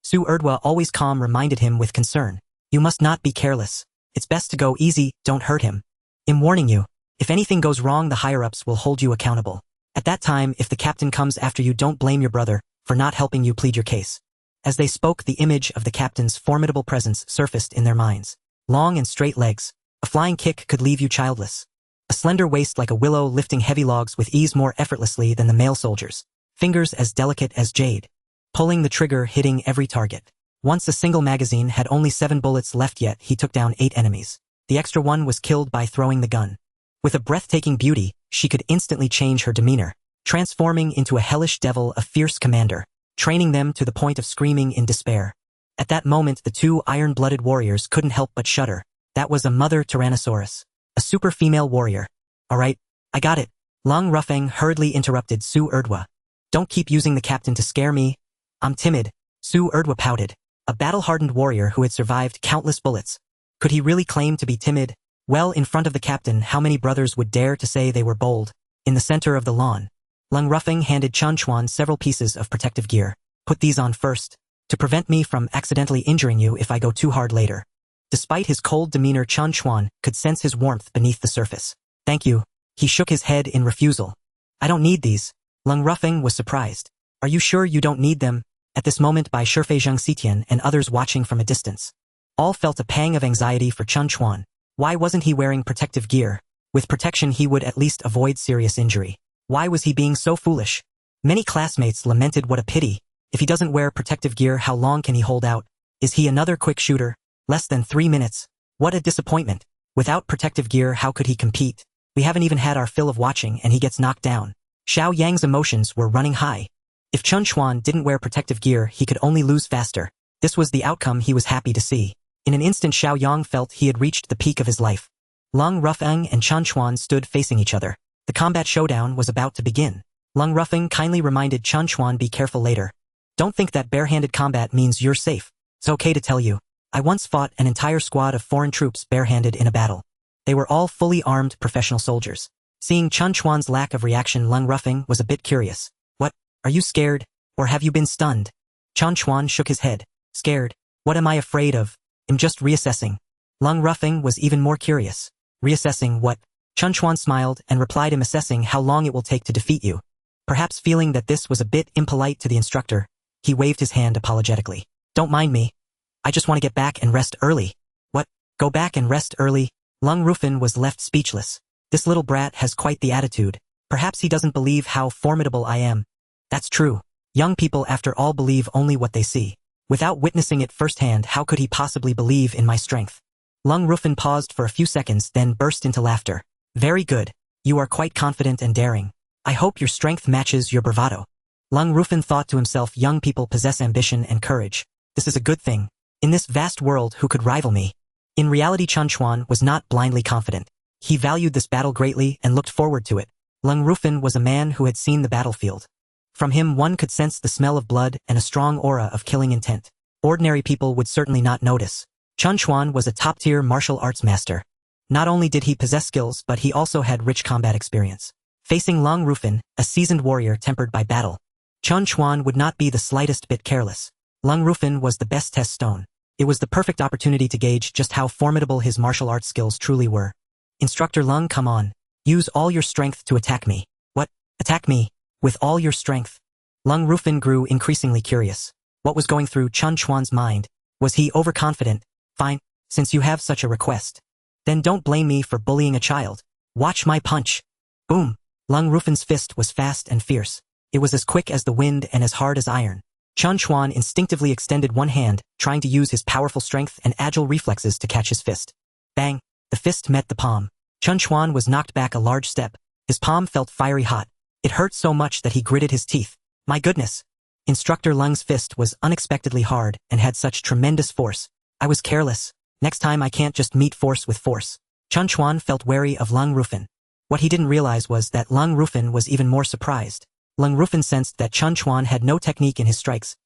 Su Erdwa, always calm, reminded him with concern. You must not be careless. It's best to go easy, don't hurt him. I'm warning you. If anything goes wrong, the higher-ups will hold you accountable. At that time, if the captain comes after you, don't blame your brother for not helping you plead your case. As they spoke, the image of the captain's formidable presence surfaced in their minds. Long and straight legs. A flying kick could leave you childless. A slender waist like a willow, lifting heavy logs with ease more effortlessly than the male soldiers. Fingers as delicate as jade. Pulling the trigger, hitting every target. Once a single magazine had only 7 bullets left, yet he took down 8 enemies. The extra one was killed by throwing the gun. With a breathtaking beauty, she could instantly change her demeanor, transforming into a hellish devil, a fierce commander, training them to the point of screaming in despair. At that moment, the 2 iron-blooded warriors couldn't help but shudder. That was a mother Tyrannosaurus. A super female warrior. Alright, I got it. Lung Rufeng hurriedly interrupted Su Erdwa. Don't keep using the captain to scare me. I'm timid. Su Erdwa pouted. A battle-hardened warrior who had survived countless bullets. Could he really claim to be timid? Well, in front of the captain, how many brothers would dare to say they were bold? In the center of the lawn, Lung Rufeng handed Chen Chuan several pieces of protective gear. Put these on first, to prevent me from accidentally injuring you if I go too hard later. Despite his cold demeanor, Chen Chuan could sense his warmth beneath the surface. Thank you. He shook his head in refusal. I don't need these. Lung Rufeng was surprised. Are you sure you don't need them? At this moment, by Shifei Zheng Xitian and others watching from a distance. All felt a pang of anxiety for Chen Chuan. Why wasn't he wearing protective gear? With protection he would at least avoid serious injury. Why was he being so foolish? Many classmates lamented, what a pity. If he doesn't wear protective gear, how long can he hold out? Is he another quick shooter? Less than 3 minutes. What a disappointment. Without protective gear, how could he compete? We haven't even had our fill of watching and he gets knocked down. Xiao Yang's emotions were running high. If Chen Chuan didn't wear protective gear, he could only lose faster. This was the outcome he was happy to see. In an instant, Xiao Yang felt he had reached the peak of his life. Lung Rufeng and Chen Chuan stood facing each other. The combat showdown was about to begin. Lung Rufeng kindly reminded Chen Chuan, be careful later. Don't think that barehanded combat means you're safe. It's okay to tell you. I once fought an entire squad of foreign troops barehanded in a battle. They were all fully armed professional soldiers. Seeing Chen Chuan's lack of reaction, Lung Rufeng was a bit curious. What? Are you scared? Or have you been stunned? Chen Chuan shook his head. Scared? What am I afraid of? I'm just reassessing. Lung Rufeng was even more curious. Reassessing what? Chen Chuan smiled and replied, I'm assessing how long it will take to defeat you. Perhaps feeling that this was a bit impolite to the instructor, he waved his hand apologetically. Don't mind me. I just want to get back and rest early. What? Go back and rest early? Lung Rufeng was left speechless. This little brat has quite the attitude. Perhaps he doesn't believe how formidable I am. That's true. Young people, after all, believe only what they see. Without witnessing it firsthand, how could he possibly believe in my strength? Lung Rufeng paused for a few seconds, then burst into laughter. Very good. You are quite confident and daring. I hope your strength matches your bravado. Lung Rufeng thought to himself, young people possess ambition and courage. This is a good thing. In this vast world, who could rival me? In reality, Chen Chuan was not blindly confident. He valued this battle greatly and looked forward to it. Lung Rufeng was a man who had seen the battlefield. From him one could sense the smell of blood and a strong aura of killing intent. Ordinary people would certainly not notice. Chen Chuan was a top-tier martial arts master. Not only did he possess skills, but he also had rich combat experience. Facing Lung Rufeng, a seasoned warrior tempered by battle, Chen Chuan would not be the slightest bit careless. Lung Rufeng was the best test stone. It was the perfect opportunity to gauge just how formidable his martial arts skills truly were. Instructor Lung, come on. Use all your strength to attack me. What? Attack me? With all your strength? Lung Rufeng grew increasingly curious. What was going through Chen Chuan's mind? Was he overconfident? Fine, since you have such a request. Then don't blame me for bullying a child. Watch my punch. Boom. Lung Rufen's fist was fast and fierce. It was as quick as the wind and as hard as iron. Chen Chuan instinctively extended one hand, trying to use his powerful strength and agile reflexes to catch his fist. Bang! The fist met the palm. Chen Chuan was knocked back a large step. His palm felt fiery hot. It hurt so much that he gritted his teeth. My goodness! Instructor Lung's fist was unexpectedly hard and had such tremendous force. I was careless. Next time I can't just meet force with force. Chen Chuan felt wary of Lung Rufeng. What he didn't realize was that Lung Rufeng was even more surprised. Lung Rufeng sensed that Chen Chuan had no technique in his strikes.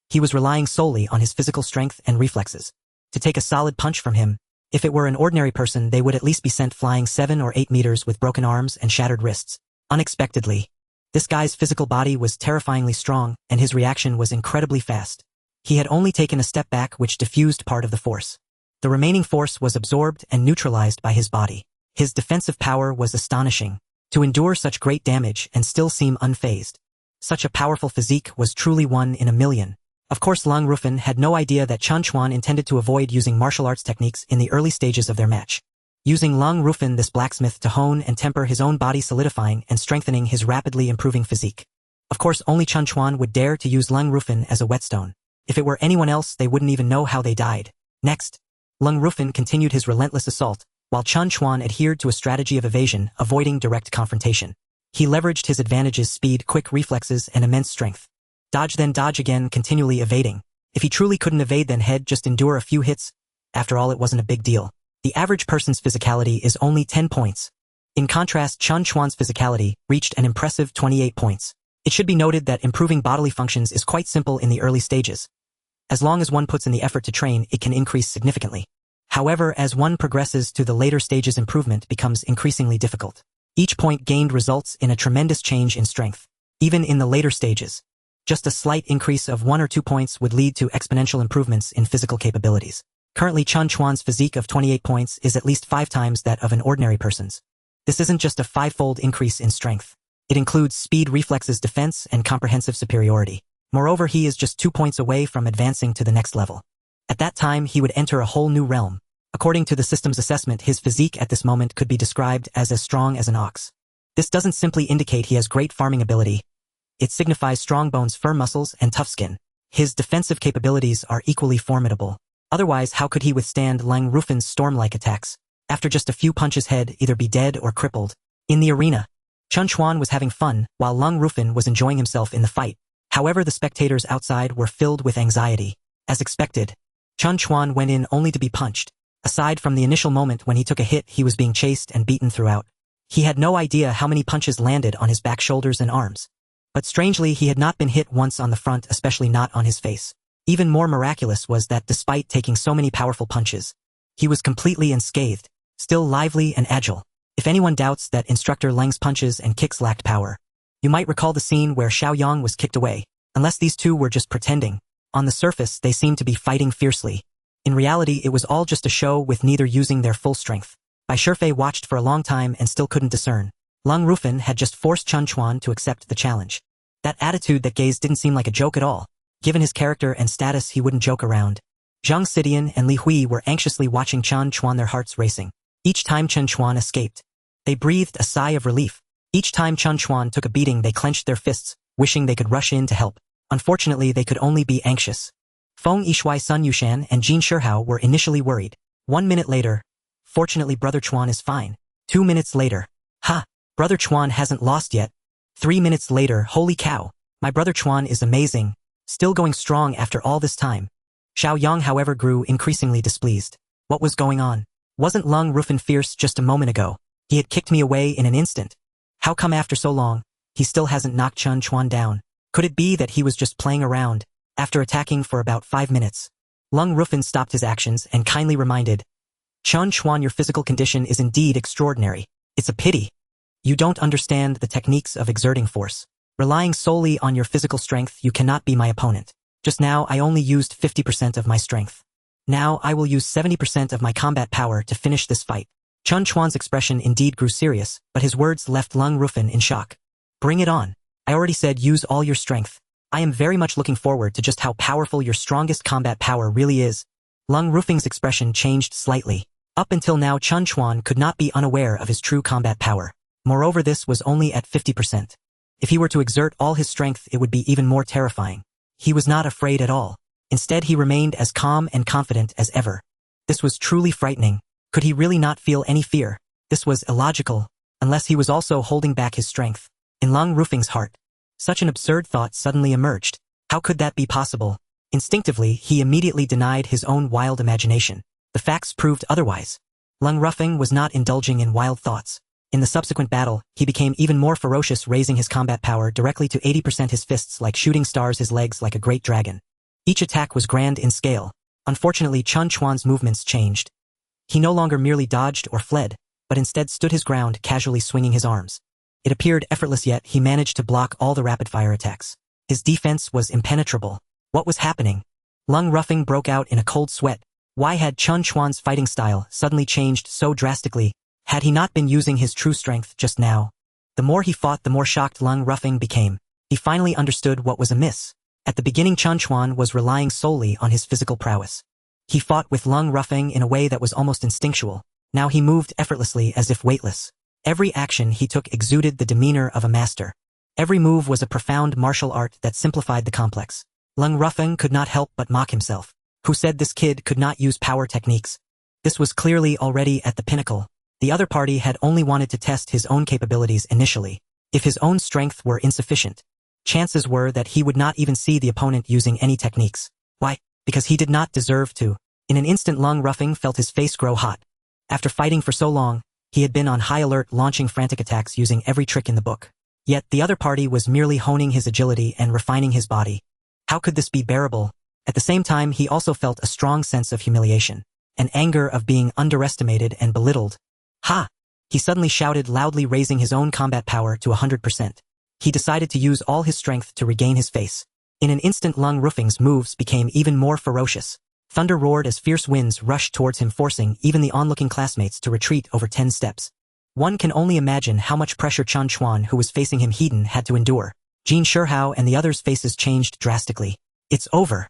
He was relying solely on his physical strength and reflexes. To take a solid punch from him, if it were an ordinary person, they would at least be sent flying 7 or 8 meters with broken arms and shattered wrists. Unexpectedly, this guy's physical body was terrifyingly strong, and his reaction was incredibly fast. He had only taken a step back which diffused part of the force. The remaining force was absorbed and neutralized by his body. His defensive power was astonishing. To endure such great damage and still seem unfazed. Such a powerful physique was truly one in a million. Of course Lang Rufin had no idea that Chen Chuan intended to avoid using martial arts techniques in the early stages of their match. Using Lang Rufin this blacksmith to hone and temper his own body, solidifying and strengthening his rapidly improving physique. Of course only Chen Chuan would dare to use Lang Rufin as a whetstone. If it were anyone else they wouldn't even know how they died. Next, Lang Rufin continued his relentless assault, while Chen Chuan adhered to a strategy of evasion, avoiding direct confrontation. He leveraged his advantages: speed, quick reflexes, and immense strength. Dodge then dodge again, continually evading. If he truly couldn't evade, then he'd just endure a few hits. After all, it wasn't a big deal. The average person's physicality is only 10 points. In contrast, Chen Chuan's physicality reached an impressive 28 points. It should be noted that improving bodily functions is quite simple in the early stages. As long as one puts in the effort to train, it can increase significantly. However, as one progresses to the later stages, improvement becomes increasingly difficult. Each point gained results in a tremendous change in strength. Even in the later stages, just a slight increase of 1 or 2 points would lead to exponential improvements in physical capabilities. Currently, Chen Chuan's physique of 28 points is at least 5 times that of an ordinary person's. This isn't just a 5-fold increase in strength. It includes speed, reflexes, defense, and comprehensive superiority. Moreover, he is just 2 points away from advancing to the next level. At that time, he would enter a whole new realm. According to the system's assessment, his physique at this moment could be described as strong as an ox. This doesn't simply indicate he has great farming ability. It signifies strong bones, firm muscles, and tough skin. His defensive capabilities are equally formidable. Otherwise, how could he withstand Lang Rufin's storm-like attacks? After just a few punches, he'd either be dead or crippled. In the arena, Chen Chuan was having fun, while Lang Rufin was enjoying himself in the fight. However, the spectators outside were filled with anxiety. As expected, Chen Chuan went in only to be punched. Aside from the initial moment when he took a hit, he was being chased and beaten throughout. He had no idea how many punches landed on his back, shoulders, and arms. But strangely, he had not been hit once on the front, especially not on his face. Even more miraculous was that despite taking so many powerful punches, he was completely unscathed, still lively and agile. If anyone doubts that instructor Lang's punches and kicks lacked power, you might recall the scene where Xiao Yang was kicked away. Unless these two were just pretending, on the surface they seemed to be fighting fiercely. In reality, it was all just a show, with neither using their full strength. Bai Shifei watched for a long time and still couldn't discern. Lang Rufin had just forced Chen Chuan to accept the challenge. That attitude, that gaze, didn't seem like a joke at all. Given his character and status, he wouldn't joke around. Zhang Xidian and Li Hui were anxiously watching Chen Chuan, their hearts racing. Each time Chen Chuan escaped, they breathed a sigh of relief. Each time Chen Chuan took a beating, they clenched their fists, wishing they could rush in to help. Unfortunately, they could only be anxious. Feng Yishui, Sun Yushan, and Jin Shihao were initially worried. 1 minute later, fortunately Brother Chuan is fine. 2 minutes later, ha! Brother Chuan hasn't lost yet. 3 minutes later, holy cow! My Brother Chuan is amazing. Still going strong after all this time. Xiao Yang, however, grew increasingly displeased. What was going on? Wasn't Lang Rufin fierce just a moment ago? He had kicked me away in an instant. How come after so long, he still hasn't knocked Chen Chuan down? Could it be that he was just playing around? After attacking for about 5 minutes, Lang Rufin stopped his actions and kindly reminded, Chen Chuan, your physical condition is indeed extraordinary. It's a pity you don't understand the techniques of exerting force. Relying solely on your physical strength, you cannot be my opponent. Just now, I only used 50% of my strength. Now, I will use 70% of my combat power to finish this fight. Chen Chuan's expression indeed grew serious, but his words left Lang Rufin in shock. Bring it on. I already said use all your strength. I am very much looking forward to just how powerful your strongest combat power really is. Lang Rufin's expression changed slightly. Up until now, Chen Chuan could not be unaware of his true combat power. Moreover, this was only at 50%. If he were to exert all his strength, it would be even more terrifying. He was not afraid at all. Instead, he remained as calm and confident as ever. This was truly frightening. Could he really not feel any fear? This was illogical, unless he was also holding back his strength. In Lang Rufin's heart, such an absurd thought suddenly emerged. How could that be possible? Instinctively, he immediately denied his own wild imagination. The facts proved otherwise. Lang Rufin was not indulging in wild thoughts. In the subsequent battle, he became even more ferocious, raising his combat power directly to 80%, his fists like shooting stars, his legs like a great dragon. Each attack was grand in scale. Unfortunately, Chen Chuan's movements changed. He no longer merely dodged or fled, but instead stood his ground, casually swinging his arms. It appeared effortless, yet he managed to block all the rapid-fire attacks. His defense was impenetrable. What was happening? Lung Ruffing broke out in a cold sweat. Why had Chen Chuan's fighting style suddenly changed so drastically? Had he not been using his true strength just now? The more he fought, the more shocked Lung Ruffing became. He finally understood what was amiss. At the beginning, Chen Chuan was relying solely on his physical prowess. He fought with Lung Ruffing in a way that was almost instinctual. Now he moved effortlessly as if weightless. Every action he took exuded the demeanor of a master. Every move was a profound martial art that simplified the complex. Lung Ruffing could not help but mock himself. Who said this kid could not use power techniques? This was clearly already at the pinnacle. The other party had only wanted to test his own capabilities initially. If his own strength were insufficient, chances were that he would not even see the opponent using any techniques. Why? Because he did not deserve to. In an instant, Lung Ruffing felt his face grow hot. After fighting for so long, he had been on high alert, launching frantic attacks using every trick in the book. Yet the other party was merely honing his agility and refining his body. How could this be bearable? At the same time, he also felt a strong sense of humiliation, an anger of being underestimated and belittled. Ha! He suddenly shouted loudly, raising his own combat power to 100%. He decided to use all his strength to regain his face. In an instant, Lung Ruffing's moves became even more ferocious. Thunder roared as fierce winds rushed towards him, forcing even the onlooking classmates to retreat over 10 steps. One can only imagine how much pressure Chen Chuan, who was facing him, had to endure. Jin Shihao and the others' faces changed drastically. It's over.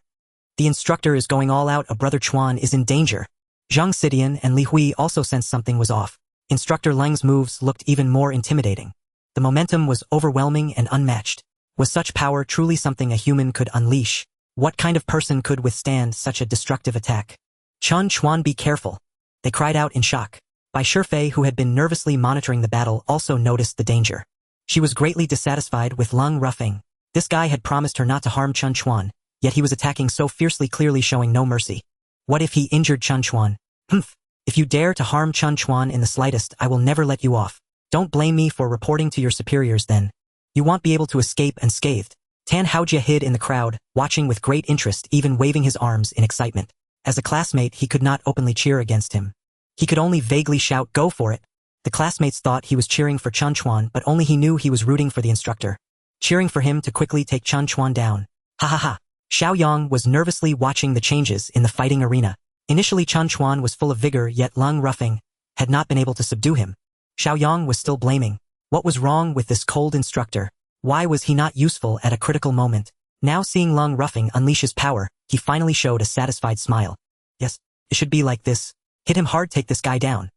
The instructor is going all out. A brother Chuan is in danger. Zhang Xidian and Li Hui also sensed something was off. Instructor Leng's moves looked even more intimidating. The momentum was overwhelming and unmatched. Was such power truly something a human could unleash? What kind of person could withstand such a destructive attack? Chen Chuan, be careful. They cried out in shock. Bai Shifei, who had been nervously monitoring the battle, also noticed the danger. She was greatly dissatisfied with Lung Ruffing. This guy had promised her not to harm Chen Chuan, yet he was attacking so fiercely, clearly showing no mercy. What if he injured Chen Chuan? Humph! If you dare to harm Chen Chuan in the slightest, I will never let you off. Don't blame me for reporting to your superiors then. You won't be able to escape unscathed. Tan Haojia hid in the crowd, watching with great interest, even waving his arms in excitement. As a classmate, he could not openly cheer against him. He could only vaguely shout, "Go for it." The classmates thought he was cheering for Chen Chuan, but only he knew he was rooting for the instructor. Cheering for him to quickly take Chen Chuan down. Ha ha ha. Xiao Yang was nervously watching the changes in the fighting arena. Initially, Chen Chuan was full of vigor, yet Lung Ruffing had not been able to subdue him. Xiao Yang was still blaming. What was wrong with this cold instructor? Why was he not useful at a critical moment? Now seeing Lung Ruffing unleash his power, he finally showed a satisfied smile. Yes, it should be like this. Hit him hard, take this guy down.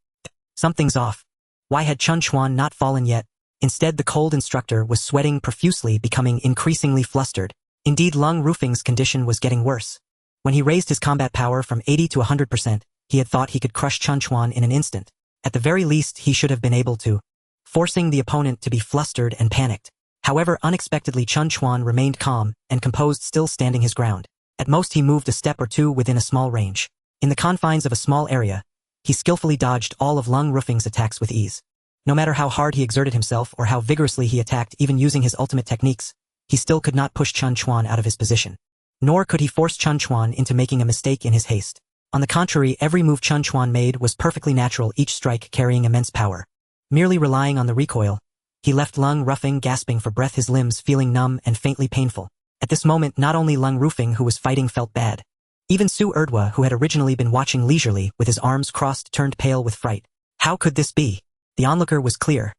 Something's off. Why had Chen Chuan not fallen yet? Instead, the cold instructor was sweating profusely, becoming increasingly flustered. Indeed, Lung Ruffing's condition was getting worse. When he raised his combat power from 80 to 100%, he had thought he could crush Chen Chuan in an instant. At the very least, he should have been able to, forcing the opponent to be flustered and panicked. However, unexpectedly, Chen Chuan remained calm and composed, still standing his ground. At most, he moved a step or two within a small range. In the confines of a small area, he skillfully dodged all of Lung Ruffing's attacks with ease. No matter how hard he exerted himself or how vigorously he attacked, even using his ultimate techniques, he still could not push Chen Chuan out of his position. Nor could he force Chen Chuan into making a mistake in his haste. On the contrary, every move Chen Chuan made was perfectly natural, each strike carrying immense power. Merely relying on the recoil, he left Lung Ruffing gasping for breath, his limbs feeling numb and faintly painful. At this moment, not only Lung Ruffing, who was fighting, felt bad. Even Su Erdwa, who had originally been watching leisurely with his arms crossed, turned pale with fright. How could this be? The onlooker was clear.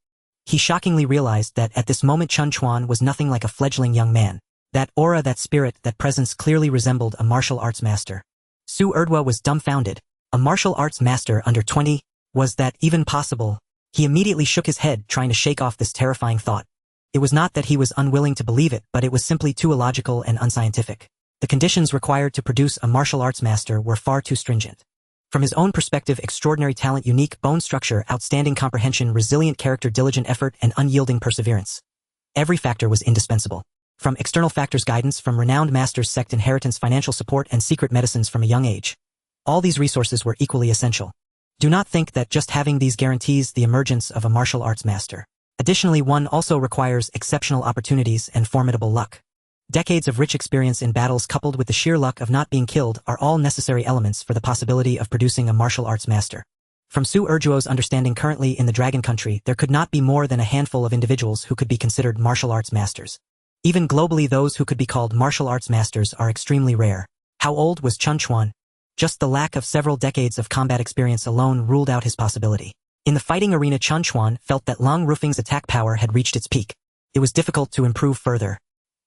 He shockingly realized that at this moment Chen Chuan was nothing like a fledgling young man. That aura, that spirit, that presence clearly resembled a martial arts master. Su Erdwa was dumbfounded. A martial arts master under 20? Was that even possible? He immediately shook his head, trying to shake off this terrifying thought. It was not that he was unwilling to believe it, but it was simply too illogical and unscientific. The conditions required to produce a martial arts master were far too stringent. From his own perspective, extraordinary talent, unique bone structure, outstanding comprehension, resilient character, diligent effort, and unyielding perseverance. Every factor was indispensable. From external factors, guidance from renowned masters, sect inheritance, financial support, and secret medicines from a young age. All these resources were equally essential. Do not think that just having these guarantees the emergence of a martial arts master. Additionally, one also requires exceptional opportunities and formidable luck. Decades of rich experience in battles coupled with the sheer luck of not being killed are all necessary elements for the possibility of producing a martial arts master. From Su Erjuo's understanding, currently in the Dragon Country, there could not be more than a handful of individuals who could be considered martial arts masters. Even globally, those who could be called martial arts masters are extremely rare. How old was Chen Chuan? Just the lack of several decades of combat experience alone ruled out his possibility. In the fighting arena, Chen Chuan felt that Lang Rufeng's attack power had reached its peak. It was difficult to improve further.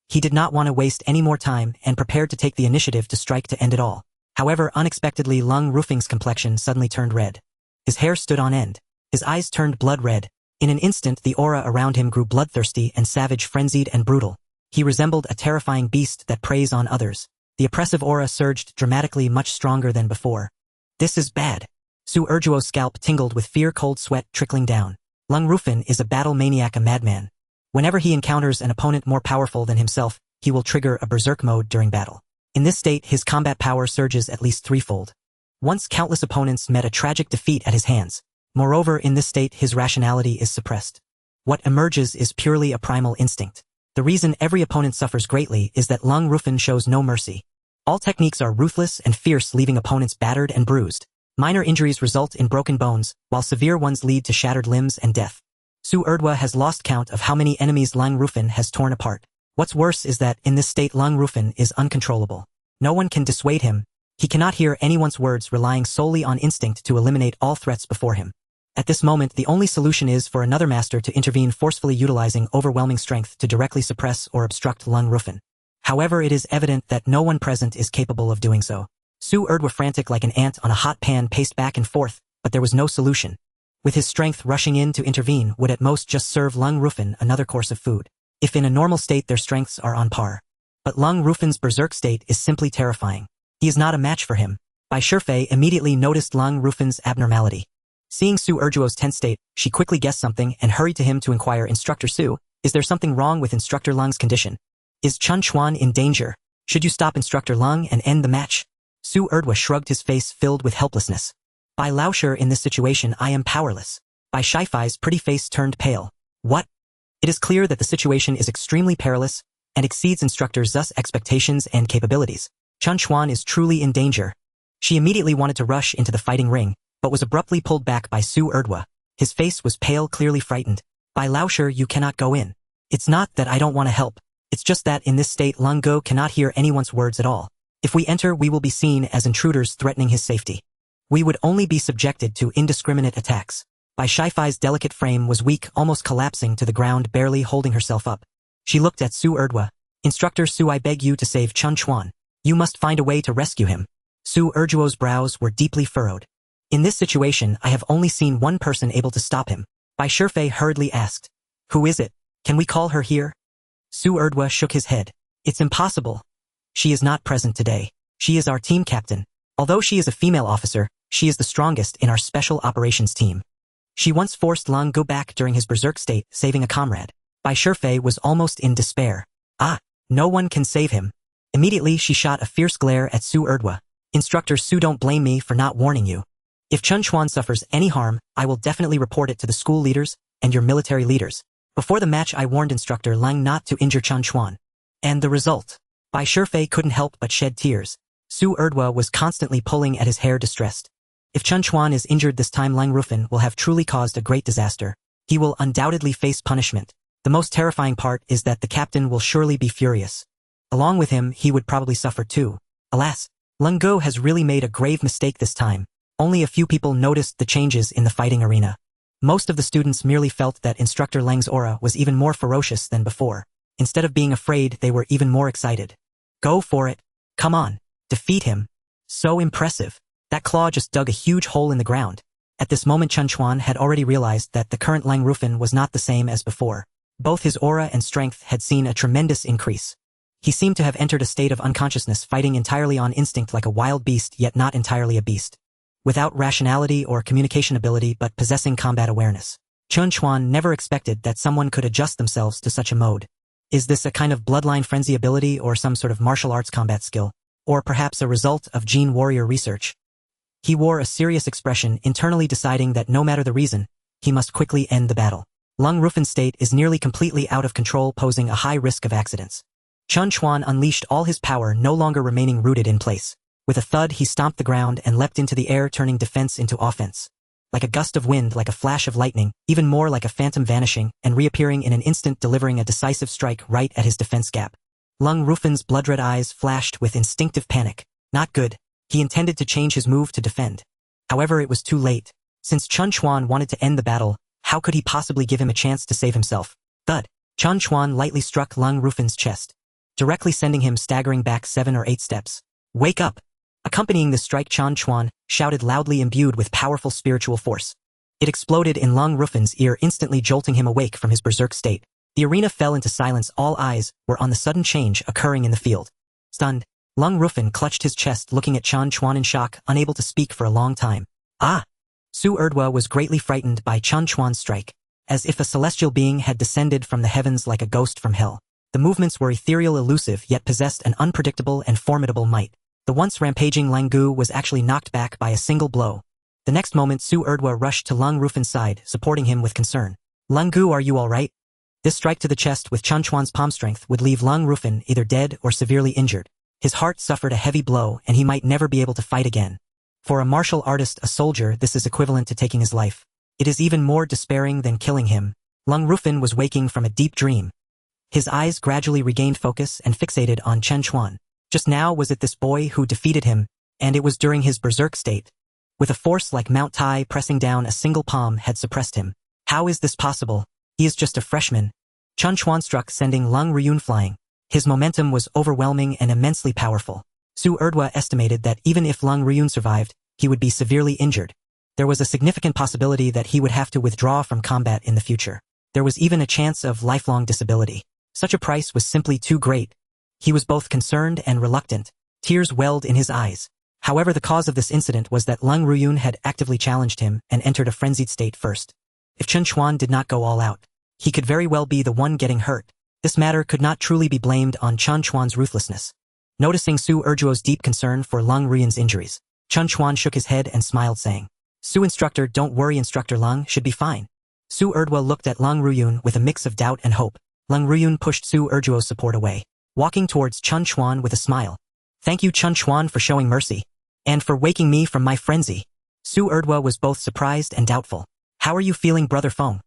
He did not want to waste any more time and prepared to take the initiative to strike to end it all. However, unexpectedly, Lang Rufeng's complexion suddenly turned red. His hair stood on end. His eyes turned blood red. In an instant, the aura around him grew bloodthirsty and savage, frenzied and brutal. He resembled a terrifying beast that preys on others. The oppressive aura surged dramatically, much stronger than before. This is bad. Su Erjuo's scalp tingled with fear, cold sweat trickling down. Lang Rufen is a battle maniac, a madman. Whenever he encounters an opponent more powerful than himself, he will trigger a berserk mode during battle. In this state, his combat power surges at least threefold. Once countless opponents met a tragic defeat at his hands. Moreover, in this state, his rationality is suppressed. What emerges is purely a primal instinct. The reason every opponent suffers greatly is that Lang Rufen shows no mercy. All techniques are ruthless and fierce, leaving opponents battered and bruised. Minor injuries result in broken bones, while severe ones lead to shattered limbs and death. Su Erdwa has lost count of how many enemies Lang Rufen has torn apart. What's worse is that, in this state, Lang Rufen is uncontrollable. No one can dissuade him. He cannot hear anyone's words, relying solely on instinct to eliminate all threats before him. At this moment, the only solution is for another master to intervene, forcefully utilizing overwhelming strength to directly suppress or obstruct Lang Rufen. However, it is evident that no one present is capable of doing so. Su Erdwa, frantic like an ant on a hot pan, paced back and forth, but there was no solution. With his strength, rushing in to intervene would at most just serve Lang Rufen another course of food. If in a normal state their strengths are on par. But Lang Rufen's berserk state is simply terrifying. He is not a match for him. Bai Shifei immediately noticed Lang Rufen's abnormality. Seeing Su Erjuo's tense state, she quickly guessed something and hurried to him to inquire, "Instructor Su, is there something wrong with Instructor Lang's condition? Is Chen Chuan in danger? Should you stop Instructor Lang and end the match?" Su Erdwa shrugged, his face filled with helplessness. "Bai Laosher, in this situation I am powerless." Bai Shifei's pretty face turned pale. "What?" It is clear that the situation is extremely perilous and exceeds Instructor Zu's expectations and capabilities. Chen Chuan is truly in danger. She immediately wanted to rush into the fighting ring, but was abruptly pulled back by Su Erdwa. His face was pale, clearly frightened. "Bai Laosher, you cannot go in. It's not that I don't want to help. It's just that in this state Lang Go cannot hear anyone's words at all. If we enter, we will be seen as intruders threatening his safety. We would only be subjected to indiscriminate attacks." Bai Shifei's delicate frame was weak, almost collapsing to the ground, barely holding herself up. She looked at Su Erdwa. "Instructor Su, I beg you to save Chen Chuan. You must find a way to rescue him." Su Erjuo's brows were deeply furrowed. "In this situation, I have only seen one person able to stop him." Bai Shifei hurriedly asked, "Who is it? Can we call her here?" Su Erdwa shook his head. "It's impossible. She is not present today. She is our team captain. Although she is a female officer, she is the strongest in our special operations team. She once forced Lang Go back during his berserk state, saving a comrade." Bai Shifei was almost in despair. "Ah, no one can save him." Immediately, she shot a fierce glare at Su Erdwa. "Instructor Su, don't blame me for not warning you. If Chen Chuan suffers any harm, I will definitely report it to the school leaders and your military leaders. Before the match, I warned Instructor Lang not to injure Chen Chuan. And the result?" Bai Shifei couldn't help but shed tears. Su Erdwa was constantly pulling at his hair, distressed. If Chen Chuan is injured this time, Lang Rufen will have truly caused a great disaster. He will undoubtedly face punishment. The most terrifying part is that the captain will surely be furious. Along with him, he would probably suffer too. Alas, Lang Go has really made a grave mistake this time. Only a few people noticed the changes in the fighting arena. Most of the students merely felt that Instructor Lang's aura was even more ferocious than before. Instead of being afraid, they were even more excited. "Go for it. Come on. Defeat him. So impressive." That claw just dug a huge hole in the ground. At this moment, Chen Chuan had already realized that the current Lang Rufen was not the same as before. Both his aura and strength had seen a tremendous increase. He seemed to have entered a state of unconsciousness, fighting entirely on instinct like a wild beast, yet not entirely a beast. Without rationality or communication ability, but possessing combat awareness. Chen Chuan never expected that someone could adjust themselves to such a mode. Is this a kind of bloodline frenzy ability or some sort of martial arts combat skill? Or perhaps a result of gene warrior research? He wore a serious expression, internally deciding that no matter the reason, he must quickly end the battle. Lang Rufen's state is nearly completely out of control, posing a high risk of accidents. Chen Chuan unleashed all his power, no longer remaining rooted in place. With a thud, he stomped the ground and leapt into the air, turning defense into offense. Like a gust of wind, like a flash of lightning, even more like a phantom vanishing and reappearing in an instant, delivering a decisive strike right at his defense gap. Lang Rufen's blood-red eyes flashed with instinctive panic. Not good. He intended to change his move to defend. However, it was too late. Since Chen Chuan wanted to end the battle, how could he possibly give him a chance to save himself? Thud. Chen Chuan lightly struck Lung Rufin's chest, directly sending him staggering back 7 or 8 steps. Wake up! Accompanying the strike, Chen Chuan shouted loudly, imbued with powerful spiritual force. It exploded in Lung Rufin's ear, instantly jolting him awake from his berserk state. The arena fell into silence. All eyes were on the sudden change occurring in the field. Stunned, Lung Rufin clutched his chest, looking at Chen Chuan in shock, unable to speak for a long time. Ah! Su Erdwa was greatly frightened by Chen Chuan's strike, as if a celestial being had descended from the heavens like a ghost from hell. The movements were ethereal, elusive, yet possessed an unpredictable and formidable might. The once rampaging Langu was actually knocked back by a single blow. The next moment, Su Erdwa rushed to Lung Rufin's side, supporting him with concern. Langu, are you all right? This strike to the chest with Chen Chuan's palm strength would leave Lung Rufin either dead or severely injured. His heart suffered a heavy blow, and he might never be able to fight again. For a martial artist, a soldier, this is equivalent to taking his life. It is even more despairing than killing him. Lung Rufin was waking from a deep dream. His eyes gradually regained focus and fixated on Chen Chuan. Just now was it this boy who defeated him, and it was during his berserk state. With a force like Mount Tai pressing down, a single palm had suppressed him. How is this possible? He is just a freshman. Chen Chuan struck, sending Lung Ruyun flying. His momentum was overwhelming and immensely powerful. Su Erdwa estimated that even if Lung Ruyun survived, he would be severely injured. There was a significant possibility that he would have to withdraw from combat in the future. There was even a chance of lifelong disability. Such a price was simply too great. He was both concerned and reluctant. Tears welled in his eyes. However, the cause of this incident was that Lung Ruyun had actively challenged him and entered a frenzied state first. If Chen Chuan did not go all out, he could very well be the one getting hurt. This matter could not truly be blamed on Chen Chuan's ruthlessness. Noticing Su Erjuo's deep concern for Lung Ruyun's injuries, Chen Chuan shook his head and smiled, saying, Su instructor, don't worry, Instructor Lung should be fine. Su Erdwa looked at Lung Ruyun with a mix of doubt and hope. Lung Ruyun pushed Su Erjuo's support away, walking towards Chen Chuan with a smile. Thank you, Chen Chuan, for showing mercy, and for waking me from my frenzy. Su Erdwa was both surprised and doubtful. How are you feeling, Brother Feng?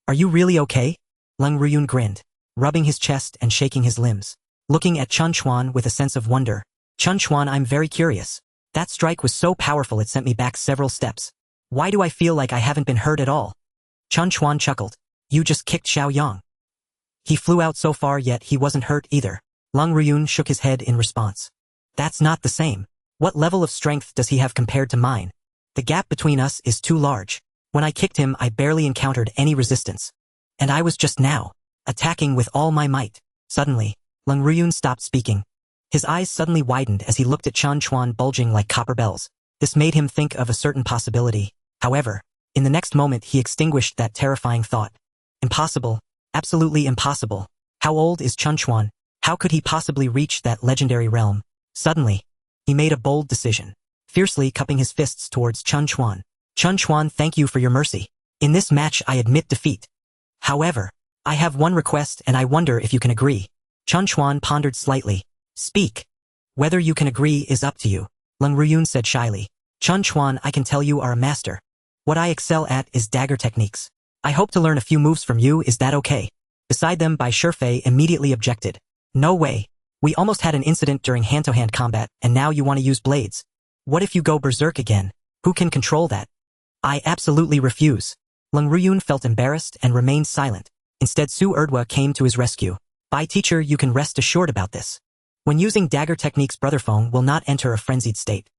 Are you really okay? Lung Ruyun grinned, rubbing his chest and shaking his limbs. Looking at Chen Chuan with a sense of wonder. Chen Chuan, I'm very curious. That strike was so powerful it sent me back several steps. Why do I feel like I haven't been hurt at all? Chen Chuan chuckled. You just kicked Xiao Yang. He flew out so far, yet he wasn't hurt either. Lung Ruyun shook his head in response. That's not the same. What level of strength does he have compared to mine? The gap between us is too large. When I kicked him, I barely encountered any resistance. And I was just now attacking with all my might. Suddenly, Lung Ruyun stopped speaking. His eyes suddenly widened as he looked at Chen Chuan, bulging like copper bells. This made him think of a certain possibility. However, in the next moment he extinguished that terrifying thought. Impossible. Absolutely impossible. How old is Chen Chuan? How could he possibly reach that legendary realm? Suddenly, he made a bold decision, fiercely cupping his fists towards Chen Chuan. Chen Chuan, thank you for your mercy. In this match I admit defeat. However, I have one request and I wonder if you can agree. Chen Chuan pondered slightly. Speak. Whether you can agree is up to you, Lung Ruyun said shyly. Chen Chuan, I can tell you are a master. What I excel at is dagger techniques. I hope to learn a few moves from you, is that okay? Beside them, Bai Shifei immediately objected. No way. We almost had an incident during hand-to-hand combat, and now you want to use blades. What if you go berserk again? Who can control that? I absolutely refuse. Lung Ruyun felt embarrassed and remained silent. Instead, Su Erdwa came to his rescue. Bai teacher, you can rest assured about this. When using dagger techniques, Brother Feng will not enter a frenzied state.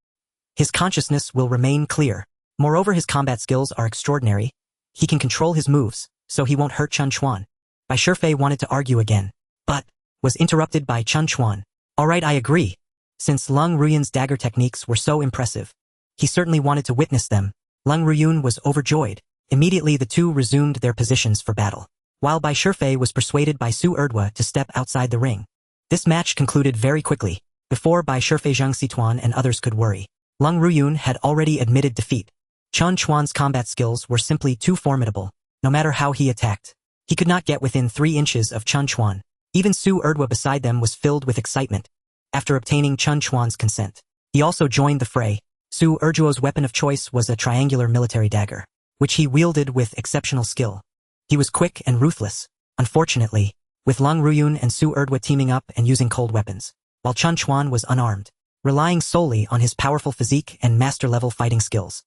His consciousness will remain clear. Moreover, his combat skills are extraordinary. He can control his moves, so he won't hurt Chen Chuan. Bai Shifei wanted to argue again, but was interrupted by Chen Chuan. Alright, I agree. Since Lung Ruyun's dagger techniques were so impressive, he certainly wanted to witness them. Lung Ruyun was overjoyed. Immediately the two resumed their positions for battle, while Bai Shifei was persuaded by Su Erdwa to step outside the ring. This match concluded very quickly. Before Bai Shifei, Zhang Xituan and others could worry, Lung Ruyun had already admitted defeat. Chen Chuan's combat skills were simply too formidable. No matter how he attacked, he could not get within 3 inches of Chen Chuan. Even Su Erdwa beside them was filled with excitement. After obtaining Chen Chuan's consent, he also joined the fray. Su Erjuo's weapon of choice was a triangular military dagger, which he wielded with exceptional skill. He was quick and ruthless. Unfortunately, with Lung Ruyun and Su Erdwa teaming up and using cold weapons, while Chen Chuan was unarmed. relying solely on his powerful physique and master-level fighting skills.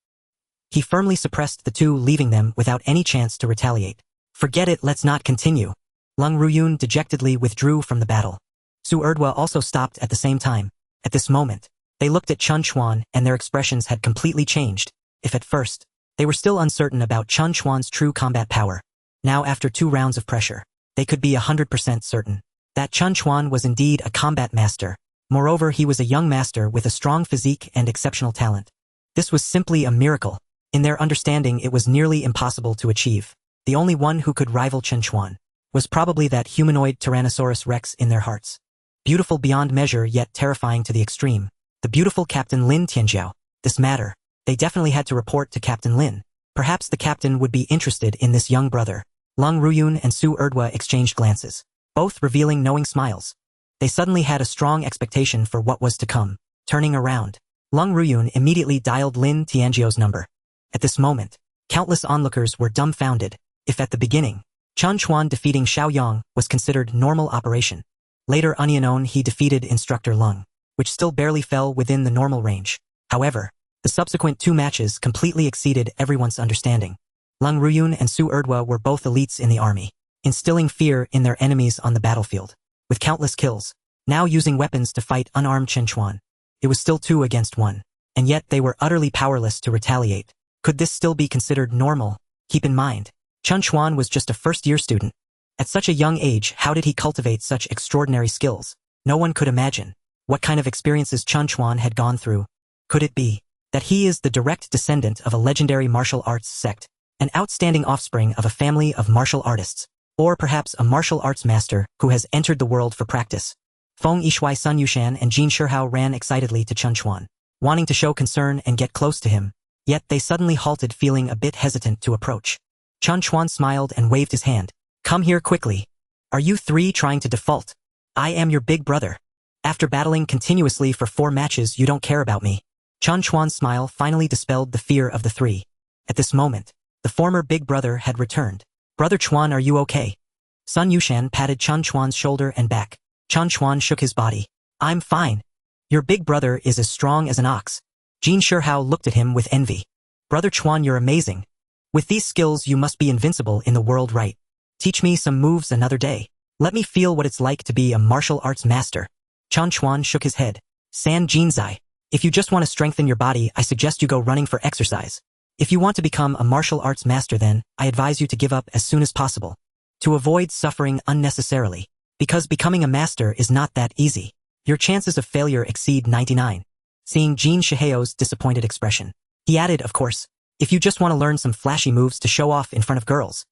He firmly suppressed the two, leaving them without any chance to retaliate. Forget it, let's not continue. Lung Ruyun dejectedly withdrew from the battle. Su Erdwa also stopped at the same time. At this moment, they looked at Chen Chuan and their expressions had completely changed. If at first, they were still uncertain about Chen Chuan's true combat power, now after 2 rounds of pressure, they could be 100% certain that Chen Chuan was indeed a combat master. Moreover, he was a young master with a strong physique and exceptional talent. This was simply a miracle. In their understanding, it was nearly impossible to achieve. The only one who could rival Chen Chuan was probably that humanoid Tyrannosaurus Rex in their hearts. Beautiful beyond measure yet terrifying to the extreme. The beautiful Captain Lin Tianjiao. This matter, they definitely had to report to Captain Lin. Perhaps the captain would be interested in this young brother. Lung Ruyun and Su Erdwa exchanged glances, both revealing knowing smiles. They suddenly had a strong expectation for what was to come. Turning around, Lung Ruyun immediately dialed Lin Tianjiao's number. At this moment, countless onlookers were dumbfounded. If at the beginning, Chen Chuan defeating Xiao Yang was considered normal operation, later unknown he defeated Instructor Lung, which still barely fell within the normal range. However, the subsequent 2 matches completely exceeded everyone's understanding. Lung Ruyun and Su Erdwa were both elites in the army, instilling fear in their enemies on the battlefield. With countless kills, now using weapons to fight unarmed Chen Chuan. It was still 2 against 1, and yet they were utterly powerless to retaliate. Could this still be considered normal? Keep in mind, Chen Chuan was just a first-year student. At such a young age, how did he cultivate such extraordinary skills? No one could imagine what kind of experiences Chen Chuan had gone through. Could it be that he is the direct descendant of a legendary martial arts sect, an outstanding offspring of a family of martial artists, or perhaps a martial arts master who has entered the world for practice? Feng Yishui, Sun Yushan, and Jin Shihao ran excitedly to Chen Chuan, wanting to show concern and get close to him, yet they suddenly halted, feeling a bit hesitant to approach. Chen Chuan smiled and waved his hand. Come here quickly. Are you 3 trying to default? I am your big brother. After battling continuously for 4 matches, you don't care about me. Chen Chuan's smile finally dispelled the fear of the 3. At this moment, the former big brother had returned. Brother Chuan, are you okay? Sun Yushan patted Chen Chuan's shoulder and back. Chen Chuan shook his body. I'm fine. Your big brother is as strong as an ox. Jin Shihao looked at him with envy. Brother Chuan, you're amazing. With these skills, you must be invincible in the world, right? Teach me some moves another day. Let me feel what it's like to be a martial arts master. Chen Chuan shook his head. San Jinzai. If you just want to strengthen your body, I suggest you go running for exercise. If you want to become a martial arts master, then I advise you to give up as soon as possible, to avoid suffering unnecessarily, because becoming a master is not that easy. Your chances of failure exceed 99. Seeing Jin Shihao's disappointed expression, he added, of course, if you just want to learn some flashy moves to show off in front of girls,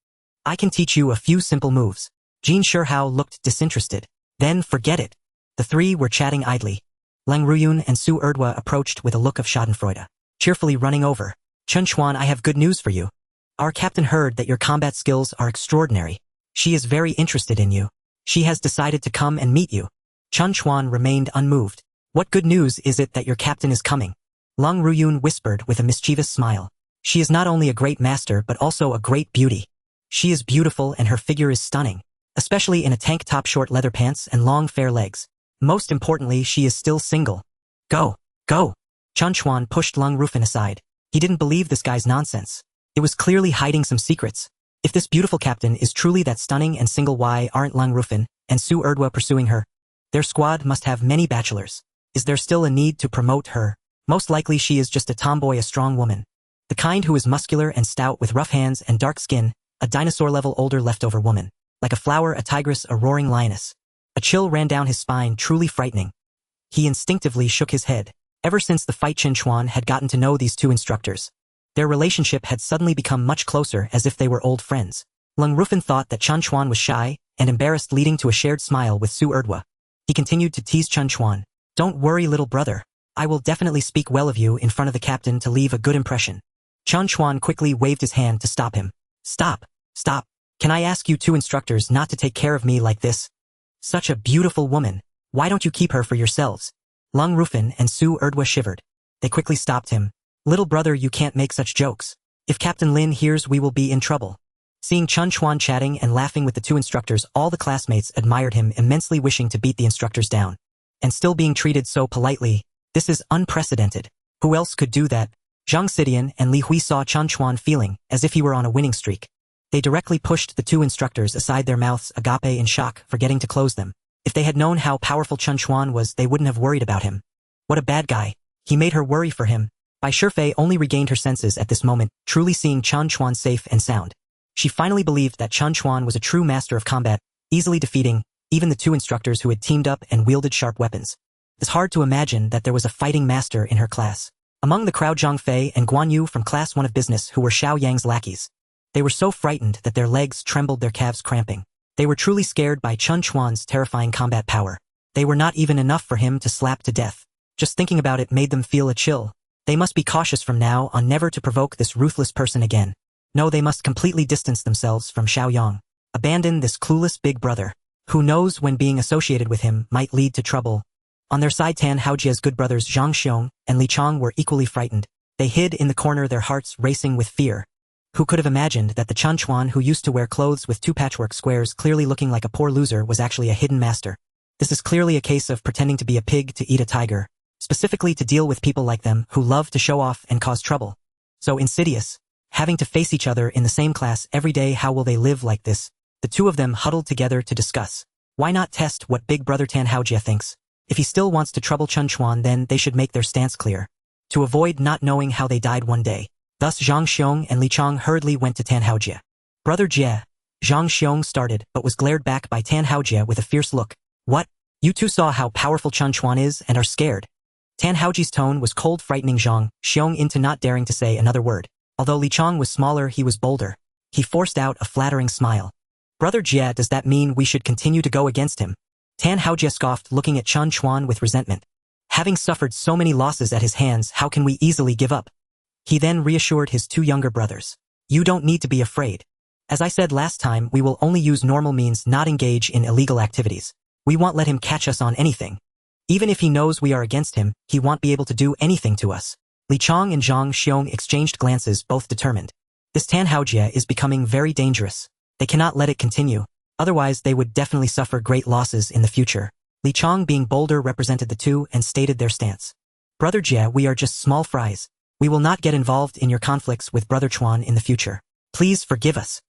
I can teach you a few simple moves. Jin Shihao looked disinterested. Then forget it. The 3 were chatting idly. Lung Ruyun and Su Erdwa approached with a look of schadenfreude, cheerfully running over. Chen Chuan, I have good news for you. Our captain heard that your combat skills are extraordinary. She is very interested in you. She has decided to come and meet you. Chen Chuan remained unmoved. What good news is it that your captain is coming? Lung Ruyun whispered with a mischievous smile. She is not only a great master but also a great beauty. She is beautiful and her figure is stunning, especially in a tank top, short leather pants, and long fair legs. Most importantly, she is still single. Go, go. Chen Chuan pushed Lung Rufin aside. He didn't believe this guy's nonsense. It was clearly hiding some secrets. If this beautiful captain is truly that stunning and single, why aren't Lung Rufin and Su Erdwa pursuing her? Their squad must have many bachelors. Is there still a need to promote her? Most likely she is just a tomboy, a strong woman. The kind who is muscular and stout with rough hands and dark skin, a dinosaur-level older leftover woman. Like a flower, a tigress, a roaring lioness. A chill ran down his spine, truly frightening. He instinctively shook his head. Ever since the fight, Chen Chuan had gotten to know these 2 instructors. Their relationship had suddenly become much closer, as if they were old friends. Lung Rufin thought that Chen Chuan was shy and embarrassed, leading to a shared smile with Su Erdwa. He continued to tease Chen Chuan. Don't worry, little brother. I will definitely speak well of you in front of the captain to leave a good impression. Chen Chuan quickly waved his hand to stop him. Stop, stop. Can I ask you 2 instructors not to take care of me like this? Such a beautiful woman. Why don't you keep her for yourselves? Lung Rufin and Su Erdwa shivered. They quickly stopped him. Little brother, you can't make such jokes. If Captain Lin hears, we will be in trouble. Seeing Chen Chuan chatting and laughing with the 2 instructors, all the classmates admired him immensely, wishing to beat the instructors down. And still being treated so politely, This is unprecedented. Who else could do that? Zhang Xidian and Li Hui saw Chen Chuan feeling as if he were on a winning streak. They directly pushed the two instructors aside, their mouths agape in shock, forgetting to close them. If they had known how powerful Chen Chuan was, they wouldn't have worried about him. What a bad guy. He made her worry for him. Bai Shifei only regained her senses at this moment, truly seeing Chen Chuan safe and sound. She finally believed that Chen Chuan was a true master of combat, easily defeating even the two instructors who had teamed up and wielded sharp weapons. It's hard to imagine that there was a fighting master in her class. Among the crowd, Zhang Fei and Guan Yu from Class 1 of Business, who were Xiao Yang's lackeys. They were so frightened that their legs trembled, their calves cramping. They were truly scared by Chen Chuan's terrifying combat power. They were not even enough for him to slap to death. Just thinking about it made them feel a chill. They must be cautious from now on, never to provoke this ruthless person again. No, they must completely distance themselves from Xiao Yang. Abandon this clueless big brother. Who knows when being associated with him might lead to trouble. On their side, Tan Haojia's good brothers Zhang Xiong and Li Chong were equally frightened. They hid in the corner, their hearts racing with fear. Who could have imagined that the Chen Chuan who used to wear clothes with two patchwork squares, clearly looking like a poor loser, was actually a hidden master? This is clearly a case of pretending to be a pig to eat a tiger, specifically to deal with people like them who love to show off and cause trouble. So insidious. Having to face each other in the same class every day, how will they live like this? The two of them huddled together to discuss. Why not test what big brother Tan Haojia thinks? If he still wants to trouble Chen Chuan, then they should make their stance clear. To avoid not knowing how they died one day. Thus Zhang Xiong and Li Chong hurriedly went to Tan Haojia. Brother Jie. Zhang Xiong started, but was glared back by Tan Haojia with a fierce look. What? You two saw how powerful Chen Chuan is and are scared? Tan Haoji's tone was cold, frightening Zhang Xiong into not daring to say another word. Although Li Chong was smaller, he was bolder. He forced out a flattering smile. Brother Jie, does that mean we should continue to go against him? Tan Haojia scoffed, looking at Chen Chuan with resentment. Having suffered so many losses at his hands, how can we easily give up? He then reassured his two younger brothers. You don't need to be afraid. As I said last time, we will only use normal means, not engage in illegal activities. We won't let him catch us on anything. Even if he knows we are against him, he won't be able to do anything to us. Li Chong and Zhang Xiong exchanged glances, both determined. This Tan Haojia is becoming very dangerous. They cannot let it continue. Otherwise, they would definitely suffer great losses in the future. Li Chong, being bolder, represented the two and stated their stance. Brother Jie, we are just small fries. We will not get involved in your conflicts with Brother Chuan in the future. Please forgive us.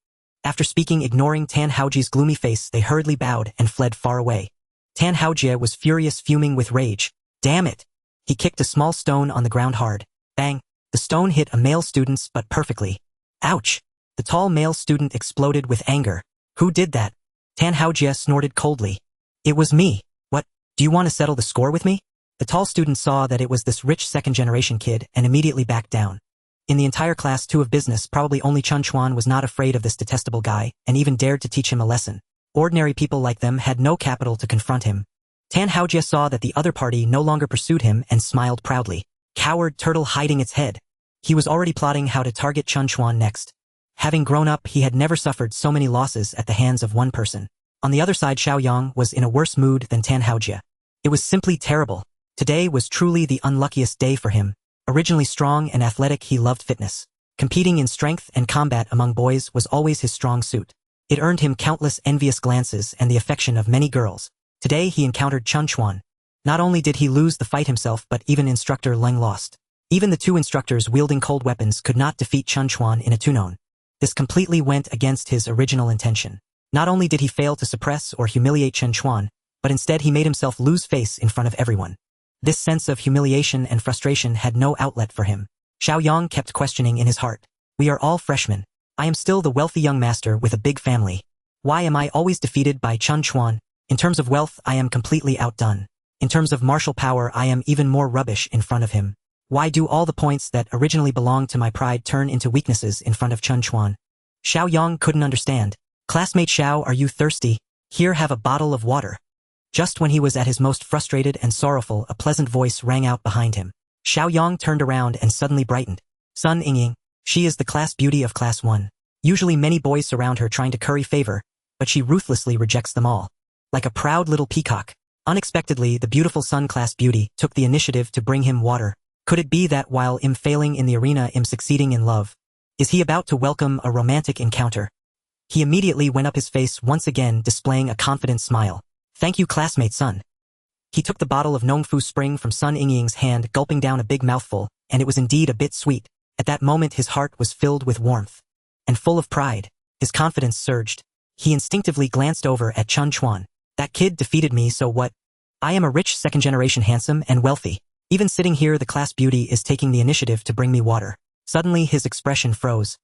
After speaking, ignoring Tan Haoji's gloomy face, they hurriedly bowed and fled far away. Tan Haojia was furious, fuming with rage. Damn it! He kicked a small stone on the ground hard. Bang! The stone hit a male student's butt perfectly. Ouch! The tall male student exploded with anger. Who did that? Tan Haojia snorted coldly. It was me. What? Do you want to settle the score with me? The tall student saw that it was this rich second-generation kid and immediately backed down. In the entire class 2 of business, probably only Chen Chuan was not afraid of this detestable guy and even dared to teach him a lesson. Ordinary people like them had no capital to confront him. Tan Haojia saw that the other party no longer pursued him and smiled proudly. Coward turtle hiding its head. He was already plotting how to target Chen Chuan next. Having grown up, he had never suffered so many losses at the hands of one person. On the other side, Xiao Yang was in a worse mood than Tan Haojia. It was simply terrible. Today was truly the unluckiest day for him. Originally strong and athletic, he loved fitness. Competing in strength and combat among boys was always his strong suit. It earned him countless envious glances and the affection of many girls. Today he encountered Chen Chuan. Not only did he lose the fight himself, but even instructor Leng lost. Even the two instructors wielding cold weapons could not defeat Chen Chuan in a 2-known. This completely went against his original intention. Not only did he fail to suppress or humiliate Chen Chuan, but instead he made himself lose face in front of everyone. This sense of humiliation and frustration had no outlet for him. Xiao Yang kept questioning in his heart. We are all freshmen. I am still the wealthy young master with a big family. Why am I always defeated by Chen Chuan? In terms of wealth, I am completely outdone. In terms of martial power, I am even more rubbish in front of him. Why do all the points that originally belonged to my pride turn into weaknesses in front of Chen Chuan? Xiao Yang couldn't understand. Classmate Xiao, are you thirsty? Here, have a bottle of water. Just when he was at his most frustrated and sorrowful, a pleasant voice rang out behind him. Xiao Yang turned around and suddenly brightened. Sun Yingying. She is the class beauty of class 1. Usually many boys surround her trying to curry favor, but she ruthlessly rejects them all. Like a proud little peacock. Unexpectedly, the beautiful Sun class beauty took the initiative to bring him water. Could it be that while failing in the arena, succeeding in love? Is he about to welcome a romantic encounter? He immediately went up, his face once again displaying a confident smile. Thank you, classmate Sun. He took the bottle of Nongfu Spring from Sun Yingying's hand, gulping down a big mouthful, and it was indeed a bit sweet. At that moment his heart was filled with warmth. And full of pride, his confidence surged. He instinctively glanced over at Chen Chuan. That kid defeated me, so what? I am a rich second-generation handsome and wealthy. Even sitting here the class beauty is taking the initiative to bring me water. Suddenly his expression froze.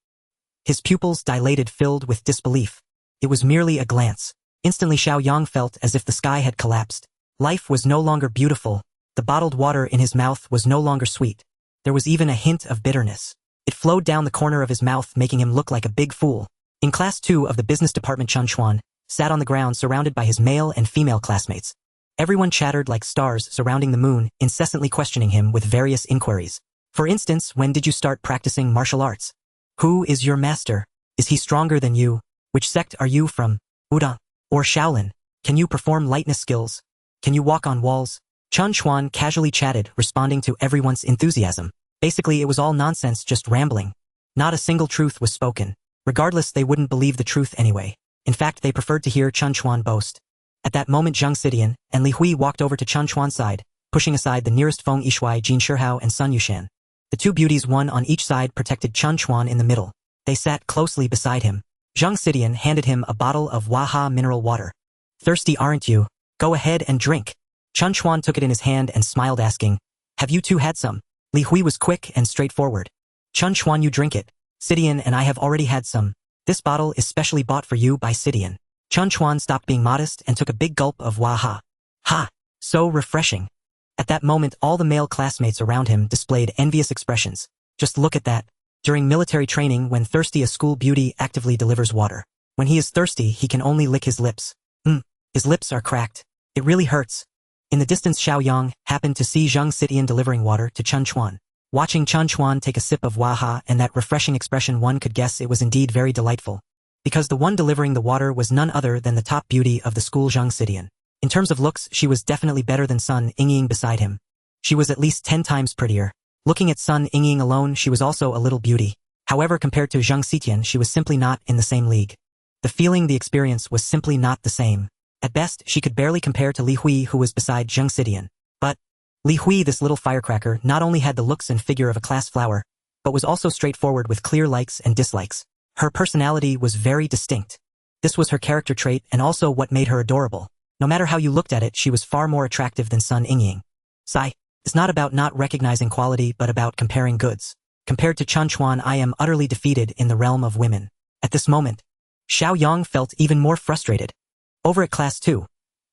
His pupils dilated, filled with disbelief. It was merely a glance. Instantly Xiao Yang felt as if the sky had collapsed. Life was no longer beautiful. The bottled water in his mouth was no longer sweet. There was even a hint of bitterness. It flowed down the corner of his mouth, making him look like a big fool. In class 2 of the business department, Chen Chuan sat on the ground surrounded by his male and female classmates. Everyone chattered like stars surrounding the moon, incessantly questioning him with various inquiries. For instance, when did you start practicing martial arts? Who is your master? Is he stronger than you? Which sect are you from? Wudang or Shaolin? Can you perform lightness skills? Can you walk on walls? Chen Chuan casually chatted, responding to everyone's enthusiasm. Basically, it was all nonsense, just rambling. Not a single truth was spoken. Regardless, they wouldn't believe the truth anyway. In fact, they preferred to hear Chen Chuan boast. At that moment, Zhang Xidian and Li Hui walked over to Chen Chuan's side, pushing aside the nearest Feng Yishui, Jin Shihao, and Sun Yushan. The two beauties, one on each side, protected Chen Chuan in the middle. They sat closely beside him. Zhang Xidian handed him a bottle of Waha mineral water. Thirsty, aren't you? Go ahead and drink. Chen Chuan took it in his hand and smiled, asking, have you two had some? Li Hui was quick and straightforward. Chen Chuan, you drink it. Xidian and I have already had some. This bottle is specially bought for you by Xidian. Chen Chuan stopped being modest and took a big gulp of Waha. Ha! So refreshing. At that moment, all the male classmates around him displayed envious expressions. Just look at that. During military training, when thirsty, a school beauty actively delivers water. When he is thirsty, he can only lick his lips. His lips are cracked. It really hurts. In the distance, Xiao Yang happened to see Zhang Xidian delivering water to Chen Chuan. Watching Chen Chuan take a sip of Waha and that refreshing expression, one could guess it was indeed very delightful. Because the one delivering the water was none other than the top beauty of the school, Zhang Xidian. In terms of looks, she was definitely better than Sun Yingying beside him. She was at least 10 times prettier. Looking at Sun Yingying alone, she was also a little beauty. However, compared to Zhang Xidian, she was simply not in the same league. The feeling, the experience was simply not the same. At best, she could barely compare to Li Hui, who was beside Zhang Xidian. But Li Hui, this little firecracker, not only had the looks and figure of a class flower, but was also straightforward with clear likes and dislikes. Her personality was very distinct. This was her character trait and also what made her adorable. No matter how you looked at it, she was far more attractive than Sun Yingying. Sai, it's not about not recognizing quality but about comparing goods. Compared to Chen Chuan, I am utterly defeated in the realm of women. At this moment, Xiao Yang felt even more frustrated. Over at class 2,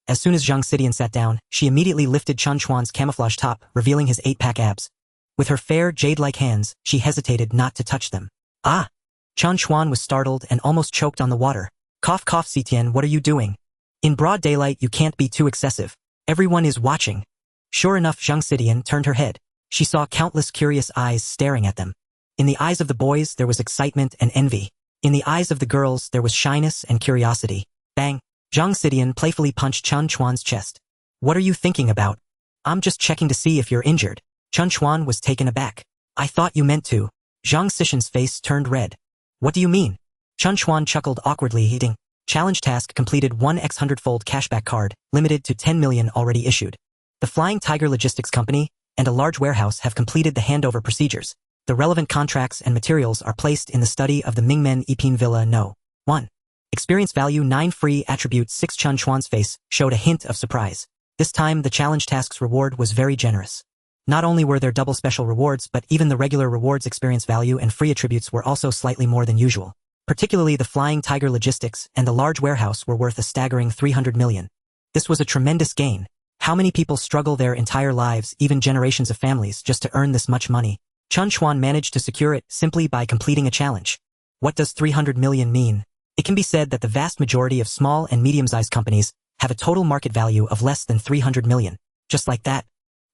as soon as Zhang Xidian sat down, she immediately lifted Chen Chuan's camouflage top, revealing his 8-pack abs. With her fair, jade-like hands, she hesitated not to touch them. Ah! Chen Chuan was startled and almost choked on the water. Cough, cough, Xidian, what are you doing? In broad daylight, you can't be too excessive. Everyone is watching. Sure enough, Zhang Xidian turned her head. She saw countless curious eyes staring at them. In the eyes of the boys, there was excitement and envy. In the eyes of the girls, there was shyness and curiosity. Bang! Zhang Xidian playfully punched Chen Chuan's chest. What are you thinking about? I'm just checking to see if you're injured. Chen Chuan was taken aback. I thought you meant to. Zhang Xidian's face turned red. What do you mean? Chen Chuan chuckled awkwardly, hitting. Challenge task completed, 1x 100-fold cashback card, limited to 10 million already issued. The Flying Tiger Logistics Company and a large warehouse have completed the handover procedures. The relevant contracts and materials are placed in the study of the Mingmen Ipin Villa No. 1. Experience value 9 free attribute 6. Chen Chuan's face showed a hint of surprise. This time, the challenge task's reward was very generous. Not only were there double special rewards, but even the regular rewards experience value and free attributes were also slightly more than usual. Particularly the Flying Tiger Logistics and the large warehouse were worth a staggering 300 million. This was a tremendous gain. How many people struggle their entire lives, even generations of families, just to earn this much money? Chen Chuan managed to secure it simply by completing a challenge. What does 300 million mean? It can be said that the vast majority of small and medium-sized companies have a total market value of less than 300 million. Just like that,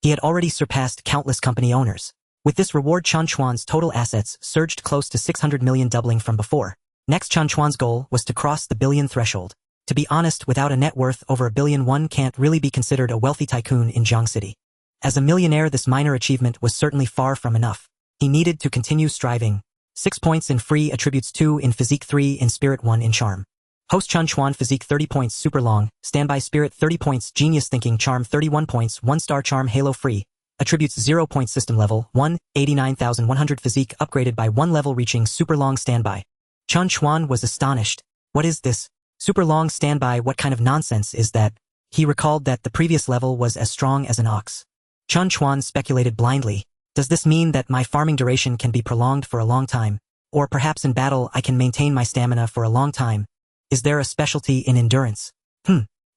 he had already surpassed countless company owners. With this reward, Chen Chuan's total assets surged close to 600 million, doubling from before. Next, Chen Chuan's goal was to cross the billion threshold. To be honest, without a net worth over $1 billion, one can't really be considered a wealthy tycoon in Jiang City. As a millionaire, this minor achievement was certainly far from enough. He needed to continue striving. 6 points in free attributes, 2 in physique, 3 in spirit, 1 in charm. Host Chen Chuan physique 30 points super long, standby spirit 30 points genius thinking charm 31 points 1-star charm halo free, attributes 0 point system level 1, 89,100 physique upgraded by 1 level reaching super long standby. Chen Chuan was astonished. What is this? Super long standby, what kind of nonsense is that? He recalled that the previous level was as strong as an ox. Chen Chuan speculated blindly. Does this mean that my farming duration can be prolonged for a long time? Or perhaps in battle I can maintain my stamina for a long time? Is there a specialty in endurance?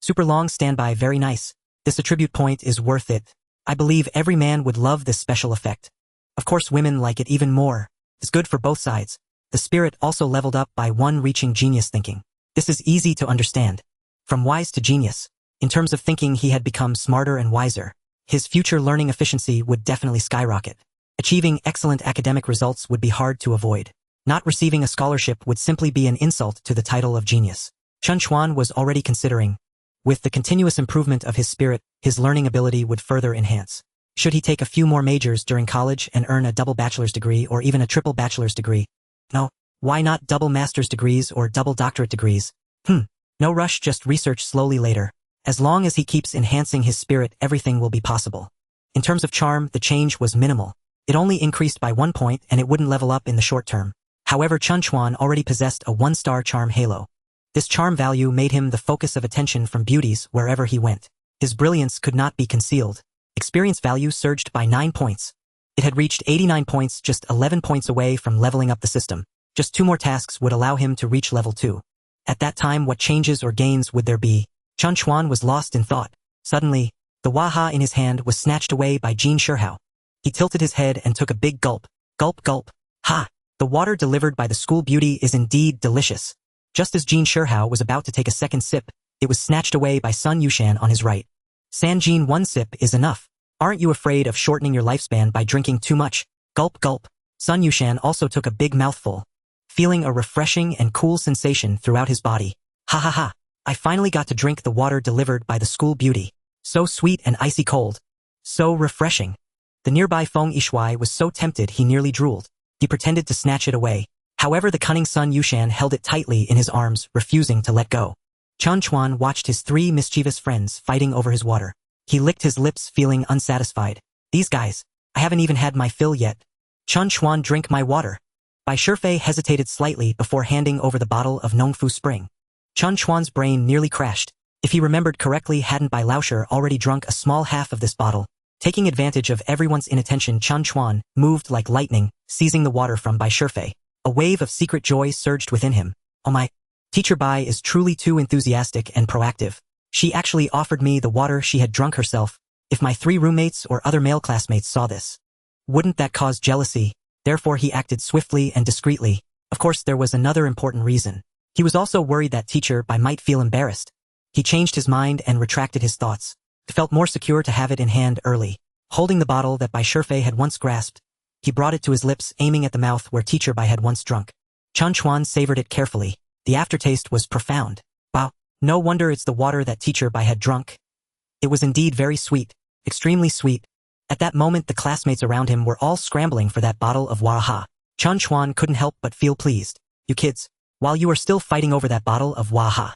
Super long standby, very nice. This attribute point is worth it. I believe every man would love this special effect. Of course women like it even more. It's good for both sides. The spirit also leveled up by 1 reaching genius thinking. This is easy to understand. From wise to genius. In terms of thinking he had become smarter and wiser. His future learning efficiency would definitely skyrocket. Achieving excellent academic results would be hard to avoid. Not receiving a scholarship would simply be an insult to the title of genius. Chen Chuan was already considering. With the continuous improvement of his spirit, his learning ability would further enhance. Should he take a few more majors during college and earn a double bachelor's degree or even a triple bachelor's degree? No, why not double master's degrees or double doctorate degrees? No rush, just research slowly later. As long as he keeps enhancing his spirit, everything will be possible. In terms of charm, the change was minimal. It only increased by 1 point and it wouldn't level up in the short term. However, Chen Chuan already possessed a 1-star charm halo. This charm value made him the focus of attention from beauties wherever he went. His brilliance could not be concealed. Experience value surged by 9 points. It had reached 89 points, just 11 points away from leveling up the system. Just 2 more tasks would allow him to reach level 2. At that time, what changes or gains would there be? Chen Chuan was lost in thought. Suddenly, the waha in his hand was snatched away by Jin Shihao. He tilted his head and took a big gulp. Gulp, gulp. Ha! The water delivered by the school beauty is indeed delicious. Just as Jin Shihao was about to take a second sip, it was snatched away by Sun Yushan on his right. San Jin, 1 sip is enough. Aren't you afraid of shortening your lifespan by drinking too much? Gulp, gulp. Sun Yushan also took a big mouthful, feeling a refreshing and cool sensation throughout his body. Ha ha ha. I finally got to drink the water delivered by the school beauty. So sweet and icy cold. So refreshing. The nearby Feng Yishui was so tempted he nearly drooled. He pretended to snatch it away. However, the cunning Sun Yushan held it tightly in his arms, refusing to let go. Chen Chuan watched his 3 mischievous friends fighting over his water. He licked his lips, feeling unsatisfied. These guys, I haven't even had my fill yet. Chen Chuan, drink my water. Bai Shifei hesitated slightly before handing over the bottle of Nongfu Spring. Chen Chuan's brain nearly crashed. If he remembered correctly, hadn't Bai Laoshe already drunk a small half of this bottle? Taking advantage of everyone's inattention, Chen Chuan moved like lightning, seizing the water from Bai Shifei. A wave of secret joy surged within him. Oh my, Teacher Bai is truly too enthusiastic and proactive. She actually offered me the water she had drunk herself. If my 3 roommates or other male classmates saw this, wouldn't that cause jealousy? Therefore he acted swiftly and discreetly. Of course, there was another important reason. He was also worried that Teacher Bai might feel embarrassed. He changed his mind and retracted his thoughts. It felt more secure to have it in hand early. Holding the bottle that Bai Shifei had once grasped, he brought it to his lips, aiming at the mouth where Teacher Bai had once drunk. Chen Chuan savored it carefully. The aftertaste was profound. Wow, no wonder it's the water that Teacher Bai had drunk. It was indeed very sweet, extremely sweet. At that moment, the classmates around him were all scrambling for that bottle of waha. Chen Chuan couldn't help but feel pleased. You kids, while you are still fighting over that bottle of waha,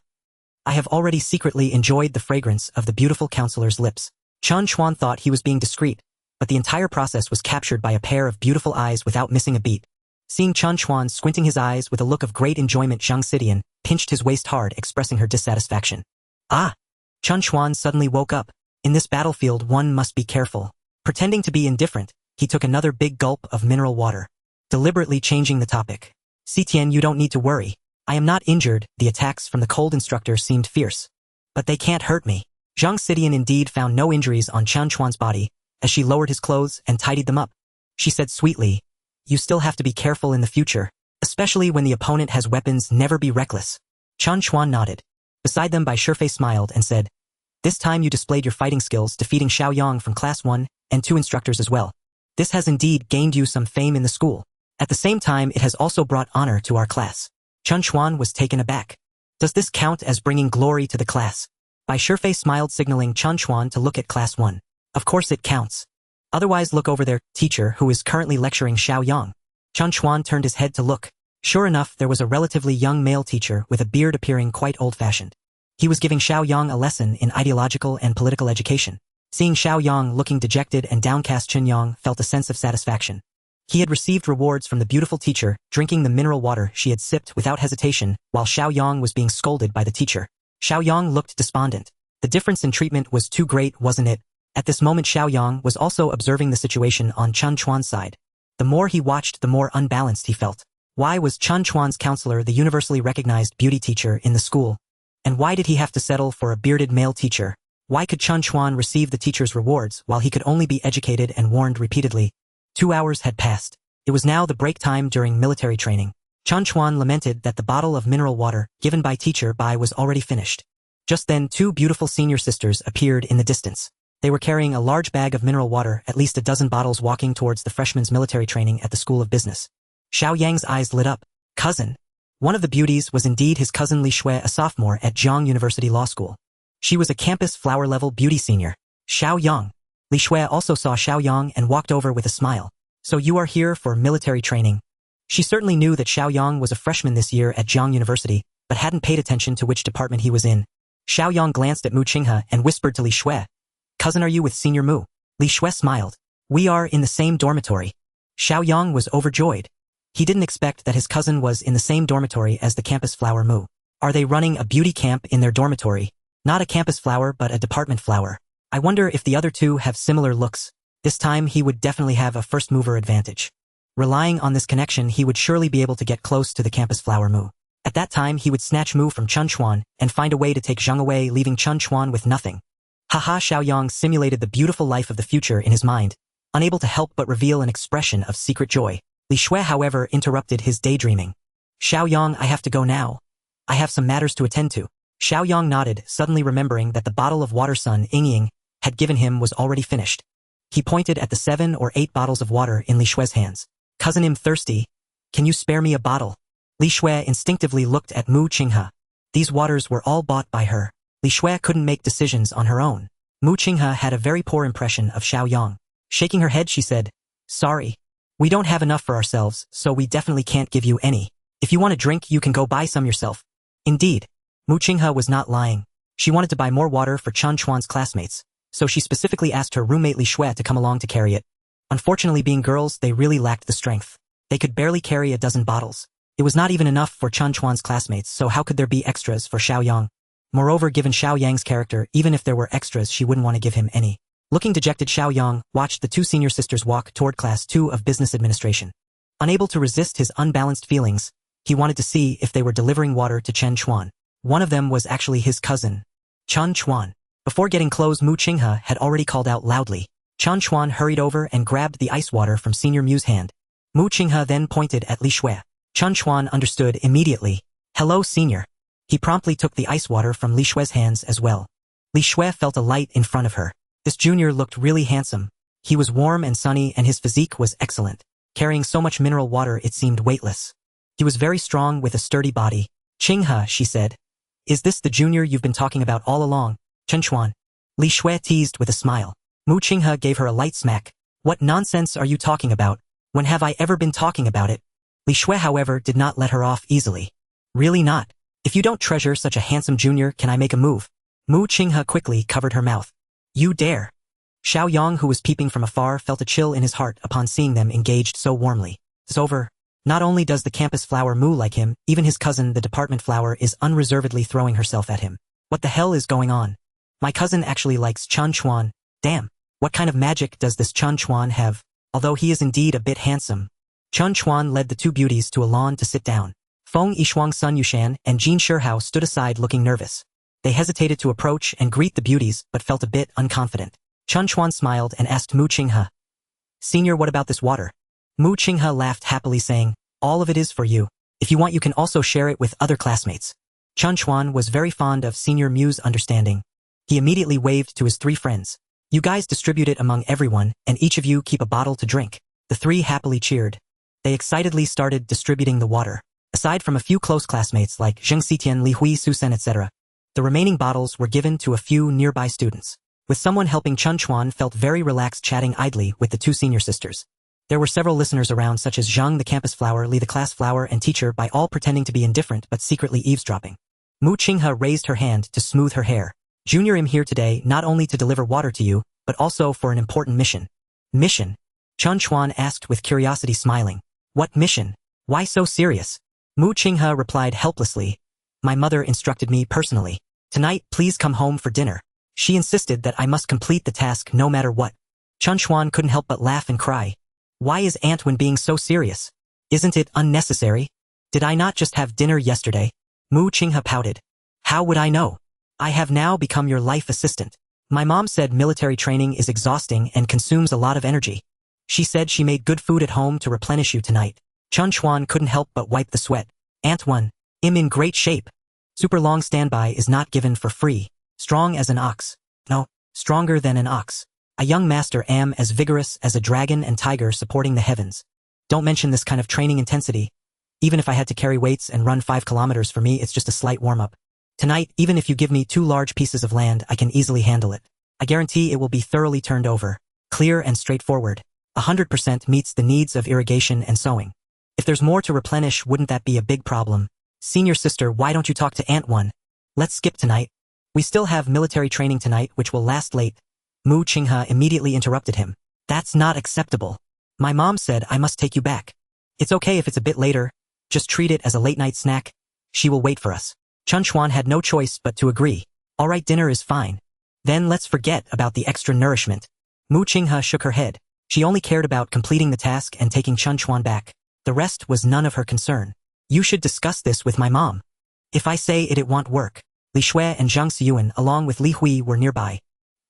I have already secretly enjoyed the fragrance of the beautiful counselor's lips. Chen Chuan thought he was being discreet, but the entire process was captured by a pair of beautiful eyes without missing a beat. Seeing Chen Chuan squinting his eyes with a look of great enjoyment, Zhang Xidian pinched his waist hard, expressing her dissatisfaction. Ah! Chen Chuan suddenly woke up. In this battlefield, one must be careful. Pretending to be indifferent, he took another big gulp of mineral water, deliberately changing the topic. Xitian, you don't need to worry. I am not injured. The attacks from the cold instructor seemed fierce, but they can't hurt me. Zhang Xidian indeed found no injuries on Chen Chuan's body as she lowered his clothes and tidied them up. She said sweetly, you still have to be careful in the future, especially when the opponent has weapons. Never be reckless. Chen Chuan nodded. Beside them, Bai Shifei smiled and said, this time you displayed your fighting skills, defeating Xiao Yang from class 1 and 2 instructors as well. This has indeed gained you some fame in the school. At the same time, it has also brought honor to our class. Chen Chuan was taken aback. Does this count as bringing glory to the class? Bai Shifei smiled, signaling Chen Chuan to look at class 1. Of course it counts. Otherwise look over there, teacher who is currently lecturing Xiao Yang. Chen Chuan turned his head to look. Sure enough, there was a relatively young male teacher with a beard appearing quite old-fashioned. He was giving Xiaoyang a lesson in ideological and political education. Seeing Xiaoyang looking dejected and downcast, Chen felt a sense of satisfaction. He had received rewards from the beautiful teacher, drinking the mineral water she had sipped without hesitation, while Xiaoyang was being scolded by the teacher. Xiaoyang looked despondent. The difference in treatment was too great, wasn't it? At this moment, Xiaoyang was also observing the situation on Chen Chuan's side. The more he watched, the more unbalanced he felt. Why was Chen Chuan's counselor the universally recognized beauty teacher in the school? And why did he have to settle for a bearded male teacher? Why could Chen Chuan receive the teacher's rewards while he could only be educated and warned repeatedly? 2 hours had passed. It was now the break time during military training. Chen Chuan lamented that the bottle of mineral water given by teacher Bai was already finished. Just then, 2 beautiful senior sisters appeared in the distance. They were carrying a large bag of mineral water, at least a dozen bottles, walking towards the freshmen's military training at the School of Business. Xiaoyang's eyes lit up. Cousin. One of the beauties was indeed his cousin Li Shui, a sophomore at Jiang University Law School. She was a campus flower-level beauty senior. Xiaoyang. Li Shui also saw Xiaoyang and walked over with a smile. So you are here for military training? She certainly knew that Xiaoyang was a freshman this year at Jiang University, but hadn't paid attention to which department he was in. Xiaoyang glanced at Mu Qinghe and whispered to Li Shui. Cousin, are you with Senior Mu? Li Shui smiled. We are in the same dormitory. Xiaoyang was overjoyed. He didn't expect that his cousin was in the same dormitory as the campus flower Mu. Are they running a beauty camp in their dormitory? Not a campus flower, but a department flower. I wonder if the other two have similar looks. This time he would definitely have a first mover advantage. Relying on this connection, he would surely be able to get close to the campus flower Mu. At that time, he would snatch Mu from Chen Chuan and find a way to take Zheng away, leaving Chen Chuan with nothing. Haha, Xiaoyang simulated the beautiful life of the future in his mind, unable to help but reveal an expression of secret joy. Li Shui, however, interrupted his daydreaming. Xiaoyang, I have to go now. I have some matters to attend to. Xiaoyang nodded, suddenly remembering that the bottle of water Sun Yingying had given him was already finished. He pointed at the 7 or 8 bottles of water in Li Shui's hands. Cousin, I'm thirsty. Can you spare me a bottle? Li Shui instinctively looked at Mu Qinghe. These waters were all bought by her. Li Shui couldn't make decisions on her own. Mu Qinghe had a very poor impression of Xiaoyang. Shaking her head, she said, Sorry. We don't have enough for ourselves, so we definitely can't give you any. If you want a drink, you can go buy some yourself. Indeed. Mu Qinghe was not lying. She wanted to buy more water for Chen Chuan's classmates, so she specifically asked her roommate Li Shui to come along to carry it. Unfortunately, being girls, they really lacked the strength. They could barely carry a dozen bottles. It was not even enough for Chen Chuan's classmates, so how could there be extras for Xiaoyang? Moreover, given Xiaoyang's character, even if there were extras, she wouldn't want to give him any. Looking dejected, Xiaoyang watched the 2 senior sisters walk toward Class 2 of Business Administration. Unable to resist his unbalanced feelings, he wanted to see if they were delivering water to Chen Chuan. One of them was actually his cousin, Chen Chuan. Before getting close, Mu Qinghe had already called out loudly. Chen Chuan hurried over and grabbed the ice water from Senior Mu's hand. Mu Qinghe then pointed at Li Shui. Chen Chuan understood immediately. Hello, Senior. He promptly took the ice water from Li Shui's hands as well. Li Shui felt a light in front of her. This junior looked really handsome. He was warm and sunny, and his physique was excellent. Carrying so much mineral water, it seemed weightless. He was very strong with a sturdy body. Qinghe, she said. Is this the junior you've been talking about all along? Chen Chuan. Li Shui teased with a smile. Mu Qinghe gave her a light smack. What nonsense are you talking about? When have I ever been talking about it? Li Shui, however, did not let her off easily. Really not. If you don't treasure such a handsome junior, can I make a move? Mu Qinghe quickly covered her mouth. You dare. Xiaoyang, who was peeping from afar, felt a chill in his heart upon seeing them engaged so warmly. It's over. Not only does the campus flower Mu like him, even his cousin, the department flower, is unreservedly throwing herself at him. What the hell is going on? My cousin actually likes Chen Chuan. Damn. What kind of magic does this Chen Chuan have? Although he is indeed a bit handsome. Chen Chuan led the 2 beauties to a lawn to sit down. Feng Yishuang, Sun Yushan, and Jin Shihao stood aside looking nervous. They hesitated to approach and greet the beauties, but felt a bit unconfident. Chen Chuan smiled and asked Mu Qinghe. Senior, what about this water? Mu Qinghe laughed happily, saying, All of it is for you. If you want, you can also share it with other classmates. Chen Chuan was very fond of Senior Mu's understanding. He immediately waved to his 3 friends. You guys distribute it among everyone, and each of you keep a bottle to drink. The 3 happily cheered. They excitedly started distributing the water. Aside from a few close classmates like Zheng Xitian, Li Hui, Su Sen, etc., the remaining bottles were given to a few nearby students. With someone helping, Chen Chuan felt very relaxed, chatting idly with the 2 senior sisters. There were several listeners around, such as Zhang the campus flower, Li the class flower, and teacher, by all pretending to be indifferent but secretly eavesdropping. Mu Qinghe raised her hand to smooth her hair. Junior, I'm here today not only to deliver water to you, but also for an important mission. Mission? Chen Chuan asked with curiosity, smiling. What mission? Why so serious? Mu Qinghe replied helplessly. My mother instructed me personally. Tonight, please come home for dinner. She insisted that I must complete the task no matter what. Chen Chuan couldn't help but laugh and cry. Why is Aunt Wen being so serious? Isn't it unnecessary? Did I not just have dinner yesterday? Mu Qinghe pouted. How would I know? I have now become your life assistant. My mom said military training is exhausting and consumes a lot of energy. She said she made good food at home to replenish you tonight. Chen Chuan couldn't help but wipe the sweat. Aunt Wen, I'm in great shape. Super long standby is not given for free. Strong as an ox. No, stronger than an ox. A young master am as vigorous as a dragon and tiger supporting the heavens. Don't mention this kind of training intensity. Even if I had to carry weights and run 5 kilometers, for me it's just a slight warm-up. Tonight, even if you give me 2 large pieces of land, I can easily handle it. I guarantee it will be thoroughly turned over. Clear and straightforward. 100% meets the needs of irrigation and sowing. If there's more to replenish, wouldn't that be a big problem? Senior sister, why don't you talk to Aunt Wen? Let's skip tonight. We still have military training tonight, which will last late. Mu Qinghe immediately interrupted him. That's not acceptable. My mom said I must take you back. It's okay if it's a bit later. Just treat it as a late-night snack. She will wait for us. Chen Chuan had no choice but to agree. All right, dinner is fine. Then let's forget about the extra nourishment. Mu Qinghe shook her head. She only cared about completing the task and taking Chen Chuan back. The rest was none of her concern. You should discuss this with my mom. If I say it won't work. Li Shui and Zhang Xiyuan along with Li Hui were nearby.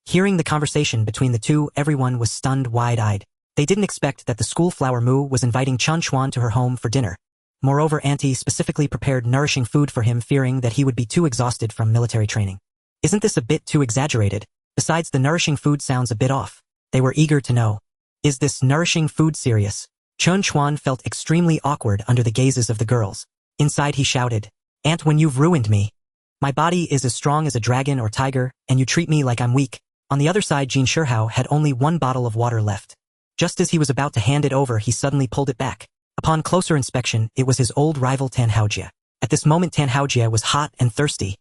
Hearing the conversation between the two, everyone was stunned, wide-eyed. They didn't expect that the school flower Mu was inviting Chen Chuan to her home for dinner. Moreover, Auntie specifically prepared nourishing food for him, fearing that he would be too exhausted from military training. Isn't this a bit too exaggerated? Besides, the nourishing food sounds a bit off. They were eager to know. Is this nourishing food serious? Chen Chuan felt extremely awkward under the gazes of the girls. Inside he shouted, Aunt Wen, you've ruined me. My body is as strong as a dragon or tiger, and you treat me like I'm weak. On the other side, Jin Shihao had only 1 bottle of water left. Just as he was about to hand it over, he suddenly pulled it back. Upon closer inspection, it was his old rival Tan Haojie. At this moment, Tan Haojie was hot and thirsty.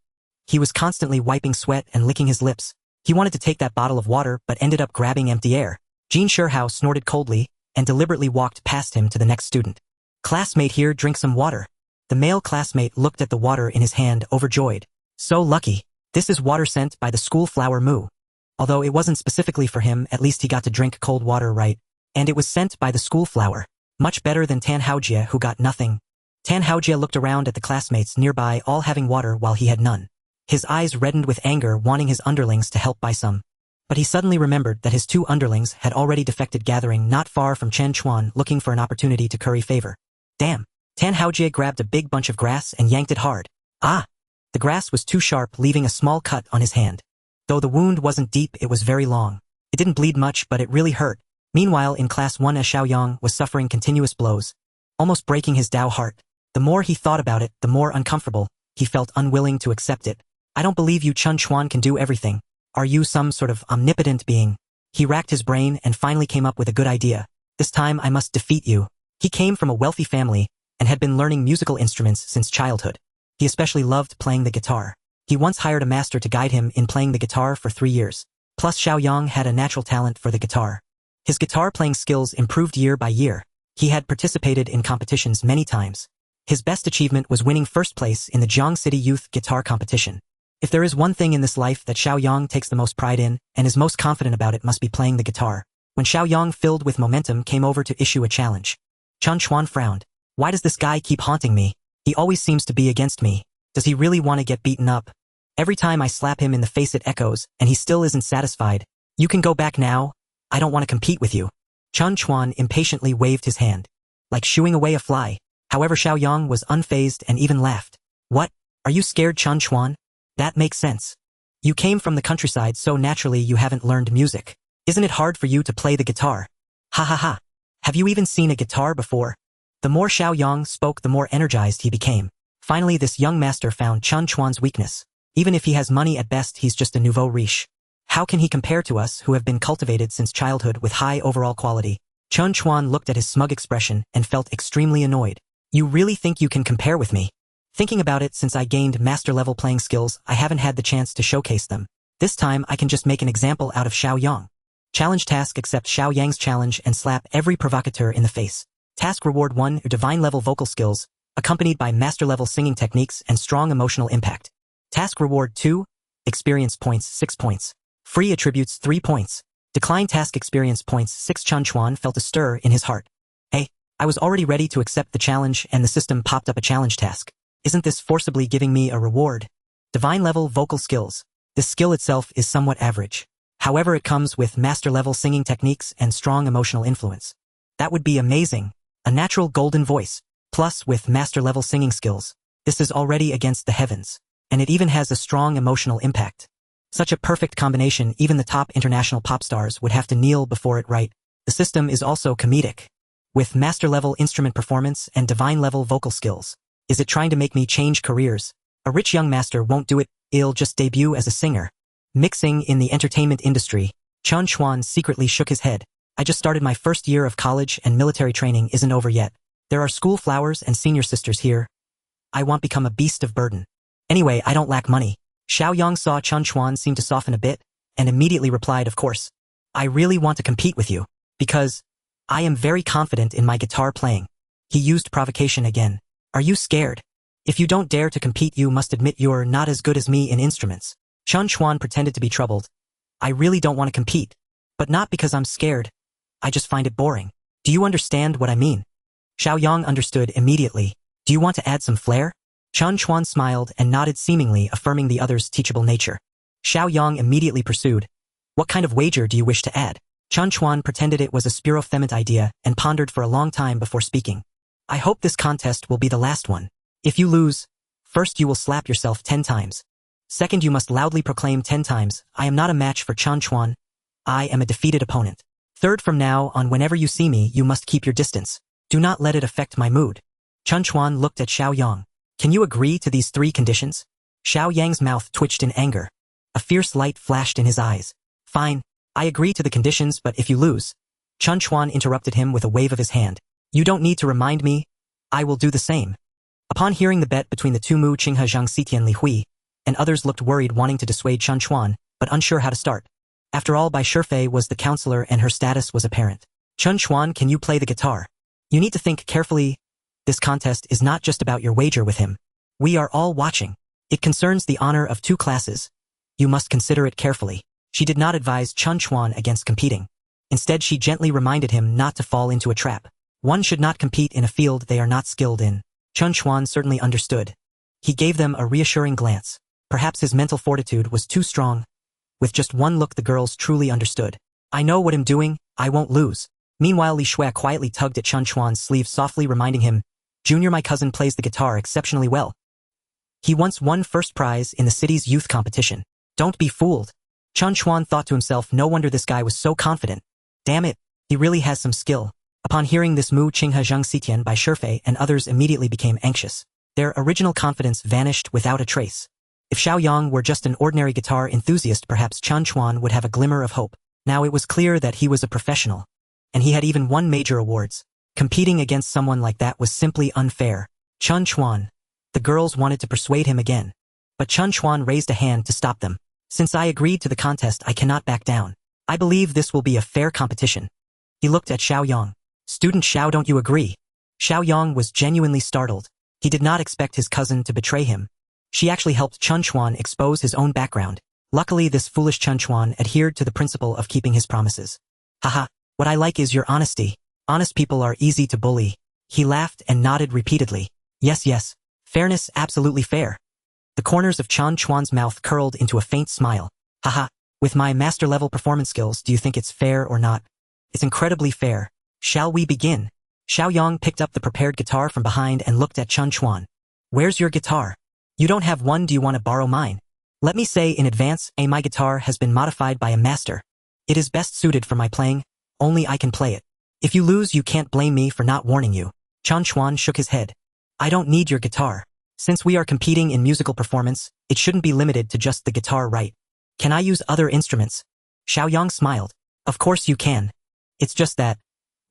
He was constantly wiping sweat and licking his lips. He wanted to take that bottle of water but ended up grabbing empty air. Jin Shihao snorted coldly and deliberately walked past him to the next student. Classmate, here, drink some water. The male classmate looked at the water in his hand, overjoyed. So lucky. This is water sent by the school flower Mu. Although it wasn't specifically for him, at least he got to drink cold water, right? And it was sent by the school flower. Much better than Tan Haojie, who got nothing. Tan Haojie looked around at the classmates nearby, all having water while he had none. His eyes reddened with anger, wanting his underlings to help buy some. But he suddenly remembered that his 2 underlings had already defected, gathering not far from Chen Chuan, looking for an opportunity to curry favor. Damn! Tan Haojie grabbed a big bunch of grass and yanked it hard. Ah! The grass was too sharp, leaving a small cut on his hand. Though the wound wasn't deep, it was very long. It didn't bleed much, but it really hurt. Meanwhile, in class 1, Xiaoyang was suffering continuous blows, almost breaking his Dao heart. The more he thought about it, the more uncomfortable. He felt unwilling to accept it. I don't believe you, Chen Chuan, can do everything. Are you some sort of omnipotent being? He racked his brain and finally came up with a good idea. This time I must defeat you. He came from a wealthy family and had been learning musical instruments since childhood. He especially loved playing the guitar. He once hired a master to guide him in playing the guitar for 3 years. Plus, Xiaoyang had a natural talent for the guitar. His guitar playing skills improved year by year. He had participated in competitions many times. His best achievement was winning first place in the Jiang City Youth Guitar Competition. If there is one thing in this life that Xiaoyang takes the most pride in and is most confident about, it must be playing the guitar. When Xiaoyang, filled with momentum, came over to issue a challenge, Chen Chuan frowned. Why does this guy keep haunting me? He always seems to be against me. Does he really want to get beaten up? Every time I slap him in the face it echoes, and he still isn't satisfied. You can go back now. I don't want to compete with you. Chen Chuan impatiently waved his hand, like shooing away a fly. However, Xiaoyang was unfazed and even laughed. What? Are you scared, Chen Chuan? That makes sense. You came from the countryside, so naturally you haven't learned music. Isn't it hard for you to play the guitar? Ha ha ha. Have you even seen a guitar before? The more Xiaoyang spoke, the more energized he became. Finally, this young master found Chen Chuan's weakness. Even if he has money, at best he's just a nouveau riche. How can he compare to us who have been cultivated since childhood with high overall quality? Chen Chuan looked at his smug expression and felt extremely annoyed. You really think you can compare with me? Thinking about it, since I gained master-level playing skills, I haven't had the chance to showcase them. This time, I can just make an example out of Xiao Yang. Challenge task: accept Xiao Yang's challenge and slap every provocateur in the face. Task reward 1: divine-level vocal skills, accompanied by master-level singing techniques and strong emotional impact. Task reward 2: experience points 6 points. Free attributes 3 points. Decline task: experience points 6. Chen Chuan felt a stir in his heart. Hey, I was already ready to accept the challenge and the system popped up a challenge task. Isn't this forcibly giving me a reward? Divine-level vocal skills. This skill itself is somewhat average. However, it comes with master-level singing techniques and strong emotional influence. That would be amazing. A natural golden voice, plus with master-level singing skills. This is already against the heavens. And it even has a strong emotional impact. Such a perfect combination, even the top international pop stars would have to kneel before it, right? The system is also comedic. With master-level instrument performance and divine-level vocal skills. Is it trying to make me change careers? A rich young master won't do it, he'll just debut as a singer. Mixing in the entertainment industry, Chen Chuan secretly shook his head. I just started my first year of college and military training isn't over yet. There are school flowers and senior sisters here. I won't become a beast of burden. Anyway, I don't lack money. Xiao Yang saw Chen Chuan seem to soften a bit, and immediately replied, of course. I really want to compete with you, because I am very confident in my guitar playing. He used provocation again. Are you scared? If you don't dare to compete, you must admit you're not as good as me in instruments. Chen Chuan pretended to be troubled. I really don't want to compete. But not because I'm scared. I just find it boring. Do you understand what I mean? Xiao Yang understood immediately. Do you want to add some flair? Chen Chuan smiled and nodded, seemingly affirming the other's teachable nature. Xiao Yang immediately pursued. What kind of wager do you wish to add? Chen Chuan pretended it was a spirofement idea and pondered for a long time before speaking. I hope this contest will be the last one. If you lose, first you will slap yourself 10 times. Second, you must loudly proclaim 10 times, I am not a match for Chen Chuan. I am a defeated opponent. Third, from now on, whenever you see me, you must keep your distance. Do not let it affect my mood. Chen Chuan looked at Xiao Yang. Can you agree to these 3 conditions? Xiao Yang's mouth twitched in anger. A fierce light flashed in his eyes. Fine, I agree to the conditions, but if you lose. Chen Chuan interrupted him with a wave of his hand. You don't need to remind me. I will do the same. Upon hearing the bet between the two, Mu Qinghe Zhang Xitian Li Hui, and others looked worried, wanting to dissuade Chen Chuan, but unsure how to start. After all, Bai Shifei was the counselor and her status was apparent. Chen Chuan, can you play the guitar? You need to think carefully. This contest is not just about your wager with him. We are all watching. It concerns the honor of 2 classes. You must consider it carefully. She did not advise Chen Chuan against competing. Instead, she gently reminded him not to fall into a trap. One should not compete in a field they are not skilled in. Chen Chuan certainly understood. He gave them a reassuring glance. Perhaps his mental fortitude was too strong. With just one look, the girls truly understood. I know what I'm doing, I won't lose. Meanwhile, Li Shui quietly tugged at Chen Chuan's sleeve, softly reminding him, Junior, my cousin plays the guitar exceptionally well. He once won first prize in the city's youth competition. Don't be fooled. Chen Chuan thought to himself, no wonder this guy was so confident. Damn it, he really has some skill. Upon hearing this, Mu Qinghe Zhang Xitian Bai Shifei and others immediately became anxious. Their original confidence vanished without a trace. If Xiao Yang were just an ordinary guitar enthusiast, perhaps Chen Chuan would have a glimmer of hope. Now it was clear that he was a professional. And he had even won major awards. Competing against someone like that was simply unfair. Chen Chuan. The girls wanted to persuade him again. But Chen Chuan raised a hand to stop them. Since I agreed to the contest, I cannot back down. I believe this will be a fair competition. He looked at Xiao Yang. Student Xiao, don't you agree? Xiao Yang was genuinely startled. He did not expect his cousin to betray him. She actually helped Chen Chuan expose his own background. Luckily, this foolish Chen Chuan adhered to the principle of keeping his promises. Haha, what I like is your honesty. Honest people are easy to bully. He laughed and nodded repeatedly. Yes, yes. Fairness, absolutely fair. The corners of Chen Chuan's mouth curled into a faint smile. Haha, with my master-level performance skills, do you think it's fair or not? It's incredibly fair. Shall we begin? Xiao Yang picked up the prepared guitar from behind and looked at Chen Chuan. Where's your guitar? You don't have one, do you want to borrow mine? Let me say in advance, my guitar has been modified by a master. It is best suited for my playing, only I can play it. If you lose, you can't blame me for not warning you. Chen Chuan shook his head. I don't need your guitar. Since we are competing in musical performance, it shouldn't be limited to just the guitar, right? Can I use other instruments? Xiao Yang smiled. Of course you can. It's just that,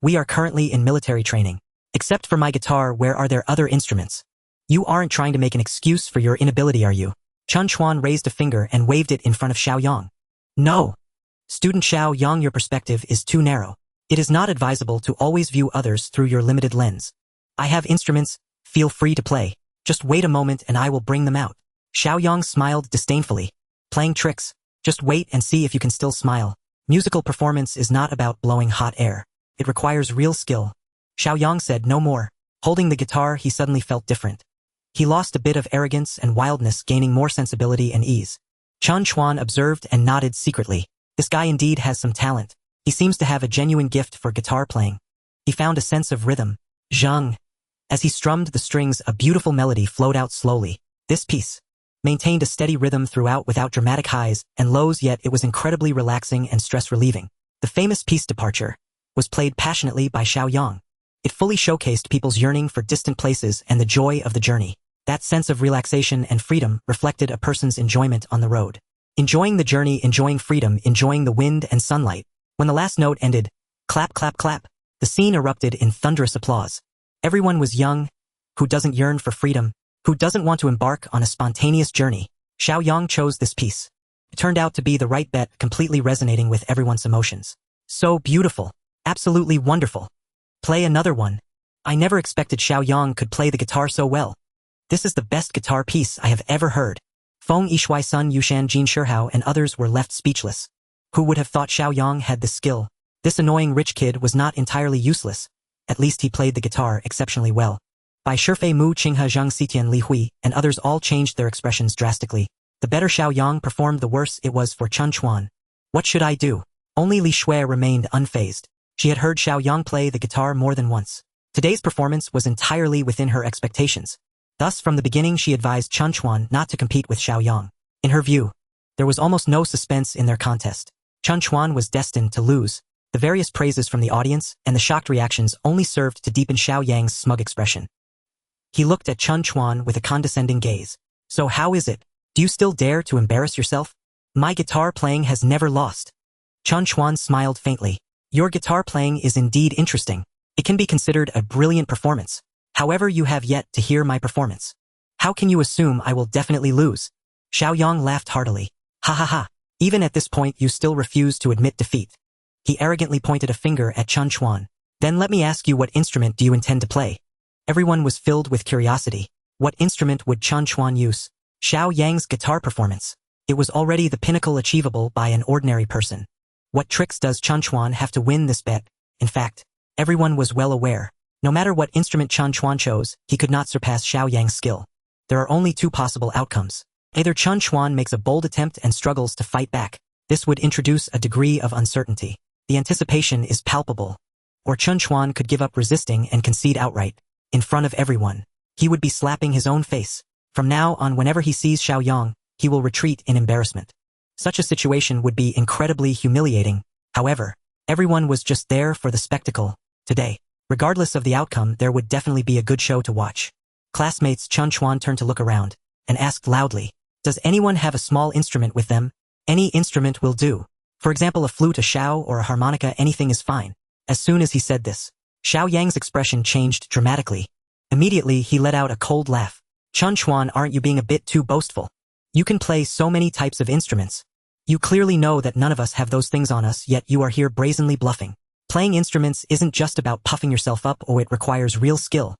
We are currently in military training. Except for my guitar, where are there other instruments? You aren't trying to make an excuse for your inability, are you? Chen Chuan raised a finger and waved it in front of Xiao Yang. No. Student Xiao Yang, your perspective is too narrow. It is not advisable to always view others through your limited lens. I have instruments, feel free to play. Just wait a moment and I will bring them out. Xiao Yang smiled disdainfully. Playing tricks? Just wait and see if you can still smile. Musical performance is not about blowing hot air. It requires real skill. Xiao Yang said no more. Holding the guitar, he suddenly felt different. He lost a bit of arrogance and wildness, gaining more sensibility and ease. Chen Chuan observed and nodded secretly. This guy indeed has some talent. He seems to have a genuine gift for guitar playing. He found a sense of rhythm. Zheng. As he strummed the strings, a beautiful melody flowed out slowly. This piece maintained a steady rhythm throughout without dramatic highs and lows, yet it was incredibly relaxing and stress-relieving. The famous piece Departure was played passionately by Xiao Yang. It fully showcased people's yearning for distant places and the joy of the journey. That sense of relaxation and freedom reflected a person's enjoyment on the road. Enjoying the journey, enjoying freedom, enjoying the wind and sunlight. When the last note ended, clap, clap, clap, the scene erupted in thunderous applause. Everyone was young. Who doesn't yearn for freedom? Who doesn't want to embark on a spontaneous journey? Xiao Yang chose this piece. It turned out to be the right bet, completely resonating with everyone's emotions. So beautiful. Absolutely wonderful. Play another one. I never expected Xiao Yang could play the guitar so well. This is the best guitar piece I have ever heard. Feng Yishui, Sun Yushan, Jin Shihao and others were left speechless. Who would have thought Xiao Yang had this skill? This annoying rich kid was not entirely useless. At least he played the guitar exceptionally well. By Shifei Mu, Qinghe, Zhang Xitian, Li Hui, and others all changed their expressions drastically. The better Xiao Yang performed, the worse it was for Chen Chuan. What should I do? Only Li Shui remained unfazed. She had heard Xiao Yang play the guitar more than once. Today's performance was entirely within her expectations. Thus, from the beginning, she advised Chen Chuan not to compete with Xiao Yang. In her view, there was almost no suspense in their contest. Chen Chuan was destined to lose. The various praises from the audience and the shocked reactions only served to deepen Xiao Yang's smug expression. He looked at Chen Chuan with a condescending gaze. So how is it? Do you still dare to embarrass yourself? My guitar playing has never lost. Chen Chuan smiled faintly. Your guitar playing is indeed interesting. It can be considered a brilliant performance. However, you have yet to hear my performance. How can you assume I will definitely lose? Xiao Yang laughed heartily. Ha ha ha. Even at this point you still refuse to admit defeat. He arrogantly pointed a finger at Chen Chuan. Then let me ask you, what instrument do you intend to play? Everyone was filled with curiosity. What instrument would Chen Chuan use? Xiao Yang's guitar performance. It was already the pinnacle achievable by an ordinary person. What tricks does Chen Chuan have to win this bet? In fact, everyone was well aware. No matter what instrument Chen Chuan chose, he could not surpass Xiao Yang's skill. There are only two possible outcomes. Either Chen Chuan makes a bold attempt and struggles to fight back. This would introduce a degree of uncertainty. The anticipation is palpable. Or Chen Chuan could give up resisting and concede outright. In front of everyone, he would be slapping his own face. From now on, whenever he sees Xiao Yang, he will retreat in embarrassment. Such a situation would be incredibly humiliating. However, everyone was just there for the spectacle. Today, regardless of the outcome, there would definitely be a good show to watch. Classmates Chen Chuan turned to look around and asked loudly, does anyone have a small instrument with them? Any instrument will do. For example, a flute, a xiao, or a harmonica, anything is fine. As soon as he said this, Xiao Yang's expression changed dramatically. Immediately, he let out a cold laugh. Chen Chuan, aren't you being a bit too boastful? You can play so many types of instruments. You clearly know that none of us have those things on us, yet you are here brazenly bluffing. Playing instruments isn't just about puffing yourself up, or it requires real skill.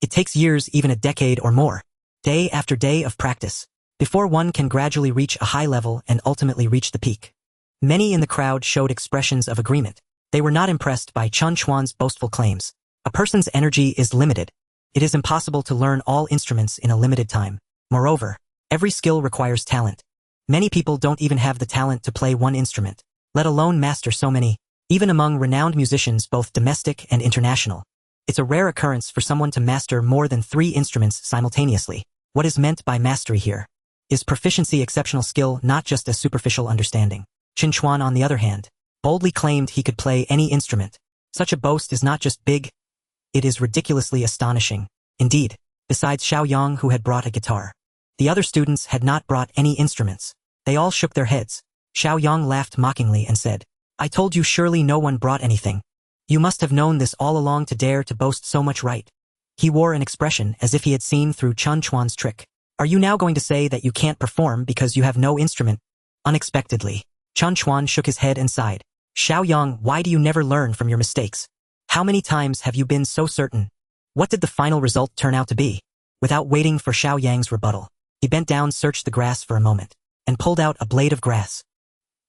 It takes years, even a decade or more, day after day of practice, before one can gradually reach a high level and ultimately reach the peak. Many in the crowd showed expressions of agreement. They were not impressed by Chen Chuan's boastful claims. A person's energy is limited. It is impossible to learn all instruments in a limited time. Moreover, every skill requires talent. Many people don't even have the talent to play one instrument, let alone master so many, even among renowned musicians, both domestic and international. It's a rare occurrence for someone to master more than 3 instruments simultaneously. What is meant by mastery here? Is proficiency exceptional skill, not just a superficial understanding? Chen Chuan, on the other hand, boldly claimed he could play any instrument. Such a boast is not just big, it is ridiculously astonishing. Indeed, besides Xiao Yang, who had brought a guitar, the other students had not brought any instruments. They all shook their heads. Xiao Yang laughed mockingly and said, I told you, surely no one brought anything. You must have known this all along to dare to boast so much, right? He wore an expression as if he had seen through Chen Chuan's trick. Are you now going to say that you can't perform because you have no instrument? Unexpectedly, Chen Chuan shook his head and sighed. Xiao Yang, why do you never learn from your mistakes? How many times have you been so certain? What did the final result turn out to be? Without waiting for Xiao Yang's rebuttal, he bent down, searched the grass for a moment, and pulled out a blade of grass.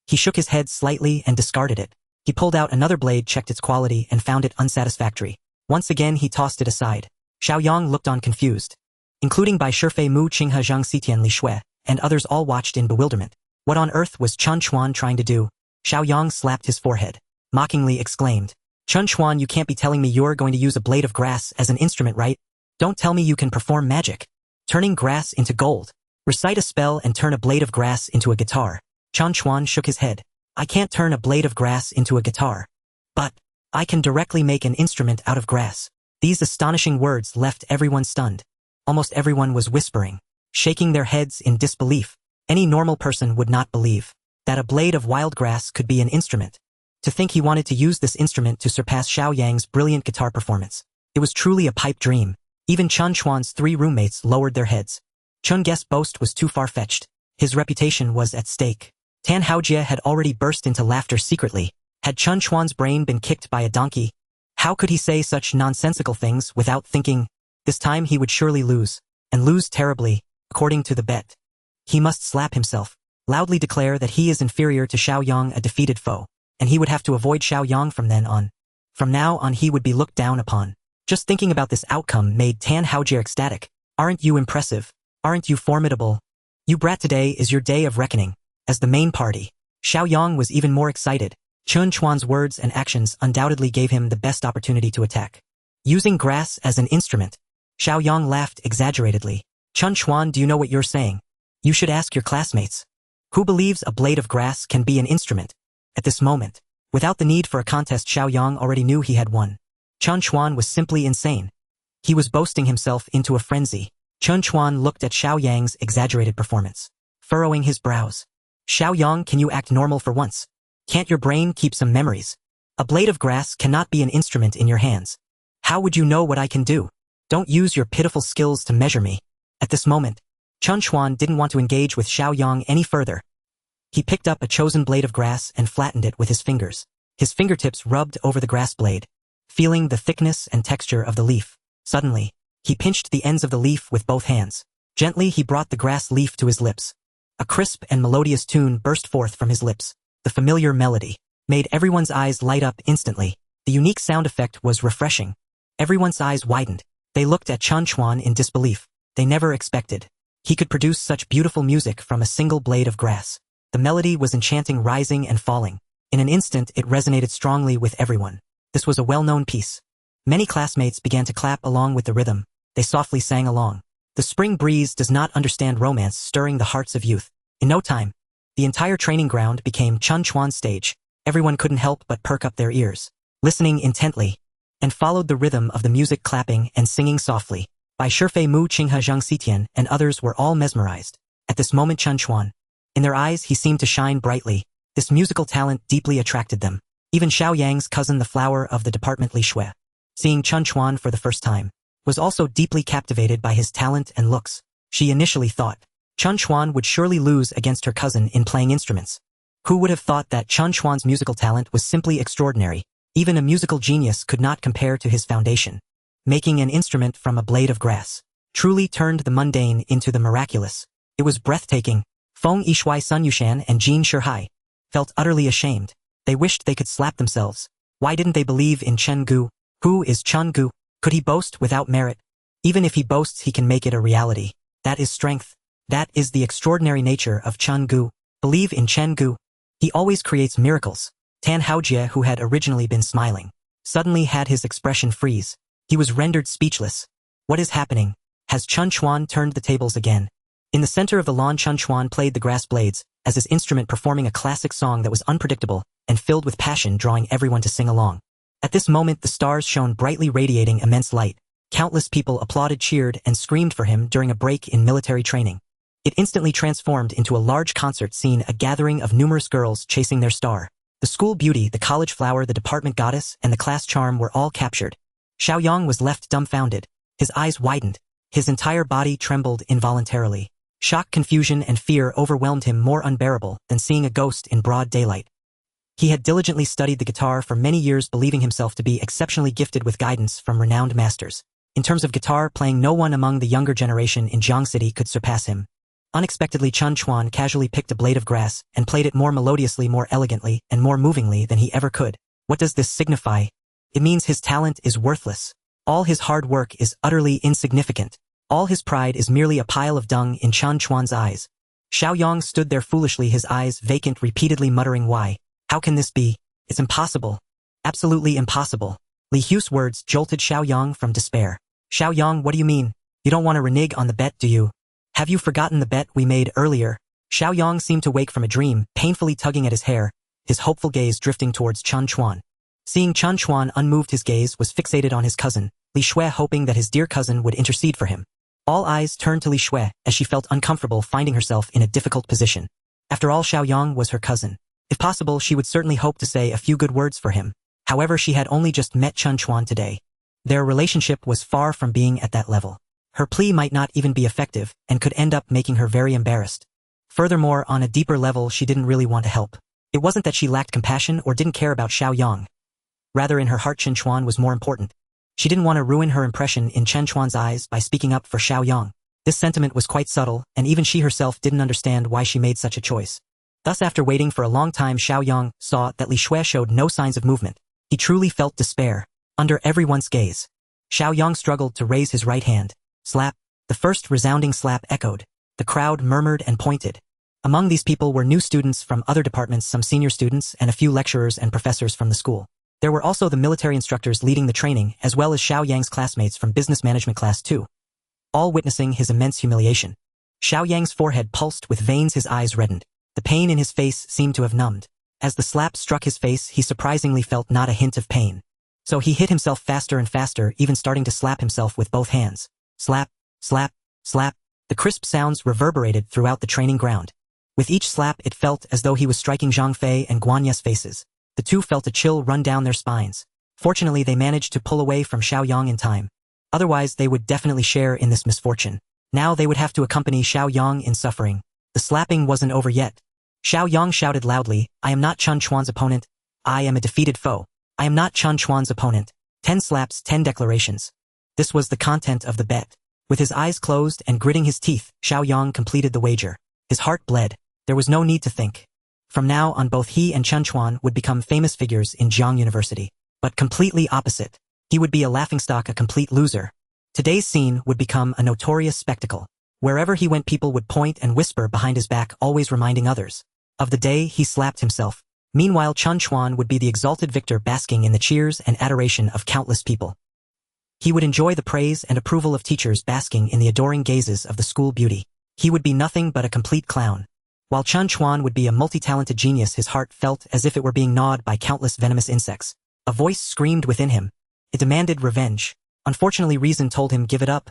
He shook his head slightly and discarded it. He pulled out another blade, checked its quality, and found it unsatisfactory. Once again he tossed it aside. Xiao Yang looked on confused. Including Bai Shifei Mu Qinghe Zhang Xitian Li Shui, and others all watched in bewilderment. What on earth was Chen Chuan trying to do? Xiao Yang slapped his forehead, mockingly exclaimed. Chen Chuan, you can't be telling me you're going to use a blade of grass as an instrument, right? Don't tell me you can perform magic. Turning grass into gold. Recite a spell and turn a blade of grass into a guitar. Chen Chuan shook his head. I can't turn a blade of grass into a guitar. But I can directly make an instrument out of grass. These astonishing words left everyone stunned. Almost everyone was whispering, shaking their heads in disbelief. Any normal person would not believe that a blade of wild grass could be an instrument. To think he wanted to use this instrument to surpass Xiao Yang's brilliant guitar performance. It was truly a pipe dream. Even Chen Chuan's 3 roommates lowered their heads. Chen Guest's boast was too far-fetched. His reputation was at stake. Tan Haojie had already burst into laughter secretly. Had Chen Chuan's brain been kicked by a donkey? How could he say such nonsensical things without thinking? This time he would surely lose, and lose terribly, according to the bet. He must slap himself, loudly declare that he is inferior to Xiao Yang, a defeated foe, and he would have to avoid Xiao Yang from then on. From now on he would be looked down upon. Just thinking about this outcome made Tan Haojie ecstatic. Aren't you impressive? Aren't you formidable? You brat, today is your day of reckoning. As the main party, Xiao Yang was even more excited. Chen Chuan's words and actions undoubtedly gave him the best opportunity to attack. Using grass as an instrument. Xiao Yang laughed exaggeratedly. Chen Chuan, do you know what you're saying? You should ask your classmates. Who believes a blade of grass can be an instrument? At this moment, without the need for a contest, Xiao Yang already knew he had won. Chen Chuan was simply insane. He was boasting himself into a frenzy. Chen Chuan looked at Xiao Yang's exaggerated performance, furrowing his brows. Xiao Yang, can you act normal for once? Can't your brain keep some memories? A blade of grass cannot be an instrument in your hands. How would you know what I can do? Don't use your pitiful skills to measure me. At this moment, Chen Chuan didn't want to engage with Xiao Yang any further. He picked up a chosen blade of grass and flattened it with his fingers. His fingertips rubbed over the grass blade, feeling the thickness and texture of the leaf. Suddenly, he pinched the ends of the leaf with both hands. Gently he brought the grass leaf to his lips. A crisp and melodious tune burst forth from his lips. The familiar melody made everyone's eyes light up instantly. The unique sound effect was refreshing. Everyone's eyes widened. They looked at Chen Chuan in disbelief. They never expected he could produce such beautiful music from a single blade of grass. The melody was enchanting, rising and falling. In an instant it resonated strongly with everyone. This was a well-known piece. Many classmates began to clap along with the rhythm. They softly sang along. The spring breeze does not understand romance, stirring the hearts of youth. In no time, the entire training ground became Chen Chuan's stage. Everyone couldn't help but perk up their ears, listening intently, and followed the rhythm of the music, clapping and singing softly. Bai Shifei Mu Qinghe Zhang Xitian and others were all mesmerized. At this moment Chen Chuan, in their eyes he seemed to shine brightly. This musical talent deeply attracted them. Even Xiao Yang's cousin, the flower of the department Li Shui, seeing Chen Chuan for the first time, was also deeply captivated by his talent and looks. She initially thought Chen Chuan would surely lose against her cousin in playing instruments. Who would have thought that Chen Chuan's musical talent was simply extraordinary? Even a musical genius could not compare to his foundation. Making an instrument from a blade of grass truly turned the mundane into the miraculous. It was breathtaking. Feng Yishui, Sun Yushan, and Jin Shihai felt utterly ashamed. They wished they could slap themselves. Why didn't they believe in Chen Gu? Who is Chen Gu? Could he boast without merit? Even if he boasts, he can make it a reality. That is strength. That is the extraordinary nature of Chen Gu. Believe in Chen Gu. He always creates miracles. Tan Haojie, who had originally been smiling, suddenly had his expression freeze. He was rendered speechless. What is happening? Has Chen Chuan turned the tables again? In the center of the lawn, Chen Chuan played the grass blades as his instrument, performing a classic song that was unpredictable and filled with passion, drawing everyone to sing along. At this moment the stars shone brightly, radiating immense light. Countless people applauded, cheered, and screamed for him during a break in military training. It instantly transformed into a large concert scene, a gathering of numerous girls chasing their star. The school beauty, the college flower, the department goddess, and the class charm were all captured. Xiaoyang was left dumbfounded. His eyes widened. His entire body trembled involuntarily. Shock, confusion, and fear overwhelmed him, more unbearable than seeing a ghost in broad daylight. He had diligently studied the guitar for many years, believing himself to be exceptionally gifted with guidance from renowned masters. In terms of guitar playing, no one among the younger generation in Jiang City could surpass him. Unexpectedly, Chen Chuan casually picked a blade of grass and played it more melodiously, more elegantly, and more movingly than he ever could. What does this signify? It means his talent is worthless. All his hard work is utterly insignificant. All his pride is merely a pile of dung in Chen Chuan's eyes. Xiaoyang stood there foolishly, his eyes vacant, repeatedly muttering, "Why? How can this be? It's impossible. Absolutely impossible." Li Hu's words jolted Xiaoyang from despair. "Xiaoyang, what do you mean? You don't want to renege on the bet, do you? Have you forgotten the bet we made earlier?" Xiaoyang seemed to wake from a dream, painfully tugging at his hair, his hopeful gaze drifting towards Chen Chuan. Seeing Chen Chuan unmoved, his gaze was fixated on his cousin, Li Shui, hoping that his dear cousin would intercede for him. All eyes turned to Li Shui as she felt uncomfortable, finding herself in a difficult position. After all, Xiaoyang was her cousin. If possible, she would certainly hope to say a few good words for him. However, she had only just met Chen Chuan today. Their relationship was far from being at that level. Her plea might not even be effective and could end up making her very embarrassed. Furthermore, on a deeper level, she didn't really want to help. It wasn't that she lacked compassion or didn't care about Xiaoyang. Rather, in her heart, Chen Chuan was more important. She didn't want to ruin her impression in Chen Chuan's eyes by speaking up for Xiaoyang. This sentiment was quite subtle, and even she herself didn't understand why she made such a choice. Thus, after waiting for a long time, Xiaoyang saw that Li Shui showed no signs of movement. He truly felt despair. Under everyone's gaze, Xiaoyang struggled to raise his right hand. Slap. The first resounding slap echoed. The crowd murmured and pointed. Among these people were new students from other departments, some senior students, and a few lecturers and professors from the school. There were also the military instructors leading the training, as well as Xiaoyang's classmates from business management class 2. All witnessing his immense humiliation. Xiaoyang's forehead pulsed with veins, his eyes reddened. The pain in his face seemed to have numbed. As the slap struck his face, he surprisingly felt not a hint of pain. So he hit himself faster and faster, even starting to slap himself with both hands. Slap, slap, slap. The crisp sounds reverberated throughout the training ground. With each slap, it felt as though he was striking Zhang Fei and Guan Ye's faces. The two felt a chill run down their spines. Fortunately, they managed to pull away from Xiaoyang in time. Otherwise, they would definitely share in this misfortune. Now they would have to accompany Xiaoyang in suffering. The slapping wasn't over yet. Xiaoyang shouted loudly, "I am not Chen Chuan's opponent. I am a defeated foe. I am not Chen Chuan's opponent." 10 slaps, 10 declarations. This was the content of the bet. With his eyes closed and gritting his teeth, Xiaoyang completed the wager. His heart bled. There was no need to think. From now on, both he and Chen Chuan would become famous figures in Jiang University. But completely opposite. He would be a laughingstock, a complete loser. Today's scene would become a notorious spectacle. Wherever he went, people would point and whisper behind his back, always reminding others of the day he slapped himself. Meanwhile, Chen Chuan would be the exalted victor, basking in the cheers and adoration of countless people. He would enjoy the praise and approval of teachers, basking in the adoring gazes of the school beauty. He would be nothing but a complete clown. While Chen Chuan would be a multi-talented genius, his heart felt as if it were being gnawed by countless venomous insects. A voice screamed within him. It demanded revenge. Unfortunately, reason told him, give it up.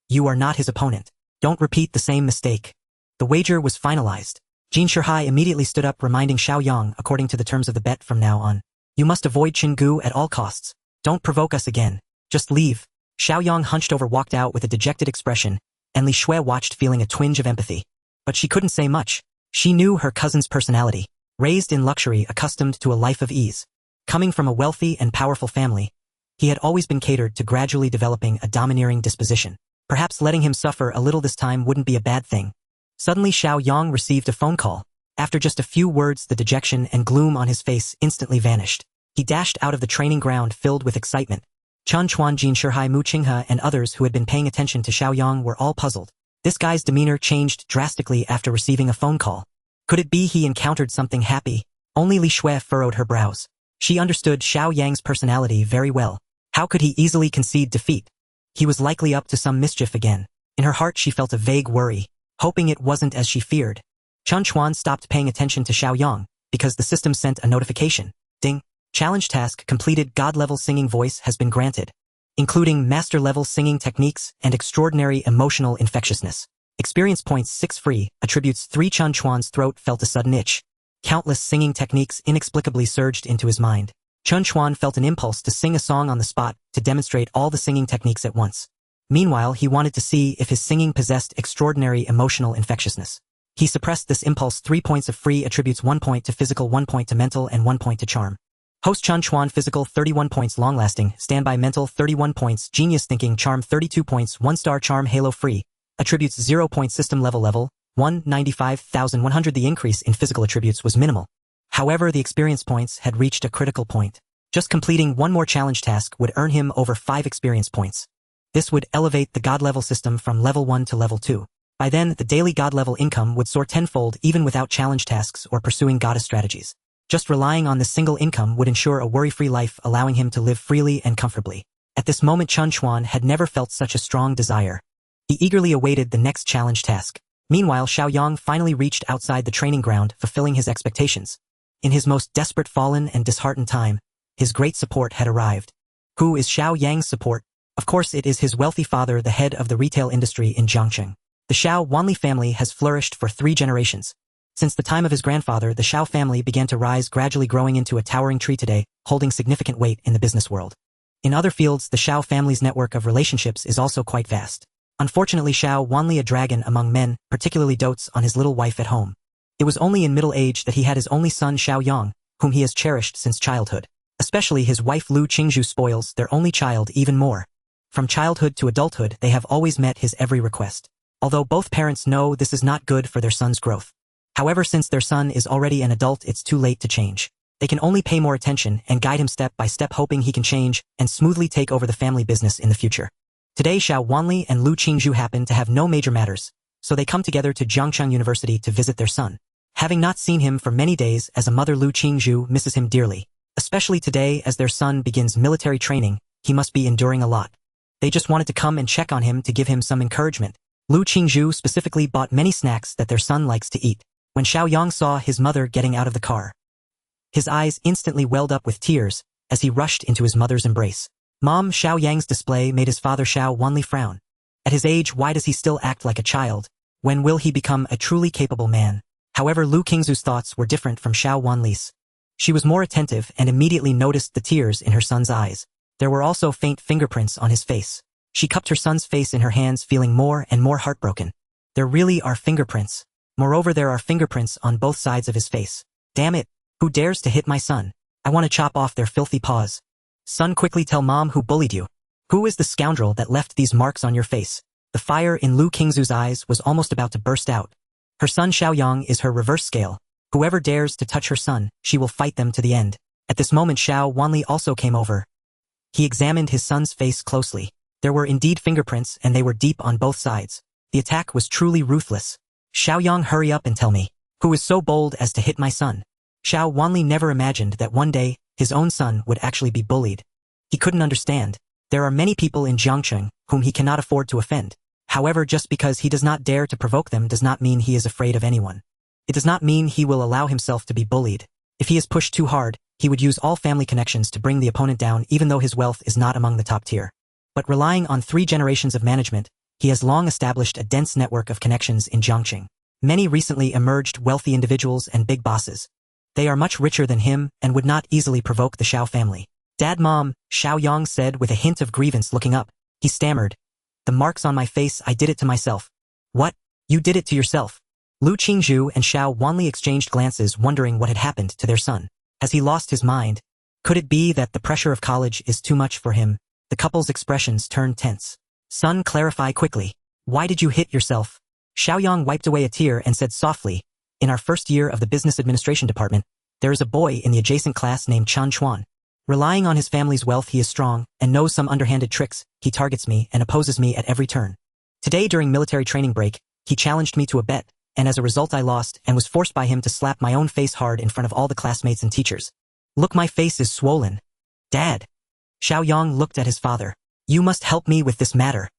You are not his opponent. Don't repeat the same mistake. The wager was finalized. Jin Shihai immediately stood up, reminding Xiaoyang, according to the terms of the bet from now on, you must avoid Qinggu at all costs. Don't provoke us again. Just leave. Xiaoyang hunched over, walked out with a dejected expression, and Li Shui watched, feeling a twinge of empathy. But she couldn't say much. She knew her cousin's personality. Raised in luxury, accustomed to a life of ease. Coming from a wealthy and powerful family, he had always been catered to, gradually developing a domineering disposition. Perhaps letting him suffer a little this time wouldn't be a bad thing. Suddenly, Xiaoyang received a phone call. After just a few words, the dejection and gloom on his face instantly vanished. He dashed out of the training ground filled with excitement. Chen Chuan, Jin Shihai, Mu Qinghe, and others who had been paying attention to Xiaoyang were all puzzled. This guy's demeanor changed drastically after receiving a phone call. Could it be he encountered something happy? Only Li Shui furrowed her brows. She understood Xiaoyang's personality very well. How could he easily concede defeat? He was likely up to some mischief again. In her heart, she felt a vague worry, hoping it wasn't as she feared. Chen Chuan stopped paying attention to Xiaoyang because the system sent a notification. Ding. Challenge task completed. God-level singing voice has been granted, including master-level singing techniques and extraordinary emotional infectiousness. Experience points 6 free, attributes 3. Chen Chuan's throat felt a sudden itch. Countless singing techniques inexplicably surged into his mind. Chen Chuan felt an impulse to sing a song on the spot to demonstrate all the singing techniques at once. Meanwhile, he wanted to see if his singing possessed extraordinary emotional infectiousness. He suppressed this impulse. 3 points of free attributes, 1 point to physical, 1 point to mental, and 1 point to charm. Host Chen Chuan physical 31 points, long-lasting, standby mental 31 points, genius thinking charm 32 points, 1-star charm halo free, attributes 0 points system level 195,100. The increase in physical attributes was minimal. However, the experience points had reached a critical point. Just completing one more challenge task would earn him over 5 experience points. This would elevate the god level system from level 1 to level 2. By then, the daily god level income would soar tenfold even without challenge tasks or pursuing goddess strategies. Just relying on this single income would ensure a worry-free life, allowing him to live freely and comfortably. At this moment, Chen Chuan had never felt such a strong desire. He eagerly awaited the next challenge task. Meanwhile, Xiaoyang finally reached outside the training ground, fulfilling his expectations. In his most desperate, fallen, and disheartened time, his great support had arrived. Who is Xiaoyang's support? Of course, it is his wealthy father, the head of the retail industry in Jiangcheng. The Xiao Wanli family has flourished for 3 generations. Since the time of his grandfather, the Xiao family began to rise, gradually growing into a towering tree today, holding significant weight in the business world. In other fields, the Xiao family's network of relationships is also quite vast. Unfortunately, Xiao Wanli, a dragon among men, particularly dotes on his little wife at home. It was only in middle age that he had his only son Xiaoyang, whom he has cherished since childhood. Especially his wife Lu Qingzhu spoils their only child even more. From childhood to adulthood, they have always met his every request. Although both parents know this is not good for their son's growth. However, since their son is already an adult, it's too late to change. They can only pay more attention and guide him step by step, hoping he can change and smoothly take over the family business in the future. Today, Xiao Wanli and Lu Qingzhu happen to have no major matters, so they come together to Jiangcheng University to visit their son. Having not seen him for many days, as a mother, Lu Qingzhu misses him dearly. Especially today, as their son begins military training, he must be enduring a lot. They just wanted to come and check on him to give him some encouragement. Lu Qingzhu specifically bought many snacks that their son likes to eat. When Xiaoyang saw his mother getting out of the car, his eyes instantly welled up with tears as he rushed into his mother's embrace. Mom, Xiaoyang's display made his father Xiao Wanli frown. At his age, why does he still act like a child? When will he become a truly capable man? However, Lu Qingzhu's thoughts were different from Xiao Wanli's. She was more attentive and immediately noticed the tears in her son's eyes. There were also faint fingerprints on his face. She cupped her son's face in her hands, feeling more and more heartbroken. There really are fingerprints. Moreover, there are fingerprints on both sides of his face. Damn it! Who dares to hit my son? I want to chop off their filthy paws. Son, quickly tell Mom who bullied you. Who is the scoundrel that left these marks on your face? The fire in Lu Qingzhu's eyes was almost about to burst out. Her son Xiaoyang is her reverse scale. Whoever dares to touch her son, she will fight them to the end. At this moment, Xiao Wanli also came over. He examined his son's face closely. There were indeed fingerprints, and they were deep on both sides. The attack was truly ruthless. Xiaoyang, hurry up and tell me, who is so bold as to hit my son? Xiao Wanli never imagined that one day, his own son would actually be bullied. He couldn't understand. There are many people in Jiangcheng whom he cannot afford to offend. However, just because he does not dare to provoke them does not mean he is afraid of anyone. It does not mean he will allow himself to be bullied. If he is pushed too hard, he would use all family connections to bring the opponent down, even though his wealth is not among the top tier. But relying on 3 generations of management, he has long established a dense network of connections in Jiangcheng. Many recently emerged wealthy individuals and big bosses. They are much richer than him and would not easily provoke the Xiao family. Dad, Mom, Xiaoyang said with a hint of grievance, looking up. He stammered. The marks on my face, I did it to myself. What? You did it to yourself? Lu Qingzhu and Xiao Wanli exchanged glances, wondering what had happened to their son. Has he lost his mind? Could it be that the pressure of college is too much for him? The couple's expressions turned tense. Son, clarify quickly. Why did you hit yourself? Xiaoyang wiped away a tear and said softly, in our first year of the business administration department, there is a boy in the adjacent class named Chen Chuan. Relying on his family's wealth, he is strong and knows some underhanded tricks. He targets me and opposes me at every turn. Today, during military training break, he challenged me to a bet, and as a result I lost and was forced by him to slap my own face hard in front of all the classmates and teachers. Look, my face is swollen. Dad. Xiaoyang looked at his father. You must help me with this matter.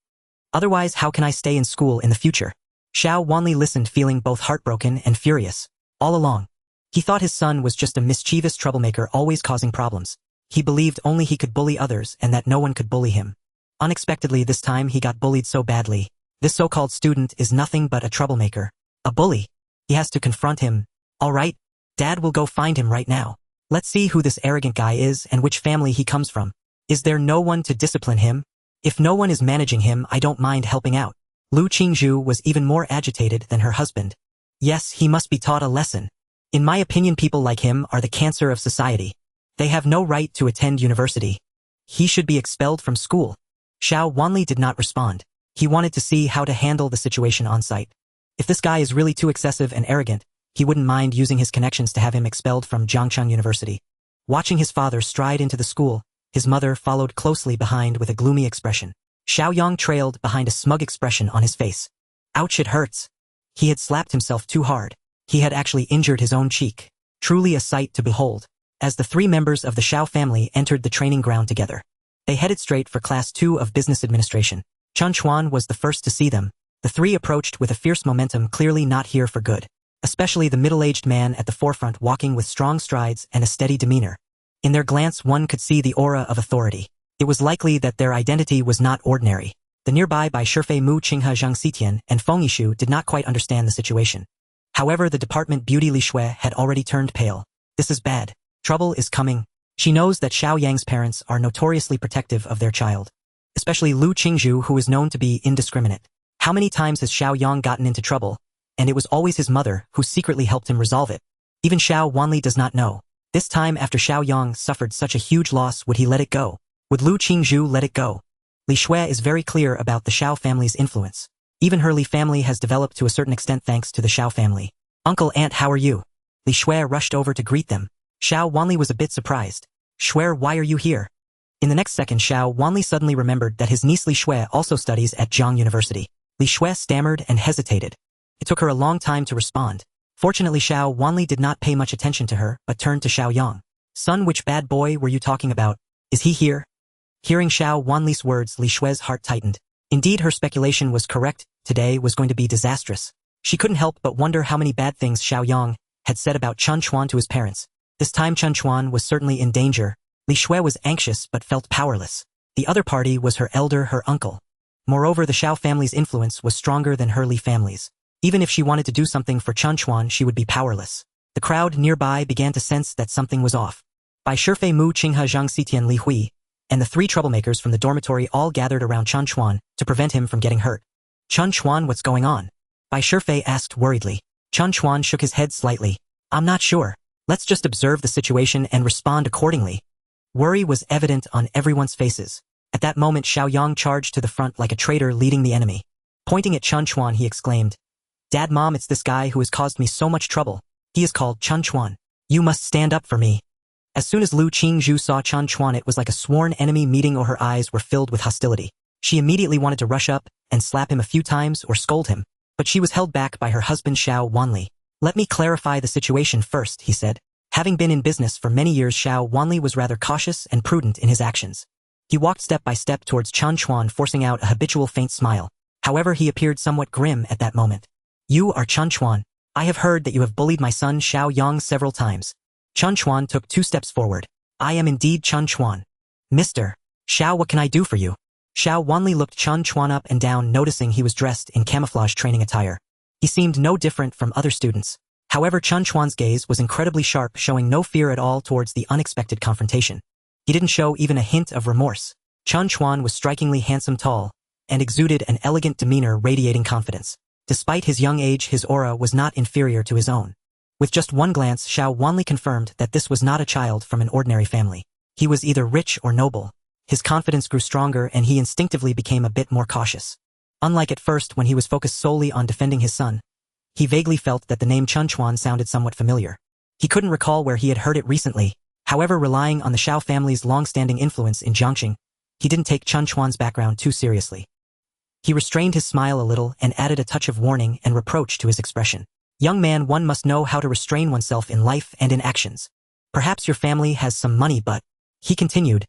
Otherwise, how can I stay in school in the future? Xiao Wanli listened, feeling both heartbroken and furious. All along, he thought his son was just a mischievous troublemaker always causing problems. He believed only he could bully others and that no one could bully him. Unexpectedly, this time he got bullied so badly. This so-called student is nothing but a troublemaker. A bully. He has to confront him. All right, Dad will go find him right now. Let's see who this arrogant guy is and which family he comes from. Is there no one to discipline him? If no one is managing him, I don't mind helping out. Lu Qingzhu was even more agitated than her husband. Yes, he must be taught a lesson. In my opinion, people like him are the cancer of society. They have no right to attend university. He should be expelled from school. Xiao Wanli did not respond. He wanted to see how to handle the situation on site. If this guy is really too excessive and arrogant, he wouldn't mind using his connections to have him expelled from Zhangcheng University. Watching his father stride into the school, his mother followed closely behind with a gloomy expression. Xiaoyang trailed behind a smug expression on his face. Ouch, it hurts. He had slapped himself too hard. He had actually injured his own cheek. Truly a sight to behold. As the three members of the Xiao family entered the training ground together, they headed straight for Class 2 of Business Administration. Chen Chuan was the first to see them. The three approached with a fierce momentum, clearly not here for good. Especially the middle-aged man at the forefront, walking with strong strides and a steady demeanor. In their glance, one could see the aura of authority. It was likely that their identity was not ordinary. The nearby by Shifei Mu Qinghe Zhang Xitian and Feng Yishu did not quite understand the situation. However, the department beauty Li Shui had already turned pale. This is bad. Trouble is coming. She knows that Xiao Yang's parents are notoriously protective of their child. Especially Lu Qingzhu, who is known to be indiscriminate. How many times has Xiao Yang gotten into trouble? And it was always his mother who secretly helped him resolve it. Even Xiao Wanli does not know. This time, after Xiao Yang suffered such a huge loss, would he let it go? Would Lu Qingzhu let it go? Li Shui is very clear about the Xiao family's influence. Even her Li family has developed to a certain extent thanks to the Xiao family. Uncle, aunt, how are you? Li Shui rushed over to greet them. Xiao Wanli was a bit surprised. Shui, why are you here? In the next second, Xiao Wanli suddenly remembered that his niece Li Shui also studies at Zhang University. Li Shui stammered and hesitated. It took her a long time to respond. Fortunately, Xiao Wanli did not pay much attention to her, but turned to Xiao Yang. Son, which bad boy were you talking about? Is he here? Hearing Xiao Wanli's words, Li Shui's heart tightened. Indeed, her speculation was correct. Today was going to be disastrous. She couldn't help but wonder how many bad things Xiao Yang had said about Chen Chuan to his parents. This time Chen Chuan was certainly in danger. Li Shui was anxious but felt powerless. The other party was her uncle. Moreover, the Xiao family's influence was stronger than her Li family's. Even if she wanted to do something for Chen Chuan, she would be powerless. The crowd nearby began to sense that something was off. By Shifei Mu Qinghe Zhang Xitian Li Hui, and the three troublemakers from the dormitory all gathered around Chen Chuan to prevent him from getting hurt. Chen Chuan, what's going on? Bai Shifei asked worriedly. Chen Chuan shook his head slightly. I'm not sure. Let's just observe the situation and respond accordingly. Worry was evident on everyone's faces. At that moment, Xiao Yang charged to the front like a traitor leading the enemy. Pointing at Chen Chuan, he exclaimed, Dad, Mom, it's this guy who has caused me so much trouble. He is called Chen Chuan. You must stand up for me. As soon as Lu Qingzhu saw Chen Chuan, it was like a sworn enemy meeting, or her eyes were filled with hostility. She immediately wanted to rush up and slap him a few times or scold him, but she was held back by her husband Xiao Wanli. Let me clarify the situation first, he said. Having been in business for many years, Xiao Wanli was rather cautious and prudent in his actions. He walked step by step towards Chen Chuan, forcing out a habitual faint smile. However, he appeared somewhat grim at that moment. You are Chen Chuan. I have heard that you have bullied my son Xiao Yang several times. Chen Chuan took 2 steps forward. I am indeed Chen Chuan. Mr. Xiao, what can I do for you? Xiao Wanli looked Chen Chuan up and down, noticing he was dressed in camouflage training attire. He seemed no different from other students. However, Chen Chuan's gaze was incredibly sharp, showing no fear at all towards the unexpected confrontation. He didn't show even a hint of remorse. Chen Chuan was strikingly handsome, tall, and exuded an elegant demeanor radiating confidence. Despite his young age, his aura was not inferior to his own. With just one glance, Xiao Wanli confirmed that this was not a child from an ordinary family. He was either rich or noble. His confidence grew stronger and he instinctively became a bit more cautious. Unlike at first when he was focused solely on defending his son, he vaguely felt that the name Chen Chuan sounded somewhat familiar. He couldn't recall where he had heard it recently. However, relying on the Xiao family's long-standing influence in Jiangxing, he didn't take Chen Chuan's background too seriously. He restrained his smile a little and added a touch of warning and reproach to his expression. Young man, one must know how to restrain oneself in life and in actions. Perhaps your family has some money, but, he continued,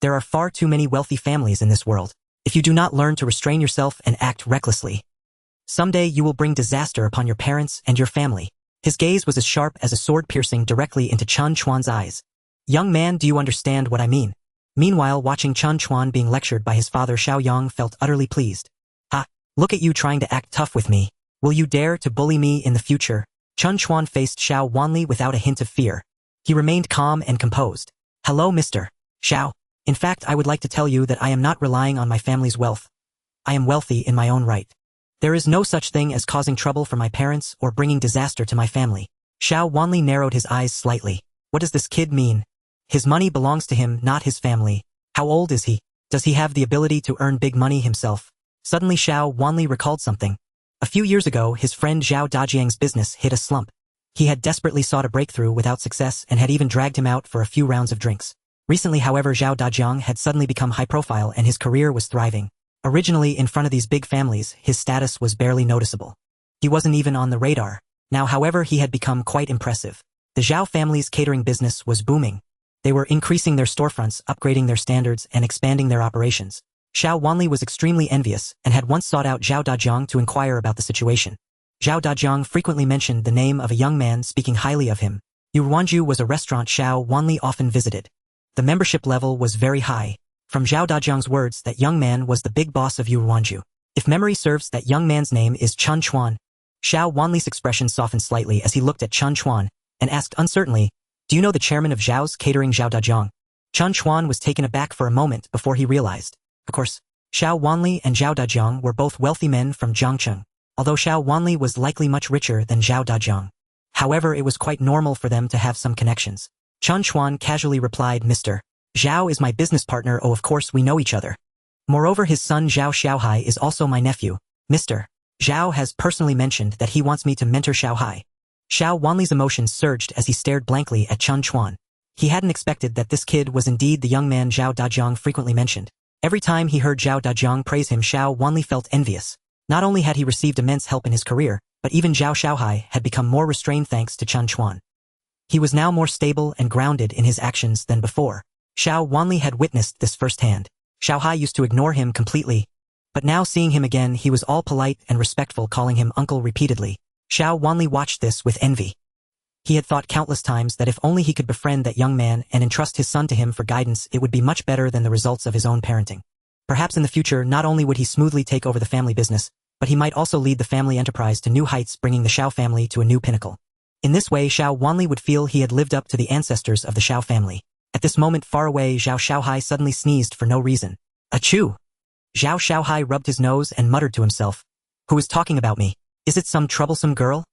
there are far too many wealthy families in this world. If you do not learn to restrain yourself and act recklessly, someday you will bring disaster upon your parents and your family. His gaze was as sharp as a sword, piercing directly into Chen Chuan's eyes. Young man, do you understand what I mean? Meanwhile, watching Chen Chuan being lectured by his father, Xiao Yang felt utterly pleased. Ha, look at you trying to act tough with me. Will you dare to bully me in the future? Chen Chuan faced Xiao Wanli without a hint of fear. He remained calm and composed. Hello, Mr. Xiao. In fact, I would like to tell you that I am not relying on my family's wealth. I am wealthy in my own right. There is no such thing as causing trouble for my parents or bringing disaster to my family. Xiao Wanli narrowed his eyes slightly. What does this kid mean? His money belongs to him, not his family. How old is he? Does he have the ability to earn big money himself? Suddenly Xiao Wanli recalled something. A few years ago, his friend Zhao Dajiang's business hit a slump. He had desperately sought a breakthrough without success and had even dragged him out for a few rounds of drinks. Recently, however, Zhao Dajiang had suddenly become high profile and his career was thriving. Originally, in front of these big families, his status was barely noticeable. He wasn't even on the radar. Now, however, he had become quite impressive. The Zhao family's catering business was booming. They were increasing their storefronts, upgrading their standards, and expanding their operations. Xiao Wanli was extremely envious and had once sought out Zhao Dajiang to inquire about the situation. Zhao Dajiang frequently mentioned the name of a young man speaking highly of him. Yuanju was a restaurant Xiao Wanli often visited. The membership level was very high. From Zhao Dajiang's words, that young man was the big boss of Yuanju. If memory serves, that young man's name is Chen Chuan. Xiao Wanli's expression softened slightly as he looked at Chen Chuan and asked uncertainly, "Do you know the chairman of Zhao's catering, Zhao Dajiang?" Chen Chuan was taken aback for a moment before he realized. Of course, Xiao Wanli and Zhao Dajiang were both wealthy men from Jiangcheng, although Xiao Wanli was likely much richer than Zhao Dajiang. However, it was quite normal for them to have some connections. Chen Chuan casually replied, "Mr. Zhao is my business partner. Oh, of course we know each other. Moreover, his son Zhao Xiaohai is also my nephew. Mr. Zhao has personally mentioned that he wants me to mentor Xiaohai." Xiao Wanli's emotions surged as he stared blankly at Chen Chuan. He hadn't expected that this kid was indeed the young man Zhao Dajiang frequently mentioned. Every time he heard Zhao Dajiang praise him, Xiao Wanli felt envious. Not only had he received immense help in his career, but even Zhao Xiaohai had become more restrained thanks to Chen Chuan. He was now more stable and grounded in his actions than before. Xiao Wanli had witnessed this firsthand. Xiaohai used to ignore him completely, but now seeing him again, he was all polite and respectful, calling him uncle repeatedly. Xiao Wanli watched this with envy. He had thought countless times that if only he could befriend that young man and entrust his son to him for guidance, it would be much better than the results of his own parenting. Perhaps in the future, not only would he smoothly take over the family business, but he might also lead the family enterprise to new heights, bringing the Xiao family to a new pinnacle. In this way, Xiao Wanli would feel he had lived up to the ancestors of the Xiao family. At this moment, far away, Zhao Xiaohai suddenly sneezed for no reason. Achoo! Zhao Xiaohai rubbed his nose and muttered to himself. Who is talking about me? Is it some troublesome girl?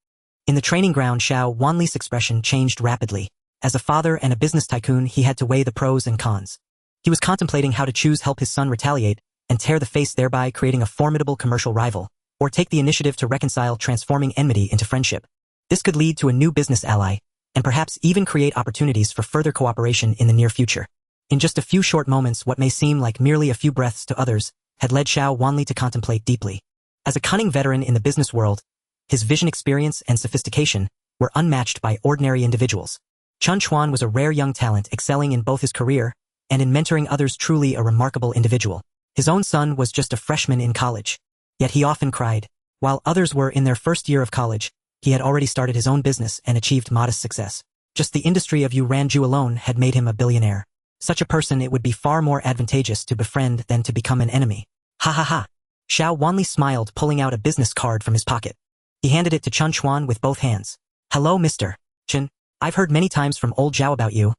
In the training ground, Xiao Wanli's expression changed rapidly. As a father and a business tycoon, he had to weigh the pros and cons. He was contemplating how to choose help his son retaliate and tear the face, thereby creating a formidable commercial rival, or take the initiative to reconcile, transforming enmity into friendship. This could lead to a new business ally, and perhaps even create opportunities for further cooperation in the near future. In just a few short moments, what may seem like merely a few breaths to others had led Xiao Wanli to contemplate deeply. As a cunning veteran in the business world, his vision, experience, and sophistication were unmatched by ordinary individuals. Chen Chuan was a rare young talent, excelling in both his career and in mentoring others, truly a remarkable individual. His own son was just a freshman in college, yet he often cried. While others were in their first year of college, he had already started his own business and achieved modest success. Just the industry of Yuanju alone had made him a billionaire. Such a person it would be far more advantageous to befriend than to become an enemy. Ha ha ha. Xiao Wanli smiled, pulling out a business card from his pocket. He handed it to Chen Chuan with both hands. Hello, Mr. Chen. I've heard many times from old Zhao about you.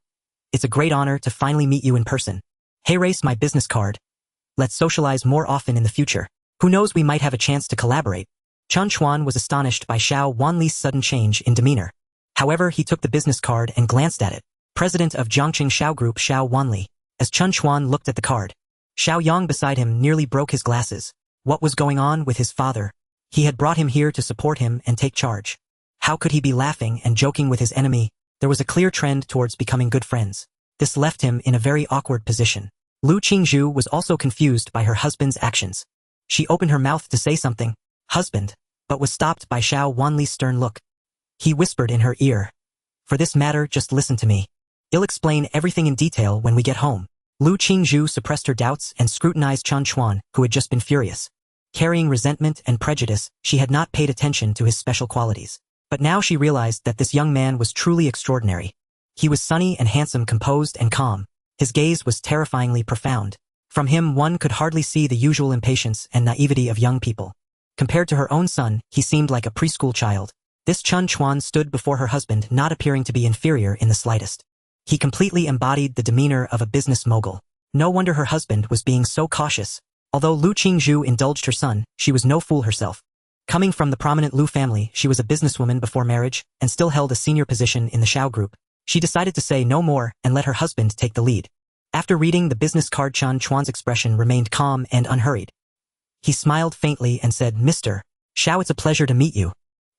It's a great honor to finally meet you in person. Hey, race my business card. Let's socialize more often in the future. Who knows, we might have a chance to collaborate. Chen Chuan was astonished by Xiao Wanli's sudden change in demeanor. However, he took the business card and glanced at it. President of Jiangqing Xiao Group, Xiao Wanli. As Chen Chuan looked at the card, Xiao Yang beside him nearly broke his glasses. What was going on with his father? He had brought him here to support him and take charge. How could he be laughing and joking with his enemy? There was a clear trend towards becoming good friends. This left him in a very awkward position. Lu Qingzhu was also confused by her husband's actions. She opened her mouth to say something, "Husband," but was stopped by Xiao Wanli's stern look. He whispered in her ear, "For this matter, just listen to me. I'll explain everything in detail when we get home." Lu Qingzhu suppressed her doubts and scrutinized Chen Chuan, who had just been furious. Carrying resentment and prejudice, she had not paid attention to his special qualities. But now she realized that this young man was truly extraordinary. He was sunny and handsome, composed and calm. His gaze was terrifyingly profound. From him one could hardly see the usual impatience and naivety of young people. Compared to her own son, he seemed like a preschool child. This Chen Chuan stood before her husband not appearing to be inferior in the slightest. He completely embodied the demeanor of a business mogul. No wonder her husband was being so cautious. Although Lu Qingzhu indulged her son, she was no fool herself. Coming from the prominent Lu family, she was a businesswoman before marriage and still held a senior position in the Xiao group. She decided to say no more and let her husband take the lead. After reading the business card, Chen Chuan's expression remained calm and unhurried. He smiled faintly and said, "Mr. Xiao, it's a pleasure to meet you.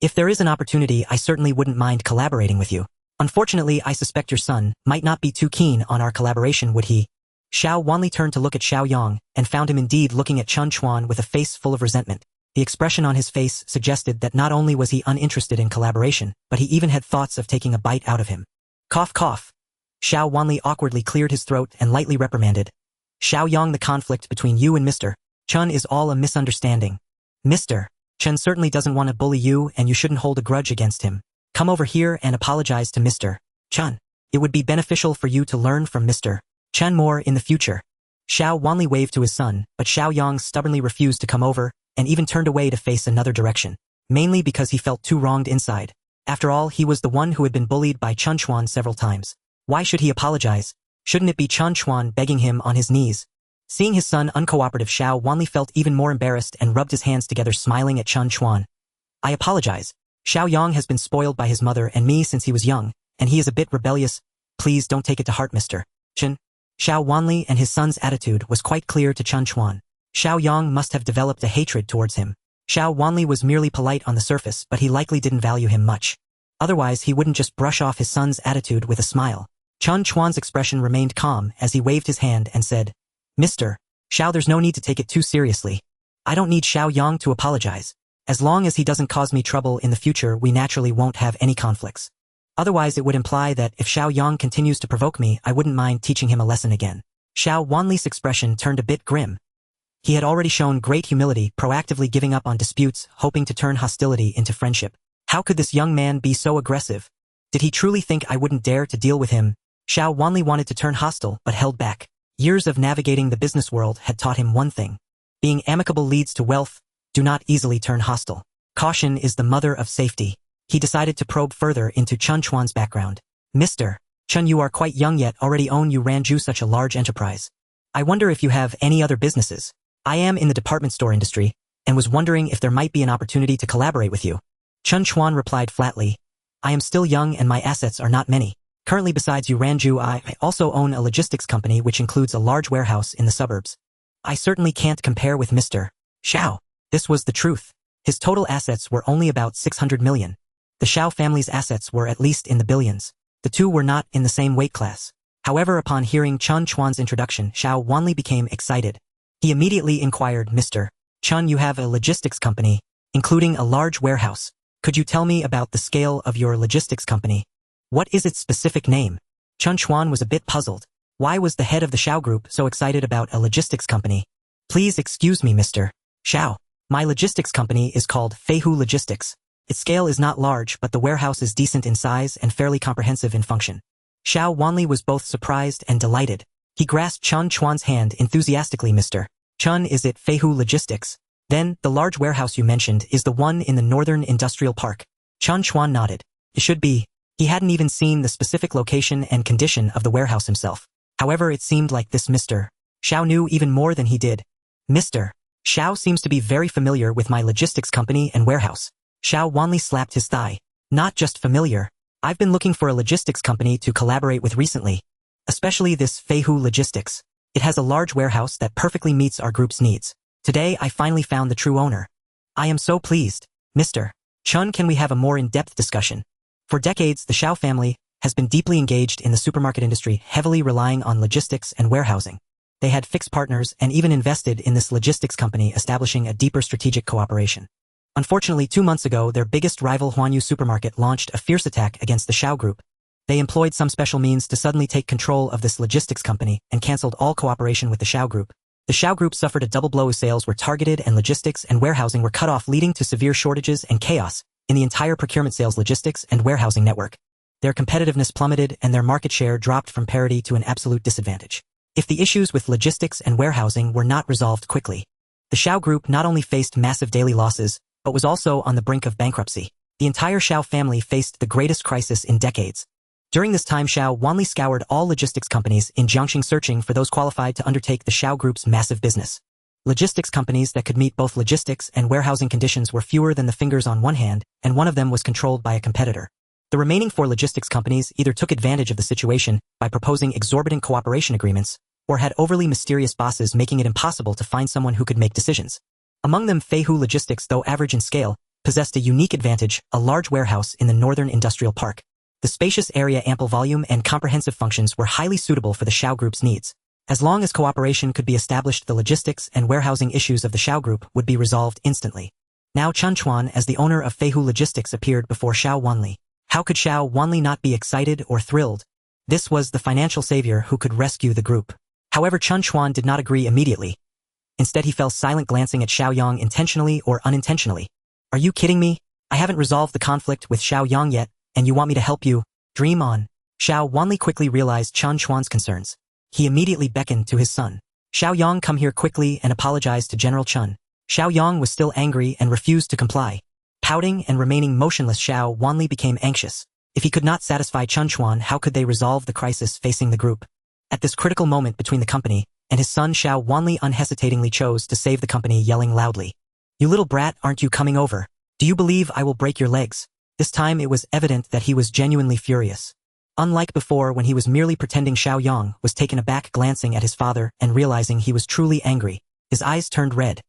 If there is an opportunity, I certainly wouldn't mind collaborating with you. Unfortunately, I suspect your son might not be too keen on our collaboration, would he?" Xiao Wanli turned to look at Xiao Yang and found him indeed looking at Chen Chuan with a face full of resentment. The expression on his face suggested that not only was he uninterested in collaboration, but he even had thoughts of taking a bite out of him. Cough, cough. Xiao Wanli awkwardly cleared his throat and lightly reprimanded. "Xiao Yang, the conflict between you and Mr. Chen is all a misunderstanding. Mr. Chen certainly doesn't want to bully you, and you shouldn't hold a grudge against him. Come over here and apologize to Mr. Chen. It would be beneficial for you to learn from Mr. Chen more in the future." Xiao Wanli waved to his son, but Xiao Yang stubbornly refused to come over and even turned away to face another direction, mainly because he felt too wronged inside. After all, he was the one who had been bullied by Chen Chuan several times. Why should he apologize? Shouldn't it be Chen Chuan begging him on his knees? Seeing his son uncooperative, Xiao Wanli felt even more embarrassed and rubbed his hands together, smiling at Chen Chuan. "I apologize. Xiao Yang has been spoiled by his mother and me since he was young, and he is a bit rebellious. Please don't take it to heart, Mr. Chen." Xiao Wanli and his son's attitude was quite clear to Chen Chuan. Xiao Yang must have developed a hatred towards him. Xiao Wanli was merely polite on the surface, but he likely didn't value him much. Otherwise, he wouldn't just brush off his son's attitude with a smile. Chen Chuan's expression remained calm as he waved his hand and said, "Mr. Xiao, there's no need to take it too seriously. I don't need Xiao Yang to apologize. As long as he doesn't cause me trouble in the future, we naturally won't have any conflicts. Otherwise, it would imply that if Xiao Yang continues to provoke me, I wouldn't mind teaching him a lesson again." Xiao Wanli's expression turned a bit grim. He had already shown great humility, proactively giving up on disputes, hoping to turn hostility into friendship. How could this young man be so aggressive? Did he truly think I wouldn't dare to deal with him? Xiao Wanli wanted to turn hostile, but held back. Years of navigating the business world had taught him one thing. Being amicable leads to wealth. Do not easily turn hostile. Caution is the mother of safety. He decided to probe further into Chen Chuan's background. "Mr. Chen, you are quite young yet already you ran such a large enterprise. I wonder if you have any other businesses. I am in the department store industry, and was wondering if there might be an opportunity to collaborate with you." Chen Chuan replied flatly, "I am still young and my assets are not many. Currently, besides Yuranju, I also own a logistics company which includes a large warehouse in the suburbs. I certainly can't compare with Mr. Xiao." This was the truth. His total assets were only about 600 million. The Xiao family's assets were at least in the billions. The two were not in the same weight class. However, upon hearing Chen Chuan's introduction, Xiao Wanli became excited. He immediately inquired, "Mr. Chen, you have a logistics company, including a large warehouse. Could you tell me about the scale of your logistics company? What is its specific name?" Chen Chuan was a bit puzzled. Why was the head of the Xiao group so excited about a logistics company? "Please excuse me, Mr. Xiao. My logistics company is called Feihu Logistics. Its scale is not large, but the warehouse is decent in size and fairly comprehensive in function." Xiao Wanli was both surprised and delighted. He grasped Chen Chuan's hand enthusiastically. "Mr. Chen, is it Feihu Logistics? Then, the large warehouse you mentioned is the one in the Northern Industrial Park?" Chen Chuan nodded. "It should be." He hadn't even seen the specific location and condition of the warehouse himself. However, it seemed like this Mr. Xiao knew even more than he did. "Mr. Xiao seems to be very familiar with my logistics company and warehouse." Xiao Wanli slapped his thigh. "Not just familiar. I've been looking for a logistics company to collaborate with recently. Especially this Feihu Logistics. It has a large warehouse that perfectly meets our group's needs. Today, I finally found the true owner. I am so pleased. Mr. Chen, can we have a more in-depth discussion?" For decades, the Xiao family has been deeply engaged in the supermarket industry, heavily relying on logistics and warehousing. They had fixed partners and even invested in this logistics company, establishing a deeper strategic cooperation. Unfortunately, 2 months ago, their biggest rival Huanyu supermarket launched a fierce attack against the Xiao group. They employed some special means to suddenly take control of this logistics company and canceled all cooperation with the Xiao group. The Xiao group suffered a double blow as sales were targeted and logistics and warehousing were cut off, leading to severe shortages and chaos in the entire procurement, sales, logistics, and warehousing network. Their competitiveness plummeted and their market share dropped from parity to an absolute disadvantage. If the issues with logistics and warehousing were not resolved quickly, the Xiao group not only faced massive daily losses, but was also on the brink of bankruptcy. The entire Xiao family faced the greatest crisis in decades. During this time, Xiao Wanli scoured all logistics companies in Jiangxing searching for those qualified to undertake the Xiao Group's massive business. Logistics companies that could meet both logistics and warehousing conditions were fewer than the fingers on one hand, and one of them was controlled by a competitor. The remaining 4 logistics companies either took advantage of the situation by proposing exorbitant cooperation agreements, or had overly mysterious bosses making it impossible to find someone who could make decisions. Among them, Feihu Logistics, though average in scale, possessed a unique advantage, a large warehouse in the Northern Industrial Park. The spacious area, ample volume, and comprehensive functions were highly suitable for the Xiao Group's needs. As long as cooperation could be established, the logistics and warehousing issues of the Xiao Group would be resolved instantly. Now Chen Chuan, as the owner of Feihu Logistics, appeared before Xiao Wanli. How could Xiao Wanli not be excited or thrilled? This was the financial savior who could rescue the group. However, Chen Chuan did not agree immediately. Instead, he fell silent, glancing at Xiao Yang intentionally or unintentionally. Are you kidding me? I haven't resolved the conflict with Xiao Yang yet, and you want me to help you? Dream on. Xiao Wanli quickly realized Chen Chuan's concerns. He immediately beckoned to his son. Xiao Yang, come here quickly, and apologized to General Chen. Xiao Yang was still angry and refused to comply. Pouting and remaining motionless, Xiao Wanli became anxious. If he could not satisfy Chen Chuan, how could they resolve the crisis facing the group? At this critical moment between the company and his son, Xiao Wanli unhesitatingly chose to save the company, yelling loudly. You little brat, aren't you coming over? Do you believe I will break your legs? This time it was evident that he was genuinely furious. Unlike before, when he was merely pretending, Xiao Yang was taken aback, glancing at his father and realizing he was truly angry. His eyes turned red.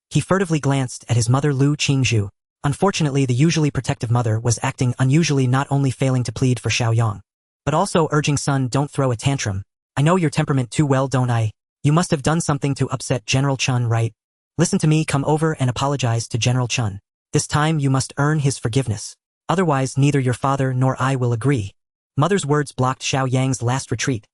He furtively glanced at his mother, Lu Qingzhu. Unfortunately, the usually protective mother was acting unusually, not only failing to plead for Xiao Yang, but also urging, son, don't throw a tantrum. I know your temperament too well, don't I? You must have done something to upset General Chen, right? Listen to me, come over and apologize to General Chen. This time you must earn his forgiveness. Otherwise, neither your father nor I will agree. Mother's words blocked Xiao Yang's last retreat.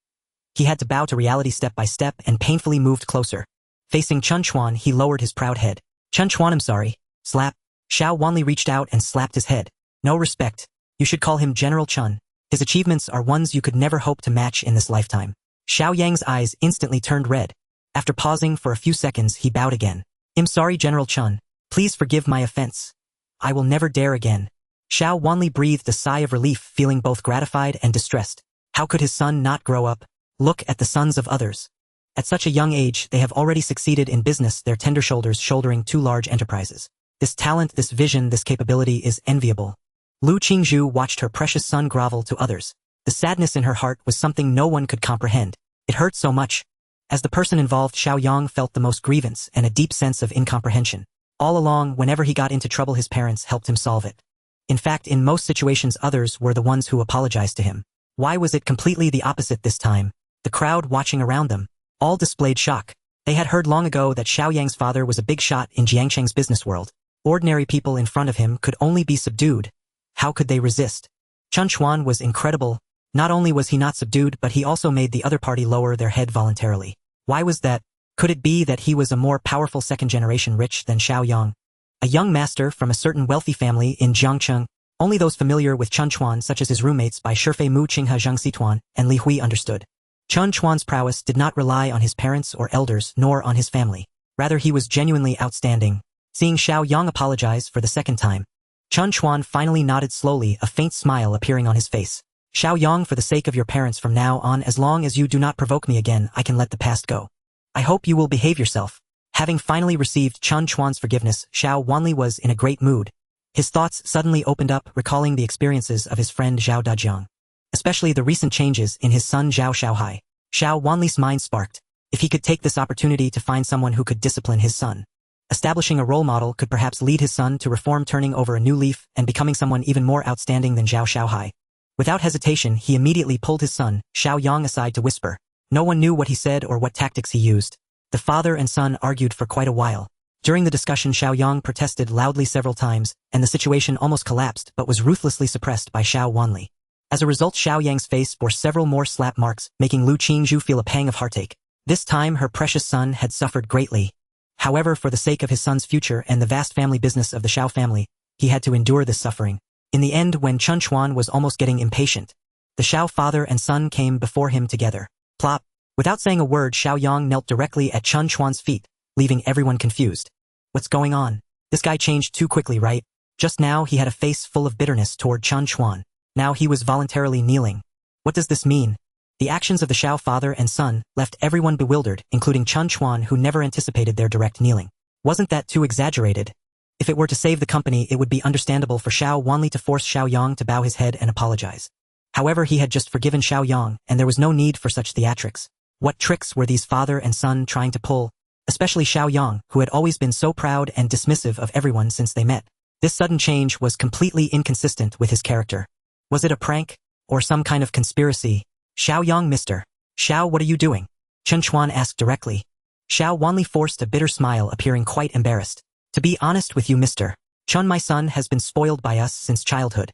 He had to bow to reality step by step and painfully moved closer. Facing Chen Chuan, he lowered his proud head. Chen Chuan, I'm sorry. Slap. Xiao Wanli reached out and slapped his head. No respect. You should call him General Chen. His achievements are ones you could never hope to match in this lifetime. Xiao Yang's eyes instantly turned red. After pausing for a few seconds, he bowed again. I'm sorry, General Chen. Please forgive my offense. I will never dare again. Xiao Wanli breathed a sigh of relief, feeling both gratified and distressed. How could his son not grow up? Look at the sons of others. At such a young age, they have already succeeded in business, their tender shoulders shouldering 2 large enterprises. This talent, this vision, this capability is enviable. Lu Qingzhu watched her precious son grovel to others. The sadness in her heart was something no one could comprehend. It hurt so much. As the person involved, Xiao Yang felt the most grievance and a deep sense of incomprehension. All along, whenever he got into trouble, his parents helped him solve it. In fact, in most situations, others were the ones who apologized to him. Why was it completely the opposite this time? The crowd watching around them all displayed shock. They had heard long ago that Xiao Yang's father was a big shot in Jiangsheng's business world. Ordinary people in front of him could only be subdued. How could they resist? Chen Chuan was incredible. Not only was he not subdued, but he also made the other party lower their head voluntarily. Why was that? Could it be that he was a more powerful second-generation rich than Xiao Yang? A young master from a certain wealthy family in Jiangcheng. Only those familiar with Chen Chuan, such as his roommates by Shifei Mu Qinghe Zhang Xituan and Li Hui, understood. Chen Chuan's prowess did not rely on his parents or elders, nor on his family. Rather, he was genuinely outstanding. Seeing Xiao Yang apologize for the second time, Chen Chuan finally nodded slowly, a faint smile appearing on his face. Xiao Yang, for the sake of your parents, from now on, as long as you do not provoke me again, I can let the past go. I hope you will behave yourself. Having finally received Chen Chuan's forgiveness, Xiao Wanli was in a great mood. His thoughts suddenly opened up, recalling the experiences of his friend Zhao Dajiang, especially the recent changes in his son Zhao Xiaohai. Xiao Wanli's mind sparked. If he could take this opportunity to find someone who could discipline his son, establishing a role model could perhaps lead his son to reform, turning over a new leaf and becoming someone even more outstanding than Zhao Xiaohai. Without hesitation, he immediately pulled his son, Xiao Yang, aside to whisper. No one knew what he said or what tactics he used. The father and son argued for quite a while. During the discussion, Xiao Yang protested loudly several times, and the situation almost collapsed but was ruthlessly suppressed by Xiao Wanli. As a result, Xiao Yang's face bore several more slap marks, making Lu Qingzhu feel a pang of heartache. This time, her precious son had suffered greatly. However, for the sake of his son's future and the vast family business of the Xiao family, he had to endure this suffering. In the end, when Chen Chuan was almost getting impatient, the Xiao father and son came before him together. Plop. Without saying a word, Xiao Yang knelt directly at Chen Chuan's feet, leaving everyone confused. What's going on? This guy changed too quickly, right? Just now he had a face full of bitterness toward Chen Chuan. Now he was voluntarily kneeling. What does this mean? The actions of the Xiao father and son left everyone bewildered, including Chen Chuan, who never anticipated their direct kneeling. Wasn't that too exaggerated? If it were to save the company, it would be understandable for Xiao Wanli to force Xiao Yang to bow his head and apologize. However, he had just forgiven Xiao Yang, and there was no need for such theatrics. What tricks were these father and son trying to pull? Especially Xiao Yang, who had always been so proud and dismissive of everyone since they met. This sudden change was completely inconsistent with his character. Was it a prank? Or some kind of conspiracy? Xiao Yang, Mr. Xiao, what are you doing? Chen Chuan asked directly. Xiao Wanli forced a bitter smile, appearing quite embarrassed. To be honest with you, Mr. Chen, my son has been spoiled by us since childhood.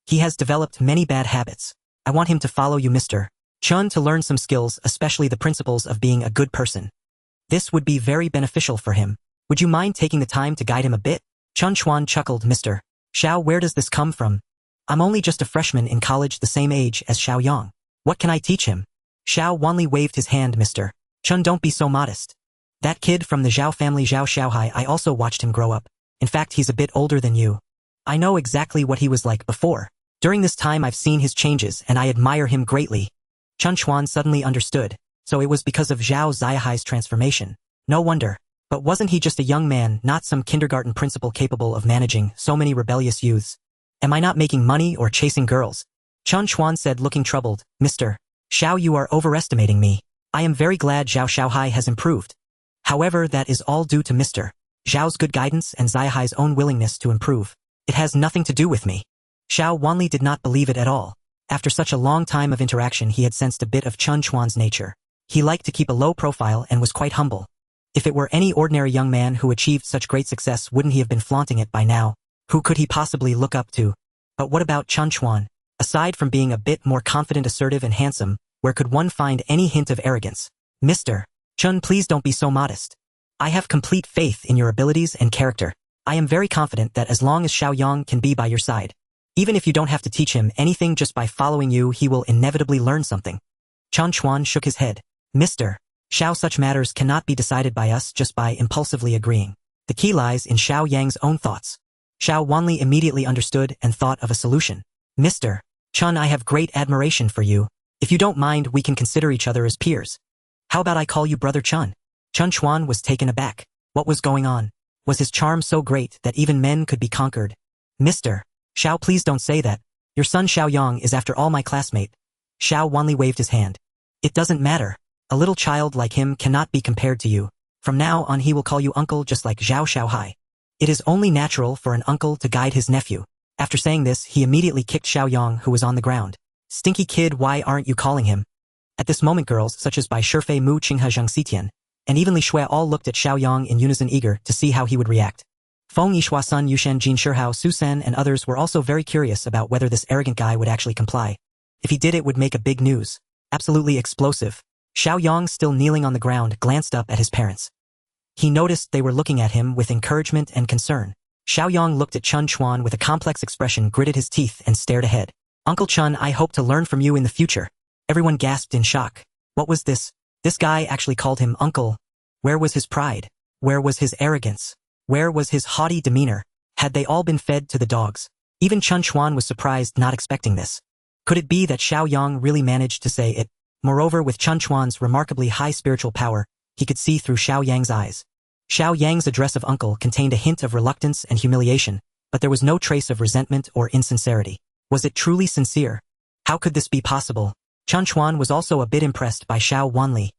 He has developed many bad habits. I want him to follow you, Mr. Chen, to learn some skills, especially the principles of being a good person. This would be very beneficial for him. Would you mind taking the time to guide him a bit? Chen Chuan chuckled. Mr. Xiao, where does this come from? I'm only just a freshman in college, the same age as Xiao Yang. What can I teach him? Xiao Wanli waved his hand. Mr. Chen, don't be so modest. That kid from the Zhao family, Zhao Xiaohai, I also watched him grow up. In fact, he's a bit older than you. I know exactly what he was like before. During this time I've seen his changes and I admire him greatly. Chen Chuan suddenly understood. So it was because of Zhao Xiaohai's transformation. No wonder. But wasn't he just a young man, not some kindergarten principal capable of managing so many rebellious youths? Am I not making money or chasing girls? Chen Chuan said, looking troubled. Mr. Xiao, you are overestimating me. I am very glad Zhao Xiaohai has improved. However, that is all due to Mr. Zhao's good guidance and Xiaohai's own willingness to improve. It has nothing to do with me. Xiao Wanli did not believe it at all. After such a long time of interaction, he had sensed a bit of Chen Chuan's nature. He liked to keep a low profile and was quite humble. If it were any ordinary young man who achieved such great success, wouldn't he have been flaunting it by now? Who could he possibly look up to? But what about Chen Chuan? Aside from being a bit more confident, assertive, and handsome, where could one find any hint of arrogance? Mr. Chen, please don't be so modest. I have complete faith in your abilities and character. I am very confident that as long as Xiao Yang can be by your side, even if you don't have to teach him anything, just by following you, he will inevitably learn something. Chen Chuan shook his head. Mr. Xiao, such matters cannot be decided by us just by impulsively agreeing. The key lies in Xiao Yang's own thoughts. Xiao Wanli immediately understood and thought of a solution. Mr. Chen, I have great admiration for you. If you don't mind, we can consider each other as peers. How about I call you Brother Chen? Chen Chuan was taken aback. What was going on? Was his charm so great that even men could be conquered? Mr. Xiao, please don't say that. Your son Xiao Yang is after all my classmate. Xiao Wanli waved his hand. It doesn't matter. A little child like him cannot be compared to you. From now on he will call you uncle, just like Zhao Xiaohai. It is only natural for an uncle to guide his nephew. After saying this, he immediately kicked Xiao Yang, who was on the ground. Stinky kid, why aren't you calling him? At this moment, girls such as Bai Shifei, Mu Qinghe, Zhang Xitian, and even Li Shui all looked at Xiao Yang in unison, eager to see how he would react. Feng Yishua, Sun Yushen, Jin Shihao, Su Sen, and others were also very curious about whether this arrogant guy would actually comply. If he did, it would make a big news. Absolutely explosive. Xiao Yang, still kneeling on the ground, glanced up at his parents. He noticed they were looking at him with encouragement and concern. Xiao Yang looked at Chen Chuan with a complex expression, gritted his teeth, and stared ahead. Uncle Chen, I hope to learn from you in the future. Everyone gasped in shock. What was this? This guy actually called him uncle. Where was his pride? Where was his arrogance? Where was his haughty demeanor? Had they all been fed to the dogs? Even Chen Chuan was surprised, not expecting this. Could it be that Xiao Yang really managed to say it? Moreover, with Chen Chuan's remarkably high spiritual power, he could see through Xiao Yang's eyes. Xiao Yang's address of uncle contained a hint of reluctance and humiliation, but there was no trace of resentment or insincerity. Was it truly sincere? How could this be possible? Chen Chuan was also a bit impressed by Xiao Wanli.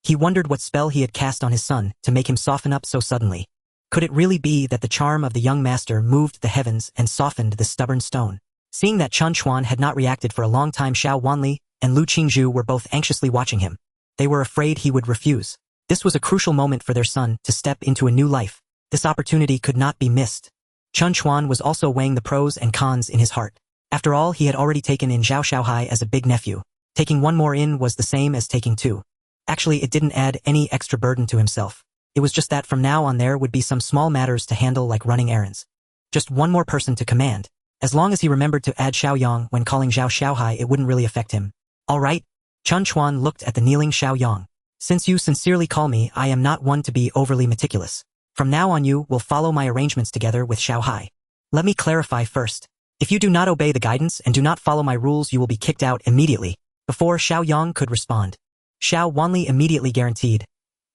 He wondered what spell he had cast on his son to make him soften up so suddenly. Could it really be that the charm of the young master moved the heavens and softened the stubborn stone? Seeing that Chen Chuan had not reacted for a long time, Xiao Wanli and Lu Qingzhu were both anxiously watching him. They were afraid he would refuse. This was a crucial moment for their son to step into a new life. This opportunity could not be missed. Chen Chuan was also weighing the pros and cons in his heart. After all, he had already taken in Zhao Xiaohai as a big nephew. Taking one more in was the same as taking two. Actually, it didn't add any extra burden to himself. It was just that from now on there would be some small matters to handle, like running errands. Just one more person to command. As long as he remembered to add Xiao Yang when calling Zhao Xiaohai, it wouldn't really affect him. All right. Chen Chuan looked at the kneeling Xiao Yang. Since you sincerely call me, I am not one to be overly meticulous. From now on you will follow my arrangements together with Xiaohai. Let me clarify first. If you do not obey the guidance and do not follow my rules, you will be kicked out immediately. Before Xiao Yang could respond, Xiao Wanli immediately guaranteed,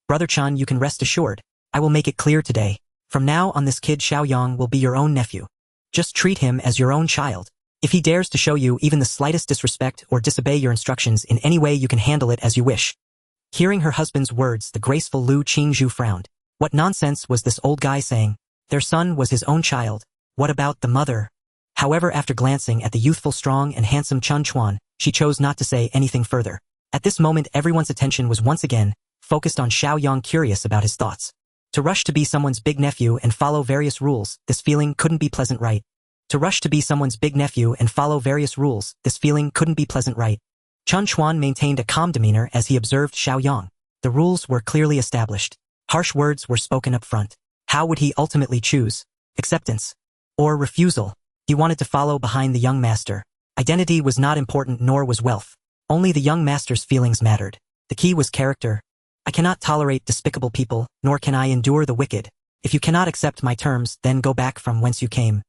Brother Chen, you can rest assured. I will make it clear today. From now on, this kid Xiao Yang will be your own nephew. Just treat him as your own child. If he dares to show you even the slightest disrespect or disobey your instructions in any way, you can handle it as you wish. Hearing her husband's words, the graceful Lu Qingzhu frowned. What nonsense was this old guy saying? Their son was his own child. What about the mother? However, after glancing at the youthful, strong, and handsome Chen Chuan, she chose not to say anything further. At this moment, everyone's attention was once again focused on Xiao Yang, curious about his thoughts. To rush to be someone's big nephew and follow various rules, this feeling couldn't be pleasant, right? To rush to be someone's big nephew and follow various rules, this feeling couldn't be pleasant, right? Chen Chuan maintained a calm demeanor as he observed Xiao Yang. The rules were clearly established. Harsh words were spoken up front. How would he ultimately choose? Acceptance or refusal? He wanted to follow behind the young master. Identity was not important, nor was wealth. Only the young master's feelings mattered. The key was character. I cannot tolerate despicable people, nor can I endure the wicked. If you cannot accept my terms, then go back from whence you came.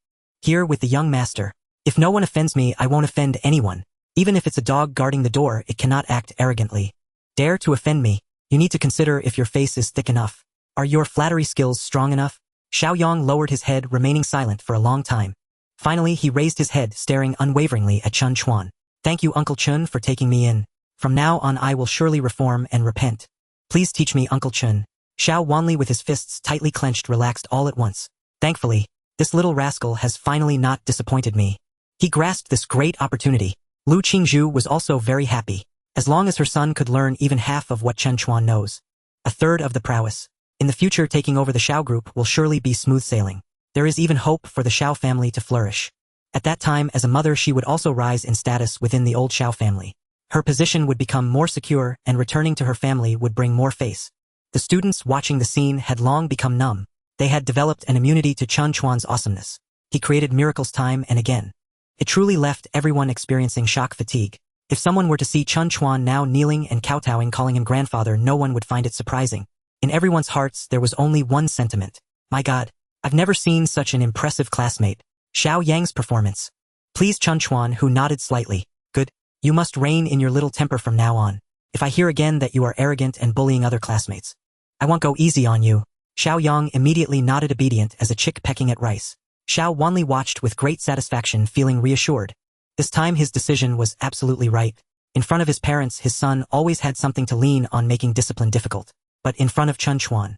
Here with the young master. If no one offends me, I won't offend anyone. Even if it's a dog guarding the door, it cannot act arrogantly. Dare to offend me. You need to consider if your face is thick enough. Are your flattery skills strong enough? Xiao Yang lowered his head, remaining silent for a long time. Finally, he raised his head, staring unwaveringly at Chen Chuan. Thank you, Uncle Chen, for taking me in. From now on, I will surely reform and repent. Please teach me, Uncle Chen. Xiao Wanli, with his fists tightly clenched, relaxed all at once. Thankfully, this little rascal has finally not disappointed me. He grasped this great opportunity. Lu Qingzhu was also very happy. As long as her son could learn even half of what Chen Chuan knows, a third of the prowess, in the future taking over the Xiao group will surely be smooth sailing. There is even hope for the Xiao family to flourish. At that time, as a mother, she would also rise in status within the old Xiao family. Her position would become more secure, and returning to her family would bring more face. The students watching the scene had long become numb. They had developed an immunity to Chen Chuan's awesomeness. He created miracles time and again. It truly left everyone experiencing shock fatigue. If someone were to see Chen Chuan now kneeling and kowtowing, calling him grandfather, no one would find it surprising. In everyone's hearts, there was only one sentiment. My God, I've never seen such an impressive classmate. Xiao Yang's performance. Please, Chen Chuan, who nodded slightly. Good. You must rein in your little temper from now on. If I hear again that you are arrogant and bullying other classmates, I won't go easy on you. Xiao Yang immediately nodded, obedient as a chick pecking at rice. Xiao Wanli watched with great satisfaction, feeling reassured. This time his decision was absolutely right. In front of his parents, his son always had something to lean on, making discipline difficult. But in front of Chen Chuan,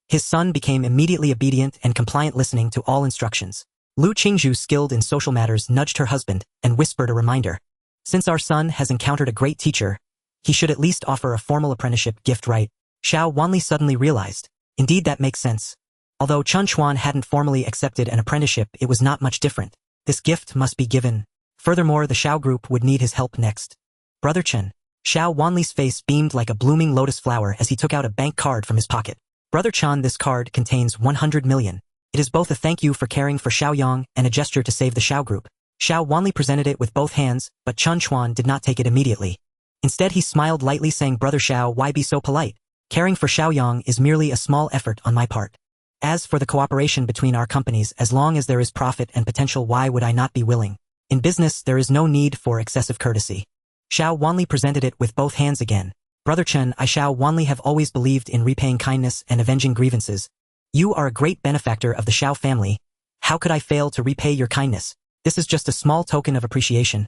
his son became immediately obedient and compliant, listening to all instructions. Lu Qingzhu, skilled in social matters, nudged her husband and whispered a reminder. Since our son has encountered a great teacher, he should at least offer a formal apprenticeship gift, right? Xiao Wanli suddenly realized. Indeed, that makes sense. Although Chen Chuan hadn't formally accepted an apprenticeship, it was not much different. This gift must be given. Furthermore, the Xiao group would need his help next. Brother Chen. Xiao Wanli's face beamed like a blooming lotus flower as he took out a bank card from his pocket. Brother Chen, this card contains 100 million. It is both a thank you for caring for Xiao Yang and a gesture to save the Xiao group. Xiao Wanli presented it with both hands, but Chen Chuan did not take it immediately. Instead, he smiled lightly, saying, Brother Xiao, why be so polite? Caring for Xiao Yang is merely a small effort on my part. As for the cooperation between our companies, as long as there is profit and potential, why would I not be willing? In business, there is no need for excessive courtesy. Xiao Wanli presented it with both hands again. Brother Chen, I Xiao Wanli have always believed in repaying kindness and avenging grievances. You are a great benefactor of the Xiao family. How could I fail to repay your kindness? This is just a small token of appreciation.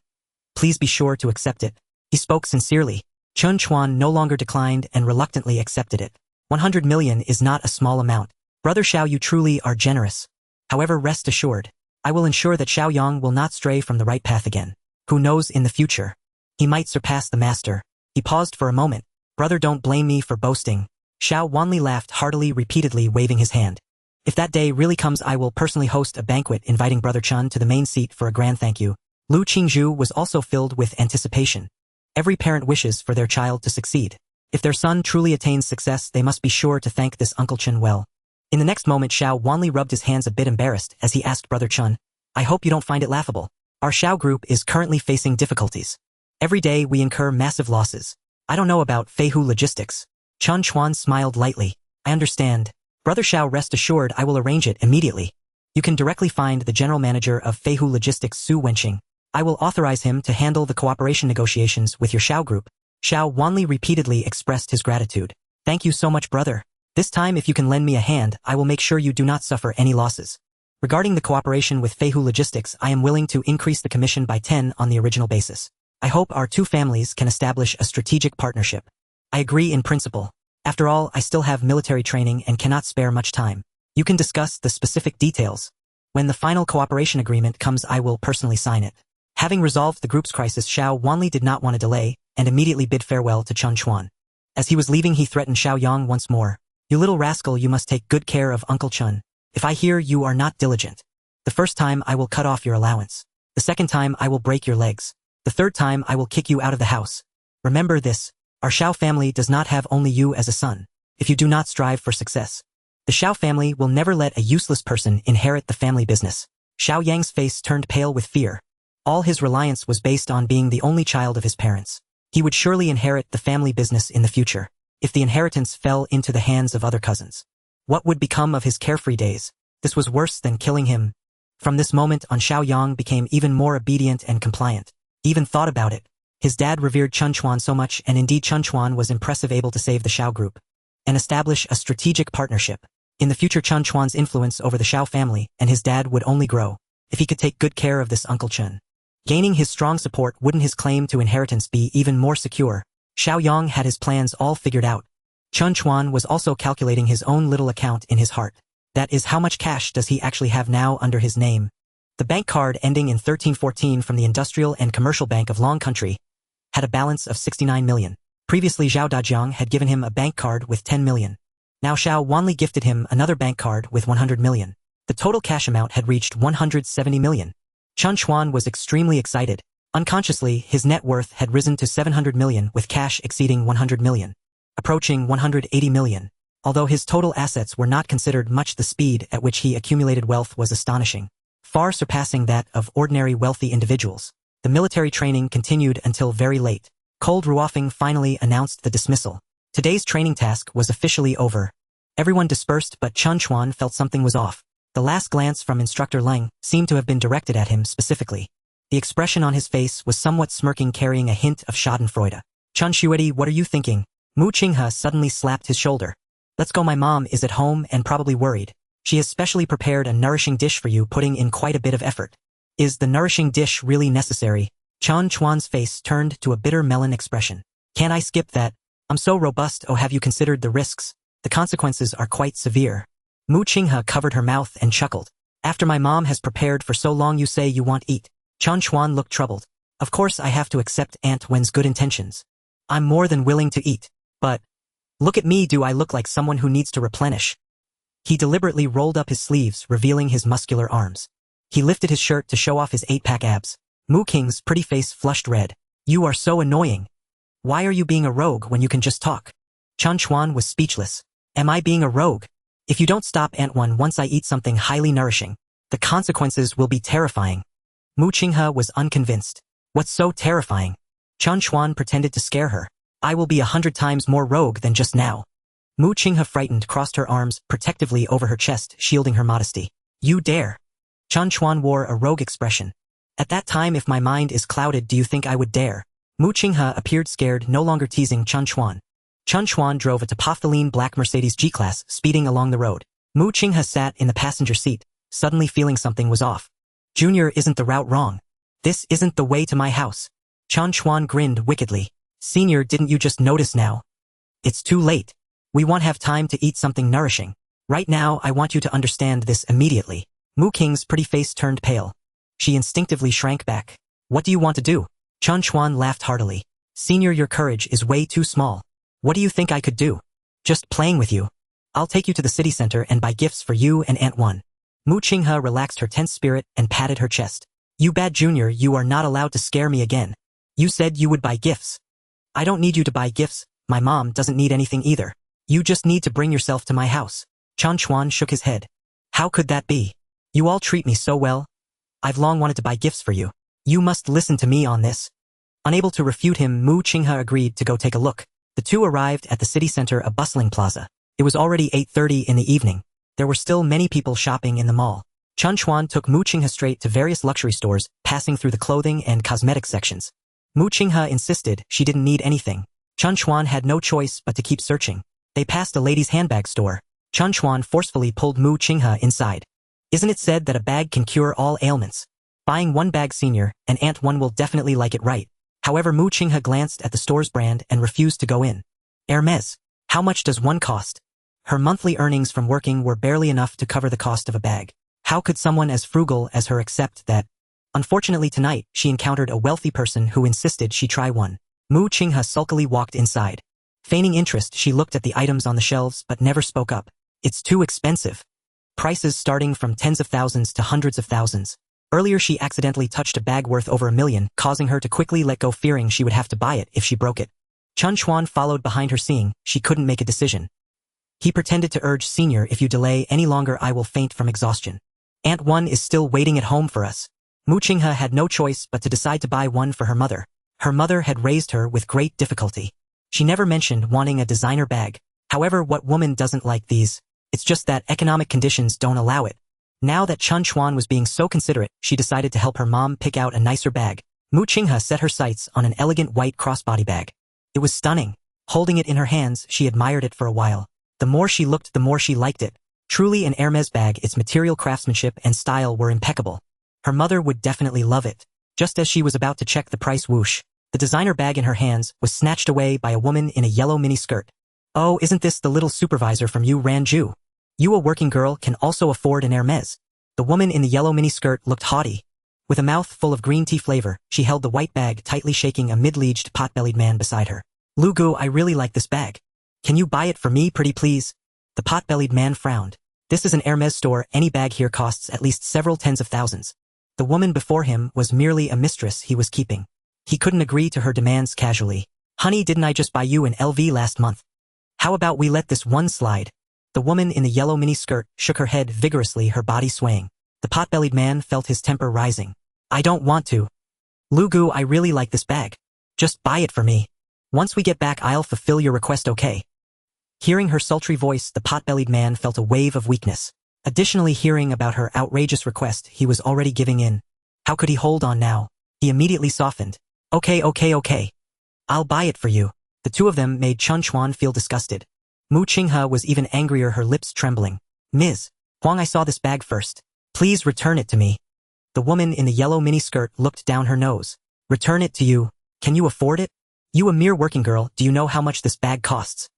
Please be sure to accept it. He spoke sincerely. Chen Chuan no longer declined and reluctantly accepted it. 100 million is not a small amount. Brother Xiao, you truly are generous. However, rest assured, I will ensure that Xiao Yang will not stray from the right path again. Who knows, in the future, he might surpass the master. He paused for a moment. Brother, don't blame me for boasting. Xiao Wanli laughed heartily, repeatedly waving his hand. If that day really comes, I will personally host a banquet inviting Brother Chen to the main seat for a grand thank you. Lu Qingzhu was also filled with anticipation. Every parent wishes for their child to succeed. If their son truly attains success, they must be sure to thank this Uncle Chen well. In the next moment, Xiao Wanli rubbed his hands, a bit embarrassed, as he asked Brother Chen, I hope you don't find it laughable. Our Xiao group is currently facing difficulties. Every day we incur massive losses. I don't know about Feihu logistics. Chen Chuan smiled lightly. I understand. Brother Xiao, rest assured I will arrange it immediately. You can directly find the general manager of Feihu Logistics, Su Wenqing. I will authorize him to handle the cooperation negotiations with your Xiao group. Xiao Wanli repeatedly expressed his gratitude. Thank you so much, brother. This time if you can lend me a hand, I will make sure you do not suffer any losses. Regarding the cooperation with Feihu Logistics, I am willing to increase the commission by 10 on the original basis. I hope our two families can establish a strategic partnership. I agree in principle. After all, I still have military training and cannot spare much time. You can discuss the specific details. When the final cooperation agreement comes, I will personally sign it. Having resolved the group's crisis, Xiao Wanli did not want to delay and immediately bid farewell to Chen Chuan. As he was leaving, he threatened Xiao Yang once more. You little rascal, you must take good care of Uncle Chen. If I hear you are not diligent, the first time I will cut off your allowance. The second time I will break your legs. The third time I will kick you out of the house. Remember this, our Xiao family does not have only you as a son. If you do not strive for success, the Xiao family will never let a useless person inherit the family business. Xiao Yang's face turned pale with fear. All his reliance was based on being the only child of his parents. He would surely inherit the family business in the future. If the inheritance fell into the hands of other cousins, what would become of his carefree days? This was worse than killing him. From this moment on, Xiao Yang became even more obedient and compliant. He even thought about it. His dad revered Chen Chuan so much, and indeed Chen Chuan was impressive, able to save the Xiao group and establish a strategic partnership. In the future, Chen Chuan's influence over the Xiao family and his dad would only grow if he could take good care of this Uncle Chen. Gaining his strong support, wouldn't his claim to inheritance be even more secure? Xiao Yang had his plans all figured out. Chen Chuan was also calculating his own little account in his heart. That is, how much cash does he actually have now under his name? The bank card ending in 1314 from the Industrial and Commercial Bank of Long Country had a balance of 69 million. Previously, Zhao Dajiang had given him a bank card with 10 million. Now Xiao Wanli gifted him another bank card with 100 million. The total cash amount had reached 170 million. Chen Chuan was extremely excited. Unconsciously, his net worth had risen to 700 million, with cash exceeding 100 million, approaching 180 million. Although his total assets were not considered much, the speed at which he accumulated wealth was astonishing, far surpassing that of ordinary wealthy individuals. The military training continued until very late. Cold Ruofing finally announced the dismissal. Today's training task was officially over. Everyone dispersed, but Chen Chuan felt something was off. The last glance from Instructor Leng seemed to have been directed at him specifically. The expression on his face was somewhat smirking, carrying a hint of schadenfreude. Chen Shuedi, what are you thinking? Mu Qinghe suddenly slapped his shoulder. Let's go, my mom is at home and probably worried. She has specially prepared a nourishing dish for you, putting in quite a bit of effort. Is the nourishing dish really necessary? Chen Chuan's face turned to a bitter melon expression. Can I skip that? I'm so robust. Oh, have you considered the risks? The consequences are quite severe. Mu Qinghe covered her mouth and chuckled. After my mom has prepared for so long, you say you want eat. Chen Chuan looked troubled. Of course I have to accept Aunt Wen's good intentions. I'm more than willing to eat. But look at me, do I look like someone who needs to replenish? He deliberately rolled up his sleeves, revealing his muscular arms. He lifted his shirt to show off his 8-pack abs. Mu Qing's pretty face flushed red. You are so annoying. Why are you being a rogue when you can just talk? Chen Chuan was speechless. Am I being a rogue? If you don't stop, Aunt Wen, once I eat something highly nourishing, the consequences will be terrifying. Mu Qinghe was unconvinced. What's so terrifying? Chen Chuan pretended to scare her. I will be 100 times more rogue than just now. Mu Qinghe, frightened, crossed her arms protectively over her chest, shielding her modesty. You dare? Chen Chuan wore a rogue expression. At that time, if my mind is clouded, do you think I would dare? Mu Qinghe appeared scared, no longer teasing Chen Chuan. Chen Chuan drove a Topophthalene black Mercedes G-Class, speeding along the road. Mu Qinghe sat in the passenger seat, suddenly feeling something was off. Junior, isn't the route wrong? This isn't the way to my house. Chen Chuan grinned wickedly. Senior, didn't you just notice now? It's too late. We won't have time to eat something nourishing. Right now, I want you to understand this immediately. Mu Qing's pretty face turned pale. She instinctively shrank back. What do you want to do? Chen Chuan laughed heartily. Senior, your courage is way too small. What do you think I could do? Just playing with you. I'll take you to the city center and buy gifts for you and Aunt Wen. Mu Qinghe relaxed her tense spirit and patted her chest. You bad Junior, you are not allowed to scare me again. You said you would buy gifts. I don't need you to buy gifts. My mom doesn't need anything either. You just need to bring yourself to my house. Chen Chuan shook his head. How could that be? You all treat me so well. I've long wanted to buy gifts for you. You must listen to me on this. Unable to refute him, Mu Qinghe agreed to go take a look. The two arrived at the city center, a bustling plaza. It was already 8:30 in the evening. There were still many people shopping in the mall. Chen Chuan took Mu Qinghe straight to various luxury stores, passing through the clothing and cosmetic sections. Mu Qinghe insisted she didn't need anything. Chen Chuan had no choice but to keep searching. They passed a ladies' handbag store. Chen Chuan forcefully pulled Mu Qinghe inside. Isn't it said that a bag can cure all ailments? Buying one bag senior, and Aunt One will definitely like it, right? However, Mu Qinghe glanced at the store's brand and refused to go in. Hermes. How much does one cost? Her monthly earnings from working were barely enough to cover the cost of a bag. How could someone as frugal as her accept that? Unfortunately tonight, she encountered a wealthy person who insisted she try one. Mu Qinghe sulkily walked inside. Feigning interest, she looked at the items on the shelves but never spoke up. It's too expensive. Prices starting from tens of thousands to hundreds of thousands. Earlier she accidentally touched a bag worth over $1 million, causing her to quickly let go, fearing she would have to buy it if she broke it. Chen Chuan followed behind her, seeing she couldn't make a decision. He pretended to urge, "Senior, if you delay any longer I will faint from exhaustion. Aunt One is still waiting at home for us." Mu Qinghe had no choice but to decide to buy one for her mother. Her mother had raised her with great difficulty. She never mentioned wanting a designer bag. However, what woman doesn't like these? It's just that economic conditions don't allow it. Now that Chen Chuan was being so considerate, she decided to help her mom pick out a nicer bag. Mu Qinghe set her sights on an elegant white crossbody bag. It was stunning. Holding it in her hands, she admired it for a while. The more she looked, the more she liked it. Truly an Hermes bag, its material, craftsmanship, and style were impeccable. Her mother would definitely love it. Just as she was about to check the price, whoosh, the designer bag in her hands was snatched away by a woman in a yellow mini skirt. "Oh, isn't this the little supervisor from you, Ranju? You, a working girl, can also afford an Hermes." The woman in the yellow mini skirt looked haughty. With a mouth full of green tea flavor, she held the white bag tightly, shaking a mid-aged pot-bellied man beside her. "Lugu, I really like this bag. Can you buy it for me, pretty please?" The pot-bellied man frowned. "This is an Hermes store. Any bag here costs at least several tens of thousands." The woman before him was merely a mistress he was keeping. He couldn't agree to her demands casually. "Honey, didn't I just buy you an LV last month? How about we let this one slide?" The woman in the yellow mini skirt shook her head vigorously, her body swaying. The pot-bellied man felt his temper rising. "I don't want to. Lugu, I really like this bag. Just buy it for me. Once we get back I'll fulfill your request, okay?" Hearing her sultry voice, the pot-bellied man felt a wave of weakness. Additionally, hearing about her outrageous request, he was already giving in. How could he hold on now? He immediately softened. Okay. I'll buy it for you." The two of them made Chen Chuan feel disgusted. Mu Qinghe was even angrier, her lips trembling. "Ms. Huang, I saw this bag first. Please return it to me." The woman in the yellow mini skirt looked down her nose. "Return it to you? Can you afford it? You, a mere working girl, do you know how much this bag costs?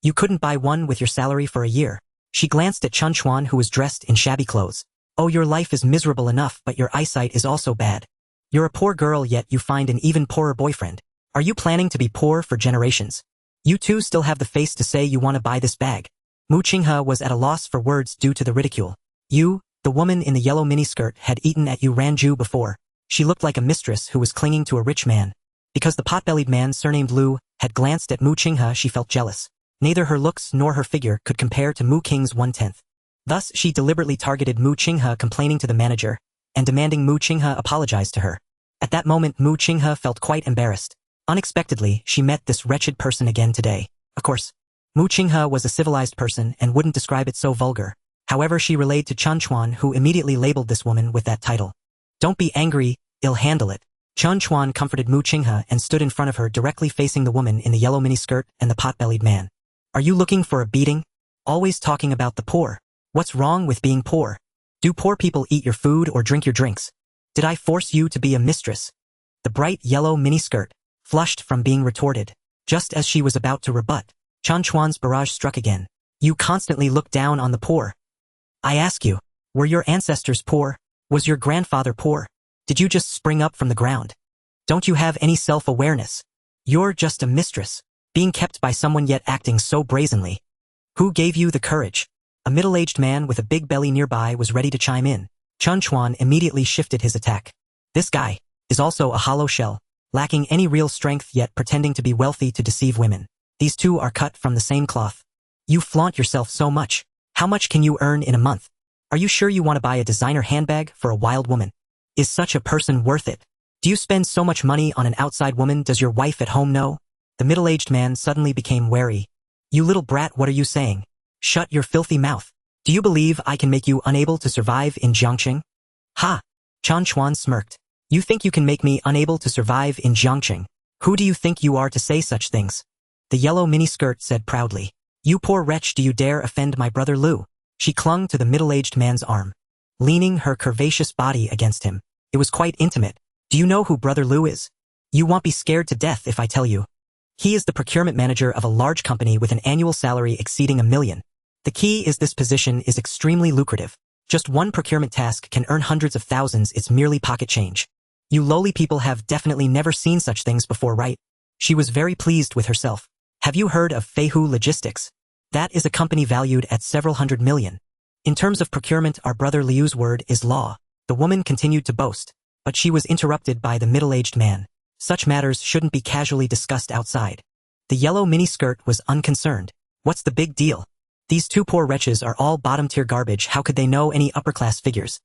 You couldn't buy one with your salary for a year." She glanced at Chen Chuan, who was dressed in shabby clothes. "Oh, your life is miserable enough, but your eyesight is also bad. You're a poor girl, yet you find an even poorer boyfriend. Are you planning to be poor for generations? You two still have the face to say you want to buy this bag?" Mu Qinghe was at a loss for words due to the ridicule. "You," the woman in the yellow miniskirt had eaten at you Ranju before. She looked like a mistress who was clinging to a rich man. Because the pot-bellied man surnamed Lu had glanced at Mu Qinghe, she felt jealous. Neither her looks nor her figure could compare to Mu Qing's 1/10. Thus, she deliberately targeted Mu Qinghe, complaining to the manager and demanding Mu Qinghe apologize to her. At that moment, Mu Qinghe felt quite embarrassed. Unexpectedly, she met this wretched person again today. Of course, Mu Qinghe was a civilized person and wouldn't describe it so vulgar. However, she relayed to Chen Chuan, who immediately labeled this woman with that title. "Don't be angry, I'll handle it." Chen Chuan comforted Mu Qinghe and stood in front of her, directly facing the woman in the yellow miniskirt and the pot-bellied man. "Are you looking for a beating? Always talking about the poor. What's wrong with being poor? Do poor people eat your food or drink your drinks? Did I force you to be a mistress?" The bright yellow miniskirt flushed from being retorted. Just as she was about to rebut, Chen Chuan's barrage struck again. "You constantly look down on the poor. I ask you, were your ancestors poor? Was your grandfather poor? Did you just spring up from the ground? Don't you have any self-awareness? You're just a mistress, being kept by someone yet acting so brazenly. Who gave you the courage?" A middle-aged man with a big belly nearby was ready to chime in. Chen Chuan immediately shifted his attack. "This guy is also a hollow shell, lacking any real strength yet pretending to be wealthy to deceive women. These two are cut from the same cloth. You flaunt yourself so much. How much can you earn in a month? Are you sure you want to buy a designer handbag for a wild woman? Is such a person worth it? Do you spend so much money on an outside woman? Does your wife at home know?" The middle-aged man suddenly became wary. "You little brat, what are you saying? Shut your filthy mouth. Do you believe I can make you unable to survive in Jiangqing? Ha! Chen Chuan smirked. You think you can make me unable to survive in Jiangqing? Who do you think you are to say such things? The yellow miniskirt said proudly. You poor wretch, do you dare offend my brother Lu? She clung to the middle-aged man's arm, leaning her curvaceous body against him. It was quite intimate. Do you know who brother Lu is? You won't be scared to death if I tell you. He is the procurement manager of a large company with an annual salary exceeding $1 million. The key is this position is extremely lucrative. Just one procurement task can earn hundreds of thousands. It's merely pocket change. You lowly people have definitely never seen such things before, right? She was very pleased with herself. Have you heard of Feihu Logistics? That is a company valued at several hundred million. In terms of procurement, our brother Liu's word is law. The woman continued to boast, but she was interrupted by the middle-aged man. Such matters shouldn't be casually discussed outside. The yellow miniskirt was unconcerned. What's the big deal? These two poor wretches are all bottom-tier garbage. How could they know any upper-class figures?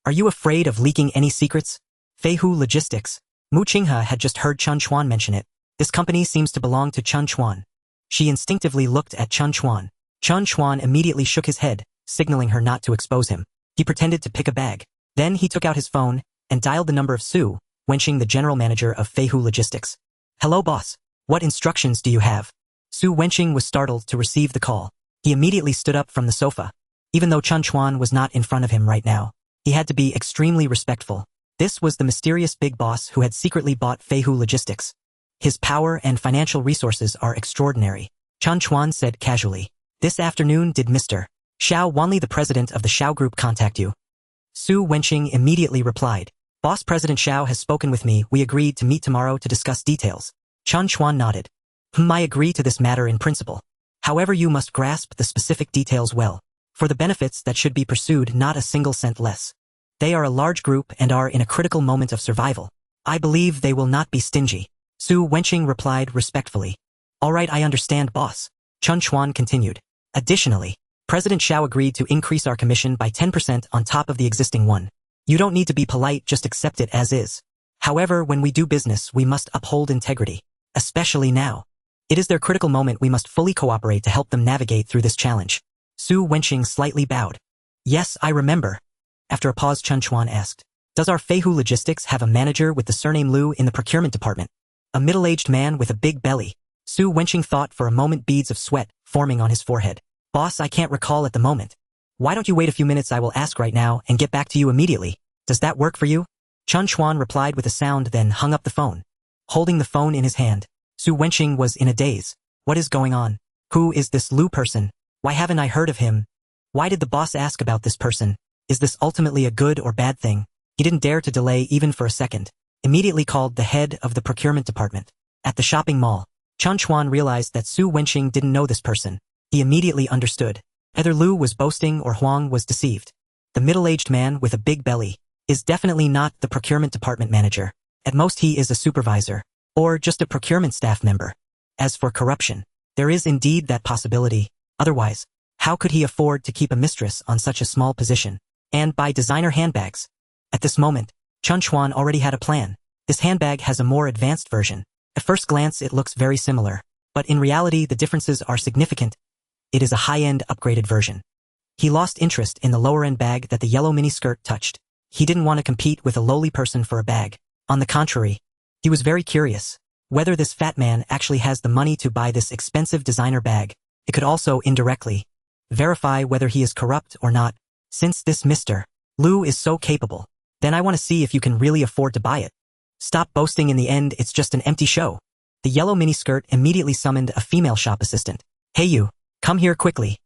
Are you afraid of leaking any secrets? Feihu Logistics. Mu Qinghe had just heard Chen Chuan mention it. This company seems to belong to Chen Chuan. She instinctively looked at Chen Chuan. Chen Chuan immediately shook his head, signaling her not to expose him. He pretended to pick a bag. Then he took out his phone and dialed the number of Su Wenqing, the general manager of Feihu Logistics. Hello, boss. What instructions do you have? Su Wenqing was startled to receive the call. He immediately stood up from the sofa. Even though Chen Chuan was not in front of him right now, he had to be extremely respectful. This was the mysterious big boss who had secretly bought Feihu Logistics. His power and financial resources are extraordinary. Chen Chuan said casually. This afternoon did Mr. Xiao Wanli, the president of the Xiao Group, contact you? Su Wenqing immediately replied. Boss, President Xiao has spoken with me. We agreed to meet tomorrow to discuss details. Chen Chuan nodded. I agree to this matter in principle. However, you must grasp the specific details well. For the benefits that should be pursued, not a single cent less. They are a large group and are in a critical moment of survival. I believe they will not be stingy. Su Wenqing replied respectfully. All right, I understand, boss. Chen Chuan continued. Additionally, President Xiao agreed to increase our commission by 10% on top of the existing one. You don't need to be polite, just accept it as is. However, when we do business, we must uphold integrity. Especially now. It is their critical moment. We must fully cooperate to help them navigate through this challenge. Su Wenqing slightly bowed. Yes, I remember. After a pause, Chen Chuan asked. Does our Feihu Logistics have a manager with the surname Lu in the procurement department? A middle-aged man with a big belly. Su Wenqing thought for a moment, beads of sweat forming on his forehead. Boss, I can't recall at the moment. Why don't you wait a few minutes? I will ask right now and get back to you immediately. Does that work for you? Chen Chuan replied with a sound, then hung up the phone. Holding the phone in his hand, Su Wenqing was in a daze. What is going on? Who is this Lu person? Why haven't I heard of him? Why did the boss ask about this person? Is this ultimately a good or bad thing? He didn't dare to delay even for a second. Immediately called the head of the procurement department. At the shopping mall, Chen Chuan realized that Su Wenqing didn't know this person. He immediately understood. Either Lu was boasting or Huang was deceived. The middle-aged man with a big belly is definitely not the procurement department manager. At most he is a supervisor, or just a procurement staff member. As for corruption, there is indeed that possibility. Otherwise, how could he afford to keep a mistress on such a small position? And buy designer handbags? At this moment, Chen Chuan already had a plan. This handbag has a more advanced version. At first glance it looks very similar, but in reality the differences are significant. It is a high-end upgraded version. He lost interest in the lower-end bag that the yellow miniskirt touched. He didn't want to compete with a lowly person for a bag. On the contrary, he was very curious whether this fat man actually has the money to buy this expensive designer bag. It could also indirectly verify whether he is corrupt or not. Since this Mr. Lu is so capable, then I want to see if you can really afford to buy it. Stop boasting, in the end it's just an empty show. The yellow miniskirt immediately summoned a female shop assistant. Hey you, come here quickly.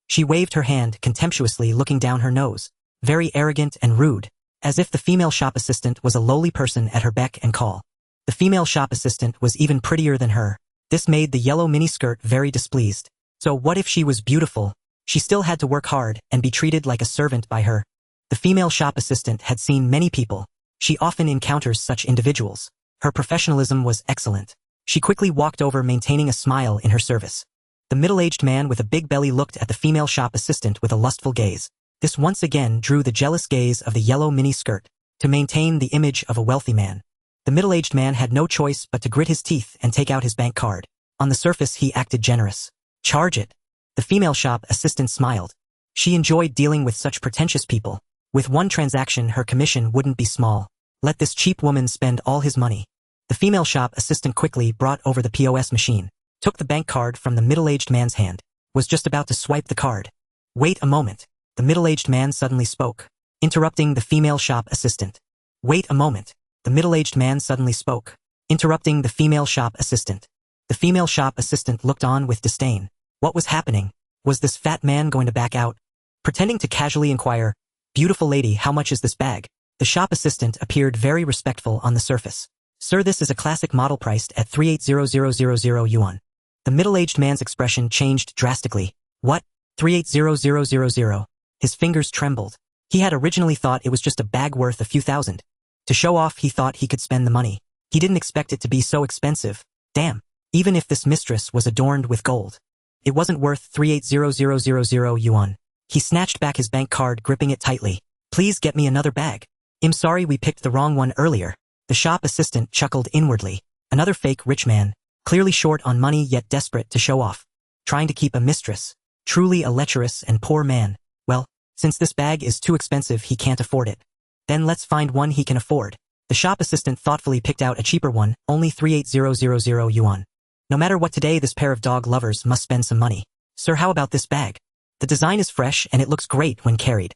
She waved her hand contemptuously, looking down her nose, very arrogant and rude, as if the female shop assistant was a lowly person at her beck and call. The female shop assistant was even prettier than her. This made the yellow miniskirt very displeased. So what if she was beautiful? She still had to work hard and be treated like a servant by her. The female shop assistant had seen many people. She often encounters such individuals. Her professionalism was excellent. She quickly walked over, maintaining a smile in her service. The middle-aged man with a big belly looked at the female shop assistant with a lustful gaze. This once again drew the jealous gaze of the yellow mini-skirt to maintain the image of a wealthy man. The middle-aged man had no choice but to grit his teeth and take out his bank card. On the surface he acted generous. Charge it. The female shop assistant smiled. She enjoyed dealing with such pretentious people. With one transaction, her commission wouldn't be small. Let this cheap woman spend all his money. The female shop assistant quickly brought over the POS machine, took the bank card from the middle-aged man's hand, was just about to swipe the card. Wait a moment. The middle-aged man suddenly spoke, interrupting the female shop assistant. Wait a moment. The middle-aged man suddenly spoke, interrupting the female shop assistant. The female shop assistant looked on with disdain. What was happening? Was this fat man going to back out? Pretending to casually inquire, "Beautiful lady, how much is this bag?" The shop assistant appeared very respectful on the surface. "Sir, this is a classic model priced at 380,000 yuan. The middle-aged man's expression changed drastically. What? 380,000? His fingers trembled. He had originally thought it was just a bag worth a few thousand. To show off, he thought he could spend the money. He didn't expect it to be so expensive. Damn. Even if this mistress was adorned with gold, it wasn't worth 380,000 yuan. He snatched back his bank card, gripping it tightly. "Please get me another bag. I'm sorry we picked the wrong one earlier." The shop assistant chuckled inwardly. Another fake rich man, clearly short on money yet desperate to show off. Trying to keep a mistress. Truly a lecherous and poor man. Well, since this bag is too expensive, he can't afford it. Then let's find one he can afford. The shop assistant thoughtfully picked out a cheaper one, only 380,000 yuan. No matter what, today this pair of dog lovers must spend some money. "Sir, how about this bag? The design is fresh and it looks great when carried."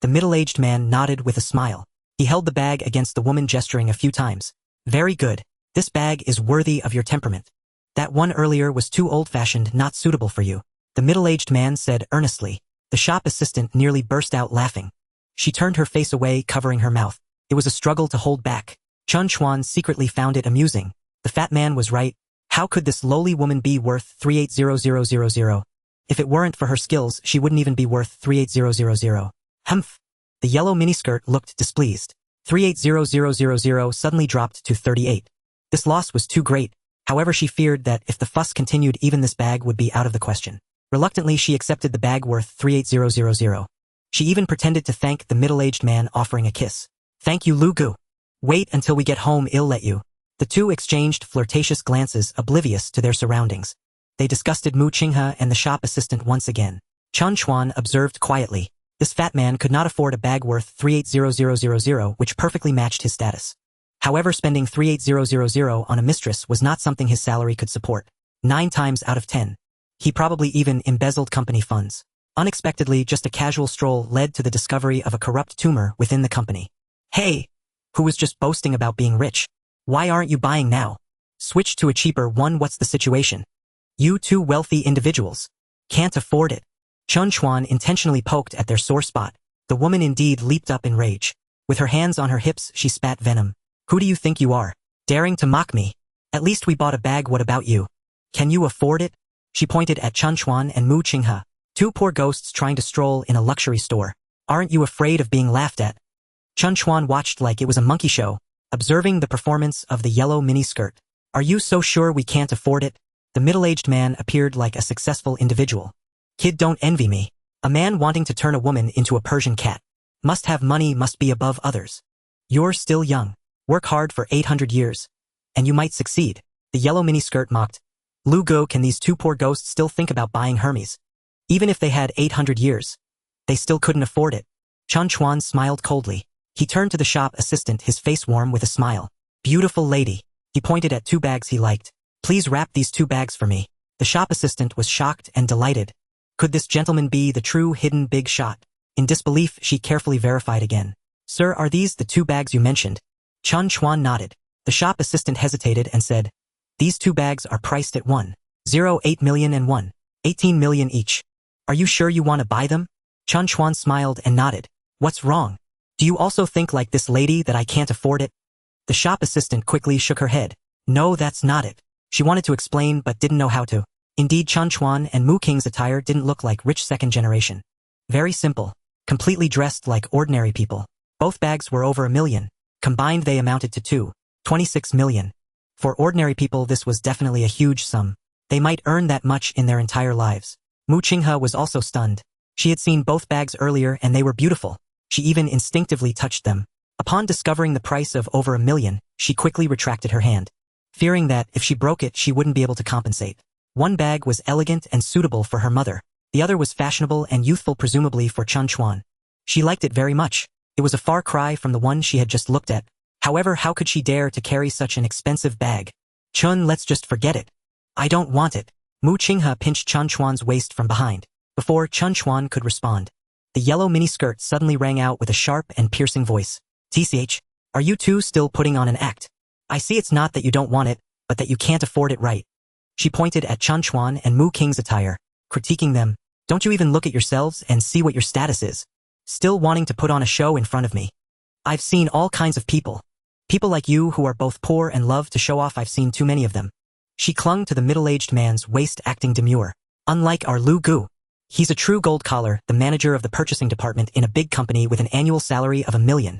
The middle-aged man nodded with a smile. He held the bag against the woman, gesturing a few times. "Very good. This bag is worthy of your temperament. That one earlier was too old-fashioned, not suitable for you," the middle-aged man said earnestly. The shop assistant nearly burst out laughing. She turned her face away, covering her mouth. It was a struggle to hold back. Chen Chuan secretly found it amusing. The fat man was right. How could this lowly woman be worth 380,000? If it weren't for her skills, she wouldn't even be worth 380,000. Humph. The yellow miniskirt looked displeased. 380,000 suddenly dropped to 38. This loss was too great. However, she feared that if the fuss continued, even this bag would be out of the question. Reluctantly, she accepted the bag worth 380,000. She even pretended to thank the middle-aged man, offering a kiss. "Thank you, Lugu. Wait until we get home, I'll let you." The two exchanged flirtatious glances, oblivious to their surroundings. They disgusted Mu Qinghe and the shop assistant once again. Chen Chuan observed quietly. This fat man could not afford a bag worth 380,000, which perfectly matched his status. However, spending 380,000 on a mistress was not something his salary could support. 9 times out of 10. He probably even embezzled company funds. Unexpectedly, just a casual stroll led to the discovery of a corrupt tumor within the company. "Hey, who was just boasting about being rich? Why aren't you buying now? Switch to a cheaper one. What's the situation? You two wealthy individuals can't afford it." Chen Chuan intentionally poked at their sore spot. The woman indeed leaped up in rage. With her hands on her hips, she spat venom. "Who do you think you are? Daring to mock me? At least we bought a bag. What about you? Can you afford it?" She pointed at Chen Chuan and Mu Qinghe, two poor ghosts trying to stroll in a luxury store. "Aren't you afraid of being laughed at?" Chen Chuan watched like it was a monkey show, observing the performance of the yellow miniskirt. "Are you so sure we can't afford it?" The middle-aged man appeared like a successful individual. "Kid, don't envy me. A man wanting to turn a woman into a Persian cat. Must have money, must be above others. You're still young. Work hard for 800 years. And you might succeed." The yellow miniskirt mocked. "Lu Go, can these two poor ghosts still think about buying Hermes? Even if they had 800 years, they still couldn't afford it." Chen Chuan smiled coldly. He turned to the shop assistant, his face warm with a smile. "Beautiful lady." He pointed at 2 bags he liked. "Please wrap these 2 bags for me." The shop assistant was shocked and delighted. Could this gentleman be the true hidden big shot? In disbelief, she carefully verified again. "Sir, are these the 2 bags you mentioned?" Chen Chuan nodded. The shop assistant hesitated and said, "These 2 bags are priced at 1.08 million and 1.18 million each. Are you sure you want to buy them?" Chen Chuan smiled and nodded. "What's wrong? Do you also think like this lady that I can't afford it?" The shop assistant quickly shook her head. "No, that's not it." She wanted to explain but didn't know how to. Indeed, Chen Chuan and Mu Qing's attire didn't look like rich second generation. Very simple, completely dressed like ordinary people. Both bags were over 1 million. Combined they amounted to 2.26 million. For ordinary people, this was definitely a huge sum. They might earn that much in their entire lives. Mu Qinghe was also stunned. She had seen both bags earlier and they were beautiful. She even instinctively touched them. Upon discovering the price of over 1 million, she quickly retracted her hand, fearing that if she broke it, she wouldn't be able to compensate. One bag was elegant and suitable for her mother. The other was fashionable and youthful, presumably for Chen Chuan. She liked it very much. It was a far cry from the one she had just looked at. However, how could she dare to carry such an expensive bag? Chun, let's just forget it. I don't want it. Mu Qinghe pinched Chen Chuan's waist from behind. Before Chen Chuan could respond, the yellow miniskirt suddenly rang out with a sharp and piercing voice. TCH, are you two still putting on an act? I see it's not that you don't want it, but that you can't afford it, right? She pointed at Chen Chuan and Mu King's attire, critiquing them. Don't you even look at yourselves and see what your status is? Still wanting to put on a show in front of me. I've seen all kinds of people. People like you who are both poor and love to show off. I've seen too many of them. She clung to the middle-aged man's waist, acting demure. Unlike our Lu Gu. He's a true gold collar, the manager of the purchasing department in a big company with an annual salary of $1 million.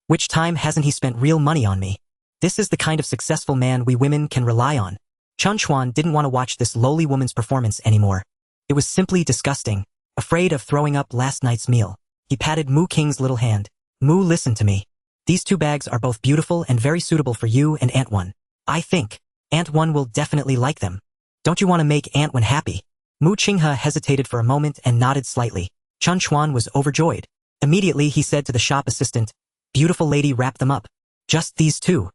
Which time hasn't he spent real money on me? This is the kind of successful man we women can rely on. Chen Chuan didn't want to watch this lowly woman's performance anymore. It was simply disgusting. Afraid of throwing up last night's meal, he patted Mu King's little hand. Mu, listen to me. These two bags are both beautiful and very suitable for you and Aunt One. I think Aunt One will definitely like them. Don't you want to make Aunt One happy? Mu Qinghe hesitated for a moment and nodded slightly. Chen Chuan was overjoyed. Immediately he said to the shop assistant, beautiful lady, wrap them up. Just these two.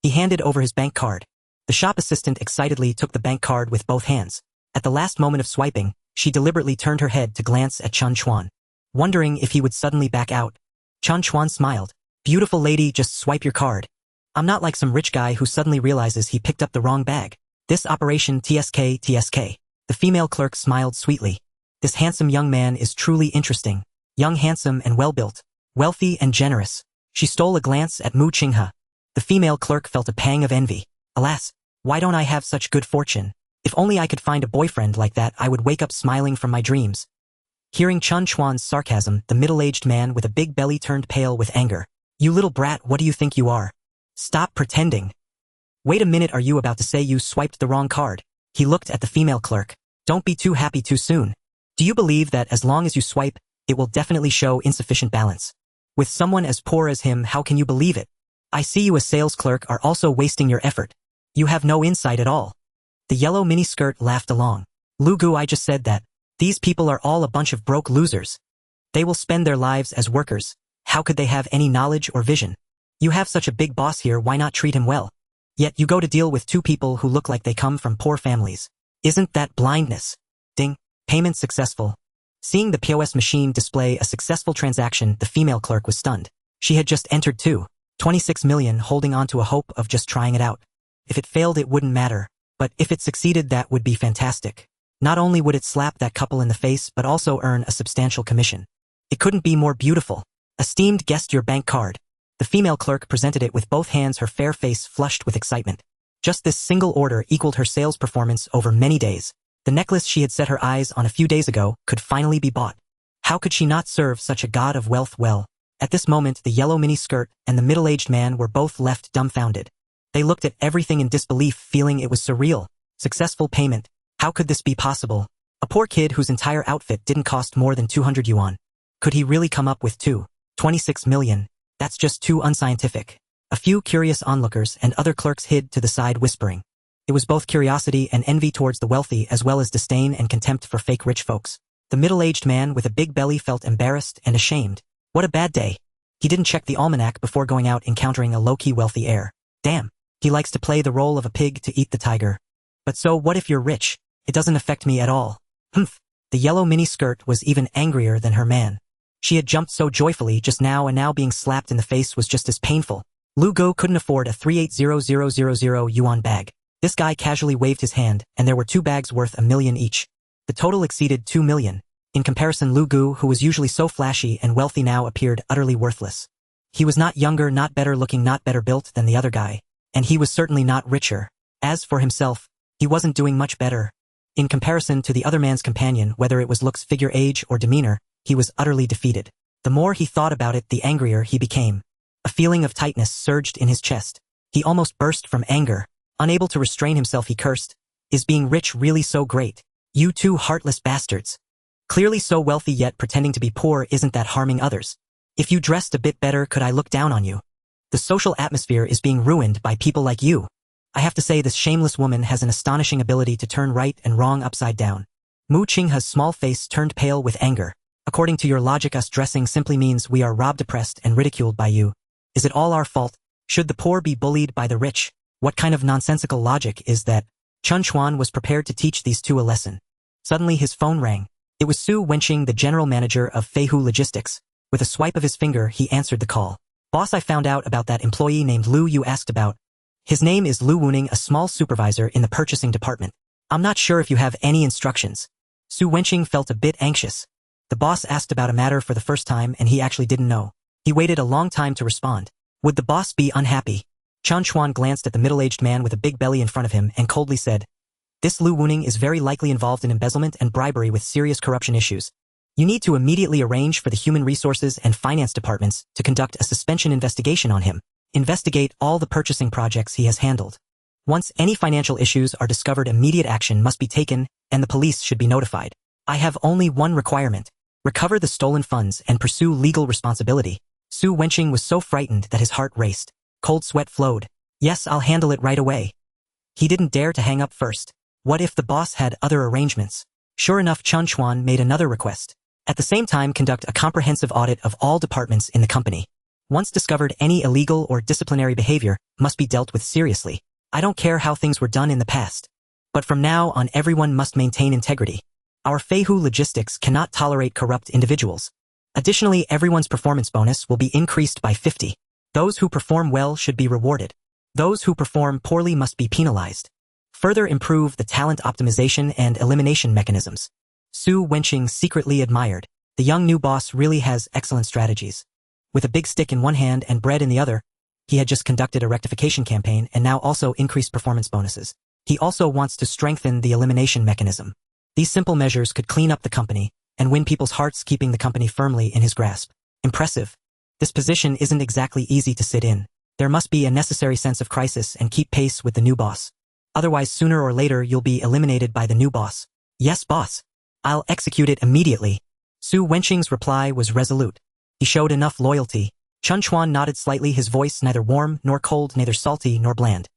He handed over his bank card. The shop assistant excitedly took the bank card with both hands. At the last moment of swiping, she deliberately turned her head to glance at Chen Chuan, wondering if he would suddenly back out. Chen Chuan smiled. Beautiful lady, just swipe your card. I'm not like some rich guy who suddenly realizes he picked up the wrong bag. This operation TSK. The female clerk smiled sweetly. This handsome young man is truly interesting. Young, handsome, and well-built. Wealthy and generous. She stole a glance at Mu Qinghe. The female clerk felt a pang of envy. Alas, why don't I have such good fortune? If only I could find a boyfriend like that, I would wake up smiling from my dreams. Hearing Chen Chuan's sarcasm, the middle-aged man with a big belly turned pale with anger. You little brat, what do you think you are? Stop pretending. Wait a minute, are you about to say you swiped the wrong card? He looked at the female clerk. Don't be too happy too soon. Do you believe that as long as you swipe, it will definitely show insufficient balance? With someone as poor as him, how can you believe it? I see you as sales clerk are also wasting your effort. You have no insight at all. The yellow miniskirt laughed along. Lu Gu, I just said that. These people are all a bunch of broke losers. They will spend their lives as workers. How could they have any knowledge or vision? You have such a big boss here, why not treat him well? Yet you go to deal with two people who look like they come from poor families. Isn't that blindness? Ding. Payment successful. Seeing the POS machine display a successful transaction, the female clerk was stunned. She had just entered 26 million, holding on to a hope of just trying it out. If it failed, it wouldn't matter. But if it succeeded, that would be fantastic. Not only would it slap that couple in the face, but also earn a substantial commission. It couldn't be more beautiful. Esteemed guest, your bank card. The female clerk presented it with both hands, her fair face flushed with excitement. Just this single order equaled her sales performance over many days. The necklace she had set her eyes on a few days ago could finally be bought. How could she not serve such a god of wealth well? At this moment, the yellow mini-skirt and the middle-aged man were both left dumbfounded. They looked at everything in disbelief, feeling it was surreal. Successful payment. How could this be possible? A poor kid whose entire outfit didn't cost more than 200 yuan. Could he really come up with 26 million? That's just too unscientific. A few curious onlookers and other clerks hid to the side, whispering. It was both curiosity and envy towards the wealthy, as well as disdain and contempt for fake rich folks. The middle-aged man with a big belly felt embarrassed and ashamed. What a bad day. He didn't check the almanac before going out, encountering a low-key wealthy heir. Damn, he likes to play the role of a pig to eat the tiger. But so what if you're rich? It doesn't affect me at all. Humph. The yellow mini-skirt was even angrier than her man. She had jumped so joyfully just now, and now being slapped in the face was just as painful. Lu Go couldn't afford a 380000 yuan bag. This guy casually waved his hand, and there were two bags worth $1 million each. The total exceeded 2 million. In comparison, Lu Gu, who was usually so flashy and wealthy, now appeared utterly worthless. He was not younger, not better looking, not better built than the other guy, and he was certainly not richer. As for himself, he wasn't doing much better. In comparison to the other man's companion, whether it was looks, figure, age, or demeanor, he was utterly defeated. The more he thought about it, the angrier he became. A feeling of tightness surged in his chest. He almost burst from anger. Unable to restrain himself, he cursed. Is being rich really so great? You two heartless bastards. Clearly so wealthy, yet pretending to be poor, isn't that harming others? If you dressed a bit better, could I look down on you? The social atmosphere is being ruined by people like you. I have to say, this shameless woman has an astonishing ability to turn right and wrong upside down. Mu Qinghe's small face turned pale with anger. According to your logic, us dressing simply means we are robbed, oppressed, and ridiculed by you. Is it all our fault? Should the poor be bullied by the rich? What kind of nonsensical logic is that? Chen Chuan was prepared to teach these two a lesson. Suddenly his phone rang. It was Su Wenqing, the general manager of Feihu Logistics. With a swipe of his finger, he answered the call. Boss, I found out about that employee named Lu you asked about. His name is Lu Wuning, a small supervisor in the purchasing department. I'm not sure if you have any instructions. Su Wenqing felt a bit anxious. The boss asked about a matter for the first time and he actually didn't know. He waited a long time to respond. Would the boss be unhappy? Chen Chuan glanced at the middle-aged man with a big belly in front of him and coldly said, This Lu Wuning is very likely involved in embezzlement and bribery with serious corruption issues. You need to immediately arrange for the human resources and finance departments to conduct a suspension investigation on him. Investigate all the purchasing projects he has handled. Once any financial issues are discovered, immediate action must be taken and the police should be notified. I have only one requirement. Recover the stolen funds and pursue legal responsibility. Su Wenqing was so frightened that his heart raced. Cold sweat flowed. Yes, I'll handle it right away. He didn't dare to hang up first. What if the boss had other arrangements? Sure enough, Chen Chuan made another request. At the same time, conduct a comprehensive audit of all departments in the company. Once discovered, any illegal or disciplinary behavior must be dealt with seriously. I don't care how things were done in the past. But from now on, everyone must maintain integrity. Our Feihu Logistics cannot tolerate corrupt individuals. Additionally, everyone's performance bonus will be increased by 50. Those who perform well should be rewarded. Those who perform poorly must be penalized. Further improve the talent optimization and elimination mechanisms. Su Wenqing secretly admired. The young new boss really has excellent strategies. With a big stick in one hand and bread in the other, he had just conducted a rectification campaign and now also increased performance bonuses. He also wants to strengthen the elimination mechanism. These simple measures could clean up the company and win people's hearts, keeping the company firmly in his grasp. Impressive. This position isn't exactly easy to sit in. There must be a necessary sense of crisis and keep pace with the new boss. Otherwise, sooner or later, you'll be eliminated by the new boss. Yes, boss. I'll execute it immediately. Su Wenqing's reply was resolute. He showed enough loyalty. Chen Chuan nodded slightly, his voice neither warm nor cold, neither salty nor bland.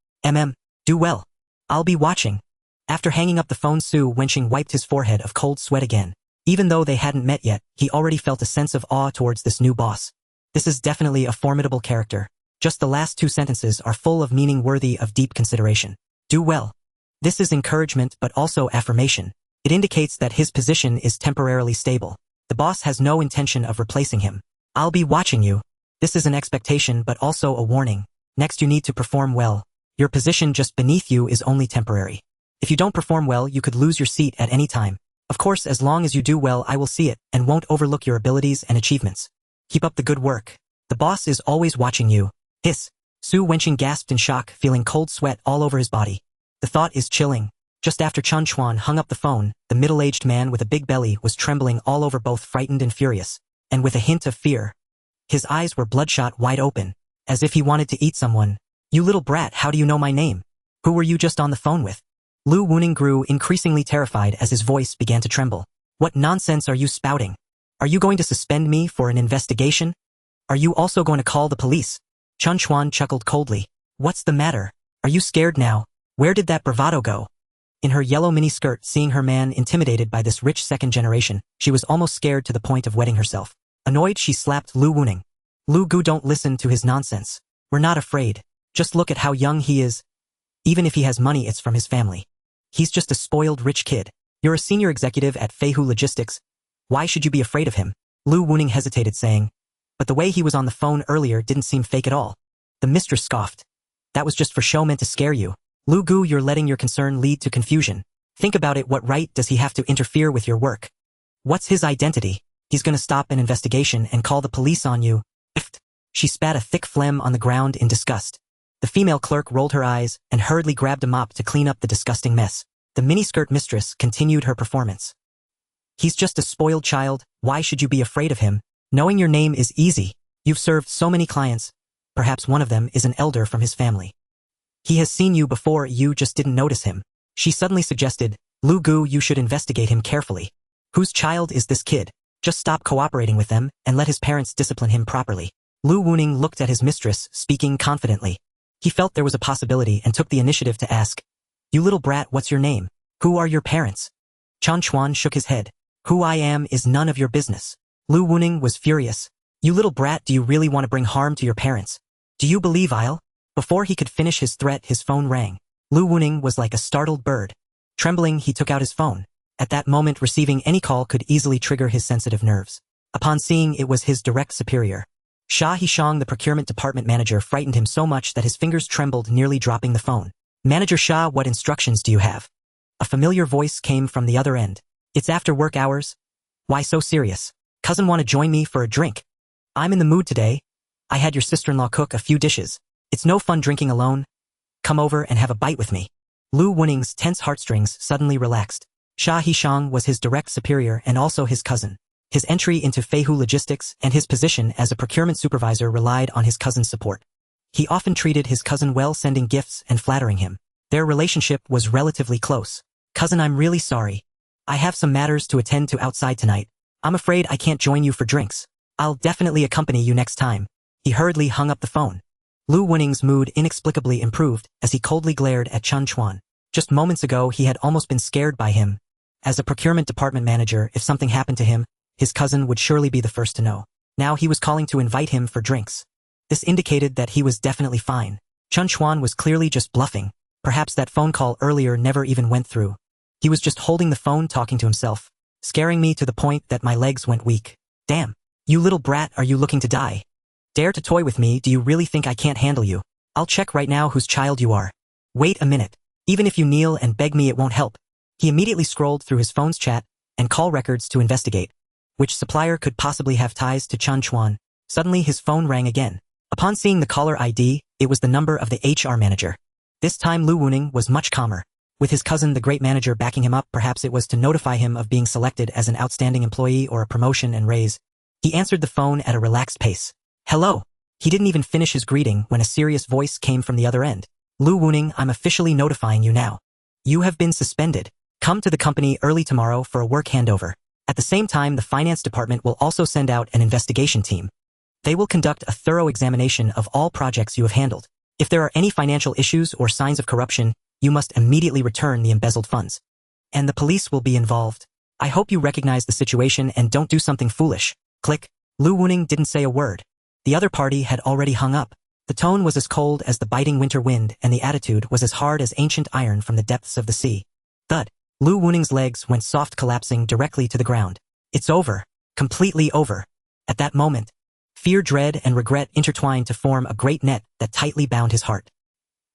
Do well. I'll be watching. After hanging up the phone, Su Wenqing wiped his forehead of cold sweat again. Even though they hadn't met yet, he already felt a sense of awe towards this new boss. This is definitely a formidable character. Just the last two sentences are full of meaning worthy of deep consideration. Do well. This is encouragement but also affirmation. It indicates that his position is temporarily stable. The boss has no intention of replacing him. I'll be watching you. This is an expectation but also a warning. Next, you need to perform well. Your position just beneath you is only temporary. If you don't perform well, you could lose your seat at any time. Of course, as long as you do well, I will see it and won't overlook your abilities and achievements. Keep up the good work. The boss is always watching you. Hiss. Su Wenqing gasped in shock, feeling cold sweat all over his body. The thought is chilling. Just after Chen Chuan hung up the phone, the middle-aged man with a big belly was trembling all over, both frightened and furious, and with a hint of fear. His eyes were bloodshot wide open, as if he wanted to eat someone. You little brat, how do you know my name? Who were you just on the phone with? Lu Wuning grew increasingly terrified as his voice began to tremble. What nonsense are you spouting? Are you going to suspend me for an investigation? Are you also going to call the police? Chen Chuan chuckled coldly. What's the matter? Are you scared now? Where did that bravado go? In her yellow miniskirt, seeing her man intimidated by this rich second generation, she was almost scared to the point of wetting herself. Annoyed, she slapped Lu Wuning. Lu Gu, don't listen to his nonsense. We're not afraid. Just look at how young he is. Even if he has money, it's from his family. He's just a spoiled rich kid. You're a senior executive at Feihu Logistics. Why should you be afraid of him? Lu Wuning hesitated, saying, but the way he was on the phone earlier didn't seem fake at all. The mistress scoffed. That was just for show, meant to scare you. Lu Gu, you're letting your concern lead to confusion. Think about it, what right does he have to interfere with your work? What's his identity? He's gonna stop an investigation and call the police on you. She spat a thick phlegm on the ground in disgust. The female clerk rolled her eyes and hurriedly grabbed a mop to clean up the disgusting mess. The miniskirt mistress continued her performance. He's just a spoiled child. Why should you be afraid of him? Knowing your name is easy. You've served so many clients. Perhaps one of them is an elder from his family. He has seen you before, you just didn't notice him. She suddenly suggested, Lu Gu, you should investigate him carefully. Whose child is this kid? Just stop cooperating with them and let his parents discipline him properly. Lu Wuning looked at his mistress, speaking confidently. He felt there was a possibility and took the initiative to ask, you little brat, what's your name? Who are your parents? Chen Chuan shook his head. Who I am is none of your business. Lu Wuning was furious. You little brat, do you really want to bring harm to your parents? Do you believe I'll? Before he could finish his threat, his phone rang. Lu Wuning was like a startled bird. Trembling, he took out his phone. At that moment, receiving any call could easily trigger his sensitive nerves. Upon seeing it was his direct superior. Xia Hishang, the procurement department manager, frightened him so much that his fingers trembled, nearly dropping the phone. Manager Xia, what instructions do you have? A familiar voice came from the other end. It's after work hours. Why so serious? Cousin, want to join me for a drink? I'm in the mood today. I had your sister-in-law cook a few dishes. It's no fun drinking alone. Come over and have a bite with me. Lu Wuning's tense heartstrings suddenly relaxed. Xia Hishang was his direct superior and also his cousin. His entry into Feihu Logistics and his position as a procurement supervisor relied on his cousin's support. He often treated his cousin well, sending gifts and flattering him. Their relationship was relatively close. Cousin, I'm really sorry. I have some matters to attend to outside tonight. I'm afraid I can't join you for drinks. I'll definitely accompany you next time. He hurriedly hung up the phone. Lu Wuning's mood inexplicably improved as he coldly glared at Chen Chuan. Just moments ago he had almost been scared by him. As a procurement department manager, if something happened to him, his cousin would surely be the first to know. Now he was calling to invite him for drinks. This indicated that he was definitely fine. Chen Chuan was clearly just bluffing. Perhaps that phone call earlier never even went through. He was just holding the phone talking to himself, scaring me to the point that my legs went weak. Damn. You little brat, are you looking to die? Dare to toy with me? Do you really think I can't handle you? I'll check right now whose child you are. Wait a minute. Even if you kneel and beg me, it won't help. He immediately scrolled through his phone's chat and call records to investigate which supplier could possibly have ties to Chen Chuan. Suddenly his phone rang again. Upon seeing the caller ID, it was the number of the HR manager. This time Lu Wuning was much calmer. With his cousin, the great manager, backing him up, perhaps it was to notify him of being selected as an outstanding employee or a promotion and raise. He answered the phone at a relaxed pace. Hello. He didn't even finish his greeting when a serious voice came from the other end. Lu Wuning, I'm officially notifying you now. You have been suspended. Come to the company early tomorrow for a work handover. At the same time, the finance department will also send out an investigation team. They will conduct a thorough examination of all projects you have handled. If there are any financial issues or signs of corruption, you must immediately return the embezzled funds. And the police will be involved. I hope you recognize the situation and don't do something foolish. Click. Lu Wuning didn't say a word. The other party had already hung up. The tone was as cold as the biting winter wind, and the attitude was as hard as ancient iron from the depths of the sea. Thud. Lu Wuning's legs went soft, collapsing directly to the ground. It's over. Completely over. At that moment, fear, dread, and regret intertwined to form a great net that tightly bound his heart.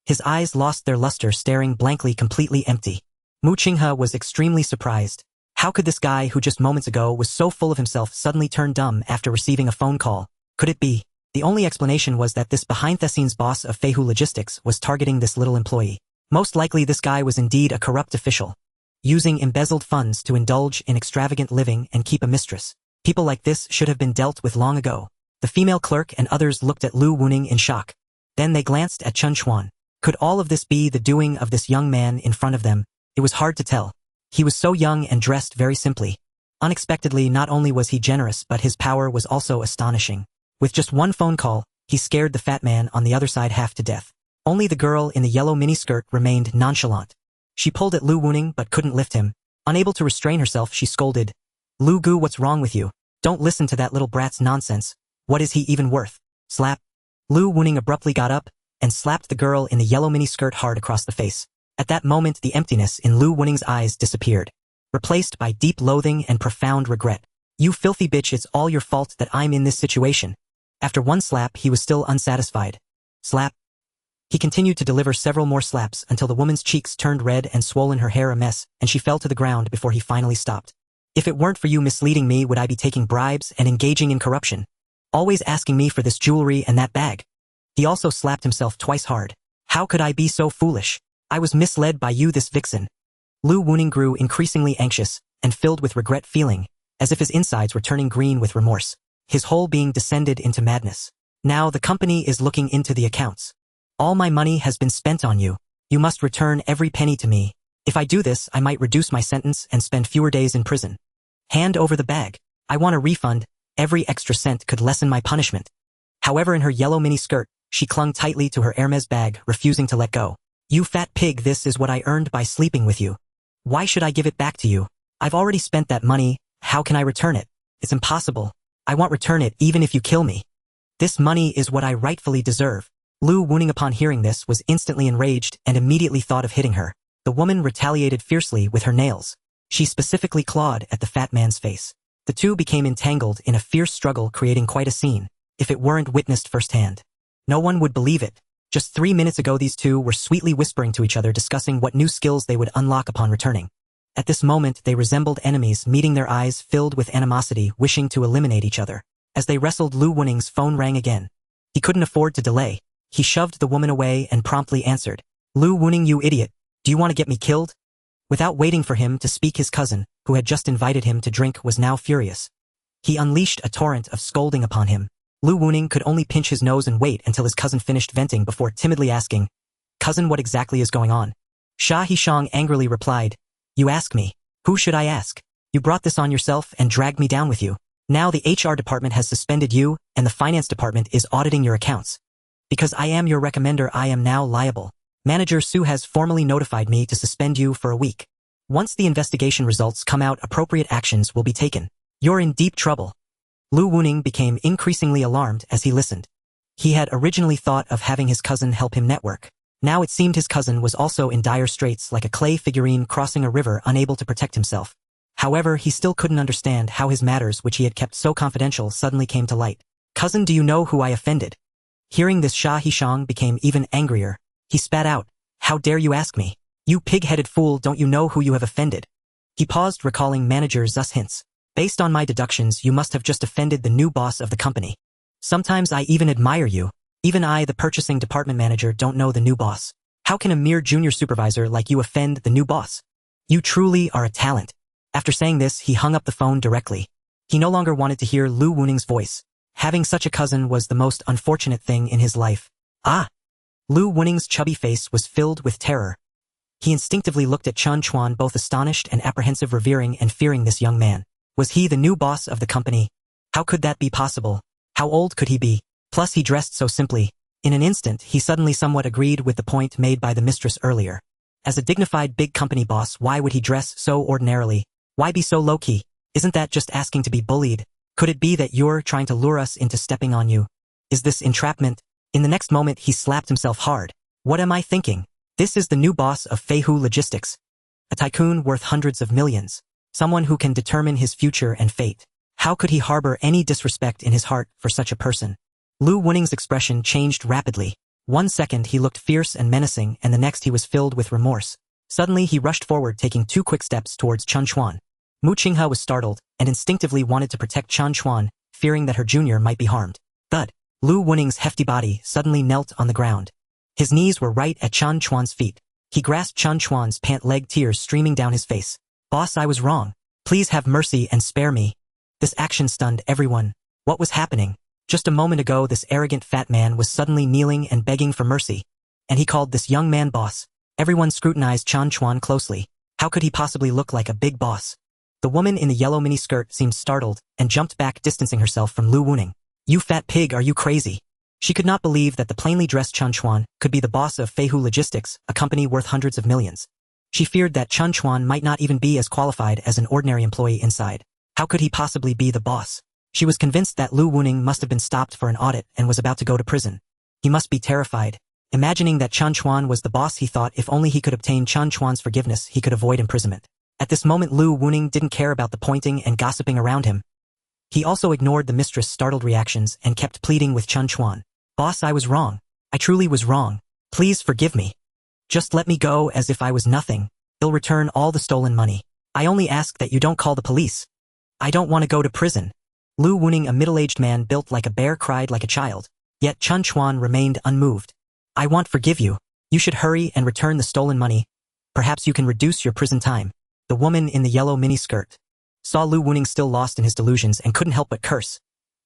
His eyes lost their luster, staring blankly, completely empty. Mu Qinghe was extremely surprised. How could this guy, who just moments ago was so full of himself, suddenly turn dumb after receiving a phone call? Could it be? The only explanation was that this behind-the-scenes boss of Feihu Logistics was targeting this little employee. Most likely this guy was indeed a corrupt official, using embezzled funds to indulge in extravagant living and keep a mistress. People like this should have been dealt with long ago. The female clerk and others looked at Lu Wuning in shock. Then they glanced at Chen Chuan. Could all of this be the doing of this young man in front of them? It was hard to tell. He was so young and dressed very simply. Unexpectedly, not only was he generous, but his power was also astonishing. With just one phone call, he scared the fat man on the other side half to death. Only the girl in the yellow miniskirt remained nonchalant. She pulled at Lu Wuning but couldn't lift him. Unable to restrain herself, she scolded. Lu Gu, what's wrong with you? Don't listen to that little brat's nonsense. What is he even worth? Slap. Lu Wuning abruptly got up and slapped the girl in the yellow miniskirt hard across the face. At that moment, the emptiness in Lu Wuning's eyes disappeared, replaced by deep loathing and profound regret. You filthy bitch, it's all your fault that I'm in this situation. After one slap, he was still unsatisfied. Slap. He continued to deliver several more slaps until the woman's cheeks turned red and swollen, her hair a mess, and she fell to the ground before he finally stopped. If it weren't for you misleading me, would I be taking bribes and engaging in corruption? Always asking me for this jewelry and that bag. He also slapped himself twice hard. How could I be so foolish? I was misled by you, this vixen. Lu Wuning grew increasingly anxious and filled with regret, feeling as if his insides were turning green with remorse. His whole being descended into madness. Now the company is looking into the accounts. All my money has been spent on you. You must return every penny to me. If I do this, I might reduce my sentence and spend fewer days in prison. Hand over the bag. I want a refund. Every extra cent could lessen my punishment. However, in her yellow mini-skirt, she clung tightly to her Hermes bag, refusing to let go. You fat pig, this is what I earned by sleeping with you. Why should I give it back to you? I've already spent that money, how can I return it? It's impossible. I won't return it even if you kill me. This money is what I rightfully deserve. Lu Wuning upon hearing this was instantly enraged and immediately thought of hitting her. The woman retaliated fiercely with her nails. She specifically clawed at the fat man's face. The two became entangled in a fierce struggle, creating quite a scene, if it weren't witnessed firsthand. No one would believe it. Just 3 minutes ago these two were sweetly whispering to each other, discussing what new skills they would unlock upon returning. At this moment they resembled enemies, meeting their eyes filled with animosity, wishing to eliminate each other. As they wrestled, Lu Wuning's phone rang again. He couldn't afford to delay. He shoved the woman away and promptly answered. Lu Wuning, you idiot. Do you want to get me killed? Without waiting for him to speak, his cousin, who had just invited him to drink, was now furious. He unleashed a torrent of scolding upon him. Lu Wuning could only pinch his nose and wait until his cousin finished venting before timidly asking, "Cousin, what exactly is going on?" Sha Hishang angrily replied, "You ask me. Who should I ask? You brought this on yourself and dragged me down with you. Now the HR department has suspended you and the finance department is auditing your accounts. Because I am your recommender, I am now liable. Manager Su has formally notified me to suspend you for a week. Once the investigation results come out, appropriate actions will be taken. You're in deep trouble." Lu Wuning became increasingly alarmed as he listened. He had originally thought of having his cousin help him network. Now it seemed his cousin was also in dire straits, like a clay figurine crossing a river, unable to protect himself. However, he still couldn't understand how his matters, which he had kept so confidential, suddenly came to light. "Cousin, do you know who I offended?" Hearing this, Sha Hishang became even angrier. He spat out, "How dare you ask me? You pig-headed fool, don't you know who you have offended?" He paused, recalling Manager Zu's hints. "Based on my deductions, you must have just offended the new boss of the company. Sometimes I even admire you. Even I, the purchasing department manager, don't know the new boss. How can a mere junior supervisor like you offend the new boss? You truly are a talent." After saying this, he hung up the phone directly. He no longer wanted to hear Lu Wuning's voice. Having such a cousin was the most unfortunate thing in his life. Ah! Lu Wuning's chubby face was filled with terror. He instinctively looked at Chen Chuan, both astonished and apprehensive, revering and fearing this young man. Was he the new boss of the company? How could that be possible? How old could he be? Plus he dressed so simply. In an instant, he suddenly somewhat agreed with the point made by the mistress earlier. As a dignified big company boss, why would he dress so ordinarily? Why be so low-key? Isn't that just asking to be bullied? Could it be that you're trying to lure us into stepping on you? Is this entrapment? In the next moment, he slapped himself hard. What am I thinking? This is the new boss of Feihu Logistics. A tycoon worth hundreds of millions. Someone who can determine his future and fate. How could he harbor any disrespect in his heart for such a person? Lu Wuning's expression changed rapidly. 1 second he looked fierce and menacing, and the next he was filled with remorse. Suddenly he rushed forward, taking 2 quick steps towards Chen Chuan. Mu Qinghe was startled and instinctively wanted to protect Chen Chuan, fearing that her junior might be harmed. Thud! Lu Wuning's hefty body suddenly knelt on the ground. His knees were right at Chen Chuan's feet. He grasped Chen Chuan's pant leg, tears streaming down his face. "Boss, I was wrong. Please have mercy and spare me." This action stunned everyone. What was happening? Just a moment ago, this arrogant fat man was suddenly kneeling and begging for mercy. And he called this young man boss. Everyone scrutinized Chen Chuan closely. How could he possibly look like a big boss? The woman in the yellow miniskirt seemed startled and jumped back, distancing herself from Lu Wuning. "You fat pig, are you crazy?" She could not believe that the plainly dressed Chen Chuan could be the boss of Feihu Logistics, a company worth hundreds of millions. She feared that Chen Chuan might not even be as qualified as an ordinary employee inside. How could he possibly be the boss? She was convinced that Lu Wuning must have been stopped for an audit and was about to go to prison. He must be terrified. Imagining that Chen Chuan was the boss, he thought if only he could obtain Chen Chuan's forgiveness, he could avoid imprisonment. At this moment, Lu Wuning didn't care about the pointing and gossiping around him. He also ignored the mistress' startled reactions and kept pleading with Chen Chuan. "Boss, I was wrong. I truly was wrong. Please forgive me. Just let me go as if I was nothing. I'll return all the stolen money. I only ask that you don't call the police. I don't want to go to prison." Lu Wuning, a middle-aged man built like a bear, cried like a child. Yet Chen Chuan remained unmoved. "I won't forgive you. You should hurry and return the stolen money. Perhaps you can reduce your prison time." The woman in the yellow miniskirt saw Lu Wuning still lost in his delusions and couldn't help but curse.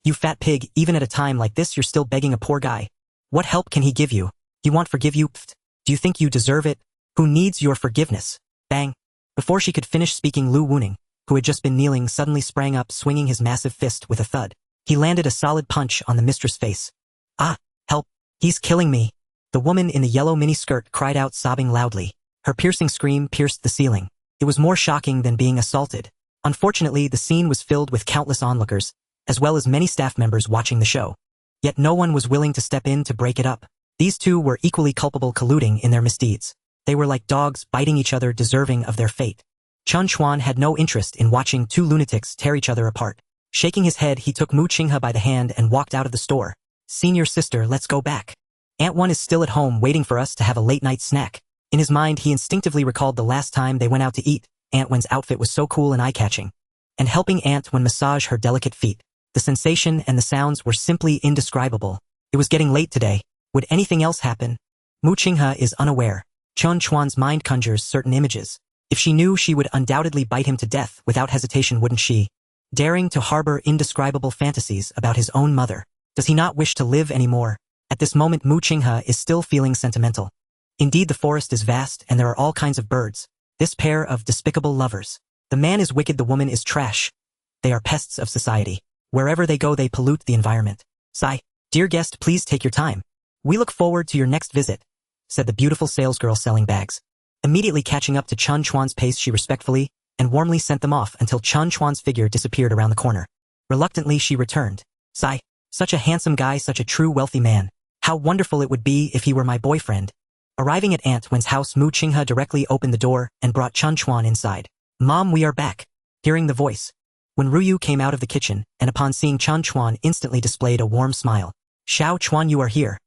"You fat pig, even at a time like this you're still begging a poor guy. What help can he give you? He won't forgive you? Pfft. Do you think you deserve it? Who needs your forgiveness?" Bang! Before she could finish speaking, Lu Wuning, who had just been kneeling, suddenly sprang up, swinging his massive fist with a thud. He landed a solid punch on the mistress' face. "Ah! Help! He's killing me!" The woman in the yellow miniskirt cried out, sobbing loudly. Her piercing scream pierced the ceiling. It was more shocking than being assaulted. Unfortunately, the scene was filled with countless onlookers, as well as many staff members watching the show. Yet no one was willing to step in to break it up. These two were equally culpable, colluding in their misdeeds. They were like dogs biting each other, deserving of their fate. Chen Chuan had no interest in watching two lunatics tear each other apart. Shaking his head, he took Mu Qinghe by the hand and walked out of the store. "Senior sister, let's go back. Aunt One is still at home waiting for us to have a late-night snack." In his mind, he instinctively recalled the last time they went out to eat. Aunt Wen's outfit was so cool and eye-catching. And helping Aunt Wen massage her delicate feet. The sensation and the sounds were simply indescribable. It was getting late today. Would anything else happen? Mu Qinghe is unaware. Chen Chuan's mind conjures certain images. If she knew, she would undoubtedly bite him to death without hesitation, wouldn't she? Daring to harbor indescribable fantasies about his own mother. Does he not wish to live anymore? At this moment, Mu Qinghe is still feeling sentimental. Indeed, the forest is vast and there are all kinds of birds. This pair of despicable lovers. The man is wicked, the woman is trash. They are pests of society. Wherever they go, they pollute the environment. Sigh. "Dear guest, please take your time. We look forward to your next visit," said the beautiful salesgirl selling bags. Immediately catching up to Chen Chuan's pace, she respectfully and warmly sent them off until Chen Chuan's figure disappeared around the corner. Reluctantly, she returned. "Sigh. Such a handsome guy, such a true wealthy man. How wonderful it would be if he were my boyfriend." Arriving at Aunt Wen's house, Mu Qinghe directly opened the door and brought Chen Chuan inside. "Mom, we are back." Hearing the voice, when Ruyu came out of the kitchen and upon seeing Chen Chuan instantly displayed a warm smile. "Xiao Chuan, you are here.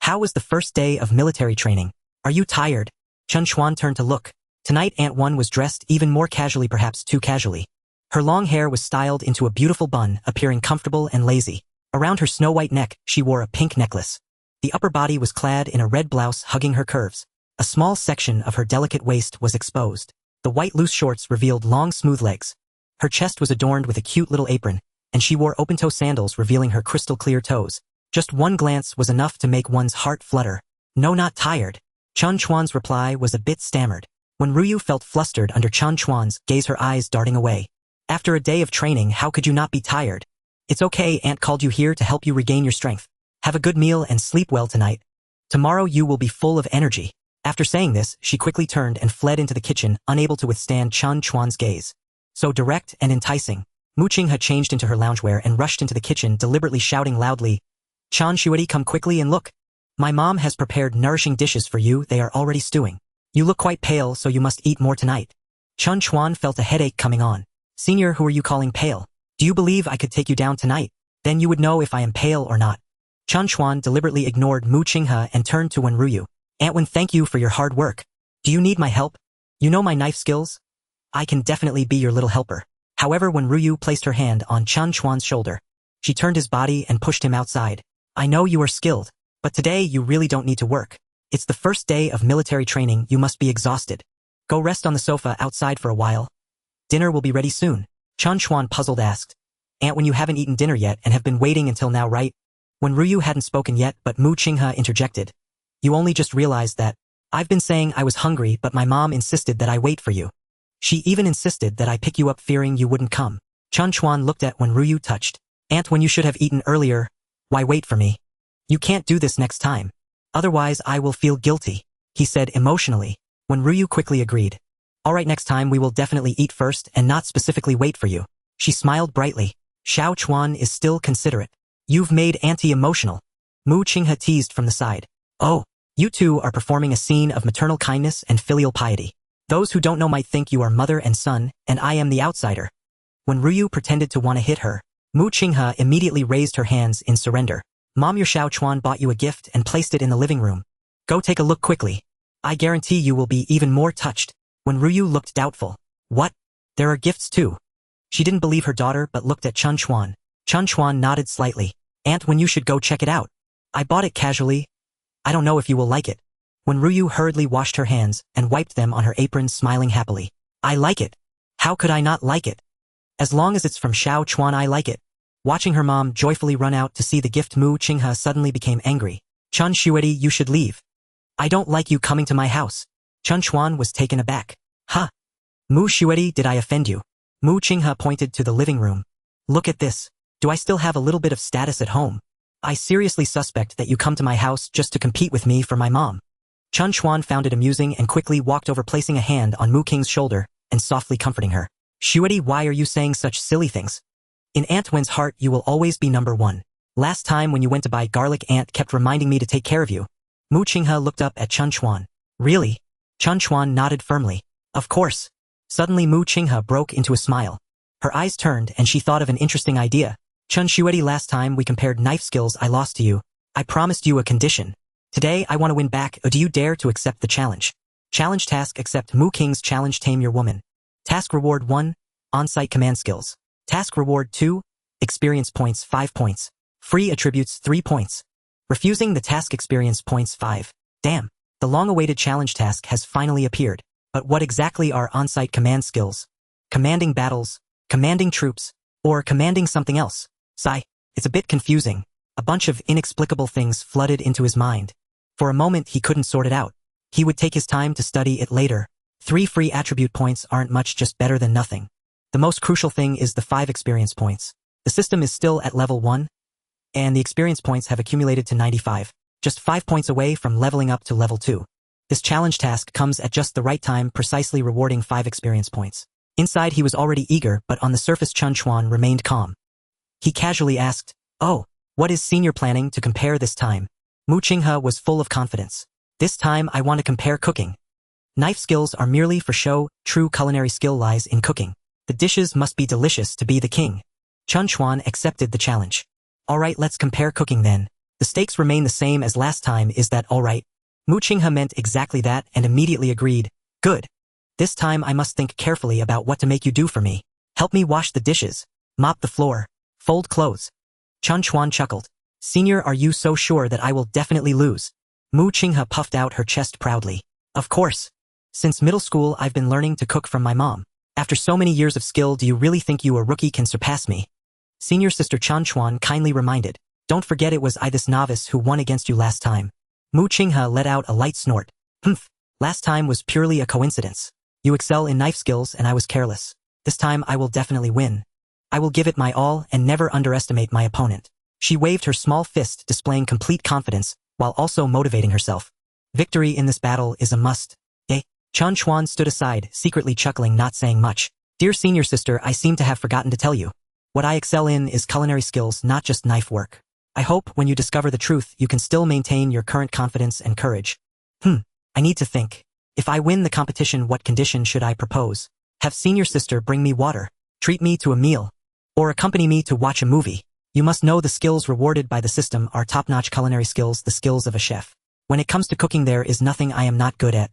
How was the first day of military training? Are you tired?" Chen Chuan turned to look. Tonight Aunt One was dressed even more casually, perhaps too casually. Her long hair was styled into a beautiful bun, appearing comfortable and lazy. Around her snow-white neck, she wore a pink necklace. The upper body was clad in a red blouse hugging her curves. A small section of her delicate waist was exposed. The white loose shorts revealed long smooth legs. Her chest was adorned with a cute little apron, and she wore open-toe sandals revealing her crystal-clear toes. Just one glance was enough to make one's heart flutter. "No, not tired." Chen Chuan's reply was a bit stammered. When Ruyu felt flustered under Chen Chuan's gaze, her eyes darting away. "After a day of training, how could you not be tired? It's okay, Aunt called you here to help you regain your strength. Have a good meal and sleep well tonight. Tomorrow you will be full of energy." After saying this, she quickly turned and fled into the kitchen, unable to withstand Chen Chuan's gaze. So direct and enticing, Mu Qinghe changed into her loungewear and rushed into the kitchen, deliberately shouting loudly, "Chen Shuidi, come quickly and look. My mom has prepared nourishing dishes for you, they are already stewing. You look quite pale, so you must eat more tonight." Chen Chuan felt a headache coming on. "Senior, who are you calling pale? Do you believe I could take you down tonight? Then you would know if I am pale or not." Chen Chuan deliberately ignored Mu Qinghe and turned to Wen Ruyu. "Aunt Wen, thank you for your hard work. Do you need my help? You know my knife skills? I can definitely be your little helper." However, when Ruyu placed her hand on Chen Chuan's shoulder, she turned his body and pushed him outside. "I know you are skilled, but today you really don't need to work. It's the first day of military training, you must be exhausted. Go rest on the sofa outside for a while. Dinner will be ready soon." Chen Chuan puzzled asked, "Aunt, when you haven't eaten dinner yet and have been waiting until now, right?" When Ruyu hadn't spoken yet, but Mu Qinghe interjected, "You only just realized that. I've been saying I was hungry, but my mom insisted that I wait for you. She even insisted that I pick you up, fearing you wouldn't come." Chen Chuan looked at when Ruyu touched. "Aunt, when you should have eaten earlier, why wait for me? You can't do this next time. Otherwise I will feel guilty," he said emotionally. When Ruyu quickly agreed. "All right, next time we will definitely eat first and not specifically wait for you." She smiled brightly. "Xiao Chuan is still considerate. You've made Auntie emotional." Mu Qinghe teased from the side. "Oh, you two are performing a scene of maternal kindness and filial piety. Those who don't know might think you are mother and son, and I am the outsider." When Ruyu pretended to want to hit her, Mu Qinghe immediately raised her hands in surrender. "Mom, your Xiao Chuan bought you a gift and placed it in the living room. Go take a look quickly. I guarantee you will be even more touched." When Ruyu looked doubtful. "What? There are gifts too?" She didn't believe her daughter but looked at Chen Chuan. Chen Chuan nodded slightly. "Aunt, when you should go check it out. I bought it casually. I don't know if you will like it." When Ruyu hurriedly washed her hands and wiped them on her apron, smiling happily. "I like it. How could I not like it? As long as it's from Xiao Chuan, I like it." Watching her mom joyfully run out to see the gift, Mu Qinghe suddenly became angry. "Chen Shuidi, you should leave. I don't like you coming to my house." Chen Chuan was taken aback. "Huh? Mu Shuidi, did I offend you?" Mu Qinghe pointed to the living room. "Look at this. Do I still have a little bit of status at home? I seriously suspect that you come to my house just to compete with me for my mom." Chen Chuan found it amusing and quickly walked over, placing a hand on Mu Qing's shoulder. and softly comforting her. Shuedi, why are you saying such silly things? In Aunt Wen's heart, you will always be number one. Last time when you went to buy garlic, Aunt kept reminding me to take care of you. Mu Qinghe looked up at Chen Chuan. Really? Chen Chuan nodded firmly. Of course. Suddenly Mu Qinghe broke into a smile. Her eyes turned and she thought of an interesting idea. Chen Shuedi, last time we compared knife skills I lost to you. I promised you a condition. Today I want to win back. Do you dare to accept the challenge? Challenge task: accept Mu King's challenge, tame your woman. Task reward 1, on-site command skills. Task reward 2, experience points 5 points. Free attributes 3 points. Refusing the task, experience points 5. Damn, the long-awaited challenge task has finally appeared. But what exactly are on-site command skills? Commanding battles, commanding troops, or commanding something else? Sigh, it's a bit confusing. A bunch of inexplicable things flooded into his mind. For a moment he couldn't sort it out. He would take his time to study it later. 3 free attribute points aren't much, just better than nothing. The most crucial thing is the 5 experience points. The system is still at level 1, and the experience points have accumulated to 95, just 5 points away from leveling up to level 2. This challenge task comes at just the right time, precisely rewarding 5 experience points. Inside he was already eager, but on the surface Chen Chuan remained calm. He casually asked, "Oh, what is senior planning to compare this time?" Mu Qinghe was full of confidence. "This time I want to compare cooking. Knife skills are merely for show, true culinary skill lies in cooking. The dishes must be delicious to be the king." Chen Chuan accepted the challenge. "Alright, let's compare cooking then. The stakes remain the same as last time, is that alright?" Mu Qinghe meant exactly that and immediately agreed. "Good. This time I must think carefully about what to make you do for me. Help me wash the dishes, mop the floor, fold clothes." Chen Chuan chuckled. "Senior, are you so sure that I will definitely lose?" Mu Qinghe puffed out her chest proudly. "Of course. Since middle school I've been learning to cook from my mom. After so many years of skill, do you really think you, a rookie, can surpass me?" Senior sister Chen Chuan kindly reminded. "Don't forget it was I, this novice, who won against you last time." Mu Qinghe let out a light snort. "Humph, last time was purely a coincidence. You excel in knife skills and I was careless. This time I will definitely win. I will give it my all and never underestimate my opponent." She waved her small fist, displaying complete confidence, while also motivating herself. "Victory in this battle is a must." Chen Chuan stood aside, secretly chuckling, not saying much. "Dear senior sister, I seem to have forgotten to tell you. What I excel in is culinary skills, not just knife work. I hope when you discover the truth, you can still maintain your current confidence and courage." I need to think. If I win the competition, what condition should I propose? Have senior sister bring me water, treat me to a meal, or accompany me to watch a movie. You must know the skills rewarded by the system are top-notch culinary skills, the skills of a chef. When it comes to cooking, there is nothing I am not good at.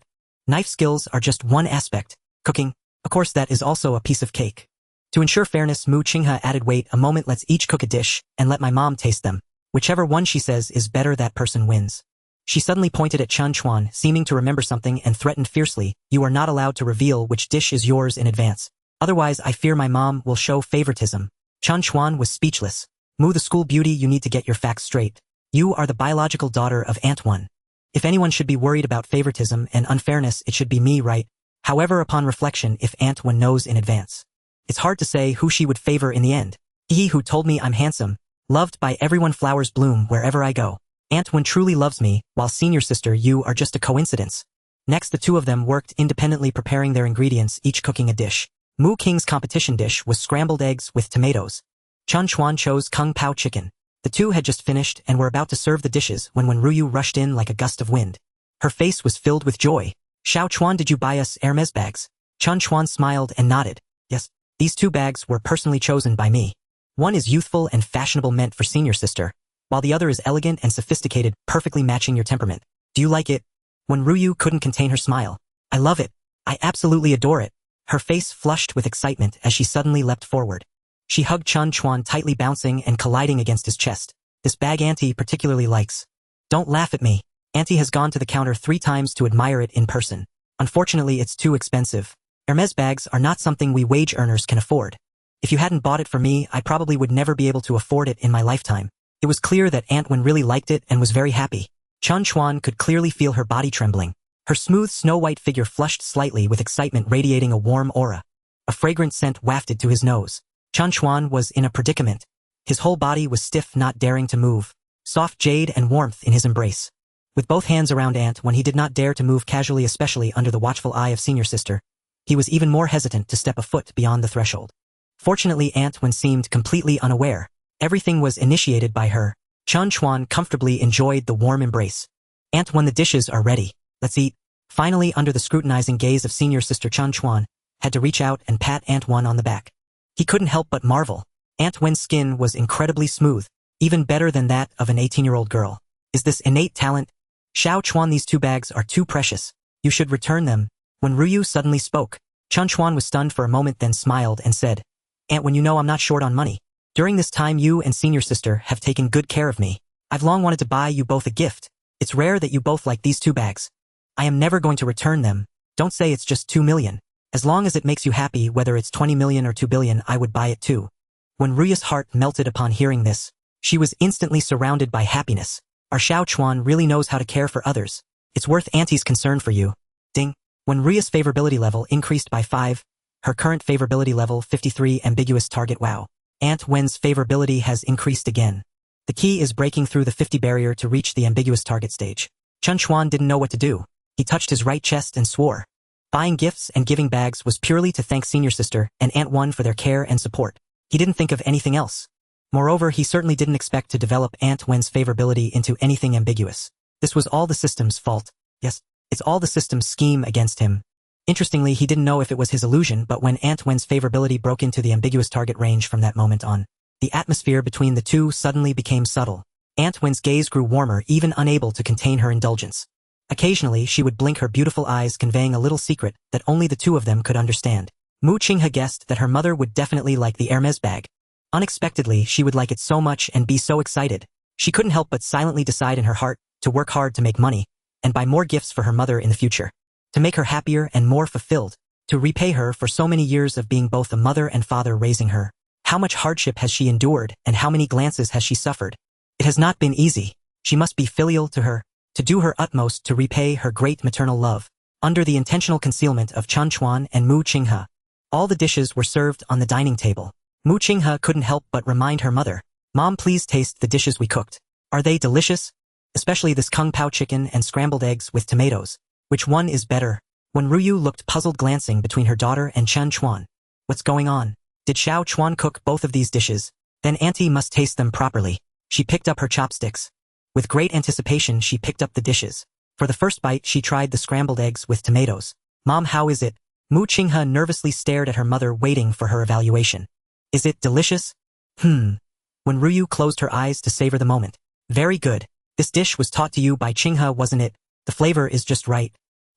Knife skills are just one aspect. Cooking, of course, that is also a piece of cake. To ensure fairness, Mu Qinghe added, "Wait a moment, let's each cook a dish and let my mom taste them. Whichever one she says is better, that person wins." She suddenly pointed at Chen Chuan, seeming to remember something, and threatened fiercely, "You are not allowed to reveal which dish is yours in advance. Otherwise, I fear my mom will show favoritism." Chen Chuan was speechless. "Mu, the school beauty, you need to get your facts straight. You are the biological daughter of Aunt Wen. If anyone should be worried about favoritism and unfairness, it should be me, right? However, upon reflection, if Aunt Wen knows in advance, it's hard to say who she would favor in the end. He who told me I'm handsome, loved by everyone, flowers bloom wherever I go. Aunt Wen truly loves me, while senior sister, you are just a coincidence." Next, the two of them worked independently, preparing their ingredients, each cooking a dish. Mu King's competition dish was scrambled eggs with tomatoes. Chen Chuan chose Kung Pao chicken. The two had just finished and were about to serve the dishes when Ryu rushed in like a gust of wind. Her face was filled with joy. "Xiao Chuan, did you buy us Hermes bags?" Chen Chuan smiled and nodded. "Yes, these 2 bags were personally chosen by me. One is youthful and fashionable, meant for senior sister, while the other is elegant and sophisticated, perfectly matching your temperament. Do you like it?" Ryu couldn't contain her smile. "I love it. I absolutely adore it." Her face flushed with excitement as she suddenly leapt forward. She hugged Chen Chuan tightly, bouncing and colliding against his chest. "This bag Auntie particularly likes. Don't laugh at me. Auntie has gone to the counter 3 times to admire it in person. Unfortunately, it's too expensive. Hermes bags are not something we wage earners can afford. If you hadn't bought it for me, I probably would never be able to afford it in my lifetime." It was clear that Aunt Wen really liked it and was very happy. Chen Chuan could clearly feel her body trembling. Her smooth, snow-white figure flushed slightly with excitement, radiating a warm aura. A fragrant scent wafted to his nose. Chen Chuan was in a predicament. His whole body was stiff, not daring to move. Soft jade and warmth in his embrace. With both hands around Aunt Wen, he did not dare to move casually, especially under the watchful eye of senior sister. he was even more hesitant to step a foot beyond the threshold. Fortunately, Aunt Wen seemed completely unaware. Everything was initiated by her. Chen Chuan comfortably enjoyed the warm embrace. Aunt Wen, the dishes are ready. Let's eat. Finally, under the scrutinizing gaze of senior sister Chen Chuan, had to reach out and pat Aunt Wen on the back. He couldn't help but marvel. Aunt Wen's skin was incredibly smooth, even better than that of an 18-year-old girl. Is this innate talent? Xiao Chuan, these 2 bags are too precious. You should return them. When Ruyu suddenly spoke, Chen Chuan was stunned for a moment, then smiled and said, Aunt Wen, you know I'm not short on money. During this time, you and senior sister have taken good care of me. I've long wanted to buy you both a gift. It's rare that you both like these 2 bags. I am never going to return them. Don't say it's just 2 million. As long as it makes you happy, whether it's 20 million or 2 billion, I would buy it too. When Ruyu's heart melted upon hearing this, she was instantly surrounded by happiness. Our Xiao Chuan really knows how to care for others. It's worth Auntie's concern for you. Ding. When Ruyu's favorability level increased by 5, her current favorability level 53 ambiguous target. Wow. Aunt Wen's favorability has increased again. The key is breaking through the 50 barrier to reach the ambiguous target stage. Chen Chuan didn't know what to do. He touched his right chest and swore. Buying gifts and giving bags was purely to thank senior sister and Aunt Wen for their care and support. He didn't think of anything else. Moreover, he certainly didn't expect to develop Aunt Wen's favorability into anything ambiguous. This was all the system's fault. Yes, it's all the system's scheme against him. Interestingly, he didn't know if it was his illusion, but when Aunt Wen's favorability broke into the ambiguous target range from that moment on, the atmosphere between the two suddenly became subtle. Aunt Wen's gaze grew warmer, even unable to contain her indulgence. Occasionally, she would blink her beautiful eyes, conveying a little secret that only the 2 of them could understand. Mu Qinghe guessed that her mother would definitely like the Hermes bag. Unexpectedly, she would like it so much and be so excited. She couldn't help but silently decide in her heart to work hard to make money and buy more gifts for her mother in the future, to make her happier and more fulfilled, to repay her for so many years of being both a mother and father raising her. How much hardship has she endured, and how many glances has she suffered? It has not been easy. She must be filial to her, to do her utmost to repay her great maternal love. Under the intentional concealment of Chen Chuan and Mu Qinghe, all the dishes were served on the dining table. Mu Qinghe couldn't help but remind her mother, Mom, please taste the dishes we cooked. Are they delicious? Especially this kung pao chicken and scrambled eggs with tomatoes. Which one is better? When Ruyu looked puzzled, glancing between her daughter and Chen Chuan. What's going on? Did Xiao Chuan cook both of these dishes? Then Auntie must taste them properly. She picked up her chopsticks. With great anticipation, she picked up the dishes. For the first bite, she tried the scrambled eggs with tomatoes. Mom, how is it? Mu Qinghe nervously stared at her mother, waiting for her evaluation. Is it delicious? When Ruyu closed her eyes to savor the moment. Very good. This dish was taught to you by Qinghe, wasn't it? The flavor is just right.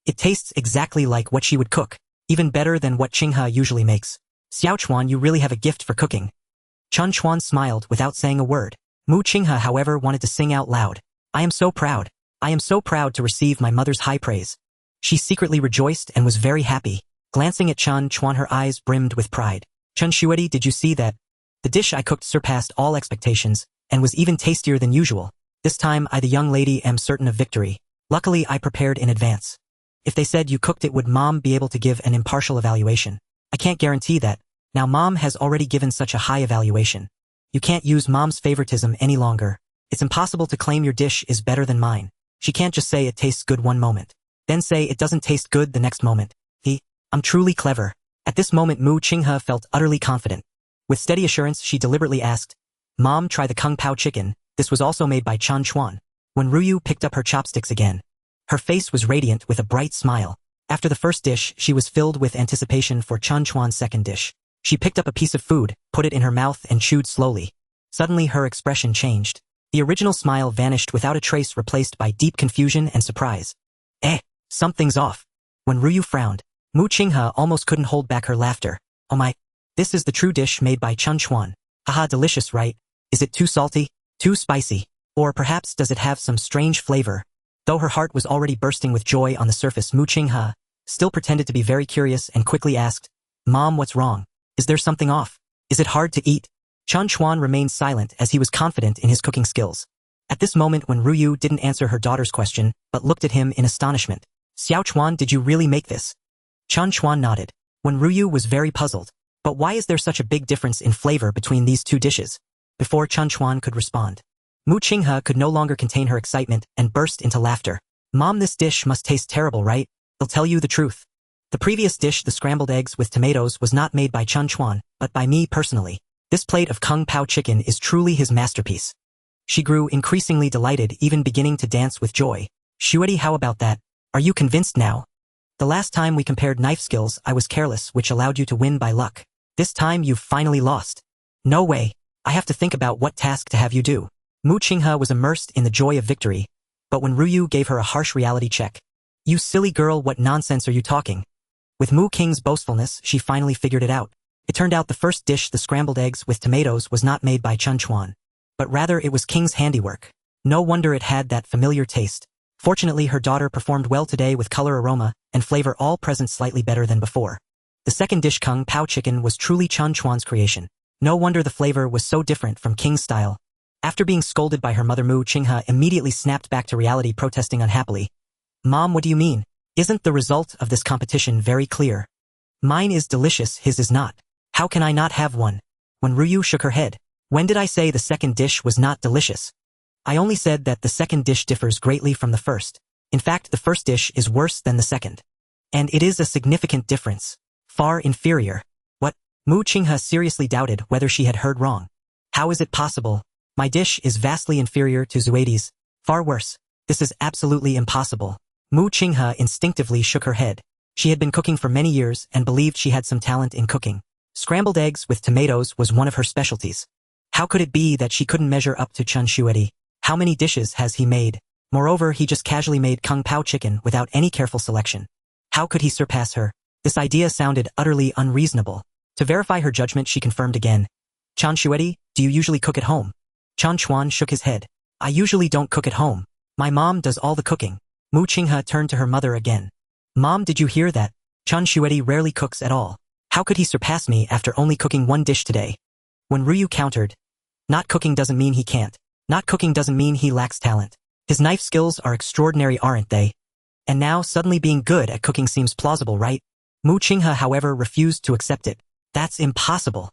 It tastes exactly like what she would cook, even better than what Qinghe usually makes. Xiao Chuan, you really have a gift for cooking. Chen Chuan smiled without saying a word. Mu Qinghe, however, wanted to sing out loud. I am so proud. I am so proud to receive my mother's high praise. She secretly rejoiced and was very happy. Glancing at Chen Chuan, her eyes brimmed with pride. Chen Shuedi, did you see that? The dish I cooked surpassed all expectations, and was even tastier than usual. This time I, the young lady, am certain of victory. Luckily, I prepared in advance. If they said you cooked it, would Mom be able to give an impartial evaluation? I can't guarantee that. Now Mom has already given such a high evaluation. You can't use Mom's favoritism any longer. It's impossible to claim your dish is better than mine. She can't just say it tastes good one moment, then say it doesn't taste good the next moment. I'm truly clever. At this moment, Mu Qinghe felt utterly confident. With steady assurance, she deliberately asked, Mom, try the kung pao chicken. This was also made by Chen Chuan. When Ruyu picked up her chopsticks again, her face was radiant with a bright smile. After the first dish, she was filled with anticipation for Chen Chuan's second dish. She picked up a piece of food, put it in her mouth, and chewed slowly. Suddenly, her expression changed. The original smile vanished without a trace, replaced by deep confusion and surprise. Something's off. When Ruyu frowned, Mu Qinghe almost couldn't hold back her laughter. Oh my, this is the true dish made by Chen Chuan. Haha, delicious, right? Is it too salty? Too spicy? Or perhaps does it have some strange flavor? Though her heart was already bursting with joy on the surface, Mu Qinghe still pretended to be very curious and quickly asked, Mom, what's wrong? Is there something off? Is it hard to eat? Chen Chuan remained silent as he was confident in his cooking skills. At this moment, when Ruyu didn't answer her daughter's question, but looked at him in astonishment. Xiao Chuan, did you really make this? Chen Chuan nodded. When Ruyu was very puzzled. But why is there such a big difference in flavor between these two dishes? Before Chen Chuan could respond, Mu Qinghe could no longer contain her excitement and burst into laughter. Mom, this dish must taste terrible, right? I'll tell you the truth. The previous dish, the scrambled eggs with tomatoes, was not made by Chen Chuan, but by me personally. This plate of Kung Pao chicken is truly his masterpiece. She grew increasingly delighted, even beginning to dance with joy. Shuedi, how about that? Are you convinced now? The last time we compared knife skills, I was careless, which allowed you to win by luck. This time you've finally lost. No way. I have to think about what task to have you do. Mu Qinghe was immersed in the joy of victory, but when Ruyu gave her a harsh reality check. You silly girl, what nonsense are you talking? With Mu King's boastfulness, she finally figured it out. It turned out the first dish, the scrambled eggs with tomatoes, was not made by Chen Chuan, but rather it was King's handiwork. No wonder it had that familiar taste. Fortunately, her daughter performed well today with color, aroma, and flavor all present slightly better than before. The second dish, Kung Pao chicken, was truly Chen Chuan's creation. No wonder the flavor was so different from King's style. After being scolded by her mother, Mu Qinghe immediately snapped back to reality, protesting unhappily. Mom, what do you mean? Isn't the result of this competition very clear? Mine is delicious, his is not. How can I not have one? When Ruyu shook her head. When did I say the second dish was not delicious? I only said that the second dish differs greatly from the first. In fact, the first dish is worse than the second. And it is a significant difference. Far inferior. What? Mu Qinghe seriously doubted whether she had heard wrong. How is it possible? My dish is vastly inferior to Zuadi's. Far worse. This is absolutely impossible. Mu Qinghe instinctively shook her head. She had been cooking for many years and believed she had some talent in cooking. Scrambled eggs with tomatoes was one of her specialties. How could it be that she couldn't measure up to Chen Shuedi? How many dishes has he made? Moreover, he just casually made Kung Pao chicken without any careful selection. How could he surpass her? This idea sounded utterly unreasonable. To verify her judgment, she confirmed again. Chen Shuedi, do you usually cook at home? Chen Chuan shook his head. I usually don't cook at home. My mom does all the cooking. Mu Qinghe turned to her mother again. Mom, did you hear that? Chen Shuedi rarely cooks at all. How could he surpass me after only cooking one dish today? When Ruyu countered, not cooking doesn't mean he can't. Not cooking doesn't mean he lacks talent. His knife skills are extraordinary, aren't they? And now suddenly being good at cooking seems plausible, right? Mu Qinghe, however, refused to accept it. That's impossible.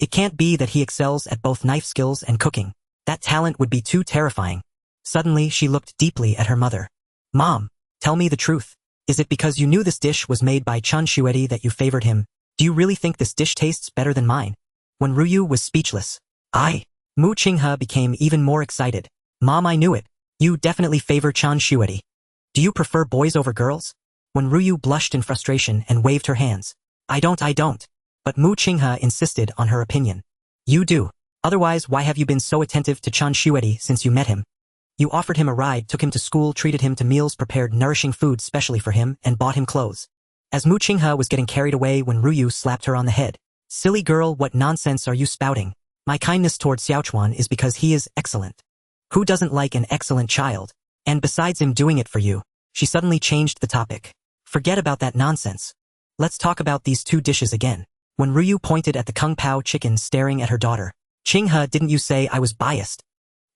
It can't be that he excels at both knife skills and cooking. That talent would be too terrifying. Suddenly, she looked deeply at her mother. Mom, tell me the truth. Is it because you knew this dish was made by Chen Shuedi that you favored him? Do you really think this dish tastes better than mine? When Ruyu was speechless. Mu Qinghe became even more excited. Mom, I knew it. You definitely favor Chen Shuedi. Do you prefer boys over girls? When Ruyu blushed in frustration and waved her hands. I don't. But Mu Qinghe insisted on her opinion. You do. Otherwise, why have you been so attentive to Chen Shuedi since you met him? You offered him a ride, took him to school, treated him to meals, prepared nourishing food specially for him, and bought him clothes. As Mu Qinghe was getting carried away when Ruyu slapped her on the head. Silly girl, what nonsense are you spouting? My kindness toward Xiaochuan is because he is excellent. Who doesn't like an excellent child? And besides him doing it for you, she suddenly changed the topic. Forget about that nonsense. Let's talk about these two dishes again. When Ruyu pointed at the Kung Pao chicken staring at her daughter. Qinghe, didn't you say I was biased?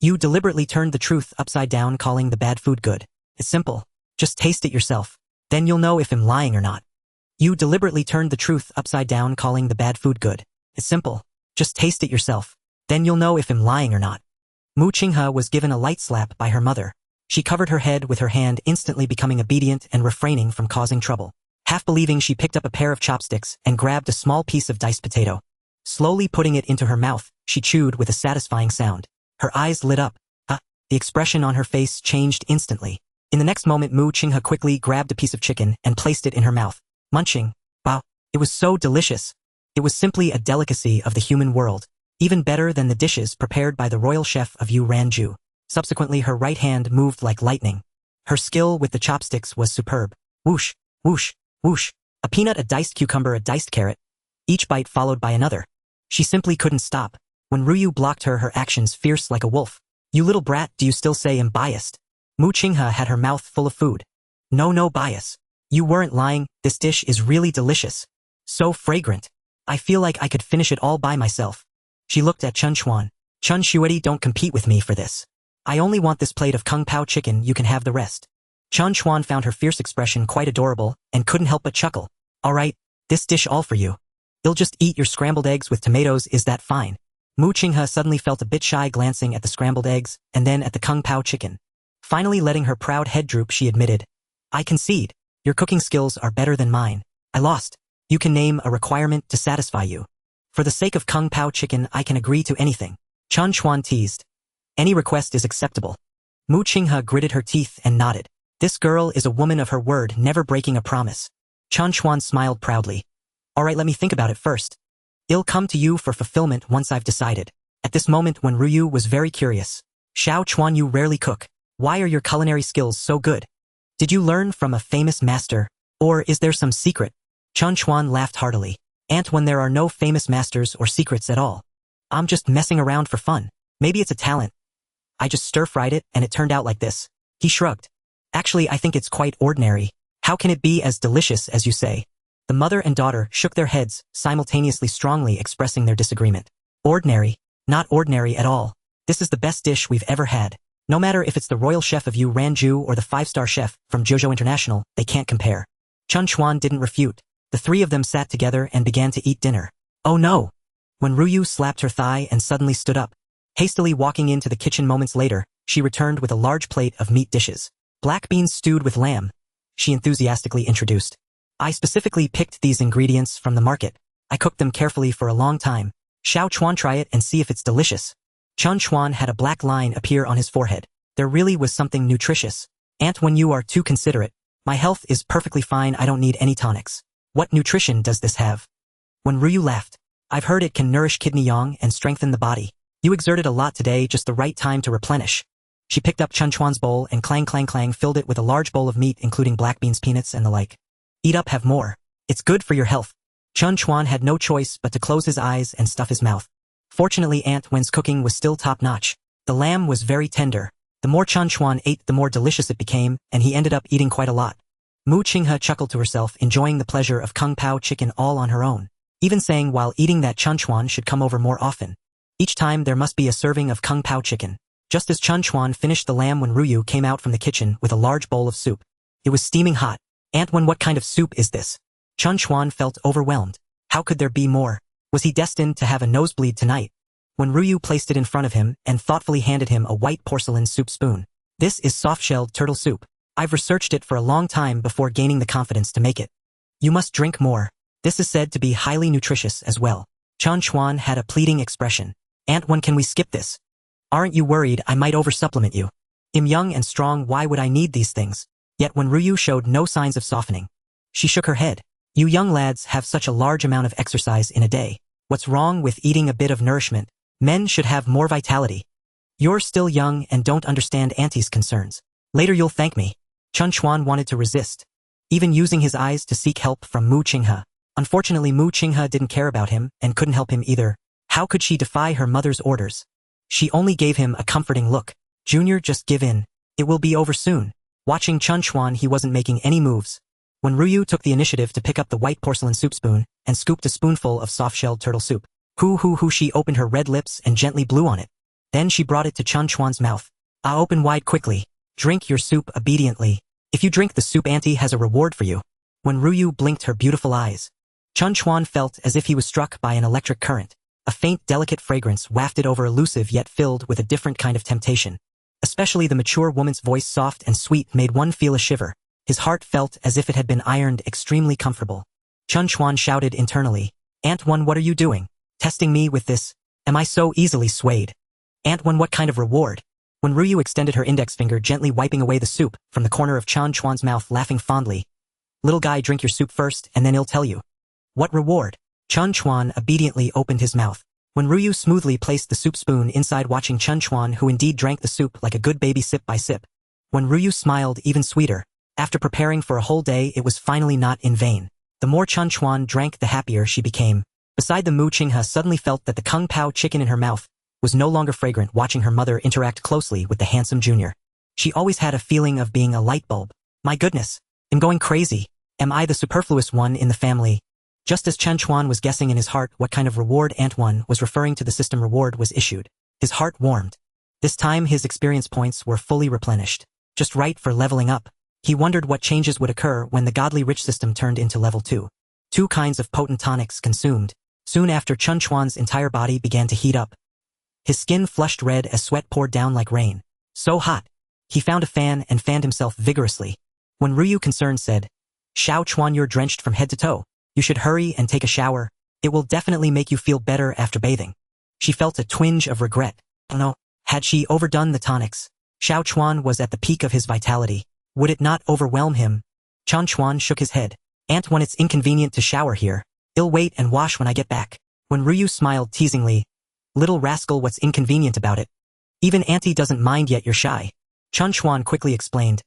You deliberately turned the truth upside down, calling the bad food good. It's simple. Just taste it yourself. Then you'll know if I'm lying or not. You deliberately turned the truth upside down, calling the bad food good. It's simple. Just taste it yourself. Then you'll know if I'm lying or not. Mu Qinghe was given a light slap by her mother. She covered her head with her hand, instantly becoming obedient and refraining from causing trouble. Half believing, she picked up a pair of chopsticks and grabbed a small piece of diced potato. Slowly putting it into her mouth, she chewed with a satisfying sound. Her eyes lit up. The expression on her face changed instantly. In the next moment, Mu Qinghe quickly grabbed a piece of chicken and placed it in her mouth. Munching. Wow, it was so delicious. It was simply a delicacy of the human world. Even better than the dishes prepared by the royal chef of Yu Ranju. Subsequently, her right hand moved like lightning. Her skill with the chopsticks was superb. Whoosh, whoosh, whoosh. A peanut, a diced cucumber, a diced carrot. Each bite followed by another. She simply couldn't stop. When Ruyu blocked her, her actions fierce like a wolf. You little brat, do you still say I'm biased? Mu Qinghe had her mouth full of food. No bias. You weren't lying, this dish is really delicious. So fragrant. I feel like I could finish it all by myself. She looked at Chen Chuan. Chen Shuedi, don't compete with me for this. I only want this plate of Kung Pao chicken, you can have the rest. Chen Chuan found her fierce expression quite adorable and couldn't help but chuckle. Alright, this dish all for you. You'll just eat your scrambled eggs with tomatoes, is that fine? Mu Qinghe suddenly felt a bit shy, glancing at the scrambled eggs and then at the Kung Pao chicken. Finally letting her proud head droop, she admitted, I concede. Your cooking skills are better than mine. I lost. You can name a requirement to satisfy you. For the sake of Kung Pao chicken, I can agree to anything. Chen Chuan teased. Any request is acceptable. Mu Qinghe gritted her teeth and nodded. This girl is a woman of her word, never breaking a promise. Chen Chuan smiled proudly. All right, let me think about it first. I'll come to you for fulfillment once I've decided. At this moment, when Ruyu was very curious. Xiao Chuan, you rarely cook. Why are your culinary skills so good? Did you learn from a famous master? Or is there some secret? Chen Chuan laughed heartily. When there are no famous masters or secrets at all. I'm just messing around for fun. Maybe it's a talent. I just stir-fried it and it turned out like this. He shrugged. Actually, I think it's quite ordinary. How can it be as delicious as you say? The mother and daughter shook their heads, simultaneously strongly expressing their disagreement. Ordinary? Not ordinary at all. This is the best dish we've ever had. No matter if it's the royal chef of Yu Ranju or the 5-star chef from Kyushu International, they can't compare. Chen Chuan didn't refute. The three of them sat together and began to eat dinner. Oh no! When Ruyu slapped her thigh and suddenly stood up, hastily walking into the kitchen moments later, she returned with a large plate of meat dishes. Black beans stewed with lamb, she enthusiastically introduced. I specifically picked these ingredients from the market. I cooked them carefully for a long time. Xiao Chuan, try it and see if it's delicious. Chen Chuan had a black line appear on his forehead. There really was something nutritious. When you are too considerate. My health is perfectly fine, I don't need any tonics. What nutrition does this have? When Ruyu laughed. I've heard it can nourish kidney yang and strengthen the body. You exerted a lot today, just the right time to replenish. She picked up Chen Chuan's bowl and clang clang clang filled it with a large bowl of meat including black beans, peanuts and the like. Eat up, have more. It's good for your health. Chen Chuan had no choice but to close his eyes and stuff his mouth. Fortunately, Wen's cooking was still top-notch. The lamb was very tender. The more Chen Chuan ate, the more delicious it became, and he ended up eating quite a lot. Mu Qinghe chuckled to herself, enjoying the pleasure of Kung Pao chicken all on her own, even saying while eating that Chen Chuan should come over more often. Each time there must be a serving of Kung Pao chicken. Just as Chen Chuan finished the lamb, when Ruyu came out from the kitchen with a large bowl of soup. It was steaming hot. When what kind of soup is this? Chen Chuan felt overwhelmed. How could there be more? Was he destined to have a nosebleed tonight? When Ruyu placed it in front of him and thoughtfully handed him a white porcelain soup spoon. This is soft-shelled turtle soup. I've researched it for a long time before gaining the confidence to make it. You must drink more. This is said to be highly nutritious as well. Chen Chuan had a pleading expression. When can we skip this? Aren't you worried I might oversupplement you? I'm young and strong, why would I need these things? Yet when Ruyu showed no signs of softening, she shook her head. You young lads have such a large amount of exercise in a day. What's wrong with eating a bit of nourishment? Men should have more vitality. You're still young and don't understand Auntie's concerns. Later you'll thank me. Chen Chuan wanted to resist, even using his eyes to seek help from Mu Qinghe. Unfortunately, Mu Qinghe didn't care about him and couldn't help him either. How could she defy her mother's orders? She only gave him a comforting look. Junior, just give in. It will be over soon. Watching Chen Chuan, he wasn't making any moves. When Ruyu took the initiative to pick up the white porcelain soup spoon and scooped a spoonful of soft-shelled turtle soup. She opened her red lips and gently blew on it. Then she brought it to Chen Chuan's mouth. Open wide quickly. Drink your soup obediently. If you drink the soup, Auntie has a reward for you. When Ruyu blinked her beautiful eyes, Chen Chuan felt as if he was struck by an electric current. A faint, delicate fragrance wafted over, elusive yet filled with a different kind of temptation. Especially the mature woman's voice, soft and sweet, made one feel a shiver. His heart felt as if it had been ironed, extremely comfortable. Chen Chuan shouted internally. One, what are you doing? Testing me with this? Am I so easily swayed? One, what kind of reward? When Ruyu extended her index finger, gently wiping away the soup from the corner of Chen Chuan's mouth, laughing fondly. Little guy, drink your soup first and then I'll tell you. What reward? Chen Chuan obediently opened his mouth. When Ruyu smoothly placed the soup spoon inside, watching Chen Chuan, who indeed drank the soup like a good baby, sip by sip. When Ruyu smiled even sweeter. After preparing for a whole day, it was finally not in vain. The more Chen Chuan drank, the happier she became. Beside the, Mu Qinghe suddenly felt that the Kung Pao chicken in her mouth was no longer fragrant, watching her mother interact closely with the handsome junior. She always had a feeling of being a light bulb. My goodness, I'm going crazy. Am I the superfluous one in the family? Just as Chen Chuan was guessing in his heart what kind of reward One was referring to, the system reward was issued. His heart warmed. This time his experience points were fully replenished. Just right for leveling up. He wondered what changes would occur when the godly rich system turned into level 2. 2 kinds of potent tonics consumed. Soon after, Chen Chuan's entire body began to heat up. His skin flushed red as sweat poured down like rain. So hot. He found a fan and fanned himself vigorously. When Ruyu, concerned, said, Xiao Chuan, you're drenched from head to toe. You should hurry and take a shower. It will definitely make you feel better after bathing. She felt a twinge of regret. Oh no, had she overdone the tonics? Xiao Chuan was at the peak of his vitality. Would it not overwhelm him? Chen Chuan shook his head. Aunt, when it's inconvenient to shower here, I'll wait and wash when I get back. When Ryu smiled teasingly, little rascal, what's inconvenient about it? Even Auntie doesn't mind yet, you're shy. Chen Chuan quickly explained.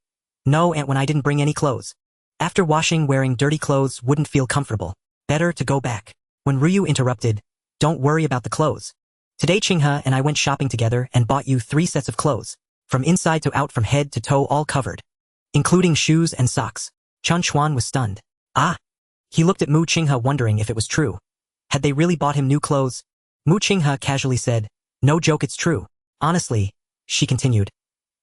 No, Aunt, when I didn't bring any clothes. After washing, wearing dirty clothes wouldn't feel comfortable. Better to go back. When Ryu interrupted, don't worry about the clothes. Today Chinghe and I went shopping together and bought you 3 sets of clothes. From inside to out, from head to toe, all covered. Including shoes and socks. Chen Chuan was stunned. Ah! He looked at Mu Chinghe wondering if it was true. Had they really bought him new clothes? Mu Chinghe casually said, no joke, it's true. Honestly, she continued.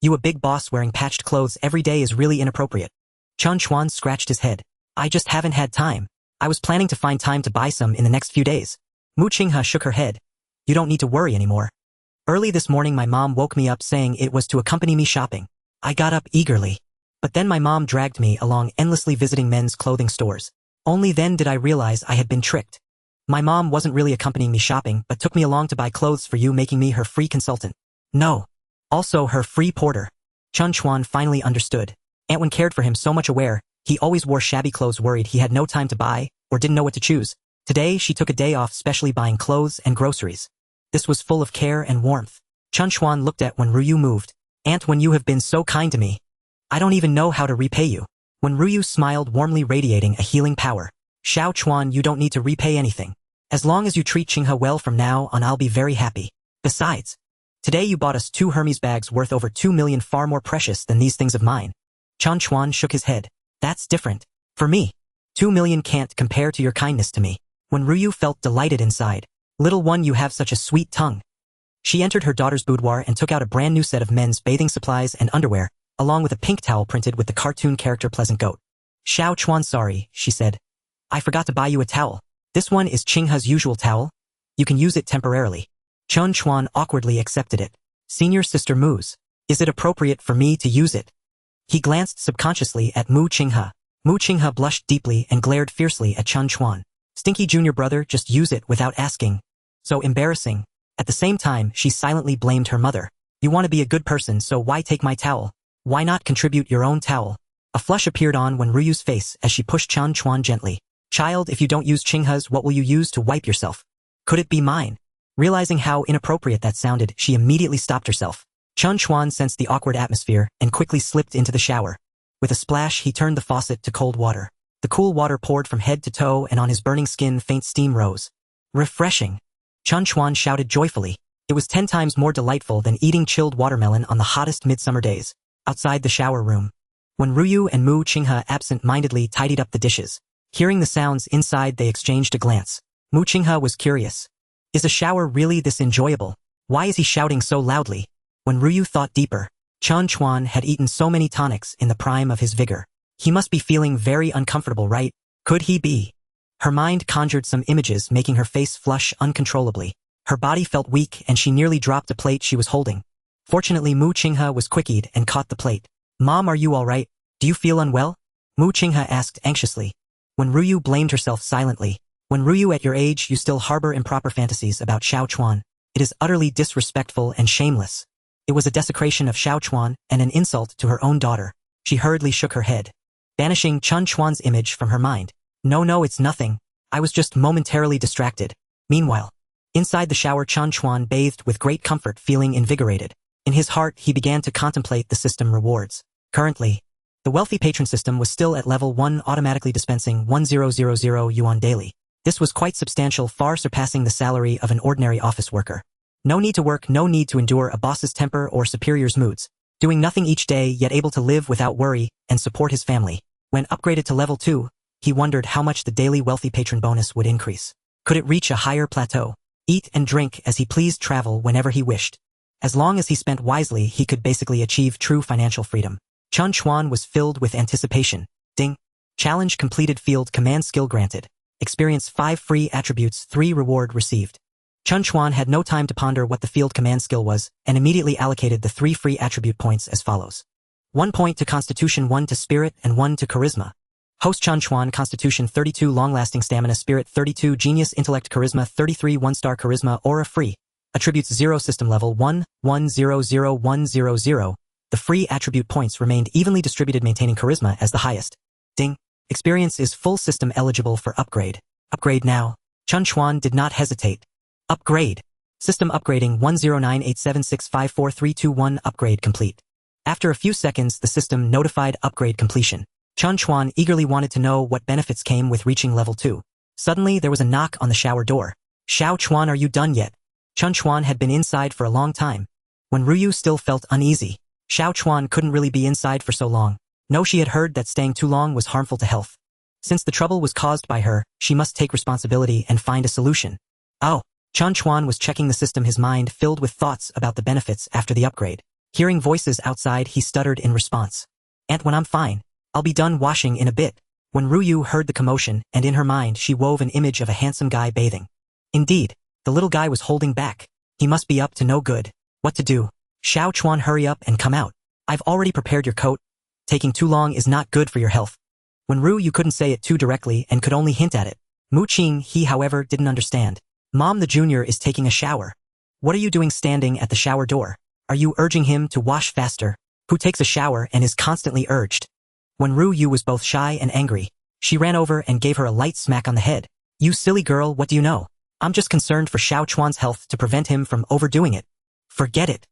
You a big boss wearing patched clothes every day is really inappropriate. Chen Chuan scratched his head. I just haven't had time. I was planning to find time to buy some in the next few days. Mu Chinghe shook her head. You don't need to worry anymore. Early this morning my mom woke me up saying it was to accompany me shopping. I got up eagerly. But then my mom dragged me along endlessly visiting men's clothing stores. Only then did I realize I had been tricked. My mom wasn't really accompanying me shopping but took me along to buy clothes for you, making me her free consultant. No. Also her free porter. Chen Chuan finally understood. Antwin cared for him so much, aware he always wore shabby clothes, worried he had no time to buy or didn't know what to choose. Today she took a day off specially buying clothes and groceries. This was full of care and warmth. Chen Chuan looked at when Ryu moved. Aunt, when you have been so kind to me. I don't even know how to repay you. When Ryu smiled warmly, radiating a healing power. Xiao Chuan, you don't need to repay anything. As long as you treat Chinghe well from now on, I'll be very happy. Besides, today you bought us 2 Hermes bags worth over 2 million, far more precious than these things of mine. Chen Chuan shook his head. That's different. For me, 2 million can't compare to your kindness to me. When Ryu felt delighted inside. Little one, you have such a sweet tongue. She entered her daughter's boudoir and took out a brand new set of men's bathing supplies and underwear, along with a pink towel printed with the cartoon character Pleasant Goat. Xiao Chuan, sorry, she said. I forgot to buy you a towel. This one is Chinghe's usual towel. You can use it temporarily. Chen Chuan awkwardly accepted it. Senior Sister Mu's. Is it appropriate for me to use it? He glanced subconsciously at Mu Chinghe. Mu Chinghe blushed deeply and glared fiercely at Chen Chuan. Stinky junior brother, just use it without asking. So embarrassing. At the same time, she silently blamed her mother. You want to be a good person, so why take my towel? Why not contribute your own towel? A flush appeared on when Ryu's face as she pushed Chen Chuan gently. Child, if you don't use Chinghe's, what will you use to wipe yourself? Could it be mine? Realizing how inappropriate that sounded, she immediately stopped herself. Chen Chuan sensed the awkward atmosphere and quickly slipped into the shower. With a splash, he turned the faucet to cold water. The cool water poured from head to toe, and on his burning skin faint steam rose. Refreshing. Chen Chuan shouted joyfully. It was 10 times more delightful than eating chilled watermelon on the hottest midsummer days. Outside the shower room. When Ryu and Mu Chinghe absent-mindedly tidied up the dishes. Hearing the sounds inside, they exchanged a glance. Mu Chinghe was curious. Is a shower really this enjoyable? Why is he shouting so loudly? When Ryu thought deeper, Chen Chuan had eaten so many tonics in the prime of his vigor. He must be feeling very uncomfortable, right? Could he be? Her mind conjured some images, making her face flush uncontrollably. Her body felt weak and she nearly dropped a plate she was holding. Fortunately, Mu Chinghe was quick-eyed and caught the plate. Mom, are you all right? Do you feel unwell? Mu Chinghe asked anxiously. When Ryu blamed herself silently. When Ryu, at your age, you still harbor improper fantasies about Xiao Chuan. It is utterly disrespectful and shameless. It was a desecration of Xiao Chuan and an insult to her own daughter. She hurriedly shook her head, banishing Chen Chuan's image from her mind. No, it's nothing. I was just momentarily distracted. Meanwhile, inside the shower, Chen Chuan bathed with great comfort, feeling invigorated. In his heart, he began to contemplate the system rewards. Currently, the wealthy patron system was still at level 1, automatically dispensing 1000 yuan daily. This was quite substantial, far surpassing the salary of an ordinary office worker. No need to work, no need to endure a boss's temper or superior's moods. Doing nothing each day, yet able to live without worry and support his family. When upgraded to level 2, he wondered how much the daily wealthy patron bonus would increase. Could it reach a higher plateau? Eat and drink as he pleased, travel whenever he wished. As long as he spent wisely, he could basically achieve true financial freedom. Chen Chuan was filled with anticipation. Ding. Challenge completed. Field command skill granted. Experience 5 free attributes, 3 reward received. Chen Chuan had no time to ponder what the field command skill was, and immediately allocated the 3 free attribute points as follows. 1 point to Constitution, 1 to Spirit, and 1 to Charisma. Host Chen Chuan, Constitution 32, long-lasting stamina, Spirit 32, Genius, Intellect, Charisma 33, 1-star Charisma, Aura free. Attributes 0, System level 1, 1000100. The free attribute points remained evenly distributed, maintaining Charisma as the highest. Ding. Experience is full, system eligible for upgrade. Upgrade now. Chen Chuan did not hesitate. Upgrade. System upgrading 10987654321. Upgrade complete. After a few seconds, the system notified upgrade completion. Chen Chuan eagerly wanted to know what benefits came with reaching level 2. Suddenly, there was a knock on the shower door. Xiao Chuan, are you done yet? Chen Chuan had been inside for a long time. When Ruyu still felt uneasy, Xiao Chuan couldn't really be inside for so long. No, she had heard that staying too long was harmful to health. Since the trouble was caused by her, she must take responsibility and find a solution. Oh, Chen Chuan was checking the system, his mind filled with thoughts about the benefits after the upgrade. Hearing voices outside, he stuttered in response. "And when I'm fine, I'll be done washing in a bit." When Ruyu heard the commotion, and in her mind she wove an image of a handsome guy bathing. Indeed, the little guy was holding back. He must be up to no good. What to do? Xiao Chuan, hurry up and come out. I've already prepared your coat. Taking too long is not good for your health. When Ruyu couldn't say it too directly and could only hint at it. Mu Qing, he however didn't understand. Mom, the junior is taking a shower. What are you doing standing at the shower door? Are you urging him to wash faster? Who takes a shower and is constantly urged? When Ruyu was both shy and angry, she ran over and gave her a light smack on the head. You silly girl, what do you know? I'm just concerned for Xiao Chuan's health to prevent him from overdoing it. Forget it.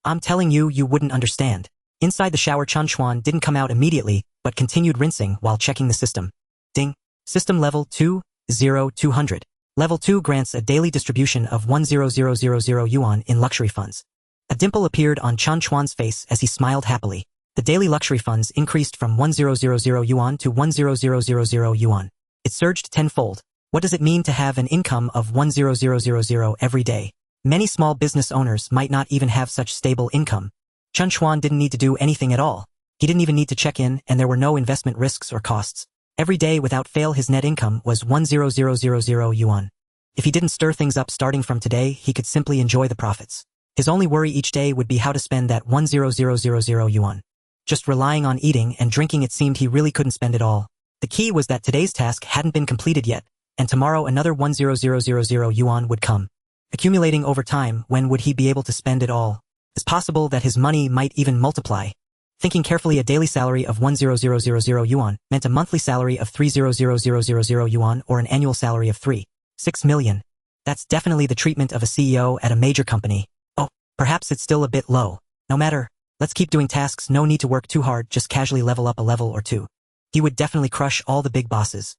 I'm telling you, you wouldn't understand. Inside the shower, Chen Chuan didn't come out immediately, but continued rinsing while checking the system. Ding. System level 20200. Level 2 grants a daily distribution of 100,000 yuan in luxury funds. A dimple appeared on Chen Chuan's face as he smiled happily. The daily luxury funds increased from 1,000 yuan to 100,000 yuan. It surged tenfold. What does it mean to have an income of 100,000 every day? Many small business owners might not even have such stable income. Chen Chuan didn't need to do anything at all. He didn't even need to check in, and there were no investment risks or costs. Every day without fail his net income was 100,000 yuan. If he didn't stir things up starting from today, he could simply enjoy the profits. His only worry each day would be how to spend that 100,000 yuan. Just relying on eating and drinking, it seemed he really couldn't spend it all. The key was that today's task hadn't been completed yet, and tomorrow another 100,000 yuan would come. Accumulating over time, when would he be able to spend it all? It's possible that his money might even multiply. Thinking carefully, a daily salary of 100,000 yuan meant a monthly salary of 300,000 yuan, or an annual salary of 3.6 million. That's definitely the treatment of a CEO at a major company. Oh, perhaps it's still a bit low. No matter, let's keep doing tasks, no need to work too hard, just casually level up a level or two. He would definitely crush all the big bosses.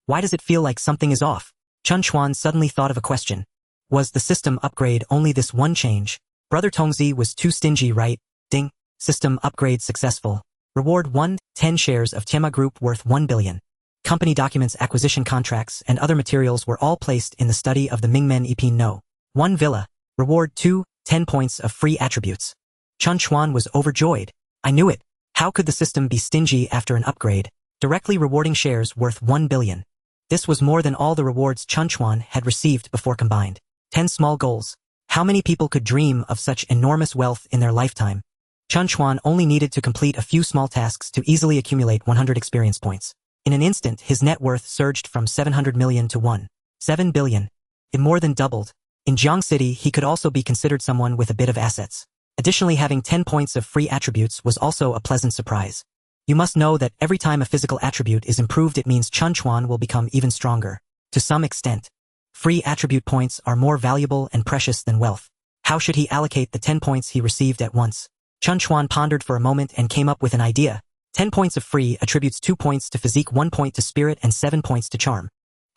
Why does it feel like something is off? Chen Chuan suddenly thought of a question. Was the system upgrade only this one change? Brother Tongzi was too stingy, right? Ding. System upgrade successful. Reward 1, 10 shares of Tiema Group worth 1 billion. Company documents, acquisition contracts, and other materials were all placed in the study of the Mingmen Ipin No. 1 villa. Reward 2, 10 points of free attributes. Chen Chuan was overjoyed. I knew it. How could the system be stingy after an upgrade? Directly rewarding shares worth 1 billion. This was more than all the rewards Chen Chuan had received before combined. 10 small goals. How many people could dream of such enormous wealth in their lifetime? Chen Chuan only needed to complete a few small tasks to easily accumulate 100 experience points. In an instant, his net worth surged from 700 million to 1.7 billion. It more than doubled. In Jiang City, he could also be considered someone with a bit of assets. Additionally, having 10 points of free attributes was also a pleasant surprise. You must know that every time a physical attribute is improved, it means Chen Chuan will become even stronger. To some extent, free attribute points are more valuable and precious than wealth. How should he allocate the 10 points he received at once? Chen Chuan pondered for a moment and came up with an idea. 10 points of free attributes, 2 points to physique, 1 point to spirit, and 7 points to charm.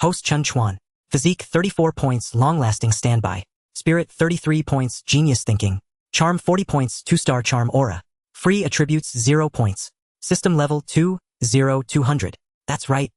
Host Chen Chuan. Physique 34 points, long-lasting standby. Spirit 33 points, genius thinking. Charm 40 points, 2-star charm aura. Free attributes 0 points. System level 200. That's right.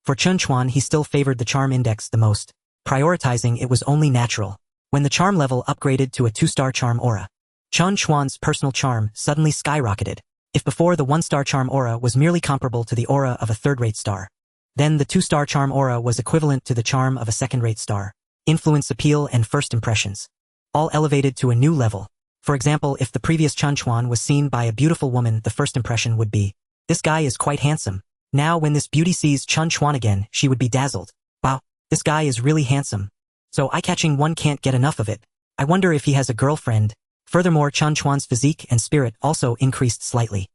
For Chen Chuan, he still favored the charm index the most. Prioritizing it was only natural. When the charm level upgraded to a 2-star charm aura, Chen Chuan's personal charm suddenly skyrocketed. If before the 1-star charm aura was merely comparable to the aura of a third-rate star, then the 2-star charm aura was equivalent to the charm of a second-rate star. Influence, appeal, and first impressions, all elevated to a new level. For example, if the previous Chen Chuan was seen by a beautiful woman, the first impression would be, this guy is quite handsome. Now when this beauty sees Chen Chuan again, she would be dazzled. Wow, this guy is really handsome. So eye-catching, one can't get enough of it. I wonder if he has a girlfriend. Furthermore, Chen Chuan's physique and spirit also increased slightly.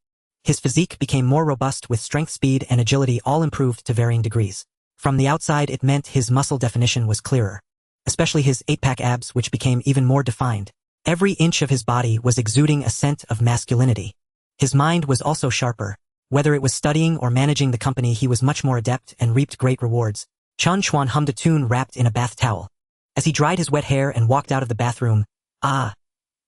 His physique became more robust with strength, speed, and agility all improved to varying degrees. From the outside, it meant his muscle definition was clearer. Especially his 8-pack abs, which became even more defined. Every inch of his body was exuding a scent of masculinity. His mind was also sharper. Whether it was studying or managing the company, he was much more adept and reaped great rewards. Chen Chuan hummed a tune wrapped in a bath towel. As he dried his wet hair and walked out of the bathroom,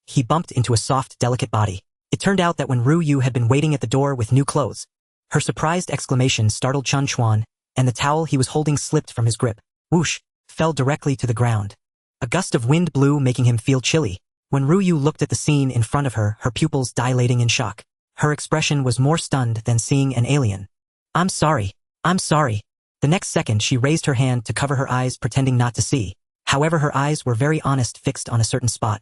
he bumped into a soft, delicate body. It turned out that when Ru Yu had been waiting at the door with new clothes, her surprised exclamation startled Chen Chuan, and the towel he was holding slipped from his grip. Whoosh! Fell directly to the ground. A gust of wind blew, making him feel chilly. When Ru Yu looked at the scene in front of her, her pupils dilating in shock. Her expression was more stunned than seeing an alien. I'm sorry. I'm sorry. The next second she raised her hand to cover her eyes, pretending not to see. However, her eyes were very honest, fixed on a certain spot.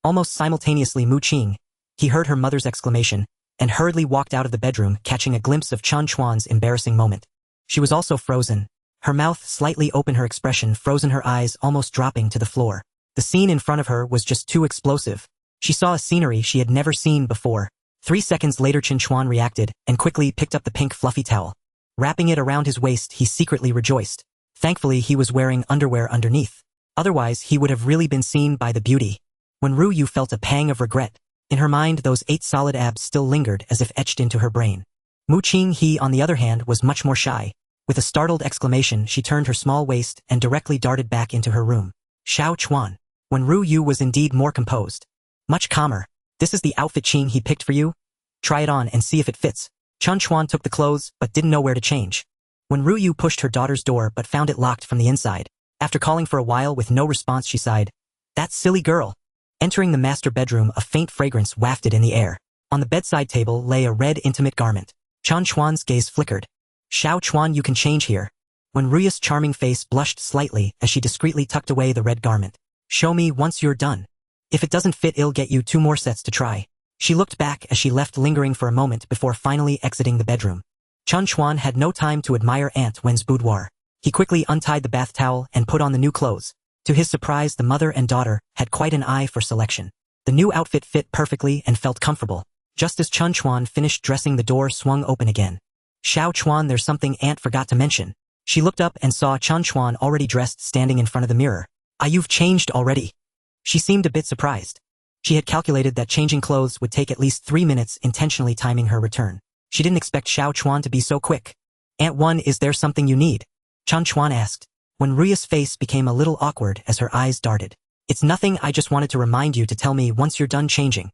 Almost simultaneously, Mu-Ching, he heard her mother's exclamation, and hurriedly walked out of the bedroom, catching a glimpse of Chen Chuan's embarrassing moment. She was also frozen. Her mouth slightly open, her expression frozen, her eyes almost dropping to the floor. The scene in front of her was just too explosive. She saw a scenery she had never seen before. 3 seconds later, Chen Chuan reacted and quickly picked up the pink fluffy towel. Wrapping it around his waist, he secretly rejoiced. Thankfully, he was wearing underwear underneath. Otherwise, he would have really been seen by the beauty. When Ru Yu felt a pang of regret, in her mind those 8 solid abs still lingered as if etched into her brain. Mu-Ching, he, on the other hand, was much more shy. With a startled exclamation, she turned her small waist and directly darted back into her room. Xiao Chuan. When Ru Yu was indeed more composed. Much calmer. This is the outfit Ching he picked for you? Try it on and see if it fits. Chen Chuan took the clothes but didn't know where to change. When Ru Yu pushed her daughter's door but found it locked from the inside. After calling for a while with no response, she sighed. That silly girl. Entering the master bedroom, a faint fragrance wafted in the air. On the bedside table lay a red intimate garment. Chen Chuan's gaze flickered. Xiao Chuan, you can change here. When Ru Yu's charming face blushed slightly as she discreetly tucked away the red garment. Show me once you're done. If it doesn't fit, I'll get you 2 more sets to try. She looked back as she left, lingering for a moment before finally exiting the bedroom. Chen Chuan had no time to admire Aunt Wen's boudoir. He quickly untied the bath towel and put on the new clothes. To his surprise, the mother and daughter had quite an eye for selection. The new outfit fit perfectly and felt comfortable. Just as Chen Chuan finished dressing, the door swung open again. Xiao Chuan, there's something Aunt forgot to mention. She looked up and saw Chen Chuan already dressed, standing in front of the mirror. You've changed already. She seemed a bit surprised. She had calculated that changing clothes would take at least 3 minutes, intentionally timing her return. She didn't expect Xiao Chuan to be so quick. Aunt Wen, is there something you need? Chen Chuan asked. When Ruya's face became a little awkward as her eyes darted. It's nothing, I just wanted to remind you to tell me once you're done changing.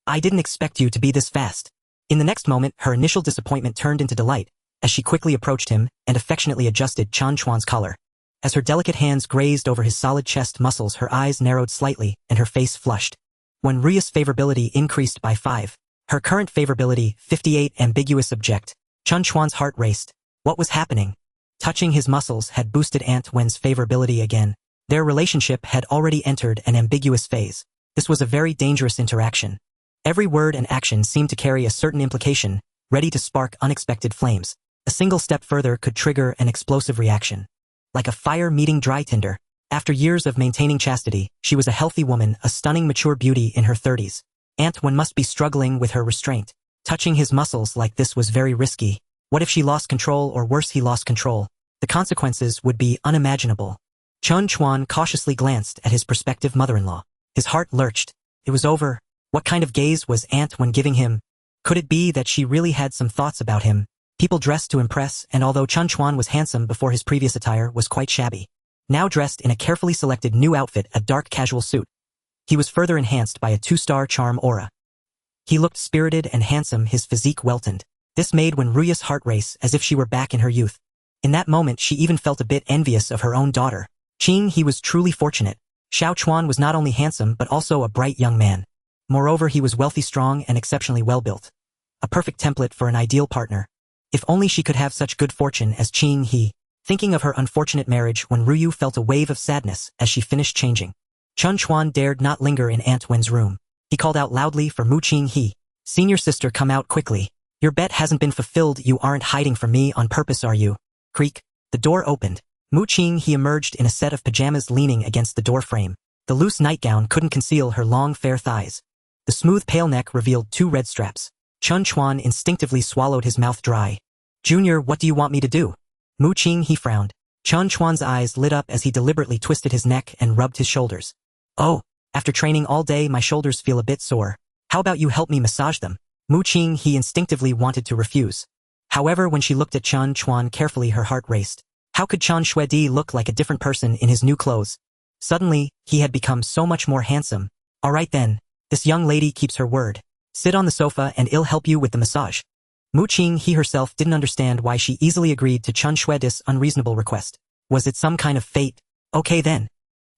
I didn't expect you to be this fast. In the next moment, her initial disappointment turned into delight, as she quickly approached him and affectionately adjusted Chen Chuan's collar. As her delicate hands grazed over his solid chest muscles, her eyes narrowed slightly and her face flushed. When Ruya's favorability increased by 5, her current favorability 58 ambiguous subject, Chen Chuan's heart raced. What was happening? Touching his muscles had boosted Aunt Wen's favorability again. Their relationship had already entered an ambiguous phase. This was a very dangerous interaction. Every word and action seemed to carry a certain implication, ready to spark unexpected flames. A single step further could trigger an explosive reaction. Like a fire meeting dry tinder. After years of maintaining chastity, she was a healthy woman, a stunning mature beauty in her 30s. Aunt Wen must be struggling with her restraint. Touching his muscles like this was very risky. What if she lost control, or worse, he lost control? The consequences would be unimaginable. Chen Chuan cautiously glanced at his prospective mother-in-law. His heart lurched. It was over. What kind of gaze was Aunt Wen giving him? Could it be that she really had some thoughts about him? People dressed to impress, and although Chen Chuan was handsome before, his previous attire was quite shabby. Now dressed in a carefully selected new outfit, a dark casual suit, he was further enhanced by a 2-star charm aura. He looked spirited and handsome, his physique well-toned. This made Wen Ruya's heart race as if she were back in her youth. In that moment, she even felt a bit envious of her own daughter. Ching, he was truly fortunate. Xiao Chuan was not only handsome but also a bright young man. Moreover, he was wealthy, strong, and exceptionally well-built. A perfect template for an ideal partner. If only she could have such good fortune as Ching he. Thinking of her unfortunate marriage, when Ru Yu felt a wave of sadness as she finished changing. Chen Chuan dared not linger in Aunt Wen's room. He called out loudly for Mu Ching he. Senior sister, come out quickly. Your bet hasn't been fulfilled. You aren't hiding from me on purpose, are you? Creak. The door opened. Mu-Ching he emerged in a set of pajamas leaning against the door frame. The loose nightgown couldn't conceal her long fair thighs. The smooth pale neck revealed 2 red straps. Chen Chuan instinctively swallowed his mouth dry. Junior, what do you want me to do? Mu-Ching he frowned. Chen Chuan's eyes lit up as he deliberately twisted his neck and rubbed his shoulders. Oh, after training all day my shoulders feel a bit sore. How about you help me massage them? Mu-Ching he instinctively wanted to refuse. However, when she looked at Chen Chuan carefully her heart raced. How could Chen Shuedi look like a different person in his new clothes? Suddenly, he had become so much more handsome. Alright then, this young lady keeps her word. Sit on the sofa and I'll help you with the massage. Mu-Ching he herself didn't understand why she easily agreed to Chen Shuedi's unreasonable request. Was it some kind of fate? Okay then.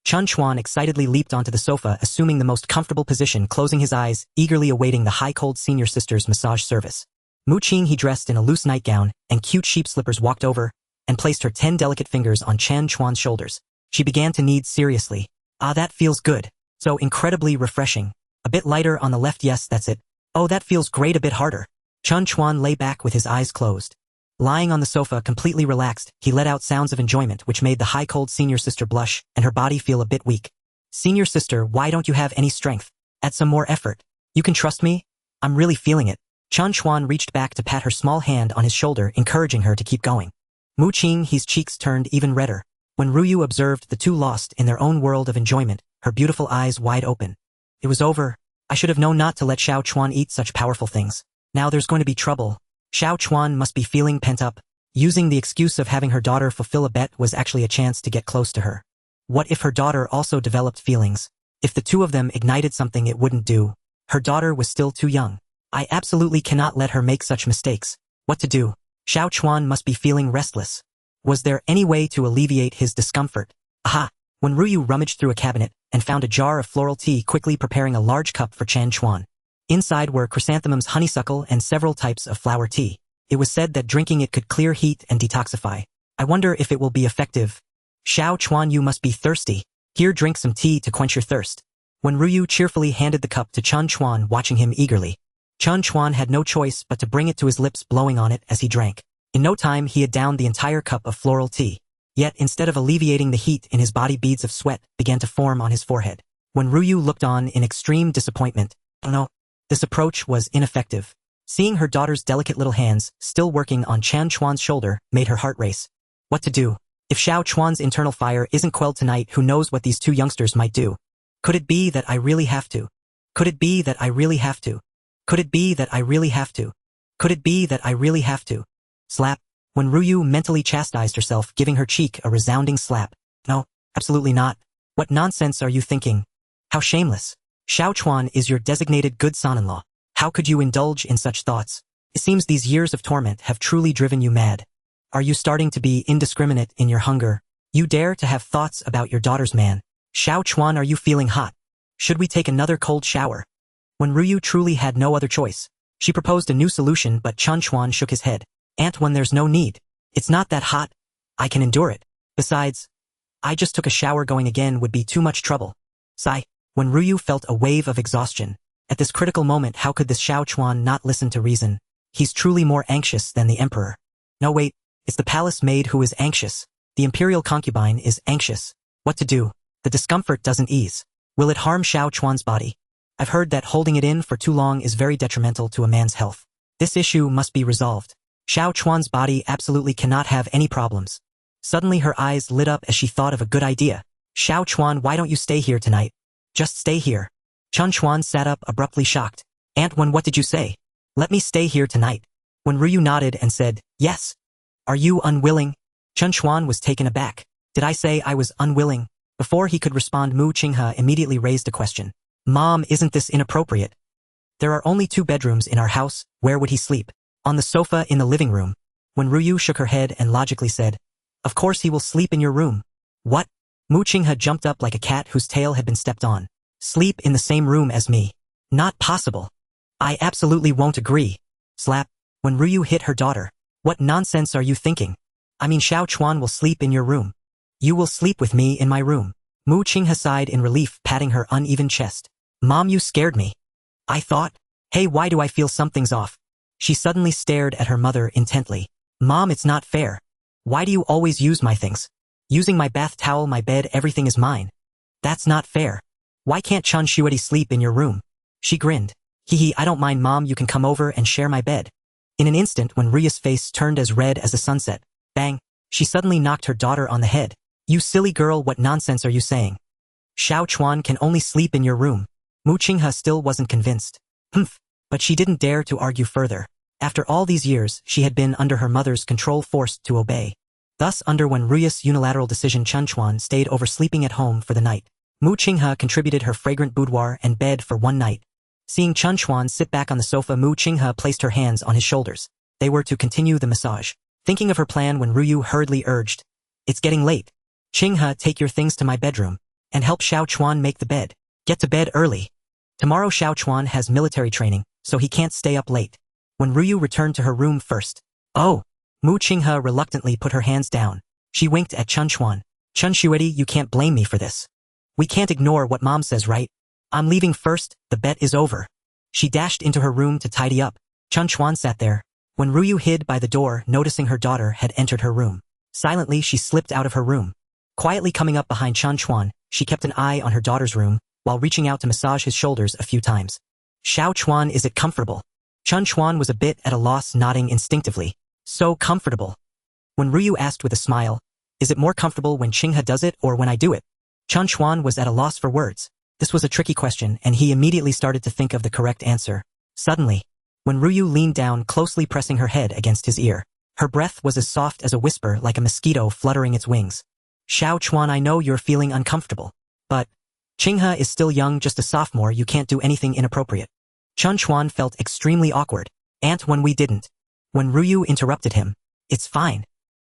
Chen Chuan excitedly leaped onto the sofa, assuming the most comfortable position, closing his eyes, eagerly awaiting the high-cold senior sister's massage service. Mu-Ching he dressed in a loose nightgown and cute sheep slippers walked over and placed her 10 delicate fingers on Chen Chuan's shoulders. She began to knead seriously. Ah, that feels good. So incredibly refreshing. A bit lighter on the left, yes, that's it. Oh, that feels great, a bit harder. Chen Chuan lay back with his eyes closed. Lying on the sofa completely relaxed, he let out sounds of enjoyment which made the high-cold senior sister blush and her body feel a bit weak. Senior sister, why don't you have any strength? Add some more effort. You can trust me? I'm really feeling it. Chen Chuan reached back to pat her small hand on his shoulder, encouraging her to keep going. Mu-Ching his cheeks turned even redder. When Ruyu observed the two lost in their own world of enjoyment, her beautiful eyes wide open. It was over. I should have known not to let Xiao Chuan eat such powerful things. Now there's going to be trouble. Xiao Chuan must be feeling pent up. Using the excuse of having her daughter fulfill a bet was actually a chance to get close to her. What if her daughter also developed feelings? If the two of them ignited something it wouldn't do. Her daughter was still too young. I absolutely cannot let her make such mistakes. What to do? Xiao Chuan must be feeling restless. Was there any way to alleviate his discomfort? Aha! When Ruyu rummaged through a cabinet and found a jar of floral tea, quickly preparing a large cup for Chen Chuan. Inside were chrysanthemums, honeysuckle, and several types of flower tea. It was said that drinking it could clear heat and detoxify. I wonder if it will be effective. Xiao Chuan, you must be thirsty. Here, drink some tea to quench your thirst. When Ruyu cheerfully handed the cup to Chen Chuan, watching him eagerly. Chen Chuan had no choice but to bring it to his lips, blowing on it as he drank. In no time he had downed the entire cup of floral tea. Yet, instead of alleviating the heat in his body, beads of sweat began to form on his forehead. When Ruyu looked on in extreme disappointment, oh no, this approach was ineffective. Seeing her daughter's delicate little hands still working on Chen Chuan's shoulder made her heart race. What to do? If Xiao Chuan's internal fire isn't quelled tonight, who knows what these two youngsters might do? Could it be that I really have to? Could it be that I really have to? Could it be that I really have to? Could it be that I really have to? Slap. When Ruyu mentally chastised herself, giving her cheek a resounding slap. No, absolutely not. What nonsense are you thinking? How shameless. Xiao Chuan is your designated good son-in-law. How could you indulge in such thoughts? It seems these years of torment have truly driven you mad. Are you starting to be indiscriminate in your hunger? You dare to have thoughts about your daughter's man. Xiao Chuan, are you feeling hot? Should we take another cold shower? When Ruyu truly had no other choice, she proposed a new solution, but Chen Chuan shook his head. Aunt, when there's no need. It's not that hot. I can endure it. Besides, I just took a shower, going again would be too much trouble. Sigh. When Ruyu felt a wave of exhaustion. At this critical moment, how could this Xiao Chuan not listen to reason? He's truly more anxious than the emperor. No, wait, it's the palace maid who is anxious. The imperial concubine is anxious. What to do? The discomfort doesn't ease. Will it harm Xiao Chuan's body? I've heard that holding it in for too long is very detrimental to a man's health. This issue must be resolved. Xiao Chuan's body absolutely cannot have any problems. Suddenly her eyes lit up as she thought of a good idea. Xiao Chuan, why don't you stay here tonight? Just stay here. Chen Chuan sat up, abruptly shocked. Aunt Wen, what did you say? Let me stay here tonight. When Ruyu nodded and said, yes. Are you unwilling? Chen Chuan was taken aback. Did I say I was unwilling? Before he could respond, Mu Qinghe immediately raised a question. Mom, isn't this inappropriate? There are only 2 bedrooms in our house. Where would he sleep? On the sofa in the living room. When Ruyu shook her head and logically said, of course he will sleep in your room. What? Mu Qinghe jumped up like a cat whose tail had been stepped on. Sleep in the same room as me. Not possible. I absolutely won't agree. Slap. When Ruyu hit her daughter. What nonsense are you thinking? I mean, Xiao Chuan will sleep in your room. You will sleep with me in my room. Mu Qinghe sighed in relief, patting her uneven chest. Mom, you scared me. I thought, hey, why do I feel something's off? She suddenly stared at her mother intently. Mom, it's not fair. Why do you always use my things? Using my bath towel, my bed, everything is mine. That's not fair. Why can't Chen Chuan sleep in your room? She grinned. Hee, I don't mind, Mom, you can come over and share my bed. In an instant, when Ryu's face turned as red as the sunset, bang, she suddenly knocked her daughter on the head. You silly girl, what nonsense are you saying? Xiao Chuan can only sleep in your room. Mu Qinghe still wasn't convinced. Humph, but she didn't dare to argue further. After all these years, she had been under her mother's control, forced to obey. Thus, under Wen Ryu's unilateral decision, Chen Chuan stayed over, sleeping at home for the night. Mu Qinghe contributed her fragrant boudoir and bed for one night. Seeing Chen Chuan sit back on the sofa, Mu Qinghe placed her hands on his shoulders. They were to continue the massage. Thinking of her plan when Ryu hurriedly urged, It's getting late. Qinghe, take your things to my bedroom and help Xiao Chuan make the bed. Get to bed early. Tomorrow Xiao Chuan has military training, so he can't stay up late. When Ryu returned to her room first. Oh! Mu Qinghe reluctantly put her hands down. She winked at Chen Chuan. Chen Shuedi, you can't blame me for this. We can't ignore what Mom says, right? I'm leaving first, the bet is over. She dashed into her room to tidy up. Chen Chuan sat there. When Ryu hid by the door, noticing her daughter had entered her room. Silently, she slipped out of her room. Quietly coming up behind Chen Chuan, she kept an eye on her daughter's room, while reaching out to massage his shoulders a few times. Xiao Chuan, is it comfortable? Chen Chuan was a bit at a loss, nodding instinctively. So comfortable. When Ryu asked with a smile, is it more comfortable when Qinghe does it or when I do it? Chen Chuan was at a loss for words. This was a tricky question, and he immediately started to think of the correct answer. Suddenly, when Ryu leaned down, closely pressing her head against his ear, her breath was as soft as a whisper, like a mosquito fluttering its wings. Xiao Chuan, I know you're feeling uncomfortable, but Qinghe is still young, just a sophomore, you can't do anything inappropriate. Chen Chuan felt extremely awkward. Aunt, when we didn't. When Ryu interrupted him, it's fine.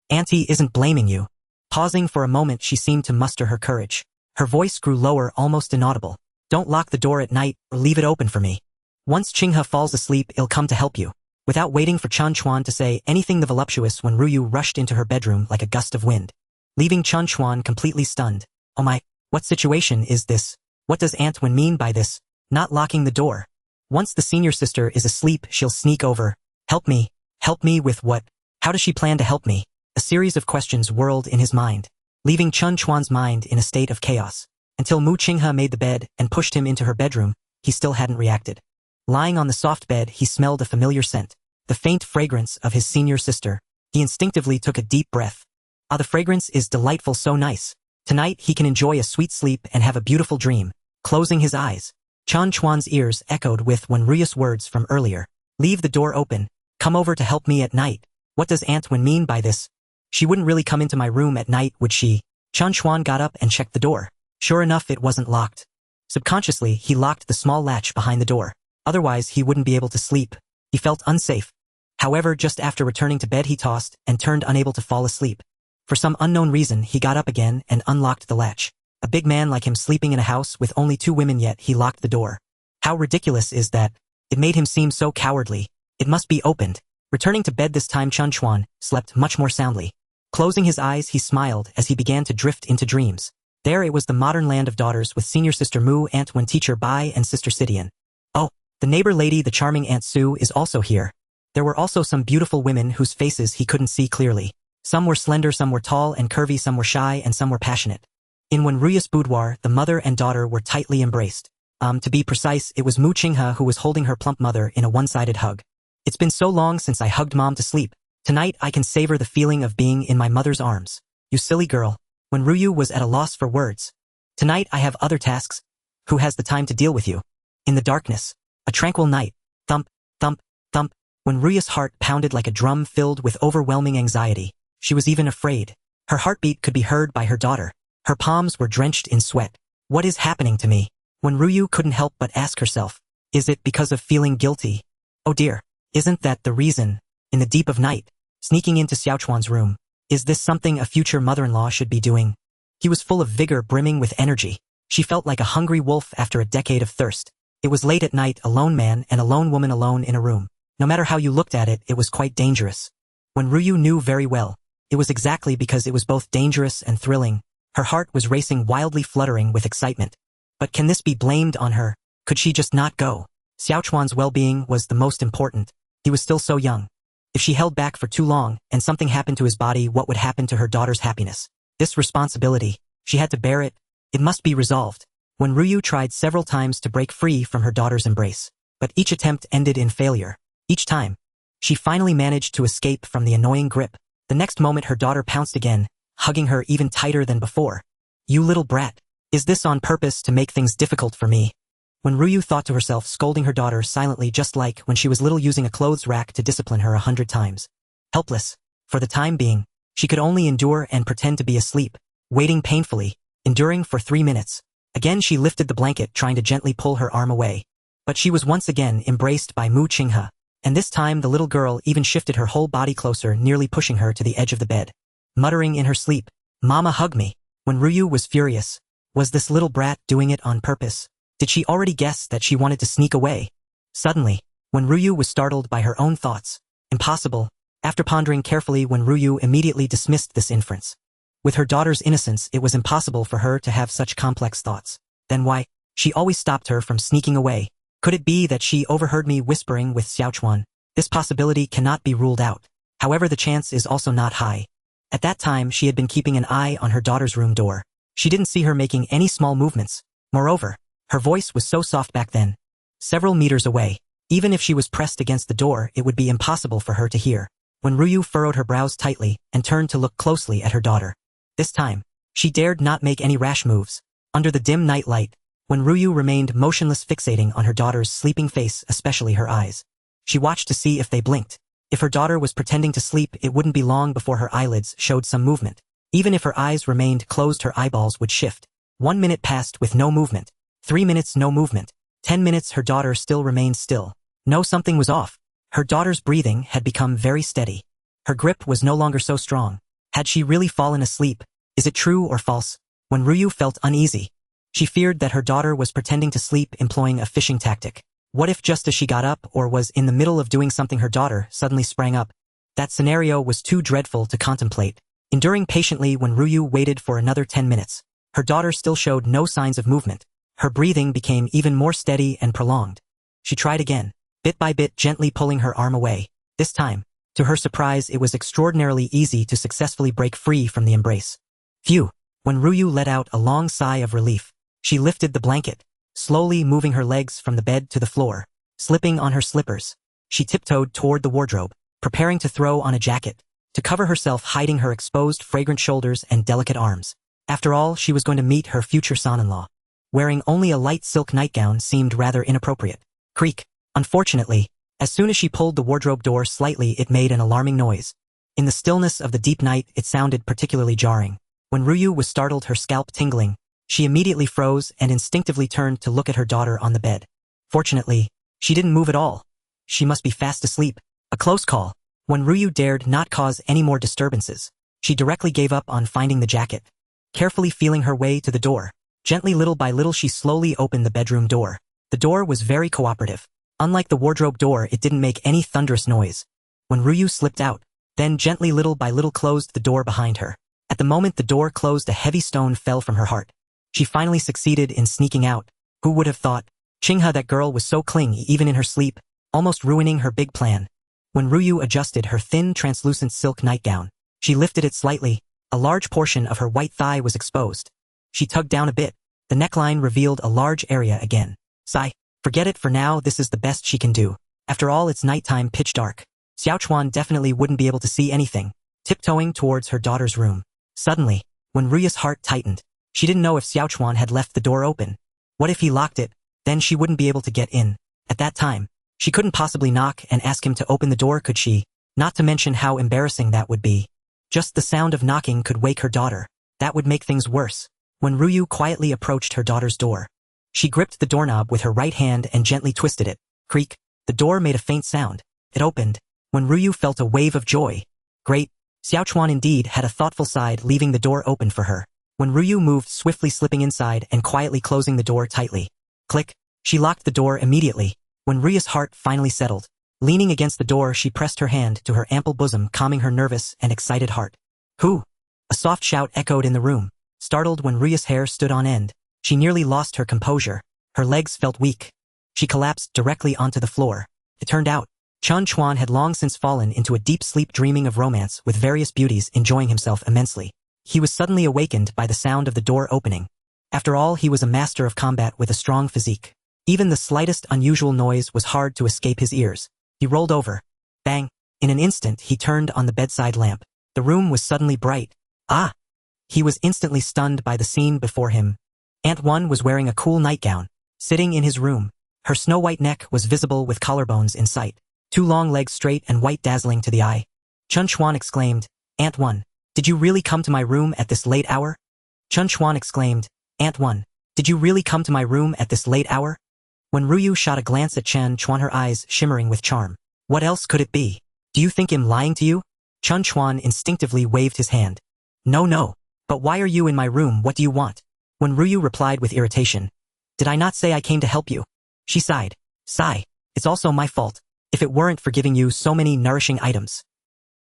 Auntie isn't blaming you. Pausing for a moment, she seemed to muster her courage. Her voice grew lower, almost inaudible. Don't lock the door at night, or leave it open for me. Once Qinghe falls asleep, I'll come to help you. Without waiting for Chen Chuan to say anything, the voluptuous when Ryu rushed into her bedroom like a gust of wind, leaving Chen Chuan completely stunned. Oh my, what situation is this? What does Aunt Wen mean by this? Not locking the door. Once the senior sister is asleep, she'll sneak over. Help me. Help me with what? How does she plan to help me? A series of questions whirled in his mind, leaving Chen Chuan's mind in a state of chaos. Until Mu Qinghe made the bed and pushed him into her bedroom, he still hadn't reacted. Lying on the soft bed, he smelled a familiar scent, the faint fragrance of his senior sister. He instinctively took a deep breath. Ah, the fragrance is delightful, so nice. Tonight he can enjoy a sweet sleep and have a beautiful dream. Closing his eyes, Chen Chuan's ears echoed with Wen Ryu's words from earlier. Leave the door open. Come over to help me at night. What does Aunt Wen mean by this? She wouldn't really come into my room at night, would she? Chen Chuan got up and checked the door. Sure enough, it wasn't locked. Subconsciously, he locked the small latch behind the door. Otherwise, he wouldn't be able to sleep. He felt unsafe. However, just after returning to bed, he tossed and turned, unable to fall asleep. For some unknown reason, he got up again and unlocked the latch. A big man like him sleeping in a house with only 2 women, yet he locked the door. How ridiculous is that? It made him seem so cowardly. It must be opened. Returning to bed this time, Chen Chuan slept much more soundly. Closing his eyes, he smiled as he began to drift into dreams. There it was, the modern land of daughters, with senior sister Mu, Aunt Wen, teacher Bai, and sister Sidian. Oh, the neighbor lady, the charming Aunt Su, is also here. There were also some beautiful women whose faces he couldn't see clearly. Some were slender, some were tall and curvy, some were shy, and some were passionate. In Wen Ryu's boudoir, the mother and daughter were tightly embraced. To be precise, it was Mu Qinghe who was holding her plump mother in a one-sided hug. It's been so long since I hugged Mom to sleep. Tonight I can savor the feeling of being in my mother's arms. You silly girl. When Ryu was at a loss for words. Tonight I have other tasks. Who has the time to deal with you? In the darkness. A tranquil night. Thump, thump, thump. When Ryu's heart pounded like a drum, filled with overwhelming anxiety. She was even afraid. Her heartbeat could be heard by her daughter. Her palms were drenched in sweat. What is happening to me? When Ryu couldn't help but ask herself. Is it because of feeling guilty? Oh dear. Isn't that the reason? In the deep of night, sneaking into Xiao Chuan's room. Is this something a future mother-in-law should be doing? He was full of vigor, brimming with energy. She felt like a hungry wolf after a decade of thirst. It was late at night, a lone man and a lone woman alone in a room. No matter how you looked at it, it was quite dangerous. When Ryu knew very well, it was exactly because it was both dangerous and thrilling. Her heart was racing wildly, fluttering with excitement. But can this be blamed on her? Could she just not go? Xiao Chuan's well-being was the most important. He was still so young. If she held back for too long and something happened to his body, what would happen to her daughter's happiness? This responsibility, she had to bear it. It must be resolved. When Ryu tried several times to break free from her daughter's embrace, but each attempt ended in failure. Each time, she finally managed to escape from the annoying grip. The next moment her daughter pounced again, hugging her even tighter than before. "You little brat. Is this on purpose to make things difficult for me?" When Ryu thought to herself, scolding her daughter silently, just like when she was little, using a clothes rack to discipline her 100 times. Helpless. For the time being, she could only endure and pretend to be asleep, waiting painfully, enduring for 3 minutes. Again she lifted the blanket, trying to gently pull her arm away. But she was once again embraced by Mu-Ching-ha, and this time the little girl even shifted her whole body closer, nearly pushing her to the edge of the bed. Muttering in her sleep, "Mama, hug me." When Ryu was furious, was this little brat doing it on purpose? Did she already guess that she wanted to sneak away? Suddenly, when Ryu was startled by her own thoughts, impossible. After pondering carefully, when Ryu immediately dismissed this inference. With her daughter's innocence, it was impossible for her to have such complex thoughts. Then why? She always stopped her from sneaking away. Could it be that she overheard me whispering with Chen Chuan? This possibility cannot be ruled out. However, the chance is also not high. At that time, she had been keeping an eye on her daughter's room door. She didn't see her making any small movements. Moreover, her voice was so soft back then. Several meters away, even if she was pressed against the door, it would be impossible for her to hear. When Ryu furrowed her brows tightly and turned to look closely at her daughter. This time, she dared not make any rash moves. Under the dim night light, when Ryu remained motionless, fixating on her daughter's sleeping face, especially her eyes. She watched to see if they blinked. If her daughter was pretending to sleep, it wouldn't be long before her eyelids showed some movement. Even if her eyes remained closed, her eyeballs would shift. 1 minute passed with no movement. 3 minutes, no movement. 10 minutes, her daughter still remained still. No, something was off. Her daughter's breathing had become very steady. Her grip was no longer so strong. Had she really fallen asleep? Is it true or false? When Ryu felt uneasy, she feared that her daughter was pretending to sleep, employing a fishing tactic. What if just as she got up or was in the middle of doing something, her daughter suddenly sprang up? That scenario was too dreadful to contemplate. Enduring patiently, when Ryu waited for another 10 minutes, her daughter still showed no signs of movement. Her breathing became even more steady and prolonged. She tried again, bit by bit, gently pulling her arm away. This time, to her surprise, it was extraordinarily easy to successfully break free from the embrace. Phew! When Ryu let out a long sigh of relief, she lifted the blanket, slowly moving her legs from the bed to the floor. Slipping on her slippers, she tiptoed toward the wardrobe, preparing to throw on a jacket, to cover herself, hiding her exposed, fragrant shoulders and delicate arms. After all, she was going to meet her future son-in-law. Wearing only a light silk nightgown seemed rather inappropriate. Creak. Unfortunately, as soon as she pulled the wardrobe door slightly, it made an alarming noise. In the stillness of the deep night, it sounded particularly jarring. When Ryu was startled, her scalp tingling, she immediately froze and instinctively turned to look at her daughter on the bed. Fortunately, she didn't move at all. She must be fast asleep. A close call. When Ryu dared not cause any more disturbances, she directly gave up on finding the jacket. Carefully feeling her way to the door, gently, little by little, she slowly opened the bedroom door. The door was very cooperative. Unlike the wardrobe door, it didn't make any thunderous noise. When Ryu slipped out, then gently, little by little, closed the door behind her. At the moment the door closed, a heavy stone fell from her heart. She finally succeeded in sneaking out. Who would have thought? Ching-ha, that girl was so clingy even in her sleep, almost ruining her big plan. When Ryu adjusted her thin, translucent silk nightgown, she lifted it slightly. A large portion of her white thigh was exposed. She tugged down a bit. The neckline revealed a large area again. Sigh. Forget it for now, this is the best she can do. After all, it's nighttime, pitch dark. Chen Chuan definitely wouldn't be able to see anything. Tiptoeing towards her daughter's room. Suddenly, when Ryu's heart tightened, she didn't know if Chen Chuan had left the door open. What if he locked it? Then she wouldn't be able to get in. At that time, she couldn't possibly knock and ask him to open the door, could she? Not to mention how embarrassing that would be. Just the sound of knocking could wake her daughter. That would make things worse. When Ryu quietly approached her daughter's door, she gripped the doorknob with her right hand and gently twisted it. Creak. The door made a faint sound. It opened. When Ryu felt a wave of joy. Great. Chen Chuan indeed had a thoughtful side, leaving the door open for her. When Ryu moved swiftly, slipping inside and quietly closing the door tightly. Click. She locked the door immediately. When Ryu's heart finally settled, leaning against the door, she pressed her hand to her ample bosom, calming her nervous and excited heart. Who? A soft shout echoed in the room. Startled when Ryu's hair stood on end, she nearly lost her composure. Her legs felt weak. She collapsed directly onto the floor. It turned out, Chen Chuan had long since fallen into a deep sleep dreaming of romance with various beauties enjoying himself immensely. He was suddenly awakened by the sound of the door opening. After all, he was a master of combat with a strong physique. Even the slightest unusual noise was hard to escape his ears. He rolled over. Bang! In an instant, he turned on the bedside lamp. The room was suddenly bright. Ah! He was instantly stunned by the scene before him. Aunt One was wearing a cool nightgown, sitting in his room. Her snow-white neck was visible with collarbones in sight, 2 long legs straight and white dazzling to the eye. Chen Chuan exclaimed, "Aunt One, did you really come to my room at this late hour?" Chen Chuan exclaimed, "Aunt One, did you really come to my room at this late hour?" When Ruyu shot a glance at Chen Chuan, her eyes shimmering with charm. "What else could it be? Do you think I'm lying to you?" Chen Chuan instinctively waved his hand. No. But why are you in my room? What do you want?" When Ruyu replied with irritation, "Did I not say I came to help you?" She sighed. "Sigh. It's also my fault. If it weren't for giving you so many nourishing items,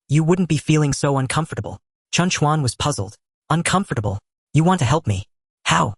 you wouldn't be feeling so uncomfortable." Chen Chuan was puzzled. "Uncomfortable? You want to help me? How?"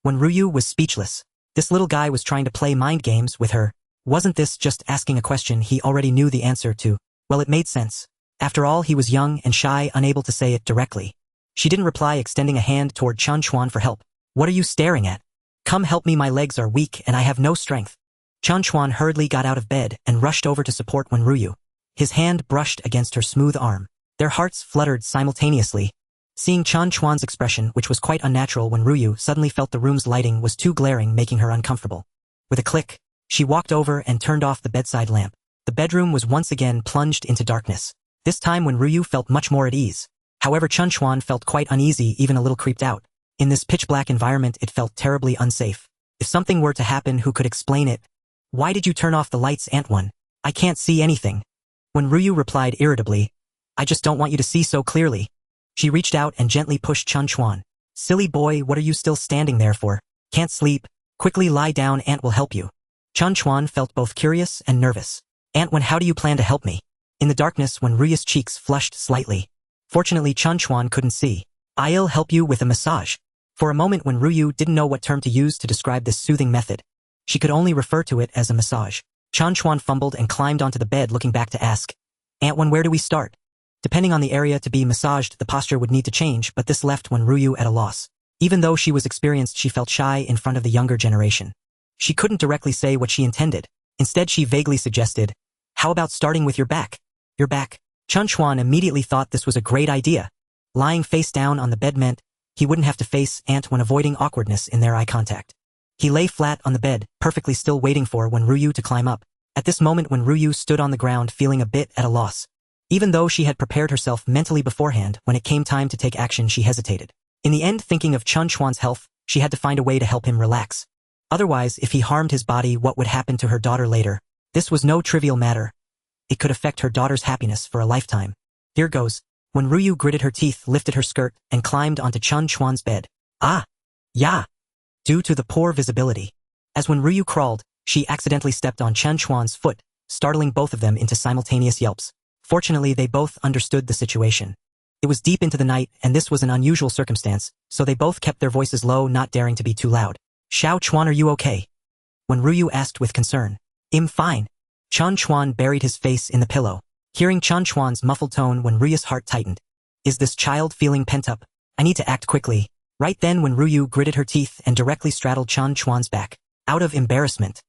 When Ruyu was speechless. This little guy was trying to play mind games with her. Wasn't this just asking a question he already knew the answer to? Well, it made sense. After all, he was young and shy, unable to say it directly. She didn't reply, extending a hand toward Chen Chuan for help. "What are you staring at? Come help me, my legs are weak and I have no strength." Chen Chuan hurriedly got out of bed and rushed over to support Wen Ruyu. His hand brushed against her smooth arm. Their hearts fluttered simultaneously. Seeing Chen Chuan's expression, which was quite unnatural, when Ruyu suddenly felt the room's lighting was too glaring, making her uncomfortable. With a click, she walked over and turned off the bedside lamp. The bedroom was once again plunged into darkness. This time when Ruyu felt much more at ease. However, Chen Chuan felt quite uneasy, even a little creeped out. In this pitch-black environment, it felt terribly unsafe. If something were to happen, who could explain it? "Why did you turn off the lights, Aunt One? I can't see anything." When Ruyu replied irritably, "I just don't want you to see so clearly." She reached out and gently pushed Chen Chuan. "Silly boy, what are you still standing there for? Can't sleep? Quickly lie down, Aunt will help you." Chen Chuan felt both curious and nervous. "Aunt One, how do you plan to help me?" In the darkness, when Ruyu's cheeks flushed slightly. Fortunately, Chen Chuan couldn't see. "I'll help you with a massage." For a moment, when Ruyu didn't know what term to use to describe this soothing method, she could only refer to it as a massage. Chen Chuan fumbled and climbed onto the bed, looking back to ask, "Aunt One, where do we start?" Depending on the area to be massaged, the posture would need to change, but this left Wen Ruyu at a loss. Even though she was experienced, she felt shy in front of the younger generation. She couldn't directly say what she intended. Instead, she vaguely suggested, "How about starting with your back?" "Your back?" Chen Chuan immediately thought this was a great idea. Lying face down on the bed meant he wouldn't have to face Aunt when avoiding awkwardness in their eye contact. He lay flat on the bed, perfectly still, waiting for Wen Ruyu to climb up. At this moment, Wen Ruyu stood on the ground, feeling a bit at a loss. Even though she had prepared herself mentally beforehand, when it came time to take action, she hesitated. In the end, thinking of Chen Chuan's health, she had to find a way to help him relax. Otherwise, if he harmed his body, what would happen to her daughter later? This was no trivial matter. It could affect her daughter's happiness for a lifetime. Here goes. When Ruyu gritted her teeth, lifted her skirt, and climbed onto Chen Chuan's bed. "Ah! Yeah!" Due to the poor visibility. As when Ruyu crawled, she accidentally stepped on Chen Chuan's foot, startling both of them into simultaneous yelps. Fortunately, they both understood the situation. It was deep into the night, and this was an unusual circumstance, so they both kept their voices low, not daring to be too loud. "Xiao Chuan, are you okay?" When Ruyu asked with concern. "I'm fine." Chen Chuan buried his face in the pillow. Hearing Chen Chuan's muffled tone, when Ruyu's heart tightened. Is this child feeling pent up? I need to act quickly. Right then, when Ruyu gritted her teeth and directly straddled Chen Chuan's back. Out of embarrassment.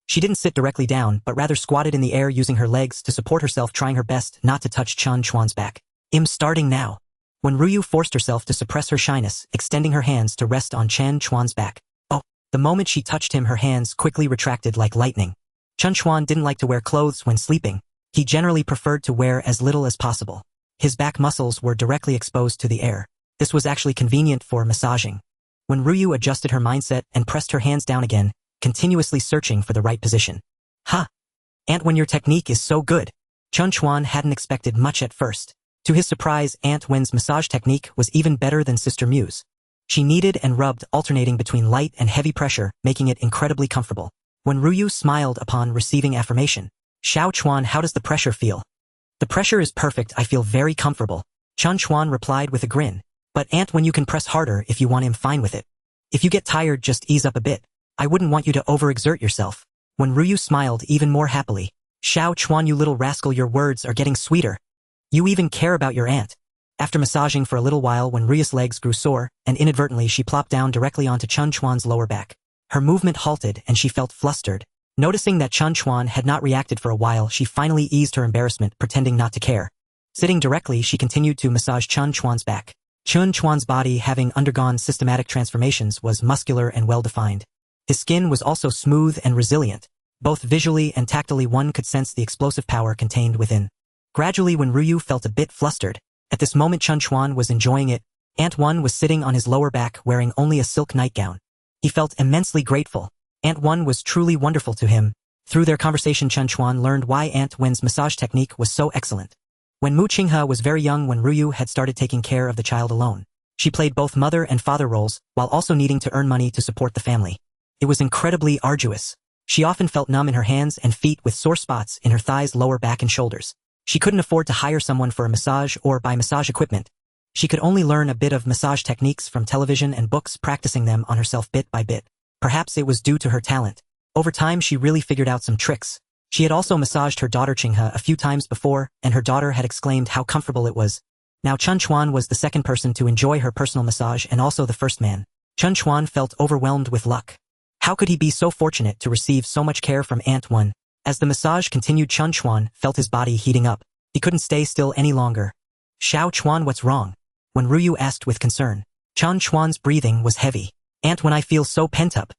She didn't sit directly down, but rather squatted in the air, using her legs to support herself, trying her best not to touch Chen Chuan's back. "I'm starting now." When Ruyu forced herself to suppress her shyness, extending her hands to rest on Chen Chuan's back. Oh, the moment she touched him, her hands quickly retracted like lightning. Chen Chuan didn't like to wear clothes when sleeping. He generally preferred to wear as little as possible. His back muscles were directly exposed to the air. This was actually convenient for massaging. When Ruyu adjusted her mindset and pressed her hands down again, continuously searching for the right position. "Ha! Aunt Wen, your technique is so good." Chen Chuan hadn't expected much at first. To his surprise, Aunt Wen's massage technique was even better than Sister Mu's. She kneaded and rubbed, alternating between light and heavy pressure, making it incredibly comfortable. When Ruyu smiled upon receiving affirmation. "Xiao Chuan, how does the pressure feel?" "The pressure is perfect, I feel very comfortable." Chen Chuan replied with a grin. "But Aunt Wen, you can press harder if you want, I'm fine with it. If you get tired, just ease up a bit. I wouldn't want you to overexert yourself." When Ruyu smiled even more happily. Xiao Chuan, you little rascal, your words are getting sweeter. You even care about your aunt. After massaging for a little while, when Ryu's legs grew sore, and inadvertently she plopped down directly onto Chen Chuan's lower back. Her movement halted and she felt flustered. Noticing that Chen Chuan had not reacted for a while, she finally eased her embarrassment, pretending not to care. Sitting directly, she continued to massage Chen Chuan's back. Chen Chuan's body, having undergone systematic transformations, was muscular and well-defined. His skin was also smooth and resilient. Both visually and tactily, one could sense the explosive power contained within. Gradually, when Ryu felt a bit flustered, at this moment Chen Chuan was enjoying it. Aunt One was sitting on his lower back wearing only a silk nightgown. He felt immensely grateful. Aunt One was truly wonderful to him. Through their conversation, Chen Chuan learned why Aunt Wen's massage technique was so excellent. When Mu Qinghe was very young, when Ryu had started taking care of the child alone, she played both mother and father roles while also needing to earn money to support the family. It was incredibly arduous. She often felt numb in her hands and feet with sore spots in her thighs, lower back and shoulders. She couldn't afford to hire someone for a massage or buy massage equipment. She could only learn a bit of massage techniques from television and books, practicing them on herself bit by bit. Perhaps it was due to her talent. Over time, she really figured out some tricks. She had also massaged her daughter Qinghe a few times before, and her daughter had exclaimed how comfortable it was. Now Chen Chuan was the second person to enjoy her personal massage and also the first man. Chen Chuan felt overwhelmed with luck. How could he be so fortunate to receive so much care from Aunt One? As the massage continued, Chen Chuan felt his body heating up. He couldn't stay still any longer. Xiao Chuan, what's wrong? When Ryu asked with concern. Chen Chuan's breathing was heavy. Aunt One, I feel so pent up.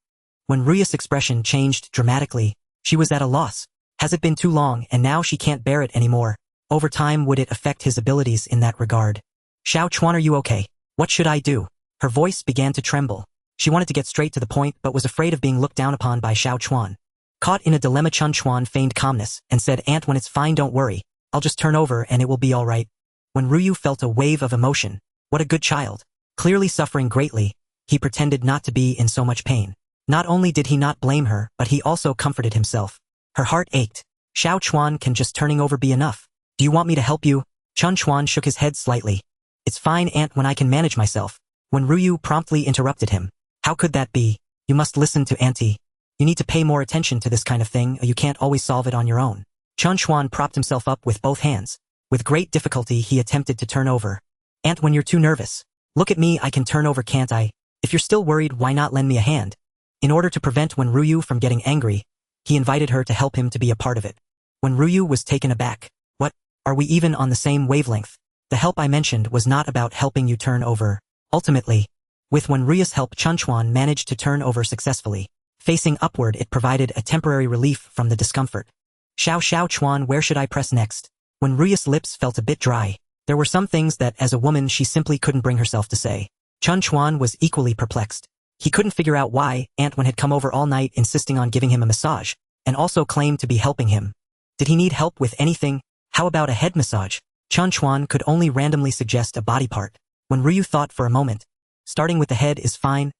When Ryu's expression changed dramatically, she was at a loss. Has it been too long and now she can't bear it anymore? Over time, would it affect his abilities in that regard? Xiao Chuan, are you okay? What should I do? Her voice began to tremble. She wanted to get straight to the point but was afraid of being looked down upon by Xiao Chuan. Caught in a dilemma, Chen Chuan feigned calmness and said, Aunt One, it's fine, don't worry. I'll just turn over and it will be all right. When Ryu felt a wave of emotion, what a good child. Clearly suffering greatly, he pretended not to be in so much pain. Not only did he not blame her, but he also comforted himself. Her heart ached. Xiao Chuan, can just turning over be enough? Do you want me to help you? Chen Chuan shook his head slightly. It's fine, Aunt One, I can manage myself. When Ryu promptly interrupted him. How could that be? You must listen to Auntie. You need to pay more attention to this kind of thing, or you can't always solve it on your own. Chen Chuan propped himself up with both hands. With great difficulty, he attempted to turn over. Aunt One, you're too nervous. Look at me, I can turn over, can't I? If you're still worried, why not lend me a hand? In order to prevent when Ryu from getting angry, he invited her to help him to be a part of it. When Ryu was taken aback. What? Are we even on the same wavelength? The help I mentioned was not about helping you turn over. Ultimately, with when Ryu's help, Chen Chuan managed to turn over successfully. Facing upward, it provided a temporary relief from the discomfort. Xiao Chuan, where should I press next? When Ryu's lips felt a bit dry, there were some things that, as a woman, she simply couldn't bring herself to say. Chen Chuan was equally perplexed. He couldn't figure out why Aunt One had come over all night insisting on giving him a massage, and also claimed to be helping him. Did he need help with anything? How about a head massage? Chen Chuan could only randomly suggest a body part. When Ryu thought for a moment, starting with the head is fine.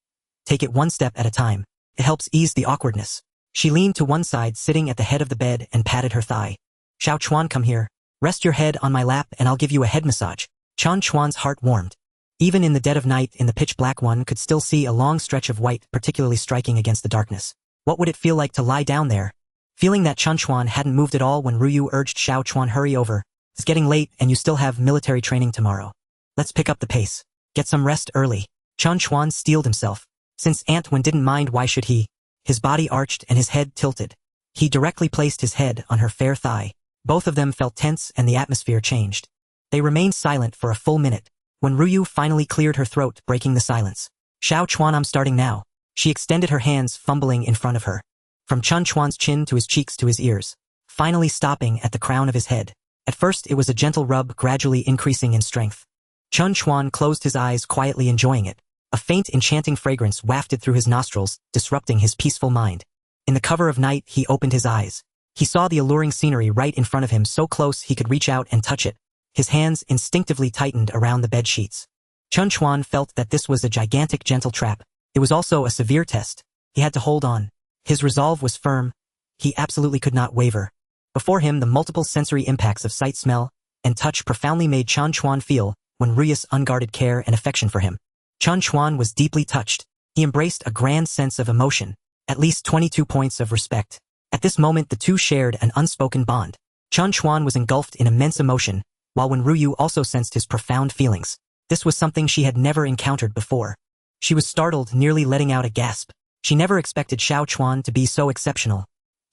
Take it one step at a time. It helps ease the awkwardness. She leaned to one side, sitting at the head of the bed, and patted her thigh. Xiao Chuan, come here. Rest your head on my lap and I'll give you a head massage. Chen Chuan's heart warmed. Even in the dead of night, in the pitch black, one could still see a long stretch of white, particularly striking against the darkness. What would it feel like to lie down there? Feeling that Chen Chuan hadn't moved at all, when Ryu urged Xiao Chuan, hurry over. It's getting late and you still have military training tomorrow. Let's pick up the pace. Get some rest early. Chen Chuan steeled himself. Since Aunt Wen didn't mind, why should he? His body arched and his head tilted. He directly placed his head on her fair thigh. Both of them felt tense and the atmosphere changed. They remained silent for a full minute. When Ryu finally cleared her throat, breaking the silence. Xiao Chuan, I'm starting now. She extended her hands, fumbling in front of her. From Chen Chuan's chin to his cheeks to his ears. Finally stopping at the crown of his head. At first it was a gentle rub, gradually increasing in strength. Chen Chuan closed his eyes, quietly enjoying it. A faint, enchanting fragrance wafted through his nostrils, disrupting his peaceful mind. In the cover of night, he opened his eyes. He saw the alluring scenery right in front of him, so close he could reach out and touch it. His hands instinctively tightened around the bed sheets. Chen Chuan felt that this was a gigantic, gentle trap. It was also a severe test. He had to hold on. His resolve was firm. He absolutely could not waver. Before him, the multiple sensory impacts of sight, smell, and touch profoundly made Chen Chuan feel when Ryu's unguarded care and affection for him. Chen Chuan was deeply touched. He embraced a grand sense of emotion, at least 22 points of respect. At this moment the two shared an unspoken bond. Chen Chuan was engulfed in immense emotion, while Wen Ruyu also sensed his profound feelings. This was something she had never encountered before. She was startled, nearly letting out a gasp. She never expected Xiao Chuan to be so exceptional.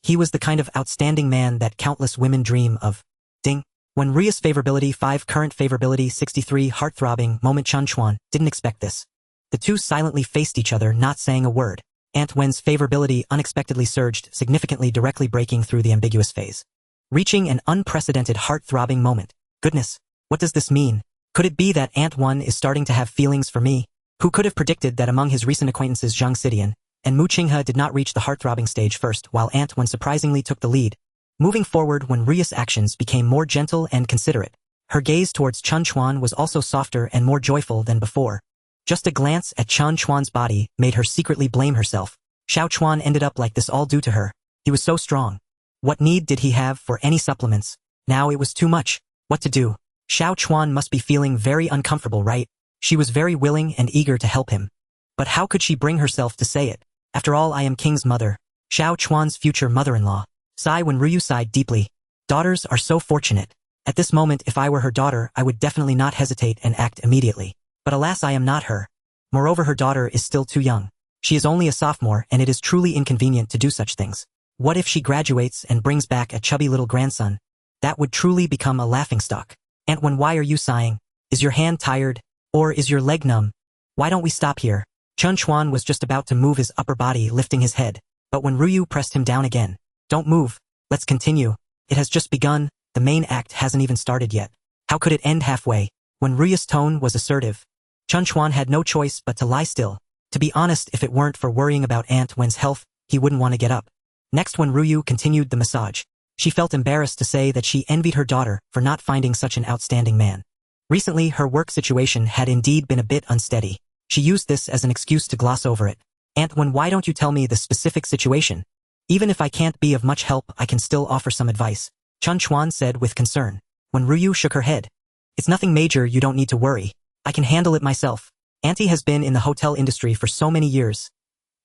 He was the kind of outstanding man that countless women dream of. Ding. When Ria's favorability 5 current favorability 63 heart-throbbing moment Chen Chuan didn't expect this. The two silently faced each other, not saying a word. Aunt Wen's favorability unexpectedly surged, significantly directly breaking through the ambiguous phase. Reaching an unprecedented heart-throbbing moment. Goodness, what does this mean? Could it be that Aunt Wen is starting to have feelings for me? Who could have predicted that among his recent acquaintances Zhang Xidian and Mu Qinghe did not reach the heart-throbbing stage first, while Aunt Wen surprisingly took the lead? Moving forward, when Ria's actions became more gentle and considerate, her gaze towards Chen Chuan was also softer and more joyful than before. Just a glance at Chen Chuan's body made her secretly blame herself. Xiao Chuan ended up like this all due to her. He was so strong. What need did he have for any supplements? Now it was too much. What to do? Xiao Chuan must be feeling very uncomfortable, right? She was very willing and eager to help him. But how could she bring herself to say it? After all, I am King's mother. Xiao Chuan's future mother-in-law. Sigh. When Ruyu sighed deeply. Daughters are so fortunate. At this moment, if I were her daughter, I would definitely not hesitate and act immediately. But alas, I am not her. Moreover, her daughter is still too young. She is only a sophomore, and it is truly inconvenient to do such things. What if she graduates and brings back a chubby little grandson? That would truly become a laughingstock. Aunt Wen, why are you sighing? Is your hand tired? Or is your leg numb? Why don't we stop here? Chen Chuan was just about to move his upper body, lifting his head. But when Ruyu pressed him down again. Don't move. Let's continue. It has just begun. The main act hasn't even started yet. How could it end halfway? When Ruyu's tone was assertive, Chen Chuan had no choice but to lie still. To be honest, if it weren't for worrying about Aunt Wen's health, he wouldn't want to get up. Next, when Ruyu continued the massage, she felt embarrassed to say that she envied her daughter for not finding such an outstanding man. Recently, her work situation had indeed been a bit unsteady. She used this as an excuse to gloss over it. Aunt Wen, why don't you tell me the specific situation? Even if I can't be of much help, I can still offer some advice. Chen Chuan said with concern. When Ruyu shook her head. It's nothing major, you don't need to worry. I can handle it myself. Auntie has been in the hotel industry for so many years.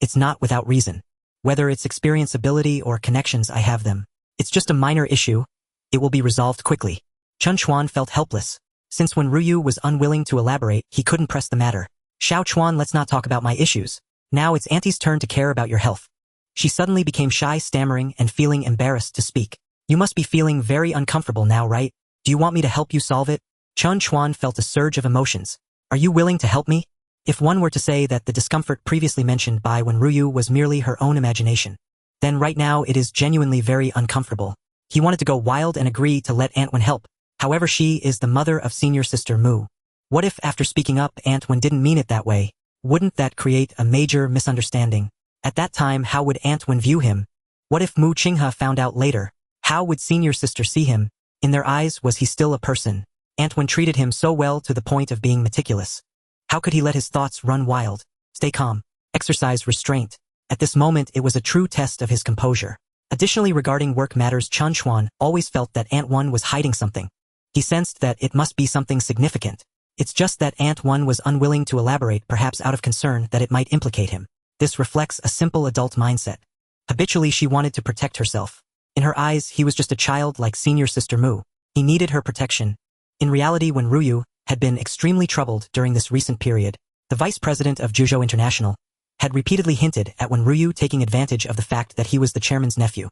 It's not without reason. Whether it's experience, ability, or connections, I have them. It's just a minor issue. It will be resolved quickly. Chen Chuan felt helpless. Since when Ruyu was unwilling to elaborate, he couldn't press the matter. Xiao Chuan, let's not talk about my issues. Now it's Auntie's turn to care about your health. She suddenly became shy, stammering and feeling embarrassed to speak. You must be feeling very uncomfortable now, right? Do you want me to help you solve it? Chen Chuan felt a surge of emotions. Are you willing to help me? If one were to say that the discomfort previously mentioned by Wen Ruyu was merely her own imagination, then right now it is genuinely very uncomfortable. He wanted to go wild and agree to let Aunt Wen help. However, she is the mother of senior sister Mu. What if after speaking up Aunt Wen didn't mean it that way? Wouldn't that create a major misunderstanding? At that time, how would Aunt Wen view him? What if Mu Qinghe found out later? How would senior sister see him? In their eyes, was he still a person? Aunt Wen treated him so well to the point of being meticulous. How could he let his thoughts run wild? Stay calm. Exercise restraint. At this moment, it was a true test of his composure. Additionally, regarding work matters, Chen Chuan always felt that Aunt Wen was hiding something. He sensed that it must be something significant. It's just that Aunt Wen was unwilling to elaborate, perhaps out of concern that it might implicate him. This reflects a simple adult mindset. Habitually, she wanted to protect herself. In her eyes, he was just a child like senior sister Mu. He needed her protection. In reality, when Ruyu had been extremely troubled during this recent period, the vice president of Kyushu International had repeatedly hinted at when Ruyu taking advantage of the fact that he was the chairman's nephew.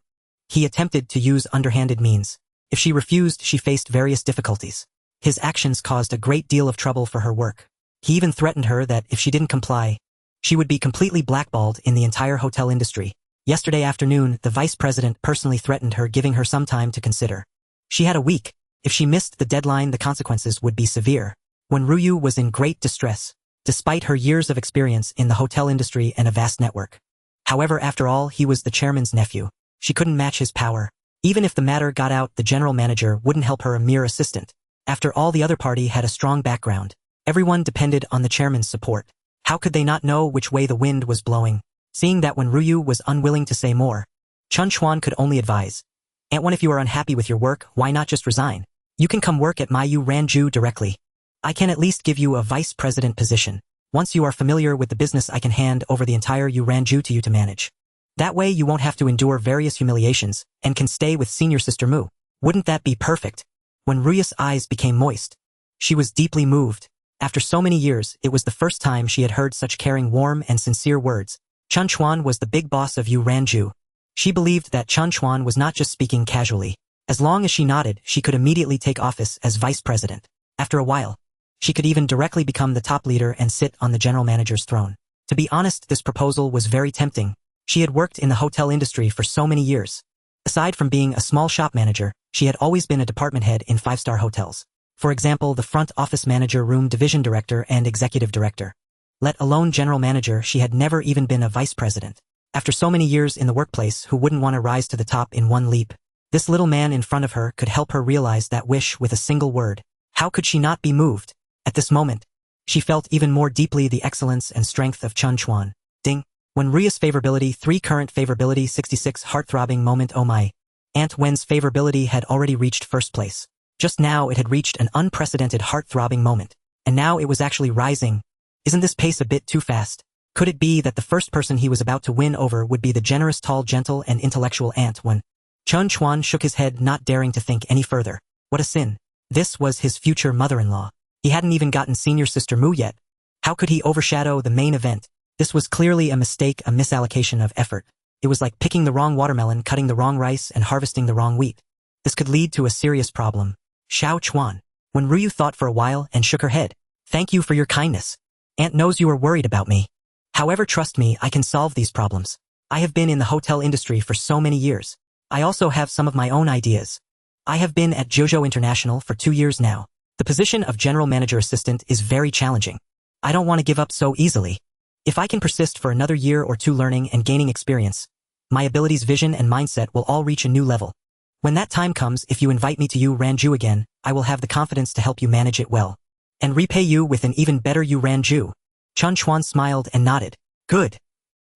He attempted to use underhanded means. If she refused, she faced various difficulties. His actions caused a great deal of trouble for her work. He even threatened her that if she didn't comply, she would be completely blackballed in the entire hotel industry. Yesterday afternoon, the vice president personally threatened her, giving her some time to consider. She had a week. If she missed the deadline, the consequences would be severe. When Ruyu was in great distress, despite her years of experience in the hotel industry and a vast network. However, after all, he was the chairman's nephew. She couldn't match his power. Even if the matter got out, the general manager wouldn't help her, a mere assistant. After all, the other party had a strong background. Everyone depended on the chairman's support. How could they not know which way the wind was blowing? Seeing that when Ruyu was unwilling to say more, Chen Chuan could only advise. Aunt Wen, if you are unhappy with your work, why not just resign? You can come work at my Yuranju directly. I can at least give you a vice president position. Once you are familiar with the business, I can hand over the entire Yuranju to you to manage. That way you won't have to endure various humiliations and can stay with senior sister Mu. Wouldn't that be perfect? When Ruya's eyes became moist, she was deeply moved. After so many years, it was the first time she had heard such caring, warm, and sincere words. Chen Chuan was the big boss of Yu Ranju. She believed that Chen Chuan was not just speaking casually. As long as she nodded, she could immediately take office as vice president. After a while, she could even directly become the top leader and sit on the general manager's throne. To be honest, this proposal was very tempting. She had worked in the hotel industry for so many years. Aside from being a small shop manager, she had always been a department head in five-star hotels. For example, the front office manager, room division director, and executive director. Let alone general manager, she had never even been a vice president. After so many years in the workplace, who wouldn't want to rise to the top in one leap? This little man in front of her could help her realize that wish with a single word. How could she not be moved? At this moment, she felt even more deeply the excellence and strength of Chen Chuan. Ding. When Ruya's favorability 3 current favorability 66 heart-throbbing moment. Oh my. Aunt Wen's favorability had already reached first place. Just now it had reached an unprecedented heart-throbbing moment. And now it was actually rising. Isn't this pace a bit too fast? Could it be that the first person he was about to win over would be the generous, tall, gentle, and intellectual Aunt Wen? Chen Chuan shook his head, not daring to think any further. What a sin. This was his future mother-in-law. He hadn't even gotten senior sister Mu yet. How could he overshadow the main event? This was clearly a mistake, a misallocation of effort. It was like picking the wrong watermelon, cutting the wrong rice, and harvesting the wrong wheat. This could lead to a serious problem. Xiao Chuan. When Ryu thought for a while and shook her head. Thank you for your kindness. Aunt knows you are worried about me. However, trust me, I can solve these problems. I have been in the hotel industry for so many years. I also have some of my own ideas. I have been at Kyushu International for 2 years now. The position of general manager assistant is very challenging. I don't want to give up so easily. If I can persist for another year or 2 learning and gaining experience, my abilities, vision, and mindset will all reach a new level. When that time comes, if you invite me to Yu Ranju again, I will have the confidence to help you manage it well. And repay you with an even better Yu Ranju. Chen Chuan smiled and nodded. Good.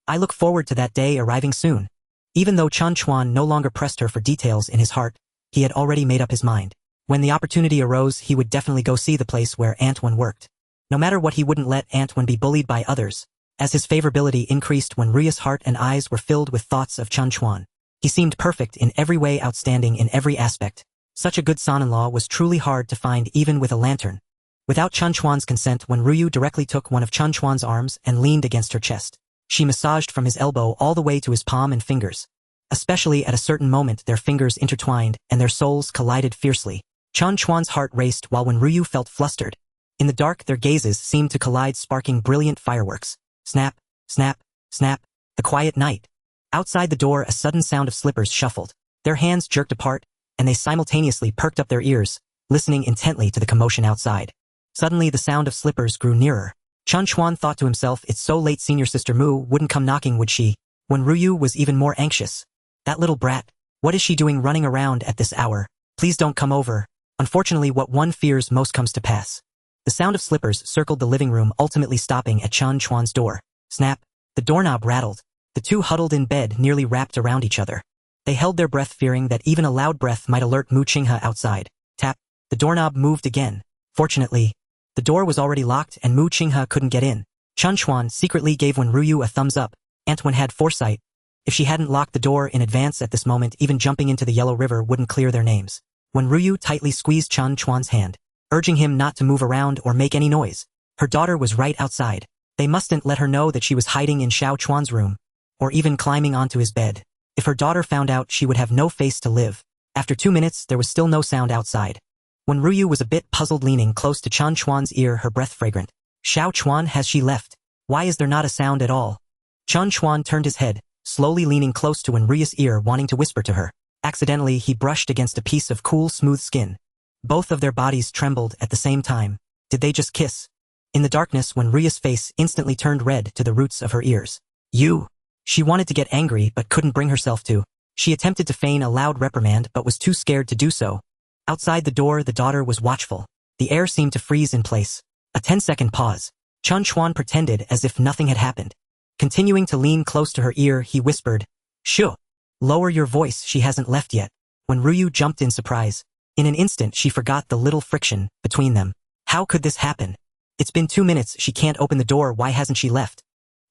I look forward to that day arriving soon. Even though Chen Chuan no longer pressed her for details in his heart, he had already made up his mind. When the opportunity arose, he would definitely go see the place where Aunt Wen worked. No matter what, he wouldn't let Aunt Wen be bullied by others. As his favorability increased, when Ruya's heart and eyes were filled with thoughts of Chen Chuan. He seemed perfect in every way, outstanding in every aspect. Such a good son-in-law was truly hard to find even with a lantern. Without Chen Chuan's consent, when Ryu directly took one of Chen Chuan's arms and leaned against her chest, she massaged from his elbow all the way to his palm and fingers. Especially at a certain moment, their fingers intertwined and their souls collided fiercely. Chen Chuan's heart raced while when Ryu felt flustered. In the dark, their gazes seemed to collide, sparking brilliant fireworks. Snap, snap, snap. The quiet night. Outside the door, a sudden sound of slippers shuffled. Their hands jerked apart, and they simultaneously perked up their ears, listening intently to the commotion outside. Suddenly, the sound of slippers grew nearer. Chen Chuan thought to himself, it's so late, senior sister Mu wouldn't come knocking, would she? When Ryu was even more anxious. That little brat. What is she doing running around at this hour? Please don't come over. Unfortunately, what one fears most comes to pass. The sound of slippers circled the living room, ultimately stopping at Chen Chuan's door. Snap. The doorknob rattled. The two huddled in bed, nearly wrapped around each other. They held their breath, fearing that even a loud breath might alert Mu Qinghe outside. Tap. The doorknob moved again. Fortunately, the door was already locked and Mu Qinghe couldn't get in. Chen Chuan secretly gave Wen Ryu a thumbs up. Aunt Wen had foresight. If she hadn't locked the door in advance at this moment, even jumping into the Yellow River wouldn't clear their names. When Ryu tightly squeezed Chen Chuan's hand, urging him not to move around or make any noise. Her daughter was right outside. They mustn't let her know that she was hiding in Xiao Chuan's room, or even climbing onto his bed. If her daughter found out, she would have no face to live. After 2 minutes, there was still no sound outside. When Ryu was a bit puzzled, leaning close to Chen Chuan's ear, her breath fragrant. Xiao Chuan, has she left? Why is there not a sound at all? Chen Chuan turned his head, slowly leaning close to Wen Ryu's ear, wanting to whisper to her. Accidentally, he brushed against a piece of cool, smooth skin. Both of their bodies trembled at the same time. Did they just kiss? In the darkness, when Ryu's face instantly turned red to the roots of her ears. You! She wanted to get angry but couldn't bring herself to. She attempted to feign a loud reprimand but was too scared to do so. Outside the door, the daughter was watchful. The air seemed to freeze in place. A 10-second pause. Chen Chuan pretended as if nothing had happened. Continuing to lean close to her ear, he whispered, "Shoo! Lower your voice, she hasn't left yet." When Ryu jumped in surprise. In an instant, she forgot the little friction between them. How could this happen? It's been 2 minutes, she can't open the door, why hasn't she left?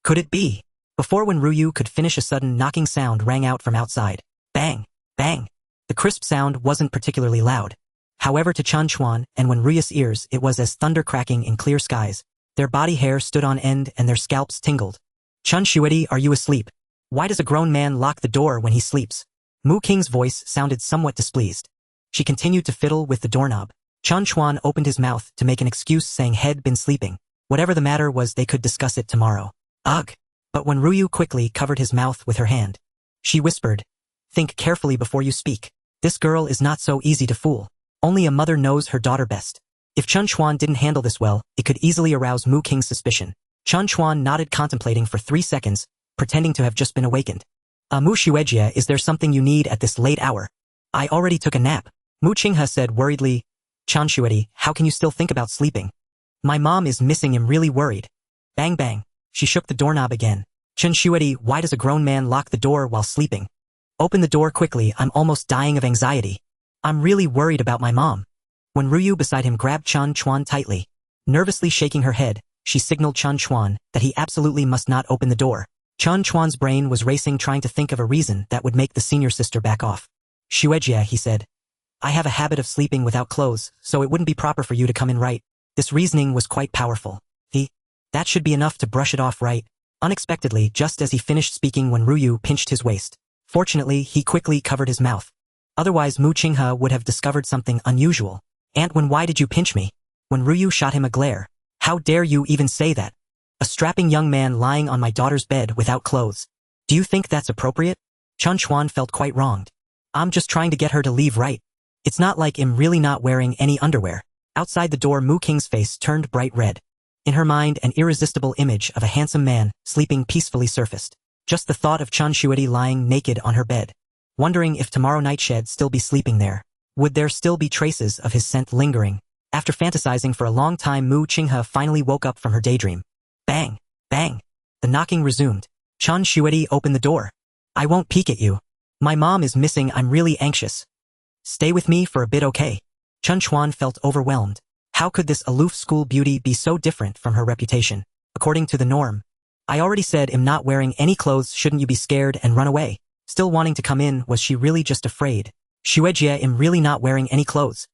Could it be? Before Wenryu could finish, a sudden knocking sound rang out from outside. Bang! Bang! The crisp sound wasn't particularly loud. However, to Chen Chuan and Wenryu's ears, it was as thunder cracking in clear skies. Their body hair stood on end and their scalps tingled. Chen Shuedi, are you asleep? Why does a grown man lock the door when he sleeps? Mu Qing's voice sounded somewhat displeased. She continued to fiddle with the doorknob. Chen Chuan opened his mouth to make an excuse, saying he'd been sleeping. Whatever the matter was, they could discuss it tomorrow. Ugh! But Wenryu quickly covered his mouth with her hand. She whispered, think carefully before you speak. This girl is not so easy to fool. Only a mother knows her daughter best. If Chen Chuan didn't handle this well, it could easily arouse Mu Qing's suspicion. Chen Chuan nodded, contemplating for 3 seconds, pretending to have just been awakened. Mu Shuejia, is there something you need at this late hour? I already took a nap. Mu Qinghe said worriedly. Chen Shuedi, how can you still think about sleeping? My mom is missing. I'm really worried. Bang bang. She shook the doorknob again. Chen Shuedi, why does a grown man lock the door while sleeping? Open the door quickly, I'm almost dying of anxiety. I'm really worried about my mom. Wenryu beside him grabbed Chen Chuan tightly. Nervously shaking her head, she signaled Chen Chuan that he absolutely must not open the door. Chen Chuan's brain was racing, trying to think of a reason that would make the senior sister back off. Shuejia, he said. I have a habit of sleeping without clothes, so it wouldn't be proper for you to come in, right? This reasoning was quite powerful. That should be enough to brush it off, right? Unexpectedly, just as he finished speaking, Wenryu pinched his waist. Fortunately, he quickly covered his mouth. Otherwise, Mu Qinghe would have discovered something unusual. Antwen, why did you pinch me? Wenryu shot him a glare. How dare you even say that? A strapping young man lying on my daughter's bed without clothes. Do you think that's appropriate? Chen Chuan felt quite wronged. I'm just trying to get her to leave, right? It's not like I'm really not wearing any underwear. Outside the door, Mu Qing's face turned bright red. In her mind, an irresistible image of a handsome man sleeping peacefully surfaced. Just the thought of Chen Shuedi lying naked on her bed, wondering if tomorrow night she'd still be sleeping there. Would there still be traces of his scent lingering? After fantasizing for a long time, Mu Qinghe finally woke up from her daydream. Bang! Bang! The knocking resumed. Chen Shuedi, opened the door. I won't peek at you. My mom is missing. I'm really anxious. Stay with me for a bit, okay? Chen Chuan felt overwhelmed. How could this aloof school beauty be so different from her reputation? According to the norm. I already said I'm not wearing any clothes, shouldn't you be scared and run away? Still wanting to come in, was she really just afraid? Shuejia, I'm really not wearing any clothes.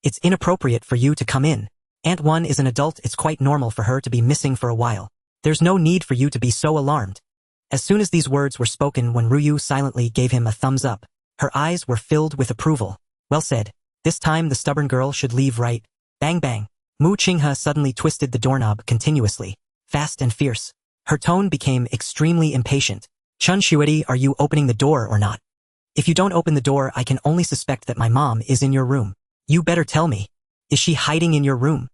It's inappropriate for you to come in. Aunt One is an adult, it's quite normal for her to be missing for a while. There's no need for you to be so alarmed. As soon as these words were spoken, Wenryu silently gave him a thumbs up. Her eyes were filled with approval. Well said. This time the stubborn girl should leave, right? Bang bang. Mu Qinghe suddenly twisted the doorknob continuously, fast and fierce. Her tone became extremely impatient. Chen Shuedi, are you opening the door or not? If you don't open the door, I can only suspect that my mom is in your room. You better tell me. Is she hiding in your room?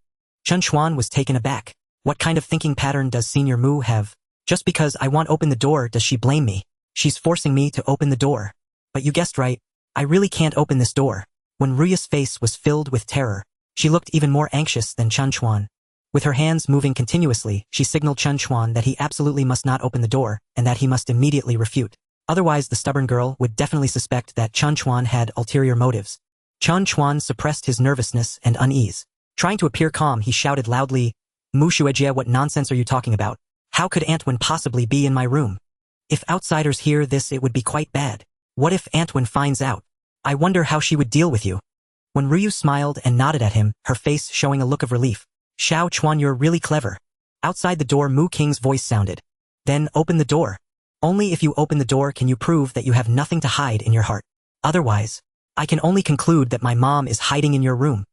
Chen Chuan was taken aback. What kind of thinking pattern does Senior Mu have? Just because I won't open the door, does she blame me? She's forcing me to open the door. But you guessed right. I really can't open this door. Wenryu's face was filled with terror. She looked even more anxious than Chen Chuan. With her hands moving continuously, she signaled Chen Chuan that he absolutely must not open the door, and that he must immediately refute. Otherwise, the stubborn girl would definitely suspect that Chen Chuan had ulterior motives. Chen Chuan suppressed his nervousness and unease. Trying to appear calm, he shouted loudly, Mu Shuejia, what nonsense are you talking about? How could Antwen possibly be in my room? If outsiders hear this, it would be quite bad. What if Antwen finds out? I wonder how she would deal with you. Wenryu smiled and nodded at him, her face showing a look of relief. Xiao Chuan, you're really clever. Outside the door, Mu Qing's voice sounded. Then open the door. Only if you open the door can you prove that you have nothing to hide in your heart. Otherwise, I can only conclude that my mom is hiding in your room.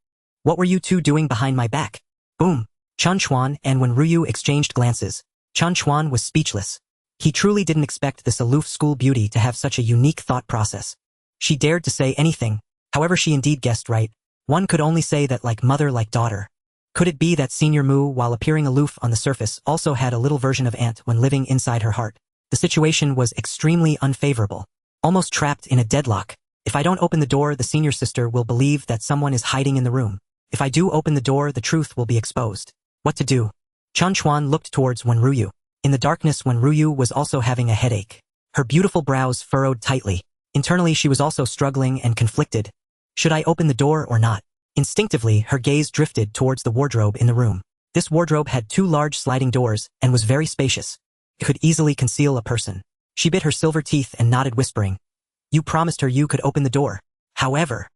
What were you two doing behind my back? Boom. Chen Chuan and Wenryu exchanged glances. Chen Chuan was speechless. He truly didn't expect this aloof school beauty to have such a unique thought process. She dared to say anything. However, she indeed guessed right. One could only say that like mother, like daughter. Could it be that Senior Mu, while appearing aloof on the surface, also had a little version of Aunt when living inside her heart? The situation was extremely unfavorable. Almost trapped in a deadlock. If I don't open the door, the senior sister will believe that someone is hiding in the room. If I do open the door, the truth will be exposed. What to do? Chen Chuan looked towards Wenryu. In the darkness, Wenryu was also having a headache. Her beautiful brows furrowed tightly. Internally, she was also struggling and conflicted. Should I open the door or not? Instinctively, her gaze drifted towards the wardrobe in the room. This wardrobe had 2 large sliding doors and was very spacious. It could easily conceal a person. She bit her silver teeth and nodded, whispering, "You promised her you could open the door. However,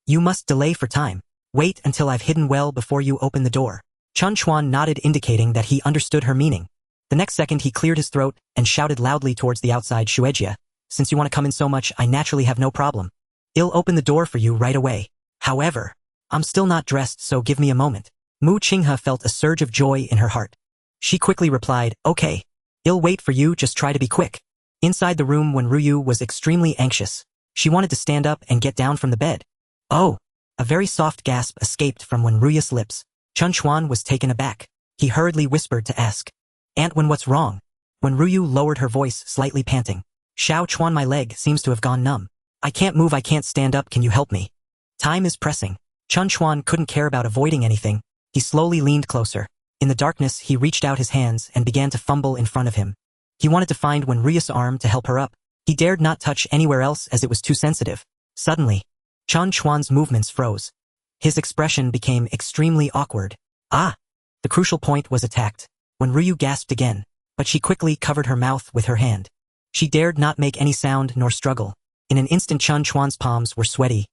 you must delay for time. Wait until I've hidden well before you open the door." Chen Chuan nodded, indicating that he understood her meaning. The next second he cleared his throat and shouted loudly towards the outside, "Shuejia, since you want to come in so much, I naturally have no problem. I'll open the door for you right away. However, I'm still not dressed, so give me a moment." Mu Qinghe felt a surge of joy in her heart. She quickly replied, "Okay. I'll wait for you, just try to be quick." Inside the room, when Ruyu was extremely anxious, she wanted to stand up and get down from the bed. "Oh!" A very soft gasp escaped from Wen Ruyu's lips. Chen Chuan was taken aback. He hurriedly whispered to ask, "Aunt Wen, what's wrong?" When Ruyu lowered her voice, slightly panting, "Xiao Chuan, my leg seems to have gone numb. I can't move, I can't stand up, can you help me?" Time is pressing. Chen Chuan couldn't care about avoiding anything. He slowly leaned closer. In the darkness, he reached out his hands and began to fumble in front of him. He wanted to find Wen Ruyu's arm to help her up. He dared not touch anywhere else as it was too sensitive. Suddenly, Chen Chuan's movements froze. His expression became extremely awkward. Ah! The crucial point was attacked. Wen Ruyu gasped again, but she quickly covered her mouth with her hand. She dared not make any sound nor struggle. In an instant, Chen Chuan's palms were sweaty.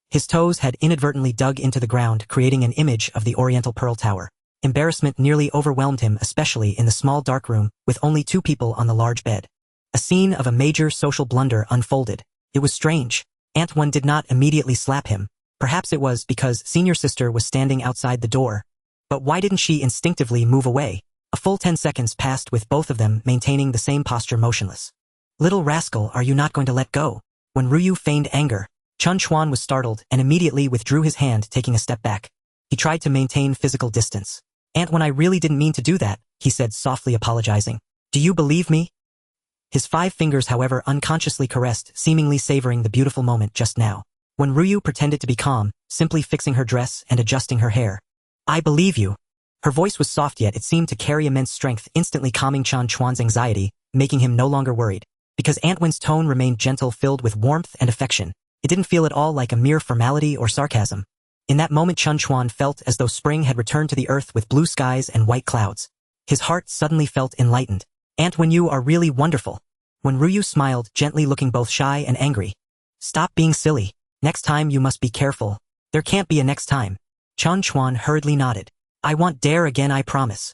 His toes had inadvertently dug into the ground, creating an image of the Oriental Pearl Tower. Embarrassment nearly overwhelmed him, especially in the small dark room with only two people on the large bed. A scene of a major social blunder unfolded. It was strange. Aunt Wen did not immediately slap him. Perhaps it was because senior sister was standing outside the door. But why didn't she instinctively move away? A full 10 seconds passed with both of them maintaining the same posture, motionless. "Little rascal, are you not going to let go?" When Ruyu feigned anger, Chen Chuan was startled and immediately withdrew his hand, taking a step back. He tried to maintain physical distance. "Aunt Wen, I really didn't mean to do that," he said, softly apologizing. "Do you believe me?" His 5 fingers, however, unconsciously caressed, seemingly savoring the beautiful moment just now. When Ruyu pretended to be calm, simply fixing her dress and adjusting her hair. "I believe you." Her voice was soft, yet it seemed to carry immense strength, instantly calming Chen Chuan's anxiety, making him no longer worried. Because Aunt Wen's tone remained gentle, filled with warmth and affection. It didn't feel at all like a mere formality or sarcasm. In that moment, Chen Chuan felt as though spring had returned to the earth with blue skies and white clouds. His heart suddenly felt enlightened. "Aunt Wen, you are really wonderful." When Ruyu smiled, gently, looking both shy and angry. "Stop being silly. Next time you must be careful." "There can't be a next time." Chen Chuan hurriedly nodded. "I won't dare again, I promise."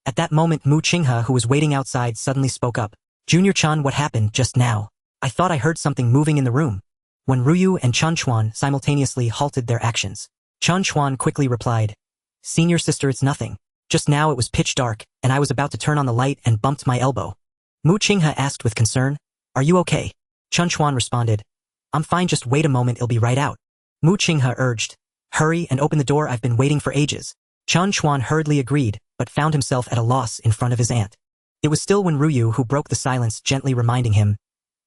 At that moment, Mu Qinghe, who was waiting outside, suddenly spoke up. "Junior Chan, what happened just now? I thought I heard something moving in the room." When Ruyu and Chen Chuan simultaneously halted their actions, Chen Chuan quickly replied, "Senior sister, it's nothing. Just now it was pitch dark, and I was about to turn on the light and bumped my elbow." Mu Qinghe asked with concern, "Are you okay?" Chen Chuan responded, "I'm fine, just wait a moment, it'll be right out." Mu Qinghe urged, "Hurry and open the door, I've been waiting for ages." Chen Chuan hurriedly agreed, but found himself at a loss in front of his aunt. It was still Wen Ruyu who broke the silence, gently reminding him,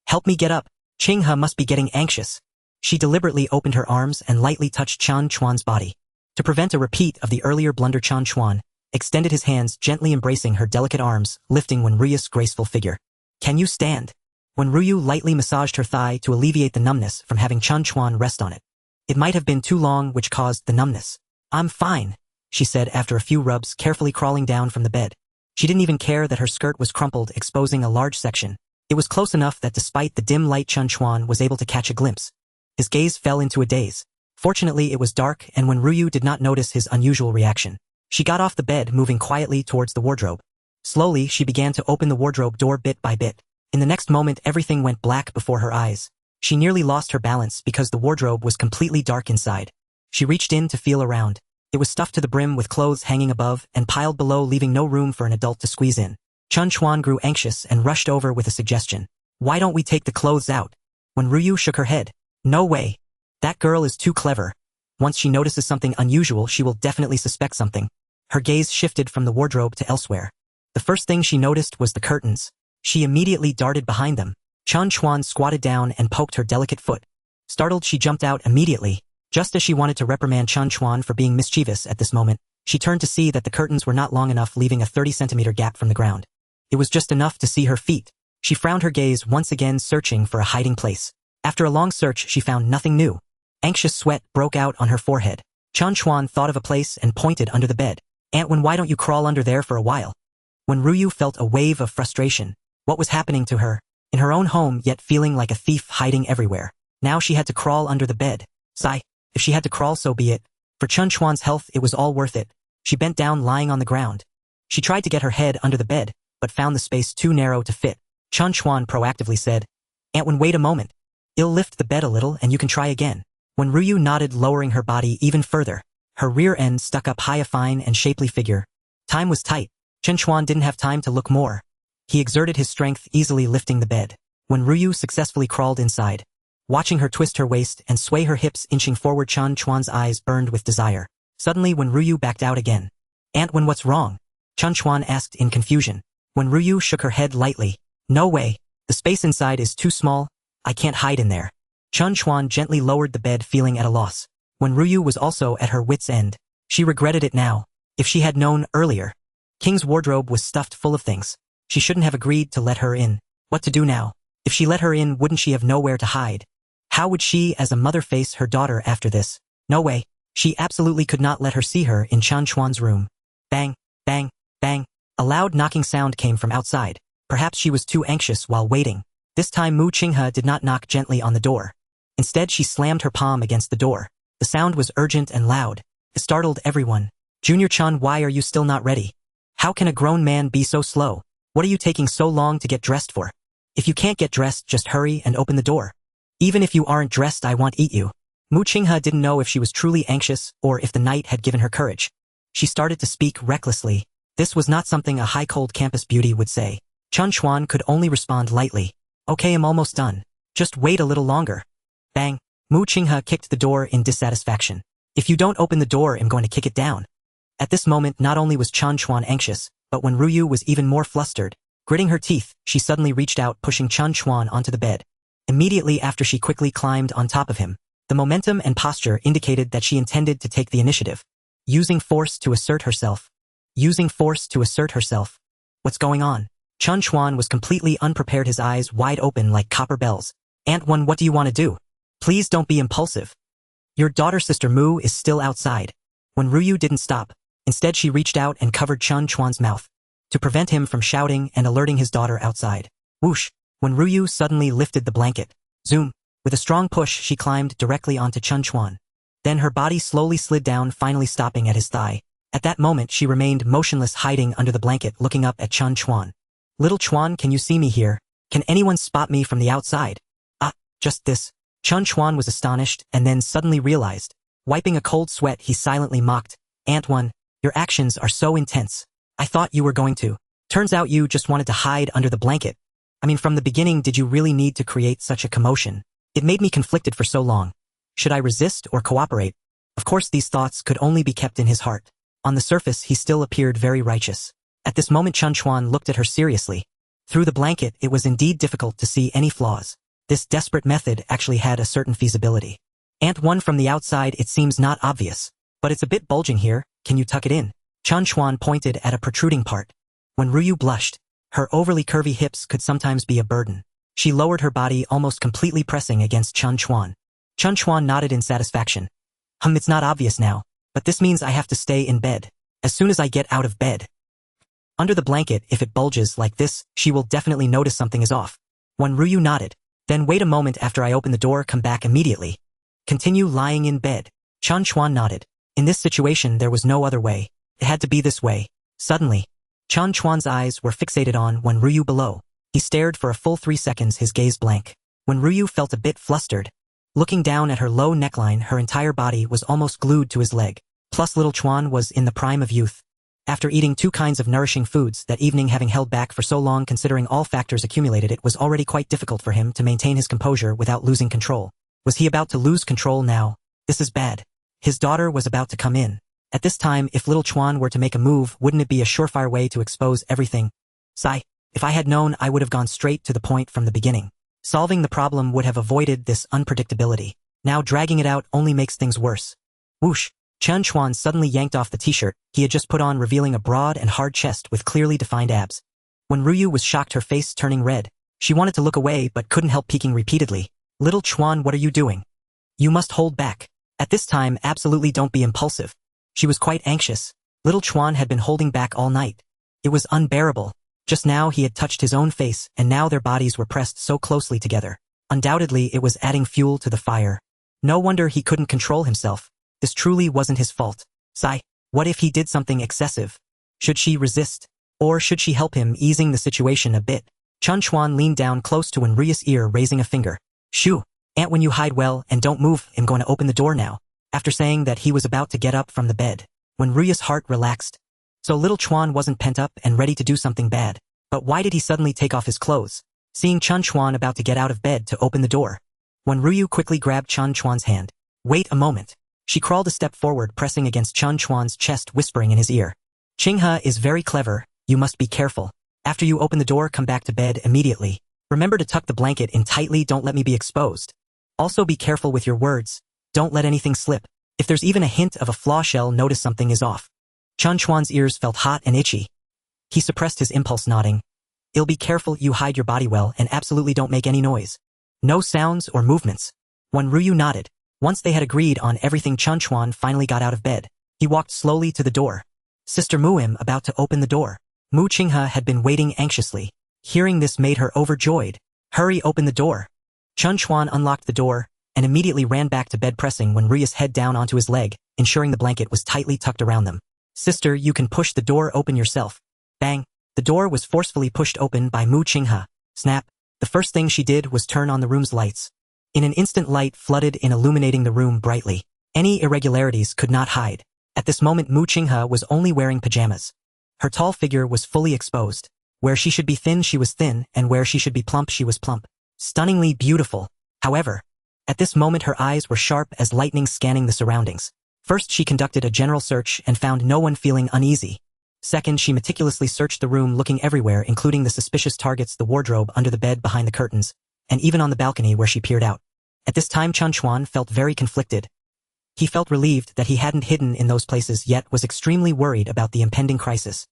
"Help me get up. Qinghe must be getting anxious." She deliberately opened her arms and lightly touched Chen Chuan's body. To prevent a repeat of the earlier blunder, Chen Chuan extended his hands, gently embracing her delicate arms, lifting Wen Ruyu's graceful figure. "Can you stand?" Wen Ruyu lightly massaged her thigh to alleviate the numbness from having Chen Chuan rest on it. It might have been too long, which caused the numbness. "I'm fine," she said after a few rubs, carefully crawling down from the bed. She didn't even care that her skirt was crumpled, exposing a large section. It was close enough that despite the dim light, Chen Chuan was able to catch a glimpse. His gaze fell into a daze. Fortunately, it was dark, and when Ruyu did not notice his unusual reaction, she got off the bed, moving quietly towards the wardrobe. Slowly, she began to open the wardrobe door bit by bit. In the next moment, everything went black before her eyes. She nearly lost her balance because the wardrobe was completely dark inside. She reached in to feel around. It was stuffed to the brim with clothes hanging above and piled below, leaving no room for an adult to squeeze in. Chen Chuan grew anxious and rushed over with a suggestion. "Why don't we take the clothes out?" When Ruyu shook her head. "No way. That girl is too clever. Once she notices something unusual, she will definitely suspect something." Her gaze shifted from the wardrobe to elsewhere. The first thing she noticed was the curtains. She immediately darted behind them. Chen Chuan squatted down and poked her delicate foot. Startled, she jumped out immediately. Just as she wanted to reprimand Chen Chuan for being mischievous at this moment, she turned to see that the curtains were not long enough, leaving a 30-centimeter gap from the ground. It was just enough to see her feet. She frowned, her gaze once again searching for a hiding place. After a long search, she found nothing new. Anxious sweat broke out on her forehead. Chen Chuan thought of a place and pointed under the bed. "Aunt Wen, why don't you crawl under there for a while?" When Ruyu felt a wave of frustration, what was happening to her? In her own home, yet feeling like a thief hiding everywhere. Now she had to crawl under the bed. Sigh. If she had to crawl, so be it. For Chen Chuan's health, it was all worth it. She bent down, lying on the ground. She tried to get her head under the bed, but found the space too narrow to fit. Chen Chuan proactively said, "Antwon, wait a moment. I'll lift the bed a little and you can try again." When Ruyu nodded, lowering her body even further, her rear end stuck up high, a fine and shapely figure. Time was tight. Chen Chuan didn't have time to look more. He exerted his strength, easily lifting the bed. When Ruyu successfully crawled inside, watching her twist her waist and sway her hips inching forward, Chen Chuan's eyes burned with desire. Suddenly, when Ruyu backed out again, "Antwon, what's wrong?" Chen Chuan asked in confusion. When Ruyu shook her head lightly, "No way. The space inside is too small. I can't hide in there." Chen Chuan gently lowered the bed, feeling at a loss. When Ruyu was also at her wit's end, she regretted it now. If she had known earlier, King's wardrobe was stuffed full of things. She shouldn't have agreed to let her in. What to do now? If she let her in, wouldn't she have nowhere to hide? How would she, as a mother, face her daughter after this? No way. She absolutely could not let her see her in Chen Chuan's room. Bang, bang, bang. A loud knocking sound came from outside. Perhaps she was too anxious while waiting. This time Mu Qinghe did not knock gently on the door. Instead, she slammed her palm against the door. The sound was urgent and loud. It startled everyone. "Junior Chen, why are you still not ready? How can a grown man be so slow? What are you taking so long to get dressed for? If you can't get dressed, just hurry and open the door. Even if you aren't dressed, I won't eat you." Mu Qinghe didn't know if she was truly anxious or if the night had given her courage. She started to speak recklessly. This was not something a high-cold campus beauty would say. Chen Chuan could only respond lightly. "Okay, I'm almost done. Just wait a little longer." Bang. Mu Qinghe kicked the door in dissatisfaction. "If you don't open the door, I'm going to kick it down." At this moment, not only was Chen Chuan anxious, but when Ruyu was even more flustered. Gritting her teeth, she suddenly reached out, pushing Chen Chuan onto the bed. Immediately after, she quickly climbed on top of him. The momentum and posture indicated that she intended to take the initiative. Using force to assert herself. Using force to assert herself. What's going on? Chen Chuan was completely unprepared, his eyes wide open like copper bells. "Antwon, what do you want to do? Please don't be impulsive. Your daughter, Sister Mu, is still outside." When Ruyu didn't stop, instead she reached out and covered Chen Chuan's mouth to prevent him from shouting and alerting his daughter outside. Whoosh! When Ruyu suddenly lifted the blanket, zoom! With a strong push, she climbed directly onto Chen Chuan. Then her body slowly slid down, finally stopping at his thigh. At that moment, she remained motionless, hiding under the blanket, looking up at Chen Chuan. "Little Chuan, can you see me here? Can anyone spot me from the outside?" "Ah, just this." Chen Chuan was astonished and then suddenly realized. Wiping a cold sweat, he silently mocked, "Antwon, your actions are so intense. I thought you were going to. Turns out you just wanted to hide under the blanket. I mean, from the beginning, did you really need to create such a commotion? It made me conflicted for so long. Should I resist or cooperate?" Of course, these thoughts could only be kept in his heart. On the surface, he still appeared very righteous. At this moment, Chen Chuan looked at her seriously. Through the blanket, it was indeed difficult to see any flaws. This desperate method actually had a certain feasibility. "Antwon, from the outside, it seems not obvious. But it's a bit bulging here. Can you tuck it in?" Chen Chuan pointed at a protruding part. When Ruyu blushed, her overly curvy hips could sometimes be a burden. She lowered her body, almost completely pressing against Chen Chuan. Chen Chuan nodded in satisfaction. It's not obvious now, but this means I have to stay in bed. As soon as I get out of bed. Under the blanket, if it bulges like this, she will definitely notice something is off." When Ruyu nodded, "Then wait a moment, after I open the door, come back immediately. Continue lying in bed." Chen Chuan nodded. In this situation, there was no other way. It had to be this way. Suddenly, Chen Chuan's eyes were fixated on when Ruyu below. He stared for a full 3 seconds, his gaze blank. When Ruyu felt a bit flustered, looking down at her low neckline, her entire body was almost glued to his leg. Plus, little Chuan was in the prime of youth. After eating 2 kinds of nourishing foods that evening, having held back for so long, considering all factors accumulated, it was already quite difficult for him to maintain his composure without losing control. Was he about to lose control now? This is bad. His daughter was about to come in. At this time, if little Chuan were to make a move, wouldn't it be a surefire way to expose everything? Sigh. If I had known, I would have gone straight to the point from the beginning. Solving the problem would have avoided this unpredictability. Now dragging it out only makes things worse. Whoosh! Chen Chuan suddenly yanked off the t-shirt he had just put on, revealing a broad and hard chest with clearly defined abs. When Ruyu was shocked, her face turning red. She wanted to look away but couldn't help peeking repeatedly. "Little Chuan, what are you doing? You must hold back. At this time, absolutely don't be impulsive." She was quite anxious. Little Chuan had been holding back all night. It was unbearable. Just now he had touched his own face, and now their bodies were pressed so closely together. Undoubtedly, it was adding fuel to the fire. No wonder he couldn't control himself. This truly wasn't his fault. Sigh. What if he did something excessive? Should she resist? Or should she help him, easing the situation a bit? Chen Chuan leaned down close to Wenruya's ear, raising a finger. Shoo! Aunt, when you hide well and don't move, I'm going to open the door now. After saying that, he was about to get up from the bed. Wenruya's heart relaxed. So little Chuan wasn't pent up and ready to do something bad. But why did he suddenly take off his clothes? Seeing Chen Chuan about to get out of bed to open the door, Wenruyu quickly grabbed Chen Chuan's hand. Wait a moment. She crawled a step forward, pressing against Chen Chuan's chest, whispering in his ear. Qinghe is very clever. You must be careful. After you open the door, come back to bed immediately. Remember to tuck the blanket in tightly, don't let me be exposed. Also be careful with your words. Don't let anything slip. If there's even a hint of a flaw, shall notice something is off. Chen Chuan's ears felt hot and itchy. He suppressed his impulse, nodding. I'll be careful. You hide your body well and absolutely don't make any noise. No sounds or movements. Wenruyu nodded. Once they had agreed on everything, Chen Chuan finally got out of bed. He walked slowly to the door. Sister Mu am about to open the door. Mu Qinghe had been waiting anxiously. Hearing this made her overjoyed. Hurry, open the door. Chen Chuan unlocked the door and immediately ran back to bed, pressing Wenruya's head down onto his leg, ensuring the blanket was tightly tucked around them. Sister, you can push the door open yourself. Bang! The door was forcefully pushed open by Mu Qinghe. Snap! The first thing she did was turn on the room's lights. In an instant, light flooded in, illuminating the room brightly. Any irregularities could not hide. At this moment, Mu Qinghe was only wearing pajamas. Her tall figure was fully exposed. Where she should be thin, she was thin, and where she should be plump, she was plump. Stunningly beautiful. However, at this moment her eyes were sharp as lightning, scanning the surroundings. First, she conducted a general search and found no one, feeling uneasy. Second, she meticulously searched the room, looking everywhere, including the suspicious targets, the wardrobe, under the bed, behind the curtains, and even on the balcony where she peered out. At this time, Chen Chuan felt very conflicted. He felt relieved that he hadn't hidden in those places, yet was extremely worried about the impending crisis.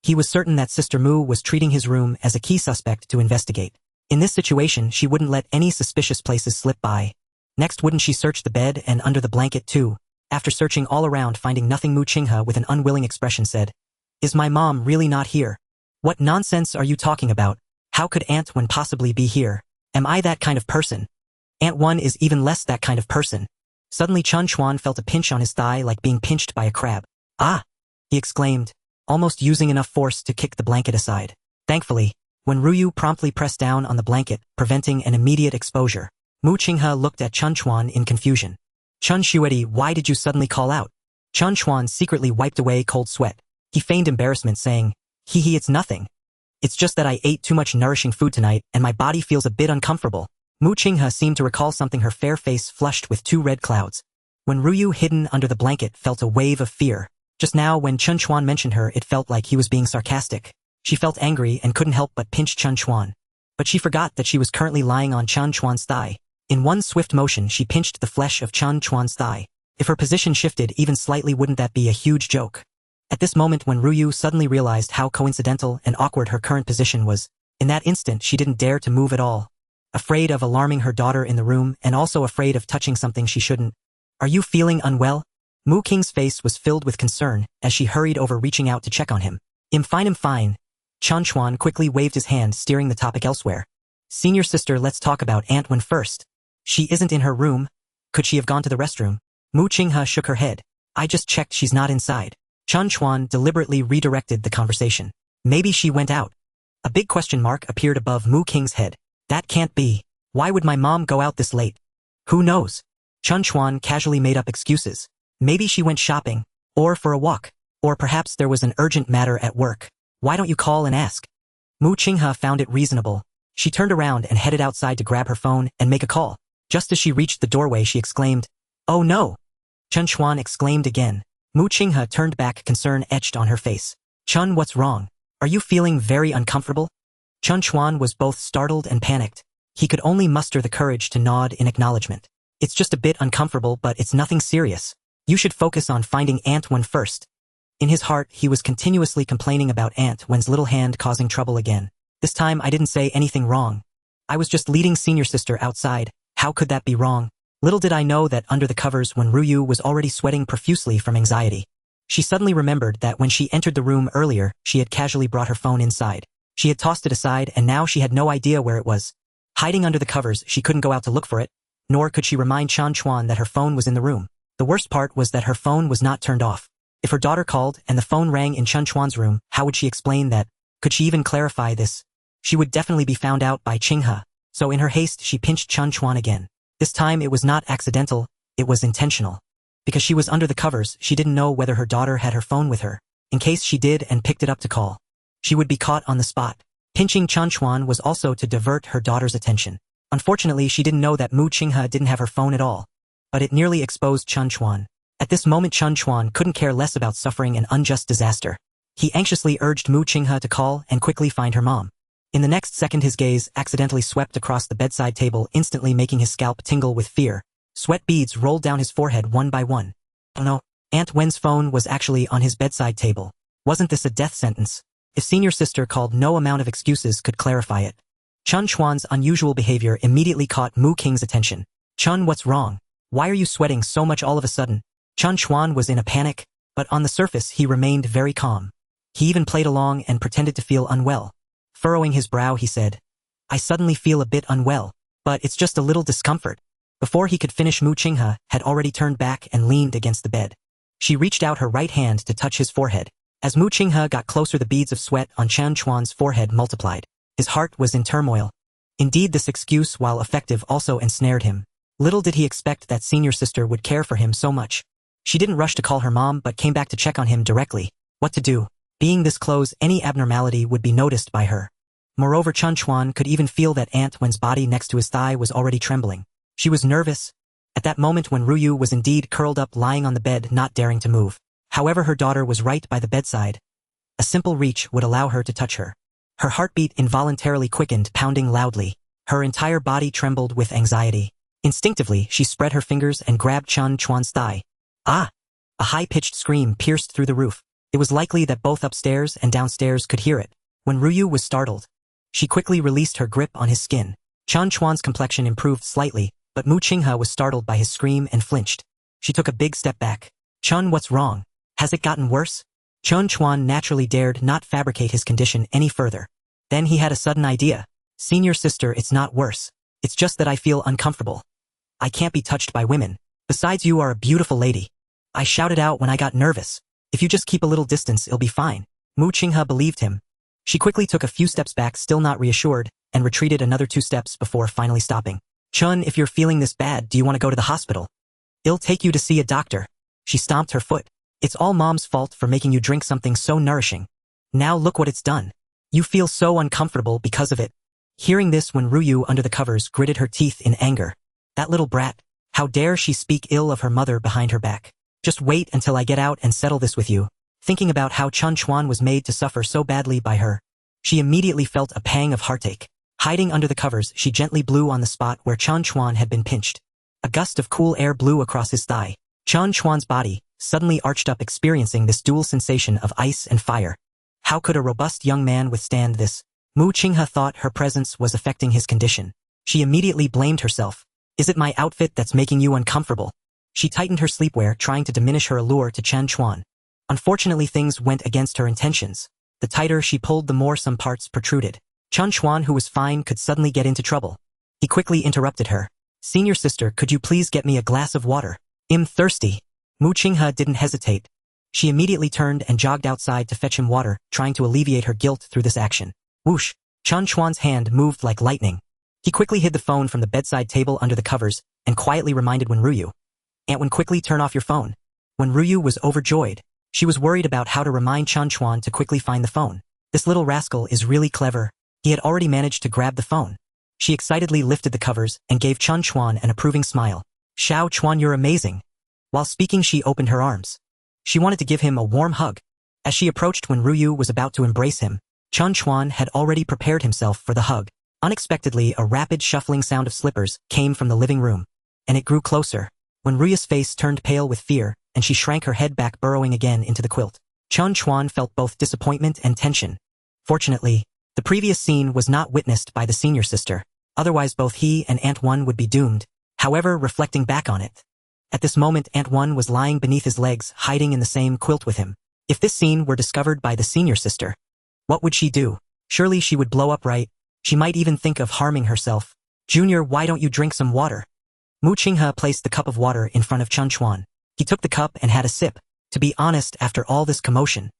He was certain that Sister Mu was treating his room as a key suspect to investigate. In this situation, she wouldn't let any suspicious places slip by. Next, wouldn't she search the bed and under the blanket too? After searching all around, finding nothing, Mu Qinghe with an unwilling expression said, Is my mom really not here? What nonsense are you talking about? How could Aunt Wen possibly be here? Am I that kind of person? Aunt Wen is even less that kind of person. Suddenly Chen Chuan felt a pinch on his thigh, like being pinched by a crab. Ah! He exclaimed, almost using enough force to kick the blanket aside. Thankfully, Wenruyu promptly pressed down on the blanket, preventing an immediate exposure. Mu Qinghe looked at Chen Chuan in confusion. Chen Xueti, why did you suddenly call out? Chen Chuan secretly wiped away cold sweat. He feigned embarrassment, saying, Hee, it's nothing. It's just that I ate too much nourishing food tonight and my body feels a bit uncomfortable. Mu Qinghe seemed to recall something, her fair face flushed with 2 red clouds. Wenruyu, hidden under the blanket, felt a wave of fear. Just now, when Chen Chuan mentioned her, it felt like he was being sarcastic. She felt angry and couldn't help but pinch Chen Chuan. But she forgot that she was currently lying on Chen Chuan's thigh. In one swift motion, she pinched the flesh of Chen Chuan's thigh. If her position shifted even slightly, wouldn't that be a huge joke? At this moment, Wenruyu suddenly realized how coincidental and awkward her current position was. In that instant, she didn't dare to move at all. Afraid of alarming her daughter in the room, and also afraid of touching something she shouldn't. Are you feeling unwell? Mu King's face was filled with concern as she hurried over, reaching out to check on him. I'm fine. Chen Chuan quickly waved his hand, steering the topic elsewhere. Senior sister, let's talk about Aunt Wen first. She isn't in her room. Could she have gone to the restroom? Mu Qinghe shook her head. I just checked, she's not inside. Chen Chuan deliberately redirected the conversation. Maybe she went out. A big question mark appeared above Mu King's head. That can't be. Why would my mom go out this late? Who knows? Chen Chuan casually made up excuses. Maybe she went shopping, or for a walk, or perhaps there was an urgent matter at work. Why don't you call and ask? Mu Qinghe found it reasonable. She turned around and headed outside to grab her phone and make a call. Just as she reached the doorway, she exclaimed, Oh no! Chen Chuan exclaimed again. Mu Qinghe turned back, concern etched on her face. Chen, what's wrong? Are you feeling very uncomfortable? Chen Chuan was both startled and panicked. He could only muster the courage to nod in acknowledgement. It's just a bit uncomfortable, but it's nothing serious. You should focus on finding Aunt Wen first. In his heart, he was continuously complaining about Aunt Wen's little hand causing trouble again. This time I didn't say anything wrong. I was just leading senior sister outside. How could that be wrong? Little did I know that under the covers Wenruyu was already sweating profusely from anxiety. She suddenly remembered that when she entered the room earlier, she had casually brought her phone inside. She had tossed it aside and now she had no idea where it was. Hiding under the covers, she couldn't go out to look for it, nor could she remind Chen Chuan that her phone was in the room. The worst part was that her phone was not turned off. If her daughter called and the phone rang in Chen Chuan's room, how would she explain that? Could she even clarify this? She would definitely be found out by Qinghe. So in her haste, she pinched Chen Chuan again. This time it was not accidental, it was intentional. Because she was under the covers, she didn't know whether her daughter had her phone with her. In case she did and picked it up to call, she would be caught on the spot. Pinching Chen Chuan was also to divert her daughter's attention. Unfortunately, she didn't know that Qinghe didn't have her phone at all. But it nearly exposed Chen Chuan. At this moment Chen Chuan couldn't care less about suffering an unjust disaster. He anxiously urged Qinghe to call and quickly find her mom. In the next second his gaze accidentally swept across the bedside table, instantly making his scalp tingle with fear. Sweat beads rolled down his forehead one by one. Oh no, Aunt Wen's phone was actually on his bedside table. Wasn't this a death sentence? If senior sister called, no amount of excuses could clarify it. Chen Chuan's unusual behavior immediately caught Mu Qing's attention. Chen, what's wrong? Why are you sweating so much all of a sudden? Chen Chuan was in a panic, but on the surface he remained very calm. He even played along and pretended to feel unwell. Furrowing his brow he said, I suddenly feel a bit unwell, but it's just a little discomfort. Before he could finish, Qinghe had already turned back and leaned against the bed. She reached out her right hand to touch his forehead. As Qinghe got closer, the beads of sweat on Chen Chuan's forehead multiplied. His heart was in turmoil. Indeed, this excuse, while effective, also ensnared him. Little did he expect that senior sister would care for him so much. She didn't rush to call her mom but came back to check on him directly. What to do? Being this close, any abnormality would be noticed by her. Moreover, Chen Chuan could even feel that Aunt Wen's body next to his thigh was already trembling. She was nervous at that moment when Ruyu was indeed curled up lying on the bed, not daring to move. However, her daughter was right by the bedside. A simple reach would allow her to touch her. Her heartbeat involuntarily quickened, pounding loudly. Her entire body trembled with anxiety. Instinctively, she spread her fingers and grabbed Chen Chuan's thigh. Ah! A high-pitched scream pierced through the roof. It was likely that both upstairs and downstairs could hear it. When Ruyu was startled, she quickly released her grip on his skin. Chen Chuan's complexion improved slightly, but Qinghe was startled by his scream and flinched. She took a big step back. Chen, what's wrong? Has it gotten worse? Chen Chuan naturally dared not fabricate his condition any further. Then he had a sudden idea. Senior sister, it's not worse. It's just that I feel uncomfortable. I can't be touched by women. Besides, you are a beautiful lady. I shouted out when I got nervous. If you just keep a little distance, it'll be fine. Qinghe believed him. She quickly took a few steps back, still not reassured, and retreated another 2 steps before finally stopping. Chun, if you're feeling this bad, do you want to go to the hospital? It'll take you to see a doctor. She stomped her foot. It's all Mom's fault for making you drink something so nourishing. Now look what it's done. You feel so uncomfortable because of it. Hearing this, when Ruyu under the covers gritted her teeth in anger. That little brat. How dare she speak ill of her mother behind her back. Just wait until I get out and settle this with you. Thinking about how Chen Chuan was made to suffer so badly by her, she immediately felt a pang of heartache. Hiding under the covers, she gently blew on the spot where Chen Chuan had been pinched. A gust of cool air blew across his thigh. Chen Chuan's body suddenly arched up, experiencing this dual sensation of ice and fire. How could a robust young man withstand this? Qinghe thought her presence was affecting his condition. She immediately blamed herself. Is it my outfit that's making you uncomfortable? She tightened her sleepwear, trying to diminish her allure to Chen Chuan. Unfortunately, things went against her intentions. The tighter she pulled, the more some parts protruded. Chen Chuan, who was fine, could suddenly get into trouble. He quickly interrupted her. Senior sister, could you please get me a glass of water? I'm thirsty. Qinghe didn't hesitate. She immediately turned and jogged outside to fetch him water, trying to alleviate her guilt through this action. Whoosh! Chen Chuan's hand moved like lightning. He quickly hid the phone from the bedside table under the covers and quietly reminded Ruyu. Aunt Wen, quickly turn off your phone. When Ruyu was overjoyed, she was worried about how to remind Chen Chuan to quickly find the phone. This little rascal is really clever. He had already managed to grab the phone. She excitedly lifted the covers and gave Chen Chuan an approving smile. Xiao Chuan, you're amazing. While speaking, she opened her arms. She wanted to give him a warm hug. As she approached, when Ruyu was about to embrace him, Chen Chuan had already prepared himself for the hug. Unexpectedly, a rapid shuffling sound of slippers came from the living room, and it grew closer. When Ruyu's face turned pale with fear, and she shrank her head back, burrowing again into the quilt, Chen Chuan felt both disappointment and tension. Fortunately, the previous scene was not witnessed by the senior sister. Otherwise, both he and Aunt Wen would be doomed. However, reflecting back on it, At this moment Aunt One was lying beneath his legs, hiding in the same quilt with him. If this scene were discovered by the senior sister, what would she do? Surely she would blow up, right? She might even think of harming herself. Junior, why don't you drink some water? Mu Qinghe placed the cup of water in front of Chen Chuan. He took the cup and had a sip. To be honest, after all this commotion,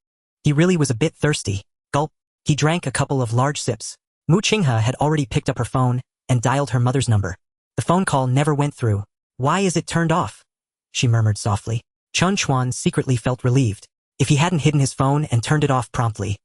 he really was a bit thirsty. Gulp. He drank a couple of large sips. Mu Qinghe had already picked up her phone and dialed her mother's number. The phone call never went through. Why is it turned off? She murmured softly. Chen Chuan secretly felt relieved. If he hadn't hidden his phone and turned it off promptly,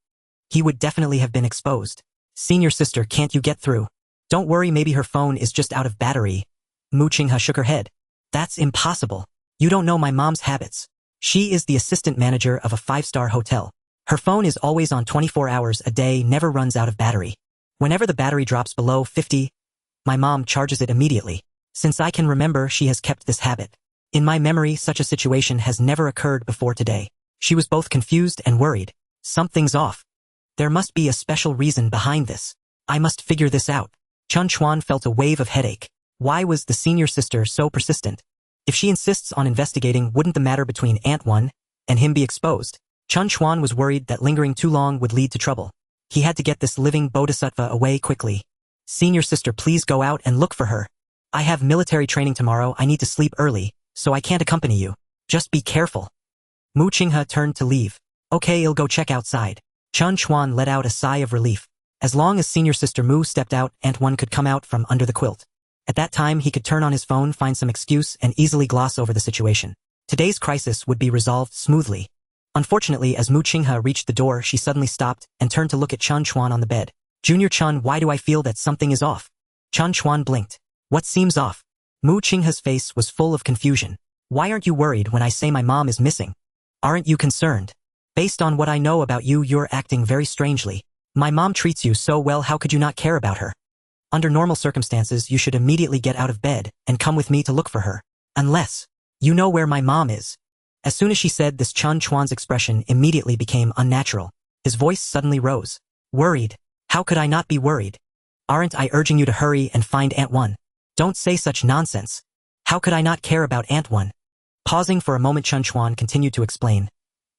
he would definitely have been exposed. Senior sister, can't you get through? Don't worry, maybe her phone is just out of battery. Mu Qinghe shook her head. That's impossible. You don't know my mom's habits. She is the assistant manager of a 5-star hotel. Her phone is always on 24 hours a day, never runs out of battery. Whenever the battery drops below 50, my mom charges it immediately. Since I can remember, she has kept this habit. In my memory, such a situation has never occurred before today. She was both confused and worried. Something's off. There must be a special reason behind this. I must figure this out. Chen Chuan felt a wave of headache. Why was the senior sister so persistent? If she insists on investigating, wouldn't the matter between Aunt One and him be exposed? Chen Chuan was worried that lingering too long would lead to trouble. He had to get this living bodhisattva away quickly. Senior sister, please go out and look for her. I have military training tomorrow. I need to sleep early, so I can't accompany you. Just be careful. Mu Qinghe turned to leave. Okay, I'll go check outside. Chen Chuan let out a sigh of relief. As long as senior sister Mu stepped out, Aunt One could come out from under the quilt. At that time, he could turn on his phone, find some excuse, and easily gloss over the situation. Today's crisis would be resolved smoothly. Unfortunately, as Mu Qinghe reached the door, she suddenly stopped and turned to look at Chen Chuan on the bed. Junior Chen, why do I feel that something is off? Chen Chuan blinked. What seems off? Mu Qinghe's face was full of confusion. Why aren't you worried when I say my mom is missing? Aren't you concerned? Based on what I know about you, you're acting very strangely. My mom treats you so well, how could you not care about her? Under normal circumstances, you should immediately get out of bed and come with me to look for her. Unless you know where my mom is. As soon as she said this, Chen Chuan's expression immediately became unnatural. His voice suddenly rose. Worried? How could I not be worried? Aren't I urging you to hurry and find Aunt One? Don't say such nonsense. How could I not care about Aunt One? Pausing for a moment, Chen Chuan continued to explain.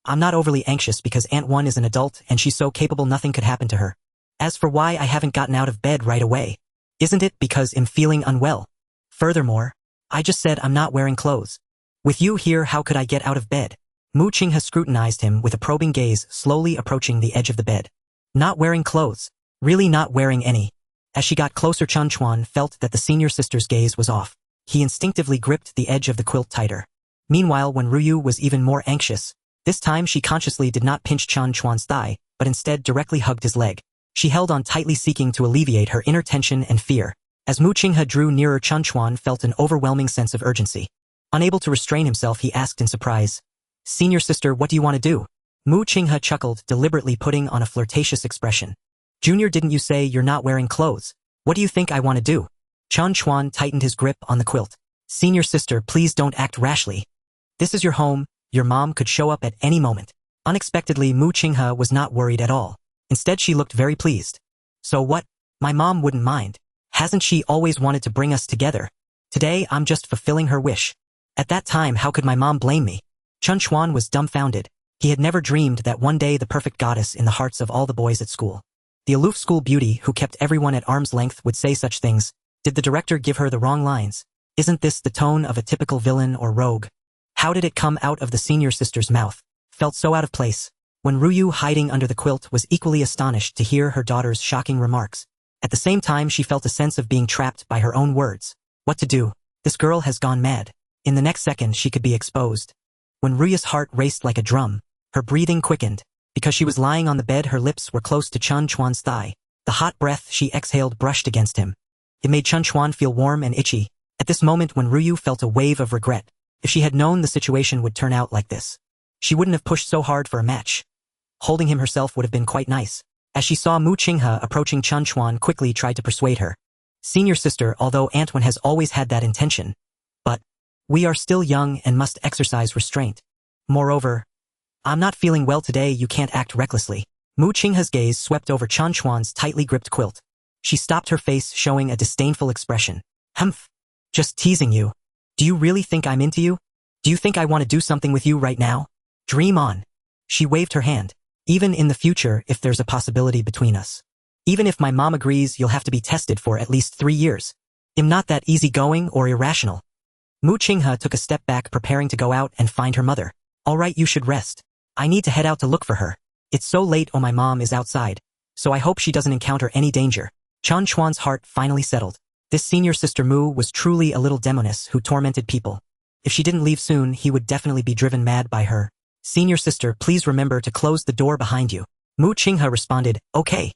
I'm not overly anxious because Aunt One is an adult and she's so capable nothing could happen to her. As for why I haven't gotten out of bed right away, isn't it because I'm feeling unwell? Furthermore, I just said I'm not wearing clothes. With you here, how could I get out of bed? Mu Qinghe scrutinized him with a probing gaze, slowly approaching the edge of the bed. Not wearing clothes? Really not wearing any? As she got closer, Chen Chuan felt that the senior sister's gaze was off. He instinctively gripped the edge of the quilt tighter. Meanwhile, when Ruyu was even more anxious, this time she consciously did not pinch Chen Chuan's thigh, but instead directly hugged his leg. She held on tightly, seeking to alleviate her inner tension and fear. As Mu Qinghe drew nearer, Chen Chuan felt an overwhelming sense of urgency. Unable to restrain himself, he asked in surprise, Senior sister, what do you want to do? Mu Qinghe chuckled, deliberately putting on a flirtatious expression. Junior, didn't you say you're not wearing clothes? What do you think I want to do? Chen Chuan tightened his grip on the quilt. Senior sister, please don't act rashly. This is your home. Your mom could show up at any moment. Unexpectedly, Mu Qinghe was not worried at all. Instead, she looked very pleased. So what? My mom wouldn't mind. Hasn't she always wanted to bring us together? Today, I'm just fulfilling her wish. At that time, how could my mom blame me? Chen Chuan was dumbfounded. He had never dreamed that one day the perfect goddess in the hearts of all the boys at school, the aloof school beauty who kept everyone at arm's length, would say such things. Did the director give her the wrong lines? Isn't this the tone of a typical villain or rogue? How did it come out of the senior sister's mouth? Felt so out of place. When Ruyu, hiding under the quilt, was equally astonished to hear her daughter's shocking remarks. At the same time, she felt a sense of being trapped by her own words. What to do? This girl has gone mad. In the next second, she could be exposed. When Ruyu's heart raced like a drum, her breathing quickened. Because she was lying on the bed, her lips were close to Chen Chuan's thigh. The hot breath she exhaled brushed against him. It made Chen Chuan feel warm and itchy. At this moment, when Ruyu felt a wave of regret, if she had known the situation would turn out like this, she wouldn't have pushed so hard for a match. Holding him herself would have been quite nice. As she saw Mu Qinghe approaching, Chen Chuan quickly tried to persuade her. Senior sister, although Aunt One has always had that intention, but we are still young and must exercise restraint. Moreover, I'm not feeling well today, you can't act recklessly. Mu Qinghe's gaze swept over Chen Chuan's tightly gripped quilt. She stopped, her face showing a disdainful expression. Humph. Just teasing you. Do you really think I'm into you? Do you think I want to do something with you right now? Dream on. She waved her hand. Even in the future, if there's a possibility between us. Even if my mom agrees, you'll have to be tested for at least 3 years. I'm not that easygoing or irrational. Mu Qinghe took a step back, preparing to go out and find her mother. All right, you should rest. I need to head out to look for her. It's so late. Oh, my mom is outside. So I hope she doesn't encounter any danger. Chen Chuan's heart finally settled. This senior sister Mu was truly a little demoness who tormented people. If she didn't leave soon, he would definitely be driven mad by her. Senior sister, please remember to close the door behind you. Mu Qinghe responded, okay.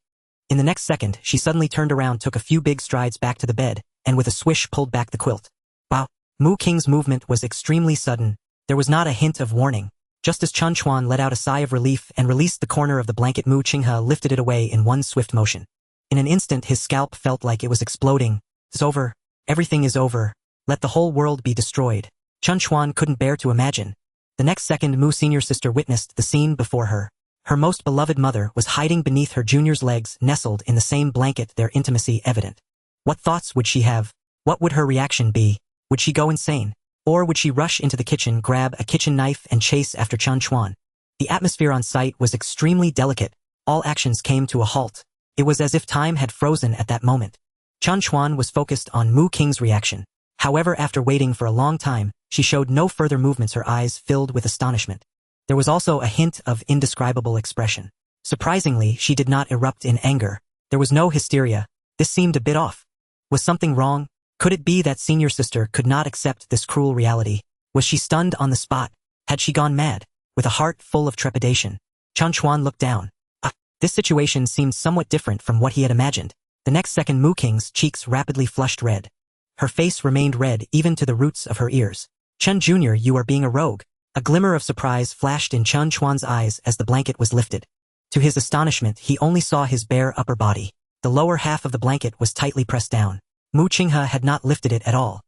In the next second, she suddenly turned around, took a few big strides back to the bed, and with a swish pulled back the quilt. Wow. Mu Qing's movement was extremely sudden. There was not a hint of warning. Just as Chen Chuan let out a sigh of relief and released the corner of the blanket, Mu Qinghe lifted it away in one swift motion. In an instant, his scalp felt like it was exploding. It's over. Everything is over. Let the whole world be destroyed. Chen Chuan couldn't bear to imagine. The next second, Mu senior sister witnessed the scene before her. Her most beloved mother was hiding beneath her junior's legs, nestled in the same blanket, their intimacy evident. What thoughts would she have? What would her reaction be? Would she go insane? Or would she rush into the kitchen, grab a kitchen knife, and chase after Chen Chuan? The atmosphere on site was extremely delicate. All actions came to a halt. It was as if time had frozen at that moment. Chen Chuan was focused on Mu Qing's reaction. However, after waiting for a long time, she showed no further movements, her eyes filled with astonishment. There was also a hint of indescribable expression. Surprisingly, she did not erupt in anger. There was no hysteria. This seemed a bit off. Was something wrong? Could it be that senior sister could not accept this cruel reality? Was she stunned on the spot? Had she gone mad? With a heart full of trepidation, Chen Chuan looked down. This situation seemed somewhat different from what he had imagined. The next second, Mu Qing's cheeks rapidly flushed red. Her face remained red even to the roots of her ears. Chen Jr., you are being a rogue. A glimmer of surprise flashed in Chen Chuan's eyes as the blanket was lifted. To his astonishment, he only saw his bare upper body. The lower half of the blanket was tightly pressed down. Mu Qinghe had not lifted it at all.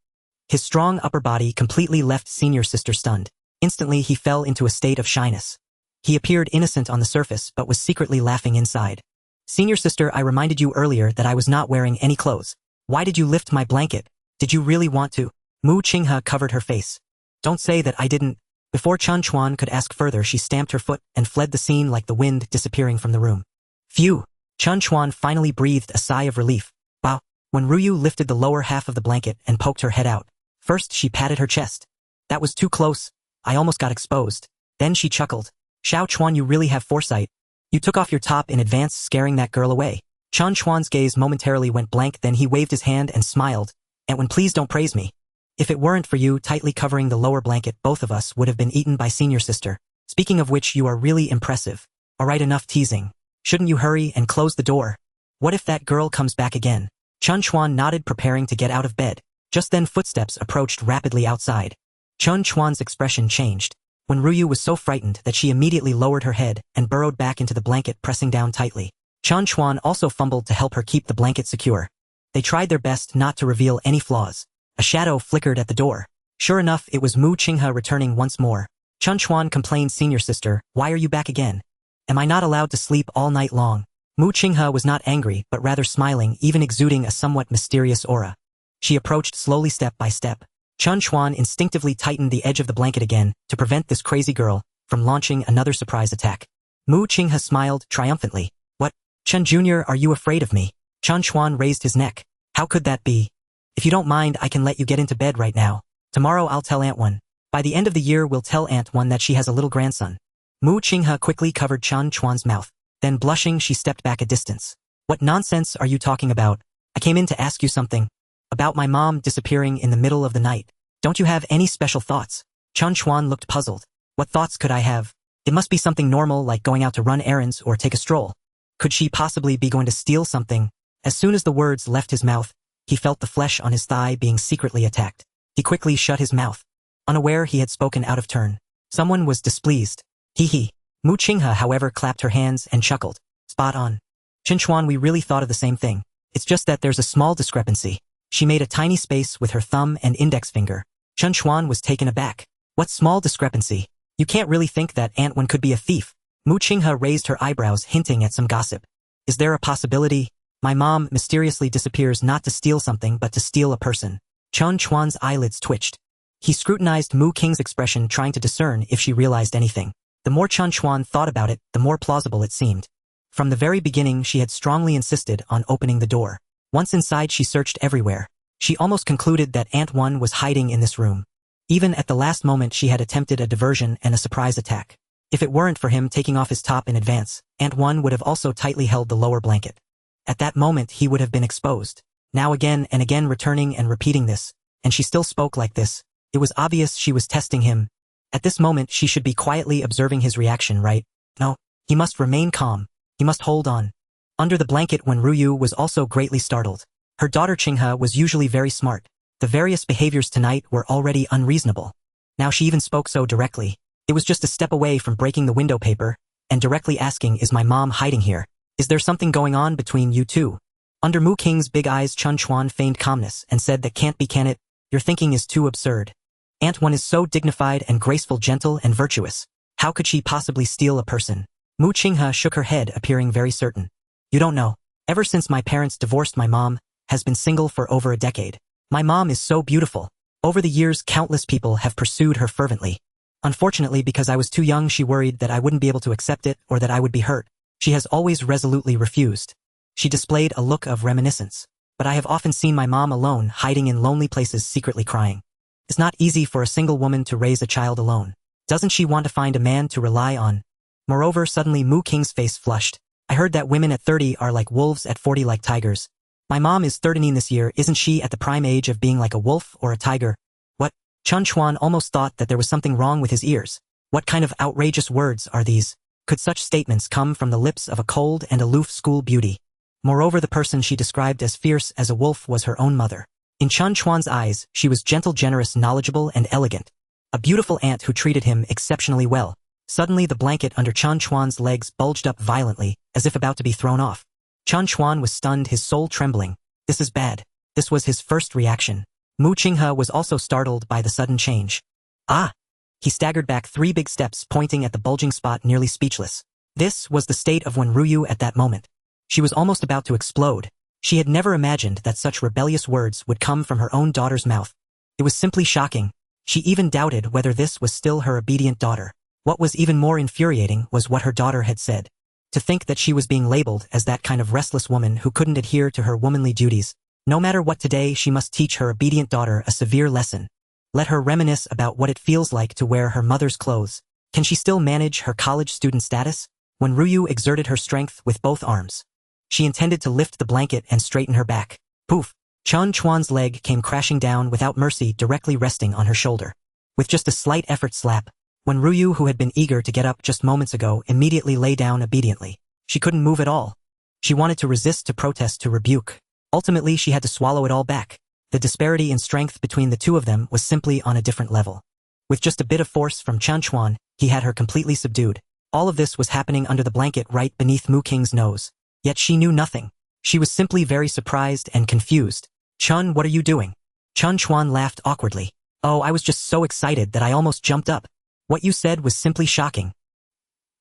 His strong upper body completely left senior sister stunned. Instantly, he fell into a state of shyness. He appeared innocent on the surface but was secretly laughing inside. Senior sister, I reminded you earlier that I was not wearing any clothes. Why did you lift my blanket? Did you really want to? Mu Qinghe covered her face. Don't say that I didn't. Before Chen Chuan could ask further, she stamped her foot and fled the scene like the wind, disappearing from the room. Phew! Chen Chuan finally breathed a sigh of relief. Wow! When Ruyu lifted the lower half of the blanket and poked her head out. First, she patted her chest. That was too close. I almost got exposed. Then she chuckled. Xiao Chuan, you really have foresight. You took off your top in advance, scaring that girl away. Chen Chuan's gaze momentarily went blank, then he waved his hand and smiled. Antwon, please don't praise me. If it weren't for you tightly covering the lower blanket, both of us would have been eaten by senior sister. Speaking of which, you are really impressive. Alright, enough teasing. Shouldn't you hurry and close the door? What if that girl comes back again? Chen Chuan nodded, preparing to get out of bed. Just then footsteps approached rapidly outside. Chen Chuan's expression changed. When Ruyu was so frightened that she immediately lowered her head and burrowed back into the blanket, pressing down tightly. Chen Chuan also fumbled to help her keep the blanket secure. They tried their best not to reveal any flaws. A shadow flickered at the door. Sure enough, it was Mu Qinghe returning once more. Chen Chuan complained, senior sister, why are you back again? Am I not allowed to sleep all night long? Mu Qinghe was not angry, but rather smiling, even exuding a somewhat mysterious aura. She approached slowly, step by step. Chen Chuan instinctively tightened the edge of the blanket again to prevent this crazy girl from launching another surprise attack. Mu Qinghe smiled triumphantly. What? Chen Jr., are you afraid of me? Chen Chuan raised his neck. How could that be? If you don't mind, I can let you get into bed right now. Tomorrow I'll tell Antwon. By the end of the year, we'll tell Antwon that she has a little grandson. Mu Qinghe quickly covered Chen Chuan's mouth. Then blushing, she stepped back a distance. What nonsense are you talking about? I came in to ask you something. About my mom disappearing in the middle of the night. Don't you have any special thoughts? Chen Chuan looked puzzled. What thoughts could I have? It must be something normal, like going out to run errands or take a stroll. Could she possibly be going to steal something? As soon as the words left his mouth, he felt the flesh on his thigh being secretly attacked. He quickly shut his mouth. Unaware he had spoken out of turn. Someone was displeased. Hee. Mu Qinghe, however, clapped her hands and chuckled. Spot on. Chen Chuan, we really thought of the same thing. It's just that there's a small discrepancy. She made a tiny space with her thumb and index finger. Chen Chuan was taken aback. What small discrepancy? You can't really think that Antwon could be a thief. Mu Qinghe raised her eyebrows, hinting at some gossip. Is there a possibility? My mom mysteriously disappears not to steal something but to steal a person. Chen Chuan's eyelids twitched. He scrutinized Mu Qing's expression, trying to discern if she realized anything. The more Chen Chuan thought about it, the more plausible it seemed. From the very beginning, she had strongly insisted on opening the door. Once inside, she searched everywhere. She almost concluded that Aunt One was hiding in this room. Even at the last moment, she had attempted a diversion and a surprise attack. If it weren't for him taking off his top in advance, Aunt One would have also tightly held the lower blanket. At that moment, he would have been exposed. Now again and again returning and repeating this, and she still spoke like this. It was obvious she was testing him. At this moment, she should be quietly observing his reaction, right? No, he must remain calm. He must hold on. Under the blanket, when Ruyu was also greatly startled. Her daughter Qinghe was usually very smart. The various behaviors tonight were already unreasonable. Now she even spoke so directly. It was just a step away from breaking the window paper and directly asking, "Is my mom hiding here? Is there something going on between you two?" Under Mu Qing's big eyes, Chen Chuan feigned calmness and said, "That can't be, can it? Your thinking is too absurd. Aunt One is so dignified and graceful, gentle and virtuous. How could she possibly steal a person?" Mu Qinghe shook her head, appearing very certain. "You don't know. Ever since my parents divorced, my mom has been single for over a decade. My mom is so beautiful. Over the years, countless people have pursued her fervently. Unfortunately, because I was too young, she worried that I wouldn't be able to accept it or that I would be hurt. She has always resolutely refused." She displayed a look of reminiscence. "But I have often seen my mom alone, hiding in lonely places, secretly crying. It's not easy for a single woman to raise a child alone. Doesn't she want to find a man to rely on?" Moreover, suddenly Mu Qing's face flushed. "I heard that women at 30 are like wolves, at 40 like tigers. My mom is 39 this year. Isn't she at the prime age of being like a wolf or a tiger?" "What?" Chen Chuan almost thought that there was something wrong with his ears. What kind of outrageous words are these? Could such statements come from the lips of a cold and aloof school beauty? Moreover, the person she described as fierce as a wolf was her own mother. In Chen Chuan's eyes, she was gentle, generous, knowledgeable, and elegant. A beautiful aunt who treated him exceptionally well. Suddenly, the blanket under Chen Chuan's legs bulged up violently, as if about to be thrown off. Chen Chuan was stunned, his soul trembling. This is bad. This was his first reaction. Mu Qinghe was also startled by the sudden change. "Ah!" He staggered back 3 big steps, pointing at the bulging spot, nearly speechless. This was the state of when Ruyu at that moment. She was almost about to explode. She had never imagined that such rebellious words would come from her own daughter's mouth. It was simply shocking. She even doubted whether this was still her obedient daughter. What was even more infuriating was what her daughter had said. To think that she was being labeled as that kind of restless woman who couldn't adhere to her womanly duties. No matter what, today she must teach her obedient daughter a severe lesson. Let her reminisce about what it feels like to wear her mother's clothes. Can she still manage her college student status? When Ruyu exerted her strength with both arms, she intended to lift the blanket and straighten her back. Poof! Chen Chuan's leg came crashing down without mercy, directly resting on her shoulder. With just a slight effort, slap. When Ruyu, who had been eager to get up just moments ago, immediately lay down obediently. She couldn't move at all. She wanted to resist, to protest, to rebuke. Ultimately, she had to swallow it all back. The disparity in strength between the two of them was simply on a different level. With just a bit of force from Chen Chuan, he had her completely subdued. All of this was happening under the blanket right beneath Mu Qing's nose. Yet she knew nothing. She was simply very surprised and confused. "Chun, what are you doing?" Chen Chuan laughed awkwardly. "Oh, I was just so excited that I almost jumped up. What you said was simply shocking."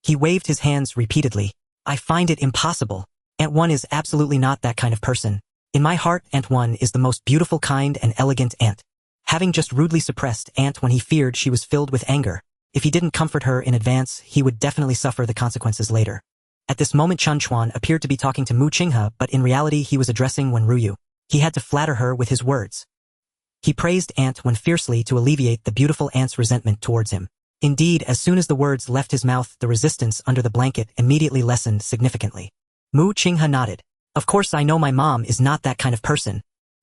He waved his hands repeatedly. "I find it impossible. Aunt One is absolutely not that kind of person. In my heart, Aunt One is the most beautiful, kind, and elegant aunt." Having just rudely suppressed Aunt One, he feared she was filled with anger. If he didn't comfort her in advance, he would definitely suffer the consequences later. At this moment, Chen Chuan appeared to be talking to Mu Qinghe, but in reality he was addressing Wen Ruyu. He had to flatter her with his words. He praised Aunt Wen fiercely to alleviate the beautiful aunt's resentment towards him. Indeed, as soon as the words left his mouth, the resistance under the blanket immediately lessened significantly. Mu Qinghe nodded. "Of course I know my mom is not that kind of person."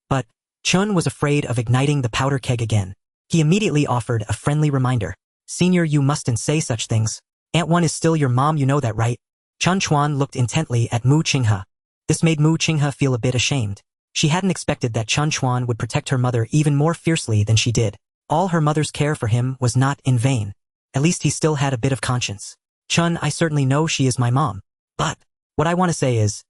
But Chun was afraid of igniting the powder keg again. He immediately offered a friendly reminder. "Senior, you mustn't say such things. Aunt One is still your mom, you know that, right?" Chen Chuan looked intently at Mu Qinghe. This made Mu Qinghe feel a bit ashamed. She hadn't expected that Chen Chuan would protect her mother even more fiercely than she did. All her mother's care for him was not in vain. At least he still had a bit of conscience. "Chun, I certainly know she is my mom. But what I want to say is,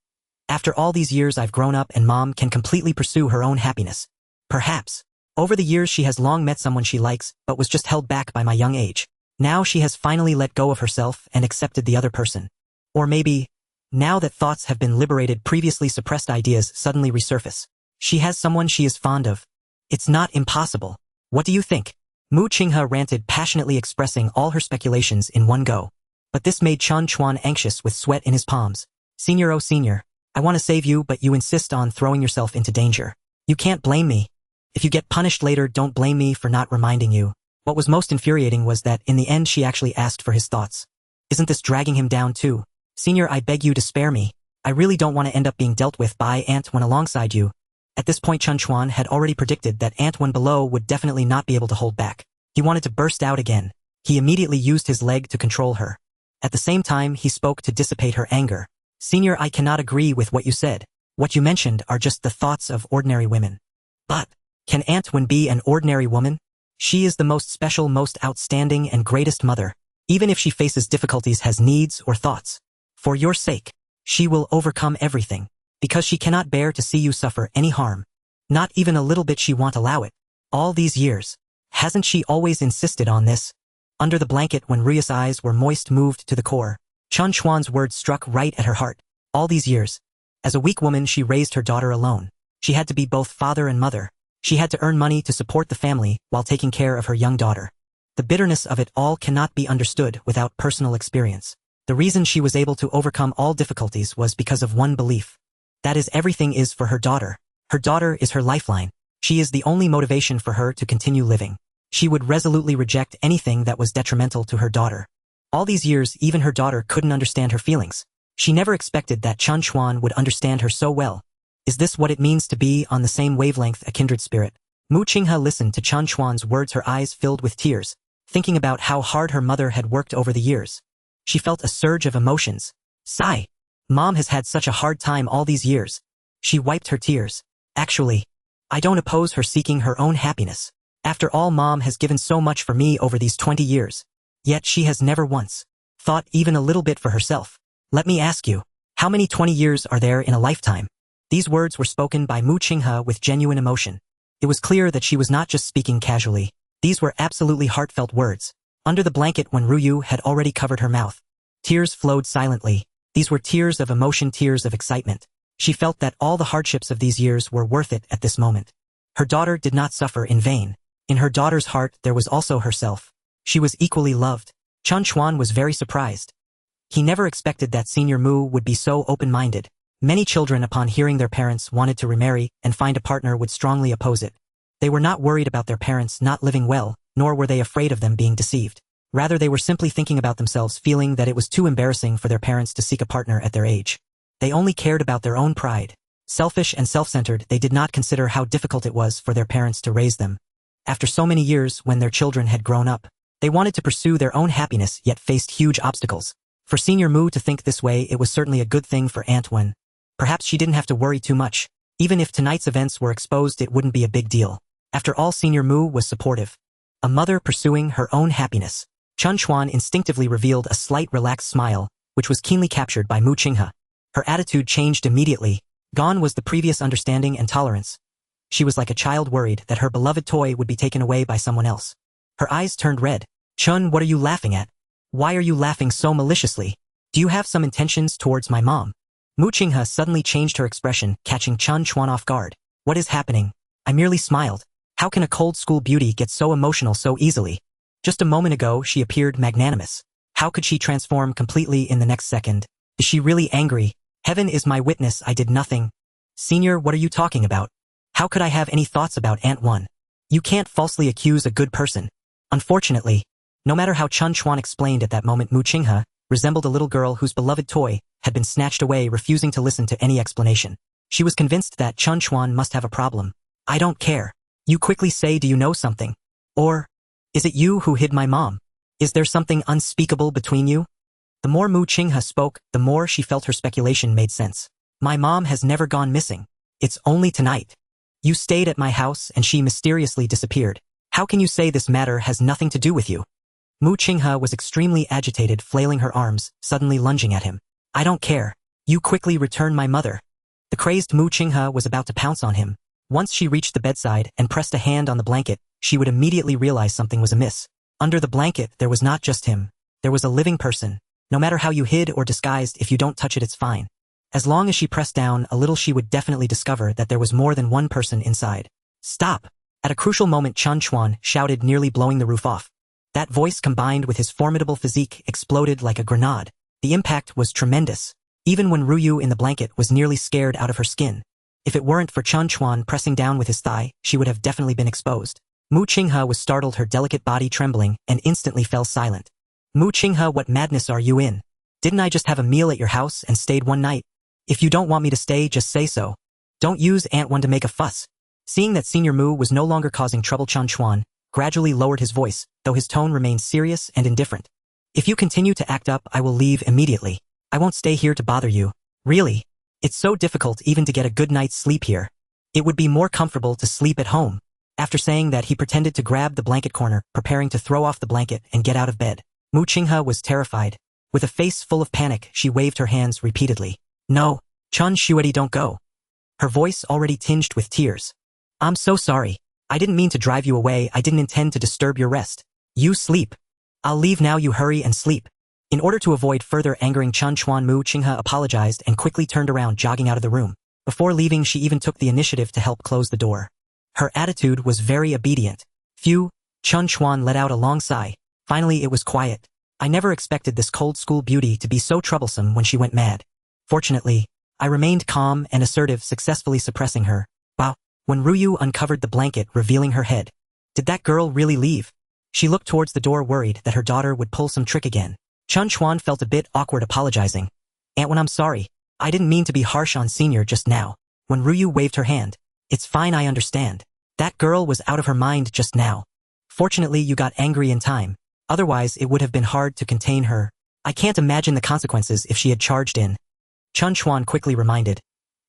after all these years I've grown up and mom can completely pursue her own happiness. Perhaps. Over the years she has long met someone she likes, but was just held back by my young age. Now she has finally let go of herself and accepted the other person. Or maybe, now that thoughts have been liberated, previously suppressed ideas suddenly resurface. She has someone she is fond of. It's not impossible. What do you think?" Mu Qinghe ranted, passionately expressing all her speculations in one go. But this made Chen Chuan anxious with sweat in his palms. Senior, oh senior, I want to save you, but you insist on throwing yourself into danger. You can't blame me. If you get punished later, don't blame me for not reminding you. What was most infuriating was that in the end she actually asked for his thoughts. Isn't this dragging him down too? Senior, I beg you to spare me. I really don't want to end up being dealt with by Ant-Wen alongside you. At this point Chen Chuan had already predicted that Ant-Wen below would definitely not be able to hold back. He wanted to burst out again. He immediately used his leg to control her. At the same time he spoke to dissipate her anger. Senior, I cannot agree with what you said. What you mentioned are just the thoughts of ordinary women. But, can Ant-Wen be an ordinary woman? She is the most special, most outstanding and greatest mother. Even if she faces difficulties, has needs or thoughts. For your sake, she will overcome everything. Because she cannot bear to see you suffer any harm. Not even a little bit she won't allow it. All these years. Hasn't she always insisted on this? Under the blanket when Ryu's eyes were moist, moved to the core. Chen Chuan's words struck right at her heart. All these years. As a weak woman she raised her daughter alone. She had to be both father and mother. She had to earn money to support the family while taking care of her young daughter. The bitterness of it all cannot be understood without personal experience. The reason she was able to overcome all difficulties was because of one belief. That is, everything is for her daughter. Her daughter is her lifeline. She is the only motivation for her to continue living. She would resolutely reject anything that was detrimental to her daughter. All these years, even her daughter couldn't understand her feelings. She never expected that Chen Chuan would understand her so well. Is this what it means to be on the same wavelength, a kindred spirit? Mu Qinghe listened to Chen Chuan's words, her eyes filled with tears, thinking about how hard her mother had worked over the years. She felt a surge of emotions. Sigh. Mom has had such a hard time all these years. She wiped her tears. Actually, I don't oppose her seeking her own happiness. After all, Mom has given so much for me over these 20 years. Yet she has never once thought even a little bit for herself. Let me ask you, how many 20 years are there in a lifetime? These words were spoken by Mu Qinghe with genuine emotion. It was clear that she was not just speaking casually. These were absolutely heartfelt words. Under the blanket when Ryu had already covered her mouth, tears flowed silently. These were tears of emotion, tears of excitement. She felt that all the hardships of these years were worth it at this moment. Her daughter did not suffer in vain. In her daughter's heart there was also herself. She was equally loved. Chen Chuan was very surprised. He never expected that Senior Mu would be so open-minded. Many children, upon hearing their parents wanted to remarry and find a partner, would strongly oppose it. They were not worried about their parents not living well, nor were they afraid of them being deceived. Rather, they were simply thinking about themselves, feeling that it was too embarrassing for their parents to seek a partner at their age. They only cared about their own pride. Selfish and self-centered, they did not consider how difficult it was for their parents to raise them. After so many years, when their children had grown up, they wanted to pursue their own happiness yet faced huge obstacles. For Senior Mu to think this way, it was certainly a good thing for Ant-Wen. Perhaps she didn't have to worry too much. Even if tonight's events were exposed, it wouldn't be a big deal. After all, Senior Mu was supportive. A mother pursuing her own happiness. Chen Chuan instinctively revealed a slight relaxed smile, which was keenly captured by Mu Qinghe. Her attitude changed immediately. Gone was the previous understanding and tolerance. She was like a child worried that her beloved toy would be taken away by someone else. Her eyes turned red. Chun, what are you laughing at? Why are you laughing so maliciously? Do you have some intentions towards my mom? Mu Qinghe suddenly changed her expression, catching Chen Chuan off guard. What is happening? I merely smiled. How can a cold school beauty get so emotional so easily? Just a moment ago she appeared magnanimous. How could she transform completely in the next second? Is she really angry? Heaven is my witness, I did nothing. Senior, what are you talking about? How could I have any thoughts about Ant-Wen? You can't falsely accuse a good person. Unfortunately, no matter how Chen Chuan explained at that moment, Mu Qinghe resembled a little girl whose beloved toy had been snatched away, refusing to listen to any explanation. She was convinced that Chen Chuan must have a problem. I don't care. You quickly say, do you know something? Or, is it you who hid my mom? Is there something unspeakable between you? The more Mu Qinghe spoke, the more she felt her speculation made sense. My mom has never gone missing. It's only tonight. You stayed at my house and she mysteriously disappeared. How can you say this matter has nothing to do with you? Mu Qinghe was extremely agitated, flailing her arms, suddenly lunging at him. I don't care. You quickly return my mother. The crazed Mu Qinghe was about to pounce on him. Once she reached the bedside and pressed a hand on the blanket, she would immediately realize something was amiss. Under the blanket, there was not just him. There was a living person. No matter how you hid or disguised, if you don't touch it, it's fine. As long as she pressed down a little, she would definitely discover that there was more than one person inside. Stop! At a crucial moment Chen Chuan shouted, nearly blowing the roof off. That voice combined with his formidable physique exploded like a grenade. The impact was tremendous. Even when Ruyu in the blanket was nearly scared out of her skin. If it weren't for Chen Chuan pressing down with his thigh, she would have definitely been exposed. Mu Qinghe was startled, her delicate body trembling, and instantly fell silent. Mu Qinghe, what madness are you in? Didn't I just have a meal at your house and stayed one night? If you don't want me to stay, just say so. Don't use Aunt One to make a fuss. Seeing that Senior Mu was no longer causing trouble, Chen Chuan gradually lowered his voice, though his tone remained serious and indifferent. If you continue to act up, I will leave immediately. I won't stay here to bother you. Really? It's so difficult even to get a good night's sleep here. It would be more comfortable to sleep at home. After saying that, he pretended to grab the blanket corner, preparing to throw off the blanket and get out of bed. Mu Qinghe was terrified. With a face full of panic, she waved her hands repeatedly. No, Chen Shuedi, don't go. Her voice already tinged with tears. I'm so sorry. I didn't mean to drive you away. I didn't intend to disturb your rest. You sleep. I'll leave now. You hurry and sleep. In order to avoid further angering Chen Chuan, Mu Qinghe apologized and quickly turned around, jogging out of the room. Before leaving, she even took the initiative to help close the door. Her attitude was very obedient. Phew, Chen Chuan let out a long sigh. Finally, it was quiet. I never expected this cold school beauty to be so troublesome when she went mad. Fortunately, I remained calm and assertive, successfully suppressing her. Wow. When Ruyu uncovered the blanket, revealing her head. Did that girl really leave? She looked towards the door, worried that her daughter would pull some trick again. Chen Chuan felt a bit awkward, apologizing. Aunt Wen, I'm sorry. I didn't mean to be harsh on Senior just now. When Ruyu waved her hand. It's fine, I understand. That girl was out of her mind just now. Fortunately, you got angry in time. Otherwise, it would have been hard to contain her. I can't imagine the consequences if she had charged in. Chen Chuan quickly reminded.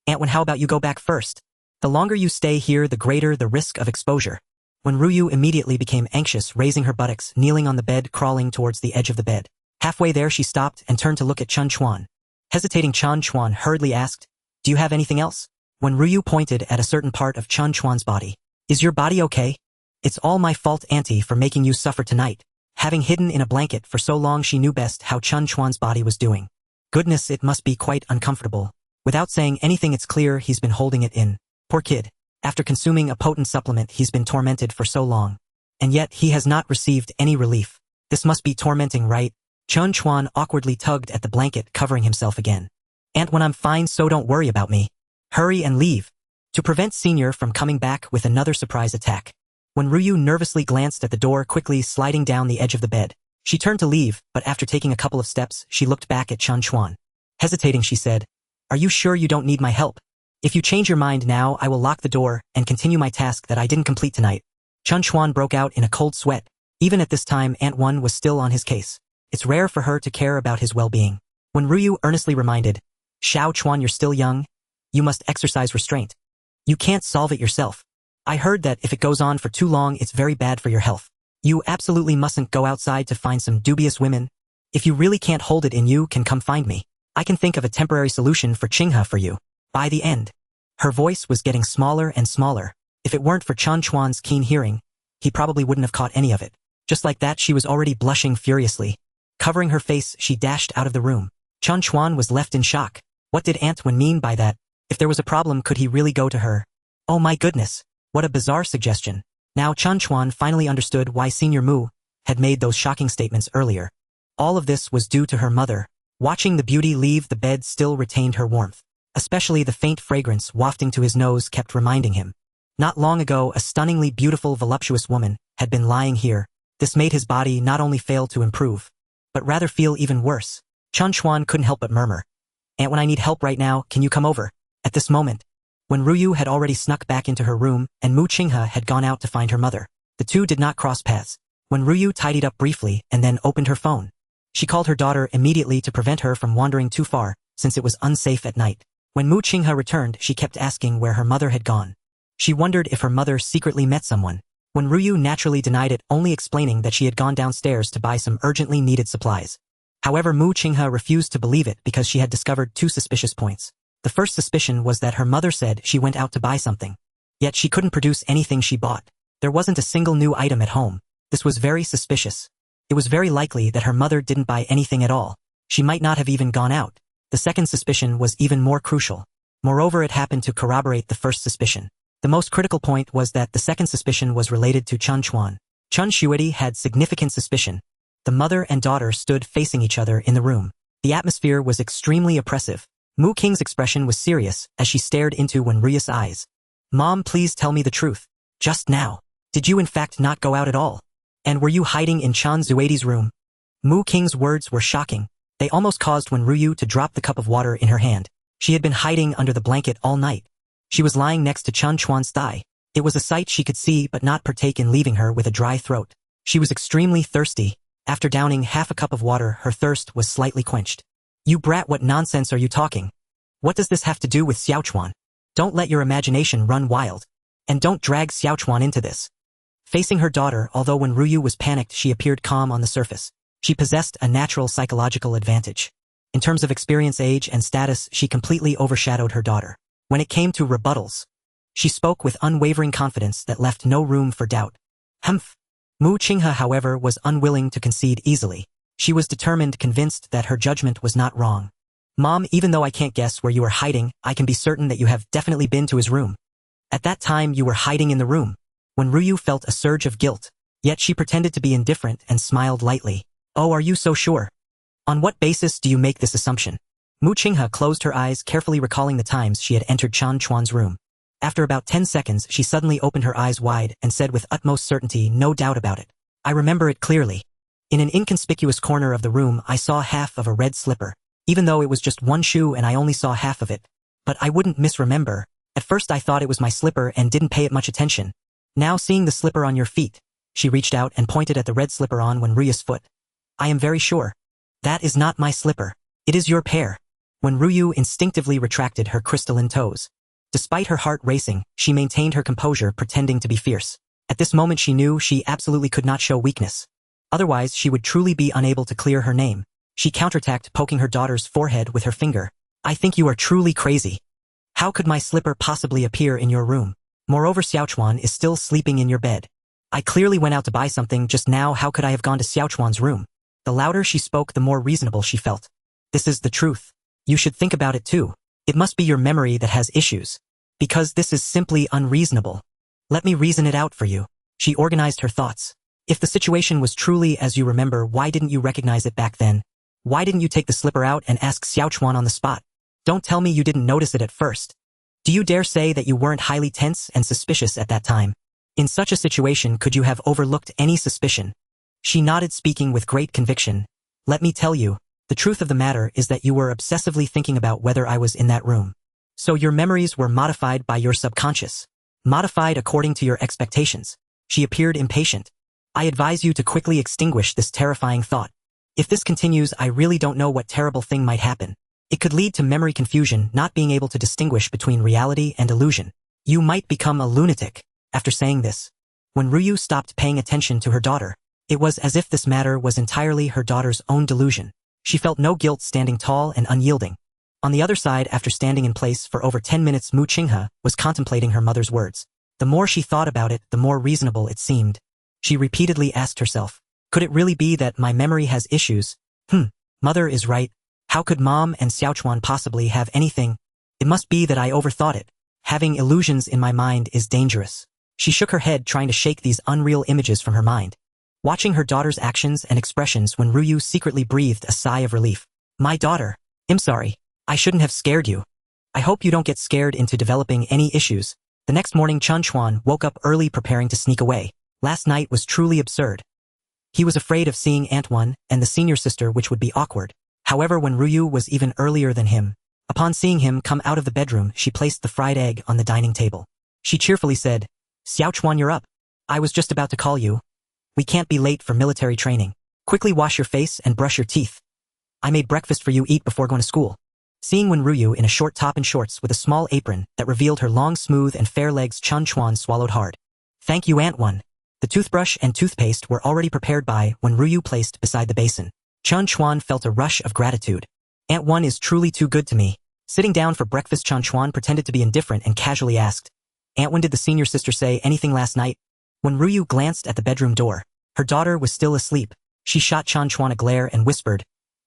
Aunt Wen, how about you go back first? The longer you stay here, the greater the risk of exposure. When Ruyu immediately became anxious, raising her buttocks, kneeling on the bed, crawling towards the edge of the bed. Halfway there, she stopped and turned to look at Chen Chuan. Hesitating, Chen Chuan hurriedly asked, Do you have anything else? When Ruyu pointed at a certain part of Chen Chuan's body. Is your body okay? It's all my fault, Auntie, for making you suffer tonight. Having hidden in a blanket for so long, she knew best how Chen Chuan's body was doing. Goodness, it must be quite uncomfortable. Without saying anything, it's clear he's been holding it in. Poor kid. After consuming a potent supplement, he's been tormented for so long. And yet, he has not received any relief. This must be tormenting, right? Chen Chuan awkwardly tugged at the blanket, covering himself again. Aunt Wen, I'm fine, so don't worry about me. Hurry and leave. To prevent Senior from coming back with another surprise attack. When Ruyu nervously glanced at the door, quickly sliding down the edge of the bed. She turned to leave, but after taking a couple of steps, she looked back at Chen Chuan. Hesitating, she said, Are you sure you don't need my help? If you change your mind now, I will lock the door and continue my task that I didn't complete tonight. Chen Chuan broke out in a cold sweat. Even at this time, Aunt Wen was still on his case. It's rare for her to care about his well-being. When Ruyu earnestly reminded, Xiao Chuan, you're still young. You must exercise restraint. You can't solve it yourself. I heard that if it goes on for too long, it's very bad for your health. You absolutely mustn't go outside to find some dubious women. If you really can't hold it in, you can come find me. I can think of a temporary solution for Qinghe for you. By the end. Her voice was getting smaller and smaller. If it weren't for Chen Chuan's keen hearing, he probably wouldn't have caught any of it. Just like that, she was already blushing furiously. Covering her face, she dashed out of the room. Chen Chuan was left in shock. What did Aunt Wen mean by that? If there was a problem, could he really go to her? Oh my goodness. What a bizarre suggestion. Now Chen Chuan finally understood why Senior Mu had made those shocking statements earlier. All of this was due to her mother. Watching the beauty leave the bed still retained her warmth. Especially the faint fragrance wafting to his nose kept reminding him. Not long ago, a stunningly beautiful, voluptuous woman had been lying here. This made his body not only fail to improve, but rather feel even worse. Chen Chuan couldn't help but murmur. Aunt, when I need help right now, can you come over? At this moment, when Ruyu had already snuck back into her room and Mu Qinghe had gone out to find her mother, the two did not cross paths. When Ruyu tidied up briefly and then opened her phone, she called her daughter immediately to prevent her from wandering too far, since it was unsafe at night. When Mu Qinghe returned, she kept asking where her mother had gone. She wondered if her mother secretly met someone. When Ruyu naturally denied it, only explaining that she had gone downstairs to buy some urgently needed supplies. However, Mu Qinghe refused to believe it because she had discovered two suspicious points. The first suspicion was that her mother said she went out to buy something. Yet she couldn't produce anything she bought. There wasn't a single new item at home. This was very suspicious. It was very likely that her mother didn't buy anything at all. She might not have even gone out. The second suspicion was even more crucial. Moreover, it happened to corroborate the first suspicion. The most critical point was that the second suspicion was related to Chen Chuan. Chen Shuidi had significant suspicion. The mother and daughter stood facing each other in the room. The atmosphere was extremely oppressive. Mu Qing's expression was serious as she stared into Wenruya's eyes. Mom, please tell me the truth. Just now. Did you in fact not go out at all? And were you hiding in Chen Zuidi's room? Mu Qing's words were shocking. They almost caused Wenruyu to drop the cup of water in her hand. She had been hiding under the blanket all night. She was lying next to Chen Chuan's thigh. It was a sight she could see but not partake in, leaving her with a dry throat. She was extremely thirsty. After downing half a cup of water, her thirst was slightly quenched. You brat, what nonsense are you talking? What does this have to do with Xiao Chuan? Don't let your imagination run wild. And don't drag Xiao Chuan into this. Facing her daughter, although when Ruyu was panicked, she appeared calm on the surface. She possessed a natural psychological advantage. In terms of experience, age, and status, she completely overshadowed her daughter. When it came to rebuttals, she spoke with unwavering confidence that left no room for doubt. Humph. Mu Qinghe, however, was unwilling to concede easily. She was determined, convinced that her judgment was not wrong. Mom, even though I can't guess where you are hiding, I can be certain that you have definitely been to his room. At that time, you were hiding in the room. When Ruyu felt a surge of guilt, yet she pretended to be indifferent and smiled lightly. Oh, are you so sure? On what basis do you make this assumption? Mu Qinghe closed her eyes, carefully recalling the times she had entered Chen Chuan's room. After about 10 seconds, she suddenly opened her eyes wide and said with utmost certainty, no doubt about it. I remember it clearly. In an inconspicuous corner of the room, I saw half of a red slipper, even though it was just one shoe and I only saw half of it. But I wouldn't misremember. At first I thought it was my slipper and didn't pay it much attention. Now seeing the slipper on your feet, she reached out and pointed at the red slipper on Wenruya's foot. I am very sure. That is not my slipper. It is your pair. When Ruyu instinctively retracted her crystalline toes. Despite her heart racing, she maintained her composure, pretending to be fierce. At this moment she knew she absolutely could not show weakness. Otherwise she would truly be unable to clear her name. She counterattacked, poking her daughter's forehead with her finger. I think you are truly crazy. How could my slipper possibly appear in your room? Moreover, Xiao Chuan is still sleeping in your bed. I clearly went out to buy something just now. How could I have gone to Xiao Chuan's room? The louder she spoke, the more reasonable she felt. This is the truth. You should think about it too. It must be your memory that has issues. Because this is simply unreasonable. Let me reason it out for you. She organized her thoughts. If the situation was truly as you remember, why didn't you recognize it back then? Why didn't you take the slipper out and ask Xiao Chuan on the spot? Don't tell me you didn't notice it at first. Do you dare say that you weren't highly tense and suspicious at that time? In such a situation, could you have overlooked any suspicion? She nodded, speaking with great conviction. Let me tell you, the truth of the matter is that you were obsessively thinking about whether I was in that room. So your memories were modified by your subconscious. Modified according to your expectations. She appeared impatient. I advise you to quickly extinguish this terrifying thought. If this continues, I really don't know what terrible thing might happen. It could lead to memory confusion, not being able to distinguish between reality and illusion. You might become a lunatic. After saying this, when Ruyu stopped paying attention to her daughter, it was as if this matter was entirely her daughter's own delusion. She felt no guilt, standing tall and unyielding. On the other side, after standing in place for over 10 minutes, Mu Qinghe was contemplating her mother's words. The more she thought about it, the more reasonable it seemed. She repeatedly asked herself, could it really be that my memory has issues? Mother is right. How could Mom and Xiao Chuan possibly have anything? It must be that I overthought it. Having illusions in my mind is dangerous. She shook her head, trying to shake these unreal images from her mind. Watching her daughter's actions and expressions, when Ruyu secretly breathed a sigh of relief. My daughter. I'm sorry. I shouldn't have scared you. I hope you don't get scared into developing any issues. The next morning, Chen Chuan woke up early, preparing to sneak away. Last night was truly absurd. He was afraid of seeing Aunt One and the senior sister, which would be awkward. However, when Ruyu was even earlier than him, upon seeing him come out of the bedroom, she placed the fried egg on the dining table. She cheerfully said, Xiao Chuan, you're up. I was just about to call you. We can't be late for military training. Quickly wash your face and brush your teeth. I made breakfast for you. Eat before going to school. Seeing Wen Ruyu in a short top and shorts with a small apron that revealed her long, smooth, and fair legs, Chen Chuan swallowed hard. Thank you, Aunt One. The toothbrush and toothpaste were already prepared by Wen Ruyu, placed beside the basin. Chen Chuan felt a rush of gratitude. Aunt One is truly too good to me. Sitting down for breakfast, Chen Chuan pretended to be indifferent and casually asked, Aunt One, did the senior sister say anything last night? When Ruyu glanced at the bedroom door, her daughter was still asleep. She shot Chen Chuan a glare and whispered,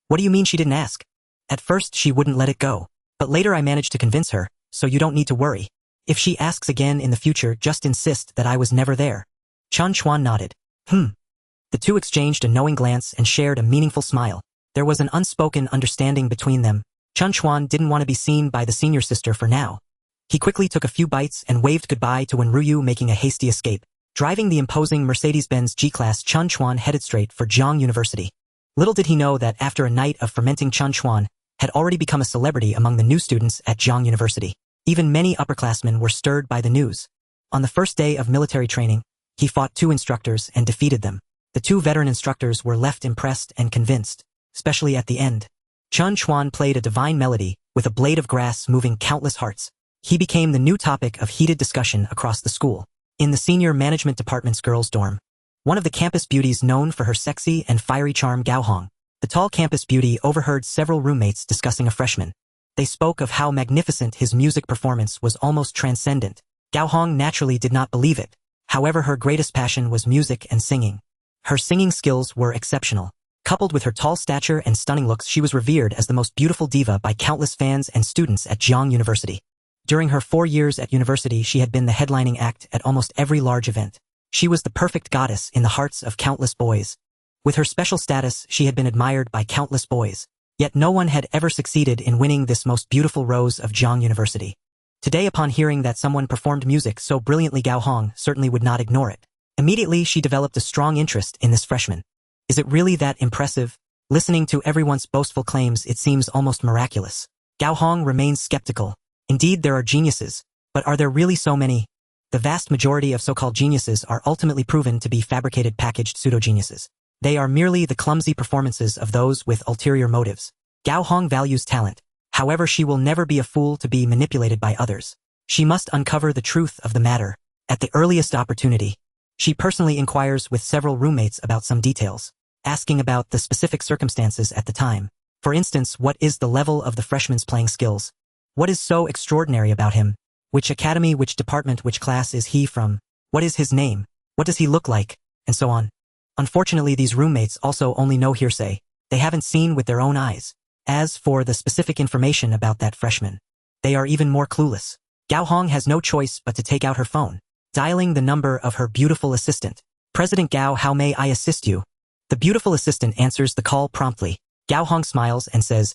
What do you mean she didn't ask? At first she wouldn't let it go, but later I managed to convince her, so you don't need to worry. If she asks again in the future, just insist that I was never there. Chen Chuan nodded. The two exchanged a knowing glance and shared a meaningful smile. There was an unspoken understanding between them. Chen Chuan didn't want to be seen by the senior sister for now. He quickly took a few bites and waved goodbye to Wenruyu, making a hasty escape. Driving the imposing Mercedes-Benz G-Class, Chen Chuan headed straight for Jiang University. Little did he know that after a night of fermenting, Chen Chuan had already become a celebrity among the new students at Jiang University. Even many upperclassmen were stirred by the news. On the first day of military training, he fought 2 instructors and defeated them. The 2 veteran instructors were left impressed and convinced, especially at the end. Chen Chuan played a divine melody, with a blade of grass moving countless hearts. He became the new topic of heated discussion across the school. In the senior management department's girls' dorm, one of the campus beauties known for her sexy and fiery charm, Gao Hong, the tall campus beauty, overheard several roommates discussing a freshman. They spoke of how magnificent his music performance was, almost transcendent. Gao Hong naturally did not believe it. However, her greatest passion was music and singing. Her singing skills were exceptional. Coupled with her tall stature and stunning looks, she was revered as the most beautiful diva by countless fans and students at Jiang University. During her 4 years at university, she had been the headlining act at almost every large event. She was the perfect goddess in the hearts of countless boys. With her special status, she had been admired by countless boys. Yet no one had ever succeeded in winning this most beautiful rose of Jiang University. Today, upon hearing that someone performed music so brilliantly, Gao Hong certainly would not ignore it. Immediately, she developed a strong interest in this freshman. Is it really that impressive? Listening to everyone's boastful claims, it seems almost miraculous. Gao Hong remains skeptical. Indeed, there are geniuses, but are there really so many? The vast majority of so-called geniuses are ultimately proven to be fabricated, packaged pseudo-geniuses. They are merely the clumsy performances of those with ulterior motives. Gao Hong values talent. However, she will never be a fool to be manipulated by others. She must uncover the truth of the matter at the earliest opportunity. She personally inquires with several roommates about some details, asking about the specific circumstances at the time. For instance, what is the level of the freshman's playing skills? What is so extraordinary about him? Which academy, which department, which class is he from? What is his name? What does he look like? And so on. Unfortunately, these roommates also only know hearsay. They haven't seen with their own eyes. As for the specific information about that freshman, they are even more clueless. Gao Hong has no choice but to take out her phone, dialing the number of her beautiful assistant. President Gao, how may I assist you? The beautiful assistant answers the call promptly. Gao Hong smiles and says,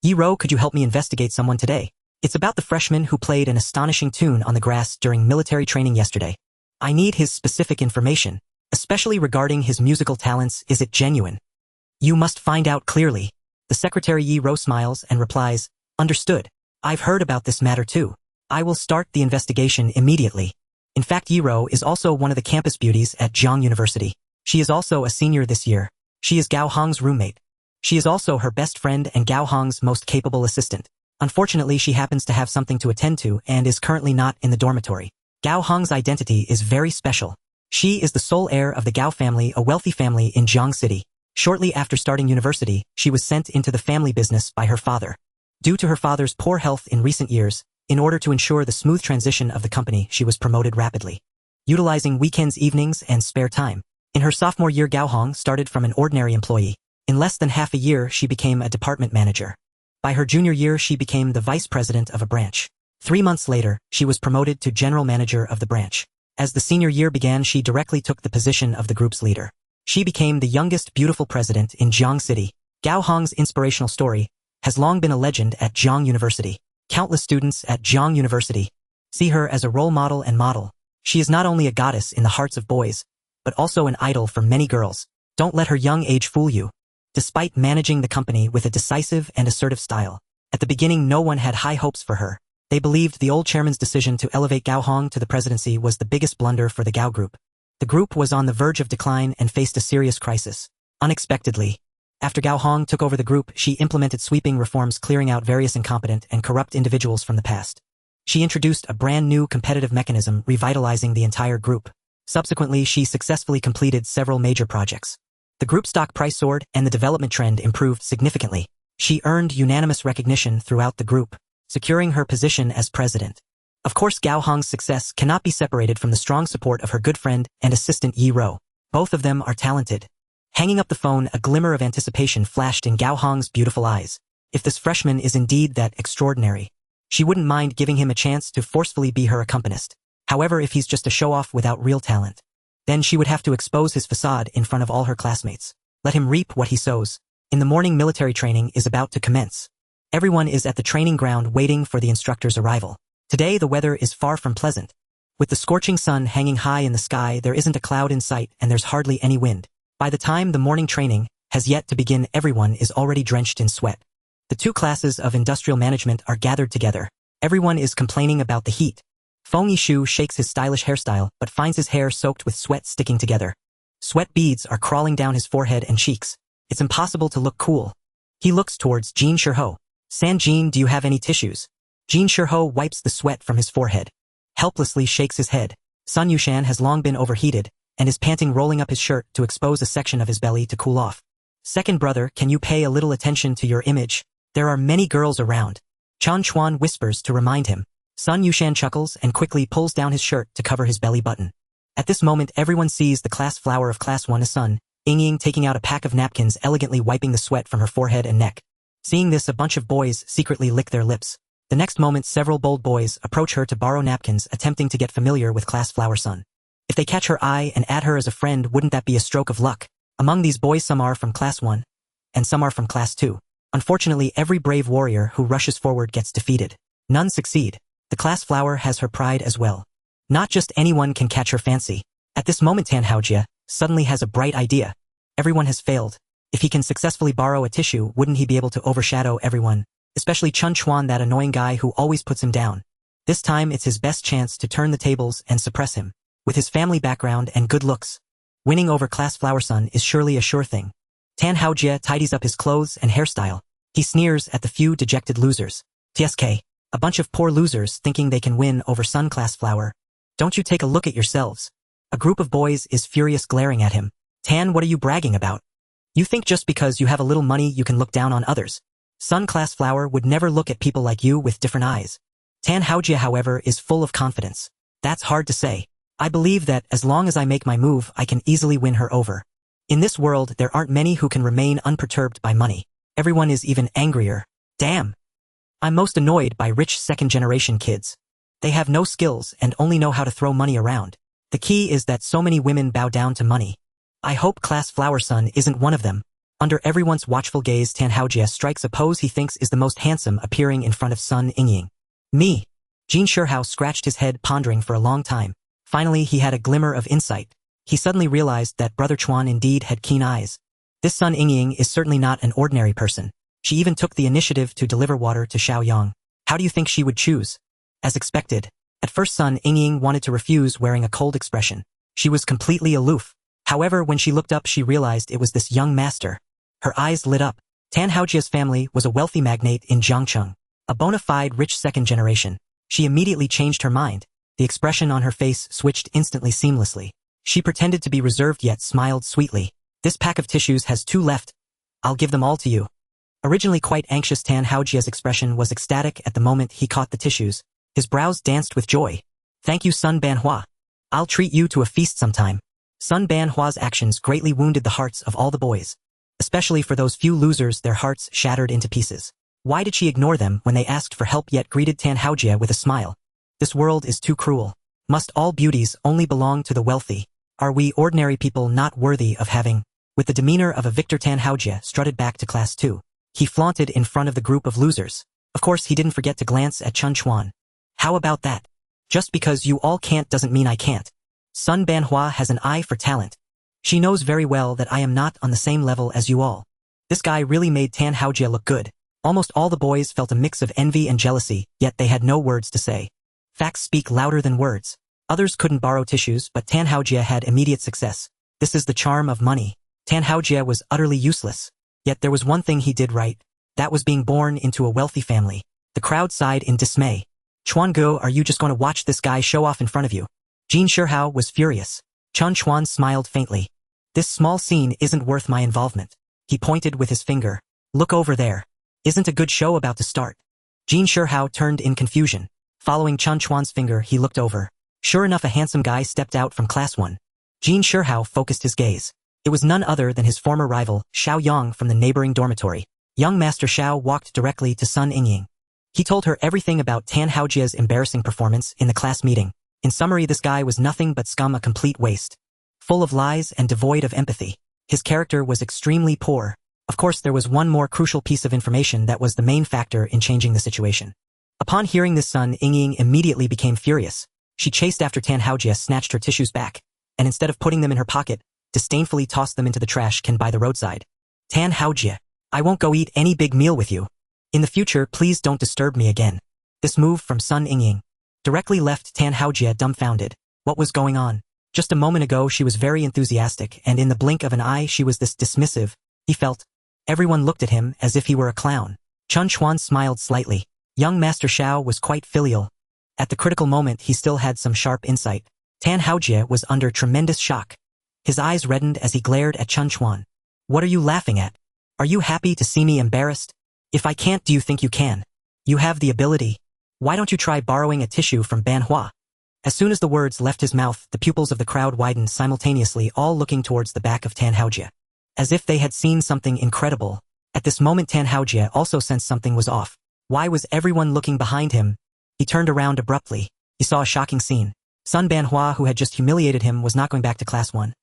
Yi-ro, could you help me investigate someone today? It's about the freshman who played an astonishing tune on the grass during military training yesterday. I need his specific information, especially regarding his musical talents. Is it genuine? You must find out clearly. The secretary Yi-ro smiles and replies, Understood. I've heard about this matter too. I will start the investigation immediately. In fact, Yi-ro is also one of the campus beauties at Jiang University. She is also a senior this year. She is Gao Hong's roommate. She is also her best friend and Gao Hong's most capable assistant. Unfortunately, she happens to have something to attend to and is currently not in the dormitory. Gao Hong's identity is very special. She is the sole heir of the Gao family, a wealthy family in Jiang City. Shortly after starting university, she was sent into the family business by her father. Due to her father's poor health in recent years, in order to ensure the smooth transition of the company, she was promoted rapidly, utilizing weekends, evenings, and spare time. In her sophomore year, Gao Hong started from an ordinary employee. In less than half a year, she became a department manager. By her junior year, she became the vice president of a branch. 3 months later, she was promoted to general manager of the branch. As the senior year began, she directly took the position of the group's leader. She became the youngest beautiful president in Jiang City. Gao Hong's inspirational story has long been a legend at Jiang University. Countless students at Jiang University see her as a role model and model. She is not only a goddess in the hearts of boys, but also an idol for many girls. Don't let her young age fool you. Despite managing the company with a decisive and assertive style, at the beginning no one had high hopes for her. They believed the old chairman's decision to elevate Gao Hong to the presidency was the biggest blunder for the Gao Group. The group was on the verge of decline and faced a serious crisis. Unexpectedly, after Gao Hong took over the group, she implemented sweeping reforms, clearing out various incompetent and corrupt individuals from the past. She introduced a brand new competitive mechanism, revitalizing the entire group. Subsequently, she successfully completed several major projects. The group stock price soared and the development trend improved significantly. She earned unanimous recognition throughout the group, securing her position as president. Of course, Gao Hong's success cannot be separated from the strong support of her good friend and assistant Yi-ro. Both of them are talented. Hanging up the phone, a glimmer of anticipation flashed in Gao Hong's beautiful eyes. If this freshman is indeed that extraordinary, She wouldn't mind giving him a chance to forcefully be her accompanist. However, if he's just a show-off without real talent, then she would have to expose his facade in front of all her classmates. Let him reap what he sows. In the morning, military training is about to commence. Everyone is at the training ground waiting for the instructor's arrival. Today the weather is far from pleasant. With the scorching sun hanging high in the sky, there isn't a cloud in sight and there's hardly any wind. By the time the morning training has yet to begin, everyone is already drenched in sweat. The two classes of industrial management are gathered together. Everyone is complaining about the heat. Feng Yishu shakes his stylish hairstyle but finds his hair soaked with sweat sticking together. Sweat beads are crawling down his forehead and cheeks. It's impossible to look cool. He looks towards Jin Shirho. San Jin, do you have any tissues? Jin Shirho wipes the sweat from his forehead. Helplessly shakes his head. Sun Yushan has long been overheated and is panting, rolling up his shirt to expose a section of his belly to cool off. Second brother, can you pay a little attention to your image? There are many girls around. Chen Chuan whispers to remind him. Sun Yushan chuckles and quickly pulls down his shirt to cover his belly button. At this moment, everyone sees the class flower of Class 1 Sun, Ying taking out a pack of napkins, elegantly wiping the sweat from her forehead and neck. Seeing this, a bunch of boys secretly lick their lips. The next moment, several bold boys approach her to borrow napkins, attempting to get familiar with Class Flower Sun. If they catch her eye and add her as a friend, wouldn't that be a stroke of luck? Among these boys, some are from Class 1, and some are from Class 2. Unfortunately, every brave warrior who rushes forward gets defeated. None succeed. The class flower has her pride as well. Not just anyone can catch her fancy. At this moment, Tan Haojia suddenly has a bright idea. Everyone has failed. If he can successfully borrow a tissue, wouldn't he be able to overshadow everyone? Especially Chen Chuan, that annoying guy who always puts him down. This time it's his best chance to turn the tables and suppress him. With his family background and good looks, winning over Class Flower Sun is surely a sure thing. Tan Haojia tidies up his clothes and hairstyle. He sneers at the few dejected losers. TSK, a bunch of poor losers thinking they can win over Sun Class Flower. Don't you take a look at yourselves? A group of boys is furious, glaring at him. Tan, what are you bragging about? You think just because you have a little money you can look down on others? Sun Class Flower would never look at people like you with different eyes. Tan Haojia, however, is full of confidence. That's hard to say. I believe that as long as I make my move, I can easily win her over. In this world, there aren't many who can remain unperturbed by money. Everyone is even angrier. Damn. I'm most annoyed by rich second-generation kids. They have no skills and only know how to throw money around. The key is that so many women bow down to money. I hope Class Flower Sun isn't one of them. Under everyone's watchful gaze, Tan Haojia strikes a pose he thinks is the most handsome, appearing in front of Sun Ying. Me. Jin Shirho scratched his head, pondering for a long time. Finally, he had a glimmer of insight. He suddenly realized that Brother Chuan indeed had keen eyes. This Sun Ying is certainly not an ordinary person. She even took the initiative to deliver water to Xiaoyang. How do you think she would choose? As expected. At first, Sun Ying wanted to refuse, wearing a cold expression. She was completely aloof. However, when she looked up, she realized it was this young master. Her eyes lit up. Tan Haojia's family was a wealthy magnate in Jiangcheng, a bona fide rich second generation. She immediately changed her mind. The expression on her face switched instantly, seamlessly. She pretended to be reserved yet smiled sweetly. This pack of tissues has 2 left. I'll give them all to you. Originally quite anxious, Tan Haojia's expression was ecstatic at the moment he caught the tissues. His brows danced with joy. Thank you, Sun Banhua. I'll treat you to a feast sometime. Sun Banhua's actions greatly wounded the hearts of all the boys. Especially for those few losers, their hearts shattered into pieces. Why did she ignore them when they asked for help, yet greeted Tan Haojia with a smile? This world is too cruel. Must all beauties only belong to the wealthy? Are we ordinary people not worthy of having? With the demeanor of a victor, Tan Haojia strutted back to Class 2. He flaunted in front of the group of losers. Of course, he didn't forget to glance at Chen Chuan. How about that? Just because you all can't doesn't mean I can't. Sun Banhua has an eye for talent. She knows very well that I am not on the same level as you all. This guy really made Tan Haojia look good. Almost all the boys felt a mix of envy and jealousy, yet they had no words to say. Facts speak louder than words. Others couldn't borrow tissues, but Tan Haojia had immediate success. This is the charm of money. Tan Haojia was utterly useless. Yet there was one thing he did right. That was being born into a wealthy family. The crowd sighed in dismay. Chuan Guo, are you just going to watch this guy show off in front of you? Jin Shirho was furious. Chen Chuan smiled faintly. This small scene isn't worth my involvement. He pointed with his finger. Look over there. Isn't a good show about to start? Jin Shirho turned in confusion. Following Chen Chuan's finger, he looked over. Sure enough, a handsome guy stepped out from Class 1. Jin Shirho focused his gaze. It was none other than his former rival, Xiaoyang, from the neighboring dormitory. Young Master Xiao walked directly to Sun Ying. He told her everything about Tan Haojia's embarrassing performance in the class meeting. In summary, this guy was nothing but scum, a complete waste. Full of lies and devoid of empathy. His character was extremely poor. Of course, there was one more crucial piece of information that was the main factor in changing the situation. Upon hearing this, Sun Yingying immediately became furious. She chased after Tan Haojia, snatched her tissues back, and instead of putting them in her pocket, disdainfully tossed them into the trash can by the roadside. Tan Haojia, I won't go eat any big meal with you. In the future, please don't disturb me again. This move from Sun Yingying directly left Tan Haojia dumbfounded. What was going on? Just a moment ago she was very enthusiastic, and in the blink of an eye she was this dismissive. He felt. Everyone looked at him as if he were a clown. Chen Chuan smiled slightly. Young Master Xiao was quite filial. At the critical moment he still had some sharp insight. Tan Haojia was under tremendous shock. His eyes reddened as he glared at Chen Chuan. What are you laughing at? Are you happy to see me embarrassed? If I can't, do you think you can? You have the ability. Why don't you try borrowing a tissue from Ban Hua? As soon as the words left his mouth, the pupils of the crowd widened simultaneously, all looking towards the back of Tan Haojia, as if they had seen something incredible. At this moment Tan Haojia also sensed something was off. Why was everyone looking behind him? He turned around abruptly. He saw a shocking scene. Sun Ban Hua, who had just humiliated him, was not going back to class 1,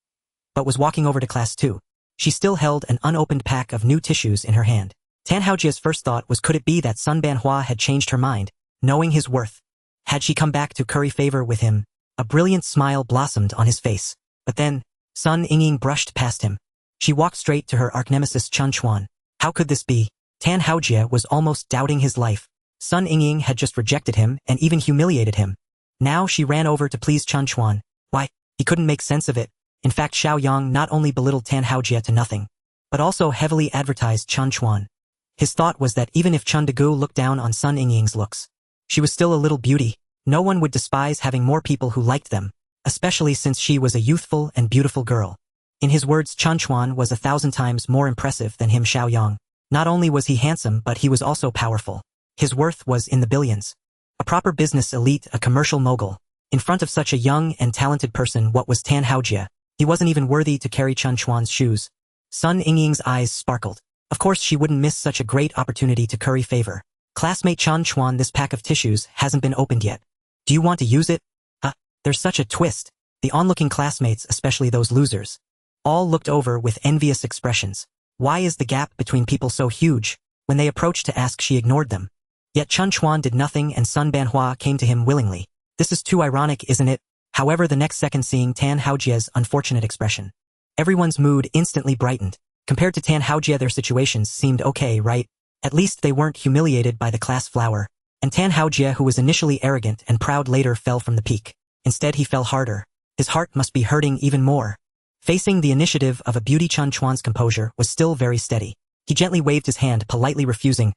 but was walking over to class 2. She still held an unopened pack of new tissues in her hand. Tan Haojia's first thought was, could it be that Sun Ban Hua had changed her mind, knowing his worth? Had she come back to curry favor with him? A brilliant smile blossomed on his face. But then, Sun Yingying brushed past him. She walked straight to her arch-nemesis Chen Chuan. How could this be? Tan Haojia was almost doubting his life. Sun Yingying had just rejected him and even humiliated him. Now she ran over to please Chen Chuan. Why? He couldn't make sense of it. In fact, Xiao Yang not only belittled Tan Haojia to nothing, but also heavily advertised Chen Chuan. His thought was that even if Chen Degu looked down on Sun Yingying's looks, she was still a little beauty. No one would despise having more people who liked them, especially since she was a youthful and beautiful girl. In his words, Chen Chuan was 1,000 times more impressive than him, Xiao Yang. Not only was he handsome, but he was also powerful. His worth was in the billions. A proper business elite, a commercial mogul. In front of such a young and talented person, what was Tan Haojia? He wasn't even worthy to carry Chen Chuan's shoes. Sun Yingying's eyes sparkled. Of course she wouldn't miss such a great opportunity to curry favor. Classmate Chen Chuan, this pack of tissues hasn't been opened yet. Do you want to use it? There's such a twist. The onlooking classmates, especially those losers, all looked over with envious expressions. Why is the gap between people so huge? When they approached to ask, she ignored them. Yet Chen Chuan did nothing and Sun Ban Hua came to him willingly. This is too ironic, isn't it? However, the next second, seeing Tan Haojia's unfortunate expression, everyone's mood instantly brightened. Compared to Tan Haojia, their situations seemed okay, right? At least they weren't humiliated by the class flower. And Tan Haojia, who was initially arrogant and proud, later fell from the peak. Instead, he fell harder. His heart must be hurting even more. Facing the initiative of a beauty, Chen Chuan's composure was still very steady. He gently waved his hand, politely refusing.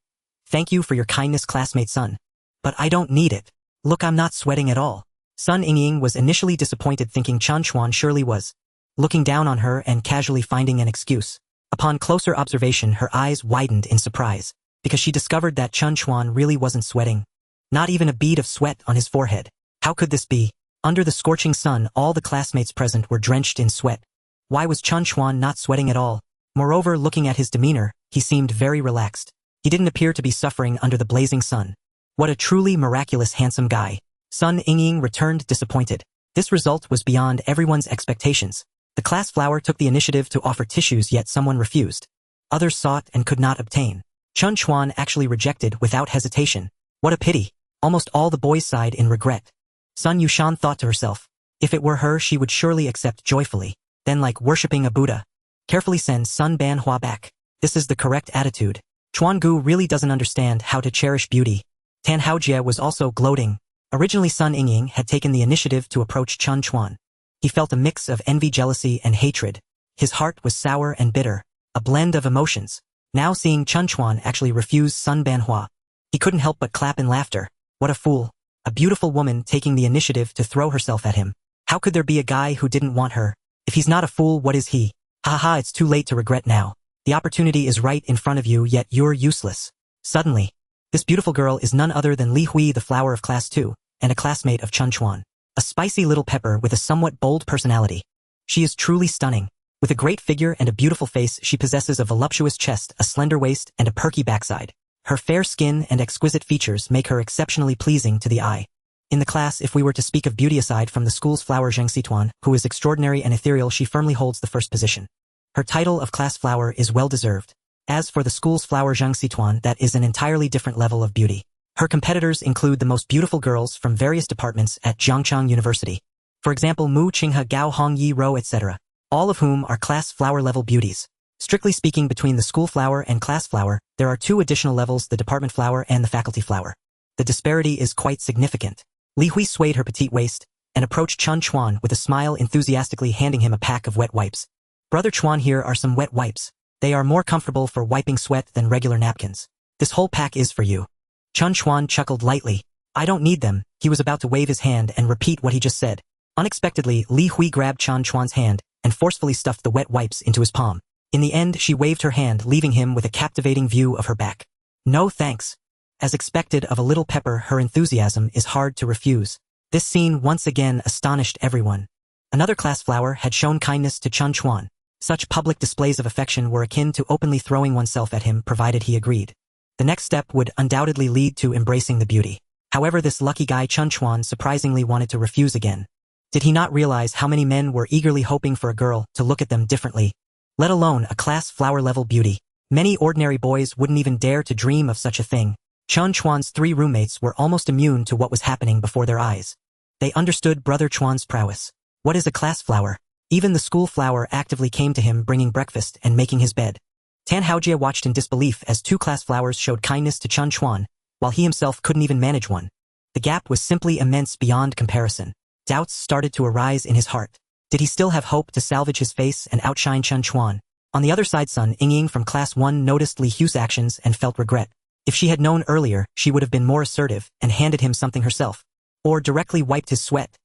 Thank you for your kindness, classmate Sun. But I don't need it. Look, I'm not sweating at all. Sun Yingying was initially disappointed, thinking Chen Chuan surely was looking down on her and casually finding an excuse. Upon closer observation, her eyes widened in surprise, because she discovered that Chen Chuan really wasn't sweating. Not even a bead of sweat on his forehead. How could this be? Under the scorching sun, all the classmates present were drenched in sweat. Why was Chen Chuan not sweating at all? Moreover, looking at his demeanor, he seemed very relaxed. He didn't appear to be suffering under the blazing sun. What a truly miraculous handsome guy. Sun Yingying returned disappointed. This result was beyond everyone's expectations. The class flower took the initiative to offer tissues, yet someone refused. Others sought and could not obtain. Chen Chuan actually rejected without hesitation. What a pity. Almost all the boys sighed in regret. Sun Yushan thought to herself, if it were her, she would surely accept joyfully. Then, like worshipping a Buddha, carefully send Sun Ban Hua back. This is the correct attitude. Chuan Gu really doesn't understand how to cherish beauty. Tan Haojia was also gloating. Originally, Sun Yingying had taken the initiative to approach Chen Chuan. He felt a mix of envy, jealousy, and hatred. His heart was sour and bitter, a blend of emotions. Now seeing Chen Chuan actually refuse Sun Ban Hua, he couldn't help but clap in laughter. What a fool. A beautiful woman taking the initiative to throw herself at him. How could there be a guy who didn't want her? If he's not a fool, what is he? Haha, it's too late to regret now. The opportunity is right in front of you, yet you're useless. Suddenly, this beautiful girl is none other than Li Hui, the flower of class 2, and a classmate of Chen Chuan. A spicy little pepper with a somewhat bold personality. She is truly stunning. With a great figure and a beautiful face, she possesses a voluptuous chest, a slender waist, and a perky backside. Her fair skin and exquisite features make her exceptionally pleasing to the eye. In the class, if we were to speak of beauty aside from the school's flower Zheng Xituan, who is extraordinary and ethereal, she firmly holds the first position. Her title of class flower is well-deserved. As for the school's flower Zheng Xituan, that is an entirely different level of beauty. Her competitors include the most beautiful girls from various departments at Zhangchang University. For example, Mu Qinghe, Gao Hong Yi Ro, etc., all of whom are class flower-level beauties. Strictly speaking, between the school flower and class flower, there are two additional levels, the department flower and the faculty flower. The disparity is quite significant. Li Hui swayed her petite waist and approached Chen Chuan with a smile, enthusiastically handing him a pack of wet wipes. Brother Chuan, here are some wet wipes. They are more comfortable for wiping sweat than regular napkins. This whole pack is for you. Chen Chuan chuckled lightly. I don't need them. He was about to wave his hand and repeat what he just said. Unexpectedly, Li Hui grabbed Chen Chuan's hand and forcefully stuffed the wet wipes into his palm. In the end, she waved her hand, leaving him with a captivating view of her back. No thanks. As expected of a little pepper, her enthusiasm is hard to refuse. This scene once again astonished everyone. Another class flower had shown kindness to Chen Chuan. Such public displays of affection were akin to openly throwing oneself at him, provided he agreed. The next step would undoubtedly lead to embracing the beauty. However, this lucky guy Chen Chuan surprisingly wanted to refuse again. Did he not realize how many men were eagerly hoping for a girl to look at them differently? Let alone a class flower-level beauty. Many ordinary boys wouldn't even dare to dream of such a thing. Chen Chuan's three roommates were almost immune to what was happening before their eyes. They understood Brother Chuan's prowess. What is a class flower? Even the school flower actively came to him, bringing breakfast and making his bed. Tan Haojie watched in disbelief as two class flowers showed kindness to Chen Chuan, while he himself couldn't even manage one. The gap was simply immense beyond comparison. Doubts started to arise in his heart. Did he still have hope to salvage his face and outshine Chen Chuan? On the other side, Sun Yingying from Class 1 noticed Li Hu's actions and felt regret. If she had known earlier, she would have been more assertive and handed him something herself. Or directly wiped his sweat.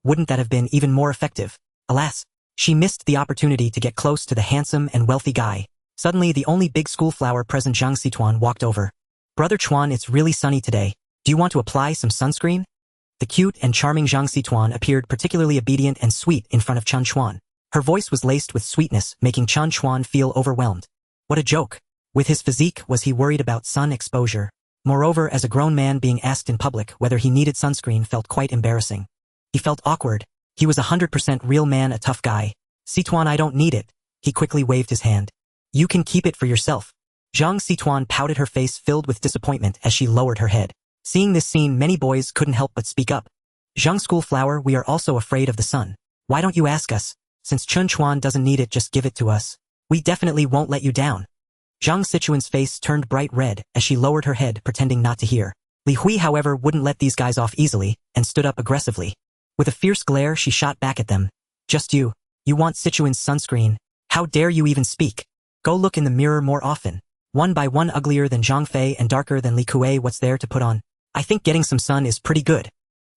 Wouldn't that have been even more effective? Alas, she missed the opportunity to get close to the handsome and wealthy guy. Suddenly, the only big school flower present, Zhang Xituan, walked over. Brother Chuan, it's really sunny today. Do you want to apply some sunscreen? The cute and charming Zhang Xituan appeared particularly obedient and sweet in front of Chen Chuan. Her voice was laced with sweetness, making Chen Chuan feel overwhelmed. What a joke. With his physique, was he worried about sun exposure? Moreover, as a grown man, being asked in public whether he needed sunscreen felt quite embarrassing. He felt awkward. He was 100% real man, a tough guy. Xituan, I don't need it. He quickly waved his hand. You can keep it for yourself. Zhang Xituan pouted, her face filled with disappointment as she lowered her head. Seeing this scene, many boys couldn't help but speak up. Zhang School Flower, we are also afraid of the sun. Why don't you ask us? Since Chen Chuan doesn't need it, just give it to us. We definitely won't let you down. Zhang Sichuan's face turned bright red as she lowered her head, pretending not to hear. Li Hui, however, wouldn't let these guys off easily and stood up aggressively. With a fierce glare, she shot back at them. Just you. You want Sichuan's sunscreen? How dare you even speak? Go look in the mirror more often. One by one, uglier than Zhang Fei and darker than Li Kuei, what's there to put on? I think getting some sun is pretty good.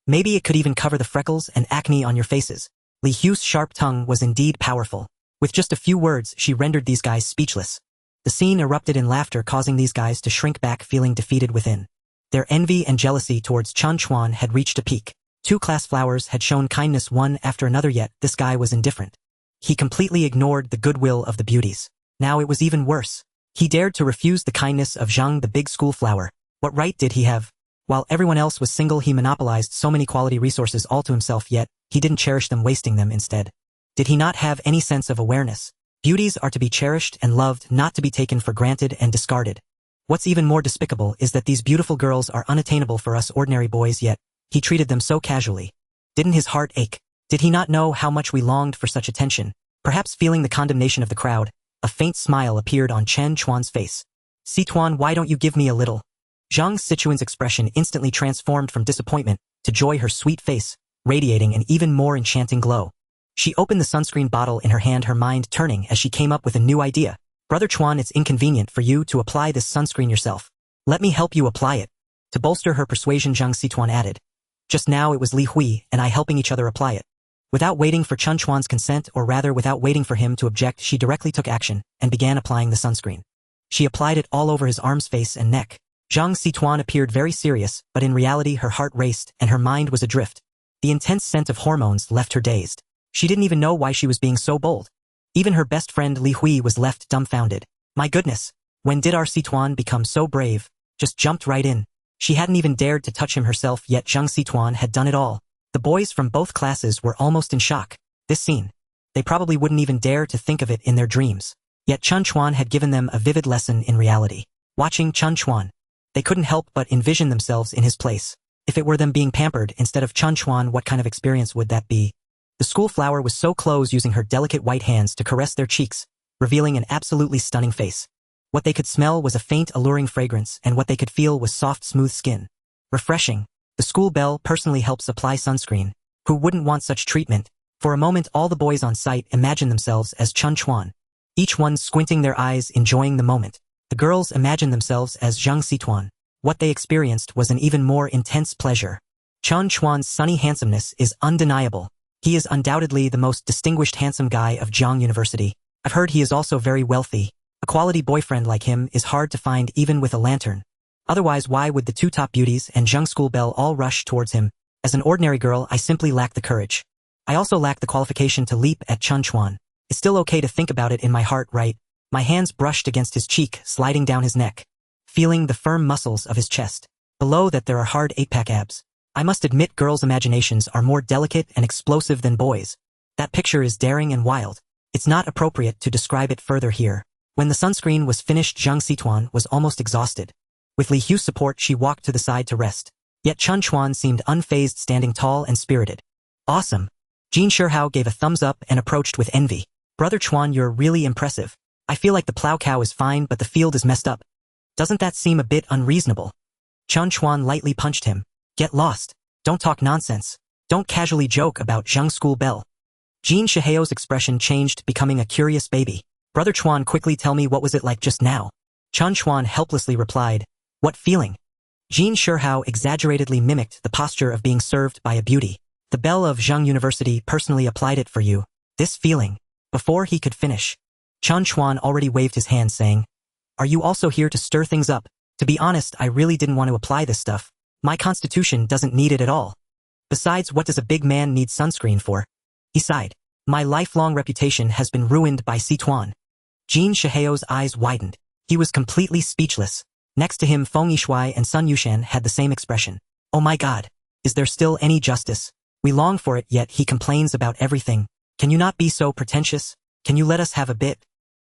Maybe it could even cover the freckles and acne on your faces. Li Hu's sharp tongue was indeed powerful. With just a few words, she rendered these guys speechless. The scene erupted in laughter, causing these guys to shrink back, feeling defeated within. Their envy and jealousy towards Chen Chuan had reached a peak. Two class flowers had shown kindness one after another, yet this guy was indifferent. He completely ignored the goodwill of the beauties. Now it was even worse. He dared to refuse the kindness of Zhang, the big school flower. What right did he have? While everyone else was single, he monopolized so many quality resources all to himself, yet he didn't cherish them, wasting them instead. Did he not have any sense of awareness? Beauties are to be cherished and loved, not to be taken for granted and discarded. What's even more despicable is that these beautiful girls are unattainable for us ordinary boys, yet he treated them so casually. Didn't his heart ache? Did he not know how much we longed for such attention? Perhaps feeling the condemnation of the crowd, a faint smile appeared on Chen Chuan's face. Xituan, why don't you give me a little? Zhang Sichuan's expression instantly transformed from disappointment to joy, her sweet face radiating an even more enchanting glow. She opened the sunscreen bottle in her hand, her mind turning as she came up with a new idea. Brother Chuan, it's inconvenient for you to apply this sunscreen yourself. Let me help you apply it. To bolster her persuasion, Zhang Xituan added. Just now it was Li Hui and I helping each other apply it. Without waiting for Chen Chuan's consent, or rather without waiting for him to object, she directly took action and began applying the sunscreen. She applied it all over his arms, face, and neck. Zhang Xituan appeared very serious, but in reality her heart raced and her mind was adrift. The intense scent of hormones left her dazed. She didn't even know why she was being so bold. Even her best friend Li Hui was left dumbfounded. My goodness, when did our Xituan become so brave? just jumped right in. She hadn't even dared to touch him herself, yet Zhang Situan had done it all. The boys from both classes were almost in shock. This scene. They probably wouldn't even dare to think of it in their dreams. Yet Chen Chuan had given them a vivid lesson in reality. Watching Chen Chuan, they couldn't help but envision themselves in his place. If it were them being pampered instead of Chen Chuan, what kind of experience would that be? The school flower was so close, using her delicate white hands to caress their cheeks, revealing an absolutely stunning face. What they could smell was a faint, alluring fragrance, and what they could feel was soft, smooth skin. Refreshing. The school belle personally helps apply sunscreen. Who wouldn't want such treatment? For a moment, all the boys on site imagined themselves as Chen Chuan, each one squinting their eyes, enjoying the moment. The girls imagined themselves as Zhang Situan. What they experienced was an even more intense pleasure. Chen Chuan's sunny handsomeness is undeniable. He is undoubtedly the most distinguished handsome guy of Zhang University. I've heard he is also very wealthy. A quality boyfriend like him is hard to find even with a lantern. Otherwise, why would the two top beauties and Zhang school belle all rush towards him? As an ordinary girl, I simply lack the courage. I also lack the qualification to leap at Chen Chuan. It's still okay to think about it in my heart, right? My hands brushed against his cheek, sliding down his neck, feeling the firm muscles of his chest. Below that there are hard 8-pack abs. I must admit, girls' imaginations are more delicate and explosive than boys. That picture is daring and wild. It's not appropriate to describe it further here. When the sunscreen was finished, Zhang Situan was almost exhausted. With Li Hu's support, she walked to the side to rest. Yet Chen Chuan seemed unfazed, standing tall and spirited. Awesome. Jin Shihao gave a thumbs up and approached with envy. Brother Chuan, you're really impressive. I feel like the plow cow is fine, but the field is messed up. Doesn't that seem a bit unreasonable? Chen Chuan lightly punched him. Get lost. Don't talk nonsense. Don't casually joke about Zhang school belle. Jin Shihao's expression changed, becoming a curious baby. Brother Chuan, quickly tell me, what was it like just now? Chen Chuan helplessly replied. What feeling? Jin Shihao exaggeratedly mimicked the posture of being served by a beauty. The belle of Zhang University personally applied it for you. This feeling. Before he could finish, Chen Chuan already waved his hand, saying, Are you also here to stir things up? To be honest, I really didn't want to apply this stuff. My constitution doesn't need it at all. Besides, what does a big man need sunscreen for? He sighed. My lifelong reputation has been ruined by Situan. Jin Shihao's eyes widened. He was completely speechless. Next to him, Feng Yishui and Sun Yushan had the same expression. Oh my god. Is there still any justice? We long for it, yet he complains about everything. Can you not be so pretentious? Can you let us have a bit?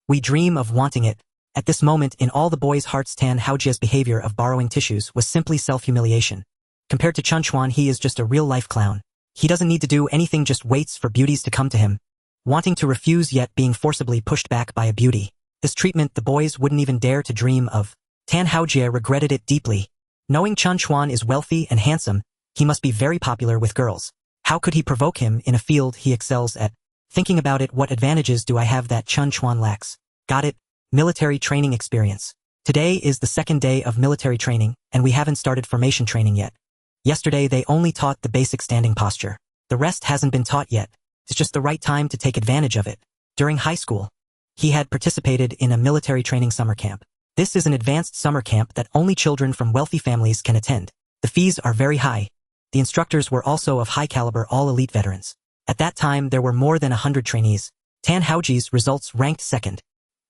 We dream of wanting it. At this moment, in all the boys' hearts, Tan Haojia's behavior of borrowing tissues was simply self-humiliation. Compared to Chen Chuan, he is just a real-life clown. He doesn't need to do anything, just waits for beauties to come to him. Wanting to refuse, yet being forcibly pushed back by a beauty. This treatment the boys wouldn't even dare to dream of. Tan Haojia regretted it deeply. Knowing Chen Chuan is wealthy and handsome, he must be very popular with girls. How could he provoke him in a field he excels at? Thinking about it, what advantages do I have that Chen Chuan lacks? Got it. Military training experience. Today is the second day of military training, and we haven't started formation training yet. Yesterday they only taught the basic standing posture. The rest hasn't been taught yet. It's just the right time to take advantage of it. During high school, he had participated in a military training summer camp. This is an advanced summer camp that only children from wealthy families can attend. The fees are very high. The instructors were also of high caliber, all elite veterans. At that time, there were more than 100 trainees. Tan Haoji's results ranked second.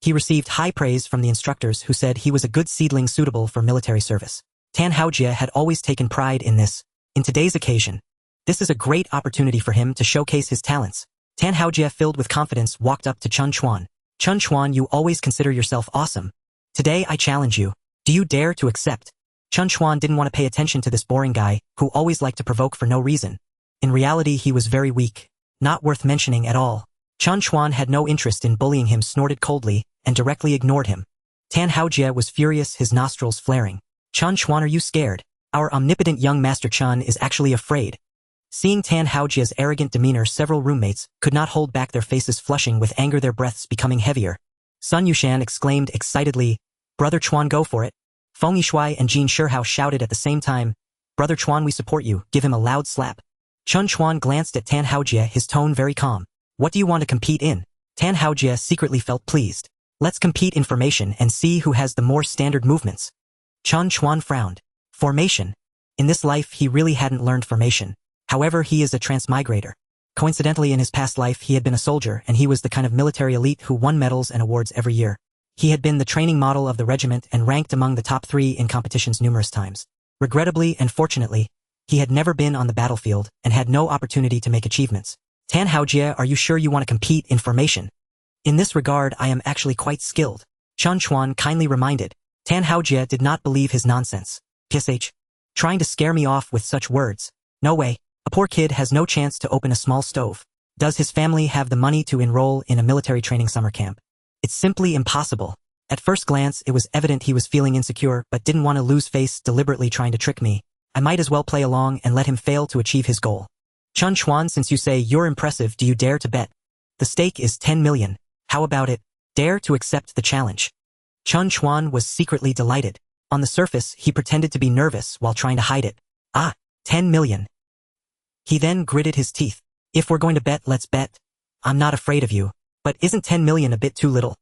He received high praise from the instructors, who said he was a good seedling suitable for military service. Tan Haojia had always taken pride in this. In today's occasion, this is a great opportunity for him to showcase his talents. Tan Haojia, filled with confidence, walked up to Chen Chuan. Chen Chuan, you always consider yourself awesome. Today I challenge you. Do you dare to accept? Chen Chuan didn't want to pay attention to this boring guy, who always liked to provoke for no reason. In reality, he was very weak. Not worth mentioning at all. Chen Chuan had no interest in bullying him, snorted coldly, and directly ignored him. Tan Haojia was furious, his nostrils flaring. Chen Chuan, are you scared? Our omnipotent young Master Chen is actually afraid. Seeing Tan Haojia's arrogant demeanor, several roommates could not hold back their faces flushing with anger, their breaths becoming heavier. Sun Yushan exclaimed excitedly, Brother Chuan, go for it. Feng Yishui and Jin Shihao shouted at the same time, Brother Chuan, we support you, give him a loud slap. Chen Chuan glanced at Tan Haojia, his tone very calm. What do you want to compete in? Tan Haojia secretly felt pleased. Let's compete in formation and see who has the more standard movements. Chen Chuan frowned. Formation. In this life, he really hadn't learned formation. However, he is a transmigrator. Coincidentally, in his past life, he had been a soldier, and he was the kind of military elite who won medals and awards every year. He had been the training model of the regiment and ranked among the top 3 in competitions numerous times. Regrettably and fortunately, he had never been on the battlefield and had no opportunity to make achievements. Tan Haojie, are you sure you want to compete in formation? In this regard, I am actually quite skilled. Chen Chuan kindly reminded. Tan Haojie did not believe his nonsense. PSH. Trying to scare me off with such words. No way. A poor kid has no chance to open a small stove. Does his family have the money to enroll in a military training summer camp? It's simply impossible. At first glance, it was evident he was feeling insecure but didn't want to lose face, deliberately trying to trick me. I might as well play along and let him fail to achieve his goal. Chen Chuan, since you say you're impressive, do you dare to bet? The stake is 10 million. How about it? Dare to accept the challenge. Chen Chuan was secretly delighted. On the surface, he pretended to be nervous while trying to hide it. 10 million. He then gritted his teeth. If we're going to bet, let's bet. I'm not afraid of you. But isn't 10 million a bit too little?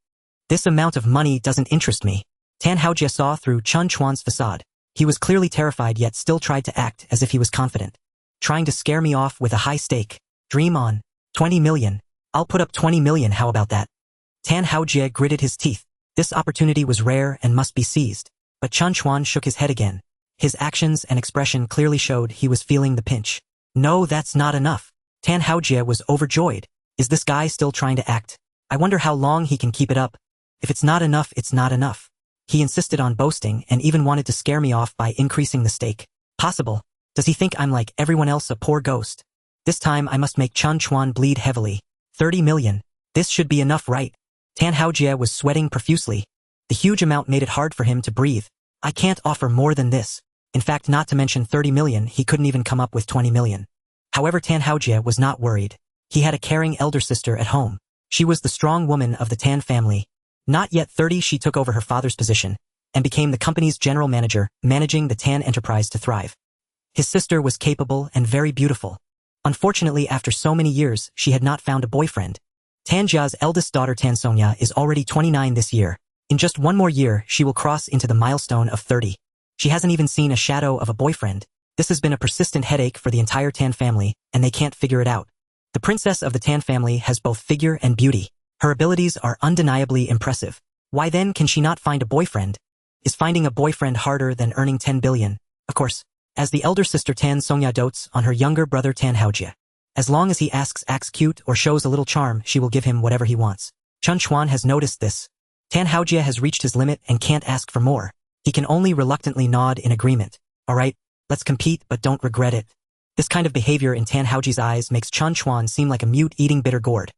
This amount of money doesn't interest me. Tan Haojie saw through Chen Chuan's facade. He was clearly terrified yet still tried to act as if he was confident. Trying to scare me off with a high stake. Dream on. 20 million. I'll put up 20 million, how about that? Tan Haojie gritted his teeth. This opportunity was rare and must be seized. But Chen Chuan shook his head again. His actions and expression clearly showed he was feeling the pinch. No, that's not enough. Tan Haojie was overjoyed. Is this guy still trying to act? I wonder how long he can keep it up. If it's not enough, it's not enough. He insisted on boasting and even wanted to scare me off by increasing the stake. Possible. Does he think I'm like everyone else, a poor ghost? This time I must make Chen Chuan bleed heavily. 30 million. This should be enough, right? Tan Haojie was sweating profusely. The huge amount made it hard for him to breathe. I can't offer more than this. In fact, not to mention 30 million, he couldn't even come up with 20 million. However, Tan Haojie was not worried. He had a caring elder sister at home. She was the strong woman of the Tan family. Not yet 30, she took over her father's position and became the company's general manager, managing the Tan enterprise to thrive. His sister was capable and very beautiful. Unfortunately, after so many years, she had not found a boyfriend. Tan Jia's eldest daughter Tan Sonia is already 29 this year. In just one more year, she will cross into the milestone of 30. She hasn't even seen a shadow of a boyfriend. This has been a persistent headache for the entire Tan family, and they can't figure it out. The princess of the Tan family has both figure and beauty. Her abilities are undeniably impressive. Why then can she not find a boyfriend? Is finding a boyfriend harder than earning 10 billion? Of course, as the elder sister Tan Sonia dotes on her younger brother Tan Haojie. As long as he acts cute or shows a little charm, she will give him whatever he wants. Chen Chuan has noticed this. Tan Haojie has reached his limit and can't ask for more. He can only reluctantly nod in agreement. Alright, let's compete but don't regret it. This kind of behavior in Tan Haojie's eyes makes Chen Chuan seem like a mute eating bitter gourd.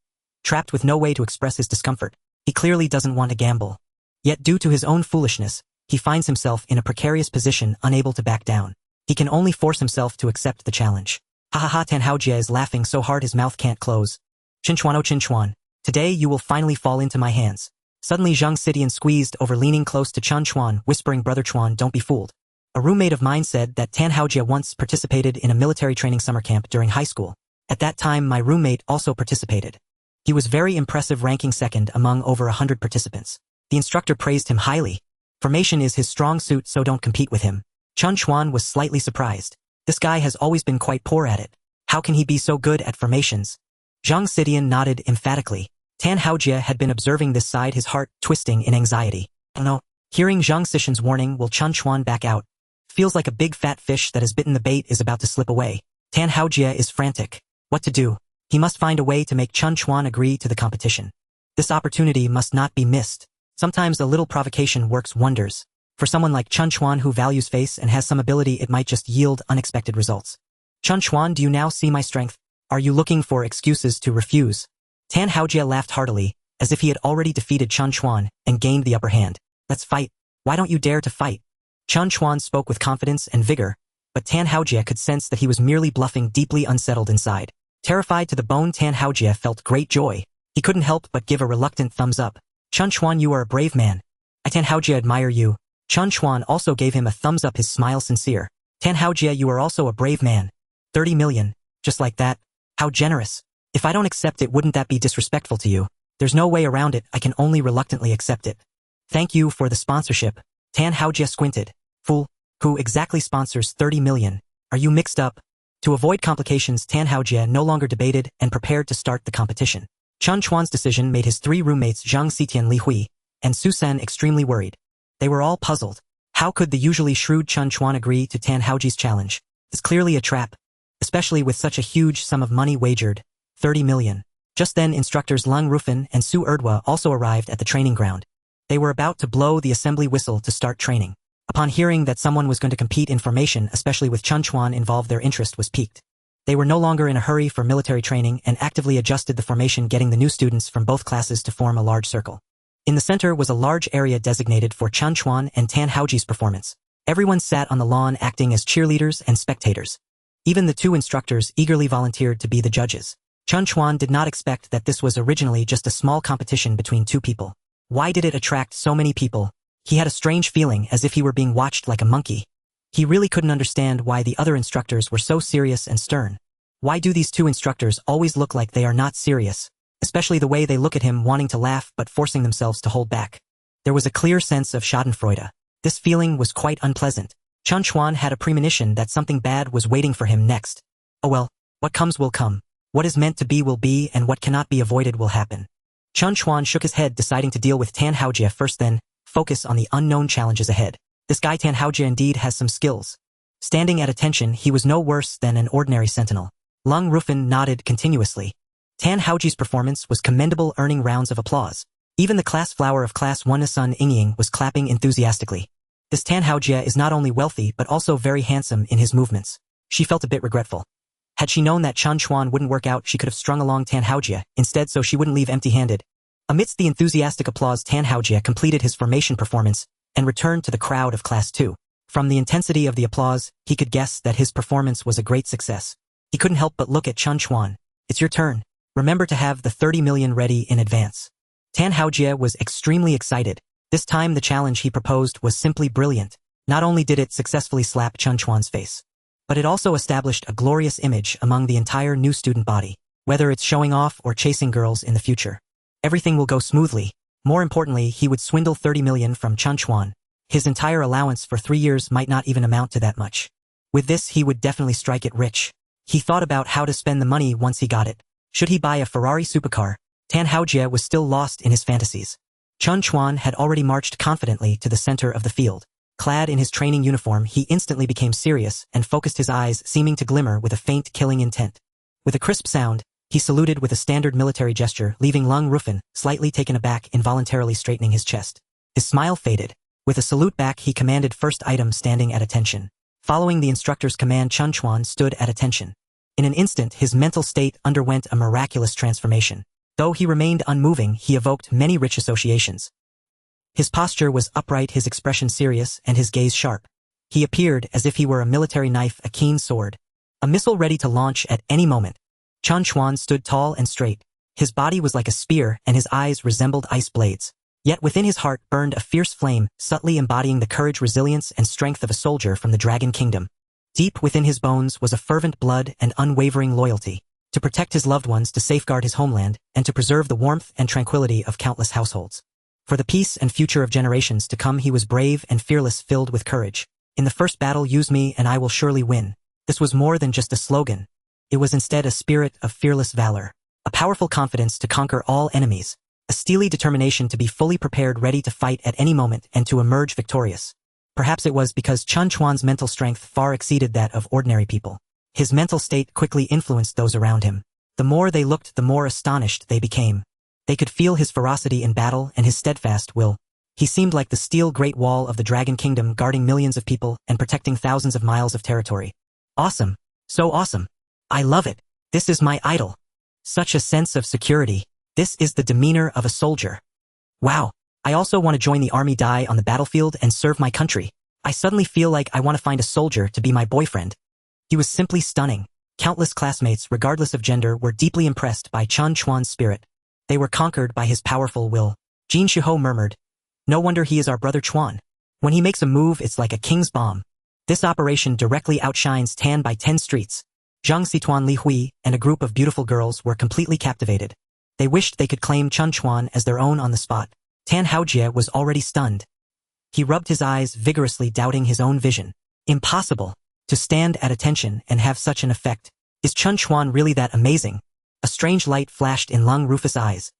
Trapped with no way to express his discomfort, he clearly doesn't want to gamble. Yet due to his own foolishness, he finds himself in a precarious position, unable to back down. He can only force himself to accept the challenge. Ha ha ha, Tan Haojie is laughing so hard his mouth can't close. Chen Chuan, oh Chen Chuan, today you will finally fall into my hands. Suddenly Zhang Sidian squeezed over, leaning close to Chen Chuan, whispering, Brother Chuan, don't be fooled. A roommate of mine said that Tan Haojie once participated in a military training summer camp during high school. At that time my roommate also participated. He was very impressive, ranking second among over 100 participants. The instructor praised him highly. Formation is his strong suit, so don't compete with him. Chen Chuan was slightly surprised. This guy has always been quite poor at it. How can he be so good at formations? Zhang Sidian nodded emphatically. Tan Haojie had been observing this side, his heart twisting in anxiety. Oh no. Hearing Zhang Sidian's warning, will Chen Chuan back out? Feels like a big fat fish that has bitten the bait is about to slip away. Tan Haojie is frantic. What to do? He must find a way to make Chen Chuan agree to the competition. This opportunity must not be missed. Sometimes a little provocation works wonders. For someone like Chen Chuan who values face and has some ability, it might just yield unexpected results. Chen Chuan, do you now see my strength? Are you looking for excuses to refuse? Tan Haojie laughed heartily, as if he had already defeated Chen Chuan and gained the upper hand. Let's fight. Why don't you dare to fight? Chen Chuan spoke with confidence and vigor, but Tan Haojie could sense that he was merely bluffing, deeply unsettled inside. Terrified to the bone, Tan Haojie felt great joy. He couldn't help but give a reluctant thumbs up. Chen Chuan, you are a brave man. I Tan Haojie admire you. Chen Chuan also gave him a thumbs up, his smile sincere. Tan Haojie, you are also a brave man. 30 million. Just like that. How generous. If I don't accept it, wouldn't that be disrespectful to you? There's no way around it, I can only reluctantly accept it. Thank you for the sponsorship. Tan Haojie squinted. Fool. Who exactly sponsors 30 million? Are you mixed up? To avoid complications, Tan Haojie no longer debated and prepared to start the competition. Chen Chuan's decision made his three roommates Zhang Sidian, Li Hui, and Susan extremely worried. They were all puzzled. How could the usually shrewd Chen Chuan agree to Tan Haoji's challenge? It's clearly a trap, especially with such a huge sum of money wagered, 30 million. Just then instructors Lung Rufin and Su Erdwa also arrived at the training ground. They were about to blow the assembly whistle to start training. Upon hearing that someone was going to compete in formation, especially with Chen Chuan involved, their interest was piqued. They were no longer in a hurry for military training and actively adjusted the formation, getting the new students from both classes to form a large circle. In the center was a large area designated for Chen Chuan and Tan Haoji's performance. Everyone sat on the lawn acting as cheerleaders and spectators. Even the two instructors eagerly volunteered to be the judges. Chen Chuan did not expect that this was originally just a small competition between two people. Why did it attract so many people? He had a strange feeling as if he were being watched like a monkey. He really couldn't understand why the other instructors were so serious and stern. Why do these two instructors always look like they are not serious? Especially the way they look at him, wanting to laugh but forcing themselves to hold back. There was a clear sense of schadenfreude. This feeling was quite unpleasant. Chen Chuan had a premonition that something bad was waiting for him next. Oh well, what comes will come. What is meant to be will be, and what cannot be avoided will happen. Chen Chuan shook his head, deciding to deal with Tan Haojia first, then focus on the unknown challenges ahead. This guy Tan Haojia indeed has some skills. Standing at attention, he was no worse than an ordinary sentinel. Lung Rufin nodded continuously. Tan Haoji's performance was commendable, earning rounds of applause. Even the class flower of Class 1 Sun Yingying was clapping enthusiastically. This Tan Haojia is not only wealthy but also very handsome in his movements. She felt a bit regretful. Had she known that Chen Chuan wouldn't work out, she could have strung along Tan Haojia instead so she wouldn't leave empty-handed. Amidst the enthusiastic applause, Tan Haojia completed his formation performance and returned to the crowd of Class 2. From the intensity of the applause, he could guess that his performance was a great success. He couldn't help but look at Chen Chuan. It's your turn. Remember to have the 30 million ready in advance. Tan Haojia was extremely excited. This time the challenge he proposed was simply brilliant. Not only did it successfully slap Chen Chuan's face, but it also established a glorious image among the entire new student body. Whether it's showing off or chasing girls in the future, everything will go smoothly. More importantly, he would swindle 30 million from Chen Chuan. His entire allowance for 3 years might not even amount to that much. With this, he would definitely strike it rich. He thought about how to spend the money once he got it. Should he buy a Ferrari supercar? Tan Haojia was still lost in his fantasies. Chen Chuan had already marched confidently to the center of the field. Clad in his training uniform, he instantly became serious and focused, his eyes seeming to glimmer with a faint killing intent. With a crisp sound, he saluted with a standard military gesture, leaving Lung Rufin slightly taken aback, involuntarily straightening his chest. His smile faded. With a salute back, he commanded first item, standing at attention. Following the instructor's command, Chen Chuan stood at attention. In an instant, his mental state underwent a miraculous transformation. Though he remained unmoving, he evoked many rich associations. His posture was upright, his expression serious, and his gaze sharp. He appeared as if he were a military knife, a keen sword, a missile ready to launch at any moment. Chen Chuan stood tall and straight. His body was like a spear, and his eyes resembled ice blades. Yet within his heart burned a fierce flame, subtly embodying the courage, resilience, and strength of a soldier from the Dragon Kingdom. Deep within his bones was a fervent blood and unwavering loyalty, to protect his loved ones, to safeguard his homeland, and to preserve the warmth and tranquility of countless households. For the peace and future of generations to come, he was brave and fearless, filled with courage. In the first battle, use me and I will surely win. This was more than just a slogan. It was instead a spirit of fearless valor, a powerful confidence to conquer all enemies, a steely determination to be fully prepared, ready to fight at any moment and to emerge victorious. Perhaps it was because Chen Chuan's mental strength far exceeded that of ordinary people. His mental state quickly influenced those around him. The more they looked, the more astonished they became. They could feel his ferocity in battle and his steadfast will. He seemed like the steel great wall of the Dragon Kingdom, guarding millions of people and protecting thousands of miles of territory. Awesome. So awesome. I love it. This is my idol. Such a sense of security. This is the demeanor of a soldier. Wow. I also want to join the army, die on the battlefield, and serve my country. I suddenly feel like I want to find a soldier to be my boyfriend. He was simply stunning. Countless classmates, regardless of gender, were deeply impressed by Chen Chuan's spirit. They were conquered by his powerful will. Jin Shiho murmured, "No wonder he is our brother Chuan. When he makes a move, it's like a king's bomb." This operation directly outshines Tan by 10 streets. Zhang Situan, Li Hui, and a group of beautiful girls were completely captivated. They wished they could claim Chen Chuan as their own on the spot. Tan Haojia was already stunned. He rubbed his eyes vigorously, doubting his own vision. Impossible. To stand at attention and have such an effect. Is Chen Chuan really that amazing? A strange light flashed in Lung Rufus' eyes.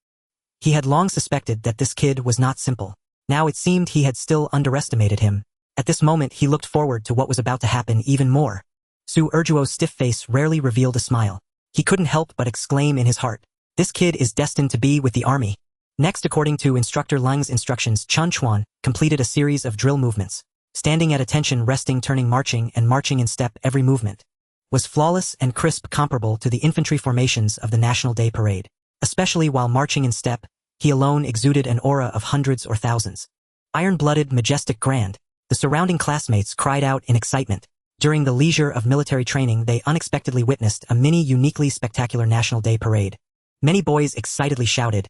He had long suspected that this kid was not simple. Now it seemed he had still underestimated him. At this moment he looked forward to what was about to happen even more. Su Erjuo's stiff face rarely revealed a smile. He couldn't help but exclaim in his heart, "This kid is destined to be with the army." Next, according to Instructor Lang's instructions, Chen Chuan completed a series of drill movements. Standing at attention, resting, turning, marching, and marching in step, every movement was flawless and crisp, comparable to the infantry formations of the National Day Parade. Especially while marching in step, he alone exuded an aura of hundreds or thousands. Iron-blooded, majestic, grand. The surrounding classmates cried out in excitement. During the leisure of military training, they unexpectedly witnessed a uniquely spectacular National Day Parade. Many boys excitedly shouted,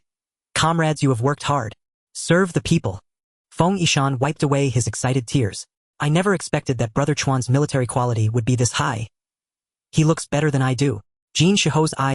"Comrades, you have worked hard. Serve the people." Feng Yishan wiped away his excited tears. "I never expected that Brother Chuan's military quality would be this high. He looks better than I do." Jin Shiho's eyes